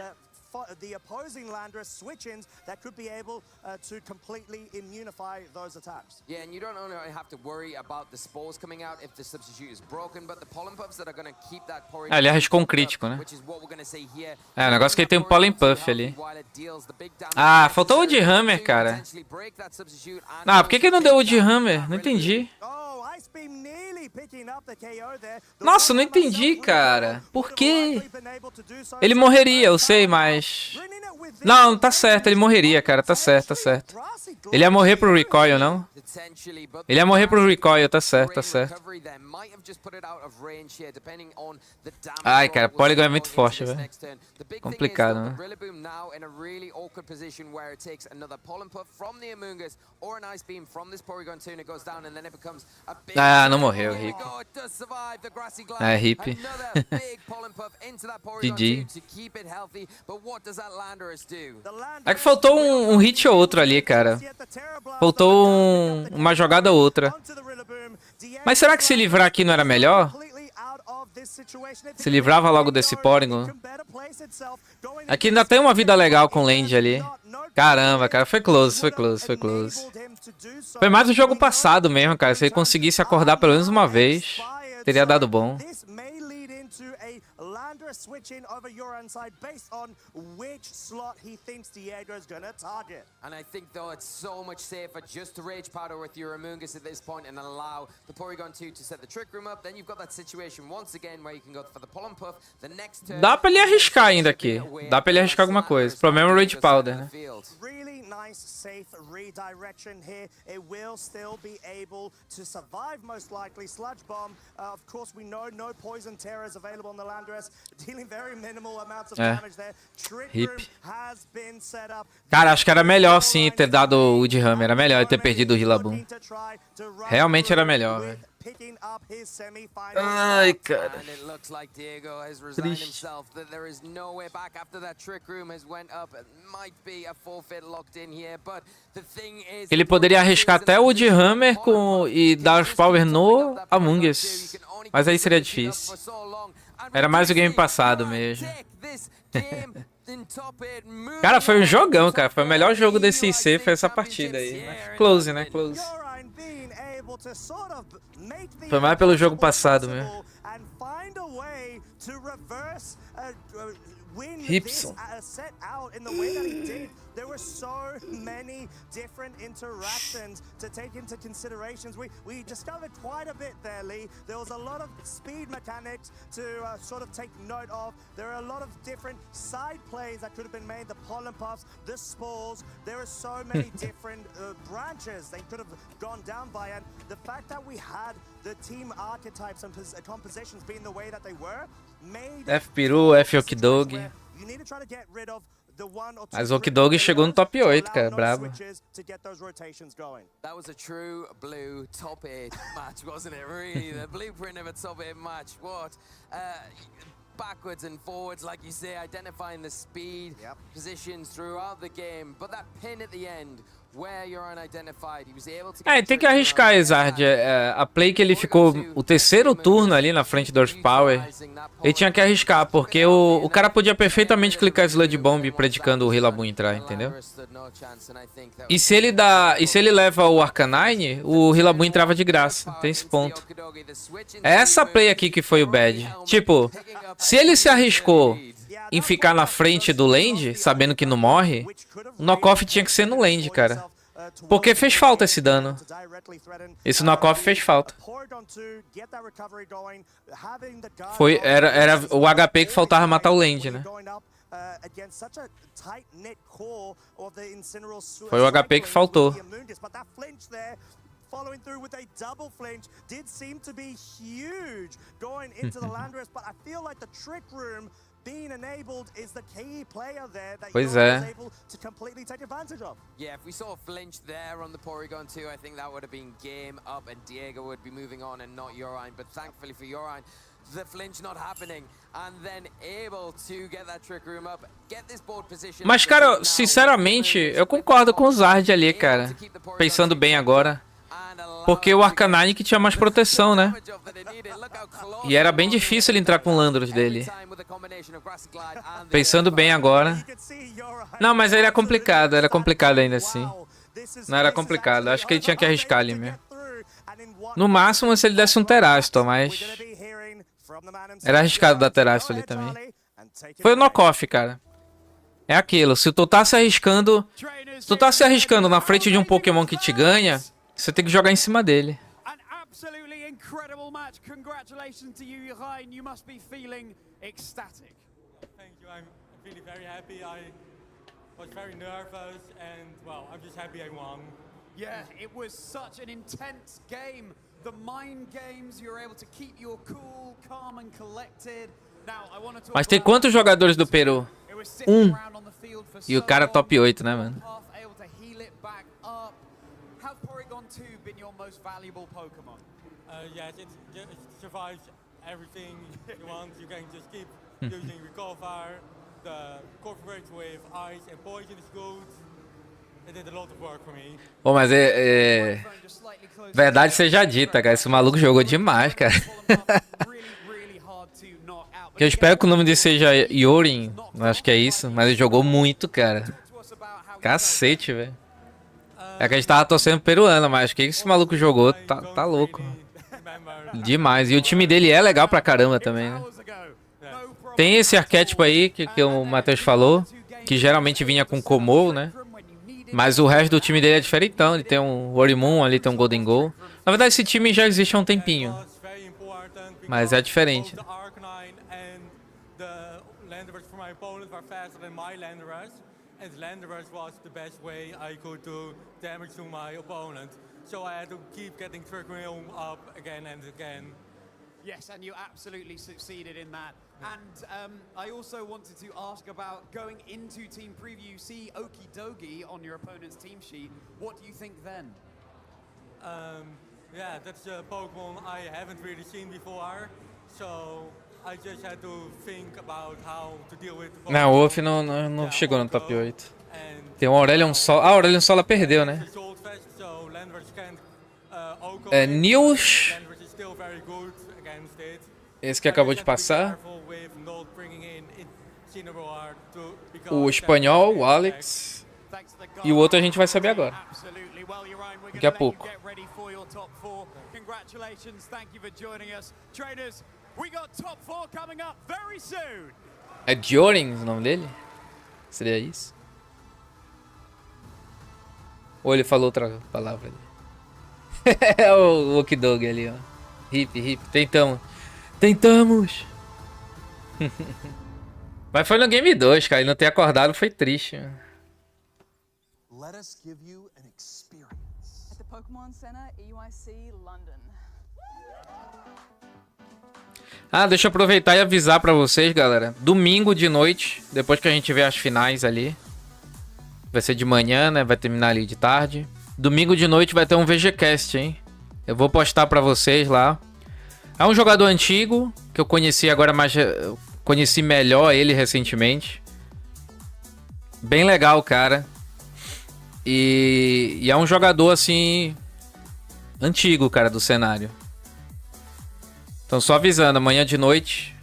The opposing Landorus switch-ins that could be able to completely immunify those attacks. Yeah, and you don't only have to worry about the spores coming out if the substitute is broken, but the pollen puffs that are going to keep that Porygon. Ele arriscou um crítico, né? É, o negócio é que ele tem um Pollen Puff ali. Ah, faltou o Woodhammer, cara. Ah, por que ele não deu o Woodhammer? Não entendi. Nossa, não entendi, cara. Por quê? Ele morreria, eu sei, mas... Não, tá certo, ele morreria, cara. Tá certo, tá certo. Ele ia morrer pro recoil, não? Ele ia morrer pro recoil, tá certo, tá certo. Ai, cara, Polygon é muito forte, velho. Complicado, né? Ah, não morreu, hip. É, hip. GG. É que faltou um hit ou outro ali, cara. Faltou uma jogada ou outra. Mas será que se livrar aqui não era melhor? Se livrava logo desse Porygon. Aqui ainda tem uma vida legal com o Land ali. Caramba, cara, foi close, foi close, foi close. Foi mais o jogo passado mesmo, cara. Se ele conseguisse acordar pelo menos uma vez, teria dado bom. Switching over your inside based on which slot he thinks Diego's gonna target. And I think though it's so much safer just to Rage Powder with your Amoonguss at this point and allow the Porygon 2 to set the Trick Room up. Then you've got that situation once again where you can go for the Pollen Puff. The next turn... Dá pra ele arriscar ainda aqui. Dá pra ele arriscar alguma coisa. O problema é o Rage Powder, né? Really nice, safe redirection here. It will still be able to survive most likely. Sludge Bomb, of course we know no Poison Terrors available on the Landorus. Dealing very minimal amounts of damage there. Trick Room has been set up. Cara, acho que era melhor sim ter dado o Woodhammer. Era melhor ter perdido o Rillaboom. Realmente era melhor, velho. Ai, cara. Triste. Ele poderia arriscar até o Woodhammer e dar os power no Among Us. Mas aí seria difícil. Era mais o game passado mesmo. Cara, foi um jogão, cara. Foi o melhor jogo desse IC, foi essa partida aí. Close, né? Close. Foi mais pelo jogo passado mesmo. Hipson. There were so many different interactions to take into considerations. We discovered quite a bit there, Lee. There was a lot of speed mechanics to sort of take note of. There are a lot of different side plays that could have been made. The pollen puffs, the spores. There are so many different branches they could have gone down by. And the fact that we had the team archetypes and compositions being the way that they were made... F Peru, F Okidog. You need to try to get rid of Mas o Okidog chegou no top 8, cara, brabo. That was a true blue top 8 match, wasn't it? Really, the blueprint of a top 8 match. What? Backwards and forwards, like you say, identifying the speed, positions throughout the game. But that pin at the end, where you're unidentified, he was able to get Tem que arriscar, Exard. A play que ele ficou o terceiro turno ali na frente do Horsepower, ele tinha que arriscar, porque o cara podia perfeitamente clicar Sludge Bomb predicando o Rillaboom entrar, entendeu? E se ele leva o Arcanine, o Rillaboom entrava de graça. Tem esse ponto. É essa play aqui que foi o bad. Tipo, se ele se arriscou em ficar na frente do land, sabendo que não morre, o knockoff tinha que ser no land, cara. Porque fez falta esse dano. Esse knockoff fez falta. Era o HP que faltava matar o land, né? Foi o HP que faltou. Following through with a double flinch did seem to be huge going into the Landorus, but I feel like the trick room being enabled is the key player there that Pois you're é. able to completely take advantage of. Yeah, if we saw a flinch there on the Porygon 2, I think that would have been game up and Diego would be moving on and not Urine. But thankfully for Urine, the flinch not happening and then able to get that trick room up, get this board position. Mas, cara, sinceramente, eu concordo com o Zard ali, cara. Pensando bem agora. Porque o Arcanine que tinha mais proteção, né? E era bem difícil ele entrar com o Landorus dele. Pensando bem agora. Não, mas era complicado ainda assim. Não era complicado, acho que ele tinha que arriscar ali mesmo. No máximo se ele desse um Terastor, mas... Era arriscado dar Terastor ali também. Foi o knockoff, cara. É aquilo, se tu tá se arriscando... Se tu tá se arriscando na frente de um Pokémon que te ganha... Você tem que jogar em cima dele. Absolutely incredible match. Congratulations to you, Ryan. You must be feeling ecstatic. Thank you. I'm really very happy. I was very nervous and, well, I'm just happy I won. Yeah, it was such an intense game. The mind games, you were able to keep your cool, calm and collected. Now, I want to talk Mas tem quantos jogadores do Peru? E o cara top 8, né, mano? Has Porygon 2 been your most valuable Pokemon? Yes, it survives everything you want. You can just keep using recover. The coverage with ice and poison is good. It did a lot of work for me. Pô, mas verdade seja dita, cara. Esse maluco jogou demais, cara. Que eu espero que o nome dele seja Yorin. Acho que é isso. Mas ele jogou muito, cara. Cacete, velho. É que a gente tava torcendo peruano, mas acho que esse maluco jogou, tá louco. Demais. E o time dele é legal pra caramba também, né? Tem esse arquétipo aí que o Matheus falou, que geralmente vinha com Komou, né? Mas o resto do time dele é diferentão. Ele tem um Orimun, ali tem um Golden Goal. Na verdade, esse time já existe há um tempinho. Mas é diferente. And Landorus was the best way I could do damage to my opponent. So I had to keep getting Trick Room up again and again. Yes, and you absolutely succeeded in that. And I also wanted to ask about going into team preview. You see Okidogi on your opponent's team sheet. What do you think then? Yeah, that's a Pokemon I haven't really seen before. So I just had to think about how to deal with the Não, o Wolf não chegou no top 8. Tem o Aurelion Sol. Ah, o Aurelion Sol ela perdeu, né? É Nils. Esse que acabou de passar. O espanhol, o Alex. E o outro a gente vai saber agora. Daqui a pouco. É Diorin o nome dele? Seria isso? Ou ele falou outra palavra ali? É o Okidog ali, ó. Hip. Tentamos! Mas foi no Game 2, cara. Ele não ter acordado foi triste. Let us give you an experience. At the Pokemon Center, EUIC, London. Ah, deixa eu aproveitar e avisar pra vocês, galera. Domingo de noite, depois que a gente vê as finais ali. Vai ser de manhã, né? Vai terminar ali de tarde. Domingo de noite vai ter um VGCast, hein? Eu vou postar pra vocês lá. É um jogador antigo, que eu conheci agora mais... Conheci melhor ele recentemente. Bem legal, cara. E é um jogador, assim... antigo, cara, do cenário. Então, só avisando, amanhã de noite...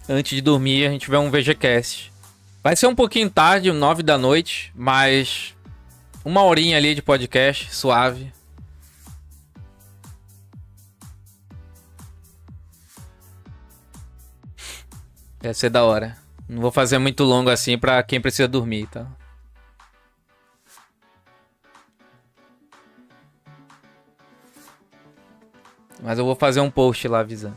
antes de dormir, a gente vê um VGCast. Vai ser um pouquinho tarde, 9 da noite, mas... uma horinha ali de podcast, suave. Deve ser da hora. Não vou fazer muito longo assim pra quem precisa dormir, tá? Mas eu vou fazer um post lá avisando.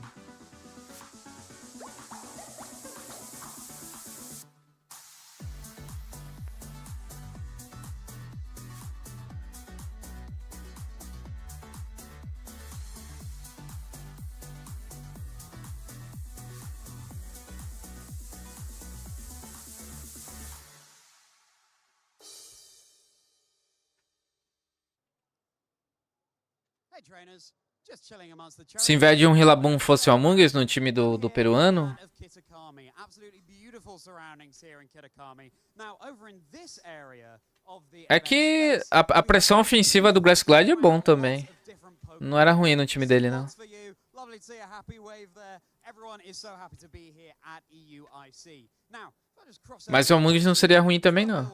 Se em vez de um Rilabum fosse o Among Us no time do peruano... É que a pressão ofensiva do Grass Glide é bom também. Não era ruim no time dele, não. Mas o Among Us não seria ruim também, não.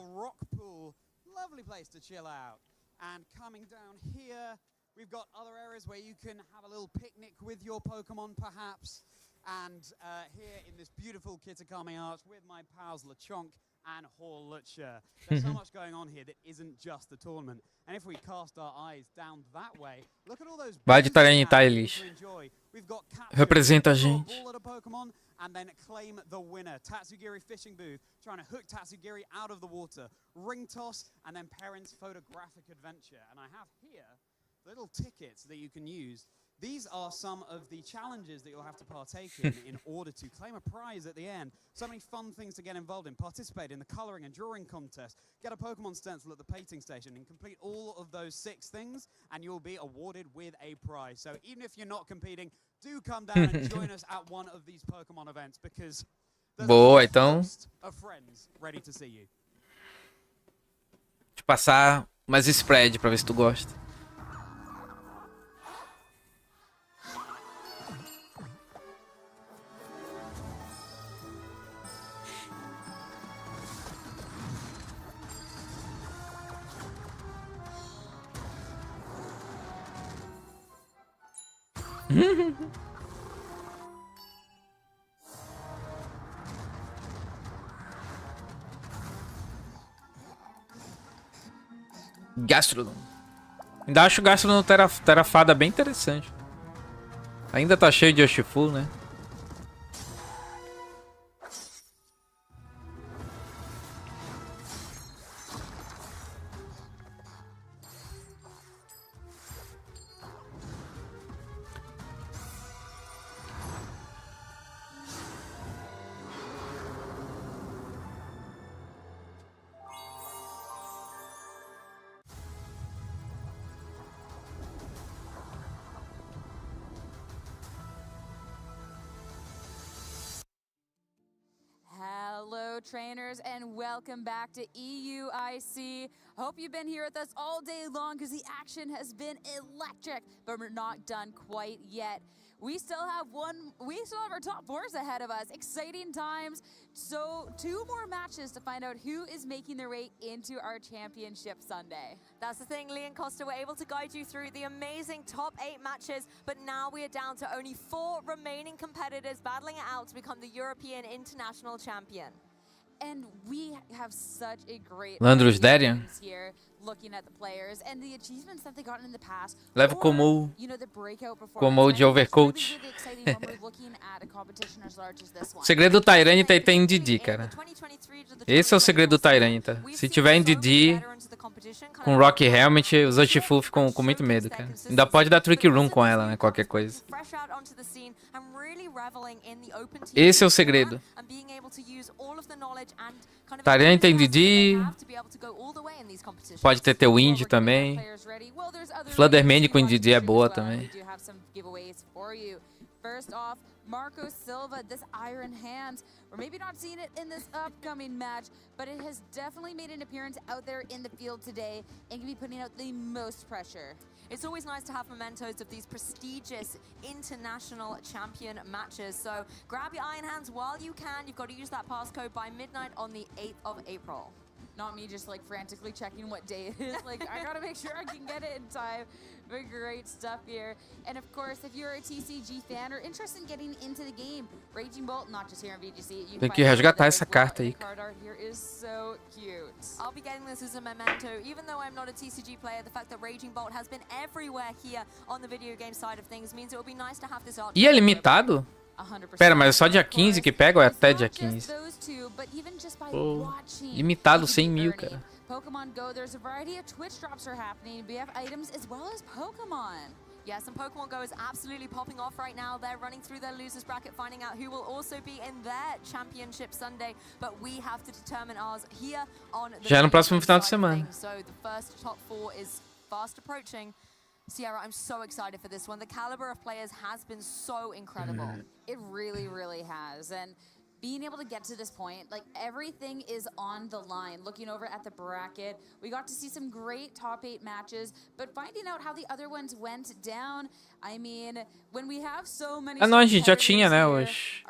We've got other areas where you can have a little picnic with your Pokemon, perhaps. And here in this beautiful Kitakami Arch with my pals Lechonk and Horlucha. There's so much going on here that isn't just a tournament. And if we cast our eyes down that way, look at all those... Vai de Tyranitar, Elish. Representa a gente. And then claim the winner. Tatsugiri Fishing Booth, trying to hook Tatsugiri out of the water. Ring toss, and then Parents Photographic Adventure. And I have here little tickets that you can use. These are some of the challenges that you'll have to partake in order to claim a prize at the end. So many fun things to get involved in. Participate in the coloring and drawing contest. Get a Pokemon stencil at the painting station and complete all of those 6 things and you'll be awarded with a prize. So even if you're not competing, do come down and join us at one of these Pokemon events because there's Boa, a então. host of friends ready to see you. Deixa eu passar mais spread pra ver se tu gosta. Gastrodon. Ainda acho o Gastrodon Terafada bem interessante. Ainda tá cheio de Urshifu, né? Hello, trainers, and welcome back to EUIC. Hope you've been here with us all day long because the action has been electric, but we're not done quite yet. We still have our top 4s ahead of us. Exciting times. So 2 more matches to find out who is making their way into our championship Sunday. That's the thing, Lee and Costa were able to guide you through the amazing top 8 matches, but now we are down to only 4 remaining competitors battling it out to become the European International Champion. And we have such a great Landrus Darian. here. looking at the players and the achievements that they gotten in the past. Leva como de overcoach. O segredo do Tyranitar é ter NDD, cara. Esse é o segredo do Tyranitar. Se tiver NDD com Rock Helmet, os Urshifu ficam com muito medo, cara. Ainda pode dar Trick Room com ela, né? Qualquer coisa. Esse é o segredo. Tyranitar NDD. Pode ter teu Indy também. Flutterman com NDD é boa também. First off, Marco Silva, this Iron Hands. We're maybe not seeing it in this upcoming match, but it has definitely made an appearance out there in the field today and can be putting out the most pressure. It's always nice to have mementos of these prestigious international champion matches. So grab your Iron Hands while you can. You've got to use that passcode by midnight on the 8th of April. Not me just like frantically checking what day it is. Like, I gotta make sure I can get it in time. But great stuff here. And of course, if you're a TCG fan or interested in getting into the game, Raging Bolt, not just here in VGC. Tem que resgatar essa carta aí. Card art here is so cute. I'll be getting this as a memento. Even though I'm not a TCG player, the fact that Raging Bolt has been everywhere here on the video game side of things means it would be nice to have this art. E é limitado? Pera, mas é só dia 15 que pega ou é até dia 15? Oh, limitado 100 mil, cara. Pokemon Go, there's a variety of Twitch drops are happening. We have items as well as Pokemon. Yes, and Pokemon Go is absolutely popping off right now. They're running through their losers bracket, finding out who will also be in their championship Sunday. But we have to determine ours here on the Já no próximo final de semana. So the first top 4 is fast approaching. Sierra, I'm so excited for this one. The caliber of players has been so incredible. It really, really has. And being able to get to this point, like everything is on the line. Looking over at the bracket, we got to see some great top 8 matches, but finding out how the other ones went down, I mean, when we have so many... Ah não, a gente já tinha, né, hoje.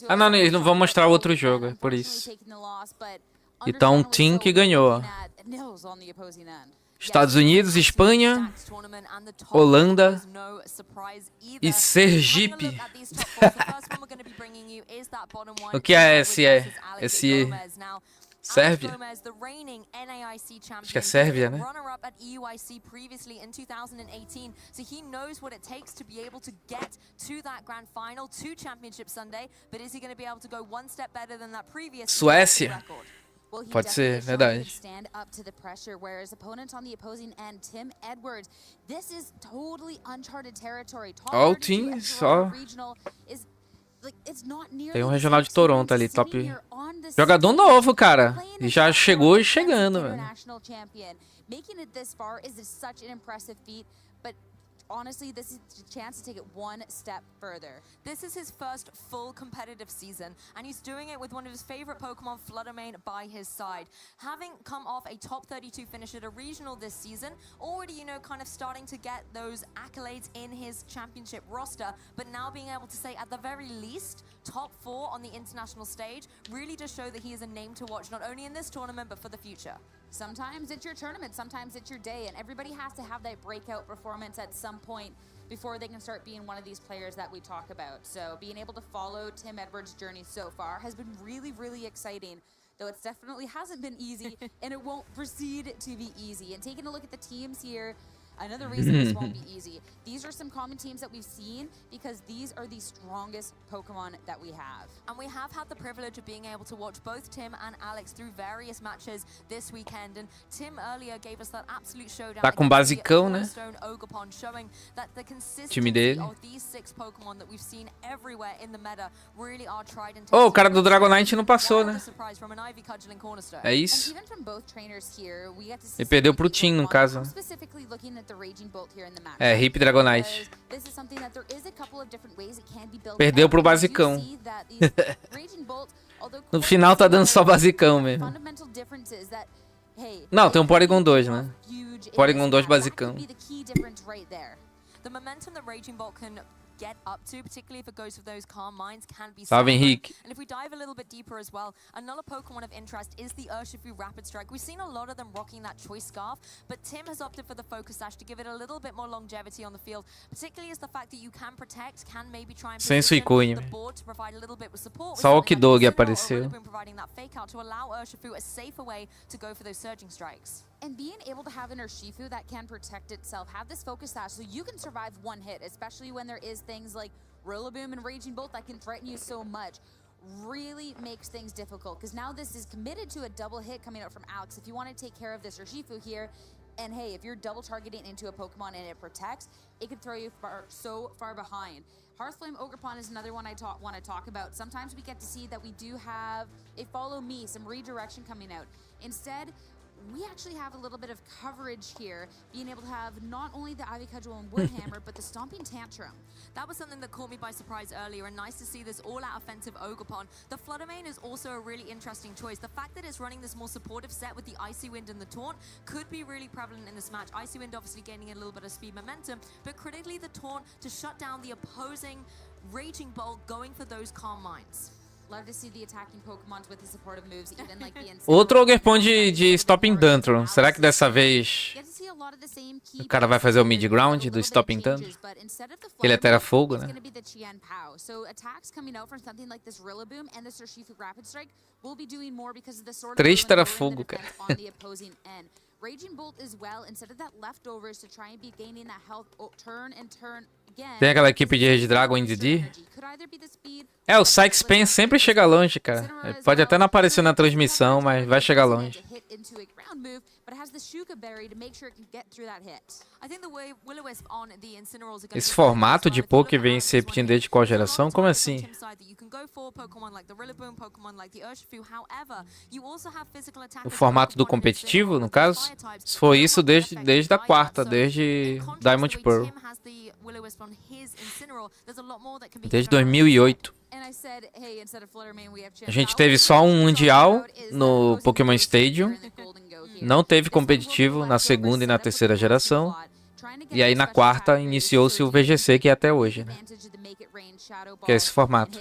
Ah não, eles não vão mostrar outro jogo, é por isso. Então, um team que ganhou. Estados Unidos, Espanha, Holanda e Sergipe. O que é SE? SE? Sérvia? Acho que é Sérvia, né? Suécia? Pode ser, verdade. Ó o time, só. Tem um regional de Toronto ali, top. Jogador novo, cara. E já chegou e chegando, velho. Honestly, this is a chance to take it one step further. This is his first full competitive season, and he's doing it with one of his favorite Pokemon, Fluttermane, by his side. Having come off a top 32 finish at a regional this season, already, you know, kind of starting to get those accolades in his championship roster, but now being able to say, at the very least, top 4 on the international stage, really does show that he is a name to watch, not only in this tournament, but for the future. Sometimes it's your tournament, sometimes it's your day, and everybody has to have that breakout performance at some point before they can start being one of these players that we talk about. So being able to follow Tim Edwards' journey so far has been really, really exciting, though it definitely hasn't been easy, and it won't proceed to be easy. And taking a look at the teams here, another reason this won't be easy. These are some common teams that we've seen because these are the strongest Pokemon that we have. And we have had the privilege of being able to watch both Tim and Alex through various matches this weekend. And Tim earlier gave us that absolute showdown. Tá com basicão, né? Showing that the Time dele. consistency of these 6 Pokemon that we've seen everywhere in the meta really are tried and Oh, o cara do Dragonite não passou, né? É isso. Ele perdeu pro Team, no caso. É, Hip Dragonite. Perdeu pro basicão. No final tá dando só basicão mesmo. Não, tem um Porygon 2, né? Porygon 2 basicão. The momentum that Raging Bolt can get up to, particularly if it goes with those calm minds, can be Salve, Henrique. And if we dive a little bit deeper as well, another Pokemon of interest is the Urshifu Rapid Strike. We've seen a lot of them rocking that choice scarf, but Tim has opted for the Focus Sash to give it a little bit more longevity on the field, particularly as the fact that you can protect, can maybe try and Senso position Icune. the board to provide a little bit with support. Só o Okidog apareceu. Providing that fake out to allow Urshifu a safer way to go for those surging strikes. And being able to have an Urshifu that can protect itself, have this focus sash so you can survive one hit, especially when there is things like Rillaboom and Raging Bolt that can threaten you so much, really makes things difficult. Because now this is committed to a double hit coming out from Alex. If you want to take care of this Urshifu here, and hey, if you're double targeting into a Pokemon and it protects, it can throw you so far behind. Hearthflame Ogerpon is another one I want to talk about. Sometimes we get to see that we do have a follow me, some redirection coming out. Instead, we actually have a little bit of coverage here, being able to have not only the Ivy Cudgel and Woodhammer, but the Stomping Tantrum. That was something that caught me by surprise earlier, and nice to see this all-out offensive Ogerpon. The Flutter Mane is also a really interesting choice. The fact that it's running this more supportive set with the Icy Wind and the Taunt could be really prevalent in this match. Icy Wind obviously gaining a little bit of speed momentum, but critically the Taunt to shut down the opposing Raging Bolt, going for those Calm Minds. Love to see the attacking Pokemons with the supportive moves, even like the Outro Ogerpon de Stopping Tantrum. Será que dessa vez o cara vai fazer o mid-ground do Stopping Tantrum? Ele é Terra Fogo, né? Três Terra Fogo, cara. Raging Bolt as well, instead of that leftovers to try and be gaining that health turn and turn again. Tem aquela equipe de Red Dragon NDD. O Sykes Pen sempre chega longe, cara. Ele pode até não aparecer na transmissão, mas vai chegar longe. Esse formato de poke vem se repetindo desde qual geração? Como assim? O formato do competitivo, no caso? Se for isso desde a quarta, desde Diamond Pearl. Desde 2008. A gente teve só um mundial no Pokémon Stadium. Não teve competitivo na segunda e na terceira geração. E aí na quarta iniciou-se o VGC, que é até hoje, né? Que é esse formato.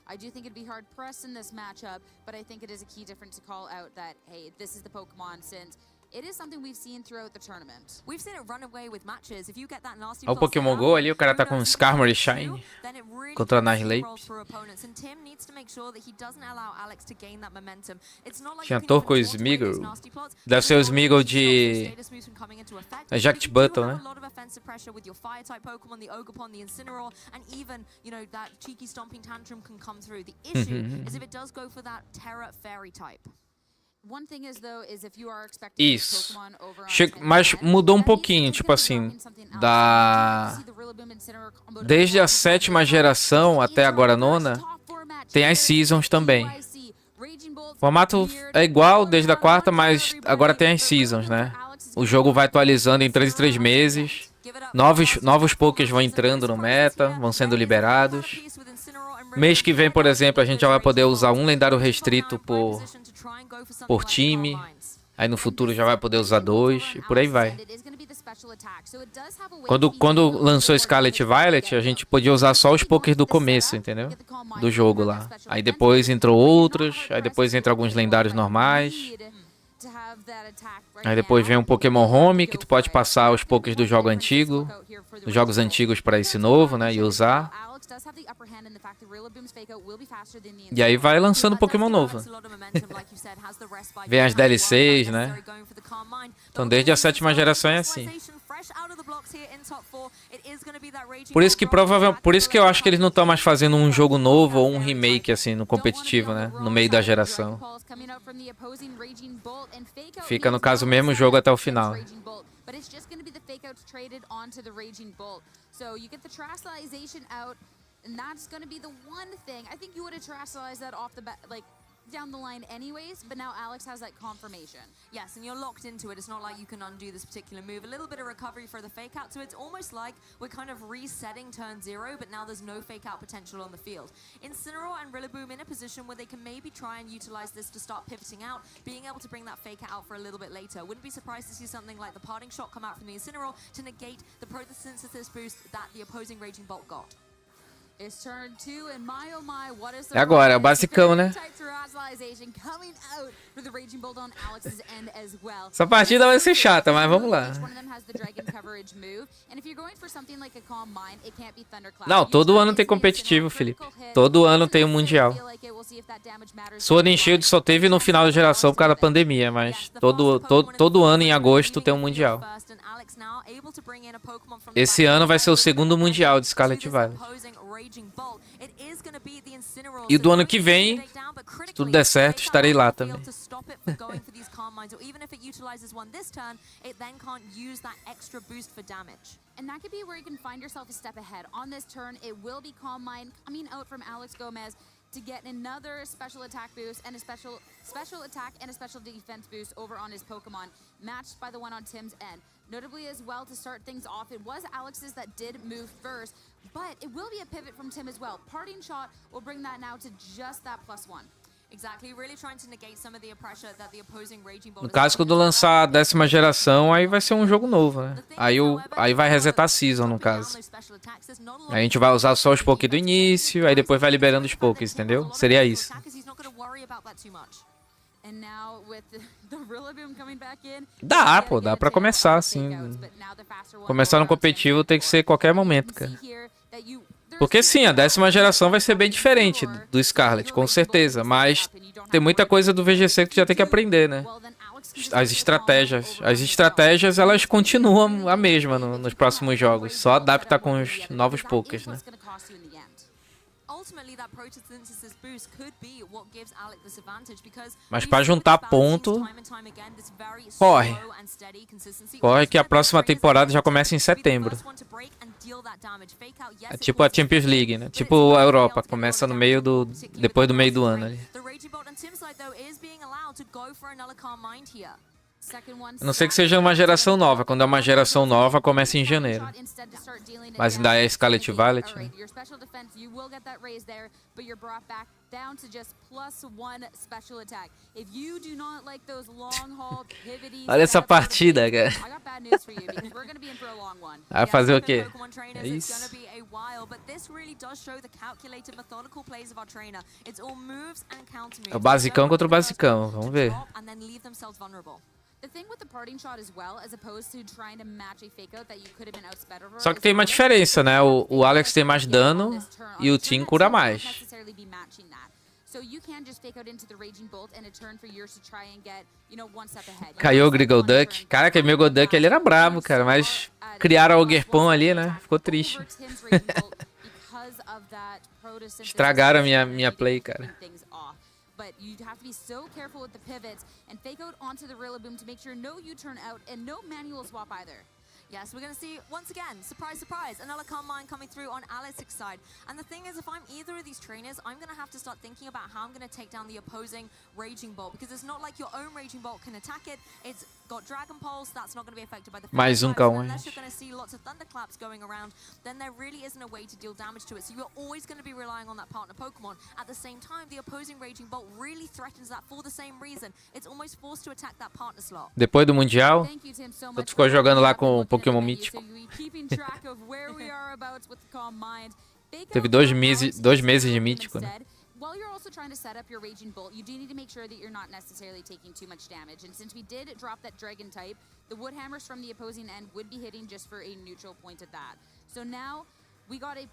I do think it'd be hard pressed in this matchup, but I think it is a key difference to call out that, hey, this is the Pokemon, since it is something we've seen throughout the tournament. We've seen it run away with matches. If you get that nasty Olha o Pokémon Go ali, o cara tá com Skarmory Shine contra a Nihilate. Tinha Torkoal e Smeagol. Deve ser o Smeagol de Eject Button, né? Isso. Mas mudou um pouquinho, tipo assim, desde a 7ª geração até agora a 9ª, tem as Seasons também. O formato é igual desde a 4ª, mas agora tem as Seasons, né? O jogo vai atualizando em 3 em 3 meses. Novos Pokés vão entrando no meta, vão sendo liberados. Mês que vem, por exemplo, a gente já vai poder usar um lendário restrito por time. Aí no futuro já vai poder usar 2 e por aí vai. Quando lançou Scarlet e Violet, a gente podia usar só os Pokés do começo, entendeu? Do jogo lá. Aí depois entrou outros, aí depois entram alguns lendários normais. Aí depois vem um Pokémon Home, que tu pode passar os Pokés do jogo antigo, dos jogos antigos para esse novo, né, e usar. E aí vai lançando Pokémon novo. Vem as DLCs, né? Então desde a 7ª geração é assim. Por isso que eu acho que eles não estão mais fazendo um jogo novo ou um remake assim no competitivo, né? No meio da geração. Fica no caso o mesmo jogo até o final. And that's going to be the one thing. I think you would have terrestrialized that off the bat, like down the line anyways, but now Alex has that confirmation. Yes, and you're locked into it. It's not like you can undo this particular move. A little bit of recovery for the fake out, so it's almost like we're kind of resetting turn 0, but now there's no fake out potential on the field. Incineroar and Rillaboom in a position where they can maybe try and utilize this to start pivoting out, being able to bring that fake out for a little bit later. Wouldn't be surprised to see something like the parting shot come out from the Incineroar to negate the photosynthesis boost that the opposing Raging Bolt got. It's turn 2 and my oh my, what is É agora, é o basicão, né? coming out for the Raging Bolt on Alex's end as well. Essa partida vai ser chata, mas vamos lá. Each one of them has the dragon coverage move, and if you're going for something like a Calm Mind, it can't be Thunderclap. Não, todo ano tem competitivo, Felipe. Todo ano tem um mundial. Sword and Shield só teve no final da geração por causa da pandemia, mas todo ano em agosto tem um mundial. Esse ano vai ser o segundo mundial de Scarlet Violet. E do ano que vem, se tudo der certo, estarei lá também. And that could be where you can find yourself a step ahead. On this turn, it will be Calm Mind coming out from Alex Gomez to get another special attack boost and a special attack and a special defense boost over on his Pokemon, matched by the one on Tim's end. Notably as well, to start things off, it was Alex's that did move first, but it will be a pivot from Tim as well. Parting Shot will bring that now to just that +1. Exactly, really trying to negate some of the pressure that the opposing Raging Bolt. No caso, quando lançar a 10ª geração, aí vai ser um jogo novo, né? Aí vai resetar a season, no caso. Aí a gente vai usar só os Poké do início, aí depois vai liberando os Pokés, entendeu? Seria isso. Dá, pô, dá pra começar, assim. Começar no competitivo tem que ser qualquer momento, cara. Porque sim, a 10ª geração vai ser bem diferente do Scarlet, com certeza. Mas tem muita coisa do VGC que tu já tem que aprender, né? As estratégias, elas continuam a mesma nos próximos jogos. Só adapta com os novos Pokés, né? Mas pra juntar ponto, corre. Corre que a próxima temporada já começa em setembro. É tipo a Champions League, né? Tipo a Europa, começa no meio depois do meio do ano ali. A não ser que seja uma geração nova. Quando é uma geração nova, começa em janeiro. Mas ainda é Scarlet Violet, né? Olha essa partida, cara. Vai fazer o quê? É isso. É o basicão contra o basicão. Vamos ver. Só que tem uma diferença, né? O Alex tem mais dano e o Tim cura mais. Caiu o Grigoduck. Cara, que meu Golduck ele era brabo, cara. Mas criaram o Gerpon ali, né? Ficou triste. Estragaram a minha play, cara. But you have to be so careful with the pivots and fake out onto the Rillaboom to make sure no U-turn out and no manual swap either. Yes, we're going to see, once again, surprise, surprise, another Calm Mind coming through on Alex's side. And the thing is, if I'm either of these trainers, I'm going to have to start thinking about how I'm going to take down the opposing Raging Bolt. Because it's not like your own Raging Bolt can attack it. It's got Dragon Pulse, that's not going to be affected by the mais calma. Unless you're going to see lots of Thunderclaps going around, then there really isn't a way to deal damage to it. So you're always going to be relying on that partner Pokemon. At the same time, the opposing Raging Bolt really threatens that for the same reason. It's almost forced to attack that partner slot. Depois do Mundial, tu ficou jogando lá com o Pokémon mítico. Teve 2 meses de mítico, né? While you're also trying to set up your Raging Bolt, you do need to make sure that you're not necessarily taking too much damage. And since we did drop that Dragon type, the Wood Hammers from the opposing end would be hitting just for a neutral point at that. So now we got a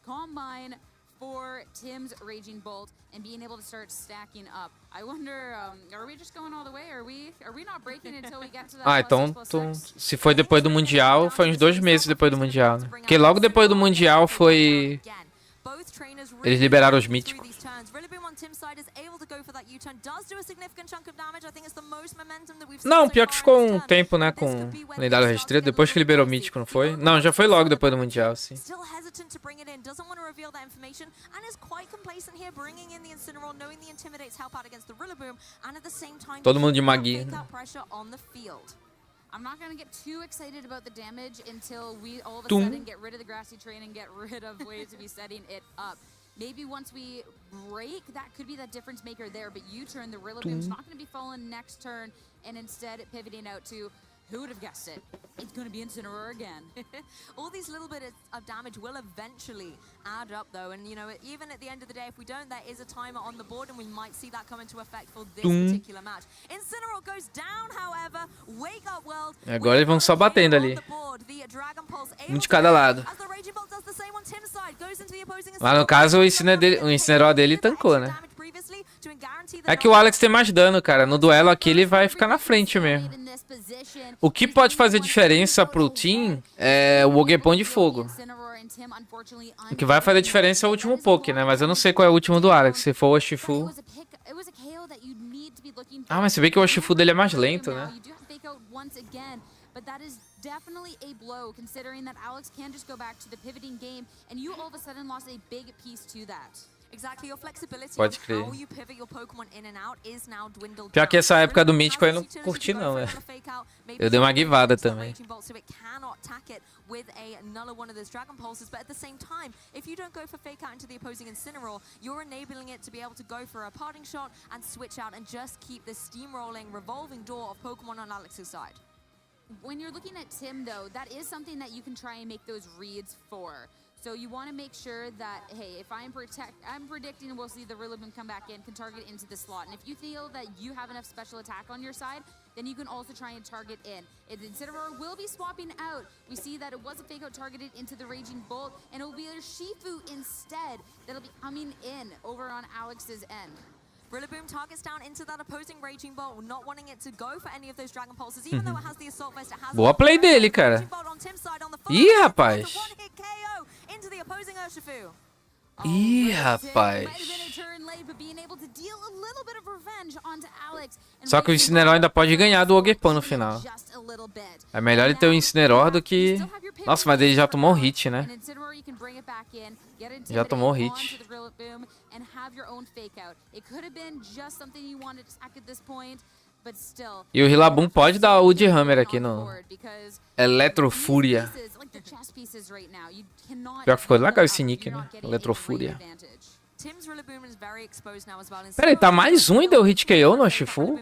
Calm Mind for Tim's Raging Bolt and being able to start stacking up. I wonder, are we just going all the way? Are we not breaking until we get to that? Então, se foi depois do Mundial, foi uns 2 meses depois do Mundial, né? Porque logo depois do Mundial foi... Eles liberaram os míticos. Não, pior que ficou um tempo, né, com lendário restrito, depois que liberou o mítico, não foi? Não, já foi logo depois do Mundial, sim. Todo mundo de magia, né? I'm not going to get too excited about the damage until we all of a sudden get rid of the grassy terrain and get rid of ways to be setting it up. Maybe once we break, that could be that difference maker there, but U-turn, the Rillaboom's not going to be falling next turn and instead pivoting out to Who would have guessed it? It's going to be Incineroar again. All these little bits of damage will eventually add up, though. And, you know, even at the end of the day, if we don't, there is a timer on the board, and we might see that come into effect for this particular match. Incineroar goes down, however. Wake up, world. Agora eles vão só batendo ali. Um de cada lado. Lá no caso, o Incineroar dele tancou, né? É que o Alex tem mais dano, cara. No duelo aqui ele vai ficar na frente mesmo. O que pode fazer diferença pro team é o Ogepon de fogo. O que vai fazer diferença é o último poke, né? Mas eu não sei qual é o último do Alex. Se for o Urshifu. Ah, mas você vê que o Urshifu dele é mais lento, né? But that is definitely a blow, considering that Alex can just go back to the pivoting game, and you all of a sudden lost a big piece to that. Exactly, your flexibility Pode on crer. how you pivot your Pokémon in and out is now dwindled Pior down. que essa época do Mítico eu não curti não, né? Eu dei uma guivada também. So it cannot tack it with another one of those Dragon Pulses, but at the same time, if you don't go for Fake Out into the opposing Incineroar, you're enabling it to be able to go for a parting shot and switch out and just keep this steamrolling, revolving door of Pokémon on Alex's side. When you're looking at Tim, though, that is something that you can try and make those reads for. So you want to make sure that, hey, if I'm predicting we'll see the Rillaboom come back in, can target into the slot. And if you feel that you have enough special attack on your side, then you can also try and target in. Incineroar will be swapping out. We see that it was a Fake Out targeted into the Raging Bolt, and it will be a Shifu instead that'll be coming in over on Alex's end. Rillaboom targets down into that opposing Raging Bolt, not wanting it to go for any of those Dragon Pulses, even though it has the Assault Vest, it has Boa play dele, cara. Ih, rapaz. Into the opposing Urshifu. Ih, rapaz. Só que o Incineroar ainda pode ganhar do Ogepon no final. É melhor ele ter o Incineroar do que... Nossa, mas ele já tomou um hit, né? Já tomou um hit. E o Rillaboom pode dar o Wood Hammer aqui no Eletrofúria. Pior que ficou legal esse nick, né? Eletrofúria. Peraí, tá mais um e deu hit KO no Urshifu?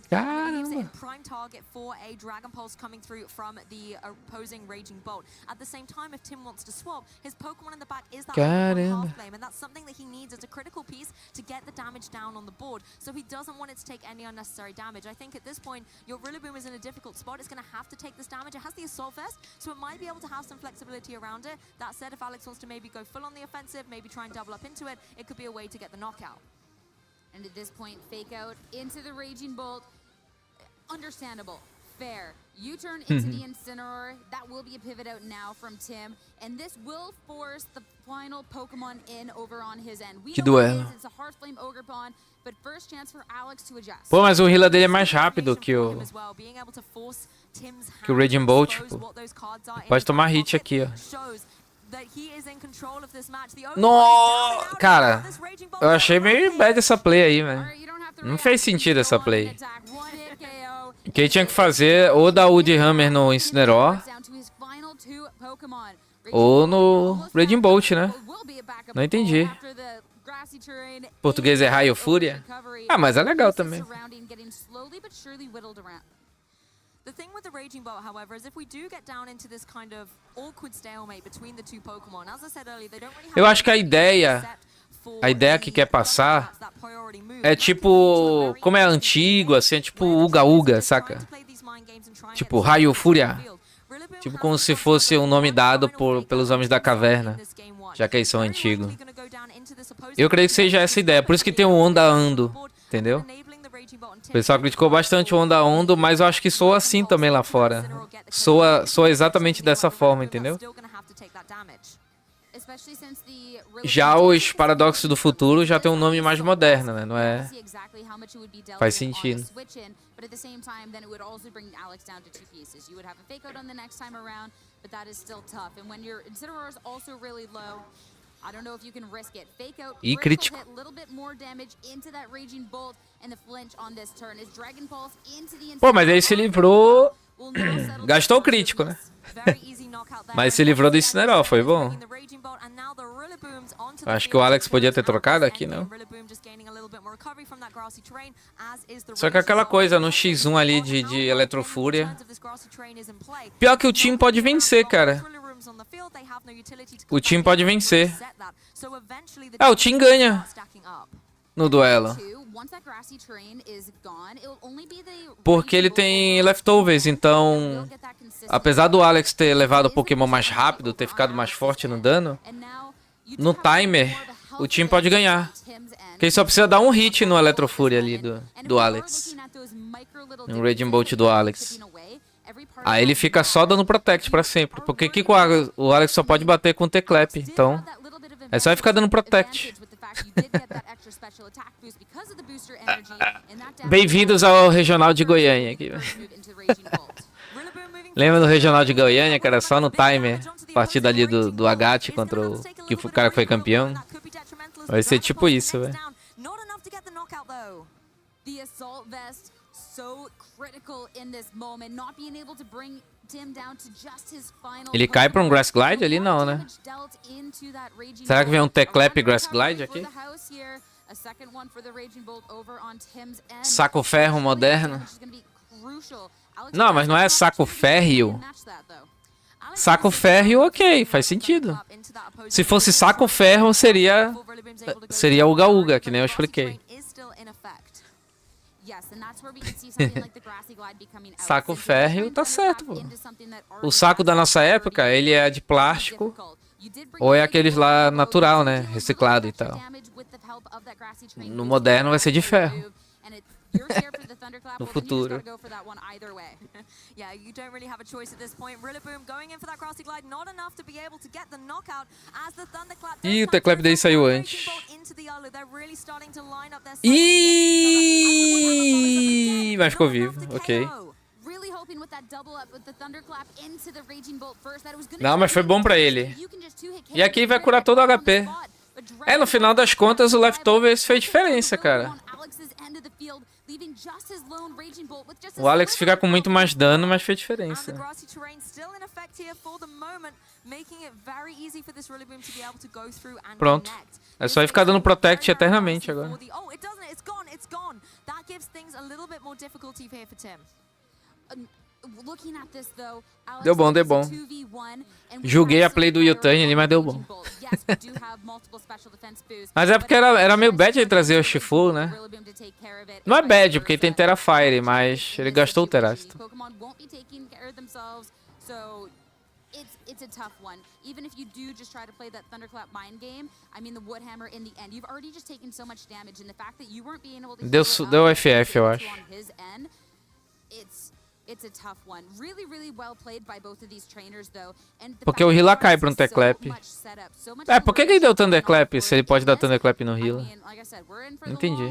Caramba. Prime target for a Dragon Pulse coming through from the opposing Raging Bolt. At the same time, if Tim wants to swap, his Pokemon in the back is that half flame, and that's something that he needs as a critical piece to get the damage down on the board. So he doesn't want it to take any unnecessary damage. I think at this point, your Rillaboom is in a difficult spot. It's going to have to take this damage. It has the Assault Vest, so it might be able to have some flexibility around it. That said, if Alex wants to maybe go full on the offensive, maybe try and double up into it, it could be a way to get the knockout. And at this point, Fake Out into the Raging Bolt. Understandable. Fair. U-turn into the Incineroar. That will be a pivot out now from Tim. And this will force the final Pokemon in over on his end. We Que know what it duelo. is. It's a Hearthflame Ogrepon, but first chance for Alex to adjust. Pô, mas o healer dele é mais rápido que o Raging Bolt, tipo. Pode tomar hit aqui, ó. No, cara, eu achei meio bad essa play aí, velho. Não fez sentido essa play. O que ele tinha que fazer ou dar o Wood Hammer no Incineroar ou no Raging Bolt, né? Não entendi. Português é Raio Fúria? Ah, mas é legal também. The thing with the Raging Bolt, however, is if we do get down into this kind of awkward stalemate between the two Pokemon, as I said earlier, they don't really have Eu acho que a ideia que quer passar é tipo, como é antigo, assim, é tipo Uga Uga, saca? Tipo Raio Fúria. Tipo como se fosse um nome dado pelos Homens da Caverna, já que eles são antigos. Eu creio que seja essa ideia, por isso que tem o Onda Ando, entendeu? O pessoal criticou bastante o Onda Ondo, mas eu acho que soa assim também lá fora. Soa exatamente dessa forma, entendeu? Já os Paradoxos do Futuro já tem um nome mais moderno, né? Não é... Faz sentido. E crítico. Pô, mas ele se livrou Gastou o crítico, né? Mas se livrou do Incineral, foi bom. Acho que o Alex podia ter trocado aqui, não? Só que aquela coisa no X1 ali de Eletrofúria. Pior que o time pode vencer, cara. O time pode vencer. O time ganha no duelo. Porque ele tem leftovers, então... Apesar do Alex ter levado o Pokémon mais rápido, ter ficado mais forte no dano, no timer, o time pode ganhar. Porque ele só precisa dar um hit no Eletrofúria ali do Alex. No Raging Bolt do Alex. Aí ele fica só dando Protect pra sempre. Porque que o Alex só pode bater com o T-Clap. Então, é só ele ficar dando Protect. Bem-vindos ao Regional de Goiânia aqui. Lembra do Regional de Goiânia, cara? Só no timer. Partida ali do Agat contra o cara que foi campeão. Vai ser tipo isso, velho. Ele cai pra um Grass Glide ali? Não, né? Será que vem um T-Clap Grass Glide aqui? Saco ferro moderno. Não, mas não é saco férreo. Saco férreo, ok, faz sentido. Se fosse saco ferro, seria Uga Uga, que nem eu expliquei. Saco férreo, tá certo, pô. O saco da nossa época, ele é de plástico ou é aqueles lá natural, né? Reciclado e tal. No moderno vai ser de ferro. No futuro. Ih, o T-Clap daí saiu antes. Ih, mas ficou vivo, ok. Não, mas foi bom pra ele. E aqui vai curar todo o HP. No final das contas, o Leftovers fez diferença, cara. O Alex fica com muito mais dano, mas fez diferença. Pronto. É só ele ficar dando Protect eternamente agora. Deu bom, deu bom. Julguei a play do Yutani ali, mas deu bom. Mas é porque era meio bad ele trazer o Shifu, né? Não é bad, porque ele tem Terrafire, mas ele gastou o Terastro. It's a tough one. Even if you do just try to play that Thunderclap mind game, I mean the Woodhammer in the end, you've already just taken so much damage, and the fact that you weren't being able to Deu FF, eu acho. It's a tough one. Really, really well played by both of these trainers, though. Porque o Hila cai pra um T-Clap. Por que ele deu Thunderclap se ele pode dar Thunderclap no Hila? Não entendi.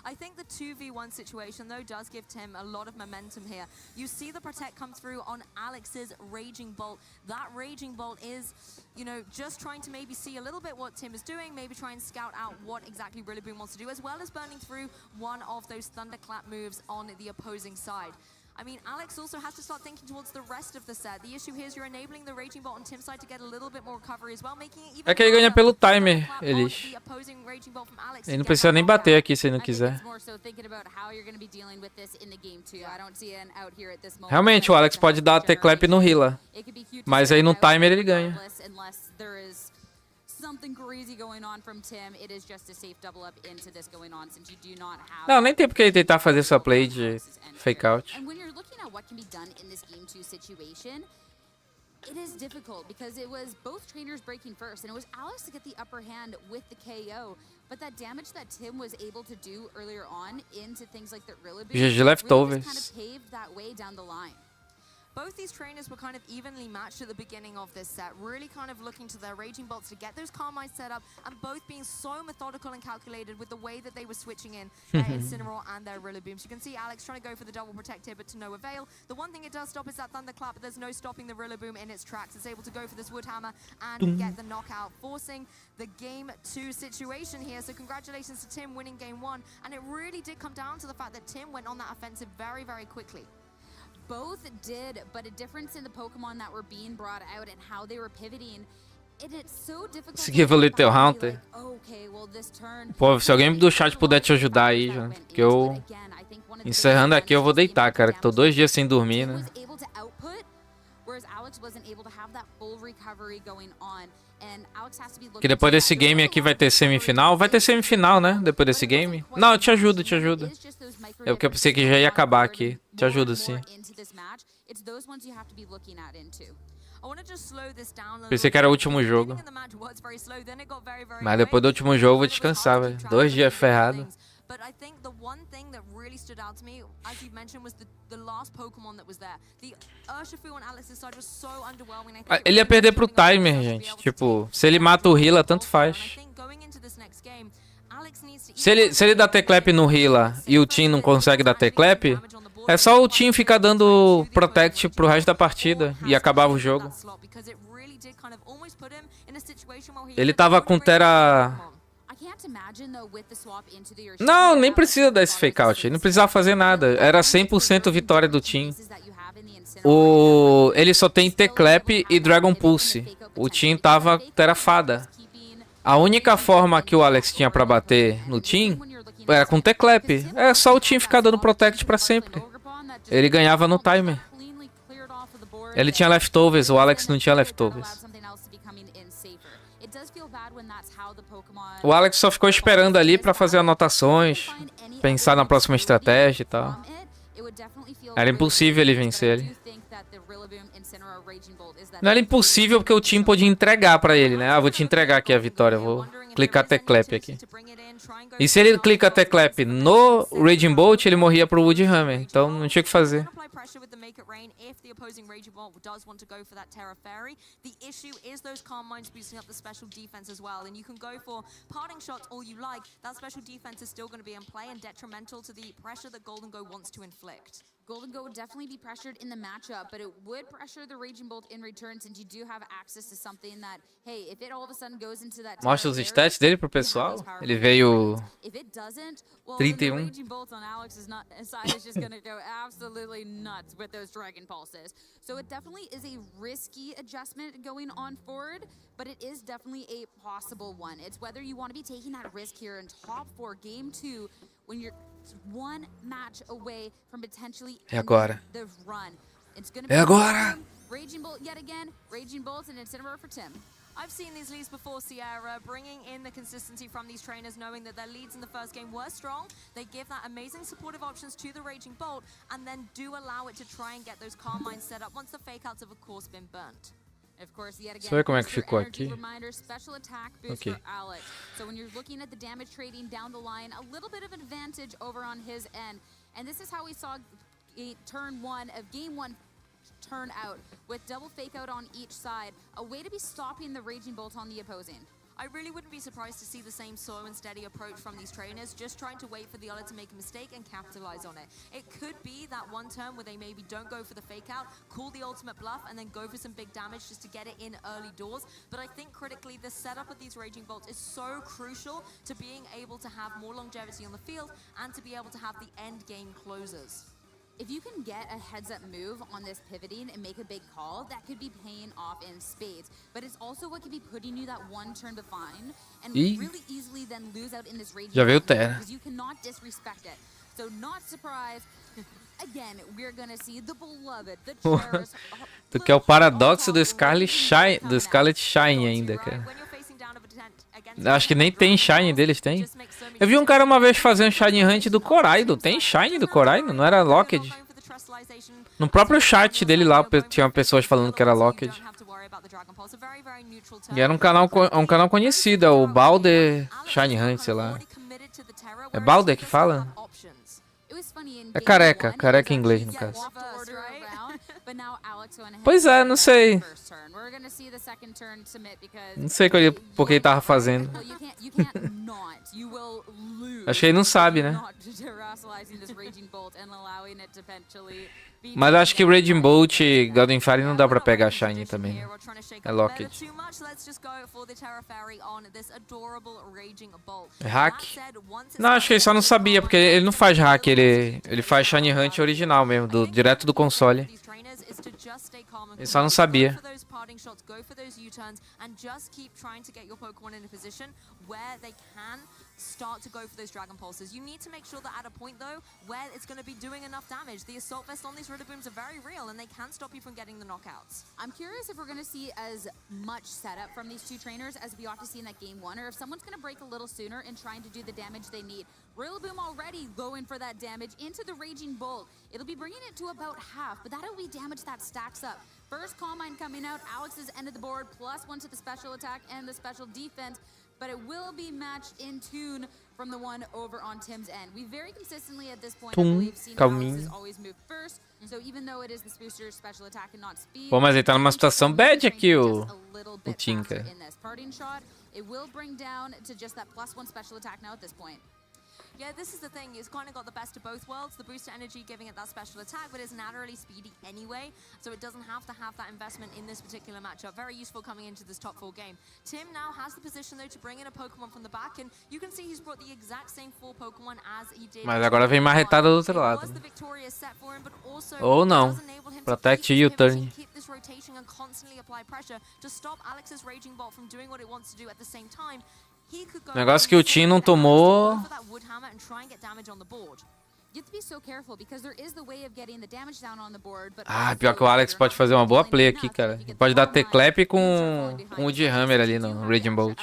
I think the 2v1 situation, though, does give Tim a lot of momentum here. You see the Protect come through on Alex's Raging Bolt. That Raging Bolt is, you know, just trying to maybe see a little bit what Tim is doing, maybe try and scout out what exactly Rillaboom wants to do, as well as burning through one of those Thunderclap moves on the opposing side. I mean, Alex also has to start thinking towards the rest of the set. The issue here is you're enabling the Raging Bolt on Tim's side to get a little bit more recovery as well, making it even É que ele ganha pelo timer, eles. Ele não precisa nem bater aqui se ele não quiser. Realmente, o Alex pode dar T-Clap no Hila. Mas aí no timer ele ganha. Não, nem tem porque ele tentar fazer sua play de fake out. It is difficult because it was both trainers breaking first, and it was Alex to get the upper hand with the KO. But that damage that Tim was able to do earlier on into things like the Rillaboom GG leftovers. really just kind of paved that way down the line. Both these trainers were kind of evenly matched at the beginning of this set, really kind of looking to their Raging Bolts to get those Carmines set up, and both being so methodical and calculated with the way that they were switching in their Incineroar and their Rillabooms. You can see Alex trying to go for the double protect here, but to no avail. The one thing it does stop is that Thunderclap, but there's no stopping the Rillaboom in its tracks. It's able to go for this Woodhammer and get the knockout, forcing the Game 2 situation here. So congratulations to Tim winning Game 1, and it really did come down to the fact that Tim went on that offensive very, very quickly. Both did, but a difference in the Pokemon that were being brought out and how they were pivoting. Consegui evoluir teu Haunter. Pô, se alguém do chat puder te ajudar aí, já. Que eu... Encerrando aqui, eu vou deitar, cara. Que tô 2 dias sem dormir, né? Que depois desse game aqui vai ter semifinal. Vai ter semifinal, né? Depois desse game. Não, eu te ajudo, te ajudo. É porque eu pensei que já ia acabar aqui. Te ajudo, sim. Pensei que era o último jogo. Mas depois do último jogo eu vou descansar, velho. 2 dias ferrado. Ele ia perder pro timer, gente. Tipo, se ele mata o Healer, tanto faz. Se ele dá T-Clap no Healer e o team não consegue dar T-Clap, é só o team ficar dando Protect pro resto da partida e acabava o jogo. Ele tava com Terra... Não, nem precisa dar esse fake out. Ele não precisava fazer nada. Era 100% vitória do team. Ele só tem T-Clap e Dragon Pulse. O team tava Terra Fada. A única forma que o Alex tinha pra bater no team era com T-Clap. É só o team ficar dando Protect pra sempre. Ele ganhava no timer. Ele tinha leftovers, o Alex não tinha leftovers. O Alex só ficou esperando ali pra fazer anotações, pensar na próxima estratégia e tal. Era impossível ele vencer ele. Não era impossível porque o time podia entregar pra ele, né? Ah, vou te entregar aqui a vitória, vou clicar T-Clap aqui. E se ele clica T-Clap no Raging Bolt, ele morria pro Wood Hammer. Então não tinha o que fazer. Golden Go would definitely be pressured in the matchup, but it would pressure the Raging Bolt in return since you do have access to something that, hey, if it all of a sudden goes into that... Mostra os stats dele pro pessoal. Ele veio 31. The Raging Bolt on Alex's side is just going to go absolutely nuts with those Dragon Pulses. So it definitely is a risky adjustment going on forward, but it is definitely a possible one. It's whether you want to be taking that risk here in top 4 game 2 when you're 1 match away from potentially agora. The run. It's going to be agora. Raging Bolt yet again. Raging Bolt and Incineroar for Tim. I've seen these leads before, Sierra, bringing in the consistency from these trainers, knowing that their leads in the first game were strong. They give that amazing supportive options to the Raging Bolt, and then do allow it to try and get those Calm Minds set up once the fake outs have, of course, been burnt. Of course, yet again, Deixa eu ver como é que ficou aqui. Special attack boost for Alex. So when you're looking at the damage trading down the line, a little bit of advantage over on his end. And this is how we saw turn 1 of game 1 turn out, with double fake out on each side, a way to be stopping the Raging Bolt on the opposing. I really wouldn't be surprised to see the same slow and steady approach from these trainers, just trying to wait for the other to make a mistake and capitalize on it. It could be that one turn where they maybe don't go for the fake out, call the ultimate bluff, and then go for some big damage just to get it in early doors. But I think critically, the setup of these Raging Bolts is so crucial to being able to have more longevity on the field and to be able to have the end game closers. If you can get a heads-up move on this pivoting and make a big call, that could be paying off in spades. But it's also what could be putting you that 1 turn behind and really easily then lose out in this Raging Já veio Terra. Because you cannot disrespect it. So not surprised. Again, we're gonna see the beloved, the cherished. Tu quer o paradoxo do Scarlet Shine ainda, cara. Acho que nem tem Shine deles, tem. Eu vi um cara uma vez fazendo Shine Hunt do Coraido. Tem Shine do Coraido? Não era Locked? No próprio chat dele lá, tinha pessoas falando que era Locked. E era um canal conhecido, é o Balder Shine Hunt, sei lá. É Balder que fala? É careca em inglês, no caso. Pois é, não sei. Não sei por que ele tava fazendo. Acho que ele não sabe, né? Mas acho que o Raging Bolt e Golden Fire não dá pra pegar Shine também. É Locked. É hack? Não, acho que ele só não sabia, porque ele não faz hack, ele Ele faz Shiny Hunt original mesmo, direto do console. Ele só não sabia. Start to go for those Dragon Pulses. You need to make sure that at a point, though, where it's going to be doing enough damage. The Assault Vest on these Ridobooms are very real, and they can stop you from getting the knockouts. I'm curious if we're going to see as much setup from these two trainers as we ought to see in that game one, or if someone's going to break a little sooner in trying to do the damage they need. Rillaboom already going for that damage into the Raging Bolt. It'll be bringing it to about half, but that'll be damage that stacks up. First Calm Mind coming out, Alex's end of the board, +1 to the special attack and the special defense. But it will be matched in tune from the one over on Tim's end. We very consistently at this point, I believe, seen Alex always move first. So even though it is this booster's special attack and not speed, Pô, mas ele tá numa situação bad aqui, o Tinker. in this parting shot, it will bring down to just that +1 special attack now at this point. Yeah, this is the thing. It's kind of got the best of both worlds. The booster energy giving it that special attack, but it's naturally speedy anyway, so it doesn't have to have that investment in this particular matchup. Very useful coming into this top 4 game. Tim now has the position, though, to bring in a Pokemon from the back, and you can see he's brought the exact same 4 Pokemon as he did. Mas agora vem marretada do outro lado. Ou não. Protect U-turn. Keep this rotation and constantly apply pressure to stop Alex's Raging Bolt from doing what it wants to do at the same time. O negócio que o Tim não tomou. Ah, pior que o Alex pode fazer uma boa play aqui, cara. Ele pode dar T-Clap com o Woodhammer ali no Raging Bolt.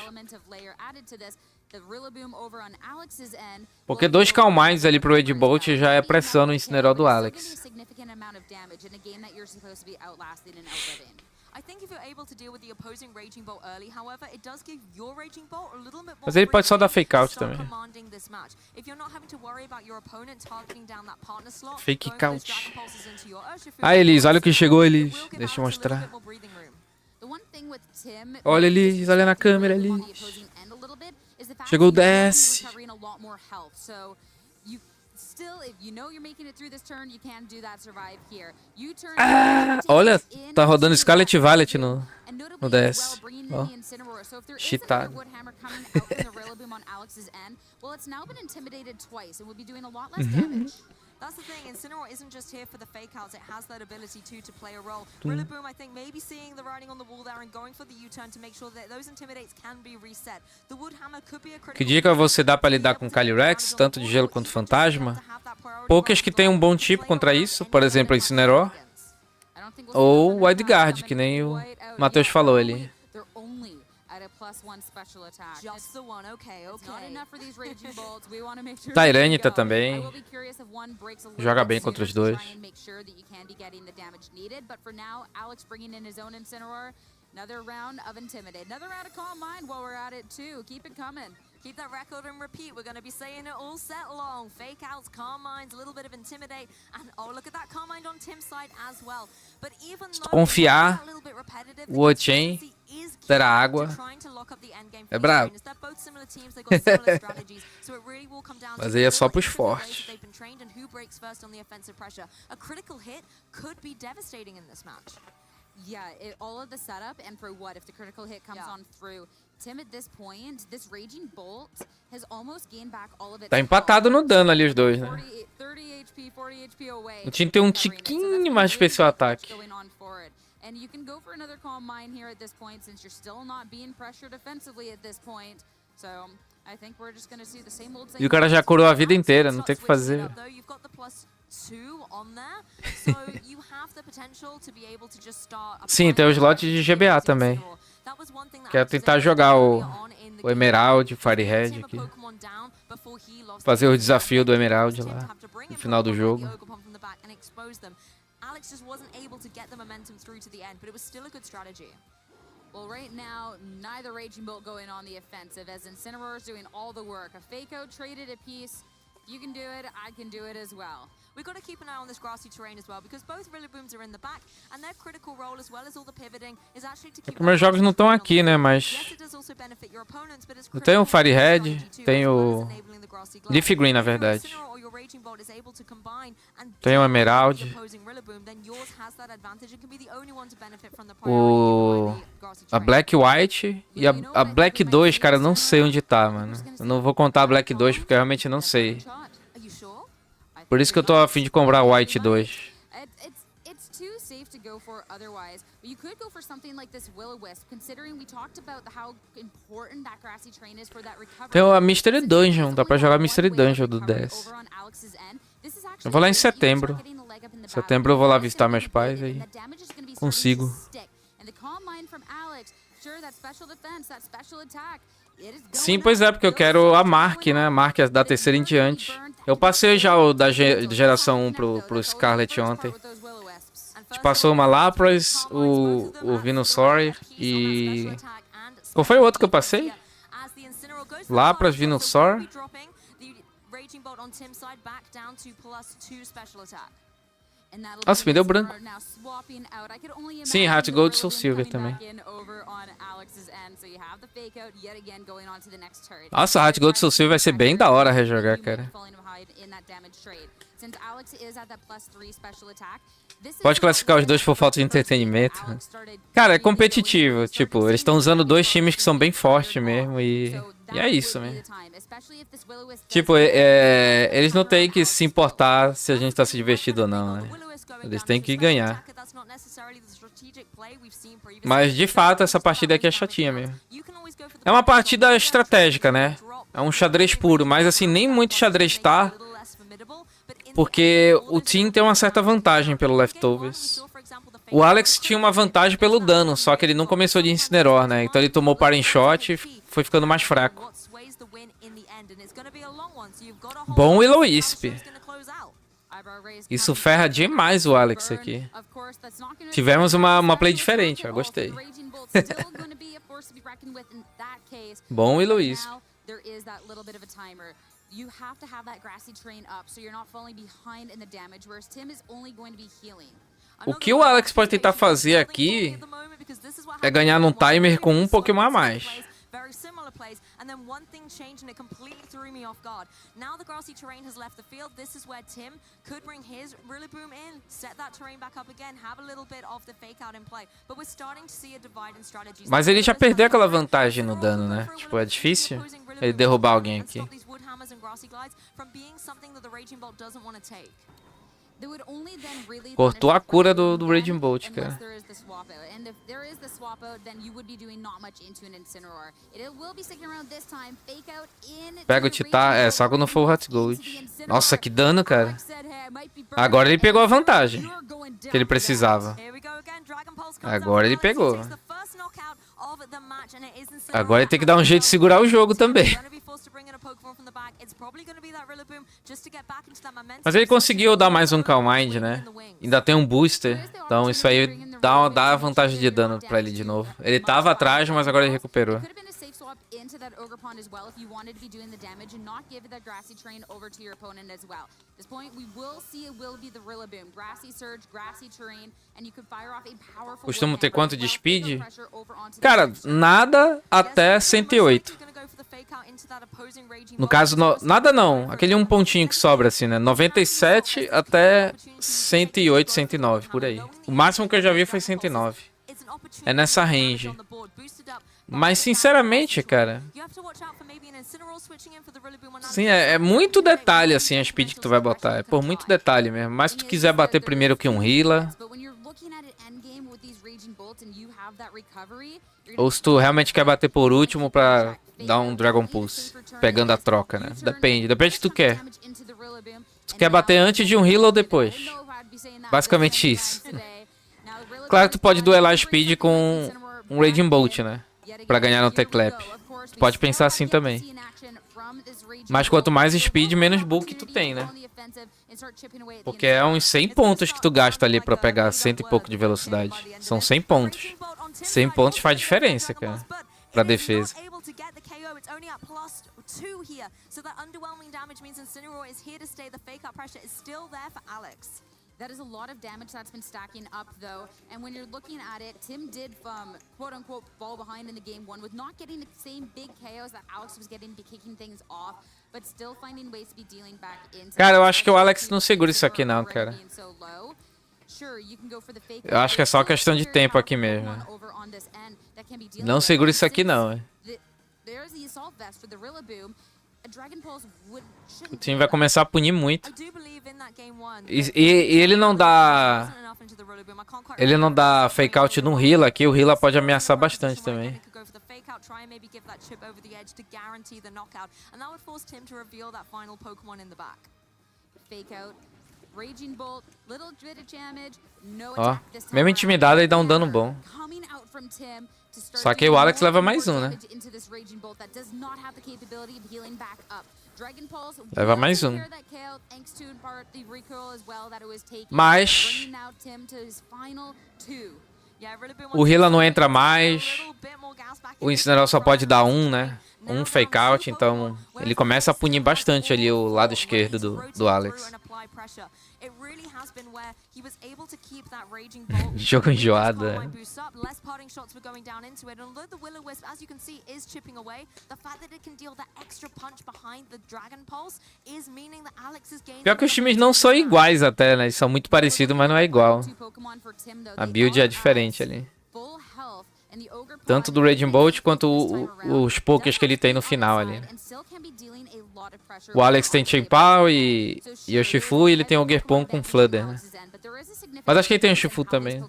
Porque 2 Calm Minds ali pro Raging Bolt já é pressão no Incineroar do Alex. Mas ele pode só dar fake out também. Fake out. Ah, Elis, olha o que chegou, Elis. Deixa eu mostrar. Olha, Elis, olha na câmera, Elis. Chegou o DS. Ah, olha, tá rodando Scarlet Violet no DS. Ó, cheatado. That's the thing, Incineroar isn't just here for the fake outs, it has that ability to play a role. Rillaboom, I think, maybe seeing the writing on the wall there and going for the U-turn to make sure that those intimidates can be reset. The Woodhammer could be a critical... Que dica você dá pra lidar com Calyrex, tanto de gelo quanto fantasma? Poucas que tem um bom tipo contra isso, por exemplo, Incineroar. Ou Wideguard, que nem o Matheus falou ali. Tyranitar também. Joga bem contra os dois. Another round of Intimidate. Another round of Calm Mind while we're at it, too. Keep it coming. Keep that record and repeat. We're going to be saying it all set long. Fake outs, Calm Minds, a little bit of Intimidate. And, oh, look at that Calm Mind on Tim's side as well. But even though confiar, o Ochain, ter a água, é brabo. Mas aí é só pros fortes. A critical hit could be devastating in this match. Yeah, all of the setup, and for what if the critical hit comes on through. Tim, at this point, this Raging Bolt has almost gained back all of its. Tá empatado no dano ali os dois, né? 30 HP, 40 HP away. O time tem um tiquinho mais especial ataque. And you can go for another Calm Mind here at this point, since you're still not being pressured offensively at this point. So I think we're just going to see the same old. E o cara já curou a vida inteira, não tem o que fazer. Sim, tem os lotes de GBA também. Quero tentar jogar o Emerald, o Firehead aqui. Fazer o desafio do Emerald lá no final do jogo. Alex just wasn't able to get the momentum through to the end, but it was still a good strategy. Well, right now, neither Raging Bolt going on the offensive, as Incineroar is doing all the work. A Fake Out traded a piece. If you can do it, I can do it as well. We've got to keep an eye on this grassy terrain as well, because both Rillabooms are in the back, and their critical role, as well as all the pivoting, is actually to keep... Meus jogos não estão aqui, né, mas... Eu tenho o Firehead, tenho o Leaf Green, na verdade. Tenho o Emerald. A Black White e a Black 2, cara, eu não sei onde tá, mano. Eu não vou contar a Black 2 porque eu realmente não sei. Por isso que eu tô a fim de comprar o White 2. It's too safe to go for otherwise. But you could go for something like this Will-O-Wisp, considering we talked about how important that grassy terrain is for that recovery. Tem a Mystery Dungeon, dá pra jogar Mystery Dungeon do 10. Eu vou lá em setembro. Setembro eu vou lá visitar meus pais aí. Consigo. Sim, pois é, porque eu quero a Mark, né? A Mark é da terceira em diante. Eu passei já o da geração 1 pro Scarlet ontem. A gente passou uma Lapras, o Venusaur e... Qual foi o outro que eu passei? Lapras, Venusaur. Nossa, me deu branco. Sim, Heart Gold e Soul Silver também. Nossa, Heart Gold e Soul Silver vai ser bem da hora rejogar, cara. Pode classificar os dois por falta de entretenimento. Cara, é competitivo. Tipo, eles estão usando dois times que são bem fortes mesmo e é isso mesmo. Tipo, eles não têm que se importar se a gente tá se divertindo ou não, né? Eles têm que ganhar. Mas, de fato, essa partida aqui é chatinha mesmo. É uma partida estratégica, né? É um xadrez puro, mas assim, nem muito xadrez tá. Porque o team tem uma certa vantagem pelo Leftovers. O Alex tinha uma vantagem pelo dano, só que ele não começou de Incineroar, né? Então ele tomou Parting Shot e foi ficando mais fraco. Bom Will-O-Wisp. Isso ferra demais o Alex aqui. Tivemos uma play diferente, eu gostei. Bom Will-O-Wisp. You have to have that grassy terrain up so you're not falling behind in the damage, whereas Tim is only going to be healing. O que o Alex pode tentar fazer aqui é ganhar num timer com um Pokémon a mais. Very similar plays, and then one thing changed and it completely threw me off guard. Now the grassy terrain has left the field. This is where Tim could bring his Rillaboom in, set that terrain back up again, have a little bit of the fake out in play. But we're starting to see a divide in strategies. Mas ele já perdeu aquela vantagem no dano, né? Tipo, é difícil ele derrubar alguém aqui. Cortou a cura do Raging Bolt, cara. Pega o Titã, só quando for o Hot Gold. Nossa, que dano, cara. Agora ele pegou a vantagem que ele precisava. Agora ele pegou. Agora ele tem que dar um jeito de segurar o jogo também. Mas ele conseguiu dar mais um Calm Mind, né? Ainda tem um booster. Então isso aí dá vantagem de dano pra ele de novo. Ele tava atrás, mas agora ele recuperou. Into that Ogre Pond as well if you wanted to be doing the damage and not give that grassy terrain over to your opponent as well. At this point, we will see it will be the Rillaboom. Grassy Surge, grassy terrain, and you can fire off a powerful... Costuma ter quanto de speed? Cara, nada até 108. No caso, nada não. Aquele um pontinho que sobra assim, né? 97 até 108, 109, por aí. O máximo que eu já vi foi 109. É nessa range. Mas, sinceramente, cara... Sim, é muito detalhe, assim, a speed que tu vai botar. É por muito detalhe mesmo. Mas se tu quiser bater primeiro que um healer... Ou se tu realmente quer bater por último pra dar um Dragon Pulse. Pegando a troca, né? Depende do que tu quer. Tu quer bater antes de um healer ou depois? Basicamente isso. Claro que tu pode duelar speed com um Raging Bolt, né? Pra ganhar no T-Clap. Tu pode pensar assim também. Mas quanto mais speed, menos bulk tu tem, né? Porque é uns 100 pontos que tu gasta ali pra pegar 100 e pouco de velocidade. São 100 pontos. 100 pontos faz diferença, cara. Pra defesa. That is a lot of damage that's been stacking up, though. And when you're looking at it, Tim did, quote-unquote, fall behind in the game one with not getting the same big KOs that Alex was getting, be kicking things off, but still finding ways to be dealing back into... Cara, eu acho que o Alex não segura isso aqui não, cara. Eu acho que é só questão de tempo aqui mesmo. Não segura isso aqui não. O time vai começar a punir muito. E ele não dá... Ele não dá fake out no heal aqui. O heal pode ameaçar bastante também. Try and maybe give that chip over the edge to guarantee the knockout, and that would force Tim to reveal that final Pokemon in the back. Fake out, Raging Bolt, little bit of damage, no Ó, attack this time mesmo intimidado, ele dá um dano bom. coming out from Tim to start Só que o Alex leva mais um, né? into this Raging Bolt that does not have the capability of healing back up. Dragon Pulse Leva mais um. thanks to in part the recoil as well that it was taking, Mas bringing now Tim to his final two. o healer não entra mais. O Incineroar só pode dar um, né? Um fake out, então ele começa a punir bastante ali o lado esquerdo do Alex. Jogo enjoado, é. Pior que os times não são iguais até, né? Eles são muito parecidos, mas não é igual. A build é diferente ali. Tanto do Raging Bolt quanto os pokers que ele tem no final ali. O Alex tem Chain Paw e o Shifu, e ele tem o Gerpon com Fludder, né? Mas acho que ele tem o Shifu também.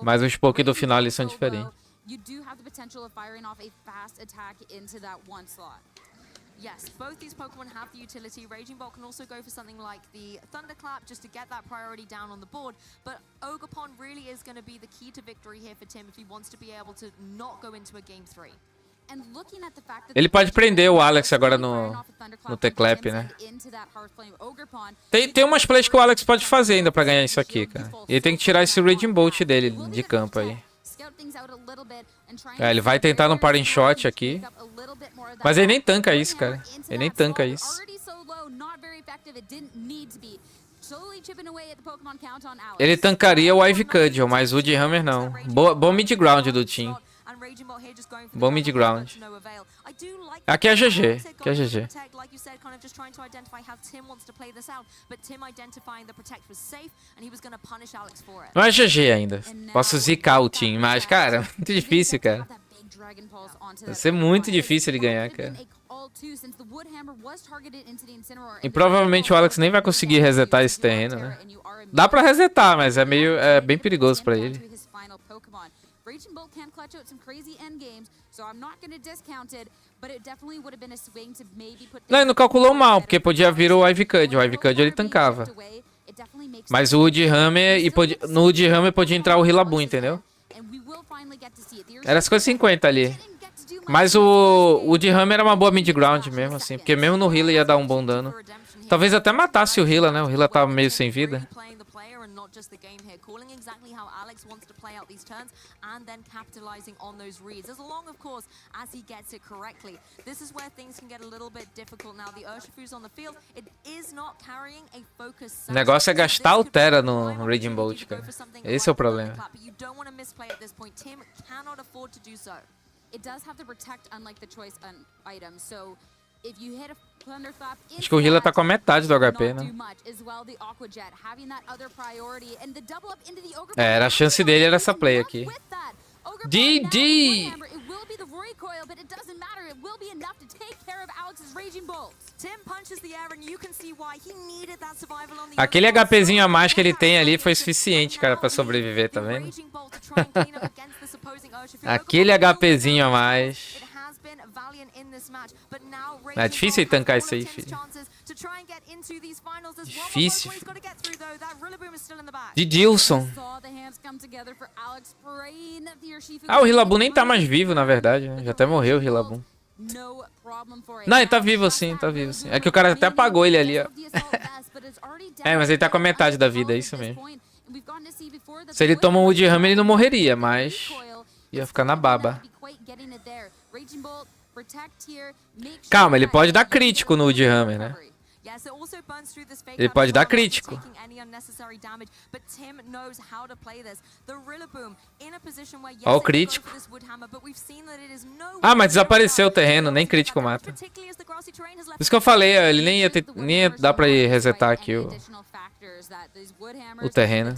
Mas os pokers do final eles são diferentes. Yes, both these Pokemon have the utility. Raging Bolt can also go for something like the Thunderclap just to get that priority down on the board. But Ogerpon really is going to be the key to victory here for Tim if he wants to be able to not go into a Game 3. Ele pode prender o Alex agora no T-Clap, né? Tem umas plays que o Alex pode fazer ainda pra ganhar isso aqui, cara. E ele tem que tirar esse Raging Bolt dele de campo aí. É, ele vai tentar no Parting Shot aqui. Mas ele nem tanca isso, cara. Ele nem tanca isso. Ele tancaria o Ivy Cudgel, mas o de Hammer não. Bom mid-ground do team. Bom mid-ground. Aqui é GG. Aqui é GG. Não é GG ainda. Posso zicar o team, mas, cara, muito difícil, cara. Vai ser muito difícil ele ganhar, cara. E provavelmente o Alex nem vai conseguir resetar esse terreno, né? Dá pra resetar, mas é bem perigoso pra ele. Não, ele não calculou mal, porque podia vir o Ivy Cudgel. O Ivy Cudgel ele tancava. Mas o Wood Hammer, no Wood Hammer podia entrar o Rillaboom, entendeu? Era 50-50 ali. Mas o Wood Hammer era uma boa mid-ground mesmo, assim. Porque mesmo no Healer ia dar um bom dano. Talvez até matasse o Healer, né? O Healer tava meio sem vida. And then capitalizing on those reads, as long, of course, as he gets it correctly. This is where things can get a little bit difficult now. The Urshifu's on the field. It is not carrying a focus. O negócio é gastar o Terra no Raging Bolt, cara. Esse é o problema. You don't want to misplay at this point. Tim cannot afford to do so. It does have to protect unlike the choice item. So if you hit a Thunderclap, acho que o Healer tá com a metade do HP, né? É, era a chance dele, era essa play aqui. GG! Aquele HPzinho a mais que ele tem ali foi suficiente, cara, pra sobreviver, tá vendo? Aquele HPzinho a mais. É difícil tancar isso aí, filho. Difícil. De Dilson. Ah, o Rillaboom nem tá mais vivo, na verdade, né? Já até morreu o Rillaboom. Não, ele tá vivo sim, tá vivo sim. É que o cara até apagou ele ali, ó. É, mas ele tá com a metade da vida, é isso mesmo. Se ele toma um Wood Hammer, ele não morreria, mas ia ficar na baba. Calma, ele pode dar crítico no Wood Hammer, né? Ele pode dar crítico. Ó o crítico. Ah, mas desapareceu o terreno, nem crítico mata. Por isso que eu falei, ele nem ia dar pra resetar aqui. O terreno.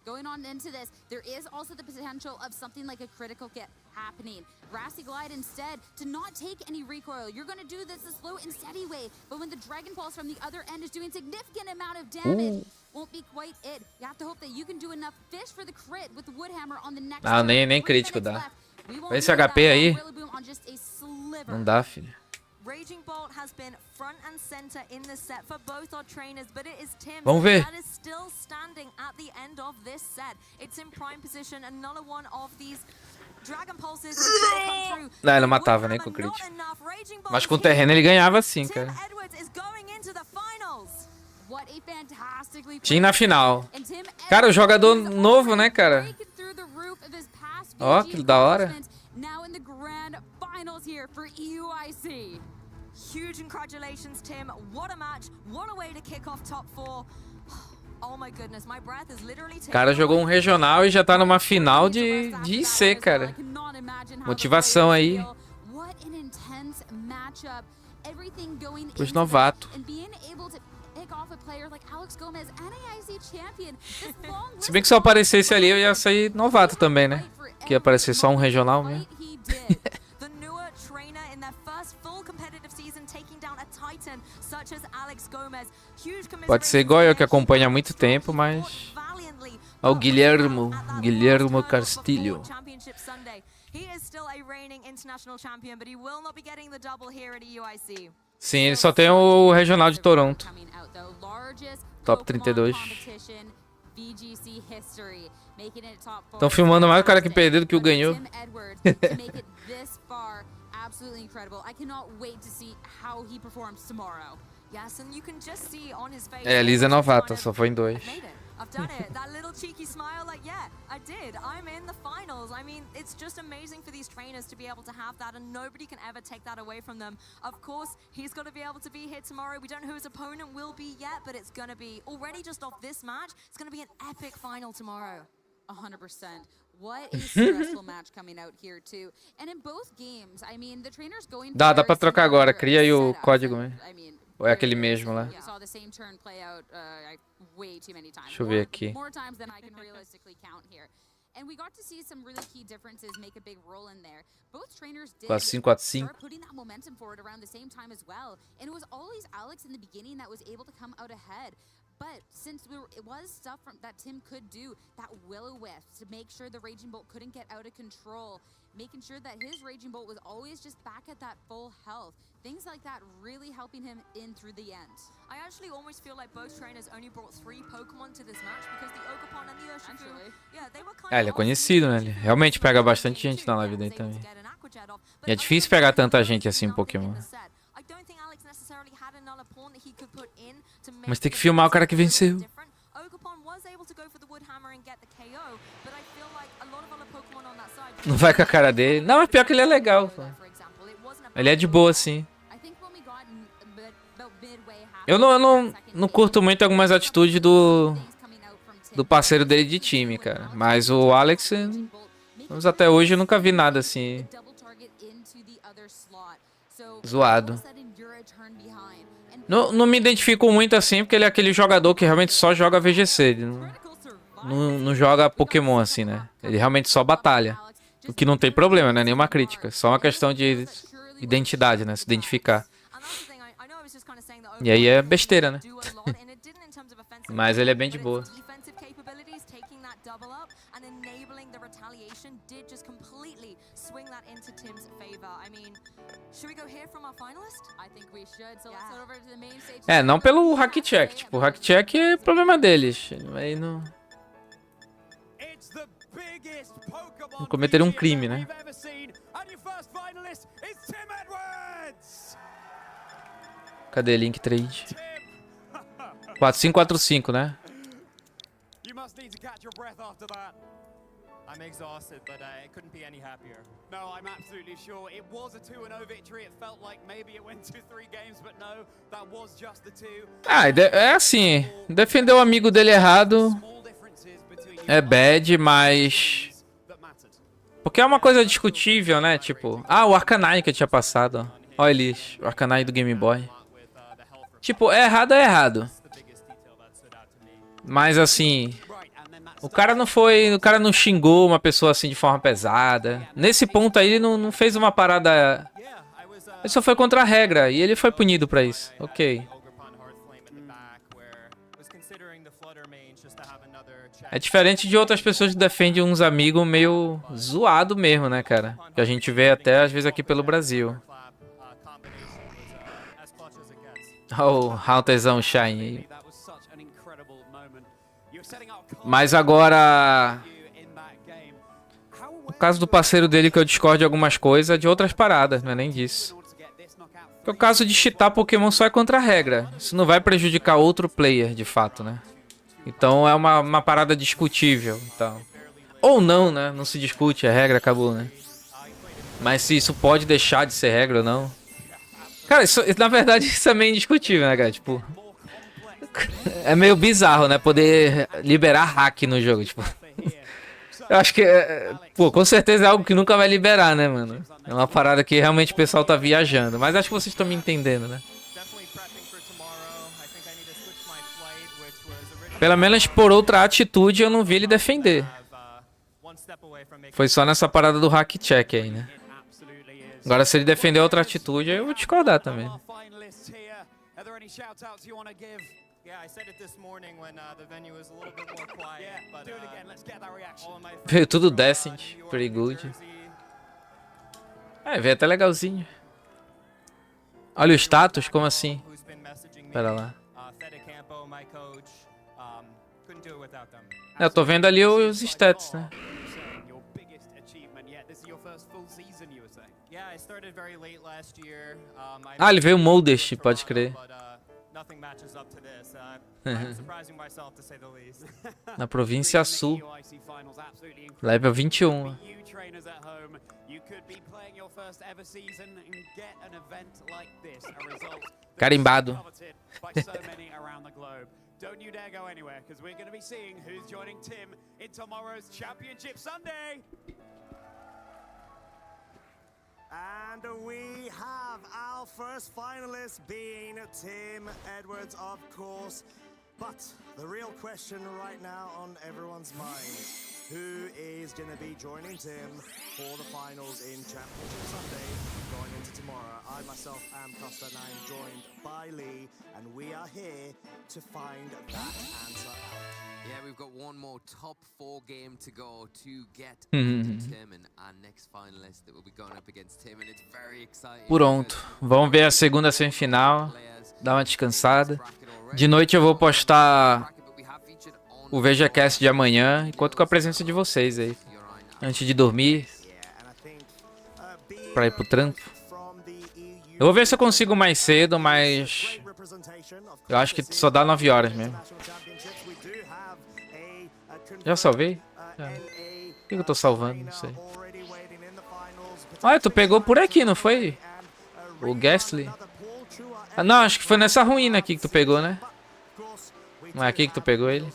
Going on into this, there is also the potential of something like a critical hit happening. Brassy Glide instead to not take any recoil. You're going to do this the slow and steady way, but when the Dragon Pulse from the other end is doing significant amount of damage, won't be quite it. You have to hope that you can do enough fish for the crit with the Woodhammer on the next Ah, nem crítico dá. Esse HP aí. Não dá, filho. Raging Bolt has been front and center in the set for both our trainers, but it is Tim Vamos ver. that is still standing at the end of this set. It's in prime position, another one of these Dragon Pulses is gonna come through. Não, ele não matava nem com crítico. Mas com o terreno ele ganhava sim, cara. Tinha na final. Cara, o jogador novo, né, cara? Ó, que da hora. Now in the grand finals here for EUIC. Huge congratulations, Tim. What a match. What a way to kick off top 4. Oh my goodness, my breath is literally taking. O cara jogou um regional e já tá numa final de IC, cara. Motivação aí. What an intense matchup. Everything going Pros novatos. Se bem que se eu aparecesse ali, eu ia sair novato também, né? Que ia aparecer só um regional mesmo. Pode ser igual eu que acompanho há muito tempo, mas... Ó, o Guilhermo Castilho. Sim, ele só tem o regional de Toronto. Top 32. Estão filmando mais o cara que perdeu do que o ganhou. É, a Lisa é novata, só foi em 2. I've done it. That little cheeky smile, like, yeah, I did. I'm in the finals. I mean, it's just amazing for these trainers to be able to have that, and nobody can ever take that away from them. Of course, he's got to be able to be here tomorrow. We don't know who his opponent will be yet, but it's going to be, already just off this match, it's going to be an epic final tomorrow. 100%. What a stressful match coming out here too. And in both games, I mean, the trainers going Dá pra trocar agora. Cria aí o código, né? Ou é aquele mesmo lá? Deixa eu ver aqui. And we got to see some really key differences make a big role in there. Both trainers did 4-5-4-5. start putting that momentum forward around the same time as well. And it was always Alex in the beginning that was able to come out ahead. But since it was stuff that Tim could do, that Will-O-Wisp to make sure the Raging Bolt couldn't get out of control, making sure that his Raging Bolt was always just back at that full health. Things like that really helping him in through the end. I actually almost feel like both trainers only brought 3 Pokemon to this match because the Ogerpon and the Urshifu, yeah, they were kind É, ele é conhecido, né? Ele realmente pega bastante gente na live dele também. E é difícil pegar tanta gente assim em Pokémon. Mas tem que filmar o cara que venceu. Não vai com a cara dele. Não, mas pior que ele é legal. Pô. Ele é de boa, sim. Eu não curto muito algumas atitudes do parceiro dele de time, cara. Mas o Alex, até hoje eu nunca vi nada assim zoado. Não me identifico muito assim, porque ele é aquele jogador que realmente só joga VGC. Ele não joga Pokémon assim, né? Ele realmente só batalha. O que não tem problema, né? Nenhuma crítica. Só uma questão de identidade, né? Se identificar. E aí é besteira, né? Mas ele é bem de boa. É, não pelo hack check. Tipo, o hack check é problema deles. Aí não cometeram um crime, né? Cadê Link Trade? 4-5-4-5, né? I'm exhausted, but I couldn't be any happier. No, I'm absolutely sure. It was a 2-0 victory. It felt like maybe it went to 3 games, but no, that was just the 2. Ah, é assim, defender o amigo dele errado é bad, mas... Porque é uma coisa discutível, né? Tipo, o Arcanine que tinha passado, ó. Olha eles, o Arcanine do Game Boy. Tipo, é errado. Mas assim, o cara não xingou uma pessoa assim de forma pesada. Nesse ponto aí ele não fez uma parada. Ele só foi contra a regra e ele foi punido pra isso. Ok. É diferente de outras pessoas que defendem uns amigos meio zoado mesmo, né, cara? Que a gente vê até às vezes aqui pelo Brasil. Olha o Haunterzão Shine aí. Mas agora... O caso do parceiro dele que eu discordo de algumas coisas é de outras paradas, não é nem disso. Porque o caso de cheatar Pokémon só é contra a regra. Isso não vai prejudicar outro player, de fato, né? Então é uma parada discutível. Então. Ou não, né? Não se discute, a regra acabou, né? Mas se isso pode deixar de ser regra ou não. Cara, isso, na verdade isso é meio indiscutível, né, cara? Tipo... É meio bizarro, né? Poder liberar hack no jogo, tipo... Eu acho que, pô, com certeza é algo que nunca vai liberar, né, mano? É uma parada que realmente o pessoal tá viajando. Mas acho que vocês estão me entendendo, né? Pelo menos por outra atitude eu não vi ele defender. Foi só nessa parada do hack check aí, né? Agora se ele defender outra atitude, eu vou discordar também. Veio tudo decent, pretty good. É, veio até legalzinho. Olha o status, como assim? Pera lá. Eu tô vendo ali os stats, né? Ah, ele veio modest, pode crer. Na província sul. Level 21. Carimbado. Don't you dare go anywhere, because we're going to be seeing who's joining Tim in tomorrow's Championship Sunday. And we have our first finalist being Tim Edwards, of course. But the real question right now on everyone's mind, who is going to be joining Tim for the finals in Championship Sunday going into tomorrow? I myself am Costa and I'm joined by Lee, and we are here to find that answer out. Yeah, we've got one more top 4 game to go to get determine our next finalist that will be going up against Tim, and it's very exciting. Pronto, vamos ver a segunda semifinal, dar uma descansada. De noite eu vou postar o VGCast de amanhã, enquanto com a presença de vocês aí. Antes de dormir, pra ir pro trampo. Eu vou ver se eu consigo mais cedo, mas eu acho que só dá 9 horas mesmo. Já salvei? Já. Por que eu tô salvando? Não sei. Olha, tu pegou por aqui, não foi? O Ghastly. Ah, não, acho que foi nessa ruína aqui que tu pegou, né? Não é aqui que tu pegou ele?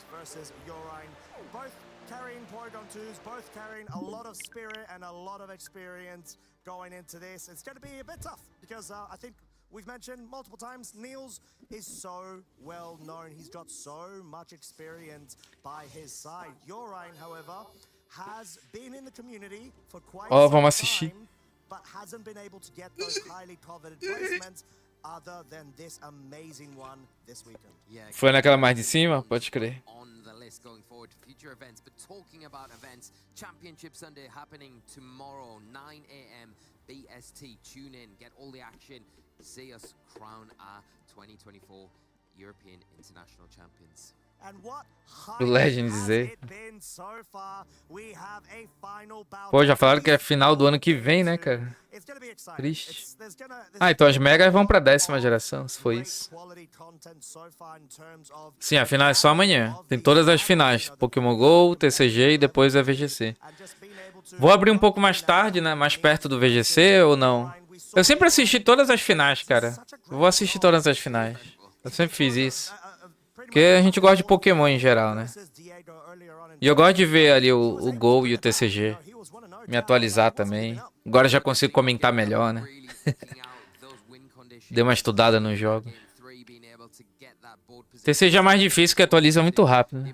We've mentioned multiple times, Niels is so well known. He's got so much experience by his side. Urian, however, has been in the community for quite Vamos some assistir. time, but hasn't been able to get those highly coveted placements other than this amazing one this weekend. Foi naquela mais de cima? Pode crer. Going forward to future events, but talking about events, Championship Sunday happening tomorrow, 9 AM BST. Tune in, get all the action, see us crown our 2024 European International Champions. O Legend dizer. Pô, já falaram que é final do ano que vem, né, cara? Triste. Ah, então as megas vão pra 10ª geração, se for isso. Sim, a final é só amanhã. Tem todas as finais. Pokémon GO, TCG e depois a VGC. Vou abrir um pouco mais tarde, né? Mais perto do VGC ou não? Eu sempre assisti todas as finais, cara. Eu vou assistir todas as finais. Eu sempre fiz isso. Porque a gente gosta de Pokémon em geral, né? E eu gosto de ver ali o Go e o TCG. Me atualizar também. Agora já consigo comentar melhor, né? Dei uma estudada no jogo. TCG é mais difícil que atualiza muito rápido, né?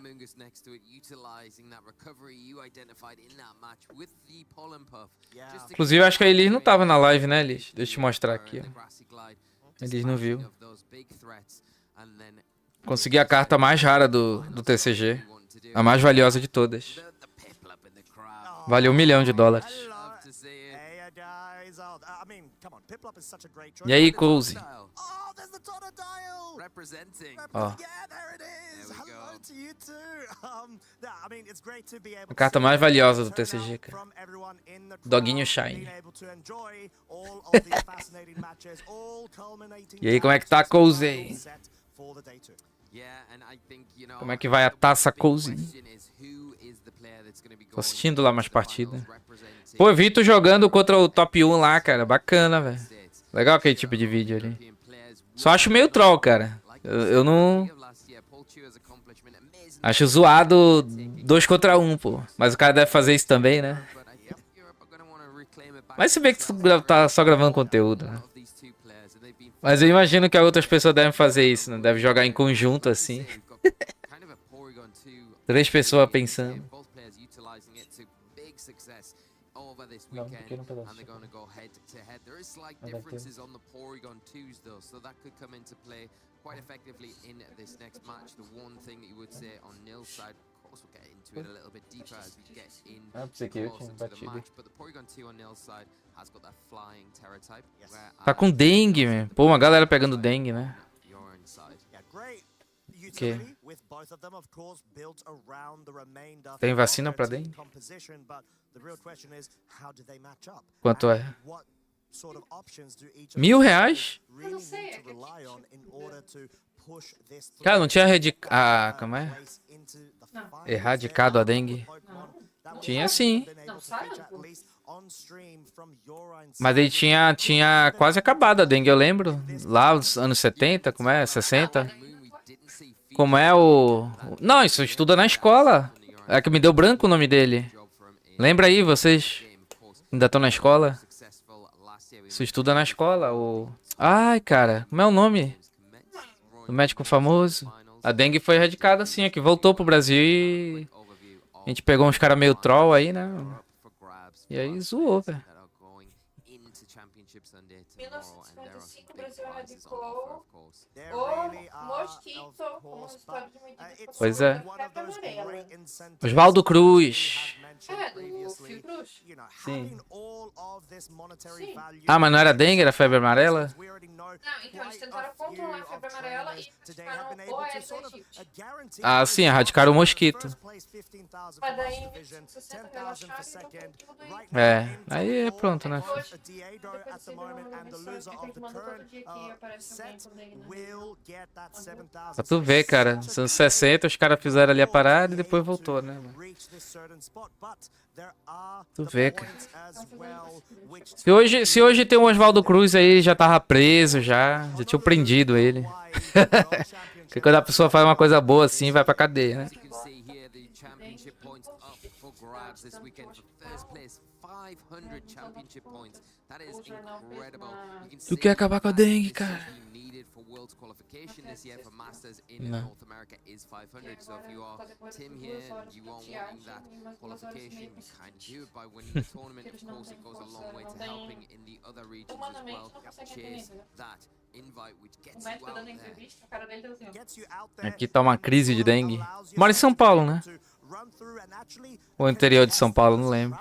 Inclusive, acho que a Elis não tava na live, né, Elis? Deixa eu te mostrar aqui, ó. Elis não viu. Consegui a carta mais rara do TCG. A mais valiosa de todas. Valeu $1 milhão. E aí, Cozy? Ó. A carta mais valiosa do TCG, cara. Doguinho Shine. E aí, como é que tá, Cozy? Como é que vai a taça, Cozy? Tô assistindo lá umas partidas. Pô, eu vi tu jogando contra o top 1 lá, cara. Bacana, velho. Legal aquele tipo de vídeo ali. Só acho meio troll, cara. Eu não... Acho zoado 2 contra 1, pô. Mas o cara deve fazer isso também, né? Mas se bem que tu tá só gravando conteúdo, né? Mas eu imagino que outras pessoas devem fazer isso, né? Devem jogar em conjunto, assim. 3 pessoas pensando. Não, um pequeno pedaço. Quite effectively in this next match. The one thing that you would say on Nil's side, of course we'll get into it a little bit deeper as we get in closer to the match, but the Porygon 2 on Nil's side has got that flying terror type. Tá com dengue, man. Pô, uma galera pegando dengue, né? Que? Tem vacina pra dengue? Quanto é? R$1.000? Eu não sei, é que Cara, não tinha como é? Erradicado a dengue? não. Tinha sim. Não, sabe? Mas ele tinha quase acabado a dengue, eu lembro. Lá nos anos 70, como é? 60? Como é o... Não, isso estuda na escola. É que me deu branco o nome dele. Lembra aí, vocês ainda estão na escola? Isso estuda na escola, o... Ai, cara, como é o nome? O médico famoso. A dengue foi erradicada assim, é que voltou pro Brasil e... A gente pegou uns caras meio troll aí, né? E aí zoou, velho. 1955, o Brasil erradicou o mosquito como resultado de medida. Pois é. Osvaldo Cruz. É, do Fio Cruz. Sim. Sim. Ah, mas não era dengue, era febre amarela? Não, então eles tentaram controlar a febre amarela e erradicaram o Aedes aegypti. Ah, sim, erradicaram o mosquito. Mas daí em 1960 relaxaram e então tudo bem. É, aí é pronto, né? Hoje, depois que eu recebi uma mensagem que manda todo dia que aparece alguém com dengue na minha. Pra tu ver, cara. Nos anos 60 os caras fizeram ali a parada e depois voltou, né? Tu vê, cara. Se hoje tem um Osvaldo Cruz aí, já tava preso, já tinham prendido ele. Porque quando a pessoa faz uma coisa boa assim, vai pra cadeia, né? Tu quer acabar com a dengue, cara? Não. Aqui tá uma crise de dengue. Mora em São Paulo, né? Ou interior de São Paulo, não lembro.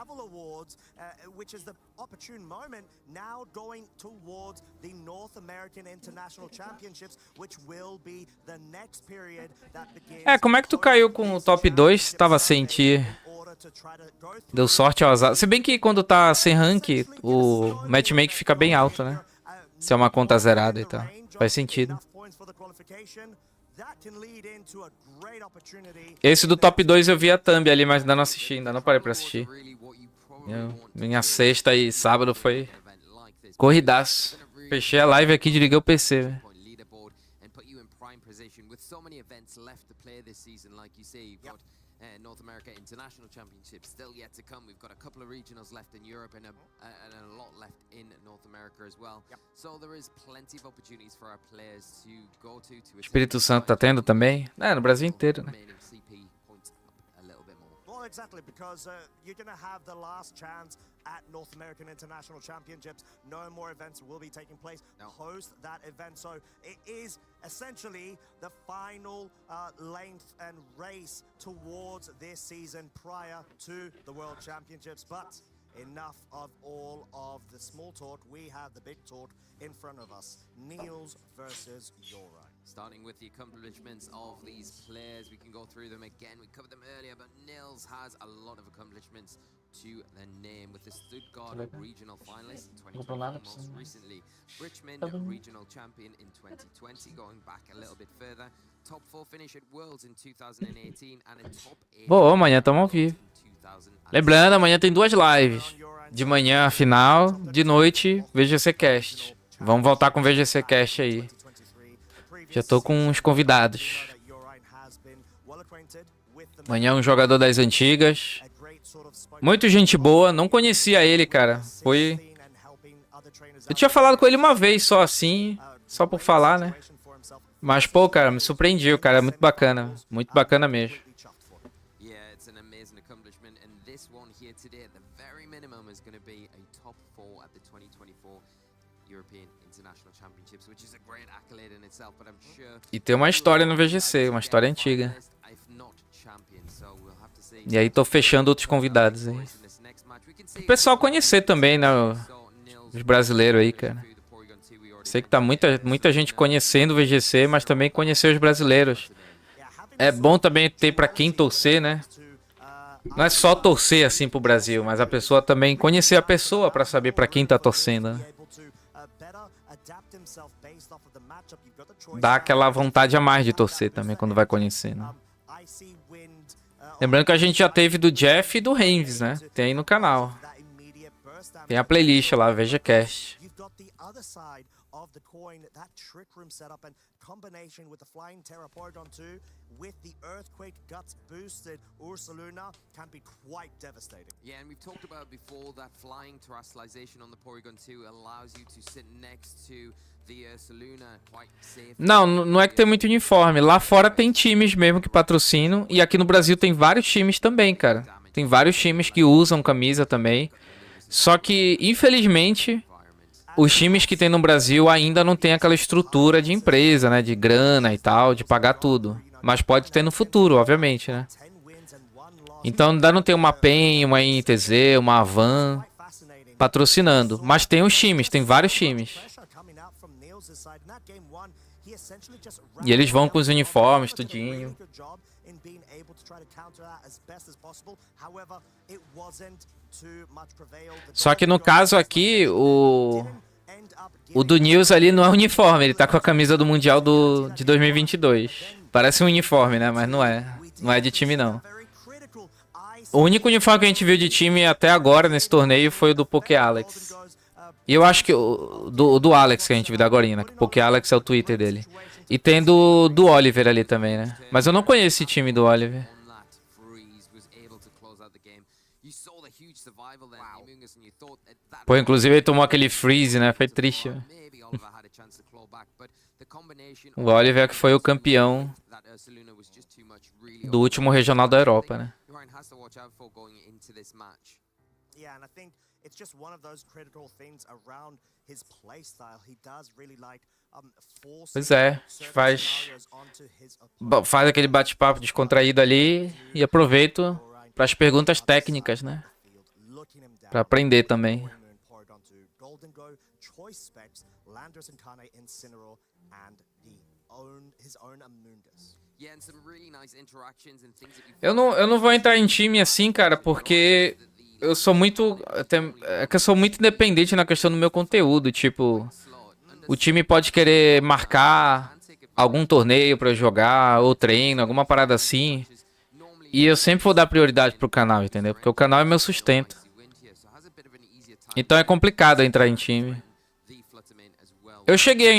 É, como é que tu caiu com o top 2 se tava sem ti? Deu sorte ao azar. Se bem que quando tá sem rank, o matchmaking fica bem alto, né? Se é uma conta zerada e tal. Faz sentido. Esse do top 2 eu vi a thumb ali, mas ainda não assisti, ainda não parei pra assistir. Minha sexta e sábado foi corridaço. Fechei a live aqui e desliguei o PC, velho. North America International Championship still yet to come. We've got a couple of regionals left in Europe and a lot left in North America as well. So there is plenty of opportunities for our players to go to Espírito Santo tá tendo também? No Brasil inteiro, né? Well, exactly, because you're going to have the last chance at North American International Championships. No more events will be taking place post that event. So it is essentially the final length and race towards this season prior to the World Championships. But enough of all of the small talk. We have the big talk in front of us. Niels versus Yorai. Starting with the accomplishments of these players, we can go through them again. We covered them earlier, but Nils has a lot of accomplishments to their name with the Stuttgart Regional Finalist in 2020, most recently Richmond Regional Champion in 2020, going back a little bit further. Top 4 finish at Worlds in 2018 and a top 8. Boa, amanhã estamos ao vivo. Lembrando, amanhã tem 2 lives. De manhã a final, de noite VGC Cast. Vamos voltar com VGC Cast aí. Já tô com uns convidados. Amanhã um jogador das antigas. Muito gente boa, não conhecia ele, cara. Foi... Eu tinha falado com ele uma vez só assim, só por falar, né? Mas, pô, cara, me surpreendi, cara. Muito bacana mesmo. E tem uma história no VGC, uma história antiga. E aí tô fechando outros convidados aí. O pessoal conhecer também, né? Os brasileiros aí, cara. Sei que tá muita gente conhecendo o VGC, mas também conhecer os brasileiros. É bom também ter pra quem torcer, né? Não é só torcer assim pro Brasil, mas a pessoa também conhecer a pessoa pra saber pra quem tá torcendo, né? Dá aquela vontade a mais de torcer também quando vai conhecendo. Lembrando que a gente já teve do Jeff e do Renves, né? Tem aí no canal. Tem a playlist lá, VGCast. With the Earthquake Guts boosted, Ursaluna can be quite devastating. Yeah, and we've talked about before that flying terrestrialization on the Porygon 2 allows you to sit next to the Ursaluna quite safe. Não é que tem muito uniforme. Lá fora tem times mesmo que patrocinam. E aqui no Brasil tem vários times também, cara. Tem vários times que usam camisa também. Só que, infelizmente, os times que tem no Brasil ainda não tem aquela estrutura de empresa, né? De grana e tal, de pagar tudo. Mas pode ter no futuro, obviamente, né? Então ainda não tem uma PEN, uma INTZ, uma Avan patrocinando. Mas tem os times, tem vários times. E eles vão com os uniformes, tudinho. Só que no caso aqui, o do Nils ali não é uniforme, ele tá com a camisa do Mundial de 2022. Parece um uniforme, né? Mas não é. Não é de time, não. O único uniforme que a gente viu de time até agora nesse torneio foi o do PokéAlex. E eu acho que o do Alex que a gente viu da agorinha, né? O PokéAlex é o Twitter dele. E tem do Oliver ali também, né? Mas eu não conheço esse time do Oliver. Pô, inclusive ele tomou aquele freeze, né? Foi triste. O Oliver que foi o campeão do último regional da Europa, né? Pois é, faz aquele bate-papo descontraído ali e aproveito para as perguntas técnicas, né? Para aprender também. Eu não vou entrar em time assim, cara, porque eu sou muito... É que eu sou muito independente na questão do meu conteúdo. Tipo, o time pode querer marcar algum torneio pra eu jogar, ou treino, alguma parada assim. E eu sempre vou dar prioridade pro canal, entendeu? Porque o canal é meu sustento. Então é complicado entrar em time. Eu cheguei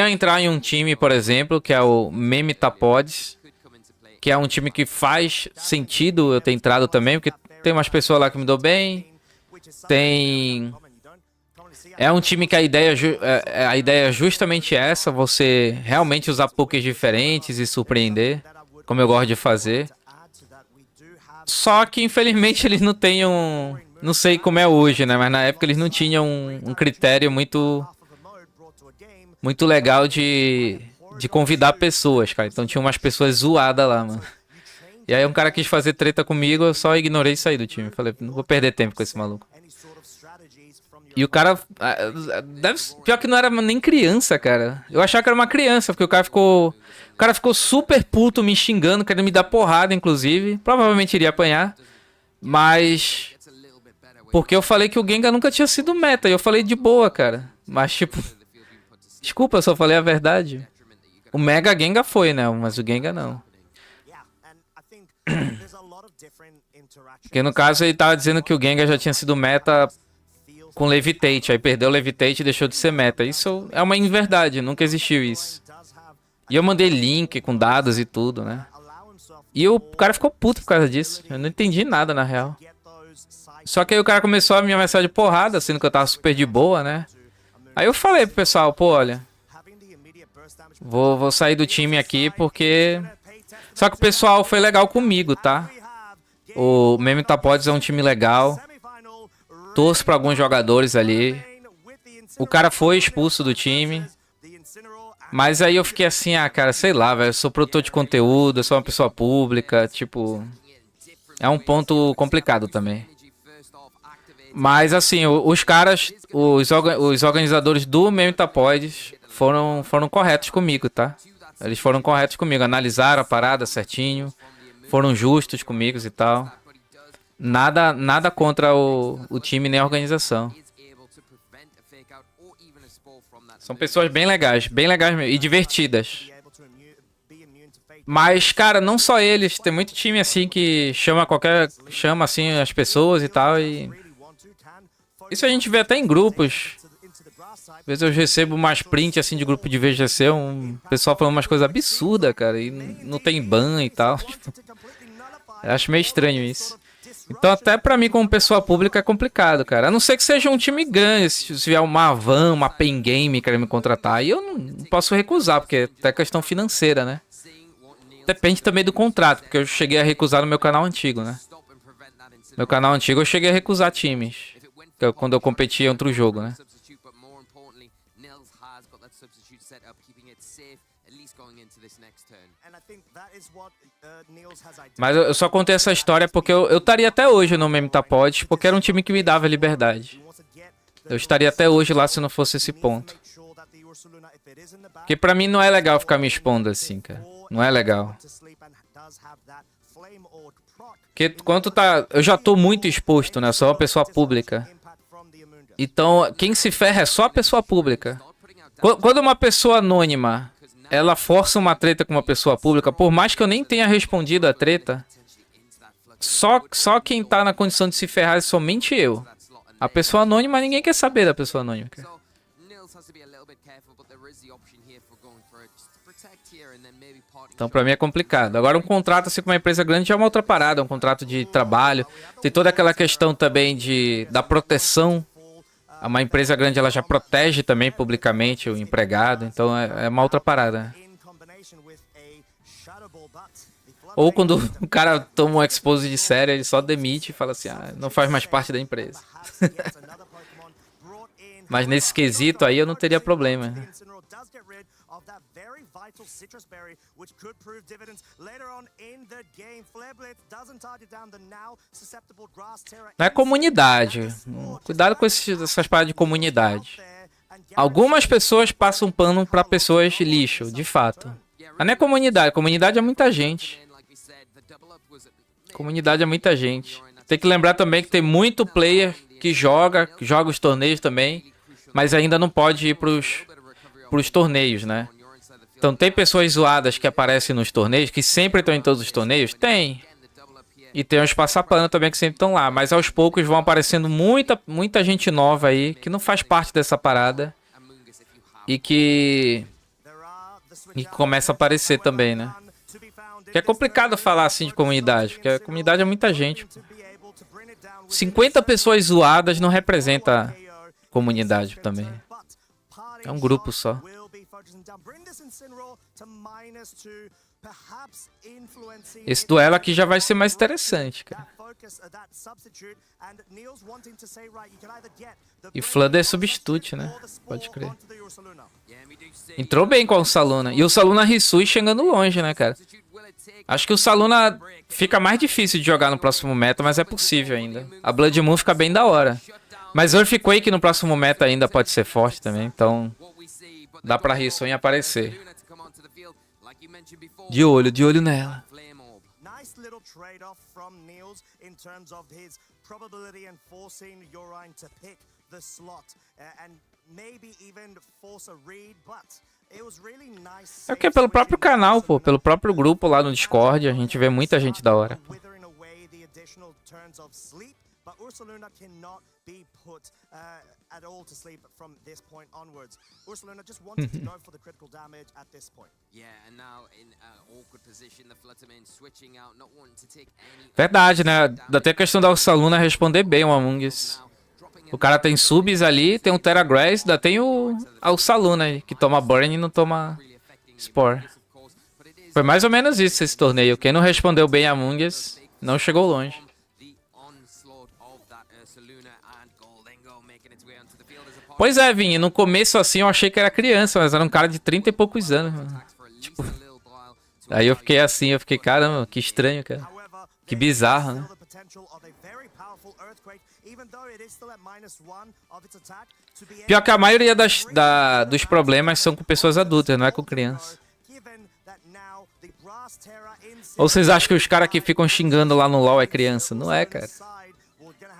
a entrar em um time, por exemplo, que é o Memetapods. que é um time que faz sentido eu ter entrado também, porque tem umas pessoas lá que me dão bem, tem... É um time que a ideia é justamente essa, você realmente usar pokés diferentes e surpreender, como eu gosto de fazer. Só que, infelizmente, eles não têm um... Não sei como é hoje, né? Mas na época eles não tinham um critério muito legal de convidar pessoas, cara. Então tinha umas pessoas zoadas lá, mano. E aí um cara quis fazer treta comigo, eu só ignorei e saí do time. Falei, não vou perder tempo com esse maluco. E o cara... Pior que não era nem criança, cara. Eu achava que era uma criança, porque o cara ficou... O cara ficou super puto, me xingando, querendo me dar porrada, inclusive. Provavelmente iria apanhar. Mas... Porque eu falei que o Gengar nunca tinha sido meta. E eu falei de boa, cara. Mas, tipo... Desculpa, eu só falei a verdade. O Mega Gengar foi, né? Mas o Gengar não. Porque no caso ele tava dizendo que o Gengar já tinha sido meta com Levitate. Aí perdeu o Levitate e deixou de ser meta. Isso é uma inverdade. Nunca existiu isso. E eu mandei link com dados e tudo, né? E o cara ficou puto por causa disso. Eu não entendi nada, na real. Só que aí o cara começou a me ameaçar de porrada, sendo que eu tava super de boa, né? Aí eu falei pro pessoal, pô, olha... Vou sair do time aqui porque... Só que o pessoal foi legal comigo, tá? O Meu Pods é um time legal. Torço pra alguns jogadores ali. O cara foi expulso do time. Mas aí eu fiquei assim, ah, cara, sei lá, velho. Eu sou produtor de conteúdo, eu sou uma pessoa pública, tipo... É um ponto complicado também. Mas assim, os caras, os organizadores do Meu Pods foram corretos comigo, tá? Eles foram corretos comigo, analisaram a parada certinho, foram justos comigo e tal. Nada contra o time nem a organização. São pessoas bem legais mesmo, e divertidas. Mas, cara, não só eles, tem muito time assim que chama assim as pessoas e tal, e... Isso a gente vê até em grupos. Às vezes eu recebo umas prints assim de grupo de VGC, um pessoal falando umas coisas absurdas, cara, e não tem ban e tal. Tipo, eu acho meio estranho isso. Então até pra mim como pessoa pública é complicado, cara. A não ser que seja um time grande, se vier uma van, uma pen game querer me contratar, aí eu não posso recusar, porque é até questão financeira, né? Depende também do contrato, porque eu cheguei a recusar no meu canal antigo, né? Meu canal antigo eu cheguei a recusar times. Quando eu competia em outro jogo, né? Mas eu só contei essa história porque eu estaria até hoje no Meu Pods, porque era um time que me dava liberdade. Eu estaria até hoje lá se não fosse esse ponto. Porque pra mim não é legal ficar me expondo assim, cara. Não é legal. Porque quando tá... Eu já tô muito exposto, né? Eu sou uma pessoa pública. Então, quem se ferra é só a pessoa pública. Quando uma pessoa anônima, ela força uma treta com uma pessoa pública, por mais que eu nem tenha respondido a treta, só quem tá na condição de se ferrar é somente eu. A pessoa anônima, ninguém quer saber da pessoa anônima. Então pra mim é complicado. Agora um contrato assim com uma empresa grande já é uma outra parada, é um contrato de trabalho. Tem toda aquela questão também da proteção. Uma empresa grande ela já protege também publicamente o empregado, então é uma outra parada. Ou quando o cara toma um expose de série, ele só demite e fala assim, ah, não faz mais parte da empresa. Mas nesse quesito aí eu não teria problema. Não é comunidade. Cuidado com essas paradas de comunidade. Algumas pessoas passam pano pra pessoas lixo, de fato. Mas não é comunidade. Comunidade é muita gente. Comunidade é muita gente. Tem que lembrar também que tem muito player que joga os torneios também, mas ainda não pode ir pros torneios, né? Então tem pessoas zoadas que aparecem nos torneios, que sempre estão em todos os torneios? Tem. E tem os passapano também que sempre estão lá. Mas aos poucos vão aparecendo muita gente nova aí, que não faz parte dessa parada. E que começa a aparecer também, né? Que é complicado falar assim de comunidade, porque a comunidade é muita gente. 50 pessoas zoadas não representa comunidade também. É um grupo só. Esse duelo aqui já vai ser mais interessante, cara. E Flutter substitute, né? Pode crer. Entrou bem com o Saluna. E o Saluna Risui chegando longe, né, cara? Acho que o Saluna fica mais difícil de jogar no próximo meta, mas é possível ainda. A Blood Moon fica bem da hora. Mas Earthquake no próximo meta ainda pode ser forte também, então dá pra Risui aparecer. De olho nela. Nice little trade-off from Niels in terms of his probability and forcing Urine to pick the slot and maybe even force a read, but it was really nice. É porque pelo próprio canal, pô, pelo próprio grupo lá no Discord, a gente vê muita gente da hora, pô. But Ursaluna cannot be put at all to sleep from this point onwards. Ursaluna just wanted to go for the critical damage at this point. Yeah, and now in an awkward position, the Flutterman switching out, not wanting to take any. Verdade, né? Dá até a questão da Ursaluna responder bem o Among Us. O cara tem subs ali, tem um Terragrass, ainda tem o Saluna que toma burn e não toma Spore. Foi mais ou menos isso esse torneio. Quem não respondeu bem a Among Us não chegou longe. Pois é, Vini, no começo assim eu achei que era criança, mas era um cara de 30 e poucos anos, mano. Tipo, aí eu fiquei assim, eu fiquei, caramba, que estranho, cara. Que bizarro, né? Pior que a maioria dos problemas são com pessoas adultas, não é com crianças. Ou vocês acham que os caras que ficam xingando lá no LoL é criança? Não é, cara.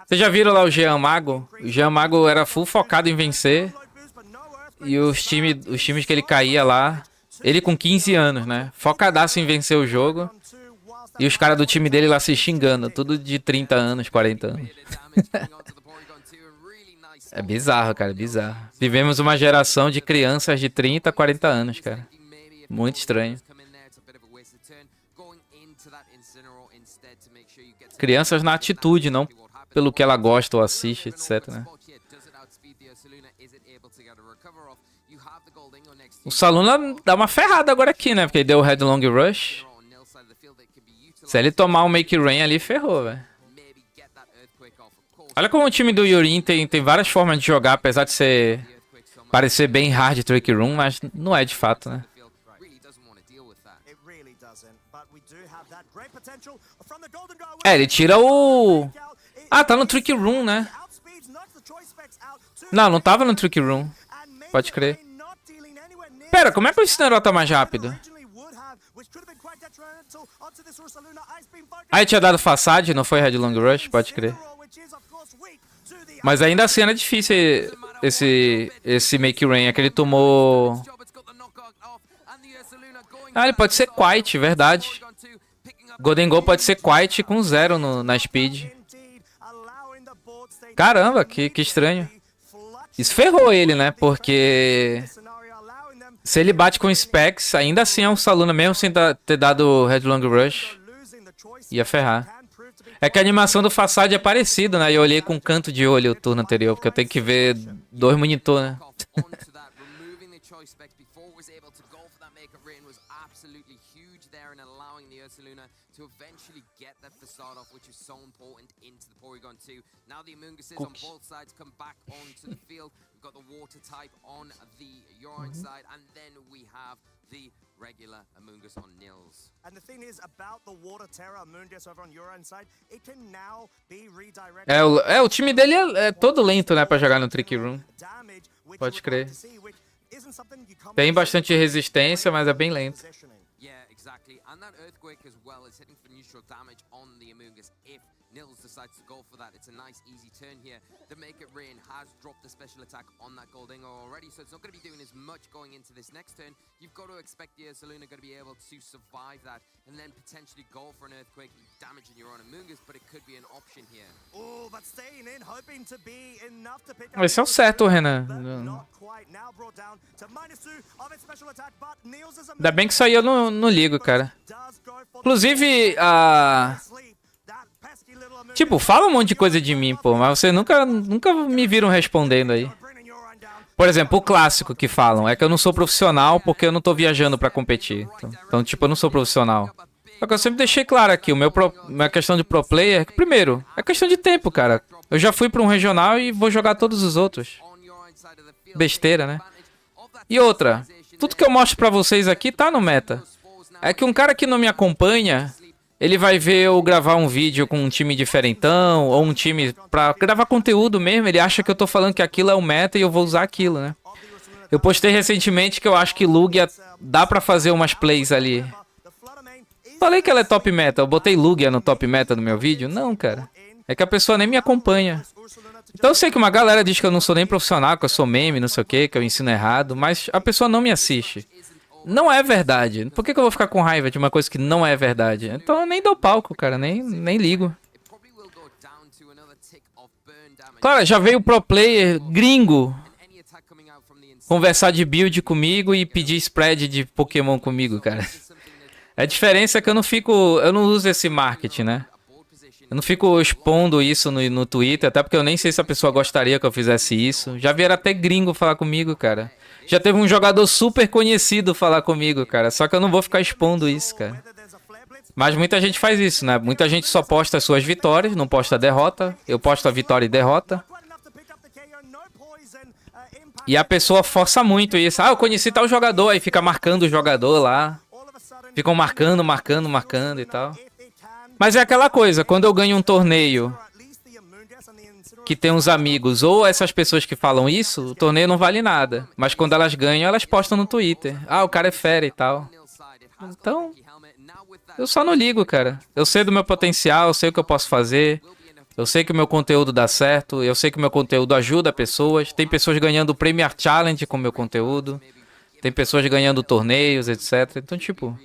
Vocês já viram lá o Jean Mago? O Jean Mago era full focado em vencer. E os times que ele caía lá, ele com 15 anos, né? Focadaço em vencer o jogo. E os caras do time dele lá se xingando. Tudo de 30 anos, 40 anos. É bizarro, cara, bizarro. Vivemos uma geração de crianças de 30, 40 anos, cara. Muito estranho. Crianças na atitude, não pelo que ela gosta ou assiste, etc, né? O Saluna dá uma ferrada agora aqui, né? Porque ele deu o Headlong Rush. Se ele tomar um Make Rain ali, ferrou, velho. Olha como o time do Yurin tem várias formas de jogar, apesar de parecer bem hard Trick Room, mas não é de fato, né? É, ele tira o... Ah, tá no Trick Room, né? Não tava no Trick Room. Pode crer. Pera, como é que o Incineroar tá mais rápido? Ah, ele tinha dado Facade, não foi Headlong Rush? Pode crer. Mas ainda assim era difícil esse Make Rain. É que ele tomou... Ah, ele pode ser Quiet, verdade. Golden Goal pode ser Quiet com 0 na Speed. Caramba, que estranho. Isso ferrou ele, né? Porque se ele bate com Specs, ainda assim é um Saluna, mesmo sem ter dado Headlong Rush. Ia ferrar. É que a animação do Facade é parecida, né? Eu olhei com um canto de olho o turno anterior, porque eu tenho que ver 2 monitores, né? to eventually get that facade off, which is so important into the Porygon 2. Now the Amoonguses on both sides come back onto the field. We've got the Water type on the Urine side, and then we have the regular Amoongus on Nils. And the thing is about the Water Terra Amoongus over on Urine side, it can now be redirected. O time dele é todo lento, né, pra jogar no Trick Room. Pode crer. Tem bastante resistência, mas é bem lento. Yeah, exactly. And that Earthquake as well is hitting for neutral damage on the Amoongus if Nils decides to go for that. It's a nice, easy turn here. The Make It Rain has dropped the special attack on that Goldinger already, so it's not going to be doing as much going into this next turn. You've got to expect the Ursaluna going to be able to survive that and then potentially go for an Earthquake, damaging your own Amoonguss, but it could be an option here. Oh, but staying in, hoping to be enough to pick up. Esse é o certo, Renan. Not quite. Now brought down to -2 of its special attack, but Nils is Ainda bem que isso aí eu não ligo, cara. Inclusive, a... Tipo, fala um monte de coisa de mim, pô, mas vocês nunca me viram respondendo aí. Por exemplo, o clássico que falam é que eu não sou profissional porque eu não tô viajando pra competir. Então, tipo, eu não sou profissional. Só que eu sempre deixei claro aqui, minha questão de pro player, primeiro, é questão de tempo, cara. Eu já fui pra um regional e vou jogar todos os outros. Besteira, né? E outra, tudo que eu mostro pra vocês aqui tá no meta. É que um cara que não me acompanha, ele vai ver eu gravar um vídeo com um time diferentão, ou um time pra gravar conteúdo mesmo, ele acha que eu tô falando que aquilo é o meta e eu vou usar aquilo, né? Eu postei recentemente que eu acho que Lugia dá pra fazer umas plays ali. Falei que ela é top meta, eu botei Lugia no top meta no meu vídeo? Não, cara. É que a pessoa nem me acompanha. Então eu sei que uma galera diz que eu não sou nem profissional, que eu sou meme, não sei o que eu ensino errado, mas a pessoa não me assiste. Não é verdade. Por que eu vou ficar com raiva de uma coisa que não é verdade? Então eu nem dou palco, cara, nem ligo. Claro, já veio pro player gringo conversar de build comigo e pedir spread de Pokémon comigo, cara. A diferença é que eu não uso esse marketing, né? Eu não fico expondo isso no Twitter, até porque eu nem sei se a pessoa gostaria que eu fizesse isso. Já vieram até gringo falar comigo, cara. Já teve um jogador super conhecido falar comigo, cara. Só que eu não vou ficar expondo isso, cara. Mas muita gente faz isso, né? Muita gente só posta as suas vitórias, não posta a derrota. Eu posto a vitória e derrota. E a pessoa força muito isso. Ah, eu conheci tal jogador, aí fica marcando o jogador lá. Ficam marcando e tal. Mas é aquela coisa, quando eu ganho um torneio que tem uns amigos ou essas pessoas que falam isso, o torneio não vale nada. Mas quando elas ganham, elas postam no Twitter. Ah, o cara é fera e tal. Então, eu só não ligo, cara. Eu sei do meu potencial, eu sei o que eu posso fazer. Eu sei que o meu conteúdo dá certo, eu sei que o meu conteúdo ajuda pessoas. Tem pessoas ganhando o Premier Challenge com o meu conteúdo. Tem pessoas ganhando torneios, etc. Então, tipo...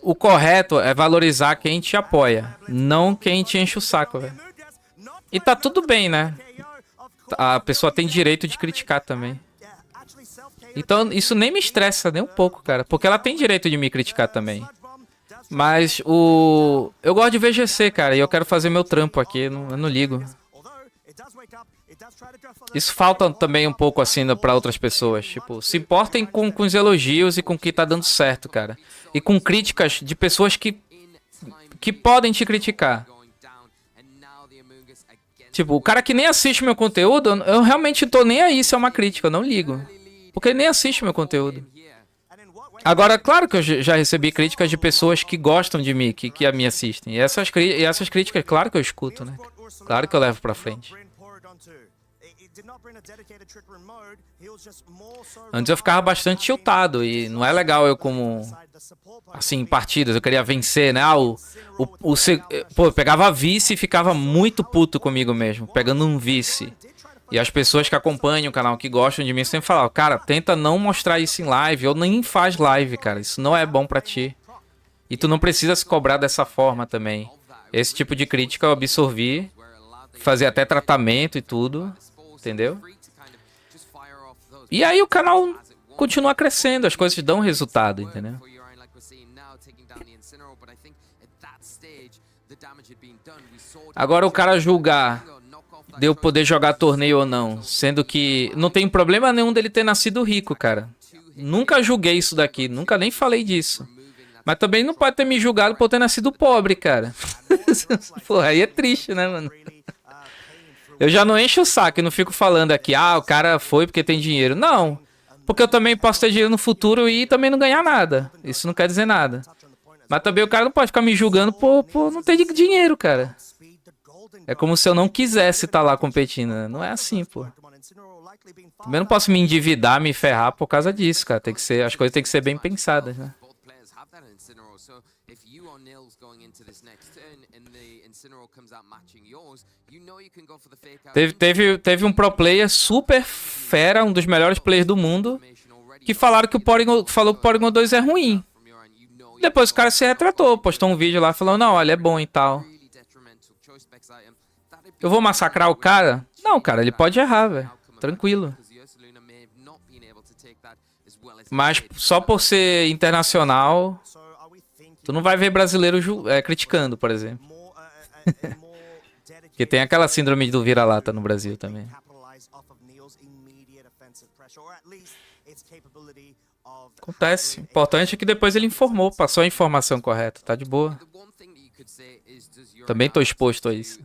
O correto é valorizar quem te apoia, não quem te enche o saco, velho. E tá tudo bem, né? A pessoa tem direito de criticar também. Então, isso nem me estressa nem um pouco, cara. Porque ela tem direito de me criticar também. Mas eu gosto de VGC, cara. E eu quero fazer meu trampo aqui. Eu não ligo. Isso falta também um pouco assim pra outras pessoas. Tipo, se importem com os elogios e com o que tá dando certo, cara. E com críticas de pessoas que podem te criticar. Tipo, o cara que nem assiste meu conteúdo, eu realmente tô nem aí se é uma crítica, eu não ligo. Porque ele nem assiste meu conteúdo. Agora, claro que eu já recebi críticas de pessoas que gostam de mim, que me assistem. E essas críticas, claro que eu escuto, né? Claro que eu levo pra frente. Antes eu ficava bastante tiltado e não é legal eu como... Assim, em partidas, eu queria vencer, né? Pô, eu pegava vice e ficava muito puto comigo mesmo, pegando um vice. E as pessoas que acompanham o canal, que gostam de mim, sempre falavam, cara, tenta não mostrar isso em live, ou nem faz live, cara, isso não é bom pra ti. E tu não precisa se cobrar dessa forma também. Esse tipo de crítica eu absorvi, fazia até tratamento e tudo, entendeu? E aí o canal continua crescendo, as coisas dão resultado, entendeu? Agora o cara julgar de eu poder jogar torneio ou não, sendo que não tem problema nenhum dele ter nascido rico, cara. Nunca julguei isso daqui, nunca nem falei disso. Mas também não pode ter me julgado por ter nascido pobre, cara. Porra, aí é triste, né, mano? Eu já não encho o saco e não fico falando aqui, ah, o cara foi porque tem dinheiro. Não, porque eu também posso ter dinheiro no futuro e também não ganhar nada. Isso não quer dizer nada. Mas também o cara não pode ficar me julgando por não ter dinheiro, cara. É como se eu não quisesse estar lá competindo, né? Não é assim, pô. Também não posso me endividar, me ferrar por causa disso, cara. Tem que ser, as coisas têm que ser bem pensadas, né? If you are nils going into this next turn and the Incineroar comes out matching yours, you know you can go for the fake out. Teve um pro player super fera, um dos melhores players do mundo, que falaram que o Porygon, falou que o Porygon 2 é ruim. Depois o cara se retratou, postou um vídeo lá falando, não, olha, é bom e tal. Eu vou massacrar o cara? Não, cara, ele pode errar, velho. Tranquilo. Mas só por ser internacional, tu não vai ver brasileiro criticando, por exemplo. Porque tem aquela síndrome do vira-lata no Brasil também. Acontece. O importante é que depois ele informou, passou a informação correta. Tá de boa. Também tô exposto a isso.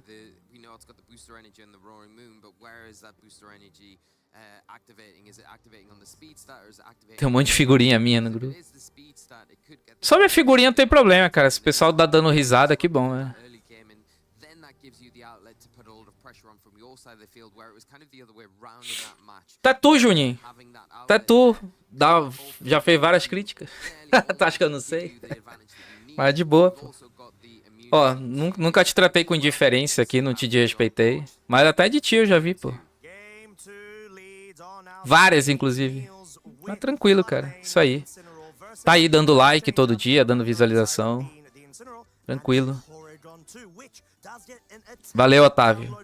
Tem um monte de figurinha minha no grupo. Só minha figurinha não tem problema, cara. Se o pessoal tá dando risada, que bom, né? Até tu, Juninho. Até tu. Já fez várias críticas. Tu acha que eu não sei? Mas de boa, pô. Ó, nunca te tratei com indiferença aqui, não te desrespeitei. Mas até de ti eu já vi, pô. Várias, inclusive. Mas tranquilo, cara. Isso aí. Tá aí dando like todo dia, dando visualização. Tranquilo. Valeu, Otávio.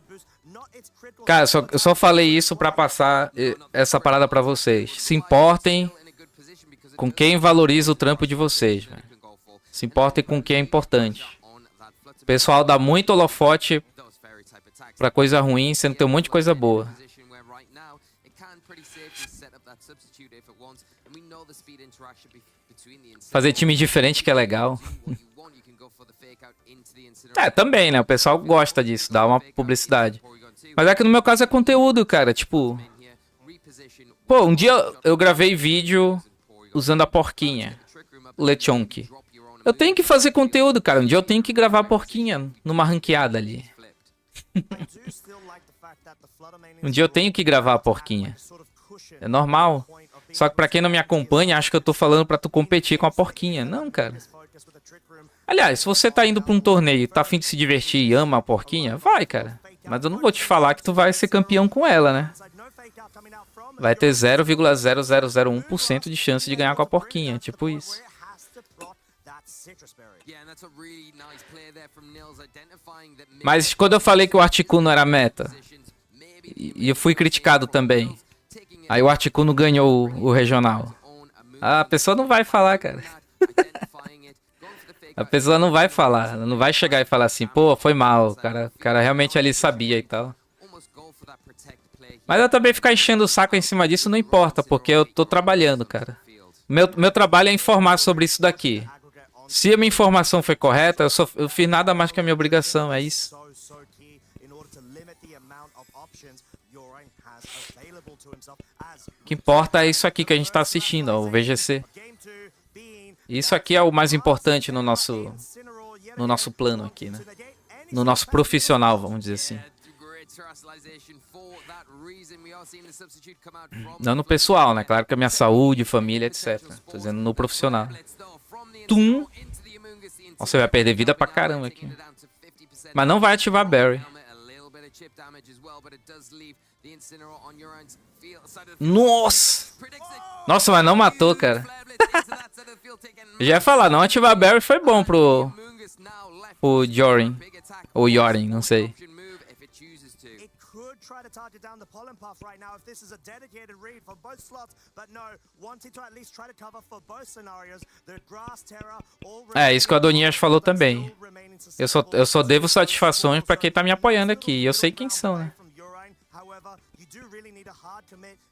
Cara, eu só falei isso pra passar essa parada pra vocês. Se importem com quem valoriza o trampo de vocês, velho. Se importem com quem é importante. O pessoal dá muito holofote pra coisa ruim, sendo que tem um monte de coisa boa. Fazer time diferente que é legal. É, também, né? O pessoal gosta disso, dá uma publicidade. Mas é que no meu caso é conteúdo, cara. Tipo... Pô, um dia eu gravei vídeo usando a porquinha. O Lechonk. Eu tenho que fazer conteúdo, cara. Um dia eu tenho que gravar a porquinha numa ranqueada ali. Um dia eu tenho que gravar a porquinha. É normal. Só que pra quem não me acompanha, acha que eu tô falando pra tu competir com a porquinha. Não, cara. Aliás, se você tá indo pra um torneio, tá a fim de se divertir e ama a porquinha, vai, cara. Mas eu não vou te falar que tu vai ser campeão com ela, né? Vai ter 0,0001% de chance de ganhar com a porquinha, tipo isso. Mas quando eu falei que o Articuno era meta, e eu fui criticado também, aí o Articuno ganhou o regional. A pessoa não vai falar, cara. A pessoa não vai falar, não vai chegar e falar assim, pô, foi mal, o cara realmente ali sabia e tal. Mas eu também ficar enchendo o saco em cima disso não importa, porque eu tô trabalhando, cara. Meu trabalho é informar sobre isso daqui. Se a minha informação foi correta, eu fiz nada mais que a minha obrigação, é isso. O que importa é isso aqui que a gente tá assistindo, ó, o VGC. Isso aqui é o mais importante no nosso plano aqui, né? No nosso profissional, vamos dizer assim. Não no pessoal, né? Claro que a minha saúde, família, etc. Tô dizendo no profissional. Tum! Nossa, você vai perder vida pra caramba aqui. Mas não vai ativar Barry. Nossa! Nossa, mas não matou, cara. Eu já ia falar, não ativar Barry foi bom pro Jorin. Ou Yorin, não sei. É, isso que o Adonias falou também. Eu só devo satisfações pra quem tá me apoiando aqui. E eu sei quem são, né?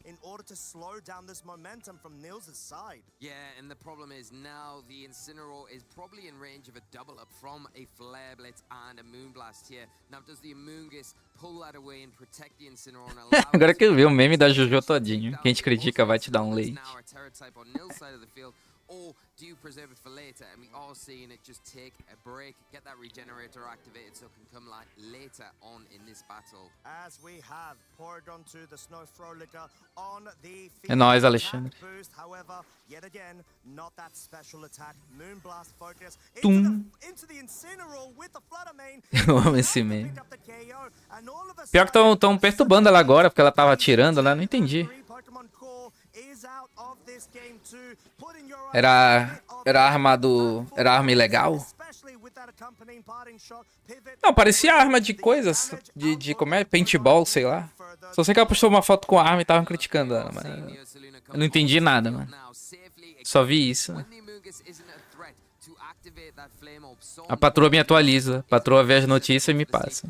In order to slow down this momentum from Nils' side. Yeah, and the problem is now the Incineroar is probably in range of a double up from a Flare Blitz and a Moonblast here. Now does the Amoonguss pull that away and protect the Incineroar and allow Agora que eu vi o meme da Jojo todinho. Quem te critica vai te dar um leite. now a Terra type on Nils' side of the field, or do you preserve it for later? And we are seeing it just take a break, get that regenerator activated so it can come like later on in this battle. As we have Porygon to the Snow Frolicker on the É nóis, Alexandre. boost, however, However, yet again, not that special attack. Moonblast focus Tum. into the Incineroar with the Flutter Mane. Eu amo esse meme. Pior que estão perturbando ela agora, porque ela tava atirando, né? Não entendi. Era arma ilegal? Não, parecia arma de coisas, de como é? Paintball, sei lá. Só sei que ela postou uma foto com a arma e estavam criticando ela, mas eu não entendi nada, mano. Só vi isso, né? A patroa me atualiza. A patroa vê as notícias e me passa.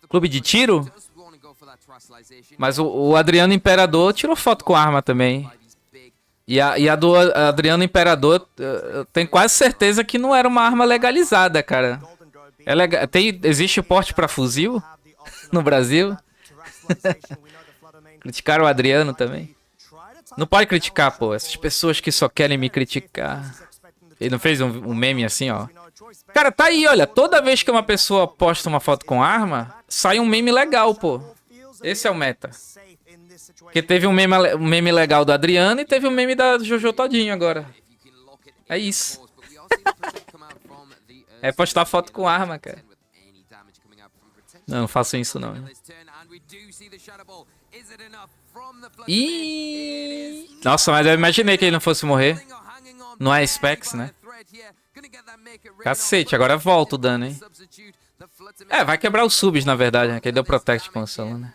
Clube de tiro? Mas o Adriano Imperador tirou foto com arma também. E a do Adriano Imperador, eu tenho quase certeza que não era uma arma legalizada, cara. Existe porte pra fuzil no Brasil? Criticaram o Adriano também. Não pode criticar, pô. Essas pessoas que só querem me criticar. Ele não fez um meme assim, ó. Cara, tá aí, olha. Toda vez que uma pessoa posta uma foto com arma, sai um meme legal, pô. Esse é o meta. Porque teve um meme legal do Adriano e teve um meme da Jojo Todinho agora. É isso. É postar foto com arma, cara. Não façam isso não. Ih! Nossa, mas eu imaginei que ele não fosse morrer. Não é Specs, né? Cacete, agora volta o dano, hein? É, vai quebrar os subs, na verdade, né? Que ele deu Protect com o solo, né?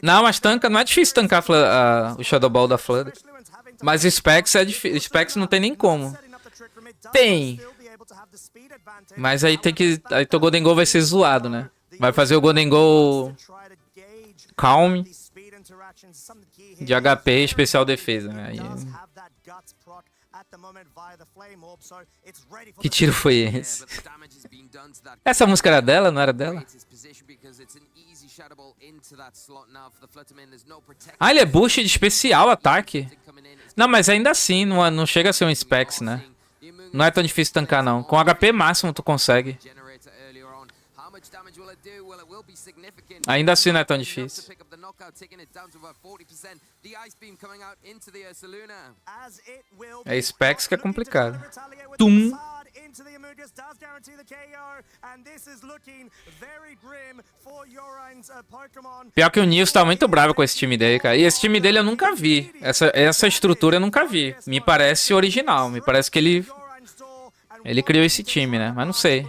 Não, mas tanca, não é difícil tancar o Shadow Ball da Flood. Mas Specs é difícil. Specs não tem nem como. Tem. Mas aí tem que. Aí teu Golden Goal vai ser zoado, né? Vai fazer o Golden Goal Calm de HP especial defesa. Né? Aí... Que tiro foi esse? Essa música era dela, não era dela? Ah, ele é boost de especial ataque? Não, mas ainda assim, não chega a ser um Specs, né? Não é tão difícil tancar, não. Com HP máximo tu consegue. Ainda assim não é tão difícil. É Specs que é complicado. Tum! Pior que o Nils tá muito bravo com esse time dele, cara. E esse time dele eu nunca vi. Essa estrutura eu nunca vi. Me parece original. Me parece que ele criou esse time, né? Mas não sei.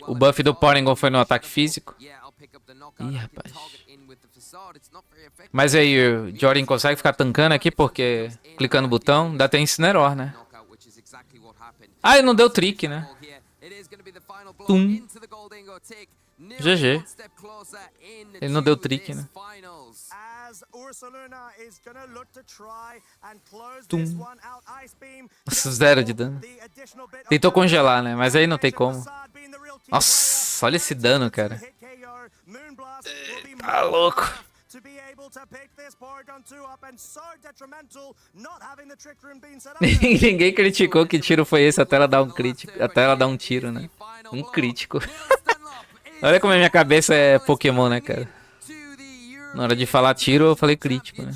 O buff do Porygon foi no ataque físico. Ih, rapaz. Mas aí, o Jordan consegue ficar tancando aqui porque clicando no botão, dá até Incineroar, né? Ah, ele não deu trick, né? Tum. GG. Ele não deu trick, né? Tum. Nossa, 0 de dano. Tentou congelar, né? Mas aí não tem como. Nossa, olha esse dano, cara. Tá louco. Ninguém criticou que tiro foi esse até ela dar um crítico, até ela dar um tiro, né? Um crítico. Olha como a minha cabeça é Pokémon, né, cara? Na hora de falar tiro, eu falei crítico, né?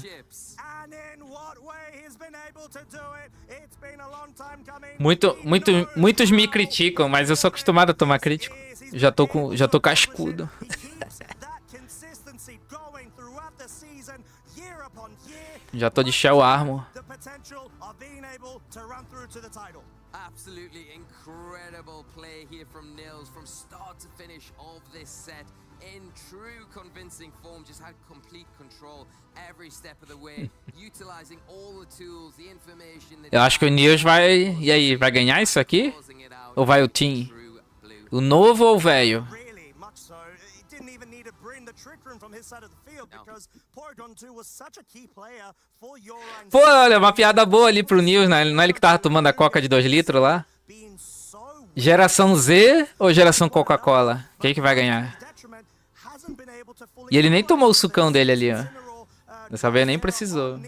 Muitos me criticam, mas eu sou acostumado a tomar crítico. Já tô cascudo. Já tô de Shell Armor. Absolutely incredible play here from Nils from start to finish of this set. In true convincing form, just had complete control every step of the way, utilizing all the tools, the information. Eu acho que o Nils vai... E aí, vai ganhar isso aqui? Ou vai o Team? O novo ou o velho? Pô, olha, uma piada boa ali pro Nils, né? Não é ele que tava tomando a coca de 2 litros lá? Geração Z ou geração Coca-Cola? Quem que vai ganhar? E ele nem tomou o sucão dele ali, ó. Dessa vez nem precisou.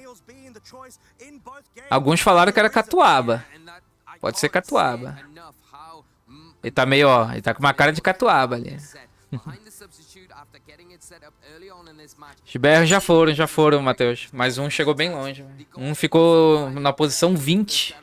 Alguns falaram que era catuaba. Pode ser catuaba. Ele tá meio, ó, ele tá com uma cara de catuaba ali. Os BR já foram, Matheus. Mas um chegou bem longe. Um ficou na posição 20.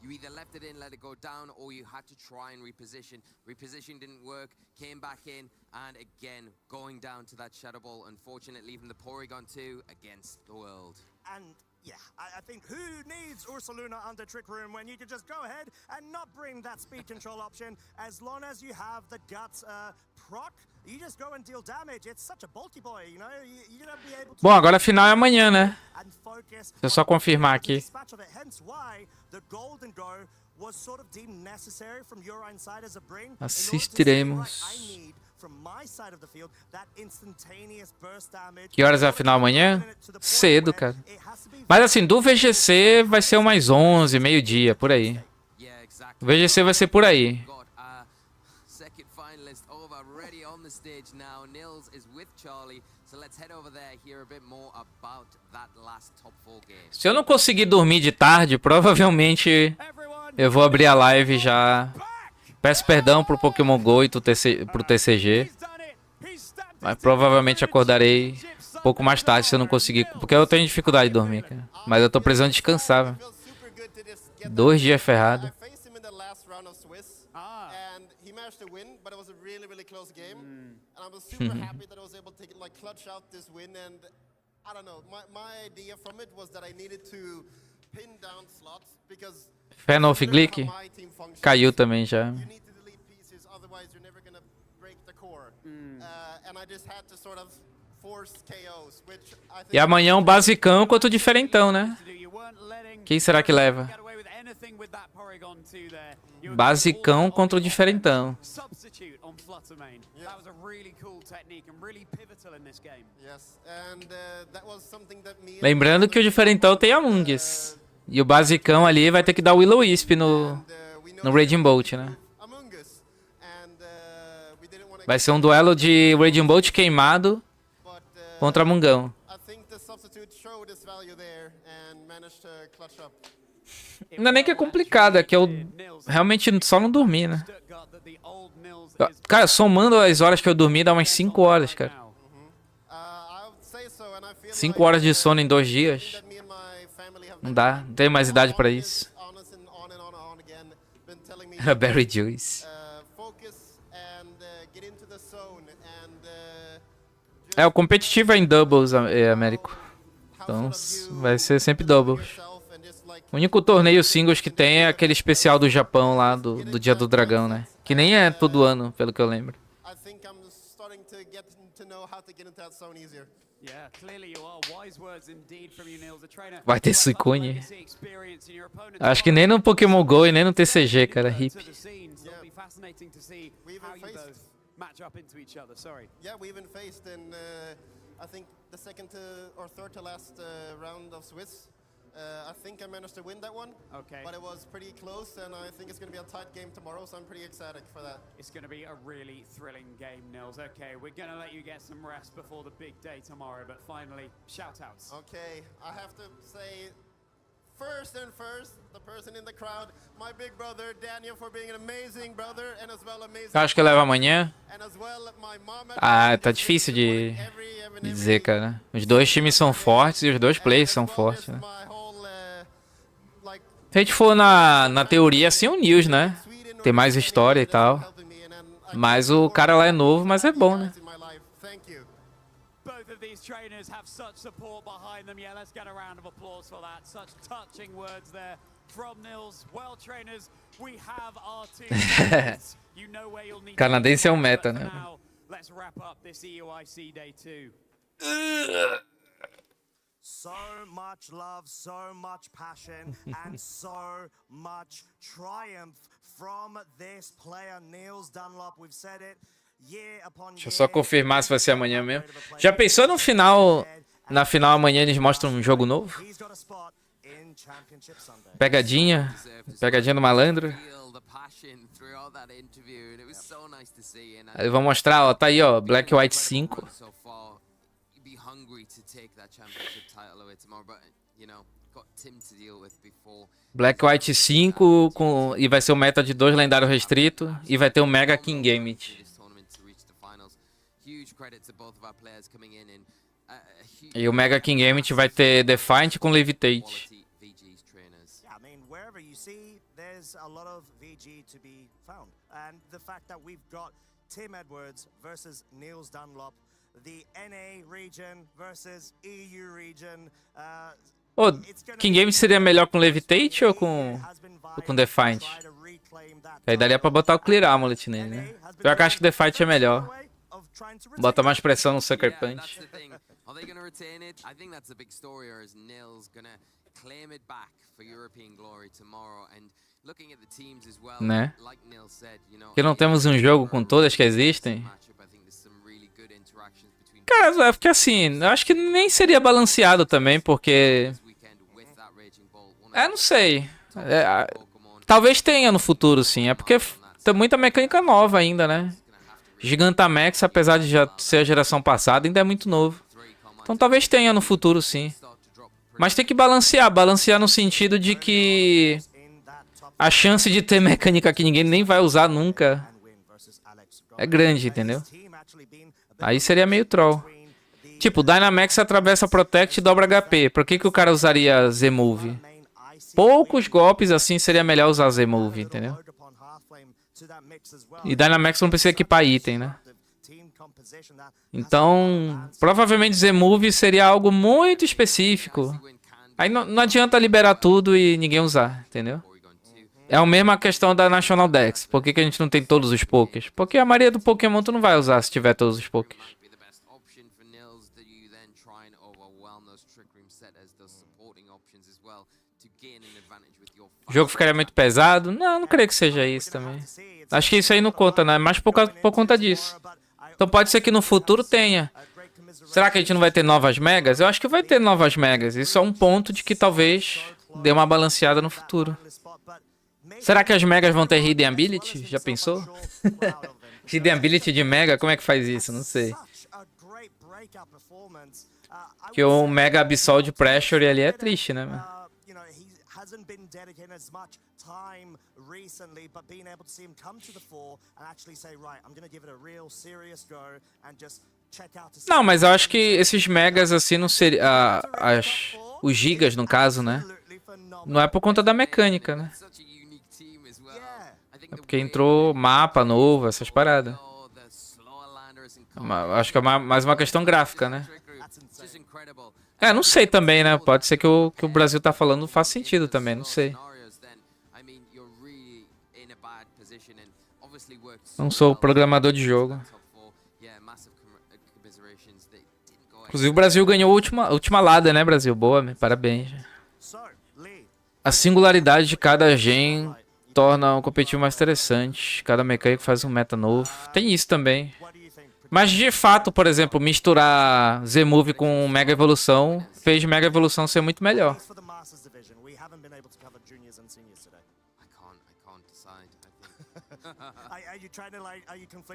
You either left it in, let it go down, or you had to try and reposition. Reposition didn't work, came back in, and again, going down to that Shadow Ball, unfortunately leaving the Porygon 2 against the world. And yeah, I think who needs Ursaluna under Trick Room when you can just go ahead and not bring that speed control option as long as you have the guts proc. You just go and deal damage. It's such a bulky boy, you know. You're gonna be able to. Bom, agora a final é amanhã, né? Deixa eu só confirmar aqui. Assistiremos. Que horas é a final amanhã? Cedo, cara. Mas assim, do VGC vai ser umas 11, meio-dia, por aí. O VGC vai ser por aí. Se eu não conseguir dormir de tarde, provavelmente eu vou abrir a live já. Peço perdão pro Pokémon GO e pro TCG. Mas provavelmente acordarei um pouco mais tarde se eu não conseguir. Porque eu tenho dificuldade de dormir, cara. Mas eu tô precisando descansar, velho. 2 dias ferrado. Fenof Glick caiu também já. E amanhã um basicão contra o diferentão, né? Quem será que leva? Basicão contra o diferentão. Lembrando que o diferentão tem Amungus. E o basicão ali vai ter que dar o Will-O-Wisp no Raging Bolt, né? Vai ser um duelo de Raging Bolt queimado contra Mungão. Não é nem que é complicado, é que eu realmente só não dormi, né? Cara, somando as horas que eu dormi, dá umas 5 horas, cara. 5 horas de sono em 2 dias. Não dá, não tenho mais idade pra isso. Berry Juice. O competitivo é em doubles, Américo. Então vai ser sempre doubles. O único torneio singles que tem é aquele especial do Japão lá, do Dia do Dragão, né? Que nem é todo ano, pelo que eu lembro. Vai ter Suicune. Acho que nem no Pokémon GO e nem no TCG, cara. Hip. Match up into each other, sorry. Yeah, we even faced in, I think, the second or third to last round of Swiss. I think I managed to win that one. Okay. But it was pretty close, and I think it's going to be a tight game tomorrow, so I'm pretty excited for that. It's going to be a really thrilling game, Nils. Okay, we're going to let you get some rest before the big day tomorrow, but finally, shout-outs. Okay, I have to say, first, the person in the crowd, my big brother Daniel, for being an amazing brother and as well amazing. Acho que leva amanhã. Tá difícil de dizer, cara. Os dois times são fortes e os dois players são fortes, né? Se a gente for na teoria, assim, o Nils, né? Tem mais história e tal. Mas o cara lá é novo, mas é bom, né? Trainers have such support behind them. Yeah, let's get a round of applause for that. Such touching words there from Nils. Well, trainers, we have our two. You know where you'll need. Canadense é um meta, né? Let's wrap up this EUIC Day 2. So much love, so much passion, and so much triumph from this player, Nils Dunlop. We've said it. Deixa eu só confirmar se vai ser amanhã mesmo. Já pensou no final? Na final amanhã eles mostram um jogo novo? Pegadinha. Pegadinha do malandro. Aí vou mostrar, ó. Tá aí, ó. Black White 5. Black White 5 e vai ser o meta de 2 lendários restrito. E vai ter o Mega King Gambit. E o Mega King Gambit vai ter Defiant com Levitate. Yeah, I mean, wherever you see, there's a lot of VG to be found. And the fact that we've got Tim Edwards versus Niels Dunlop, the NA region versus EU region. Ô, King Gambit seria melhor com Levitate ou com Defiant? Aí daria pra botar o Clear Amulet nele, né? Pior que eu acho que Defiant é melhor. Bota mais pressão no Sucker Punch. Are they going to retain it? I think that's a big story, or is Nils going to claim it back for European glory tomorrow? And looking at the teams as well, Né? like Nils said, you know, Que não temos um jogo com todas que existem. Cara, é porque assim, eu acho que nem seria balanceado também, porque... não sei. Talvez tenha no futuro, sim. É porque tem muita mecânica nova ainda, né? Gigantamax, apesar de já ser a geração passada, ainda é muito novo. Então talvez tenha no futuro, sim. Mas tem que balancear. Balancear no sentido de que a chance de ter mecânica que ninguém nem vai usar nunca é grande, entendeu? Aí seria meio troll. Tipo, Dynamax atravessa Protect e dobra HP. Por que o cara usaria Z-Move? Poucos golpes assim seria melhor usar Z-Move, entendeu? E Dynamax não precisa equipar item, né? Então, provavelmente Z-Move seria algo muito específico. Aí não adianta liberar tudo e ninguém usar, entendeu? É a mesma questão da National Dex. Por que a gente não tem todos os pokés? Porque a maioria do Pokémon tu não vai usar se tiver todos os pokés. O jogo ficaria muito pesado? Não creio que seja isso também. Acho que isso aí não conta, né? Mas por conta disso. Então pode ser que no futuro tenha. Será que a gente não vai ter novas megas? Eu acho que vai ter novas megas. Isso é um ponto de que talvez dê uma balanceada no futuro. Será que as megas vão ter Hidden Ability? Já pensou? Hidden Ability de mega? Como é que faz isso? Não sei. Que o Mega Absol Pressure ali é triste, né, mano? Recently, but being able to see him come to the fore and actually say, right, I'm going to give it a real serious go and just check out. Não, mas eu acho que esses megas assim não seria os gigas no caso, né? Não é por conta da mecânica, né? É porque entrou mapa novo, essas paradas. Acho que é mais uma questão gráfica, né? Não sei também, né? Pode ser que o Brasil tá falando faz sentido também, não sei. Não sou programador de jogo. Inclusive o Brasil ganhou a última lada, né, Brasil? Boa, parabéns. A singularidade de cada gen torna o competitivo mais interessante. Cada mecânico faz um meta novo. Tem isso também. Mas de fato, por exemplo, misturar Z-Move com Mega Evolução fez Mega Evolução ser muito melhor.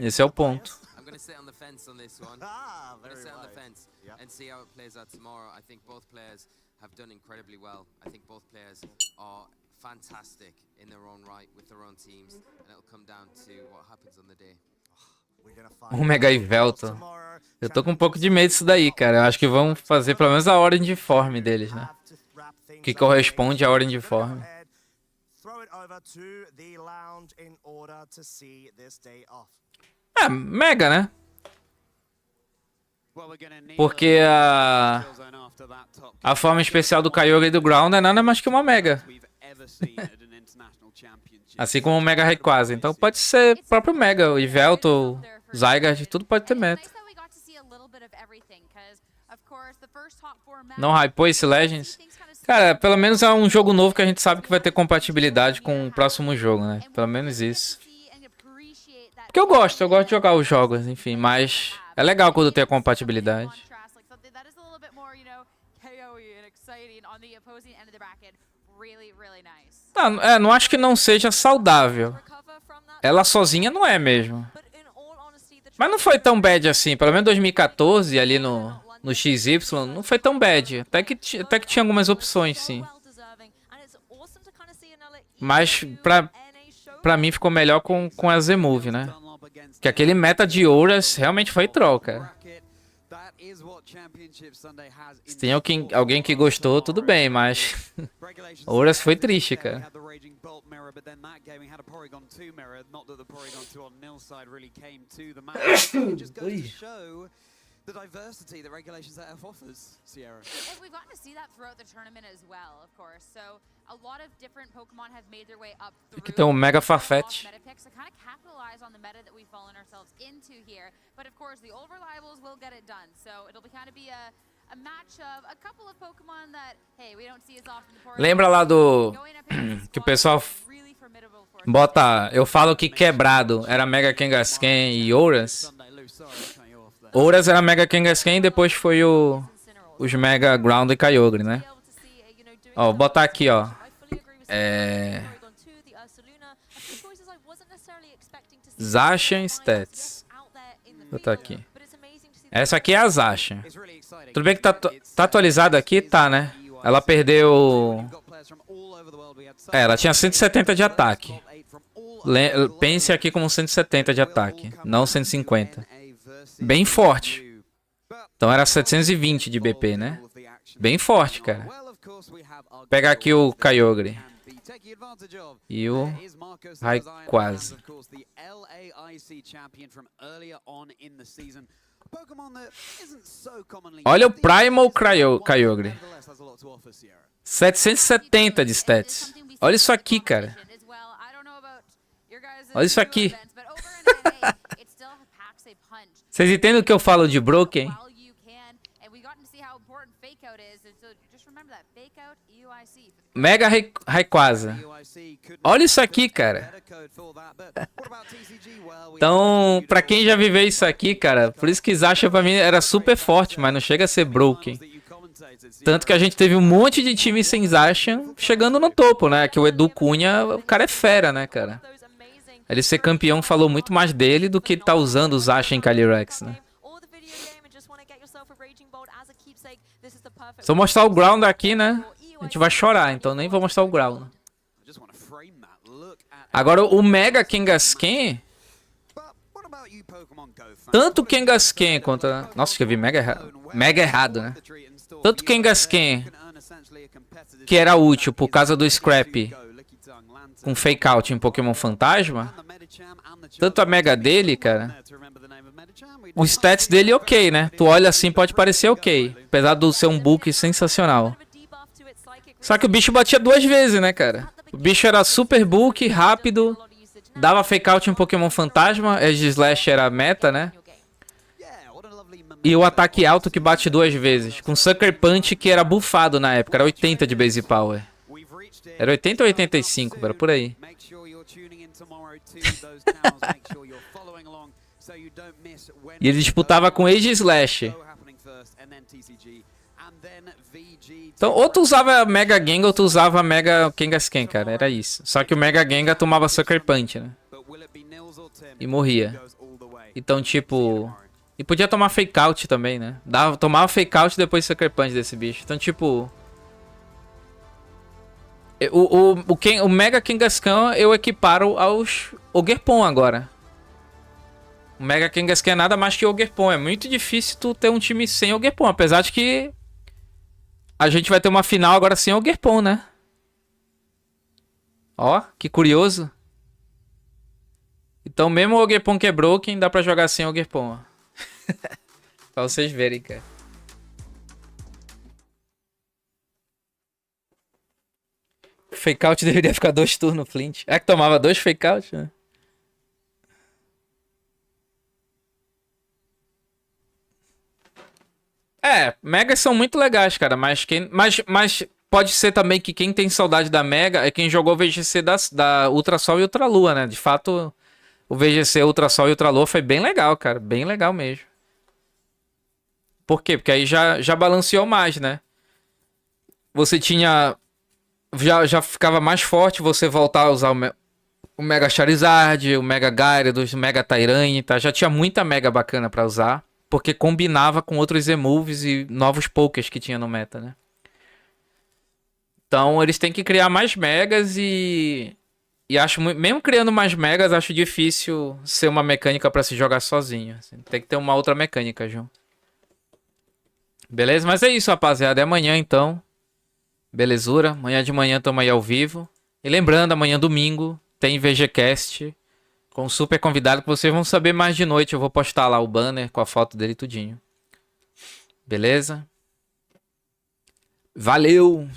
Esse é o ponto. I'm going to sit on the fence on this one. I'm going to sit on the fence and see how it plays out tomorrow. I think both players have done incredibly well. I think both players are fantastic in their own right with their own teams, and it'll come down to what happens on the day. O Mega Ivelto. Eu tô com um pouco de medo disso daí, cara. Eu acho que vão fazer pelo menos a ordem de form deles, né? Que corresponde à ordem de form. Mega, né? Porque a forma especial do Kyogre e do Ground é nada mais que uma Mega. Assim como o Mega Rayquaza. Então pode ser o próprio Mega, o Yveltal, o Zygarde, tudo pode ter meta. Não hypou esse Legends? Cara, pelo menos é um jogo novo que a gente sabe que vai ter compatibilidade com o próximo jogo, né? Pelo menos isso. Porque eu gosto de jogar os jogos, enfim, mas é legal quando tem a compatibilidade. KOE and exciting on the opposing end of the bracket. Really, really nice. Tá, não acho que não seja saudável. Ela sozinha não é mesmo. Mas não foi tão bad assim. Pelo menos 2014, ali no XY, não foi tão bad. Até que tinha algumas opções, sim. Mas pra mim ficou melhor com a Z-Move, né? Que aquele meta de Humorous realmente foi troll, cara. Se tem alguém que gostou, tudo bem, mas Humorous foi triste, cara. The diversity that Regulations SF offers, Sierra. And we've gotten to see that throughout the tournament as well, of course. So a lot of different Pokemon have made their way up through. Aqui tem um Mega Farfetch. Meta picks to kind of capitalize on the meta that we've fallen ourselves into here. But of course, the old reliables will get it done. So it'll kind of be a match of a couple of Pokemon that, hey, we don't see as often. Lembra lá do que o pessoal bota, eu falo que quebrado era Mega Kangaskhan e Humorous. Humorous era Mega Kangaskhan e depois foi os Mega Ground e Kyogre, né? Ó, vou botar aqui, ó. Zacian Stats. Vou botar aqui. Essa aqui é a Zacian. Tudo bem que tá atualizado aqui? Tá, né? Ela perdeu... ela tinha 170 de ataque. Pense aqui como 170 de ataque, não 150. Bem forte. Então era 720 de BP, né? Bem forte, cara. Vou pegar aqui o Kyogre. E o Rayquaza. Olha o Primal Kyogre. 770 de stats. Olha isso aqui, cara. Olha isso aqui. Vocês entendem o que eu falo de broken? Mega Rayquaza. Olha isso aqui, cara. Então, pra quem já viveu isso aqui, cara, por isso que Zacian pra mim era super forte, mas não chega a ser broken. Tanto que a gente teve um monte de time sem Zacian chegando no topo, né? Que o Edu Cunha, o cara é fera, né, cara? Ele ser campeão falou muito mais dele do que ele tá usando o Zacian em Calyrex, né? Se eu mostrar o ground aqui, né? A gente vai chorar, então nem vou mostrar o ground. Agora, o Mega Kangaskhan... tanto Kangaskhan quanto... nossa, escrevi mega errado, né? Tanto Kangaskhan, que era útil por causa do Scrap com Fake Out em Pokémon Fantasma, tanto a Mega dele, cara... o stats dele é ok, né? Tu olha assim, pode parecer ok. Apesar de ser um book sensacional. Só que o bicho batia 2 vezes, né, cara? O bicho era super book, rápido. Dava fake out em Pokémon Fantasma. Edge Slash era meta, né? E o ataque alto que bate 2 vezes. Com Sucker Punch que era buffado na época. Era 80 de base power. Era 80 ou 85, era por aí. E ele disputava com Edge Slash. Então, ou tu usava Mega Gengar ou tu usava Mega Kangaskhan, cara. Era isso. Só que o Mega Gengar tomava Sucker Punch, né? E morria. Então, tipo... e podia tomar Fake Out também, né? Tomava Fake Out e depois Sucker Punch desse bicho. Então, tipo... o Mega Kangaskhan eu equiparo aos Ogerpon agora. O Mega Kangaskhan é nada mais que Ogerpon. É muito difícil tu ter um time sem Ogerpon. Apesar de que a gente vai ter uma final agora sem Ogerpon, né? Ó, que curioso. Então mesmo o Ogerpon que é broken, dá pra jogar sem Ogerpon. Pra vocês verem, cara. Fake Out deveria ficar 2 turnos, Flint. É que tomava 2 Fake Out, né? Megas são muito legais, cara, mas pode ser também que quem tem saudade da Mega é quem jogou o VGC da Ultrasol e Ultralua, né? De fato, o VGC Ultrasol e Ultralua foi bem legal, cara, bem legal mesmo. Por quê? Porque aí já balanceou mais, né? você tinha... Já ficava mais forte você voltar a usar o Mega Charizard, o Mega Gyarados, o Mega Tyranitar, tá? Já tinha muita Mega bacana pra usar, porque combinava com outros Z-Moves e novos Pokés que tinha no meta, né? Então eles têm que criar mais Megas e acho, mesmo criando mais Megas, acho difícil ser uma mecânica pra se jogar sozinho. Assim. Tem que ter uma outra mecânica, João. Beleza? Mas é isso, rapaziada. É amanhã, então. Belezura? Amanhã de manhã estamos aí ao vivo. E lembrando, amanhã domingo tem VGCast com um super convidado que vocês vão saber mais de noite. Eu vou postar lá o banner com a foto dele tudinho. Beleza? Valeu!